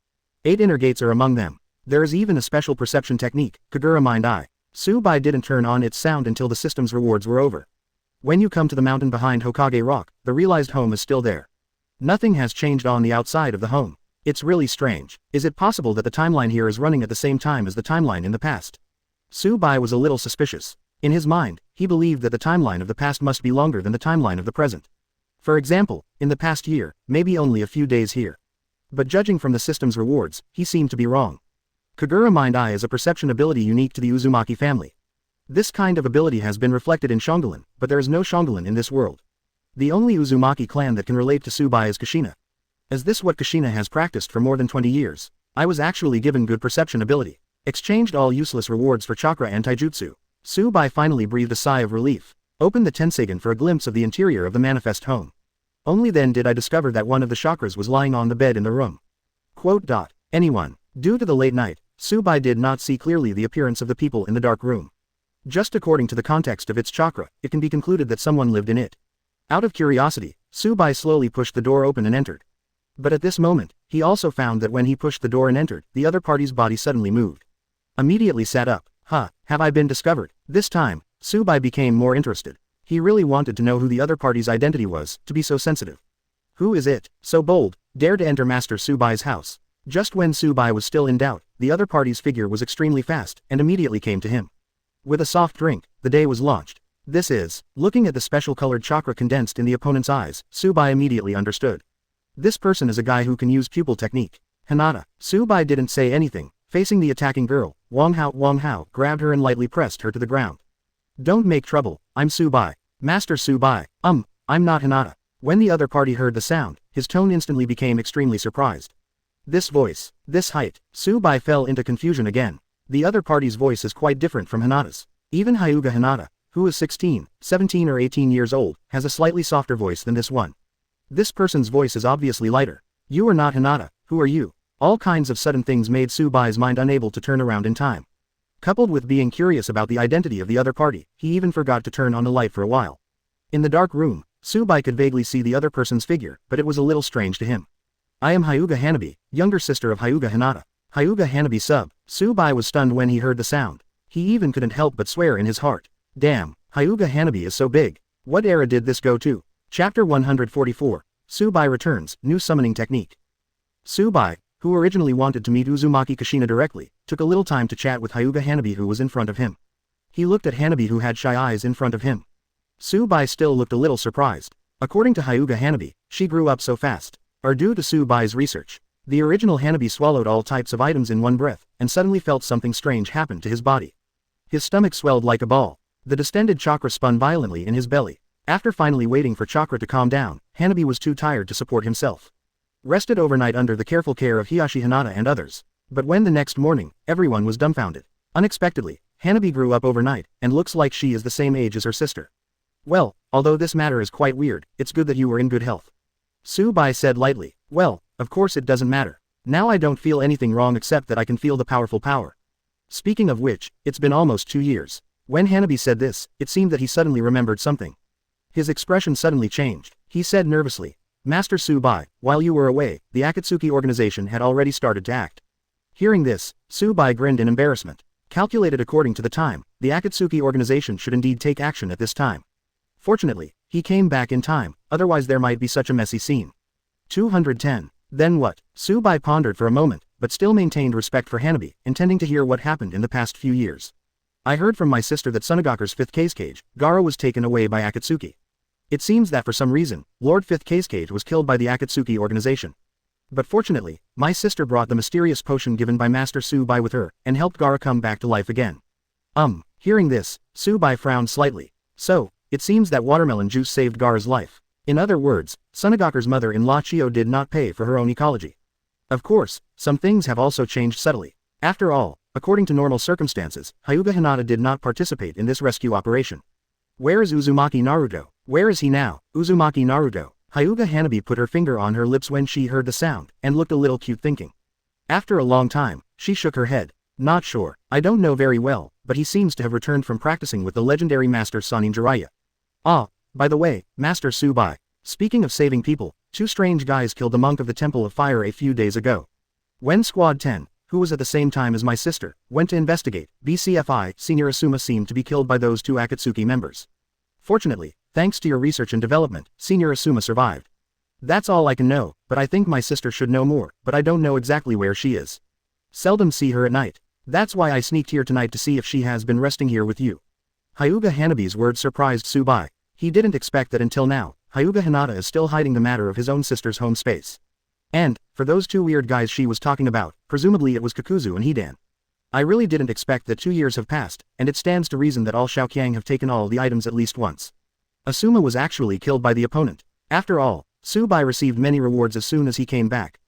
8 inner gates are among them. There is even a special perception technique, Kagura Mind Eye. Tsubai didn't turn on its sound until the system's rewards were over. When you come to the mountain behind Hokage Rock, the realized home is still there. Nothing has changed on the outside of the home. It's really strange. Is it possible that the timeline here is running at the same time as the timeline in the past? Tsubai was a little suspicious. In his mind, he believed that the timeline of the past must be longer than the timeline of the present. For example, in the past year, maybe only a few days here. But judging from the system's rewards, he seemed to be wrong. Kagura Mind Eye is a perception ability unique to the Uzumaki family. This kind of ability has been reflected in Shongolan, but there is no Shongolan in this world. The only Uzumaki clan that can relate to Tsubai is Kushina. As this what Kushina has practiced for more than 20 years, I was actually given good perception ability. Exchanged all useless rewards for chakra and taijutsu. Tsubai finally breathed a sigh of relief. Opened the Tenseigan for a glimpse of the interior of the manifest home. Only then did I discover that one of the chakras was lying on the bed in the room. Anyone. Due to the late night, Tsubai did not see clearly the appearance of the people in the dark room. Just according to the context of its chakra, it can be concluded that someone lived in it. Out of curiosity, Tsubai slowly pushed the door open and entered. But at this moment, he also found that when he pushed the door and entered, the other party's body suddenly moved. Immediately sat up. Have I been discovered? This time, Tsubai became more interested. He really wanted to know who the other party's identity was, to be so sensitive. Who is it, so bold, dared to enter Master Tsubai's house? Just when Tsubai was still in doubt, the other party's figure was extremely fast, and immediately came to him. With a soft drink, the day was launched. This is, looking at the special colored chakra condensed in the opponent's eyes, Tsubai immediately understood. This person is a guy who can use pupil technique. Hinata. Tsubai didn't say anything. Facing the attacking girl, Wang Hao grabbed her and lightly pressed her to the ground. Don't make trouble, I'm Tsubai. Master Tsubai. I'm not Hinata. When the other party heard the sound, his tone instantly became extremely surprised. This voice, this height, Tsubai fell into confusion again. The other party's voice is quite different from Hinata's. Even Hyūga Hinata, who is 16, 17 or 18 years old, has a slightly softer voice than this one. This person's voice is obviously lighter. You are not Hinata, who are you? All kinds of sudden things made Tsubai's mind unable to turn around in time. Coupled with being curious about the identity of the other party, he even forgot to turn on the light for a while. In the dark room, Tsubai could vaguely see the other person's figure, but it was a little strange to him. I am Hyūga Hanabi, younger sister of Hyūga Hinata. Hyūga Hanabi sub. Tsubai was stunned when he heard the sound. He even couldn't help but swear in his heart. Damn, Hyūga Hanabi is so big. What era did this go to? Chapter 144. Tsubai returns, new summoning technique. Tsubai, who originally wanted to meet Uzumaki Kushina directly, took a little time to chat with Hyūga Hanabi who was in front of him. He looked at Hanabi who had shy eyes in front of him. Tsubai still looked a little surprised. According to Hyūga Hanabi, she grew up so fast. Or due to Tsubai's research. The original Hanabi swallowed all types of items in one breath, and suddenly felt something strange happen to his body. His stomach swelled like a ball. The distended chakra spun violently in his belly. After finally waiting for chakra to calm down, Hanabi was too tired to support himself. Rested overnight under the careful care of Hiyashi Hinata and others. But when the next morning, everyone was dumbfounded. Unexpectedly, Hanabi grew up overnight, and looks like she is the same age as her sister. Well, although this matter is quite weird, it's good that you are in good health. Tsubai said lightly. Well, of course it doesn't matter. Now I don't feel anything wrong except that I can feel the powerful power. Speaking of which, it's been almost 2 years. When Hanabi said this, it seemed that he suddenly remembered something. His expression suddenly changed. He said nervously, Master Tsubai, while you were away, the Akatsuki organization had already started to act. Hearing this, Tsubai grinned in embarrassment. Calculated according to the time, the Akatsuki organization should indeed take action at this time. Fortunately, he came back in time, otherwise there might be such a messy scene. 210. Then what? Tsubai pondered for a moment, but still maintained respect for Hanabi, intending to hear what happened in the past few years. I heard from my sister that Tsunagaku's 5th case, Gaara was taken away by Akatsuki. It seems that for some reason, Lord 5th case was killed by the Akatsuki organization. But fortunately, my sister brought the mysterious potion given by Master Tsubai with her, and helped Gaara come back to life again. Hearing this, Tsubai frowned slightly. So, it seems that watermelon juice saved Gaara's life. In other words, Tsunagaku's mother-in-law Chiyo did not pay for her own ecology. Of course, some things have also changed subtly. After all, according to normal circumstances, Hyūga Hinata did not participate in this rescue operation. Where is Uzumaki Naruto? Where is he now? Uzumaki Naruto. Hyūga Hanabi put her finger on her lips when she heard the sound, and looked a little cute thinking. After a long time, she shook her head. Not sure, I don't know very well, but he seems to have returned from practicing with the legendary Master Sannin Jiraiya. Ah, by the way, Master Tsubai. Speaking of saving people, 2 strange guys killed the monk of the Temple of Fire a few days ago. When Squad 10, who was at the same time as my sister, went to investigate, BCFI, Senior Asuma seemed to be killed by those 2 Akatsuki members. Fortunately, thanks to your research and development, Senior Asuma survived. That's all I can know, but I think my sister should know more, but I don't know exactly where she is. Seldom see her at night. That's why I sneaked here tonight to see if she has been resting here with you. Hyūga Hanabi's words surprised Tsubai. He didn't expect that until now, Hyūga Hinata is still hiding the matter of his own sister's home space. And, for those 2 weird guys she was talking about, presumably it was Kakuzu and Hidan. I really didn't expect that 2 years have passed, and it stands to reason that all Shaoqiang have taken all the items at least once. Asuma was actually killed by the opponent. After all, Tsubai received many rewards as soon as he came back.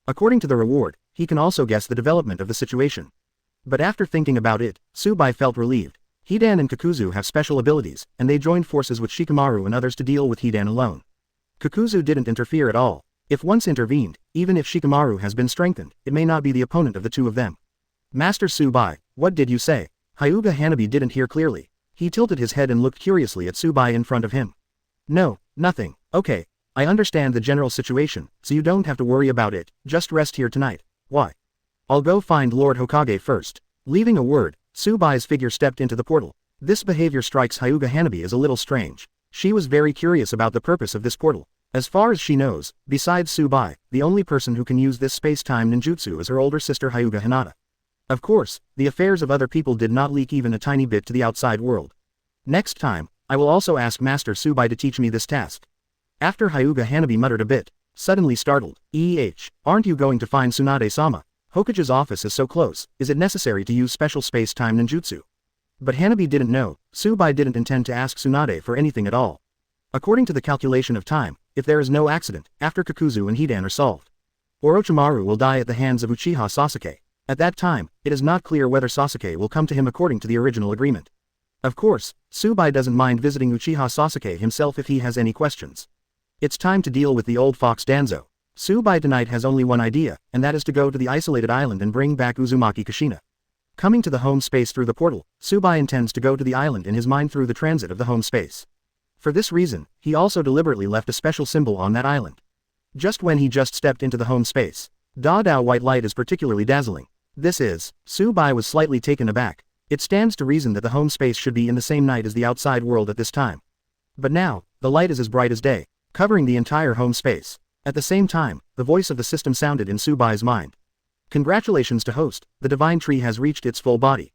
According to the reward, he can also guess the development of the situation. But after thinking about it, Tsubai felt relieved. Hidan and Kakuzu have special abilities, and they joined forces with Shikamaru and others to deal with Hidan alone. Kakuzu didn't interfere at all. If once intervened, even if Shikamaru has been strengthened, it may not be the opponent of the 2 of them. Master Tsubai, what did you say? Hyūga Hanabi didn't hear clearly. He tilted his head and looked curiously at Tsubai in front of him. No, nothing. Okay, I understand the general situation, so you don't have to worry about it, just rest here tonight. Why? I'll go find Lord Hokage first. Leaving a word, Tsubai's figure stepped into the portal. This behavior strikes Hyūga Hanabi as a little strange. She was very curious about the purpose of this portal. As far as she knows, besides Tsubai, the only person who can use this space-time ninjutsu is her older sister Hyūga Hinata. Of course, the affairs of other people did not leak even a tiny bit to the outside world. Next time, I will also ask Master Tsubai to teach me this task. After Hyūga Hanabi muttered a bit, suddenly startled, aren't you going to find Tsunade-sama? Hokage's office is so close, is it necessary to use special space-time ninjutsu? But Hanabi didn't know, Tsubai didn't intend to ask Tsunade for anything at all. According to the calculation of time, if there is no accident, after Kakuzu and Hidan are solved, Orochimaru will die at the hands of Uchiha Sasuke. At that time, it is not clear whether Sasuke will come to him according to the original agreement. Of course, Tsubai doesn't mind visiting Uchiha Sasuke himself if he has any questions. It's time to deal with the old fox Danzo. Tsubai tonight has only one idea, and that is to go to the isolated island and bring back Uzumaki Kushina. Coming to the home space through the portal, Tsubai intends to go to the island in his mind through the transit of the home space. For this reason, he also deliberately left a special symbol on that island. Just when he just stepped into the home space, Dao white light is particularly dazzling. Tsubai was slightly taken aback. It stands to reason that the home space should be in the same night as the outside world at this time. But now, the light is as bright as day, covering the entire home space. At the same time, the voice of the system sounded in Tsubai's mind. Congratulations to host, the divine tree has reached its full body.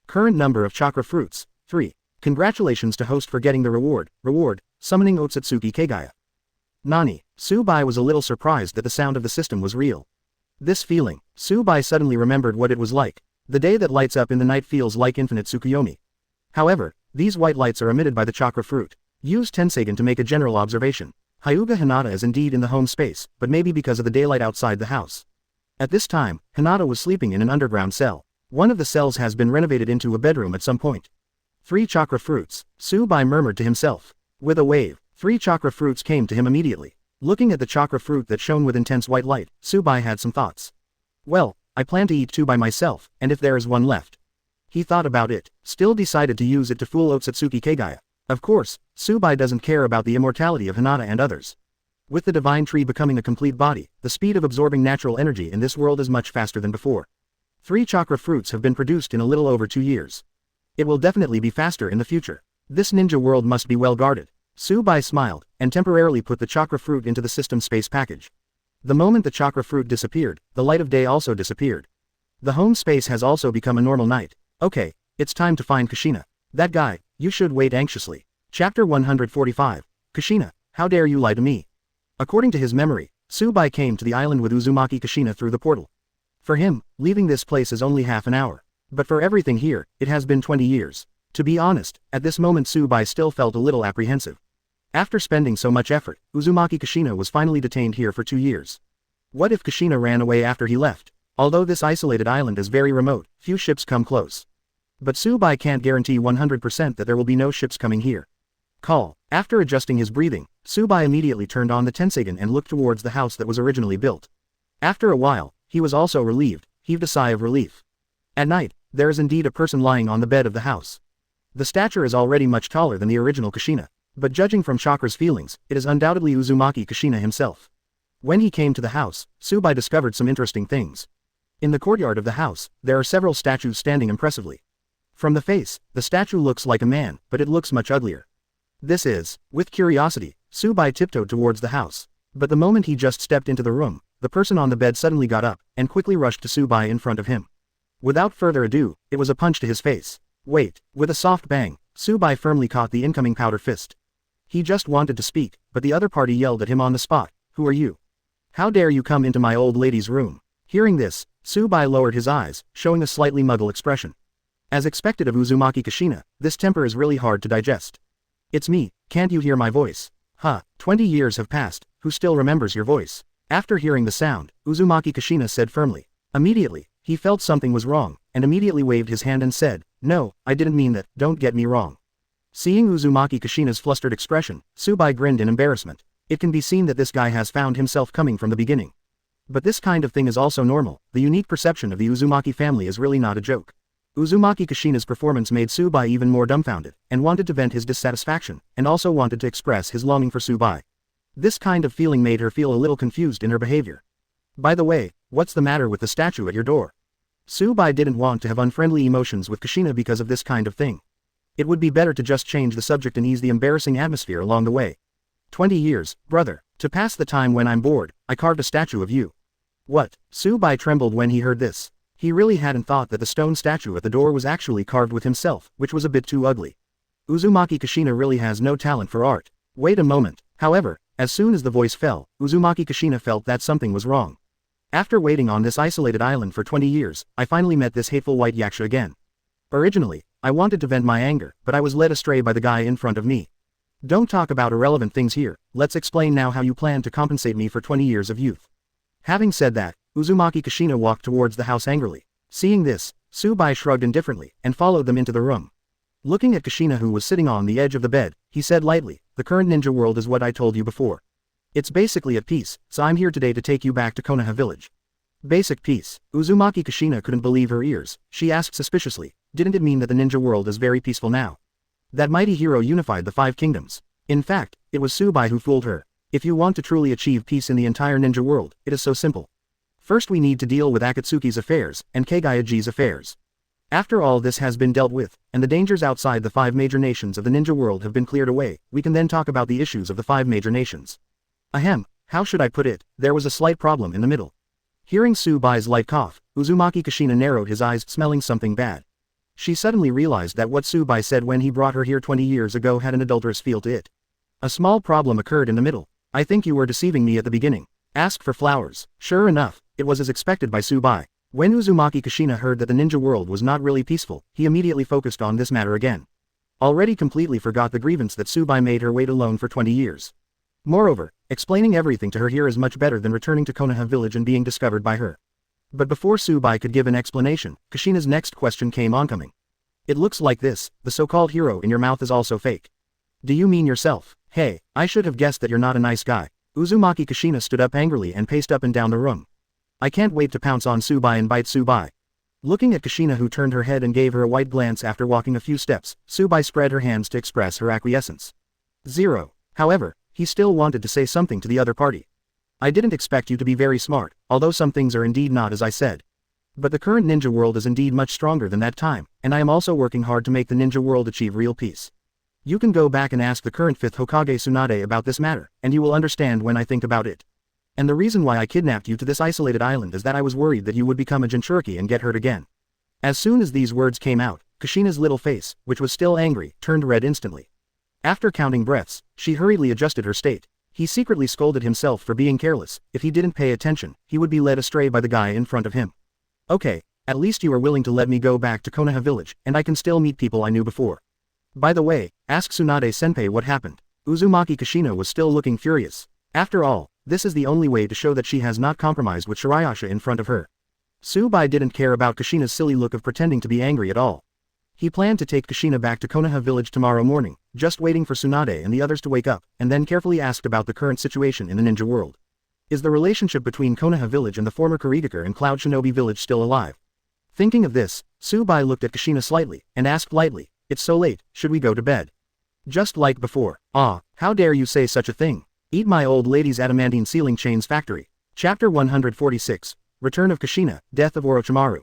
Current number of chakra fruits, 3. Congratulations to host for getting the reward, summoning Otsutsuki Kagaya. Nani? Tsubai was a little surprised that the sound of the system was real. This feeling, Tsubai suddenly remembered what it was like. The day that lights up in the night feels like infinite Tsukuyomi. However, these white lights are emitted by the chakra fruit. Use Tenseigen to make a general observation. Hyūga Hinata is indeed in the home space, but maybe because of the daylight outside the house. At this time, Hinata was sleeping in an underground cell. One of the cells has been renovated into a bedroom at some point. 3 chakra fruits, Tsubai murmured to himself. With a wave, 3 chakra fruits came to him immediately. Looking at the chakra fruit that shone with intense white light, Tsubai had some thoughts. Well, I plan to eat 2 by myself, and if there is one left. He thought about it, still decided to use it to fool Otsutsuki Kagaya. Of course, Tsubai doesn't care about the immortality of Hinata and others. With the divine tree becoming a complete body, the speed of absorbing natural energy in this world is much faster than before. 3 chakra fruits have been produced in a little over 2 years. It will definitely be faster in the future. This ninja world must be well guarded. Bai smiled, and temporarily put the chakra fruit into the system space package. The moment the chakra fruit disappeared, the light of day also disappeared. The home space has also become a normal night. Okay, it's time to find Kushina. That guy, you should wait anxiously. Chapter 145. Kushina, how dare you lie to me? According to his memory, Bai came to the island with Uzumaki Kushina through the portal. For him, leaving this place is only half an hour. But for everything here, it has been 20 years. To be honest, at this moment Bai still felt a little apprehensive. After spending so much effort, Uzumaki Kushina was finally detained here for 2 years. What if Kushina ran away after he left? Although this isolated island is very remote, few ships come close. But Bai can't guarantee 100% that there will be no ships coming here. Call. After adjusting his breathing, Bai immediately turned on the Tensegan and looked towards the house that was originally built. After a while, he was also relieved, heaved a sigh of relief. At night, there is indeed a person lying on the bed of the house. The stature is already much taller than the original Kushina, but judging from Chakra's feelings, it is undoubtedly Uzumaki Kushina himself. When he came to the house, Bai discovered some interesting things. In the courtyard of the house, there are several statues standing impressively. From the face, the statue looks like a man, but it looks much uglier. This is, with curiosity, Bai tiptoed towards the house. But the moment he just stepped into the room, the person on the bed suddenly got up, and quickly rushed to Bai in front of him. Without further ado, it was a punch to his face. Wait, with a soft bang, Bai firmly caught the incoming powder fist. He just wanted to speak, but the other party yelled at him on the spot, "Who are you? How dare you come into my old lady's room?" Hearing this, Bai lowered his eyes, showing a slightly muggle expression. As expected of Uzumaki Kushina, this temper is really hard to digest. "It's me, can't you hear my voice?" 20 years have passed, who still remembers your voice? After hearing the sound, Uzumaki Kushina said firmly. Immediately, he felt something was wrong, and immediately waved his hand and said, "No, I didn't mean that, don't get me wrong." Seeing Uzumaki Kushina's flustered expression, Bai grinned in embarrassment. It can be seen that this guy has found himself coming from the beginning. But this kind of thing is also normal, the unique perception of the Uzumaki family is really not a joke. Uzumaki Kushina's performance made Bai even more dumbfounded, and wanted to vent his dissatisfaction, and also wanted to express his longing for Bai. This kind of feeling made her feel a little confused in her behavior. "By the way, what's the matter with the statue at your door?" Bai didn't want to have unfriendly emotions with Kushina because of this kind of thing. It would be better to just change the subject and ease the embarrassing atmosphere along the way. 20 years, brother, to pass the time when I'm bored, I carved a statue of you. What? Bai trembled when he heard this. He really hadn't thought that the stone statue at the door was actually carved with himself, which was a bit too ugly. Uzumaki Kushina really has no talent for art. Wait a moment. However, as soon as the voice fell, Uzumaki Kushina felt that something was wrong. After waiting on this isolated island for 20 years, I finally met this hateful white yaksha again. Originally, I wanted to vent my anger, but I was led astray by the guy in front of me. Don't talk about irrelevant things here, let's explain now how you plan to compensate me for 20 years of youth. Having said that, Uzumaki Kushina walked towards the house angrily. Seeing this, Bai shrugged indifferently, and followed them into the room. Looking at Kushina who was sitting on the edge of the bed, he said lightly, "The current ninja world is what I told you before. It's basically at peace, so I'm here today to take you back to Konoha village." Basic peace. Uzumaki Kushina couldn't believe her ears. She asked suspiciously, didn't it mean that the ninja world is very peaceful now? That mighty hero unified the 5 kingdoms. In fact, it was Bai who fooled her. If you want to truly achieve peace in the entire ninja world, it is so simple. First we need to deal with Akatsuki's affairs, and Kagayaji's affairs. After all this has been dealt with, and the dangers outside the 5 major nations of the ninja world have been cleared away, we can then talk about the issues of the 5 major nations. Ahem, how should I put it, there was a slight problem in the middle. Hearing Bai's light cough, Uzumaki Kushina narrowed his eyes, smelling something bad. She suddenly realized that what Bai said when he brought her here 20 years ago had an adulterous feel to it. A small problem occurred in the middle. "I think you were deceiving me at the beginning. Ask for flowers." Sure enough, it was as expected by Bai. When Uzumaki Kushina heard that the ninja world was not really peaceful, he immediately focused on this matter again. Already completely forgot the grievance that Bai made her wait alone for 20 years. Moreover, explaining everything to her here is much better than returning to Konoha village and being discovered by her. But before Bai could give an explanation, Kushina's next question came oncoming. "It looks like this, the so-called hero in your mouth is also fake. Do you mean yourself? Hey, I should have guessed that you're not a nice guy." Uzumaki Kushina stood up angrily and paced up and down the room. "I can't wait to pounce on Bai and bite Bai." Looking at Kushina who turned her head and gave her a white glance after walking a few steps, Bai spread her hands to express her acquiescence. 0. However, he still wanted to say something to the other party. I didn't expect you to be very smart, although some things are indeed not as I said. But the current ninja world is indeed much stronger than that time, and I am also working hard to make the ninja world achieve real peace. You can go back and ask the current 5th Hokage Tsunade about this matter, and you will understand when I think about it. And the reason why I kidnapped you to this isolated island is that I was worried that you would become a Jinchuriki and get hurt again. As soon as these words came out, Kushina's little face, which was still angry, turned red instantly. After counting breaths, she hurriedly adjusted her state. He secretly scolded himself for being careless. If he didn't pay attention, he would be led astray by the guy in front of him. Okay, at least you are willing to let me go back to Konoha village, and I can still meet people I knew before. By the way, ask Tsunade-senpai what happened. Uzumaki Kushina was still looking furious. After all, this is the only way to show that she has not compromised with Shirayasha in front of her. Tsubai didn't care about Kushina's silly look of pretending to be angry at all. He planned to take Kushina back to Konoha village tomorrow morning, just waiting for Tsunade and the others to wake up, and then carefully asked about the current situation in the ninja world. Is the relationship between Konoha village and the former Kurigakure and Cloud Shinobi village still alive? Thinking of this, Tsubai looked at Kushina slightly, and asked lightly, "It's so late, should we go to bed?" Just like before. Ah, how dare you say such a thing? Eat my old lady's adamantine sealing chains factory. Chapter 146, Return of Kushina, Death of Orochimaru.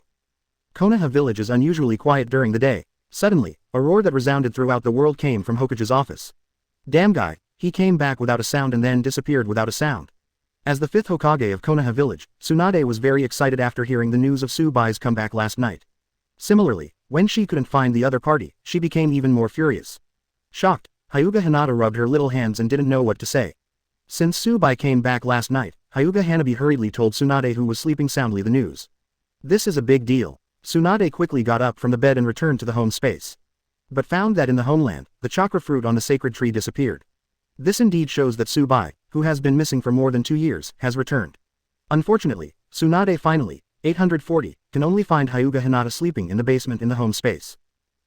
Konoha village is unusually quiet during the day. Suddenly, a roar that resounded throughout the world came from Hokage's office. Damn guy, he came back without a sound and then disappeared without a sound. As the 5th Hokage of Konoha village, Tsunade was very excited after hearing the news of Tsubai's comeback last night. Similarly, when she couldn't find the other party, she became even more furious. Shocked, Hyūga Hinata rubbed her little hands and didn't know what to say. Since Tsubai came back last night, Hyūga Hanabi hurriedly told Tsunade, who was sleeping soundly, the news. This is a big deal. Tsunade quickly got up from the bed and returned to the home space. But found that in the homeland, the chakra fruit on the sacred tree disappeared. This indeed shows that Tsubai, who has been missing for more than 2 years, has returned. Unfortunately, Tsunade finally, 840, can only find Hyūga Hinata sleeping in the basement in the home space.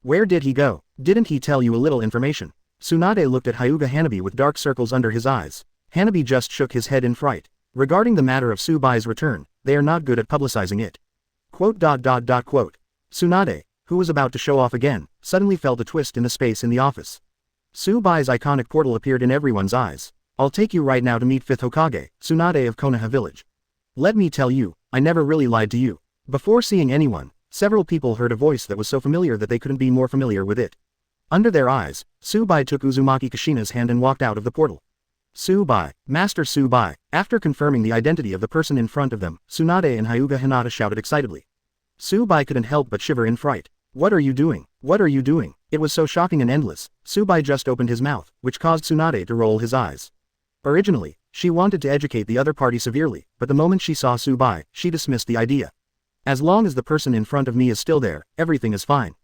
Where did he go? Didn't he tell you a little information? Tsunade looked at Hyūga Hanabi with dark circles under his eyes. Hanabi just shook his head in fright. Regarding the matter of Tsubai's return, they are not good at publicizing it. Quote. Tsunade, who was about to show off again, suddenly felt a twist in the space in the office. Tsubai's iconic portal appeared in everyone's eyes. I'll take you right now to meet 5th Hokage, Tsunade of Konoha village. Let me tell you, I never really lied to you. Before seeing anyone, several people heard a voice that was so familiar that they couldn't be more familiar with it. Under their eyes, Tsubai took Uzumaki Kushina's hand and walked out of the portal. Tsubai, Master Tsubai. After confirming the identity of the person in front of them, Tsunade and Hyūga Hinata shouted excitedly. Tsubai couldn't help but shiver in fright. What are you doing? What are you doing? It was so shocking and endless. Tsubai just opened his mouth, which caused Tsunade to roll his eyes. Originally, she wanted to educate the other party severely, but the moment she saw Tsubai, she dismissed the idea. As long as the person in front of me is still there, everything is fine.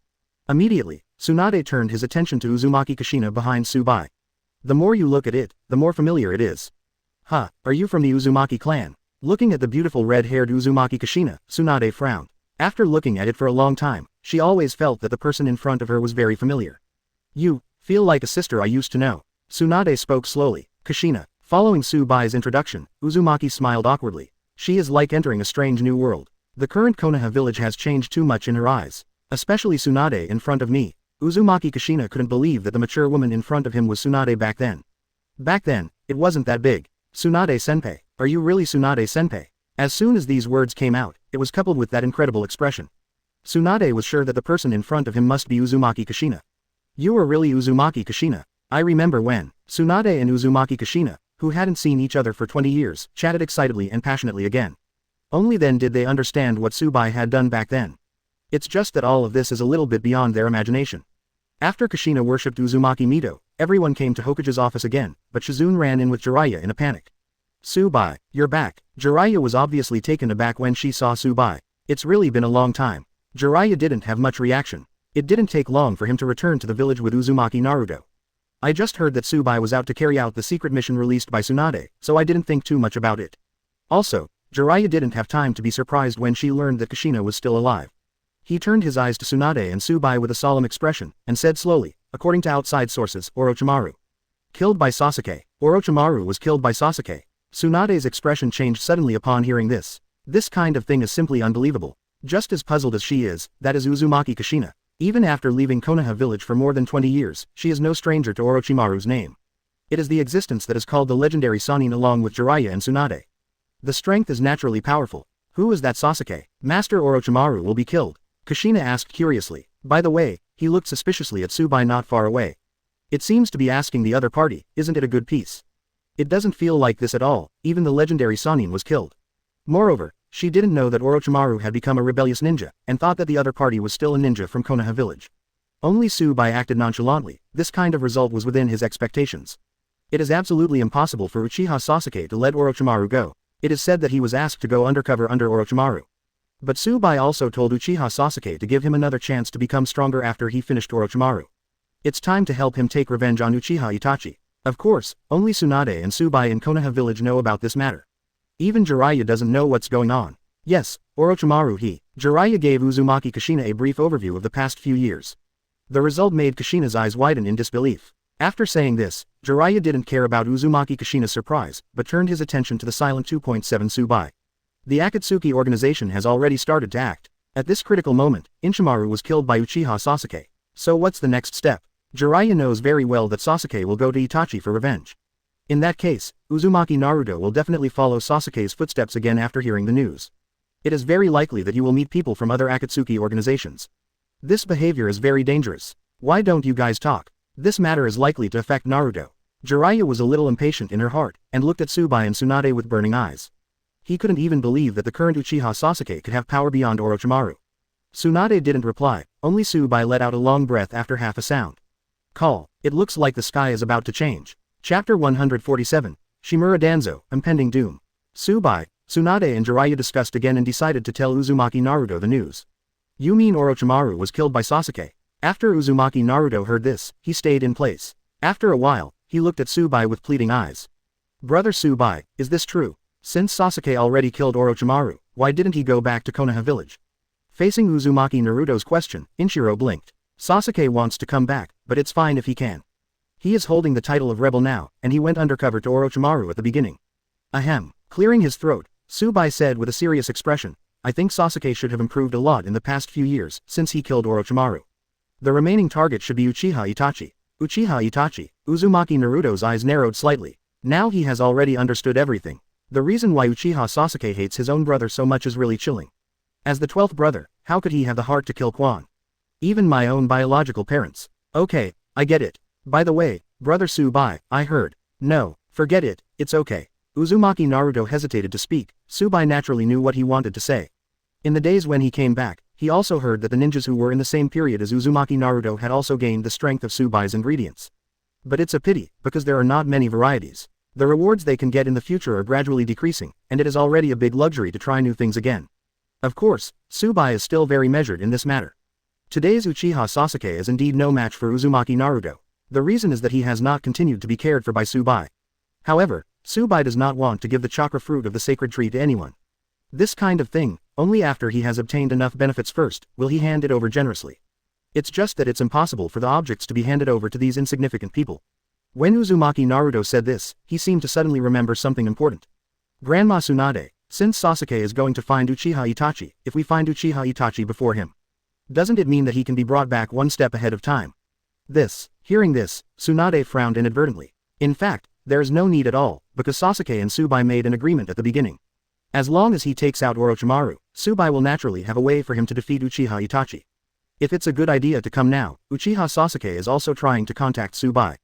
Immediately, Tsunade turned his attention to Uzumaki Kushina behind Tsubai. The more you look at it, the more familiar it is. Huh, are you from the Uzumaki clan? Looking at the beautiful red-haired Uzumaki Kushina, Tsunade frowned. After looking at it for a long time, she always felt that the person in front of her was very familiar. You feel like a sister I used to know. Tsunade spoke slowly. Kushina. Following Tsubai's introduction, Uzumaki smiled awkwardly. She is like entering a strange new world. The current Konoha village has changed too much in her eyes. Especially Tsunade in front of me. Uzumaki Kushina couldn't believe that the mature woman in front of him was Tsunade back then. Back then, it wasn't that big. Tsunade-senpai, are you really Tsunade-senpai? As soon as these words came out, it was coupled with that incredible expression. Tsunade was sure that the person in front of him must be Uzumaki Kushina. You are really Uzumaki Kushina. I remember when Tsunade and Uzumaki Kushina, who hadn't seen each other for 20 years, chatted excitedly and passionately again. Only then did they understand what Tsubai had done back then. It's just that all of this is a little bit beyond their imagination. After Kushina worshipped Uzumaki Mito, everyone came to Hokage's office again, but Shizune ran in with Jiraiya in a panic. Tsubai, you're back. Jiraiya was obviously taken aback when she saw Tsubai. It's really been a long time. Jiraiya didn't have much reaction. It didn't take long for him to return to the village with Uzumaki Naruto. I just heard that Tsubai was out to carry out the secret mission released by Tsunade, so I didn't think too much about it. Also, Jiraiya didn't have time to be surprised when she learned that Kushina was still alive. He turned his eyes to Tsunade and Tsubai with a solemn expression, and said slowly, according to outside sources, Orochimaru. Killed by Sasuke. Orochimaru was killed by Sasuke. Tsunade's expression changed suddenly upon hearing this. This kind of thing is simply unbelievable. Just as puzzled as she is, that is Uzumaki Kushina. Even after leaving Konoha village for more than 20 years, she is no stranger to Orochimaru's name. It is the existence that is called the legendary Sannin along with Jiraiya and Tsunade. The strength is naturally powerful. Who is that Sasuke? Master Orochimaru will be killed. Kushina asked curiously. By the way, he looked suspiciously at Tsubai not far away. It seems to be asking the other party, isn't it a good piece? It doesn't feel like this at all, even the legendary Sannin was killed. Moreover, she didn't know that Orochimaru had become a rebellious ninja, and thought that the other party was still a ninja from Konoha village. Only Tsubai acted nonchalantly. This kind of result was within his expectations. It is absolutely impossible for Uchiha Sasuke to let Orochimaru go. It is said that he was asked to go undercover under Orochimaru. But Tsubai also told Uchiha Sasuke to give him another chance to become stronger after he finished Orochimaru. It's time to help him take revenge on Uchiha Itachi. Of course, only Tsunade and Tsubai in Konoha village know about this matter. Even Jiraiya doesn't know what's going on. Yes, Orochimaru Jiraiya gave Uzumaki Kushina a brief overview of the past few years. The result made Kushina's eyes widen in disbelief. After saying this, Jiraiya didn't care about Uzumaki Kushina's surprise, but turned his attention to the silent 2.7 Tsubai. The Akatsuki organization has already started to act. At this critical moment, Inchimaru was killed by Uchiha Sasuke. So what's the next step? Jiraiya knows very well that Sasuke will go to Itachi for revenge. In that case, Uzumaki Naruto will definitely follow Sasuke's footsteps again after hearing the news. It is very likely that you will meet people from other Akatsuki organizations. This behavior is very dangerous. Why don't you guys talk? This matter is likely to affect Naruto. Jiraiya was a little impatient in her heart, and looked at Tsubai and Tsunade with burning eyes. He couldn't even believe that the current Uchiha Sasuke could have power beyond Orochimaru. Tsunade didn't reply, only Tsubai let out a long breath after half a sound. Call. It looks like the sky is about to change. Chapter 147. Shimura Danzo, Impending Doom. Tsubai, Tsunade and Jiraiya discussed again and decided to tell Uzumaki Naruto the news. You mean Orochimaru was killed by Sasuke? After Uzumaki Naruto heard this, he stayed in place. After a while, he looked at Tsubai with pleading eyes. Brother Tsubai, is this true? Since Sasuke already killed Orochimaru, why didn't he go back to Konoha village? Facing Uzumaki Naruto's question, Inshiro blinked. Sasuke wants to come back, but it's fine if he can. He is holding the title of rebel now, and he went undercover to Orochimaru at the beginning. Ahem. Clearing his throat, Tsubai said with a serious expression, I think Sasuke should have improved a lot in the past few years, since he killed Orochimaru. The remaining target should be Uchiha Itachi. Uchiha Itachi. Uzumaki Naruto's eyes narrowed slightly. Now he has already understood everything. The reason why Uchiha Sasuke hates his own brother so much is really chilling. As the 12th brother, how could he have the heart to kill Quan? Even my own biological parents. Okay, I get it. By the way, brother Tsubai, I heard. No, forget it, it's okay. Uzumaki Naruto hesitated to speak. Tsubai naturally knew what he wanted to say. In the days when he came back, he also heard that the ninjas who were in the same period as Uzumaki Naruto had also gained the strength of Tsubai's ingredients. But it's a pity, because there are not many varieties. The rewards they can get in the future are gradually decreasing, and it is already a big luxury to try new things again. Of course, Tsubai is still very measured in this matter. Today's Uchiha Sasuke is indeed no match for Uzumaki Naruto. The reason is that he has not continued to be cared for by Tsubai. However, Tsubai does not want to give the chakra fruit of the sacred tree to anyone. This kind of thing, only after he has obtained enough benefits first, will he hand it over generously. It's just that it's impossible for the objects to be handed over to these insignificant people. When Uzumaki Naruto said this, he seemed to suddenly remember something important. Grandma Tsunade, since Sasuke is going to find Uchiha Itachi, if we find Uchiha Itachi before him, doesn't it mean that he can be brought back one step ahead of time? Hearing this, Tsunade frowned inadvertently. In fact, there is no need at all, because Sasuke and Tsubai made an agreement at the beginning. As long as he takes out Orochimaru, Tsubai will naturally have a way for him to defeat Uchiha Itachi. If it's a good idea to come now, Uchiha Sasuke is also trying to contact Tsubai.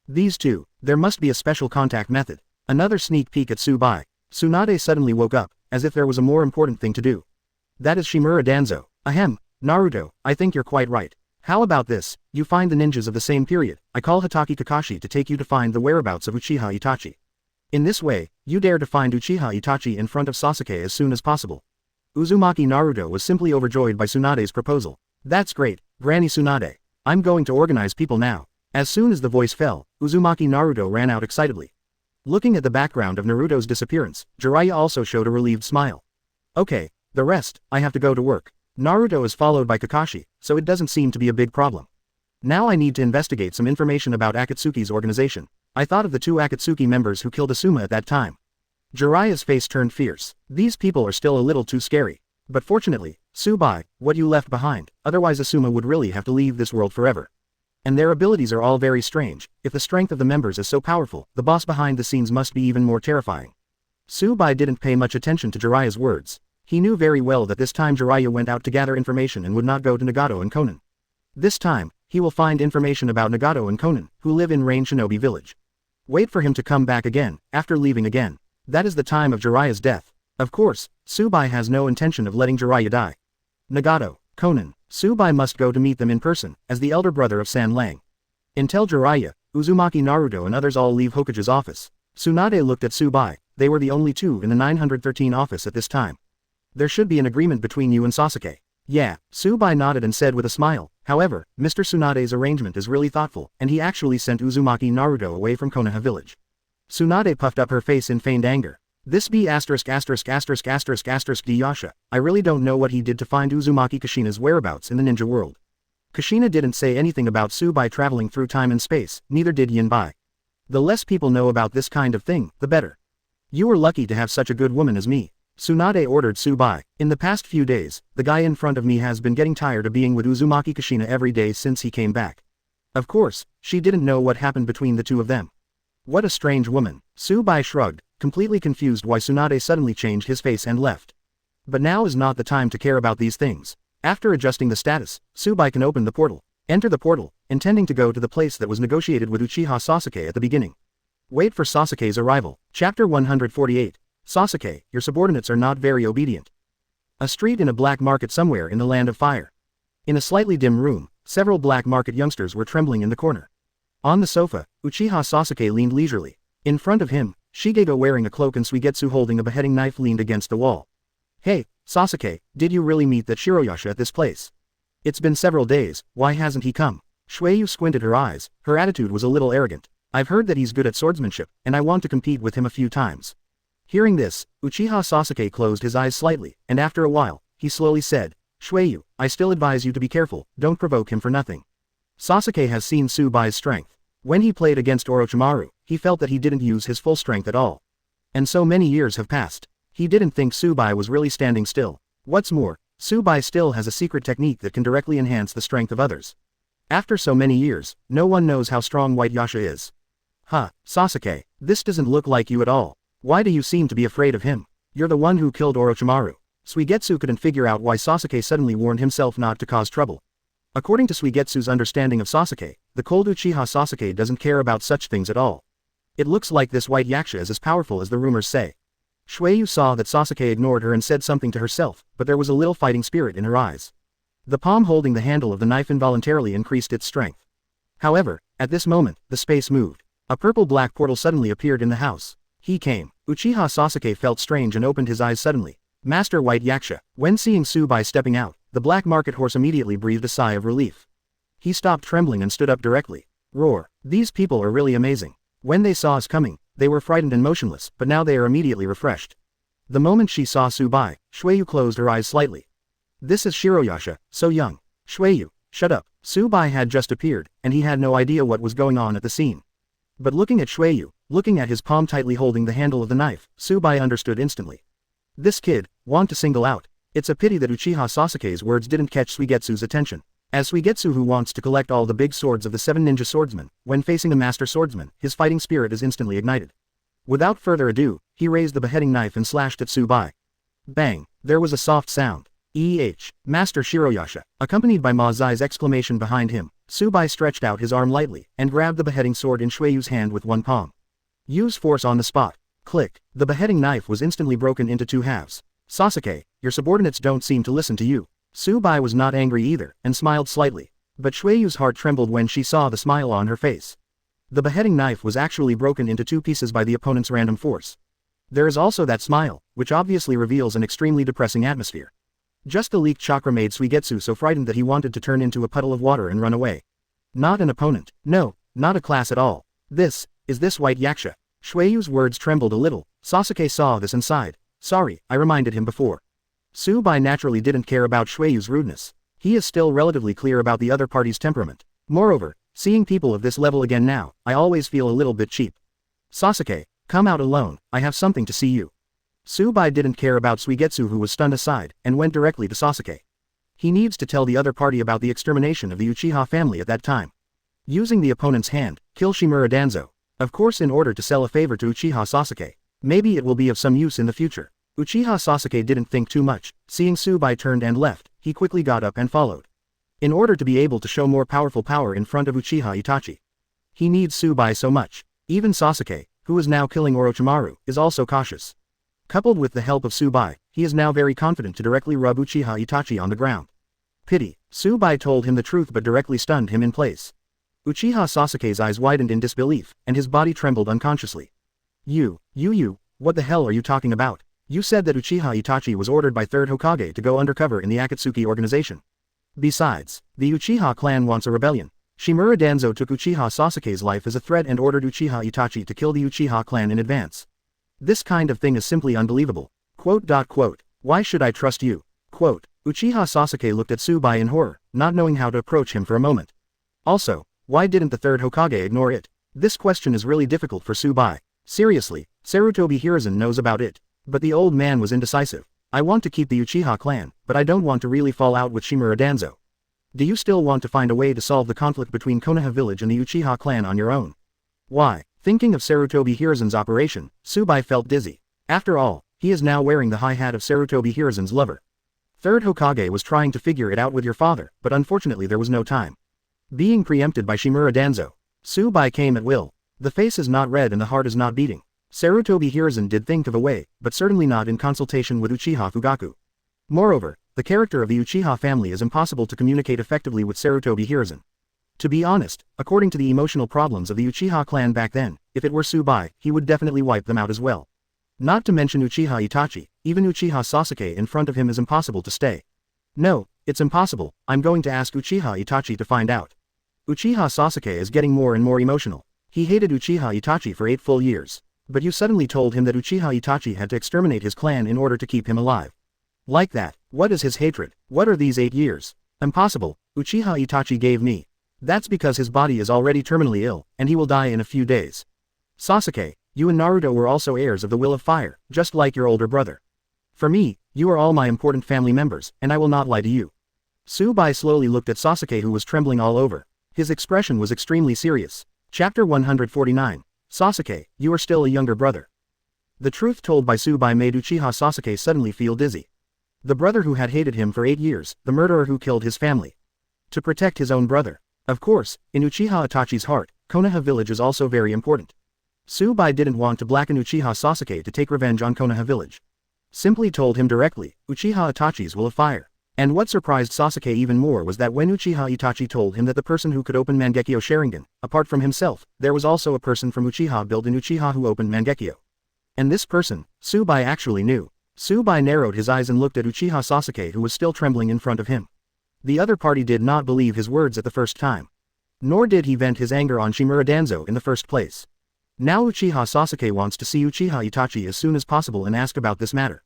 These two, there must be a special contact method. Another sneak peek at Tsubai. Tsunade suddenly woke up, as if there was a more important thing to do. That is Shimura Danzo. Ahem, Naruto, I think you're quite right. How about this, you find the ninjas of the same period, I call Hatake Kakashi to take you to find the whereabouts of Uchiha Itachi. In this way, you dare to find Uchiha Itachi in front of Sasuke as soon as possible. Uzumaki Naruto was simply overjoyed by Tsunade's proposal. That's great, Granny Tsunade. I'm going to organize people now. As soon as the voice fell, Uzumaki Naruto ran out excitedly. Looking at the background of Naruto's disappearance, Jiraiya also showed a relieved smile. Okay, the rest, I have to go to work. Naruto is followed by Kakashi, so it doesn't seem to be a big problem. Now I need to investigate some information about Akatsuki's organization. I thought of the two Akatsuki members who killed Asuma at that time. Jiraiya's face turned fierce. These people are still a little too scary. But fortunately, Tsubai, what you left behind, otherwise Asuma would really have to leave this world forever. And their abilities are all very strange. If the strength of the members is so powerful, the boss behind the scenes must be even more terrifying. Bai didn't pay much attention to Jiraiya's words. He knew very well that this time Jiraiya went out to gather information and would not go to Nagato and Konan. This time, he will find information about Nagato and Konan, who live in Rain Shinobi village. Wait for him to come back again, after leaving again. That is the time of Jiraiya's death. Of course, Bai has no intention of letting Jiraiya die. Nagato, Konan, Bai must go to meet them in person, as the elder brother of San Lang. Until Jiraiya, Uzumaki Naruto and others all leave Hokage's office. Tsunade looked at Bai. They were the only two in the 913 office at this time. There should be an agreement between you and Sasuke. Yeah, Bai nodded and said with a smile. However, Mr. Tsunade's arrangement is really thoughtful, and he actually sent Uzumaki Naruto away from Konoha village. Tsunade puffed up her face in feigned anger. This Bai Yasha, I really don't know what he did to find Uzumaki Kushina's whereabouts in the ninja world. Kushina didn't say anything about Bai traveling through time and space, neither did Bai. The less people know about this kind of thing, the better. You were lucky to have such a good woman as me. Tsunade ordered Bai. In the past few days, the guy in front of me has been getting tired of being with Uzumaki Kushina every day since he came back. Of course, she didn't know what happened between the two of them. What a strange woman. Bai shrugged, completely confused why Tsunade suddenly changed his face and left. But now is not the time to care about these things. After adjusting the status, Bai can open the portal. Enter the portal, intending to go to the place that was negotiated with Uchiha Sasuke at the beginning. Wait for Sasuke's arrival. Chapter 148. Sasuke, your subordinates are not very obedient. A street in a black market somewhere in the land of fire. In a slightly dim room, several black market youngsters were trembling in the corner. On the sofa, Uchiha Sasuke leaned leisurely. In front of him, Shigego wearing a cloak and Suigetsu holding a beheading knife leaned against the wall. Hey, Sasuke, did you really meet that Shiroyasha at this place? It's been several days, why hasn't he come? Shueyu squinted her eyes, her attitude was a little arrogant. I've heard that he's good at swordsmanship, and I want to compete with him a few times. Hearing this, Uchiha Sasuke closed his eyes slightly, and after a while, he slowly said, Shueyu, I still advise you to be careful, don't provoke him for nothing. Sasuke has seen Bai's strength. When he played against Orochimaru, he felt that he didn't use his full strength at all. And so many years have passed. He didn't think Bai was really standing still. What's more, Bai still has a secret technique that can directly enhance the strength of others. After so many years, no one knows how strong White Yasha is. Huh, Sasuke, this doesn't look like you at all. Why do you seem to be afraid of him? You're the one who killed Orochimaru. Suigetsu couldn't figure out why Sasuke suddenly warned himself not to cause trouble. According to Suigetsu's understanding of Sasuke, the cold Uchiha Sasuke doesn't care about such things at all. It looks like this White Yasha is as powerful as the rumors say. Shueyu saw that Sasuke ignored her and said something to herself, but there was a little fighting spirit in her eyes. The palm holding the handle of the knife involuntarily increased its strength. However, at this moment, the space moved. A purple-black portal suddenly appeared in the house. He came. Uchiha Sasuke felt strange and opened his eyes suddenly. Master White Yaksha. When seeing Bai stepping out, the black market horse immediately breathed a sigh of relief. He stopped trembling and stood up directly. Roar. These people are really amazing. When they saw us coming, they were frightened and motionless, but now they are immediately refreshed. The moment she saw Bai, Shueyu closed her eyes slightly. This is Shiroyasha, so young. Shueyu, shut up. Bai had just appeared, and he had no idea what was going on at the scene. But looking at Shueyu, looking at his palm tightly holding the handle of the knife, Bai understood instantly. This kid, want to single out. It's a pity that Uchiha Sasuke's words didn't catch Suigetsu's attention. As Suigetsu who wants to collect all the big swords of the 7 ninja swordsmen, when facing a master swordsman, his fighting spirit is instantly ignited. Without further ado, he raised the beheading knife and slashed at Bai. Bang, there was a soft sound. Master Shiroyasha, accompanied by Ma Zai's exclamation behind him, Bai stretched out his arm lightly, and grabbed the beheading sword in Shueyu's hand with one palm. Use force on the spot. Click. The beheading knife was instantly broken into 2 halves. Sasuke, your subordinates don't seem to listen to you. Bai was not angry either, and smiled slightly. But Shueyu's heart trembled when she saw the smile on her face. The beheading knife was actually broken into 2 pieces by the opponent's random force. There is also that smile, which obviously reveals an extremely depressing atmosphere. Just the leaked chakra made Suigetsu so frightened that he wanted to turn into a puddle of water and run away. Not an opponent. No, not a class at all. Is this White Yaksha? Shueyu's words trembled a little. Sasuke saw this and sighed. Sorry, I reminded him before. Bai naturally didn't care about Shueyu's rudeness. He is still relatively clear about the other party's temperament. Moreover, seeing people of this level again now, I always feel a little bit cheap. Sasuke, come out alone, I have something to see you. Bai didn't care about Suigetsu who was stunned aside, and went directly to Sasuke. He needs to tell the other party about the extermination of the Uchiha family at that time. Using the opponent's hand, kill Shimura Danzo. Of course, in order to sell a favor to Uchiha Sasuke. Maybe it will be of some use in the future. Uchiha Sasuke didn't think too much. Seeing Tsubai turned and left, he quickly got up and followed. In order to be able to show more powerful power in front of Uchiha Itachi. He needs Tsubai so much. Even Sasuke, who is now killing Orochimaru, is also cautious. Coupled with the help of Tsubai, he is now very confident to directly rub Uchiha Itachi on the ground. Pity. Tsubai told him the truth but directly stunned him in place. Uchiha Sasuke's eyes widened in disbelief, and his body trembled unconsciously. You, what the hell are you talking about? You said that Uchiha Itachi was ordered by 3rd Hokage to go undercover in the Akatsuki organization. Besides, the Uchiha clan wants a rebellion. Shimura Danzo took Uchiha Sasuke's life as a threat and ordered Uchiha Itachi to kill the Uchiha clan in advance. This kind of thing is simply unbelievable. Why should I trust you? Uchiha Sasuke looked at Tsubai in horror, not knowing how to approach him for a moment. Also, why didn't the 3rd Hokage ignore it? This question is really difficult for Tsubai. Seriously, Sarutobi Hiruzen knows about it. But the old man was indecisive. I want to keep the Uchiha clan, but I don't want to really fall out with Shimura Danzo. Do you still want to find a way to solve the conflict between Konoha village and the Uchiha clan on your own? Why? Thinking of Sarutobi Hiruzen's operation, Tsubai felt dizzy. After all, he is now wearing the high hat of Sarutobi Hiruzen's lover. 3rd Hokage was trying to figure it out with your father, but unfortunately there was no time. Being preempted by Shimura Danzo. Tsubai came at will. The face is not red and the heart is not beating. Sarutobi Hiruzen did think of a way, but certainly not in consultation with Uchiha Fugaku. Moreover, the character of the Uchiha family is impossible to communicate effectively with Sarutobi Hiruzen. To be honest, according to the emotional problems of the Uchiha clan back then, if it were Tsubai, he would definitely wipe them out as well. Not to mention Uchiha Itachi, even Uchiha Sasuke in front of him is impossible to stay. No, it's impossible. I'm going to ask Uchiha Itachi to find out. Uchiha Sasuke is getting more and more emotional. He hated Uchiha Itachi for 8 full years. But you suddenly told him that Uchiha Itachi had to exterminate his clan in order to keep him alive. Like that, what is his hatred? What are these 8 years? Impossible, Uchiha Itachi gave me. That's because his body is already terminally ill, and he will die in a few days. Sasuke, you and Naruto were also heirs of the Will of Fire, just like your older brother. For me, you are all my important family members, and I will not lie to you. Tsubai slowly looked at Sasuke, who was trembling all over. His expression was extremely serious. Chapter 149. Sasuke, you are still a younger brother. The truth told by Tsubai made Uchiha Sasuke suddenly feel dizzy. The brother who had hated him for 8 years, the murderer who killed his family. To protect his own brother. Of course, in Uchiha Itachi's heart, Konoha village is also very important. Tsubai didn't want to blacken Uchiha Sasuke to take revenge on Konoha village. Simply told him directly, Uchiha Itachi's will of fire. And what surprised Sasuke even more was that when Uchiha Itachi told him that the person who could open Mangekyo Sharingan, apart from himself, there was also a person from Uchiha built in Uchiha who opened Mangekyo. And this person, Tsubai actually knew. Tsubai narrowed his eyes and looked at Uchiha Sasuke, who was still trembling in front of him. The other party did not believe his words at the first time. Nor did he vent his anger on Shimura Danzo in the first place. Now Uchiha Sasuke wants to see Uchiha Itachi as soon as possible and ask about this matter.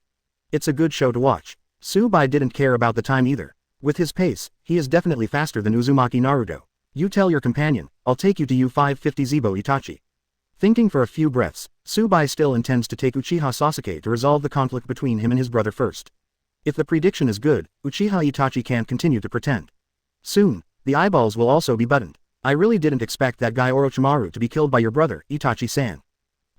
It's a good show to watch. Tsubai didn't care about the time either. With his pace, he is definitely faster than Uzumaki Naruto. You tell your companion, I'll take you to U550 Zebo Itachi. Thinking for a few breaths, Tsubai still intends to take Uchiha Sasuke to resolve the conflict between him and his brother first. If the prediction is good, Uchiha Itachi can't continue to pretend. Soon, the eyeballs will also be buttoned. I really didn't expect that guy Orochimaru to be killed by your brother, Itachi-san.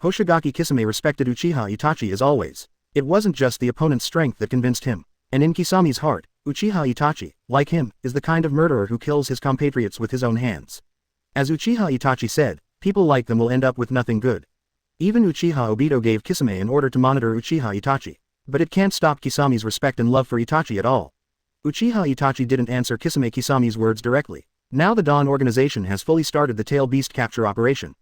Hoshigaki Kisame respected Uchiha Itachi as always. It wasn't just the opponent's strength that convinced him. And in Kisami's heart, Uchiha Itachi, like him, is the kind of murderer who kills his compatriots with his own hands. As Uchiha Itachi said, people like them will end up with nothing good. Even Uchiha Obito gave Kisame an order to monitor Uchiha Itachi. But it can't stop Kisami's respect and love for Itachi at all. Uchiha Itachi didn't answer Kisami's words directly. Now the Dawn organization has fully started the Tail Beast capture operation.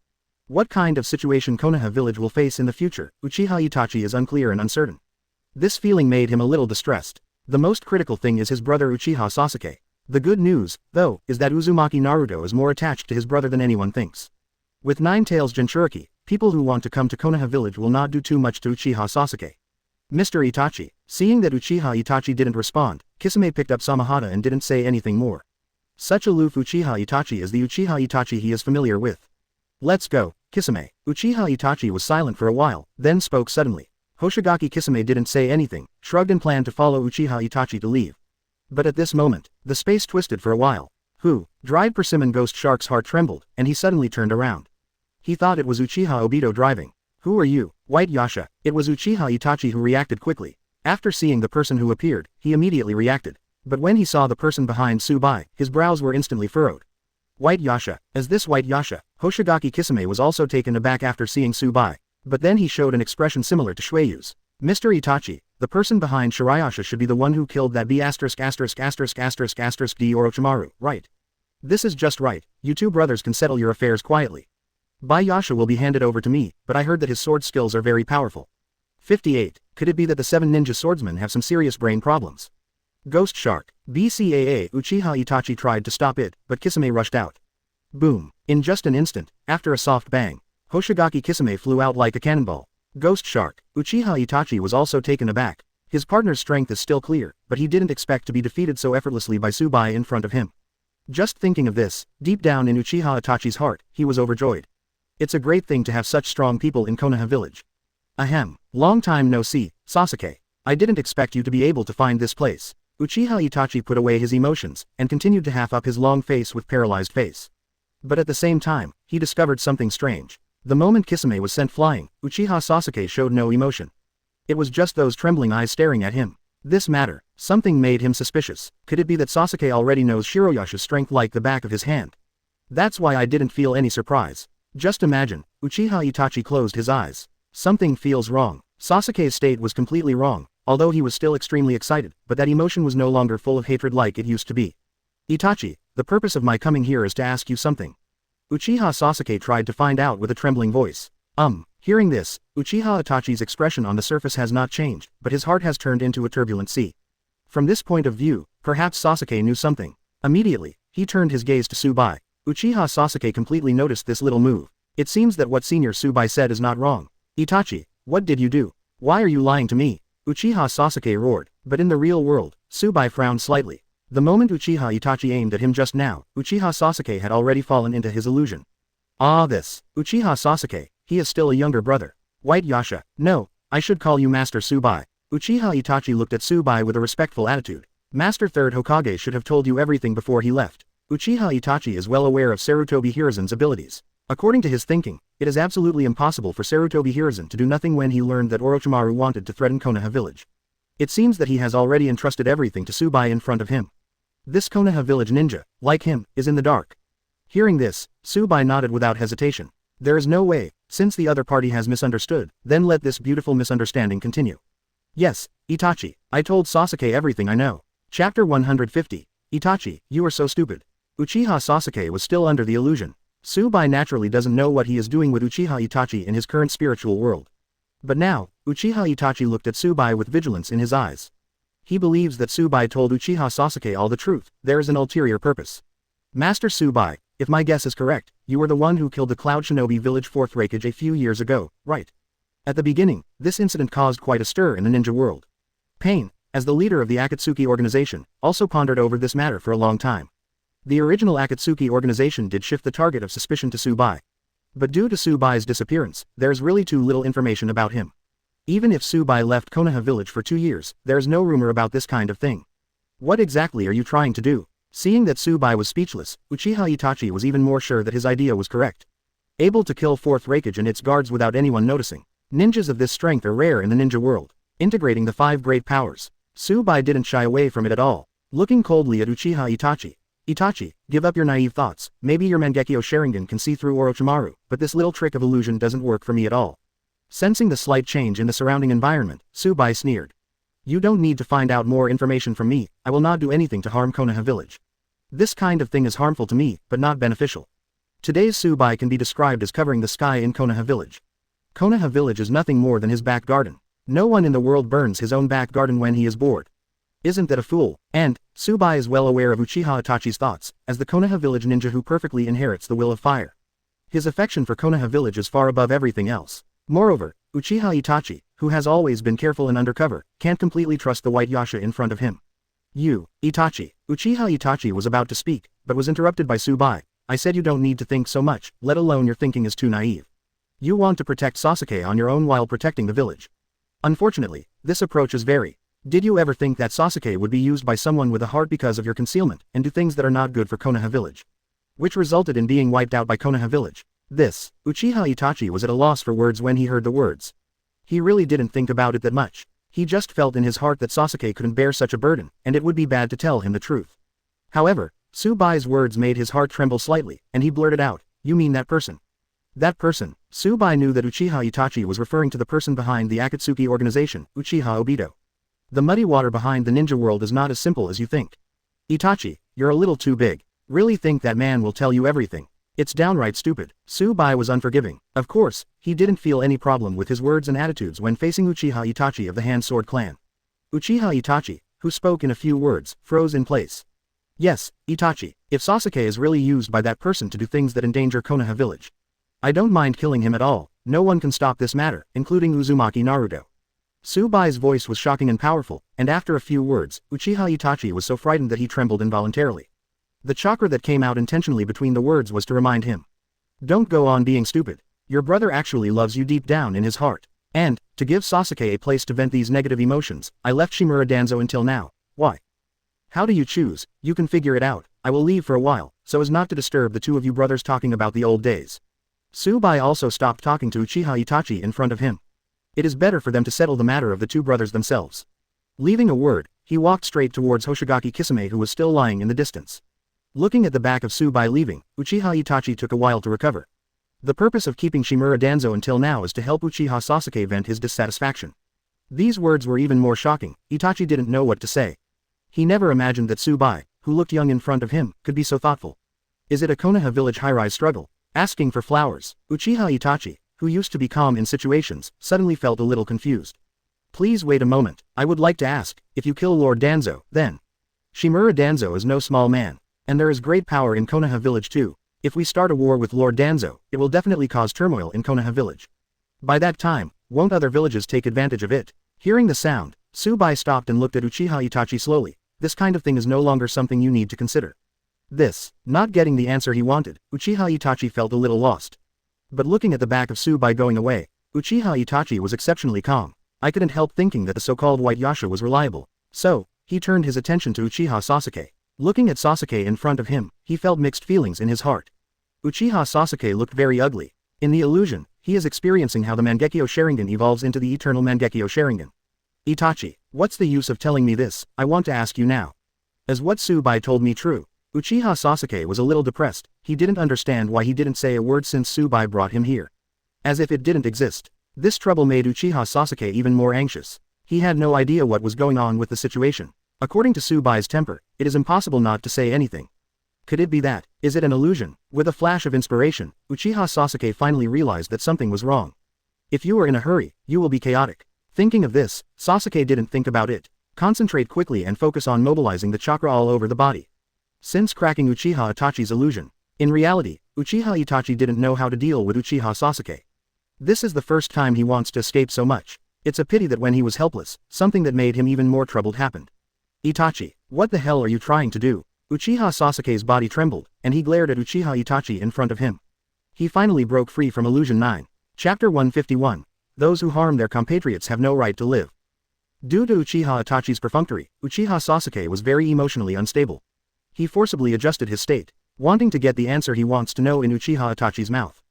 What kind of situation Konoha village will face in the future, Uchiha Itachi is unclear and uncertain. This feeling made him a little distressed. The most critical thing is his brother Uchiha Sasuke. The good news, though, is that Uzumaki Naruto is more attached to his brother than anyone thinks. With Nine Tails Jinchuriki, people who want to come to Konoha village will not do too much to Uchiha Sasuke. Mr. Itachi, seeing that Uchiha Itachi didn't respond, Kisame picked up Samahata and didn't say anything more. Such aloof Uchiha Itachi is the Uchiha Itachi he is familiar with. Let's go, Kisame. Uchiha Itachi was silent for a while, then spoke suddenly. Hoshigaki Kisame didn't say anything, shrugged and planned to follow Uchiha Itachi to leave. But at this moment, the space twisted for a while. Who? Dried persimmon Ghost Shark's heart trembled, and he suddenly turned around. He thought it was Uchiha Obito driving. Who are you, White Yasha? It was Uchiha Itachi who reacted quickly. After seeing the person who appeared, he immediately reacted. But when he saw the person behind Tsubai, his brows were instantly furrowed. White Yasha. As this White Yasha, Hoshigaki Kisame was also taken aback after seeing Tsubai. But then he showed an expression similar to Shueiyu's. Mr. Itachi, the person behind Shirayasha should be the one who killed that D Orochimaru, right? This is just right. You two brothers can settle your affairs quietly. Bai Yasha will be handed over to me, but I heard that his sword skills are very powerful. 58. Could it be that the 7 ninja swordsmen have some serious brain problems? Ghost Shark. BCAA. Uchiha Itachi tried to stop it, but Kisame rushed out. Boom. In just an instant, after a soft bang, Hoshigaki Kisame flew out like a cannonball. Ghost Shark. Uchiha Itachi was also taken aback. His partner's strength is still clear, but he didn't expect to be defeated so effortlessly by Tsubai in front of him. Just thinking of this, deep down in Uchiha Itachi's heart, he was overjoyed. It's a great thing to have such strong people in Konoha village. Ahem. Long time no see, Sasuke. I didn't expect you to be able to find this place. Uchiha Itachi put away his emotions, and continued to half up his long face with paralyzed face. But at the same time, he discovered something strange. The moment Kisame was sent flying, Uchiha Sasuke showed no emotion. It was just those trembling eyes staring at him. This matter, something made him suspicious. Could it be that Sasuke already knows Shiroyasha's strength like the back of his hand? That's why I didn't feel any surprise. Just imagine, Uchiha Itachi closed his eyes. Something feels wrong. Sasuke's state was completely wrong, although he was still extremely excited, but that emotion was no longer full of hatred like it used to be. Itachi, the purpose of my coming here is to ask you something. Uchiha Sasuke tried to find out with a trembling voice. Hearing this, Uchiha Itachi's expression on the surface has not changed, but his heart has turned into a turbulent sea. From this point of view, perhaps Sasuke knew something. Immediately, he turned his gaze to Tsubai. Uchiha Sasuke completely noticed this little move. It seems that what Senior Tsubai said is not wrong. Itachi, what did you do? Why are you lying to me? Uchiha Sasuke roared, but in the real world, Tsubai frowned slightly. The moment Uchiha Itachi aimed at him just now, Uchiha Sasuke had already fallen into his illusion. This. Uchiha Sasuke, he is still a younger brother. White Yasha, no, I should call you Master Tsubai. Uchiha Itachi looked at Tsubai with a respectful attitude. Master Third Hokage should have told you everything before he left. Uchiha Itachi is well aware of Sarutobi Hiruzen's abilities. According to his thinking, it is absolutely impossible for Sarutobi Hiruzen to do nothing when he learned that Orochimaru wanted to threaten Konoha village. It seems that he has already entrusted everything to Tsubai in front of him. This Konoha village ninja, like him, is in the dark. Hearing this, Tsubai nodded without hesitation. There is no way, since the other party has misunderstood, then let this beautiful misunderstanding continue. Yes, Itachi, I told Sasuke everything I know. Chapter 150. Itachi, you are so stupid. Uchiha Sasuke was still under the illusion. Tsubai naturally doesn't know what he is doing with Uchiha Itachi in his current spiritual world. But now, Uchiha Itachi looked at Tsubai with vigilance in his eyes. He believes that Tsubai told Uchiha Sasuke all the truth. There is an ulterior purpose. Master Tsubai, if my guess is correct, you were the one who killed the Cloud Shinobi village 4th Raikage a few years ago, right? At the beginning, this incident caused quite a stir in the ninja world. Pain, as the leader of the Akatsuki organization, also pondered over this matter for a long time. The original Akatsuki organization did shift the target of suspicion to Tsubai. But due to Tsubai's disappearance, there's really too little information about him. Even if Tsubai left Konoha village for 2 years, there's no rumor about this kind of thing. What exactly are you trying to do? Seeing that Tsubai was speechless, Uchiha Itachi was even more sure that his idea was correct. Able to kill 4th Raikage and its guards without anyone noticing. Ninjas of this strength are rare in the ninja world. Integrating the 5 great powers. Tsubai didn't shy away from it at all. Looking coldly at Uchiha Itachi. Itachi, give up your naive thoughts. Maybe your Mangekyo Sharingan can see through Orochimaru, but this little trick of illusion doesn't work for me at all. Sensing the slight change in the surrounding environment, Tsubai sneered. You don't need to find out more information from me. I will not do anything to harm Konoha village. This kind of thing is harmful to me, but not beneficial. Today's Tsubai can be described as covering the sky in Konoha village. Konoha village is nothing more than his back garden. No one in the world burns his own back garden when he is bored. Isn't that a fool? And, Tsubai is well aware of Uchiha Itachi's thoughts, as the Konoha village ninja who perfectly inherits the will of fire. His affection for Konoha village is far above everything else. Moreover, Uchiha Itachi, who has always been careful and undercover, can't completely trust the White Yasha in front of him. You, Itachi. Uchiha Itachi was about to speak, but was interrupted by Tsubai. I said you don't need to think so much, let alone your thinking is too naive. You want to protect Sasuke on your own while protecting the village. Unfortunately, this approach is very Did you ever think that Sasuke would be used by someone with a heart because of your concealment and do things that are not good for Konoha village? Which resulted in being wiped out by Konoha village. This, Uchiha Itachi was at a loss for words when he heard the words. He really didn't think about it that much. He just felt in his heart that Sasuke couldn't bear such a burden, and it would be bad to tell him the truth. However, Tsubai's words made his heart tremble slightly, and he blurted out, "You mean that person?" That person. Tsubai knew that Uchiha Itachi was referring to the person behind the Akatsuki organization, Uchiha Obito. The muddy water behind the ninja world is not as simple as you think. Itachi, you're a little too big. Really think that man will tell you everything? It's downright stupid. Tsubai was unforgiving. Of course, he didn't feel any problem with his words and attitudes when facing Uchiha Itachi of the Hand Sword clan. Uchiha Itachi, who spoke in a few words, froze in place. Yes, Itachi, if Sasuke is really used by that person to do things that endanger Konoha village, I don't mind killing him at all. No one can stop this matter, including Uzumaki Naruto. Tsubai's voice was shocking and powerful, and after a few words, Uchiha Itachi was so frightened that he trembled involuntarily. The chakra that came out intentionally between the words was to remind him. Don't go on being stupid. Your brother actually loves you deep down in his heart. And, to give Sasuke a place to vent these negative emotions, I left Shimura Danzo until now. Why? How do you choose? You can figure it out. I will leave for a while, so as not to disturb the two of you brothers talking about the old days. Tsubai also stopped talking to Uchiha Itachi in front of him. It is better for them to settle the matter of the two brothers themselves. Leaving a word, he walked straight towards Hoshigaki Kisame who was still lying in the distance. Looking at the back of Tsubai leaving, Uchiha Itachi took a while to recover. The purpose of keeping Shimura Danzo until now is to help Uchiha Sasuke vent his dissatisfaction. These words were even more shocking. Itachi didn't know what to say. He never imagined that Tsubai, who looked young in front of him, could be so thoughtful. Is it a Konoha village high-rise struggle? Asking for flowers. Uchiha Itachi, who used to be calm in situations, suddenly felt a little confused. Please wait a moment. I would like to ask, if you kill Lord Danzo, then. Shimura Danzo is no small man. And there is great power in Konoha village too. If we start a war with Lord Danzo, it will definitely cause turmoil in Konoha village. By that time, won't other villages take advantage of it? Hearing the sound, Tsubai stopped and looked at Uchiha Itachi slowly. This kind of thing is no longer something you need to consider. Not getting the answer he wanted, Uchiha Itachi felt a little lost. But looking at the back of Tsubai going away, Uchiha Itachi was exceptionally calm. I couldn't help thinking that the so-called White Yasha was reliable. So, he turned his attention to Uchiha Sasuke. Looking at Sasuke in front of him, he felt mixed feelings in his heart. Uchiha Sasuke looked very ugly. In the illusion, he is experiencing how the Mangekyo Sharingan evolves into the eternal Mangekyo Sharingan. Itachi, what's the use of telling me this? I want to ask you now. Is what Tsubai told me true? Uchiha Sasuke was a little depressed. He didn't understand why he didn't say a word since Tsubai brought him here. As if it didn't exist. This trouble made Uchiha Sasuke even more anxious. He had no idea what was going on with the situation. According to Tsubai's temper, it is impossible not to say anything. Could it be that? Is it an illusion? With a flash of inspiration, Uchiha Sasuke finally realized that something was wrong. If you are in a hurry, you will be chaotic. Thinking of this, Sasuke didn't think about it. Concentrate quickly and focus on mobilizing the chakra all over the body. Since cracking Uchiha Itachi's illusion. In reality, Uchiha Itachi didn't know how to deal with Uchiha Sasuke. This is the first time he wants to escape so much. It's a pity that when he was helpless, something that made him even more troubled happened. Itachi, what the hell are you trying to do? Uchiha Sasuke's body trembled, and he glared at Uchiha Itachi in front of him. He finally broke free from Illusion 9. Chapter 151. Those who harm their compatriots have no right to live. Due to Uchiha Itachi's perfunctory, Uchiha Sasuke was very emotionally unstable. He forcibly adjusted his state, wanting to get the answer he wants to know in Uchiha Itachi's mouth.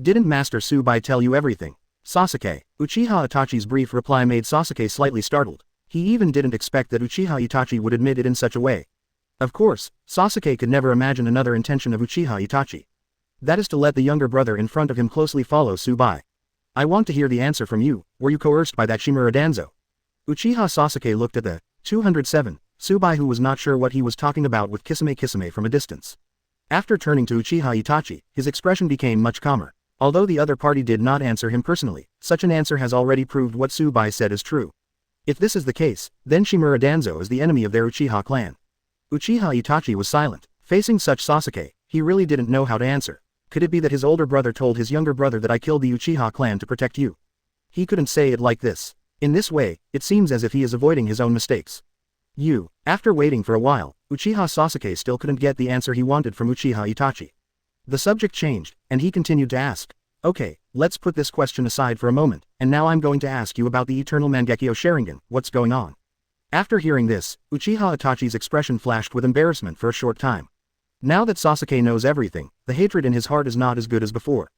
Didn't Master Tsubai tell you everything? Sasuke. Uchiha Itachi's brief reply made Sasuke slightly startled. He even didn't expect that Uchiha Itachi would admit it in such a way. Of course, Sasuke could never imagine another intention of Uchiha Itachi. That is to let the younger brother in front of him closely follow Tsubai. I want to hear the answer from you. Were you coerced by that Shimura Danzo? Uchiha Sasuke looked at the 207 Tsubai who was not sure what he was talking about with Kisame from a distance. After turning to Uchiha Itachi, his expression became much calmer. Although the other party did not answer him personally, such an answer has already proved what Tsubai said is true. If this is the case, then Shimura Danzo is the enemy of their Uchiha clan. Uchiha Itachi was silent. Facing such Sasuke, he really didn't know how to answer. Could it be that his older brother told his younger brother that I killed the Uchiha clan to protect you? He couldn't say it like this. In this way, it seems as if he is avoiding his own mistakes. After waiting for a while, Uchiha Sasuke still couldn't get the answer he wanted from Uchiha Itachi. The subject changed, and he continued to ask. Okay, let's put this question aside for a moment, and now I'm going to ask you about the Eternal Mangekyo Sharingan. What's going on? After hearing this, Uchiha Itachi's expression flashed with embarrassment for a short time. Now that Sasuke knows everything, the hatred in his heart is not as good as before.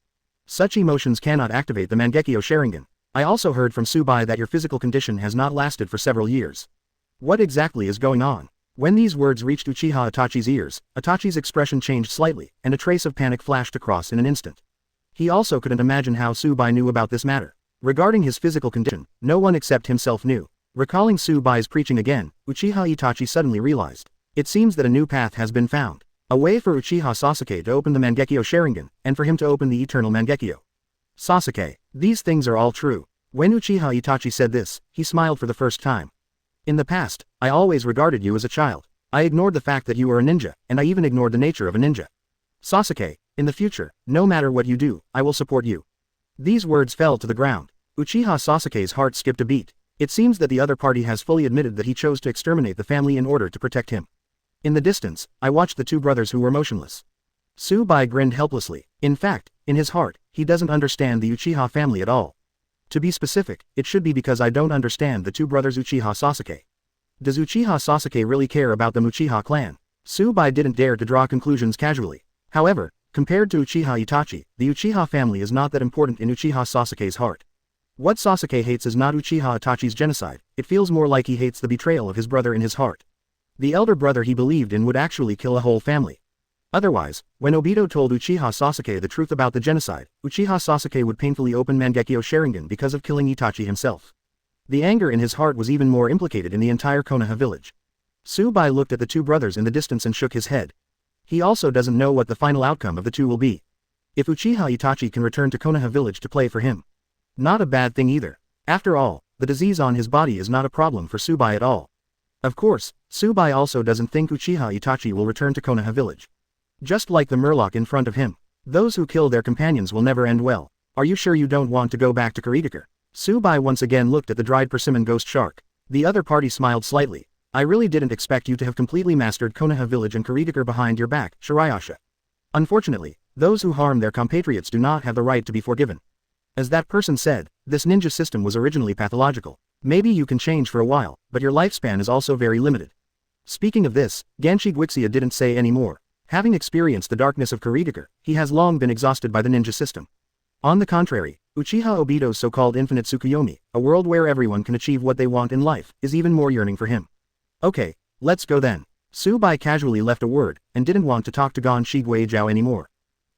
Such emotions cannot activate the Mangekyo Sharingan. I also heard from Tsubai that your physical condition has not lasted for several years. What exactly is going on? When these words reached Uchiha Itachi's ears, Itachi's expression changed slightly, and a trace of panic flashed across in an instant. He also couldn't imagine how Tsubai knew about this matter. Regarding his physical condition, no one except himself knew. Recalling Tsubai's preaching again, Uchiha Itachi suddenly realized. It seems that a new path has been found. A way for Uchiha Sasuke to open the Mangekyo Sharingan, and for him to open the eternal Mangekyo. Sasuke, these things are all true. When Uchiha Itachi said this, he smiled for the first time. In the past, I always regarded you as a child. I ignored the fact that you were a ninja, and I even ignored the nature of a ninja. Sasuke, in the future, no matter what you do, I will support you. These words fell to the ground. Uchiha Sasuke's heart skipped a beat. It seems that the other party has fully admitted that he chose to exterminate the family in order to protect him. In the distance, I watched the two brothers who were motionless. Tsubai grinned helplessly. In fact, in his heart, he doesn't understand the Uchiha family at all. To be specific, it should be because I don't understand the two brothers Uchiha Sasuke. Does Uchiha Sasuke really care about the Uchiha clan? Tsubai didn't dare to draw conclusions casually. However, compared to Uchiha Itachi, the Uchiha family is not that important in Uchiha Sasuke's heart. What Sasuke hates is not Uchiha Itachi's genocide, it feels more like he hates the betrayal of his brother in his heart. The elder brother he believed in would actually kill a whole family. Otherwise, when Obito told Uchiha Sasuke the truth about the genocide, Uchiha Sasuke would painfully open Mangekyo Sharingan because of killing Itachi himself. The anger in his heart was even more implicated in the entire Konoha village. Tsubai looked at the two brothers in the distance and shook his head. He also doesn't know what the final outcome of the two will be. If Uchiha Itachi can return to Konoha village to play for him. Not a bad thing either. After all, the disease on his body is not a problem for Tsubai at all. Of course, Tsubai also doesn't think Uchiha Itachi will return to Konoha village. Just like the murloc in front of him. Those who kill their companions will never end well. Are you sure you don't want to go back to Kurigakure? Tsubai once again looked at the dried persimmon ghost shark. The other party smiled slightly. I really didn't expect you to have completely mastered Konoha village and Kurigakure behind your back, Shirayasha. Unfortunately, those who harm their compatriots do not have the right to be forgiven. As that person said, this ninja system was originally pathological. Maybe you can change for a while, but your lifespan is also very limited. Speaking of this, Ganshi Guixia didn't say any more. Having experienced the darkness of Kurigakure, he has long been exhausted by the ninja system. On the contrary, Uchiha Obito's so-called infinite Tsukuyomi, a world where everyone can achieve what they want in life, is even more yearning for him. Okay, let's go then. Tsubai casually left a word, and didn't want to talk to Ganshi Guizhou anymore.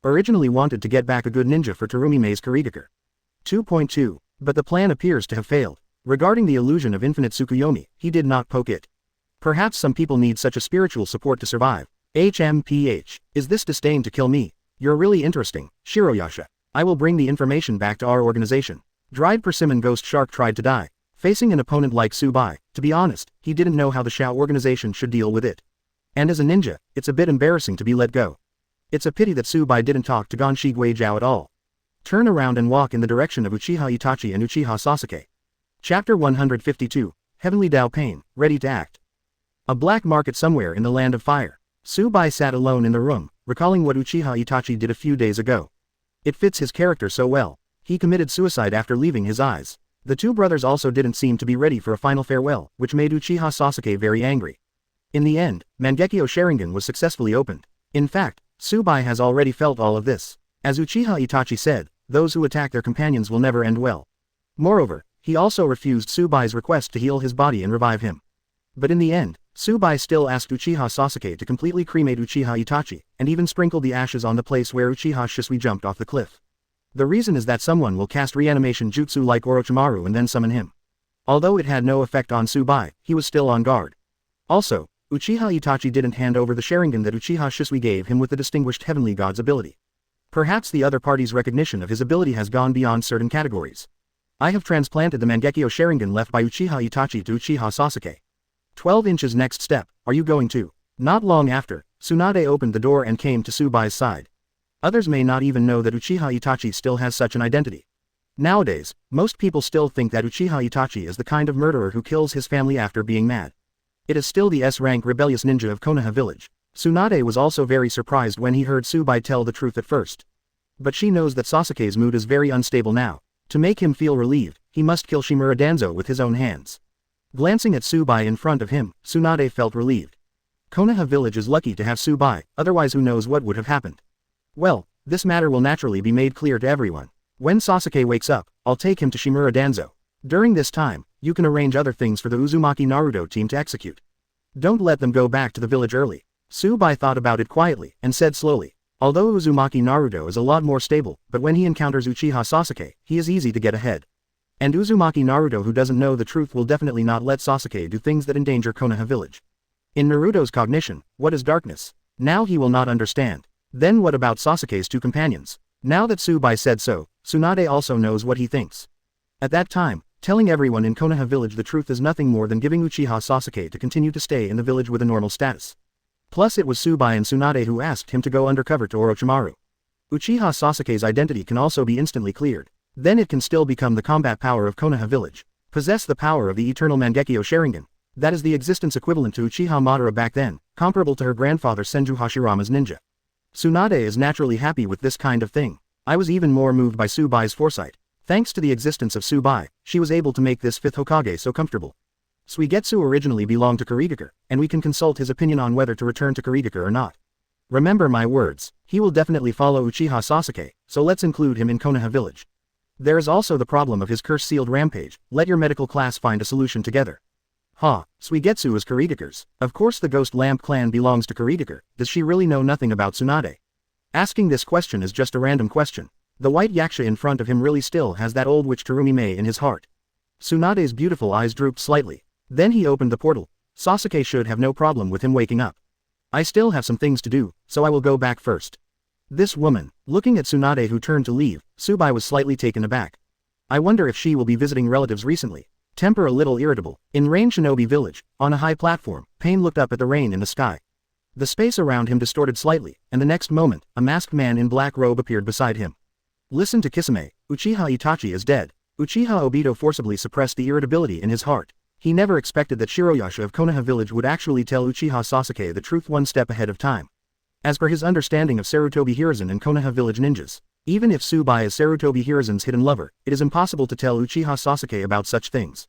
Originally wanted to get back a good ninja for Terumime's Kurigakure. 2.2. But the plan appears to have failed. Regarding the illusion of infinite Tsukuyomi, he did not poke it. Perhaps some people need such a spiritual support to survive. HMPH. Is this disdain to kill me? You're really interesting, Shirayasha. I will bring the information back to our organization. Dried persimmon ghost shark tried to die. Facing an opponent like Tsubai, to be honest, he didn't know how the Shao organization should deal with it. And as a ninja, it's a bit embarrassing to be let go. It's a pity that Tsubai didn't talk to Ganshi Guizhou at all. Turn around and walk in the direction of Uchiha Itachi and Uchiha Sasuke. Chapter 152, Heavenly Dao Pain, Ready to Act. A black market somewhere in the land of fire. Tsubai sat alone in the room, recalling what Uchiha Itachi did a few days ago. It fits his character so well. He committed suicide after leaving his eyes. The two brothers also didn't seem to be ready for a final farewell, which made Uchiha Sasuke very angry. In the end, Mangekyo Sharingan was successfully opened. In fact, Tsubai has already felt all of this. As Uchiha Itachi said, those who attack their companions will never end well. Moreover, he also refused Tsubai's request to heal his body and revive him. But in the end, Tsubai still asked Uchiha Sasuke to completely cremate Uchiha Itachi, and even sprinkled the ashes on the place where Uchiha Shisui jumped off the cliff. The reason is that someone will cast reanimation jutsu like Orochimaru and then summon him. Although it had no effect on Tsubai, he was still on guard. Also, Uchiha Itachi didn't hand over the Sharingan that Uchiha Shisui gave him with the distinguished Heavenly God's ability. Perhaps the other party's recognition of his ability has gone beyond certain categories. I have transplanted the Mangekyo Sharingan left by Uchiha Itachi to Uchiha Sasuke. 12 inches next step, are you going to? Not long after, Tsunade opened the door and came to Tsubai's side. Others may not even know that Uchiha Itachi still has such an identity. Nowadays, most people still think that Uchiha Itachi is the kind of murderer who kills his family after being mad. It is still the S-rank rebellious ninja of Konoha village. Tsunade was also very surprised when he heard Tsubai tell the truth at first. But she knows that Sasuke's mood is very unstable now. To make him feel relieved, he must kill Shimura Danzo with his own hands. Glancing at Tsubai in front of him, Tsunade felt relieved. Konoha village is lucky to have Tsubai, otherwise who knows what would have happened. Well, this matter will naturally be made clear to everyone. When Sasuke wakes up, I'll take him to Shimura Danzo. During this time, you can arrange other things for the Uzumaki Naruto team to execute. Don't let them go back to the village early. Tsubai thought about it quietly, and said slowly. Although Uzumaki Naruto is a lot more stable, but when he encounters Uchiha Sasuke, he is easy to get ahead. And Uzumaki Naruto who doesn't know the truth will definitely not let Sasuke do things that endanger Konoha village. In Naruto's cognition, what is darkness? Now he will not understand. Then what about Sasuke's two companions? Now that Tsubai said so, Tsunade also knows what he thinks. At that time, telling everyone in Konoha village the truth is nothing more than giving Uchiha Sasuke to continue to stay in the village with a normal status. Plus it was Tsubai and Tsunade who asked him to go undercover to Orochimaru. Uchiha Sasuke's identity can also be instantly cleared. Then it can still become the combat power of Konoha village. Possess the power of the eternal Mangekyo Sharingan. That is the existence equivalent to Uchiha Madara back then, comparable to her grandfather Senju Hashirama's ninja. Tsunade is naturally happy with this kind of thing. I was even more moved by Tsubai's foresight. Thanks to the existence of Tsubai, she was able to make this fifth Hokage so comfortable. Suigetsu originally belonged to Kurigakure, and we can consult his opinion on whether to return to Kurigakure or not. Remember my words, he will definitely follow Uchiha Sasuke, so let's include him in Konoha village. There is also the problem of his curse-sealed rampage. Let your medical class find a solution together. Suigetsu is Kurigakure's. Of course the Ghost Lamp clan belongs to Kurigakure. Does she really know nothing about Tsunade? Asking this question is just a random question. The white yaksha in front of him really still has that old witch Terumi Mei in his heart. Tsunade's beautiful eyes drooped slightly. Then he opened the portal. Sasuke should have no problem with him waking up. I still have some things to do, so I will go back first. This woman, looking at Tsunade who turned to leave, Tsubai was slightly taken aback. I wonder if she will be visiting relatives recently. Temper a little irritable. In Rain Shinobi village, on a high platform, Pain looked up at the rain in the sky. The space around him distorted slightly, and the next moment, a masked man in black robe appeared beside him. Listen to Kisame, Uchiha Itachi is dead. Uchiha Obito forcibly suppressed the irritability in his heart. He never expected that Shiroyasha of Konoha village would actually tell Uchiha Sasuke the truth one step ahead of time. As per his understanding of Sarutobi Hiruzen and Konoha village ninjas, even if Tsubai is Sarutobi Hiruzen's hidden lover, it is impossible to tell Uchiha Sasuke about such things.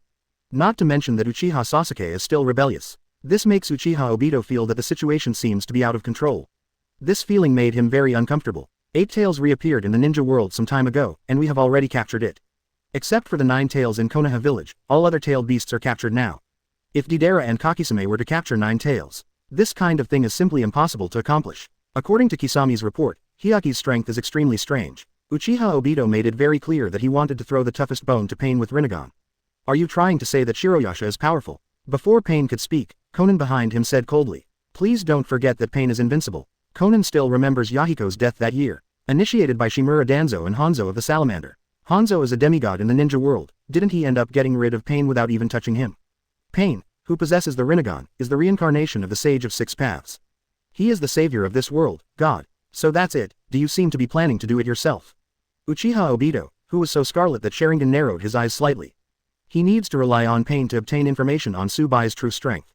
Not to mention that Uchiha Sasuke is still rebellious. This makes Uchiha Obito feel that the situation seems to be out of control. This feeling made him very uncomfortable. Eight Tails reappeared in the ninja world some time ago, and we have already captured it. Except for the 9 tails in Konoha village, all other tailed beasts are captured now. If Deidara and Kakisame were to capture 9 tails, this kind of thing is simply impossible to accomplish. According to Kisami's report, Hyaki's strength is extremely strange. Uchiha Obito made it very clear that he wanted to throw the toughest bone to Pain with Rinnegan. Are you trying to say that Shiroyasha is powerful? Before Pain could speak, Konan behind him said coldly. Please don't forget that Pain is invincible. Konan still remembers Yahiko's death that year. Initiated by Shimura Danzo and Hanzo of the Salamander. Hanzo is a demigod in the ninja world. Didn't he end up getting rid of Pain without even touching him? Pain, who possesses the Rinnegan, is the reincarnation of the Sage of Six Paths. He is the savior of this world, God. So that's it, do you seem to be planning to do it yourself? Uchiha Obito, who was so scarlet that Sharingan narrowed his eyes slightly. He needs to rely on Pain to obtain information on Tsubai's true strength.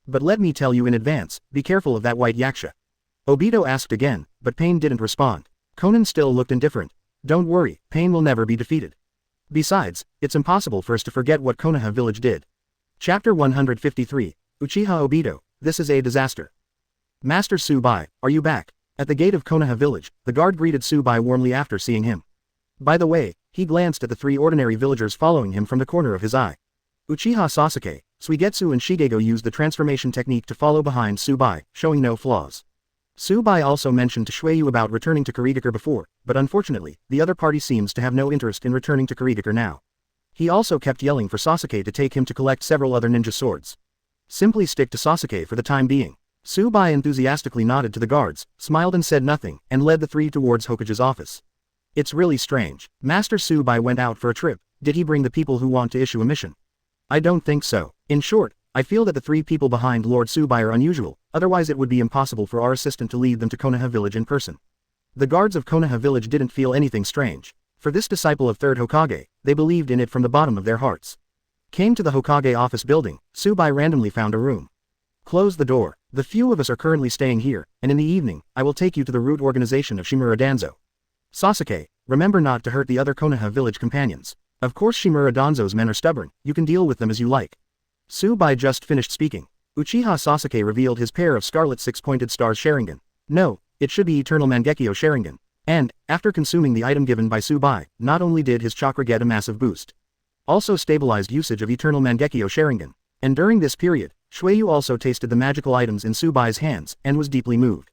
But let me tell you in advance, be careful of that white yaksha. Obito asked again, but Pain didn't respond. Konan still looked indifferent. Don't worry, Pain will never be defeated. Besides, it's impossible for us to forget what Konoha village did. Chapter 153, Uchiha Obito, this is a disaster. Master Tsubai, are you back? At the gate of Konoha village, the guard greeted Tsubai warmly after seeing him. By the way, he glanced at the 3 ordinary villagers following him from the corner of his eye. Uchiha Sasuke, Suigetsu and Shigego used the transformation technique to follow behind Tsubai, showing no flaws. Tsubai also mentioned to Shueyu about returning to Kurigakure before, but unfortunately, the other party seems to have no interest in returning to Kurigakure now. He also kept yelling for Sasuke to take him to collect several other ninja swords. Simply stick to Sasuke for the time being. Tsubai enthusiastically nodded to the guards, smiled and said nothing, and led the 3 towards Hokage's office. It's really strange. Master Tsubai went out for a trip. Did he bring the people who want to issue a mission? I don't think so. In short, I feel that the 3 people behind Lord Tsubai are unusual, otherwise it would be impossible for our assistant to lead them to Konoha village in person. The guards of Konoha village didn't feel anything strange. For this disciple of 3rd Hokage, they believed in it from the bottom of their hearts. Came to the Hokage office building, Tsubai randomly found a room. Close the door. The few of us are currently staying here, and in the evening, I will take you to the root organization of Shimura Danzo. Sasuke, remember not to hurt the other Konoha village companions. Of course Shimura Danzo's men are stubborn, you can deal with them as you like. Bai just finished speaking. Uchiha Sasuke revealed his pair of scarlet six-pointed stars Sharingan. No, it should be Eternal Mangekyo Sharingan. And, after consuming the item given by Bai, not only did his chakra get a massive boost, also stabilized usage of Eternal Mangekyo Sharingan. And during this period, Shueyu also tasted the magical items in Bai's hands, and was deeply moved.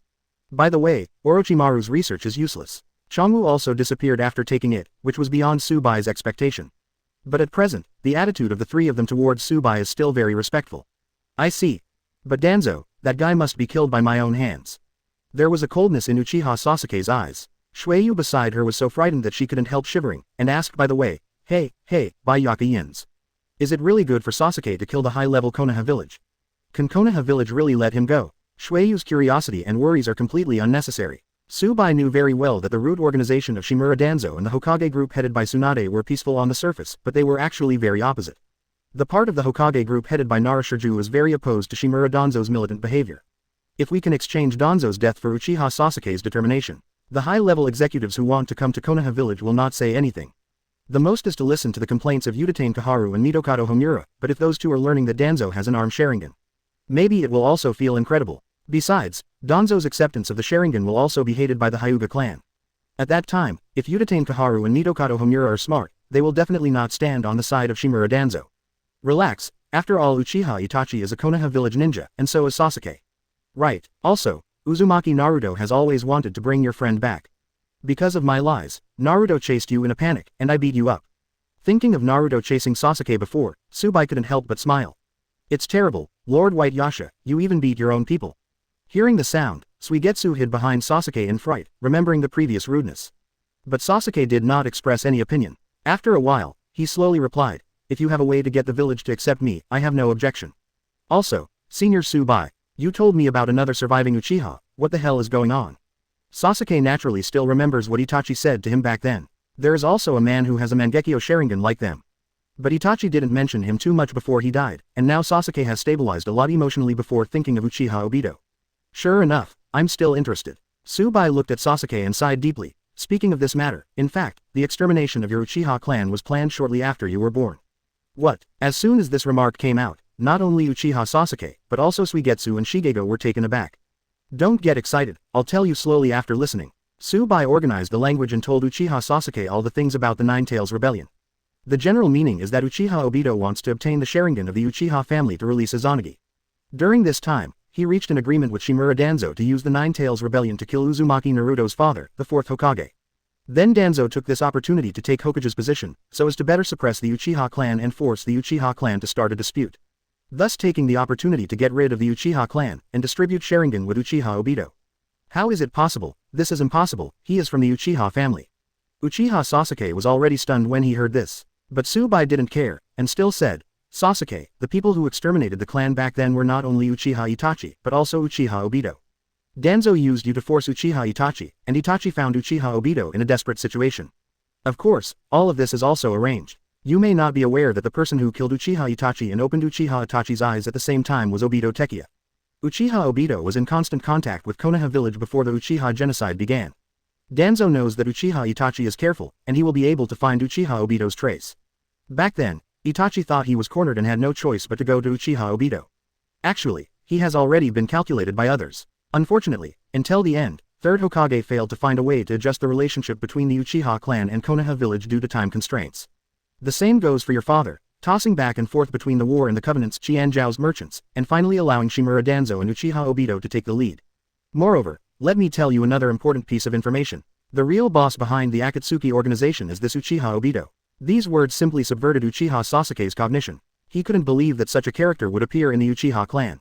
By the way, Orochimaru's research is useless. Changwu also disappeared after taking it, which was beyond Bai's expectation. But at present, the attitude of the three of them towards Bai is still very respectful. I see. But Danzo, that guy must be killed by my own hands. There was a coldness in Uchiha Sasuke's eyes. Shueyu beside her was so frightened that she couldn't help shivering, and asked by the way, Hey, Bai Yasha. Is it really good for Sasuke to kill the high-level Konoha village? Can Konoha village really let him go? Shueyu's curiosity and worries are completely unnecessary. Bai knew very well that the root organization of Shimura Danzo and the Hokage group headed by Tsunade were peaceful on the surface, but they were actually very opposite. The part of the Hokage group headed by Naruto is very opposed to Shimura Danzo's militant behavior. If we can exchange Danzo's death for Uchiha Sasuke's determination, the high-level executives who want to come to Konoha village will not say anything. The most is to listen to the complaints of Udatane Kaharu and Mitokado Homura, but if those two are learning that Danzo has an armed Sharingan, maybe it will also feel incredible. Besides, Danzo's acceptance of the Sharingan will also be hated by the Hyūga clan. At that time, if Udatane Kaharu and Mitokado Homura are smart, they will definitely not stand on the side of Shimura Danzo. Relax, after all Uchiha Itachi is a Konoha village ninja, and so is Sasuke. Right, also, Uzumaki Naruto has always wanted to bring your friend back. Because of my lies, Naruto chased you in a panic, and I beat you up. Thinking of Naruto chasing Sasuke before, Bai couldn't help but smile. It's terrible, Lord White Yasha, you even beat your own people. Hearing the sound, Suigetsu hid behind Sasuke in fright, remembering the previous rudeness. But Sasuke did not express any opinion. After a while, he slowly replied, if you have a way to get the village to accept me, I have no objection. Also, Senior Bai, you told me about another surviving Uchiha, what the hell is going on? Sasuke naturally still remembers what Itachi said to him back then. There is also a man who has a Mangekyo Sharingan like them. But Itachi didn't mention him too much before he died, and now Sasuke has stabilized a lot emotionally before thinking of Uchiha Obito. Sure enough, I'm still interested. Bai looked at Sasuke and sighed deeply. Speaking of this matter, in fact, the extermination of your Uchiha clan was planned shortly after you were born. What? As soon as this remark came out, not only Uchiha Sasuke, but also Suigetsu and Shigego were taken aback. Don't get excited, I'll tell you slowly after listening. Bai organized the language and told Uchiha Sasuke all the things about the Nine Tails Rebellion. The general meaning is that Uchiha Obito wants to obtain the Sharingan of the Uchiha family to release Izanagi. During this time, he reached an agreement with Shimura Danzo to use the Nine Tails Rebellion to kill Uzumaki Naruto's father, the fourth Hokage. Then Danzo took this opportunity to take Hokage's position, so as to better suppress the Uchiha clan and force the Uchiha clan to start a dispute. Thus taking the opportunity to get rid of the Uchiha clan, and distribute Sharingan with Uchiha Obito. How is it possible? This is impossible, he is from the Uchiha family. Uchiha Sasuke was already stunned when he heard this. But Bai didn't care, and still said, Sasuke, the people who exterminated the clan back then were not only Uchiha Itachi, but also Uchiha Obito. Danzo used you to force Uchiha Itachi, and Itachi found Uchiha Obito in a desperate situation. Of course, all of this is also arranged. You may not be aware that the person who killed Uchiha Itachi and opened Uchiha Itachi's eyes at the same time was Obito Tekiya. Uchiha Obito was in constant contact with Konoha village before the Uchiha genocide began. Danzo knows that Uchiha Itachi is careful, and he will be able to find Uchiha Obito's trace. Back then, Itachi thought he was cornered and had no choice but to go to Uchiha Obito. Actually, he has already been calculated by others. Unfortunately, until the end, third Hokage failed to find a way to adjust the relationship between the Uchiha clan and Konoha village due to time constraints. The same goes for your father, tossing back and forth between the war and the covenants Qianzhou's merchants, and finally allowing Shimura Danzo and Uchiha Obito to take the lead. Moreover, let me tell you another important piece of information. The real boss behind the Akatsuki organization is this Uchiha Obito. These words simply subverted Uchiha Sasuke's cognition. He couldn't believe that such a character would appear in the Uchiha clan.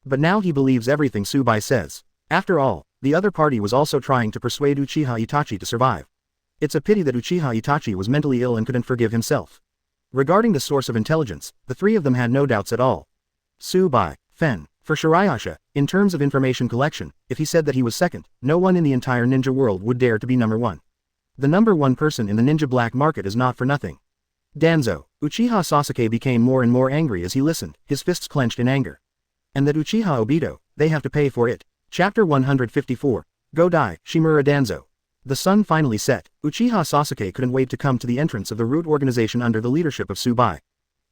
But now he believes everything Bai says. After all, the other party was also trying to persuade Uchiha Itachi to survive. It's a pity that Uchiha Itachi was mentally ill and couldn't forgive himself. Regarding the source of intelligence, the three of them had no doubts at all. Bai, Fen. For Shirayasha, in terms of information collection, if he said that he was second, no one in the entire ninja world would dare to be number one. The number one person in the ninja black market is not for nothing. Danzo. Uchiha Sasuke became more and more angry as he listened, his fists clenched in anger. And that Uchiha Obito, they have to pay for it. Chapter 154. Go die, Shimura Danzo. The sun finally set. Uchiha Sasuke couldn't wait to come to the entrance of the root organization under the leadership of Bai.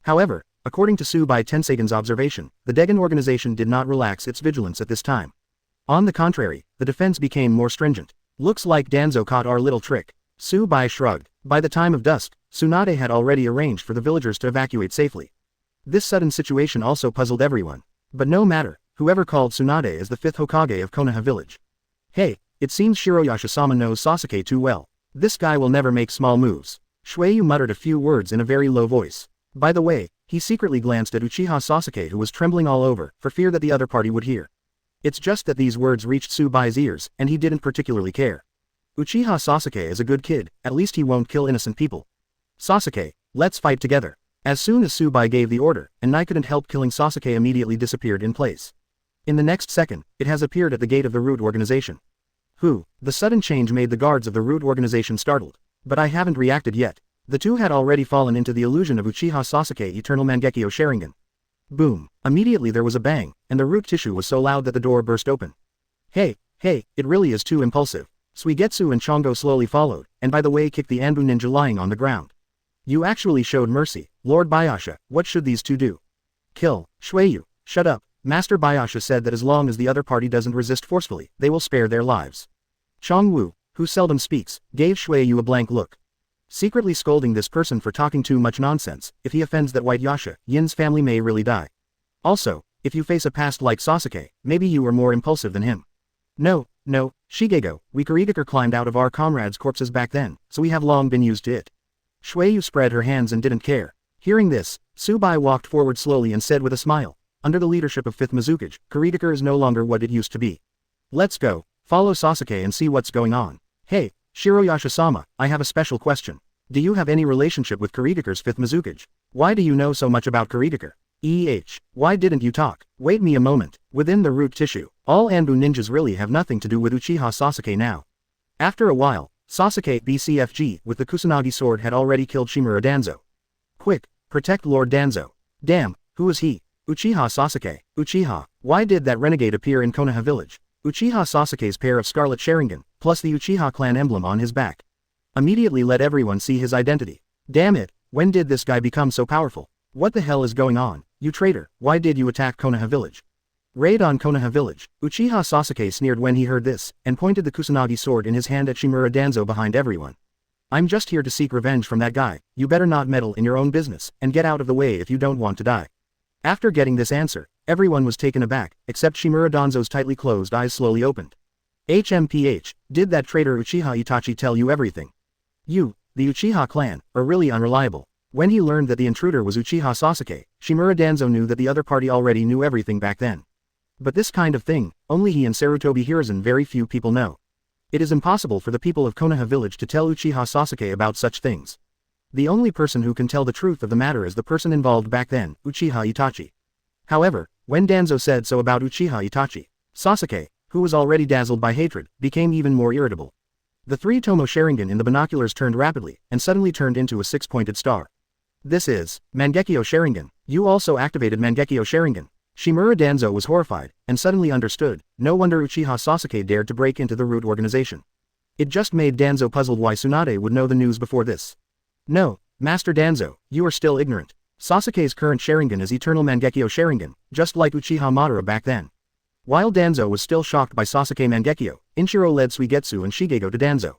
However, according to Tsubai Tensagen's observation, the Dagon organization did not relax its vigilance at this time. On the contrary, the defense became more stringent. Looks like Danzo caught our little trick. Tsubai shrugged. By the time of dusk, Tsunade had already arranged for the villagers to evacuate safely. This sudden situation also puzzled everyone. But no matter, whoever called Tsunade as the 5th Hokage of Konoha village. Hey, it seems Shiroyasha-sama knows Sasuke too well. This guy will never make small moves. Shueyu muttered a few words in a very low voice. By the way, he secretly glanced at Uchiha Sasuke, who was trembling all over, for fear that the other party would hear. It's just that these words reached Tsubai's ears, and he didn't particularly care. Uchiha Sasuke is a good kid, at least he won't kill innocent people. Sasuke, let's fight together. As soon as Tsubai gave the order, and I couldn't help killing Sasuke immediately disappeared in place. In the next second, it has appeared at the gate of the root organization. The sudden change made the guards of the root organization startled. But I haven't reacted yet. The two had already fallen into the illusion of Uchiha Sasuke Eternal Mangekyo Sharingan. Boom. Immediately there was a bang, and the root tissue was so loud that the door burst open. Hey, it really is too impulsive. Suigetsu and Chongo slowly followed, and by the way kicked the Anbu ninja lying on the ground. You actually showed mercy, Lord Bai Yasha. What should these two do? Kill. Shueyu, shut up. Master Bai Yasha said that as long as the other party doesn't resist forcefully, they will spare their lives. Chongwu, who seldom speaks, gave Shueyu a blank look. Secretly scolding this person for talking too much nonsense. If he offends that white Yasha, Yin's family may really die. Also, if you face a past like Sasuke, maybe you are more impulsive than him. No, Shigego, we Kurigakure climbed out of our comrades' corpses back then, so we have long been used to it. Shueyu spread her hands and didn't care. Hearing this, Tsubai walked forward slowly and said with a smile, under the leadership of 5th Mizukage, Kurigakure is no longer what it used to be. Let's go, follow Sasuke and see what's going on. Hey, Shiroyasha-sama, I have a special question. Do you have any relationship with Kurigakure's 5th Mizukage? Why do you know so much about Kurigakure? Why didn't you talk? Wait me a moment. Within the root tissue, all Anbu ninjas really have nothing to do with Uchiha Sasuke now. After a while, Sasuke BCFG with the Kusanagi sword had already killed Shimura Danzo. Quick, protect Lord Danzo. Damn, who is he? Uchiha Sasuke. Uchiha, why did that renegade appear in Konoha village? Uchiha Sasuke's pair of scarlet Sharingan, plus the Uchiha clan emblem on his back. Immediately let everyone see his identity. Damn it, when did this guy become so powerful? What the hell is going on? You traitor, why did you attack Konoha village? Raid on Konoha village. Uchiha Sasuke sneered when he heard this, and pointed the Kusanagi sword in his hand at Shimura Danzo behind everyone. I'm just here to seek revenge from that guy. You better not meddle in your own business, and get out of the way if you don't want to die. After getting this answer, everyone was taken aback, except Shimura Danzo's tightly closed eyes slowly opened. HMPH, did that traitor Uchiha Itachi tell you everything? You, the Uchiha clan, are really unreliable. When he learned that the intruder was Uchiha Sasuke, Shimura Danzo knew that the other party already knew everything back then. But this kind of thing, only he and Sarutobi Hiruzen very few people know. It is impossible for the people of Konoha village to tell Uchiha Sasuke about such things. The only person who can tell the truth of the matter is the person involved back then, Uchiha Itachi. However, when Danzo said so about Uchiha Itachi, Sasuke, who was already dazzled by hatred, became even more irritable. The three Tomo Sharingan in the binoculars turned rapidly, and suddenly turned into a six-pointed star. This is Mangekyo Sharingan. You also activated Mangekyo Sharingan. Shimura Danzo was horrified, and suddenly understood. No wonder Uchiha Sasuke dared to break into the root organization. It just made Danzo puzzled why Tsunade would know the news before this. No, Master Danzo, you are still ignorant. Sasuke's current Sharingan is Eternal Mangekyo Sharingan, just like Uchiha Madara back then. While Danzo was still shocked by Sasuke Mangekyo, Inshiro led Suigetsu and Shigego to Danzo.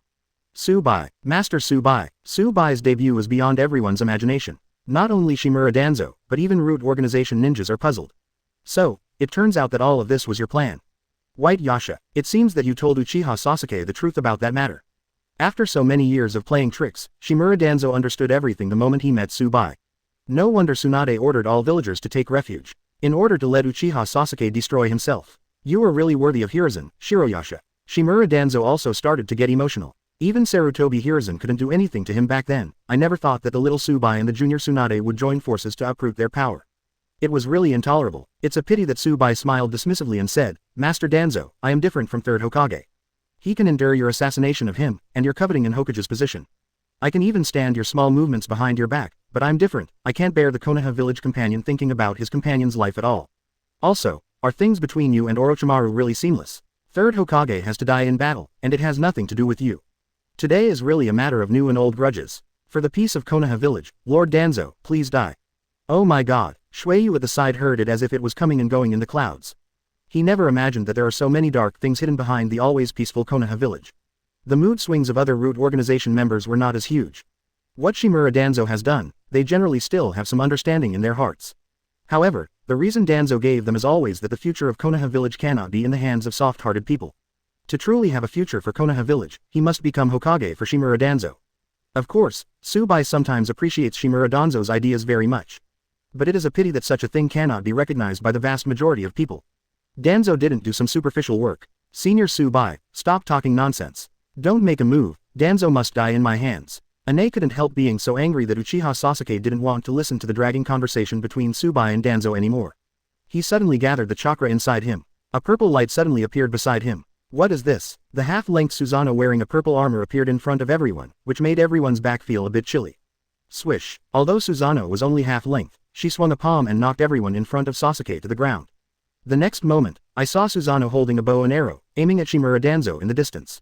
Tsubai, Master Tsubai. Tsubai's debut was beyond everyone's imagination. Not only Shimura Danzo, but even root organization ninjas are puzzled. So, it turns out that all of this was your plan. White Yasha, it seems that you told Uchiha Sasuke the truth about that matter. After so many years of playing tricks, Shimura Danzo understood everything the moment he met Tsubai. No wonder Tsunade ordered all villagers to take refuge, in order to let Uchiha Sasuke destroy himself. You are really worthy of Hiruzen, Shiroyasha. Shimura Danzo also started to get emotional. Even Sarutobi Hiruzen couldn't do anything to him back then. I never thought that the little Tsubai and the junior Tsunade would join forces to uproot their power. It was really intolerable. It's a pity that Tsubai smiled dismissively and said, Master Danzo, I am different from 3rd Hokage. He can endure your assassination of him, and your coveting in Hokage's position. I can even stand your small movements behind your back, but I'm different. I can't bear the Konoha village companion thinking about his companion's life at all. Also, are things between you and Orochimaru really seamless? 3rd Hokage has to die in battle, and it has nothing to do with you. Today is really a matter of new and old grudges. For the peace of Konoha village, Lord Danzo, please die. Oh my god, Shueyu at the side heard it as if it was coming and going in the clouds. He never imagined that there are so many dark things hidden behind the always peaceful Konoha village. The mood swings of other root organization members were not as huge. What Shimura Danzo has done, they generally still have some understanding in their hearts. However, the reason Danzo gave them is always that the future of Konoha village cannot be in the hands of soft-hearted people. To truly have a future for Konoha village, he must become Hokage for Shimura Danzo. Of course, Tsubai sometimes appreciates Shimura Danzo's ideas very much. But it is a pity that such a thing cannot be recognized by the vast majority of people. Danzo didn't do some superficial work. Senior Tsubai, stop talking nonsense. Don't make a move, Danzo must die in my hands. Ine couldn't help being so angry that Uchiha Sasuke didn't want to listen to the dragging conversation between Tsubai and Danzo anymore. He suddenly gathered the chakra inside him. A purple light suddenly appeared beside him. What is this? The half-length Susanoo wearing a purple armor appeared in front of everyone, which made everyone's back feel a bit chilly. Swish. Although Susanoo was only half-length, she swung a palm and knocked everyone in front of Sasuke to the ground. The next moment, I saw Susanoo holding a bow and arrow, aiming at Shimura Danzo in the distance.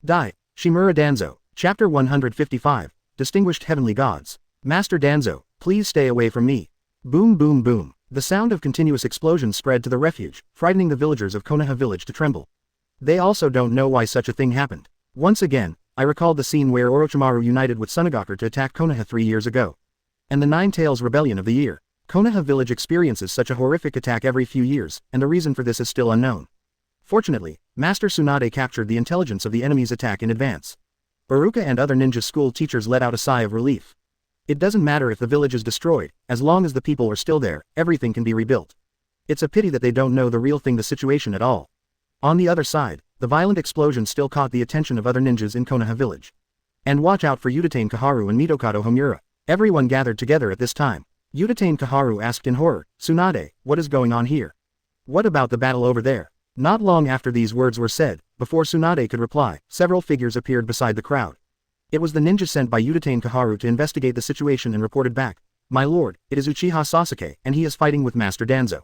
Die, Shimura Danzo. Chapter 155, Distinguished Heavenly Gods. Master Danzo, please stay away from me. Boom boom boom. The sound of continuous explosions spread to the refuge, frightening the villagers of Konoha village to tremble. They also don't know why such a thing happened. Once again, I recalled the scene where Orochimaru united with Tsunagaku to attack Konoha 3 years ago. And the Nine Tails Rebellion of the year. Konoha village experiences such a horrific attack every few years, and the reason for this is still unknown. Fortunately, Master Tsunade captured the intelligence of the enemy's attack in advance. Baruka and other ninja school teachers let out a sigh of relief. It doesn't matter if the village is destroyed, as long as the people are still there, everything can be rebuilt. It's a pity that they don't know the real thing, the situation at all. On the other side, the violent explosion still caught the attention of other ninjas in Konoha village. And watch out for Udatane Kaharu and Mitokado Homura. Everyone gathered together at this time. Udatane Kaharu asked in horror, Tsunade, what is going on here? What about the battle over there? Not long after these words were said, before Tsunade could reply, several figures appeared beside the crowd. It was the ninja sent by Udatane Kaharu to investigate the situation and reported back. My lord, it is Uchiha Sasuke, and he is fighting with Master Danzo.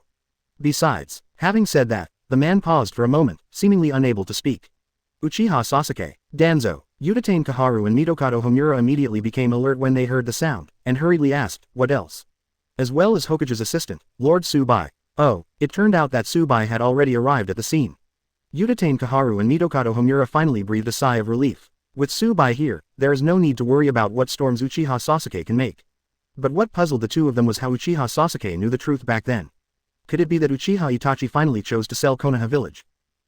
Besides, having said that, the man paused for a moment, seemingly unable to speak. Uchiha Sasuke, Danzo, Udatane Kaharu and Mitokado Homura immediately became alert when they heard the sound, and hurriedly asked, what else? As well as Hokage's assistant, Lord Tsubai. Oh, it turned out that Tsubai had already arrived at the scene. Udatane Kaharu and Mitokado Homura finally breathed a sigh of relief. With Tsubai here, there is no need to worry about what storms Uchiha Sasuke can make. But what puzzled the two of them was how Uchiha Sasuke knew the truth back then. Could it be that Uchiha Itachi finally chose to sell Konoha village?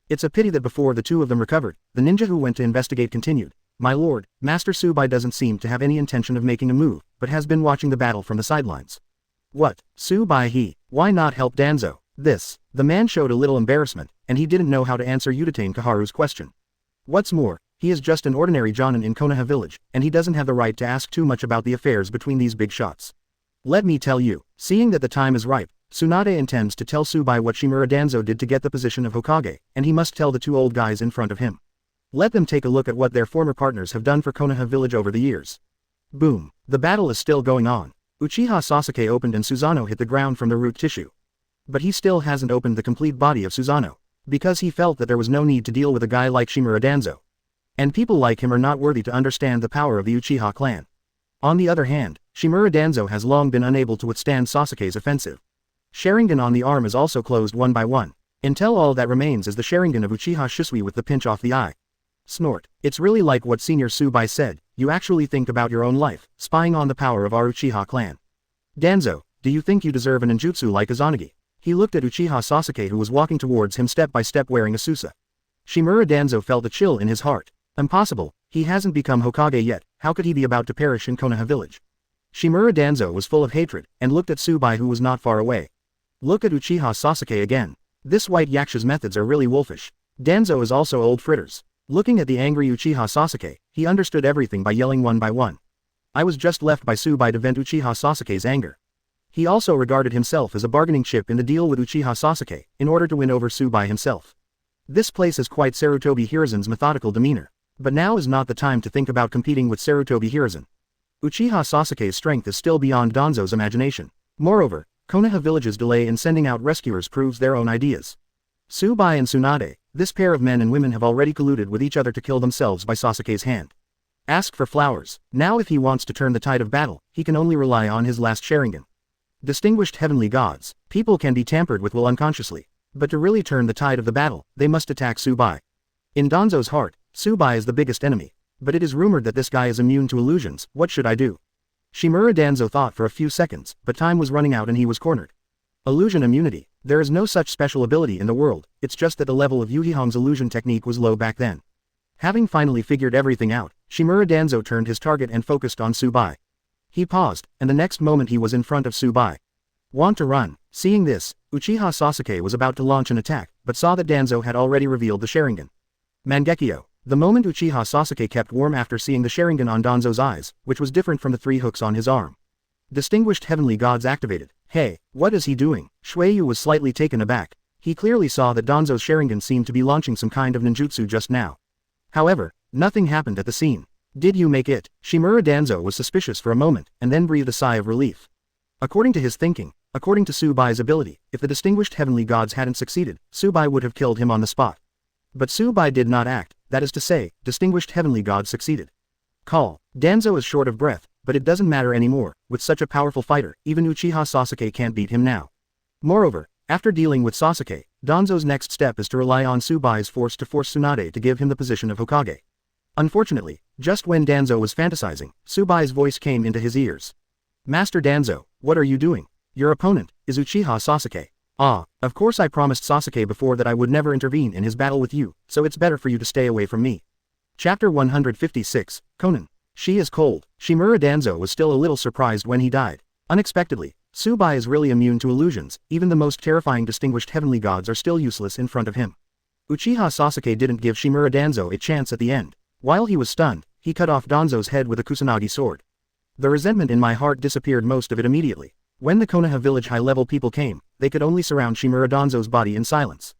It's a pity that before the two of them recovered, the ninja who went to investigate continued. My lord, Master Tsubai doesn't seem to have any intention of making a move, but has been watching the battle from the sidelines. What? Tsubai why not help Danzo? The man showed a little embarrassment, and he didn't know how to answer Udatane Kaharu's question. What's more, he is just an ordinary Jōnin in Konoha village, and he doesn't have the right to ask too much about the affairs between these big shots. Let me tell you, seeing that the time is ripe, Tsunade intends to tell Tsubai what Shimura Danzo did to get the position of Hokage, and he must tell the two old guys in front of him. Let them take a look at what their former partners have done for Konoha village over the years. Boom. The battle is still going on. Uchiha Sasuke opened and Susanoo hit the ground from the root tissue. But he still hasn't opened the complete body of Susanoo, because he felt that there was no need to deal with a guy like Shimura Danzo. And people like him are not worthy to understand the power of the Uchiha clan. On the other hand, Shimura Danzo has long been unable to withstand Sasuke's offensive. Sharingan on the arm is also closed one by one, until all that remains is the Sharingan of Uchiha Shisui with the pinch off the eye. Snort. It's really like what Senior Tsubai said, you actually think about your own life, spying on the power of our Uchiha clan. Danzo, do you think you deserve a ninjutsu like Izanagi? He looked at Uchiha Sasuke who was walking towards him step by step wearing a susa. Shimura Danzo felt a chill in his heart. Impossible, he hasn't become Hokage yet, how could he be about to perish in Konoha village? Shimura Danzo was full of hatred, and looked at Tsubai who was not far away. Look at Uchiha Sasuke again. This white yaksha's methods are really wolfish. Danzo is also old fritters. Looking at the angry Uchiha Sasuke, he understood everything by yelling one by one. I was just left by Tsubai to vent Uchiha Sasuke's anger. He also regarded himself as a bargaining chip in the deal with Uchiha Sasuke, in order to win over Tsubai himself. This place is quite Sarutobi Hiruzen's methodical demeanor. But now is not the time to think about competing with Sarutobi Hiruzen. Uchiha Sasuke's strength is still beyond Danzo's imagination. Moreover, Konoha village's delay in sending out rescuers proves their own ideas. Tsubai and Tsunade, this pair of men and women have already colluded with each other to kill themselves by Sasuke's hand. Ask for flowers. Now if he wants to turn the tide of battle, he can only rely on his last Sharingan. Distinguished heavenly gods, people can be tampered with will unconsciously. But to really turn the tide of the battle, they must attack Tsubai. In Danzo's heart, Tsubai is the biggest enemy. But it is rumored that this guy is immune to illusions. What should I do? Shimura Danzo thought for a few seconds, but time was running out and he was cornered. Illusion immunity. There is no such special ability in the world, it's just that the level of Yuhihong's illusion technique was low back then. Having finally figured everything out, Shimura Danzo turned his target and focused on Tsubai. He paused, and the next moment he was in front of Tsubai. Want to run? Seeing this, Uchiha Sasuke was about to launch an attack, but saw that Danzo had already revealed the Sharingan. Mangekyo. The moment Uchiha Sasuke kept warm after seeing the Sharingan on Danzo's eyes, which was different from the 3 hooks on his arm. Distinguished heavenly gods activated. Hey, what is he doing? Shueyu was slightly taken aback. He clearly saw that Danzo's Sharingan seemed to be launching some kind of ninjutsu just now. However, nothing happened at the scene. Did you make it? Shimura Danzo was suspicious for a moment, and then breathed a sigh of relief. According to his thinking, according to Tsubai's ability, if the distinguished heavenly gods hadn't succeeded, Tsubai would have killed him on the spot. But Tsubai did not act, that is to say, distinguished heavenly gods succeeded. Call. Danzo is short of breath, but it doesn't matter anymore. With such a powerful fighter, even Uchiha Sasuke can't beat him now. Moreover, after dealing with Sasuke, Danzo's next step is to rely on Tsubai's force to force Tsunade to give him the position of Hokage. Unfortunately, just when Danzo was fantasizing, Tsubai's voice came into his ears. Master Danzo, what are you doing? Your opponent is Uchiha Sasuke. Ah, of course I promised Sasuke before that I would never intervene in his battle with you, so it's better for you to stay away from me. Chapter 156, Konan. She is cold. Shimura Danzo was still a little surprised when he died. Unexpectedly, Tsubai is really immune to illusions, even the most terrifying distinguished heavenly gods are still useless in front of him. Uchiha Sasuke didn't give Shimura Danzo a chance at the end. While he was stunned, he cut off Danzo's head with a Kusanagi sword. The resentment in my heart disappeared, most of it immediately. When the Konoha village high-level people came, they could only surround Shimura Danzo's body in silence.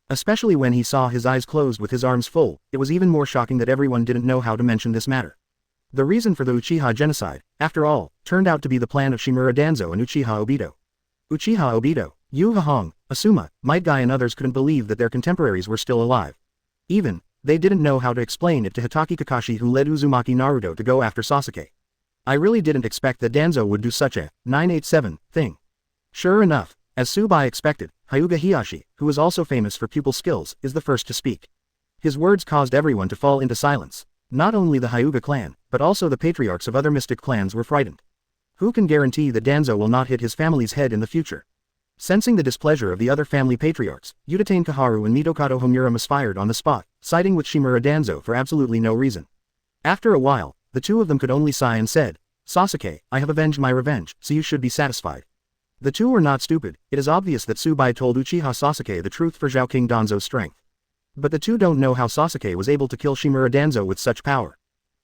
Especially when he saw his eyes closed with his arms full, it was even more shocking that everyone didn't know how to mention this matter. The reason for the Uchiha genocide, after all, turned out to be the plan of Shimura Danzo and Uchiha Obito. Uchiha Obito, Yuhihong, Asuma, Might Guy and others couldn't believe that their contemporaries were still alive. Even, they didn't know how to explain it to Hitaki Kakashi, who led Uzumaki Naruto to go after Sasuke. I really didn't expect that Danzo would do such a 987 thing. Sure enough, as Tsubai expected, Hyūga Hinata, who is also famous for pupil skills, is the first to speak. His words caused everyone to fall into silence. Not only the Hyūga clan, but also the patriarchs of other mystic clans were frightened. Who can guarantee that Danzo will not hit his family's head in the future? Sensing the displeasure of the other family patriarchs, Udatain Kaharu and Mitokado Homura misfired on the spot, siding with Shimura Danzo for absolutely no reason. After a while, the two of them could only sigh and said, Sasuke, I have avenged my revenge, so you should be satisfied. The two were not stupid. It is obvious that Tsubai told Uchiha Sasuke the truth for Zhao King Danzo's strength. But the two don't know how Sasuke was able to kill Shimura Danzo with such power.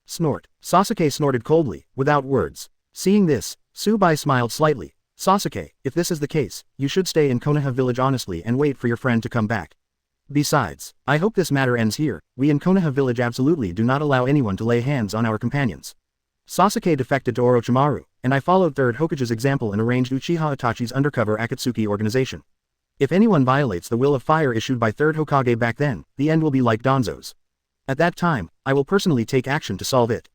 Snort. Sasuke snorted coldly, without words. Seeing this, Tsubai smiled slightly. Sasuke, if this is the case, you should stay in Konoha village honestly and wait for your friend to come back. Besides, I hope this matter ends here. We in Konoha village absolutely do not allow anyone to lay hands on our companions. Sasuke defected to Orochimaru, and I followed Third Hokage's example and arranged Uchiha Itachi's undercover Akatsuki organization. If anyone violates the will of fire issued by Third Hokage back then, the end will be like Danzo's. At that time, I will personally take action to solve it.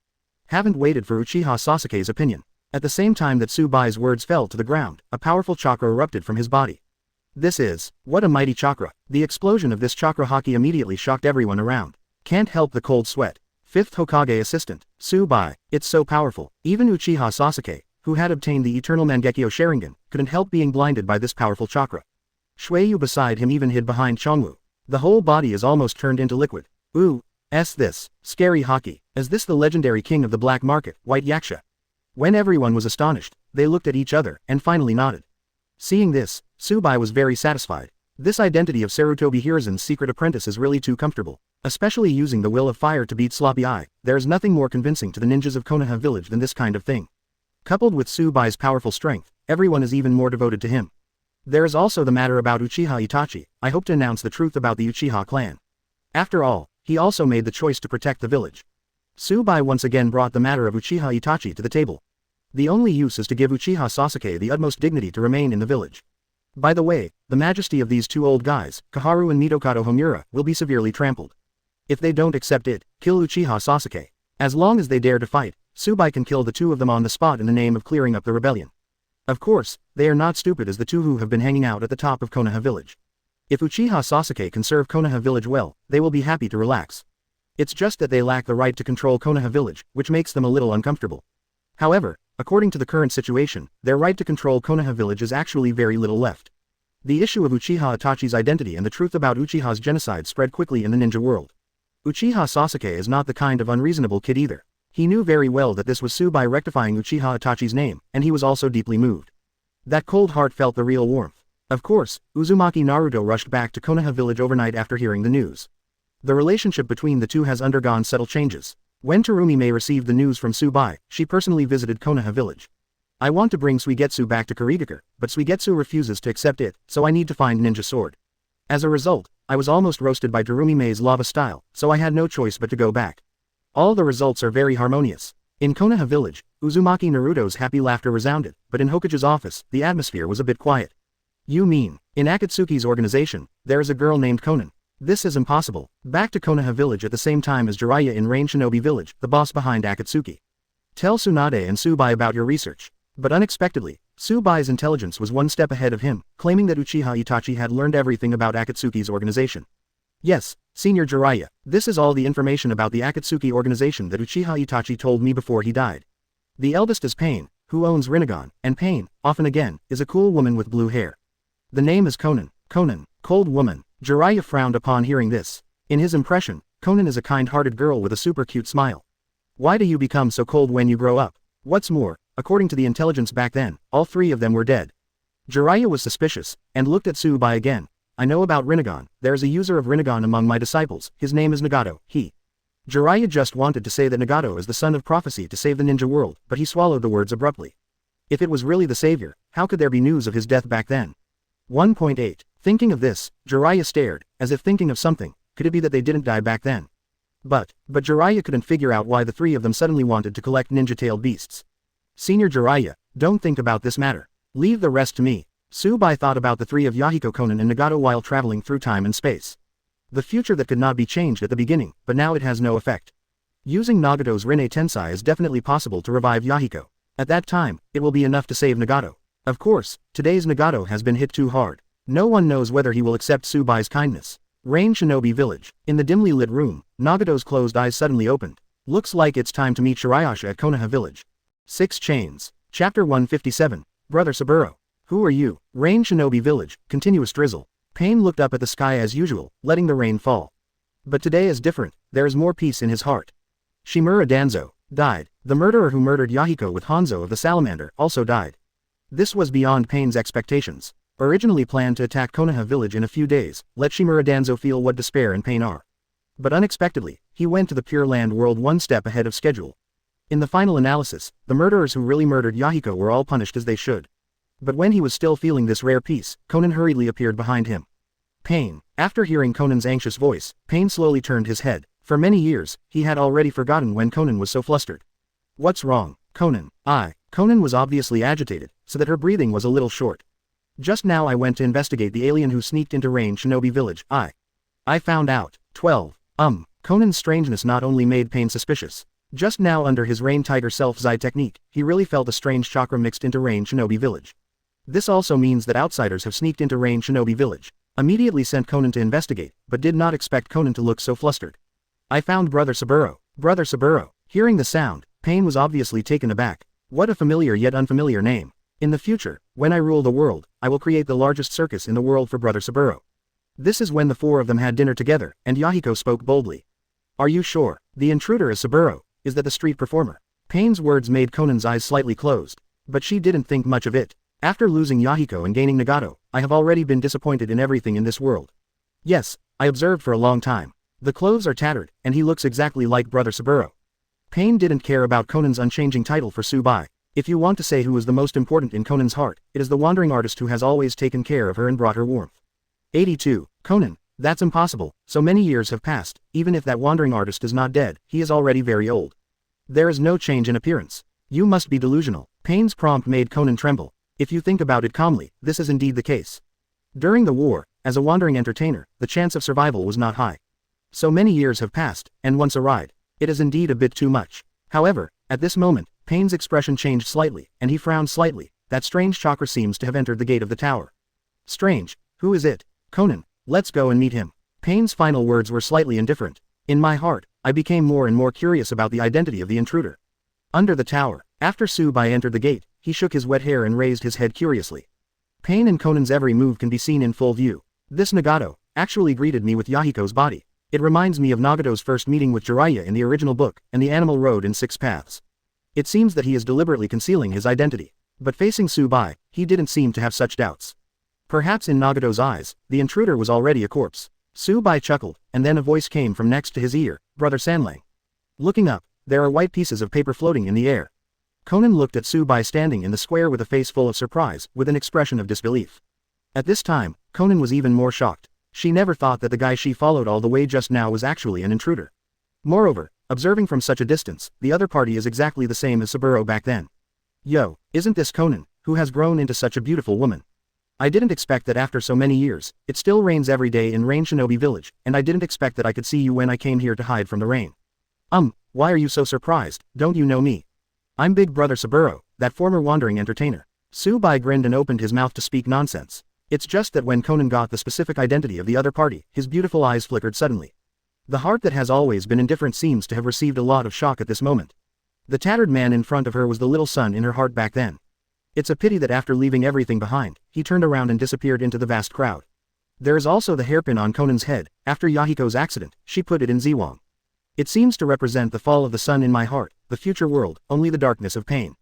Haven't waited for Uchiha Sasuke's opinion. At the same time that Tsubai's words fell to the ground, a powerful chakra erupted from his body. This is, what a mighty chakra. The explosion of this chakra haki immediately shocked everyone around. Can't help the cold sweat. Fifth Hokage assistant, Tsubai. It's so powerful. Even Uchiha Sasuke, who had obtained the eternal Mangekyo Sharingan, couldn't help being blinded by this powerful chakra. Shueyu beside him even hid behind Chongwu. The whole body is almost turned into liquid. Ooh, this, scary haki. Is this the legendary king of the black market, Bai Yasha? When everyone was astonished, they looked at each other, and finally nodded. Seeing this, Tsubai was very satisfied. This identity of Sarutobi Hiruzen's secret apprentice is really too comfortable. Especially using the will of fire to beat Sloppy Eye, there is nothing more convincing to the ninjas of Konoha village than this kind of thing. Coupled with Tsubai's powerful strength, everyone is even more devoted to him. There is also the matter about Uchiha Itachi. I hope to announce the truth about the Uchiha clan. After all, he also made the choice to protect the village. Tsubai once again brought the matter of Uchiha Itachi to the table. The only use is to give Uchiha Sasuke the utmost dignity to remain in the village. By the way, the majesty of these two old guys, Kaharu and Mitokado Homura, will be severely trampled. If they don't accept it, kill Uchiha Sasuke. As long as they dare to fight, Tsubai can kill the two of them on the spot in the name of clearing up the rebellion. Of course, they are not stupid as the two who have been hanging out at the top of Konoha village. If Uchiha Sasuke can serve Konoha village well, they will be happy to relax. It's just that they lack the right to control Konoha village, which makes them a little uncomfortable. However, according to the current situation, their right to control Konoha village is actually very little left. The issue of Uchiha Itachi's identity and the truth about Uchiha's genocide spread quickly in the ninja world. Uchiha Sasuke is not the kind of unreasonable kid either. He knew very well that this was Tsubai rectifying Uchiha Itachi's name, and he was also deeply moved. That cold heart felt the real warmth. Of course, Uzumaki Naruto rushed back to Konoha village overnight after hearing the news. The relationship between the two has undergone subtle changes. When Terumi received the news from Tsubai, she personally visited Konoha village. I want to bring Suigetsu back to Kurigakure, but Suigetsu refuses to accept it, so I need to find ninja sword. As a result, I was almost roasted by Terumi's lava style, so I had no choice but to go back. All the results are very harmonious. In Konoha village, Uzumaki Naruto's happy laughter resounded, but in Hokage's office, the atmosphere was a bit quiet. You mean, in Akatsuki's organization, there is a girl named Konan. This is impossible. Back to Konoha village at the same time as Jiraiya in Rain Shinobi village, the boss behind Akatsuki. Tell Tsunade and Tsubai about your research. But unexpectedly, Tsubai's intelligence was one step ahead of him, claiming that Uchiha Itachi had learned everything about Akatsuki's organization. Yes, Senior Jiraiya, this is all the information about the Akatsuki organization that Uchiha Itachi told me before he died. The eldest is Pain, who owns Rinnegan, and Pain, often again, is a cool woman with blue hair. The name is Konan. Konan, cold woman. Jiraiya frowned upon hearing this. In his impression, Konan is a kind-hearted girl with a super cute smile. Why do you become so cold when you grow up? What's more, according to the intelligence back then, all three of them were dead. Jiraiya was suspicious, and looked at Tsubai again. I know about Rinnegan, there is a user of Rinnegan among my disciples, his name is Nagato, he. Jiraiya just wanted to say that Nagato is the son of prophecy to save the ninja world, but he swallowed the words abruptly. If it was really the savior, how could there be news of his death back then? 1.8. Thinking of this, Jiraiya stared, as if thinking of something. Could it be that they didn't die back then? But Jiraiya couldn't figure out why the three of them suddenly wanted to collect ninja-tailed beasts. Senior Jiraiya, don't think about this matter. Leave the rest to me. Tsubai thought about the three of Yahiko, Konan and Nagato while traveling through time and space. The future that could not be changed at the beginning, but now it has no effect. Using Nagato's Rinne Tensai is definitely possible to revive Yahiko. At that time, it will be enough to save Nagato. Of course, today's Nagato has been hit too hard. No one knows whether he will accept Tsubai's kindness. Rain Shinobi village. In the dimly lit room, Nagato's closed eyes suddenly opened. Looks like it's time to meet Shirayasha at Konoha village. 6 Chains. Chapter 157. Brother Saburo. Who are you? Rain Shinobi village, continuous drizzle. Pain looked up at the sky as usual, letting the rain fall. But today is different, there is more peace in his heart. Shimura Danzo died. The murderer who murdered Yahiko with Hanzo of the Salamander also died. This was beyond Pain's expectations. Originally planned to attack Konoha village in a few days, let Shimura Danzo feel what despair and pain are. But unexpectedly, he went to the Pure Land world one step ahead of schedule. In the final analysis, the murderers who really murdered Yahiko were all punished as they should. But when he was still feeling this rare peace, Konan hurriedly appeared behind him. Pain. After hearing Konan's anxious voice, Pain slowly turned his head. For many years, he had already forgotten when Konan was so flustered. What's wrong, Konan? Konan was obviously agitated, so that her breathing was a little short. Just now I went to investigate the alien who sneaked into Rain Shinobi village. I found out. 12. Konan's strangeness not only made Pain suspicious. Just now under his Rain Tiger Self-Zai technique, he really felt a strange chakra mixed into Rain Shinobi village. This also means that outsiders have sneaked into Rain Shinobi village. Immediately sent Konan to investigate, but did not expect Konan to look so flustered. I found Brother Saburo. Brother Saburo. Hearing the sound, Pain was obviously taken aback. What a familiar yet unfamiliar name. In the future, when I rule the world, I will create the largest circus in the world for Brother Saburo. This is when the four of them had dinner together, and Yahiko spoke boldly. Are you sure? The intruder is Saburo. Is that the street performer? Pain's words made Konan's eyes slightly closed. But she didn't think much of it. After losing Yahiko and gaining Nagato, I have already been disappointed in everything in this world. Yes, I observed for a long time. The clothes are tattered, and he looks exactly like Brother Saburo. Pain didn't care about Konan's unchanging title for Tsubai. If you want to say who is the most important in Konan's heart, it is the wandering artist who has always taken care of her and brought her warmth. 82. Konan. That's impossible. So many years have passed. Even if that wandering artist is not dead, he is already very old. There is no change in appearance. You must be delusional. Pain's prompt made Konan tremble. If you think about it calmly, this is indeed the case. During the war, as a wandering entertainer, the chance of survival was not high. So many years have passed, and once a ride. It is indeed a bit too much. However, at this moment, Pain's expression changed slightly, and he frowned slightly. that strange chakra seems to have entered the gate of the tower. Strange, who is it? Conan, let's go and meet him. Pain's final words were slightly indifferent. In my heart, I became more and more curious about the identity of the intruder. Under the tower, after Bai entered the gate, he shook his wet hair and raised his head curiously. Pain and Conan's every move can be seen in full view. This Nagato actually greeted me with Yahiko's body. It reminds me of Nagato's first meeting with Jiraiya in the original book, and the animal road in 6 Paths. It seems that he is deliberately concealing his identity. But facing Bai, he didn't seem to have such doubts. Perhaps in Nagato's eyes, the intruder was already a corpse. Bai chuckled, and then a voice came from next to his ear, Brother Sanlang. Looking up, there are white pieces of paper floating in the air. Conan looked at Bai standing in the square with a face full of surprise, with an expression of disbelief. At this time, Conan was even more shocked. She never thought that the guy she followed all the way just now was actually an intruder. Moreover, observing from such a distance, the other party is exactly the same as Saburo back then. Yo, isn't this Conan, who has grown into such a beautiful woman? I didn't expect that after so many years, it still rains every day in Rain Shinobi Village, and I didn't expect that I could see you when I came here to hide from the rain. Why are you so surprised? Don't you know me? I'm Big Brother Saburo, that former wandering entertainer. Bai grinned and opened his mouth to speak nonsense. It's just that when Conan got the specific identity of the other party, his beautiful eyes flickered suddenly. The heart that has always been indifferent seems to have received a lot of shock at this moment. The tattered man in front of her was the little son in her heart back then. It's a pity that after leaving everything behind, he turned around and disappeared into the vast crowd. There is also the hairpin on Conan's head. After Yahiko's accident, she put it in Ziwang. It seems to represent the fall of the sun in my heart, the future world, only the darkness of pain.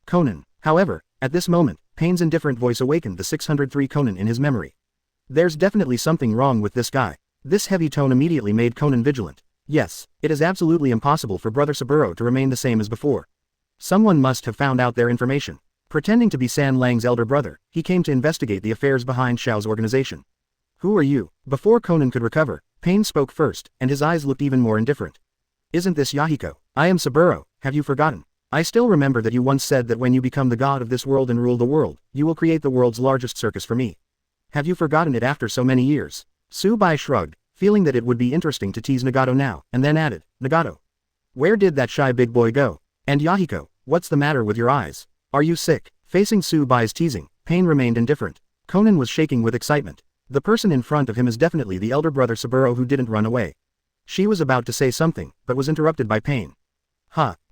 Conan. However, at this moment, Pain's indifferent voice awakened the 603 Conan in his memory. There's definitely something wrong with this guy. This heavy tone immediately made Conan vigilant. Yes, it is absolutely impossible for Brother Saburo to remain the same as before. Someone must have found out their information. Pretending to be San Lang's elder brother, he came to investigate the affairs behind Xiao's organization. Who are you? Before Conan could recover, Pain spoke first, and his eyes looked even more indifferent. Isn't this Yahiko? I am Saburo, have you forgotten? I still remember that you once said that when you become the god of this world and rule the world, you will create the world's largest circus for me. Have you forgotten it after so many years? Bai shrugged, feeling that it would be interesting to tease Nagato now, and then added, Nagato. Where did that shy big boy go? And Yahiko, what's the matter with your eyes? Are you sick? Facing Bai's teasing, Pain remained indifferent. Conan was shaking with excitement. The person in front of him is definitely the elder brother Saburo who didn't run away. She was about to say something, but was interrupted by Pain.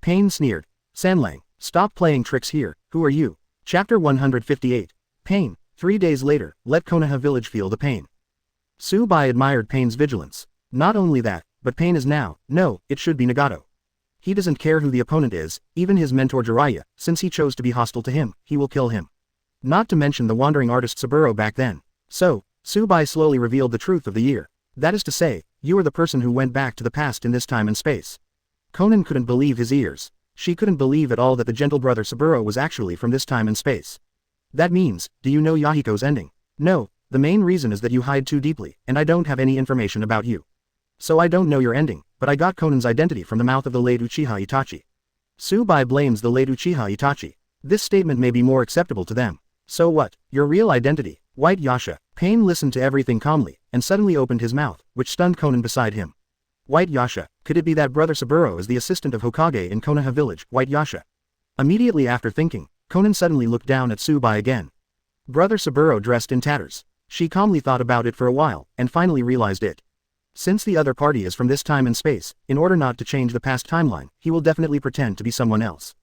Pain sneered. Sanlang, stop playing tricks here, who are you? Chapter 158. Pain. 3 days later, let Konoha village feel the pain. Bai admired Pain's vigilance. Not only that, but Pain is now, no, it should be Nagato. He doesn't care who the opponent is, even his mentor Jiraiya, since he chose to be hostile to him, he will kill him. Not to mention the wandering artist Saburo back then. So, Bai slowly revealed the truth of the year. That is to say, you are the person who went back to the past in this time and space. Conan couldn't believe his ears. She couldn't believe at all that the gentle brother Saburo was actually from this time and space. That means, do you know Yahiko's ending? No, the main reason is that you hide too deeply, and I don't have any information about you. So I don't know your ending, but I got Conan's identity from the mouth of the late Uchiha Itachi. Bai blames the late Uchiha Itachi. This statement may be more acceptable to them. So what? Your real identity? White Yasha. Pain listened to everything calmly, and suddenly opened his mouth, which stunned Conan beside him. White Yasha, could it be that brother Saburo is the assistant of Hokage in Konoha village, White Yasha? Immediately after thinking, Conan suddenly looked down at Bai again. Brother Saburo dressed in tatters. She calmly thought about it for a while, and finally realized it. Since the other party is from this time and space, in order not to change the past timeline, he will definitely pretend to be someone else.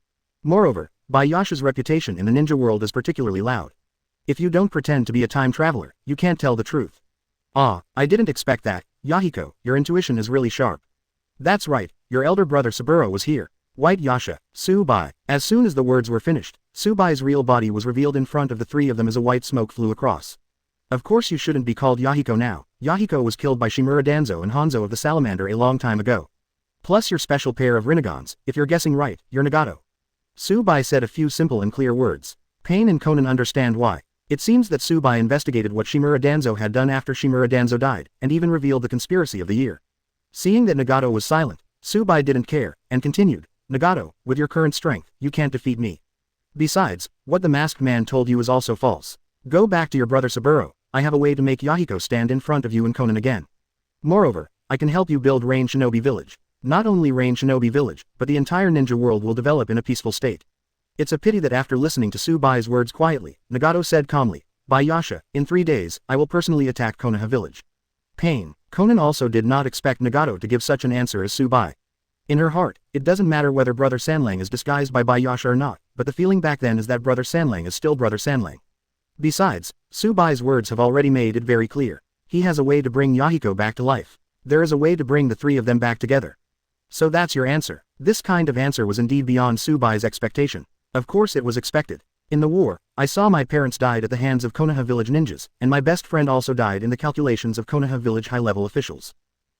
Moreover, Bai Yasha's reputation in the ninja world is particularly loud. If you don't pretend to be a time traveler, you can't tell the truth. I didn't expect that. Yahiko, your intuition is really sharp. That's right, your elder brother Saburo was here. White Yasha, Bai. As soon as the words were finished, Bai's real body was revealed in front of the three of them as a white smoke flew across. Of course you shouldn't be called Yahiko now. Yahiko was killed by Shimura Danzo and Hanzo of the Salamander a long time ago. Plus your special pair of Rinagons, if you're guessing right, you're Nagato. Bai said a few simple and clear words. Pain and Conan understand why. It seems that Bai investigated what Shimura Danzo had done after Shimura Danzo died, and even revealed the conspiracy of the year. Seeing that Nagato was silent, Bai didn't care, and continued, Nagato, with your current strength, you can't defeat me. Besides, what the masked man told you is also false. Go back to your brother Saburo. I have a way to make Yahiko stand in front of you and Conan again. Moreover, I can help you build Rain Shinobi Village. Not only Rain Shinobi Village, but the entire ninja world will develop in a peaceful state. It's a pity that after listening to Subai's words quietly, Nagato said calmly, "Bai Yasha, in 3 days, I will personally attack Konoha village." Pain. Konan also did not expect Nagato to give such an answer as Subai. In her heart, it doesn't matter whether Brother Sanlang is disguised by Bai Yasha or not, but the feeling back then is that Brother Sanlang is still Brother Sanlang. Besides, Subai's words have already made it very clear. He has a way to bring Yahiko back to life. There is a way to bring the three of them back together. So that's your answer. This kind of answer was indeed beyond Subai's expectation. Of course it was expected. In the war, I saw my parents died at the hands of Konoha village ninjas, and my best friend also died in the calculations of Konoha village high-level officials.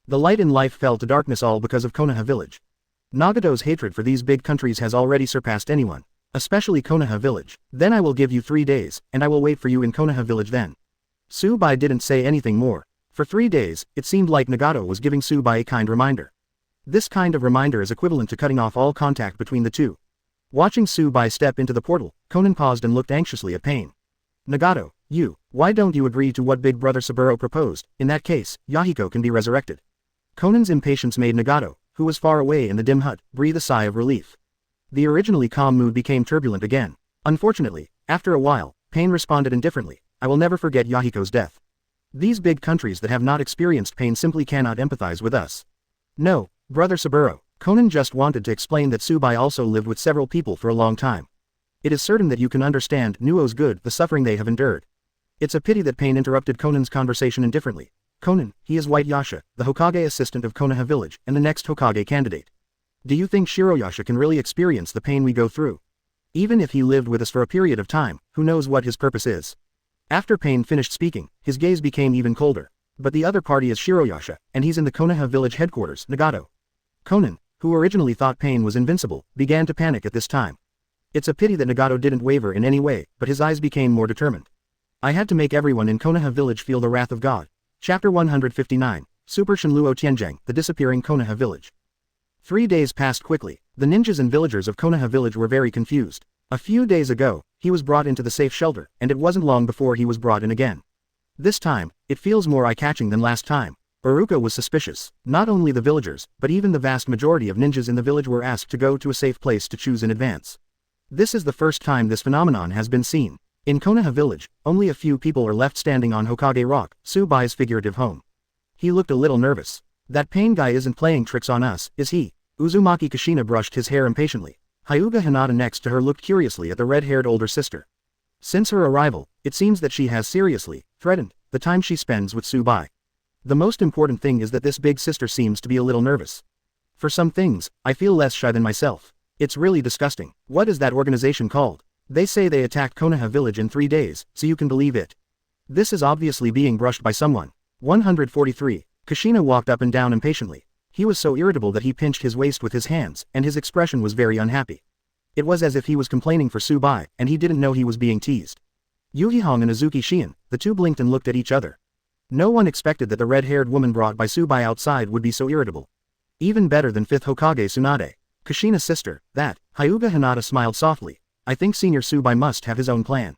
The light in life fell to darkness all because of Konoha village. Nagato's hatred for these big countries has already surpassed anyone, especially Konoha village. Then I will give you 3 days, and I will wait for you in Konoha village then. Subai didn't say anything more. For 3 days, it seemed like Nagato was giving Subai a kind reminder. This kind of reminder is equivalent to cutting off all contact between the two. Watching Subai step into the portal, Konan paused and looked anxiously at Pain. Nagato, why don't you agree to what Big Brother Saburo proposed? In that case, Yahiko can be resurrected. Konan's impatience made Nagato, who was far away in the dim hut, breathe a sigh of relief. The originally calm mood became turbulent again. Unfortunately, after a while, Pain responded indifferently, "I will never forget Yahiko's death. These big countries that have not experienced pain simply cannot empathize with us." "No, Brother Saburo." Konan just wanted to explain that Subai also lived with several people for a long time. "It is certain that you can understand Nuo's good the suffering they have endured." It's a pity that Pain interrupted Konan's conversation indifferently. "Konan, he is White Yasha, the Hokage assistant of Konoha village, and the next Hokage candidate. Do you think Shiroyasha can really experience the pain we go through? Even if he lived with us for a period of time, who knows what his purpose is?" After Pain finished speaking, his gaze became even colder. "But the other party is Shiroyasha, and he's in the Konoha village headquarters, Nagato." Konan, who originally thought Pain was invincible, began to panic at this time. It's a pity that Nagato didn't waver in any way, but his eyes became more determined. "I had to make everyone in Konoha village feel the wrath of God." Chapter 159, Super Shinluo Tianjang, the disappearing Konoha village. 3 days passed quickly. The ninjas and villagers of Konoha village were very confused. A few days ago, he was brought into the safe shelter, and it wasn't long before he was brought in again. This time, it feels more eye-catching than last time. Iruka was suspicious. Not only the villagers, but even the vast majority of ninjas in the village were asked to go to a safe place to choose in advance. This is the first time this phenomenon has been seen. In Konoha village, only a few people are left standing on Hokage Rock, Subai's figurative home. He looked a little nervous. "That Pain guy isn't playing tricks on us, is he?" Uzumaki Kushina brushed his hair impatiently. Hyūga Hinata next to her looked curiously at the red-haired older sister. Since her arrival, it seems that she has seriously threatened the time she spends with Subai. The most important thing is that this big sister seems to be a little nervous. "For some things, I feel less shy than myself. It's really disgusting. What is that organization called? They say they attacked Konoha village in 3 days, so you can believe it. This is obviously being brushed by someone." 143. Kushina walked up and down impatiently. He was so irritable that he pinched his waist with his hands, and his expression was very unhappy. It was as if he was complaining for Subai, and he didn't know he was being teased. Yuhihong and Azuki Shion, the two blinked and looked at each other. No one expected that the red-haired woman brought by Subai outside would be so irritable. Even better than 5th Hokage Tsunade, Kushina's sister, that. Hyūga Hinata smiled softly. "I think Senior Subai must have his own plan.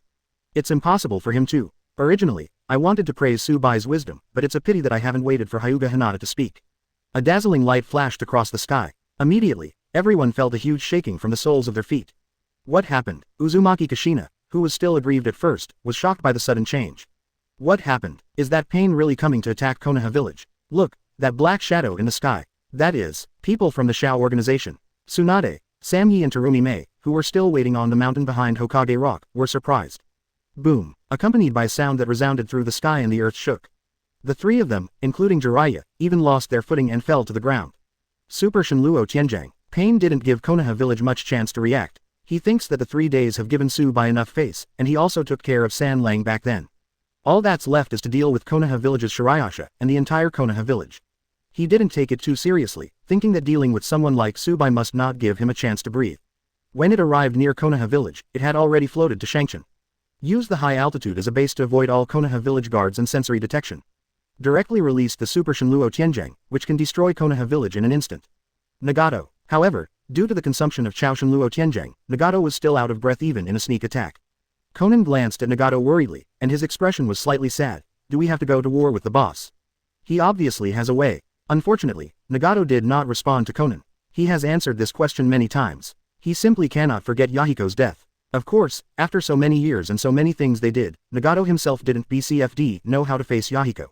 It's impossible for him to. Originally, I wanted to praise Subai's wisdom, but it's a pity that I haven't waited for Hyūga Hinata to speak." A dazzling light flashed across the sky. Immediately, everyone felt a huge shaking from the soles of their feet. What happened? Uzumaki Kushina, who was still aggrieved at first, was shocked by the sudden change. What happened? Is that Pain really coming to attack Konoha village? Look, that black shadow in the sky. That is, people from the Shao organization. Tsunade, Samyi and Terumi Mei, who were still waiting on the mountain behind Hokage Rock, were surprised. Boom, accompanied by a sound that resounded through the sky and the earth shook. The three of them, including Jiraiya, even lost their footing and fell to the ground. Super Shinluo Tianjang. Pain didn't give Konoha village much chance to react. He thinks that the 3 days have given Subai enough face, and he also took care of San Lang back then. All that's left is to deal with Konoha village's Shirayasha and the entire Konoha village. He didn't take it too seriously, thinking that dealing with someone like Subai must not give him a chance to breathe. When it arrived near Konoha village, it had already floated to Shangshan. Use the high altitude as a base to avoid all Konoha village guards and sensory detection. Directly released the Super Shinluo Tianjang, which can destroy Konoha village in an instant. Nagato. However, due to the consumption of Chao Shinluo Tianjang, Nagato was still out of breath even in a sneak attack. Konan glanced at Nagato worriedly, and his expression was slightly sad. "Do we have to go to war with the boss? He obviously has a way." Unfortunately, Nagato did not respond to Konan. He has answered this question many times. He simply cannot forget Yahiko's death. Of course, after so many years and so many things they did, Nagato himself didn't BCFD know how to face Yahiko.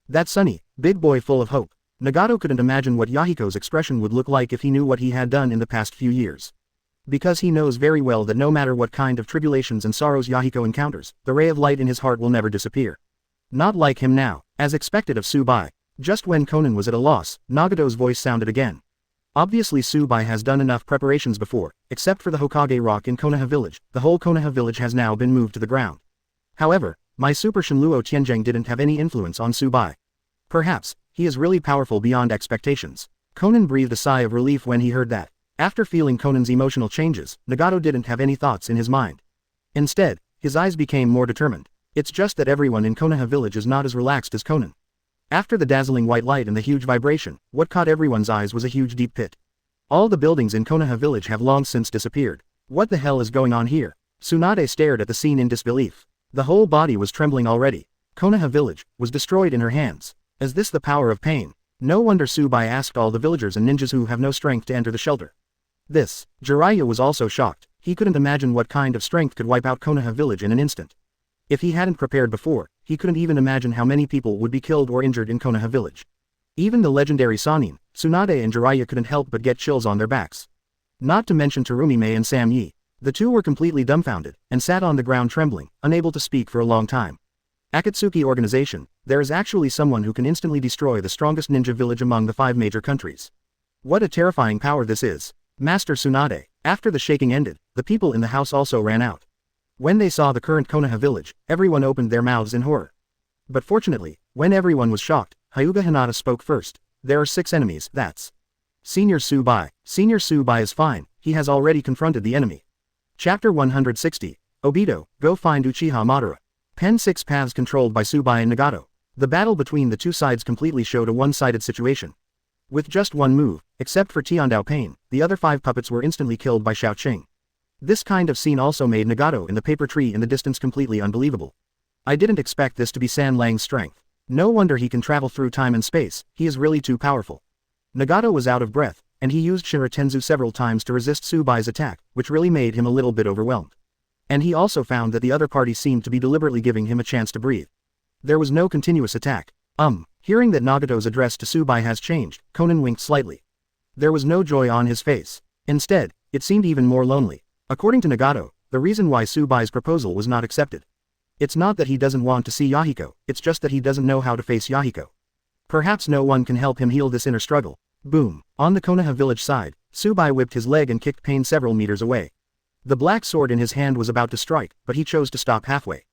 That sunny, big boy full of hope. Nagato couldn't imagine what Yahiko's expression would look like if he knew what he had done in the past few years. Because he knows very well that no matter what kind of tribulations and sorrows Yahiko encounters, the ray of light in his heart will never disappear. Not like him now, as expected of Tsubai. Just when Konan was at a loss, Nagato's voice sounded again. Obviously Tsubai has done enough preparations before, except for the Hokage rock in Konoha village, the whole Konoha village has now been moved to the ground. However, my Super Shinluo Tianzheng didn't have any influence on Tsubai. Perhaps, he is really powerful beyond expectations. Konan breathed a sigh of relief when he heard that. After feeling Konan's emotional changes, Nagato didn't have any thoughts in his mind. Instead, his eyes became more determined. It's just that everyone in Konoha village is not as relaxed as Konan. After the dazzling white light and the huge vibration, what caught everyone's eyes was a huge deep pit. All the buildings in Konoha village have long since disappeared. What the hell is going on here? Tsunade stared at the scene in disbelief. The whole body was trembling already. Konoha village was destroyed in her hands. Is this the power of pain? No wonder Tsubai asked all the villagers and ninjas who have no strength to enter the shelter. Jiraiya was also shocked. He couldn't imagine what kind of strength could wipe out Konoha village in an instant. If he hadn't prepared before, he couldn't even imagine how many people would be killed or injured in Konoha village. Even the legendary Sannin, Tsunade and Jiraiya couldn't help but get chills on their backs. Not to mention Terumi-mei and Sam Yi. The two were completely dumbfounded, and sat on the ground trembling, unable to speak for a long time. Akatsuki organization, there is actually someone who can instantly destroy the strongest ninja village among the 5 major countries. What a terrifying power this is. Master Tsunade. After the shaking ended, the people in the house also ran out. When they saw the current Konoha village, everyone opened their mouths in horror. But fortunately, when everyone was shocked, Hyūga Hinata spoke first. There are 6 enemies, that's. Senior Tsubai. Senior Tsubai is fine, he has already confronted the enemy. Chapter 160. Obito, go find Uchiha Madara. Pen 6 paths controlled by Tsubai and Nagato. The battle between the two sides completely showed a one-sided situation. With just one move, except for Tiandao Pain, the other 5 puppets were instantly killed by Xiaoqing. This kind of scene also made Nagato in the paper tree in the distance completely unbelievable. I didn't expect this to be San Lang's strength. No wonder he can travel through time and space, he is really too powerful. Nagato was out of breath, and he used Shiratenzu several times to resist Tsubai's attack, which really made him a little bit overwhelmed. And he also found that the other party seemed to be deliberately giving him a chance to breathe. There was no continuous attack. Hearing that Nagato's address to Tsubai has changed, Konan winked slightly. There was no joy on his face. Instead, it seemed even more lonely. According to Nagato, the reason why Tsubai's proposal was not accepted. It's not that he doesn't want to see Yahiko, it's just that he doesn't know how to face Yahiko. Perhaps no one can help him heal this inner struggle. Boom. On the Konoha village side, Tsubai whipped his leg and kicked Pain several meters away. The black sword in his hand was about to strike, but he chose to stop halfway.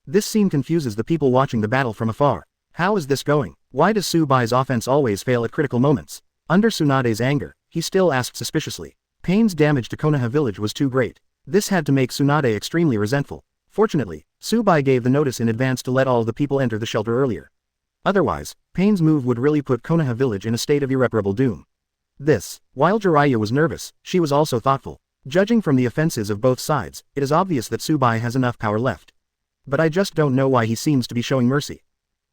This scene confuses the people watching the battle from afar. How is this going? Why does Tsubai's offense always fail at critical moments? Under Tsunade's anger, he still asked suspiciously. Pain's damage to Konoha village was too great. This had to make Tsunade extremely resentful. Fortunately, Tsubai gave the notice in advance to let all the people enter the shelter earlier. Otherwise, Pain's move would really put Konoha village in a state of irreparable doom. While Jiraiya was nervous, she was also thoughtful. Judging from the offenses of both sides, it is obvious that Tsubai has enough power left. But I just don't know why he seems to be showing mercy.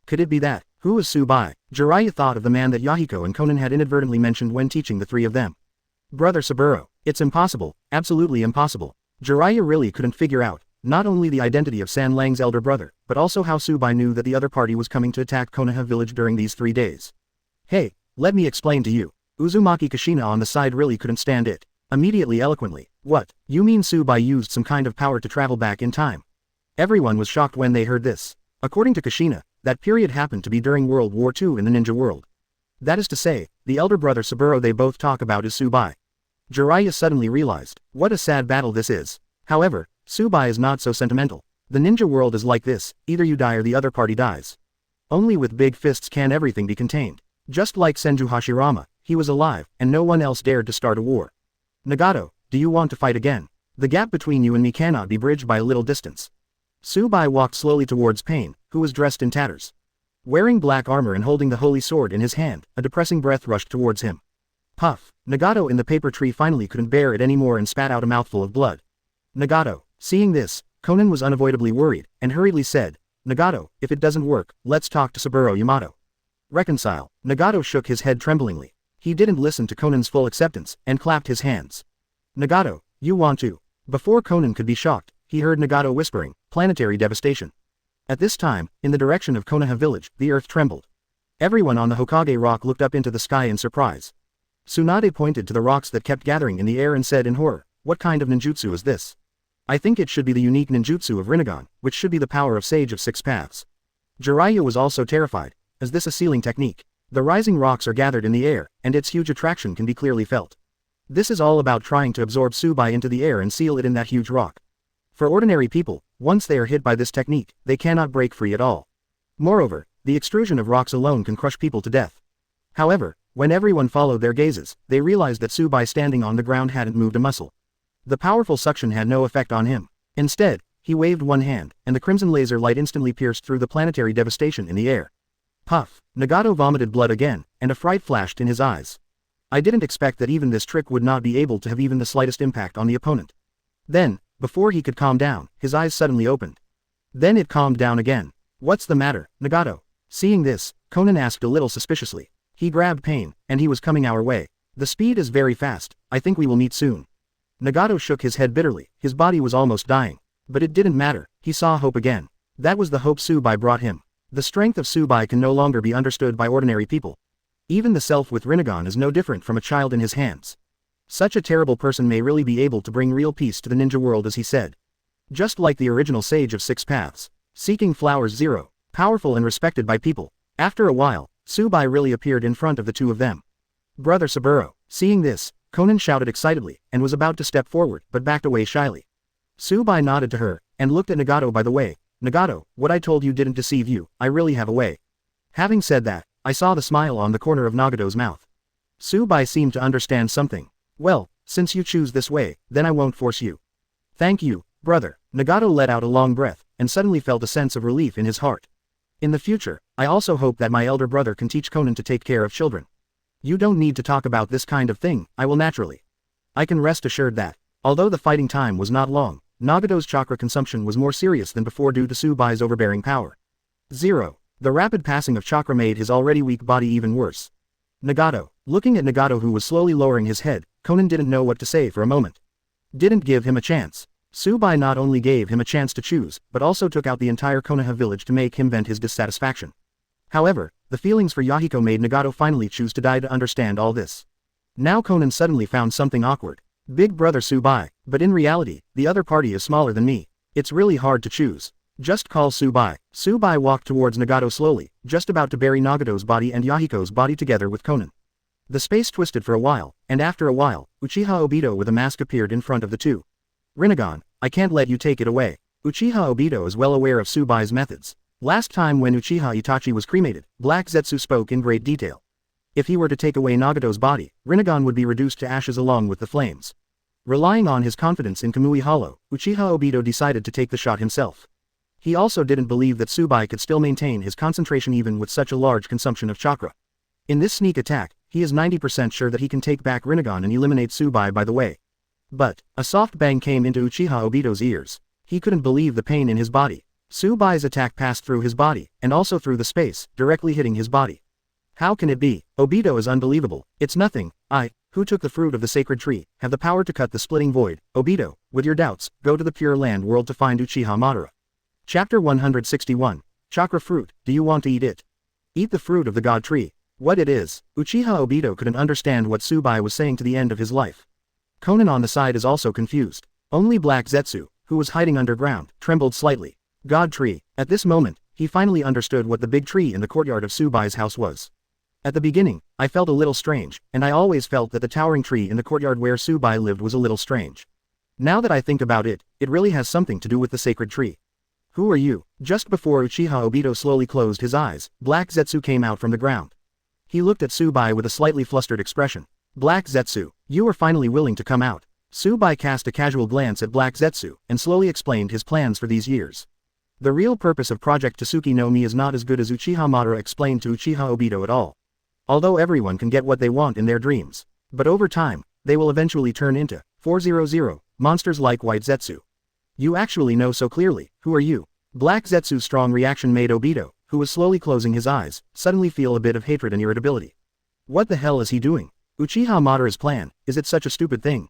Could it be that? Who is Tsubai? Jiraiya thought of the man that Yahiko and Konan had inadvertently mentioned when teaching the 3 of them. Brother Saburo. It's impossible, absolutely impossible. Jiraiya really couldn't figure out, not only the identity of San Lang's elder brother, but also how Tsubai knew that the other party was coming to attack Konoha village during these 3 days. Hey, let me explain to you. Uzumaki Kushina on the side really couldn't stand it. Immediately eloquently. What? You mean Tsubai used some kind of power to travel back in time? Everyone was shocked when they heard this. According to Kushina, that period happened to be during World War II in the ninja world. That is to say, the elder brother Saburo they both talk about is Tsubai. Jiraiya suddenly realized, what a sad battle this is. However, Tsubai is not so sentimental. The ninja world is like this, either you die or the other party dies. Only with big fists can everything be contained. Just like Senju Hashirama, he was alive, and no one else dared to start a war. Nagato, do you want to fight again? The gap between you and me cannot be bridged by a little distance. Tsubai walked slowly towards Pain, who was dressed in tatters. Wearing black armor and holding the holy sword in his hand, a depressing breath rushed towards him. Puff. Nagato in the paper tree finally couldn't bear it anymore and spat out a mouthful of blood. Nagato. Seeing this, Konan was unavoidably worried, and hurriedly said, Nagato, if it doesn't work, let's talk to Saburo Yamato. Reconcile. Nagato shook his head tremblingly. He didn't listen to Konan's full acceptance, and clapped his hands. Nagato, You want to? Before Conan could be shocked, he heard Nagato whispering, planetary devastation. At this time, in the direction of Konoha village, the earth trembled. Everyone on the Hokage rock looked up into the sky in surprise. Tsunade pointed to the rocks that kept gathering in the air and said in horror, "What kind of ninjutsu is this? I think it should be the unique ninjutsu of Rinnegan, which should be the power of Sage of Six Paths." Jiraiya was also terrified. Is this a sealing technique? The rising rocks are gathered in the air, and its huge attraction can be clearly felt. This is all about trying to absorb Tsubai into the air and seal it in that huge rock. For ordinary people, once they are hit by this technique, they cannot break free at all. Moreover, the extrusion of rocks alone can crush people to death. However, when everyone followed their gazes, they realized that Tsubai standing on the ground hadn't moved a muscle. The powerful suction had no effect on him. Instead, he waved one hand, and the crimson laser light instantly pierced through the planetary devastation in the air. Puff! Nagato vomited blood again, and a fright flashed in his eyes. I didn't expect that even this trick would not be able to have even the slightest impact on the opponent. Then, before he could calm down, his eyes suddenly opened. Then it calmed down again. What's the matter, Nagato? Seeing this, Conan asked a little suspiciously. He grabbed Pain, and he was coming our way. The speed is very fast, I think we will meet soon. Nagato shook his head bitterly, his body was almost dying. But it didn't matter, he saw hope again. That was the hope Tsubai brought him. The strength of Tsubai can no longer be understood by ordinary people. Even the self with Rinnegan is no different from a child in his hands. Such a terrible person may really be able to bring real peace to the ninja world, as he said. Just like the original Sage of Six Paths. Seeking Flowers Zero. Powerful and respected by people. After a while, Tsubai really appeared in front of the two of them. Brother Saburo. Seeing this, Conan shouted excitedly, and was about to step forward, but backed away shyly. Tsubai nodded to her, and looked at Nagato. By the way, Nagato, what I told you didn't deceive you, I really have a way. Having said that, I saw the smile on the corner of Nagato's mouth. Tsubai seemed to understand something. Well, since you choose this way, then I won't force you. Thank you, brother. Nagato let out a long breath, and suddenly felt a sense of relief in his heart. In the future, I also hope that my elder brother can teach Conan to take care of children. You don't need to talk about this kind of thing, I will naturally. I can rest assured that, although the fighting time was not long, Nagato's chakra consumption was more serious than before due to Tsubai's overbearing power. 0. The rapid passing of chakra made his already weak body even worse. Nagato. Looking at Nagato, who was slowly lowering his head, Conan didn't know what to say for a moment. Didn't give him a chance. Tsubai not only gave him a chance to choose, but also took out the entire Konoha village to make him vent his dissatisfaction. However, the feelings for Yahiko made Nagato finally choose to die to understand all this. Now Conan suddenly found something awkward. Big brother Tsubai, but in reality, the other party is smaller than me. It's really hard to choose. Just call Tsubai. Tsubai walked towards Nagato slowly, just about to bury Nagato's body and Yahiko's body together with Conan. The space twisted for a while, and after a while, Uchiha Obito with a mask appeared in front of the two. Rinnegan, I can't let you take it away. Uchiha Obito is well aware of Tsubai's methods. Last time when Uchiha Itachi was cremated, Black Zetsu spoke in great detail. If he were to take away Nagato's body, Rinnegan would be reduced to ashes along with the flames. Relying on his confidence in Kamui Hollow, Uchiha Obito decided to take the shot himself. He also didn't believe that Tsubai could still maintain his concentration even with such a large consumption of chakra. In this sneak attack, he is 90% sure that he can take back Rinnegan and eliminate Tsubai by the way. But, a soft bang came into Uchiha Obito's ears. He couldn't believe the pain in his body. Tsubai's attack passed through his body, and also through the space, directly hitting his body. How can it be? Obito is unbelievable. It's nothing. I, who took the fruit of the sacred tree, have the power to cut the splitting void. Obito, with your doubts, go to the Pure Land world to find Uchiha Madara. Chapter 161. Chakra Fruit, do you want to eat it? Eat the fruit of the god tree. What it is. Uchiha Obito couldn't understand what Tsubai was saying to the end of his life. Conan on the side is also confused. Only Black Zetsu, who was hiding underground, trembled slightly. God tree. At this moment, he finally understood what the big tree in the courtyard of Tsubai's house was. At the beginning, I felt a little strange, and I always felt that the towering tree in the courtyard where Tsubai lived was a little strange. Now that I think about it, it really has something to do with the sacred tree. Who are you? Just before Uchiha Obito slowly closed his eyes, Black Zetsu came out from the ground. He looked at Tsubai with a slightly flustered expression. Black Zetsu, you are finally willing to come out. Tsubai cast a casual glance at Black Zetsu, and slowly explained his plans for these years. The real purpose of Project Tsuki no Mi is not as good as Uchiha Madara explained to Uchiha Obito at all. Although everyone can get what they want in their dreams. But over time, they will eventually turn into 400 monsters like White Zetsu. You actually know so clearly. Who are you? Black Zetsu's strong reaction made Obito, who was slowly closing his eyes, suddenly feel a bit of hatred and irritability. What the hell is he doing? Uchiha Madara's plan, is it such a stupid thing?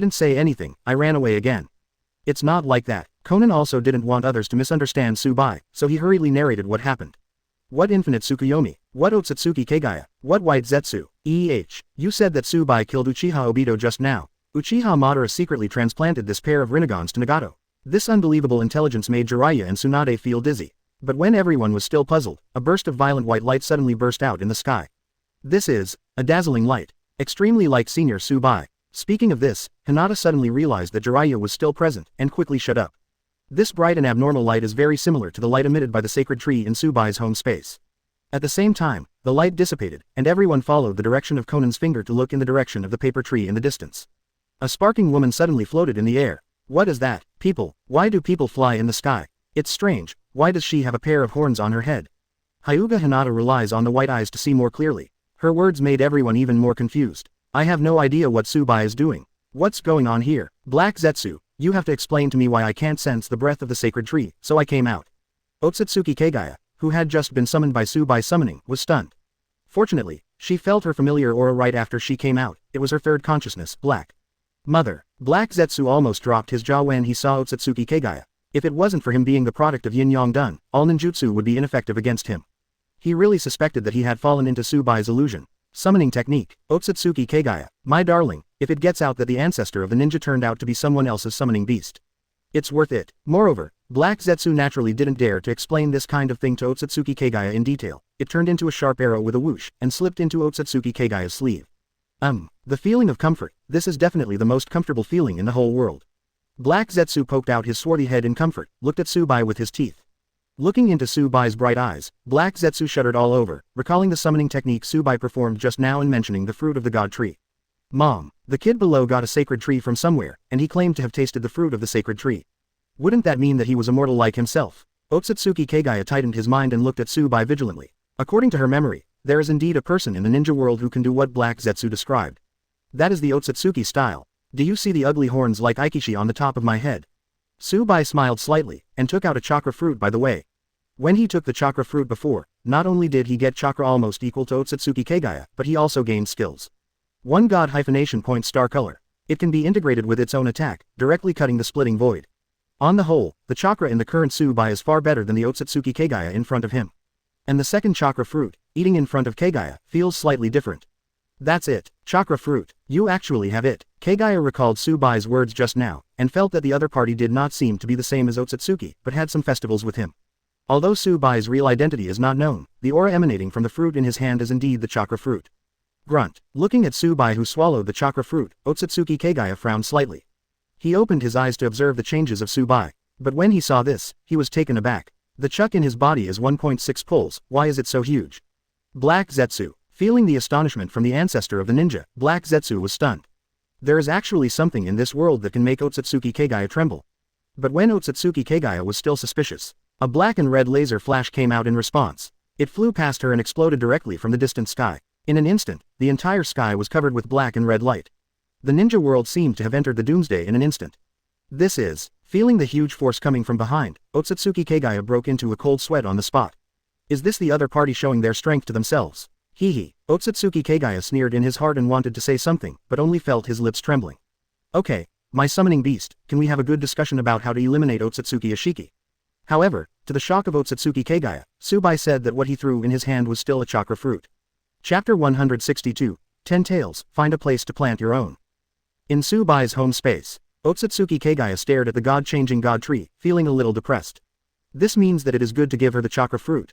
didn't say anything, I ran away again. It's not like that. Conan also didn't want others to misunderstand Tsubai, so he hurriedly narrated what happened. What infinite Tsukuyomi? What Otsutsuki Kagaya? What white Zetsu? You said that Tsubai killed Uchiha Obito just now. Uchiha Madara secretly transplanted this pair of Rinneganes to Nagato. This unbelievable intelligence made Jiraiya and Tsunade feel dizzy. But when everyone was still puzzled, a burst of violent white light suddenly burst out in the sky. This is a dazzling light. Extremely like Senior Tsubai. Speaking of this, Hinata suddenly realized that Jiraiya was still present, and quickly shut up. This bright and abnormal light is very similar to the light emitted by the sacred tree in Tsubai's home space. At the same time, the light dissipated, and everyone followed the direction of Conan's finger to look in the direction of the paper tree in the distance. A sparking woman suddenly floated in the air. What is that? People, why do people fly in the sky? It's strange, why does she have a pair of horns on her head? Hyūga Hinata relies on the white eyes to see more clearly. Her words made everyone even more confused. I have no idea what Tsubai is doing. What's going on here? Black Zetsu, you have to explain to me why I can't sense the breath of the sacred tree, so I came out. Otsutsuki Kagaya, who had just been summoned by Tsubai's summoning, was stunned. Fortunately, she felt her familiar aura right after she came out. It was her third consciousness, Black Mother. Black Zetsu almost dropped his jaw when he saw Otsutsuki Kagaya. If it wasn't for him being the product of Yin-Yang Dun, all ninjutsu would be ineffective against him. He really suspected that he had fallen into Tsubai's illusion. Summoning technique, Otsutsuki Kagaya, my darling, if it gets out that the ancestor of the ninja turned out to be someone else's summoning beast. It's worth it. Moreover, Black Zetsu naturally didn't dare to explain this kind of thing to Otsutsuki Kagaya in detail. It turned into a sharp arrow with a whoosh, and slipped into Otsutsuki Kagaya's sleeve. The feeling of comfort, this is definitely the most comfortable feeling in the whole world. Black Zetsu poked out his swarthy head in comfort, looked at Tsubai with his teeth. Looking into Tsubai's bright eyes, Black Zetsu shuddered all over, recalling the summoning technique Tsubai performed just now and mentioning the fruit of the god tree. Mom, the kid below got a sacred tree from somewhere, and he claimed to have tasted the fruit of the sacred tree. Wouldn't that mean that he was immortal like himself? Otsutsuki Kagaya tightened his mind and looked at Tsubai vigilantly. According to her memory, there is indeed a person in the ninja world who can do what Black Zetsu described. That is the Otsutsuki style. Do you see the ugly horns like Aikishi on the top of my head? Tsubai smiled slightly, and took out a chakra fruit by the way. When he took the chakra fruit before, not only did he get chakra almost equal to Otsutsuki Kagaya, but he also gained skills. One god hyphenation point star color. It can be integrated with its own attack, directly cutting the splitting void. On the whole, the chakra in the current Tsubai is far better than the Otsutsuki Kagaya in front of him. And the second chakra fruit, eating in front of Kagaya, feels slightly different. That's it, chakra fruit, you actually have it. Kagaya recalled Tsubai's words just now, and felt that the other party did not seem to be the same as Otsutsuki, but had some festivals with him. Although Tsubai's real identity is not known, the aura emanating from the fruit in his hand is indeed the chakra fruit. Grunt. Looking at Tsubai who swallowed the chakra fruit, Otsutsuki Kagaya frowned slightly. He opened his eyes to observe the changes of Tsubai. But when he saw this, he was taken aback. The chuck in his body is 1.6 pulls, why is it so huge? Black Zetsu. Feeling the astonishment from the ancestor of the ninja, Black Zetsu was stunned. There is actually something in this world that can make Otsutsuki Kagaya tremble. But when Otsutsuki Kagaya was still suspicious, a black and red laser flash came out in response. It flew past her and exploded directly from the distant sky. In an instant, the entire sky was covered with black and red light. The ninja world seemed to have entered the doomsday in an instant. This is, feeling the huge force coming from behind, Otsutsuki Kagaya broke into a cold sweat on the spot. Is this the other party showing their strength to themselves? Hee. Otsutsuki Kagaya sneered in his heart and wanted to say something, but only felt his lips trembling. Okay, my summoning beast, can we have a good discussion about how to eliminate Otsutsuki Ashiki? However, to the shock of Otsutsuki Kagaya, Tsubai said that what he threw in his hand was still a chakra fruit. Chapter 162, 10 Tails, Find a Place to Plant Your Own. In Tsubai's home space, Otsutsuki Kagaya stared at the god-changing god tree, feeling a little depressed. This means that it is good to give her the chakra fruit.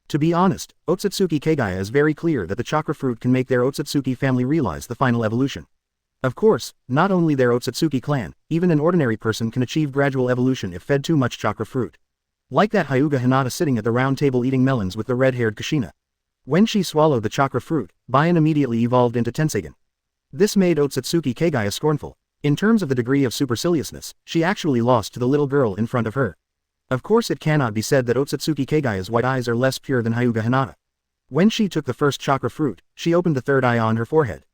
To be honest, Otsutsuki Kagaya is very clear that the chakra fruit can make their Otsutsuki family realize the final evolution. Of course, not only their Otsutsuki clan, even an ordinary person can achieve gradual evolution if fed too much chakra fruit. Like that Hyūga Hinata sitting at the round table eating melons with the red-haired Kushina. When she swallowed the chakra fruit, Bayan immediately evolved into Tensegan. This made Otsutsuki Kagaya scornful. In terms of the degree of superciliousness, she actually lost to the little girl in front of her. Of course it cannot be said that Otsutsuki Kagaya's white eyes are less pure than Hyūga Hinata. When she took the first chakra fruit, she opened the third eye on her forehead.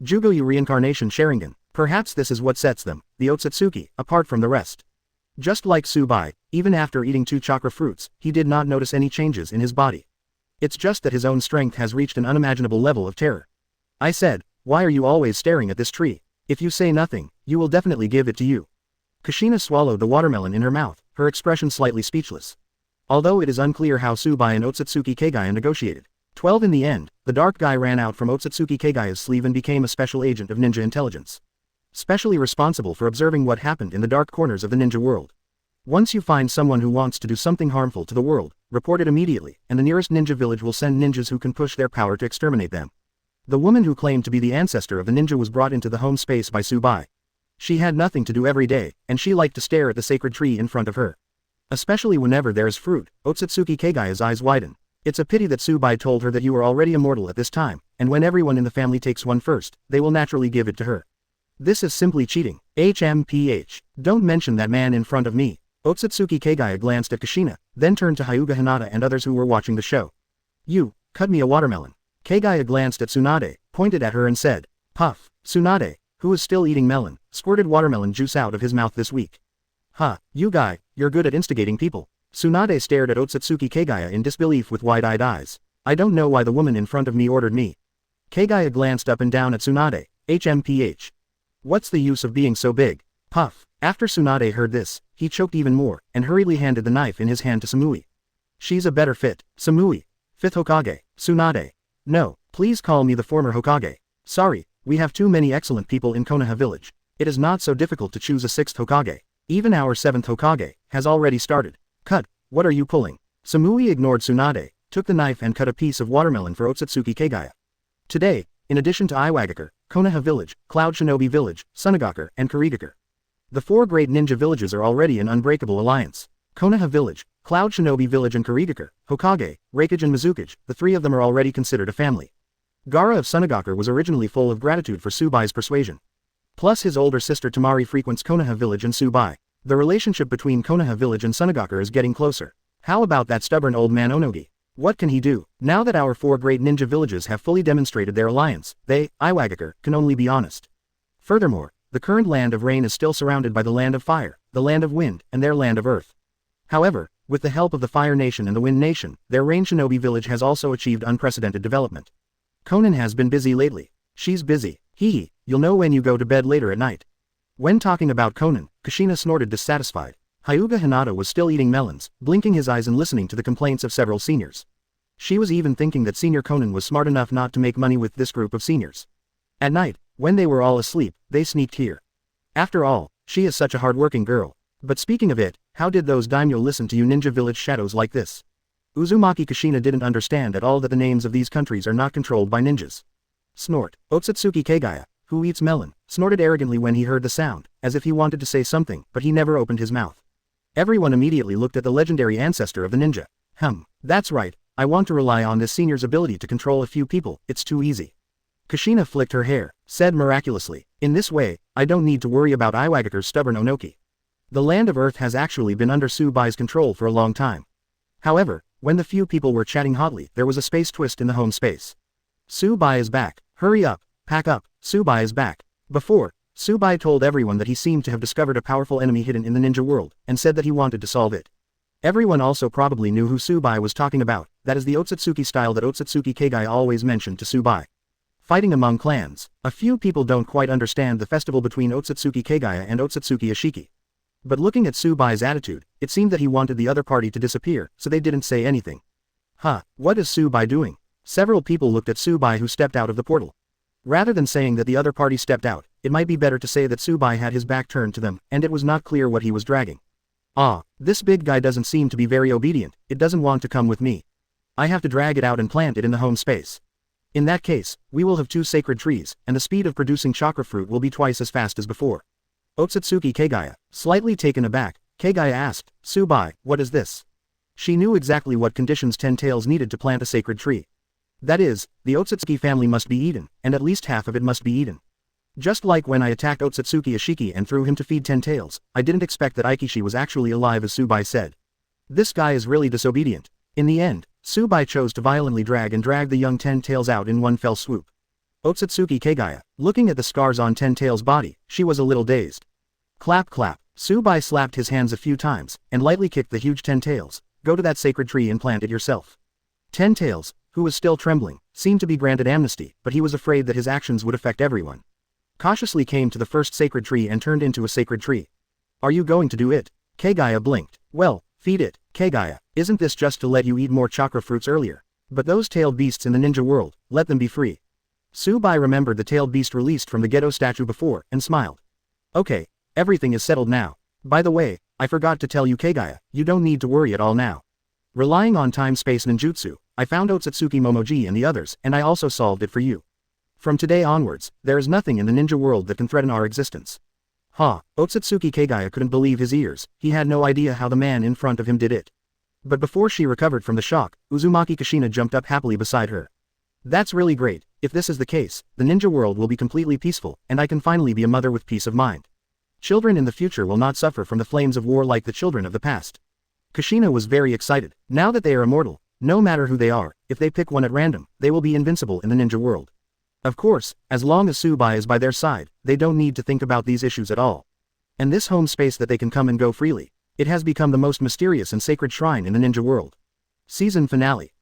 Jugoyu Reincarnation Sharingan, perhaps this is what sets them, the Otsutsuki, apart from the rest. Just like Tsubai, even after eating 2 chakra fruits, he did not notice any changes in his body. It's just that his own strength has reached an unimaginable level of terror. I said, why are you always staring at this tree? If you say nothing, you will definitely give it to you. Kushina swallowed the watermelon in her mouth, her expression slightly speechless. Although it is unclear how Tsubai and Otsutsuki Kagaya negotiated. 12 in the end, the dark guy ran out from Otsutsuki Kagaya's sleeve and became a special agent of ninja intelligence. Specially responsible for observing what happened in the dark corners of the ninja world. Once you find someone who wants to do something harmful to the world, report it immediately, and the nearest ninja village will send ninjas who can push their power to exterminate them. The woman who claimed to be the ancestor of the ninja was brought into the home space by Tsubai. She had nothing to do every day, and she liked to stare at the sacred tree in front of her. Especially whenever there is fruit, Otsutsuki Kagaya's eyes widen. It's a pity that Tsubai told her that you are already immortal at this time, and when everyone in the family takes one first, they will naturally give it to her. This is simply cheating. HMPH. Don't mention that man in front of me. Otsutsuki Kagaya glanced at Kushina, then turned to Hyūga Hinata and others who were watching the show. You, cut me a watermelon. Kagaya glanced at Tsunade, pointed at her and said, puff. Tsunade, who was still eating melon, squirted watermelon juice out of his mouth this week. Huh, you guy, you're good at instigating people. Tsunade stared at Otsutsuki Kagaya in disbelief with wide-eyed eyes. I don't know why the woman in front of me ordered me. Kagaya glanced up and down at Tsunade, HMPH. What's the use of being so big? Puff. After Tsunade heard this, he choked even more, and hurriedly handed the knife in his hand to Samui. She's a better fit. Samui. 5th Hokage. Tsunade. No, please call me the former Hokage. Sorry, we have too many excellent people in Konoha village. It is not so difficult to choose a 6th Hokage. Even our 7th Hokage has already started. Cut, what are you pulling? Samui ignored Tsunade, took the knife and cut a piece of watermelon for Otsutsuki Kagaya. Today, in addition to Iwagakure, Konoha village, Cloud Shinobi village, Sunagakure, and Kurigakure. The 4 great ninja villages are already an unbreakable alliance. Konoha village, Cloud Shinobi village and Kurigakure, Hokage, Reikage and Mizukage, the 3 of them are already considered a family. Gaara of Sunagakure was originally full of gratitude for Tsubai's persuasion. Plus his older sister Tamari frequents Konoha village and Tsubai. The relationship between Konoha village and Sunagakure is getting closer. How about that stubborn old man Onogi? What can he do? Now that our 4 great ninja villages have fully demonstrated their alliance, they, Iwagakure, can only be honest. Furthermore, the current land of rain is still surrounded by the land of fire, the land of wind, and their land of earth. However, with the help of the Fire Nation and the Wind Nation, their Rain Shinobi village has also achieved unprecedented development. Conan has been busy lately. She's busy. Hee, you'll know when you go to bed later at night. When talking about Conan, Kushina snorted dissatisfied. Hyūga Hinata was still eating melons, blinking his eyes and listening to the complaints of several seniors. She was even thinking that Senior Conan was smart enough not to make money with this group of seniors. At night, when they were all asleep, they sneaked here. After all, she is such a hard-working girl. But speaking of it, how did those daimyo listen to you ninja village shadows like this? Uzumaki Kushina didn't understand at all that the names of these countries are not controlled by ninjas. Snort. Otsutsuki Kagaya, who eats melon, snorted arrogantly when he heard the sound, as if he wanted to say something, but he never opened his mouth. Everyone immediately looked at the legendary ancestor of the ninja. That's right, I want to rely on this senior's ability to control a few people, it's too easy. Kushina flicked her hair, said miraculously, in this way, I don't need to worry about Iwagaku's stubborn Onoki. The land of Earth has actually been under Subai's control for a long time. However, when the few people were chatting hotly, there was a space twist in the home space. Subai is back, hurry up, pack up, Subai is back. Before, Subai told everyone that he seemed to have discovered a powerful enemy hidden in the ninja world, and said that he wanted to solve it. Everyone also probably knew who Subai was talking about, that is the Otsutsuki style that Otsutsuki Keigai always mentioned to Subai. Fighting among clans. A few people don't quite understand the festival between Otsutsuki Keigai and Otsutsuki Ashiki. But looking at Subai's attitude, it seemed that he wanted the other party to disappear, so they didn't say anything. What is Subai doing? Several people looked at Subai who stepped out of the portal. Rather than saying that the other party stepped out, it might be better to say that Subai had his back turned to them, and it was not clear what he was dragging. This big guy doesn't seem to be very obedient, it doesn't want to come with me. I have to drag it out and plant it in the home space. In that case, we will have 2 sacred trees, and the speed of producing chakra fruit will be twice as fast as before. Otsutsuki Keigai, slightly taken aback, Keigai asked, Subai, what is this? She knew exactly what conditions Ten Tails needed to plant a sacred tree. That is, the Otsutsuki family must be eaten, and at least half of it must be eaten. Just like when I attacked Otsutsuki Ashiki and threw him to feed Ten Tails, I didn't expect that Aikishi was actually alive as Subai said. This guy is really disobedient. In the end, Subai chose to violently drag the young Ten Tails out in one fell swoop. Otsutsuki Keigai, looking at the scars on Ten Tails' body, she was a little dazed. Clap clap, Subai slapped his hands a few times, and lightly kicked the huge Ten Tails, go to that sacred tree and plant it yourself. Ten Tails, who was still trembling, seemed to be granted amnesty, but he was afraid that his actions would affect everyone. Cautiously came to the first sacred tree and turned into a sacred tree. Are you going to do it? Keigai blinked. Well, feed it, Keigai, isn't this just to let you eat more chakra fruits earlier? But those tailed beasts in the ninja world, let them be free. Subai remembered the tailed beast released from the ghetto statue before, and smiled. Okay, everything is settled now. By the way, I forgot to tell you Keigai, you don't need to worry at all now. Relying on time-space ninjutsu, I found Otsutsuki Momoji and the others, and I also solved it for you. From today onwards, there is nothing in the ninja world that can threaten our existence. Otsutsuki Keigai couldn't believe his ears, he had no idea how the man in front of him did it. But before she recovered from the shock, Uzumaki Kushina jumped up happily beside her. That's really great, if this is the case, the ninja world will be completely peaceful, and I can finally be a mother with peace of mind. Children in the future will not suffer from the flames of war like the children of the past. Kushina was very excited. Now that they are immortal, no matter who they are, if they pick one at random, they will be invincible in the ninja world. Of course, as long as Subai is by their side, they don't need to think about these issues at all. And this home space that they can come and go freely, it has become the most mysterious and sacred shrine in the ninja world. Season finale.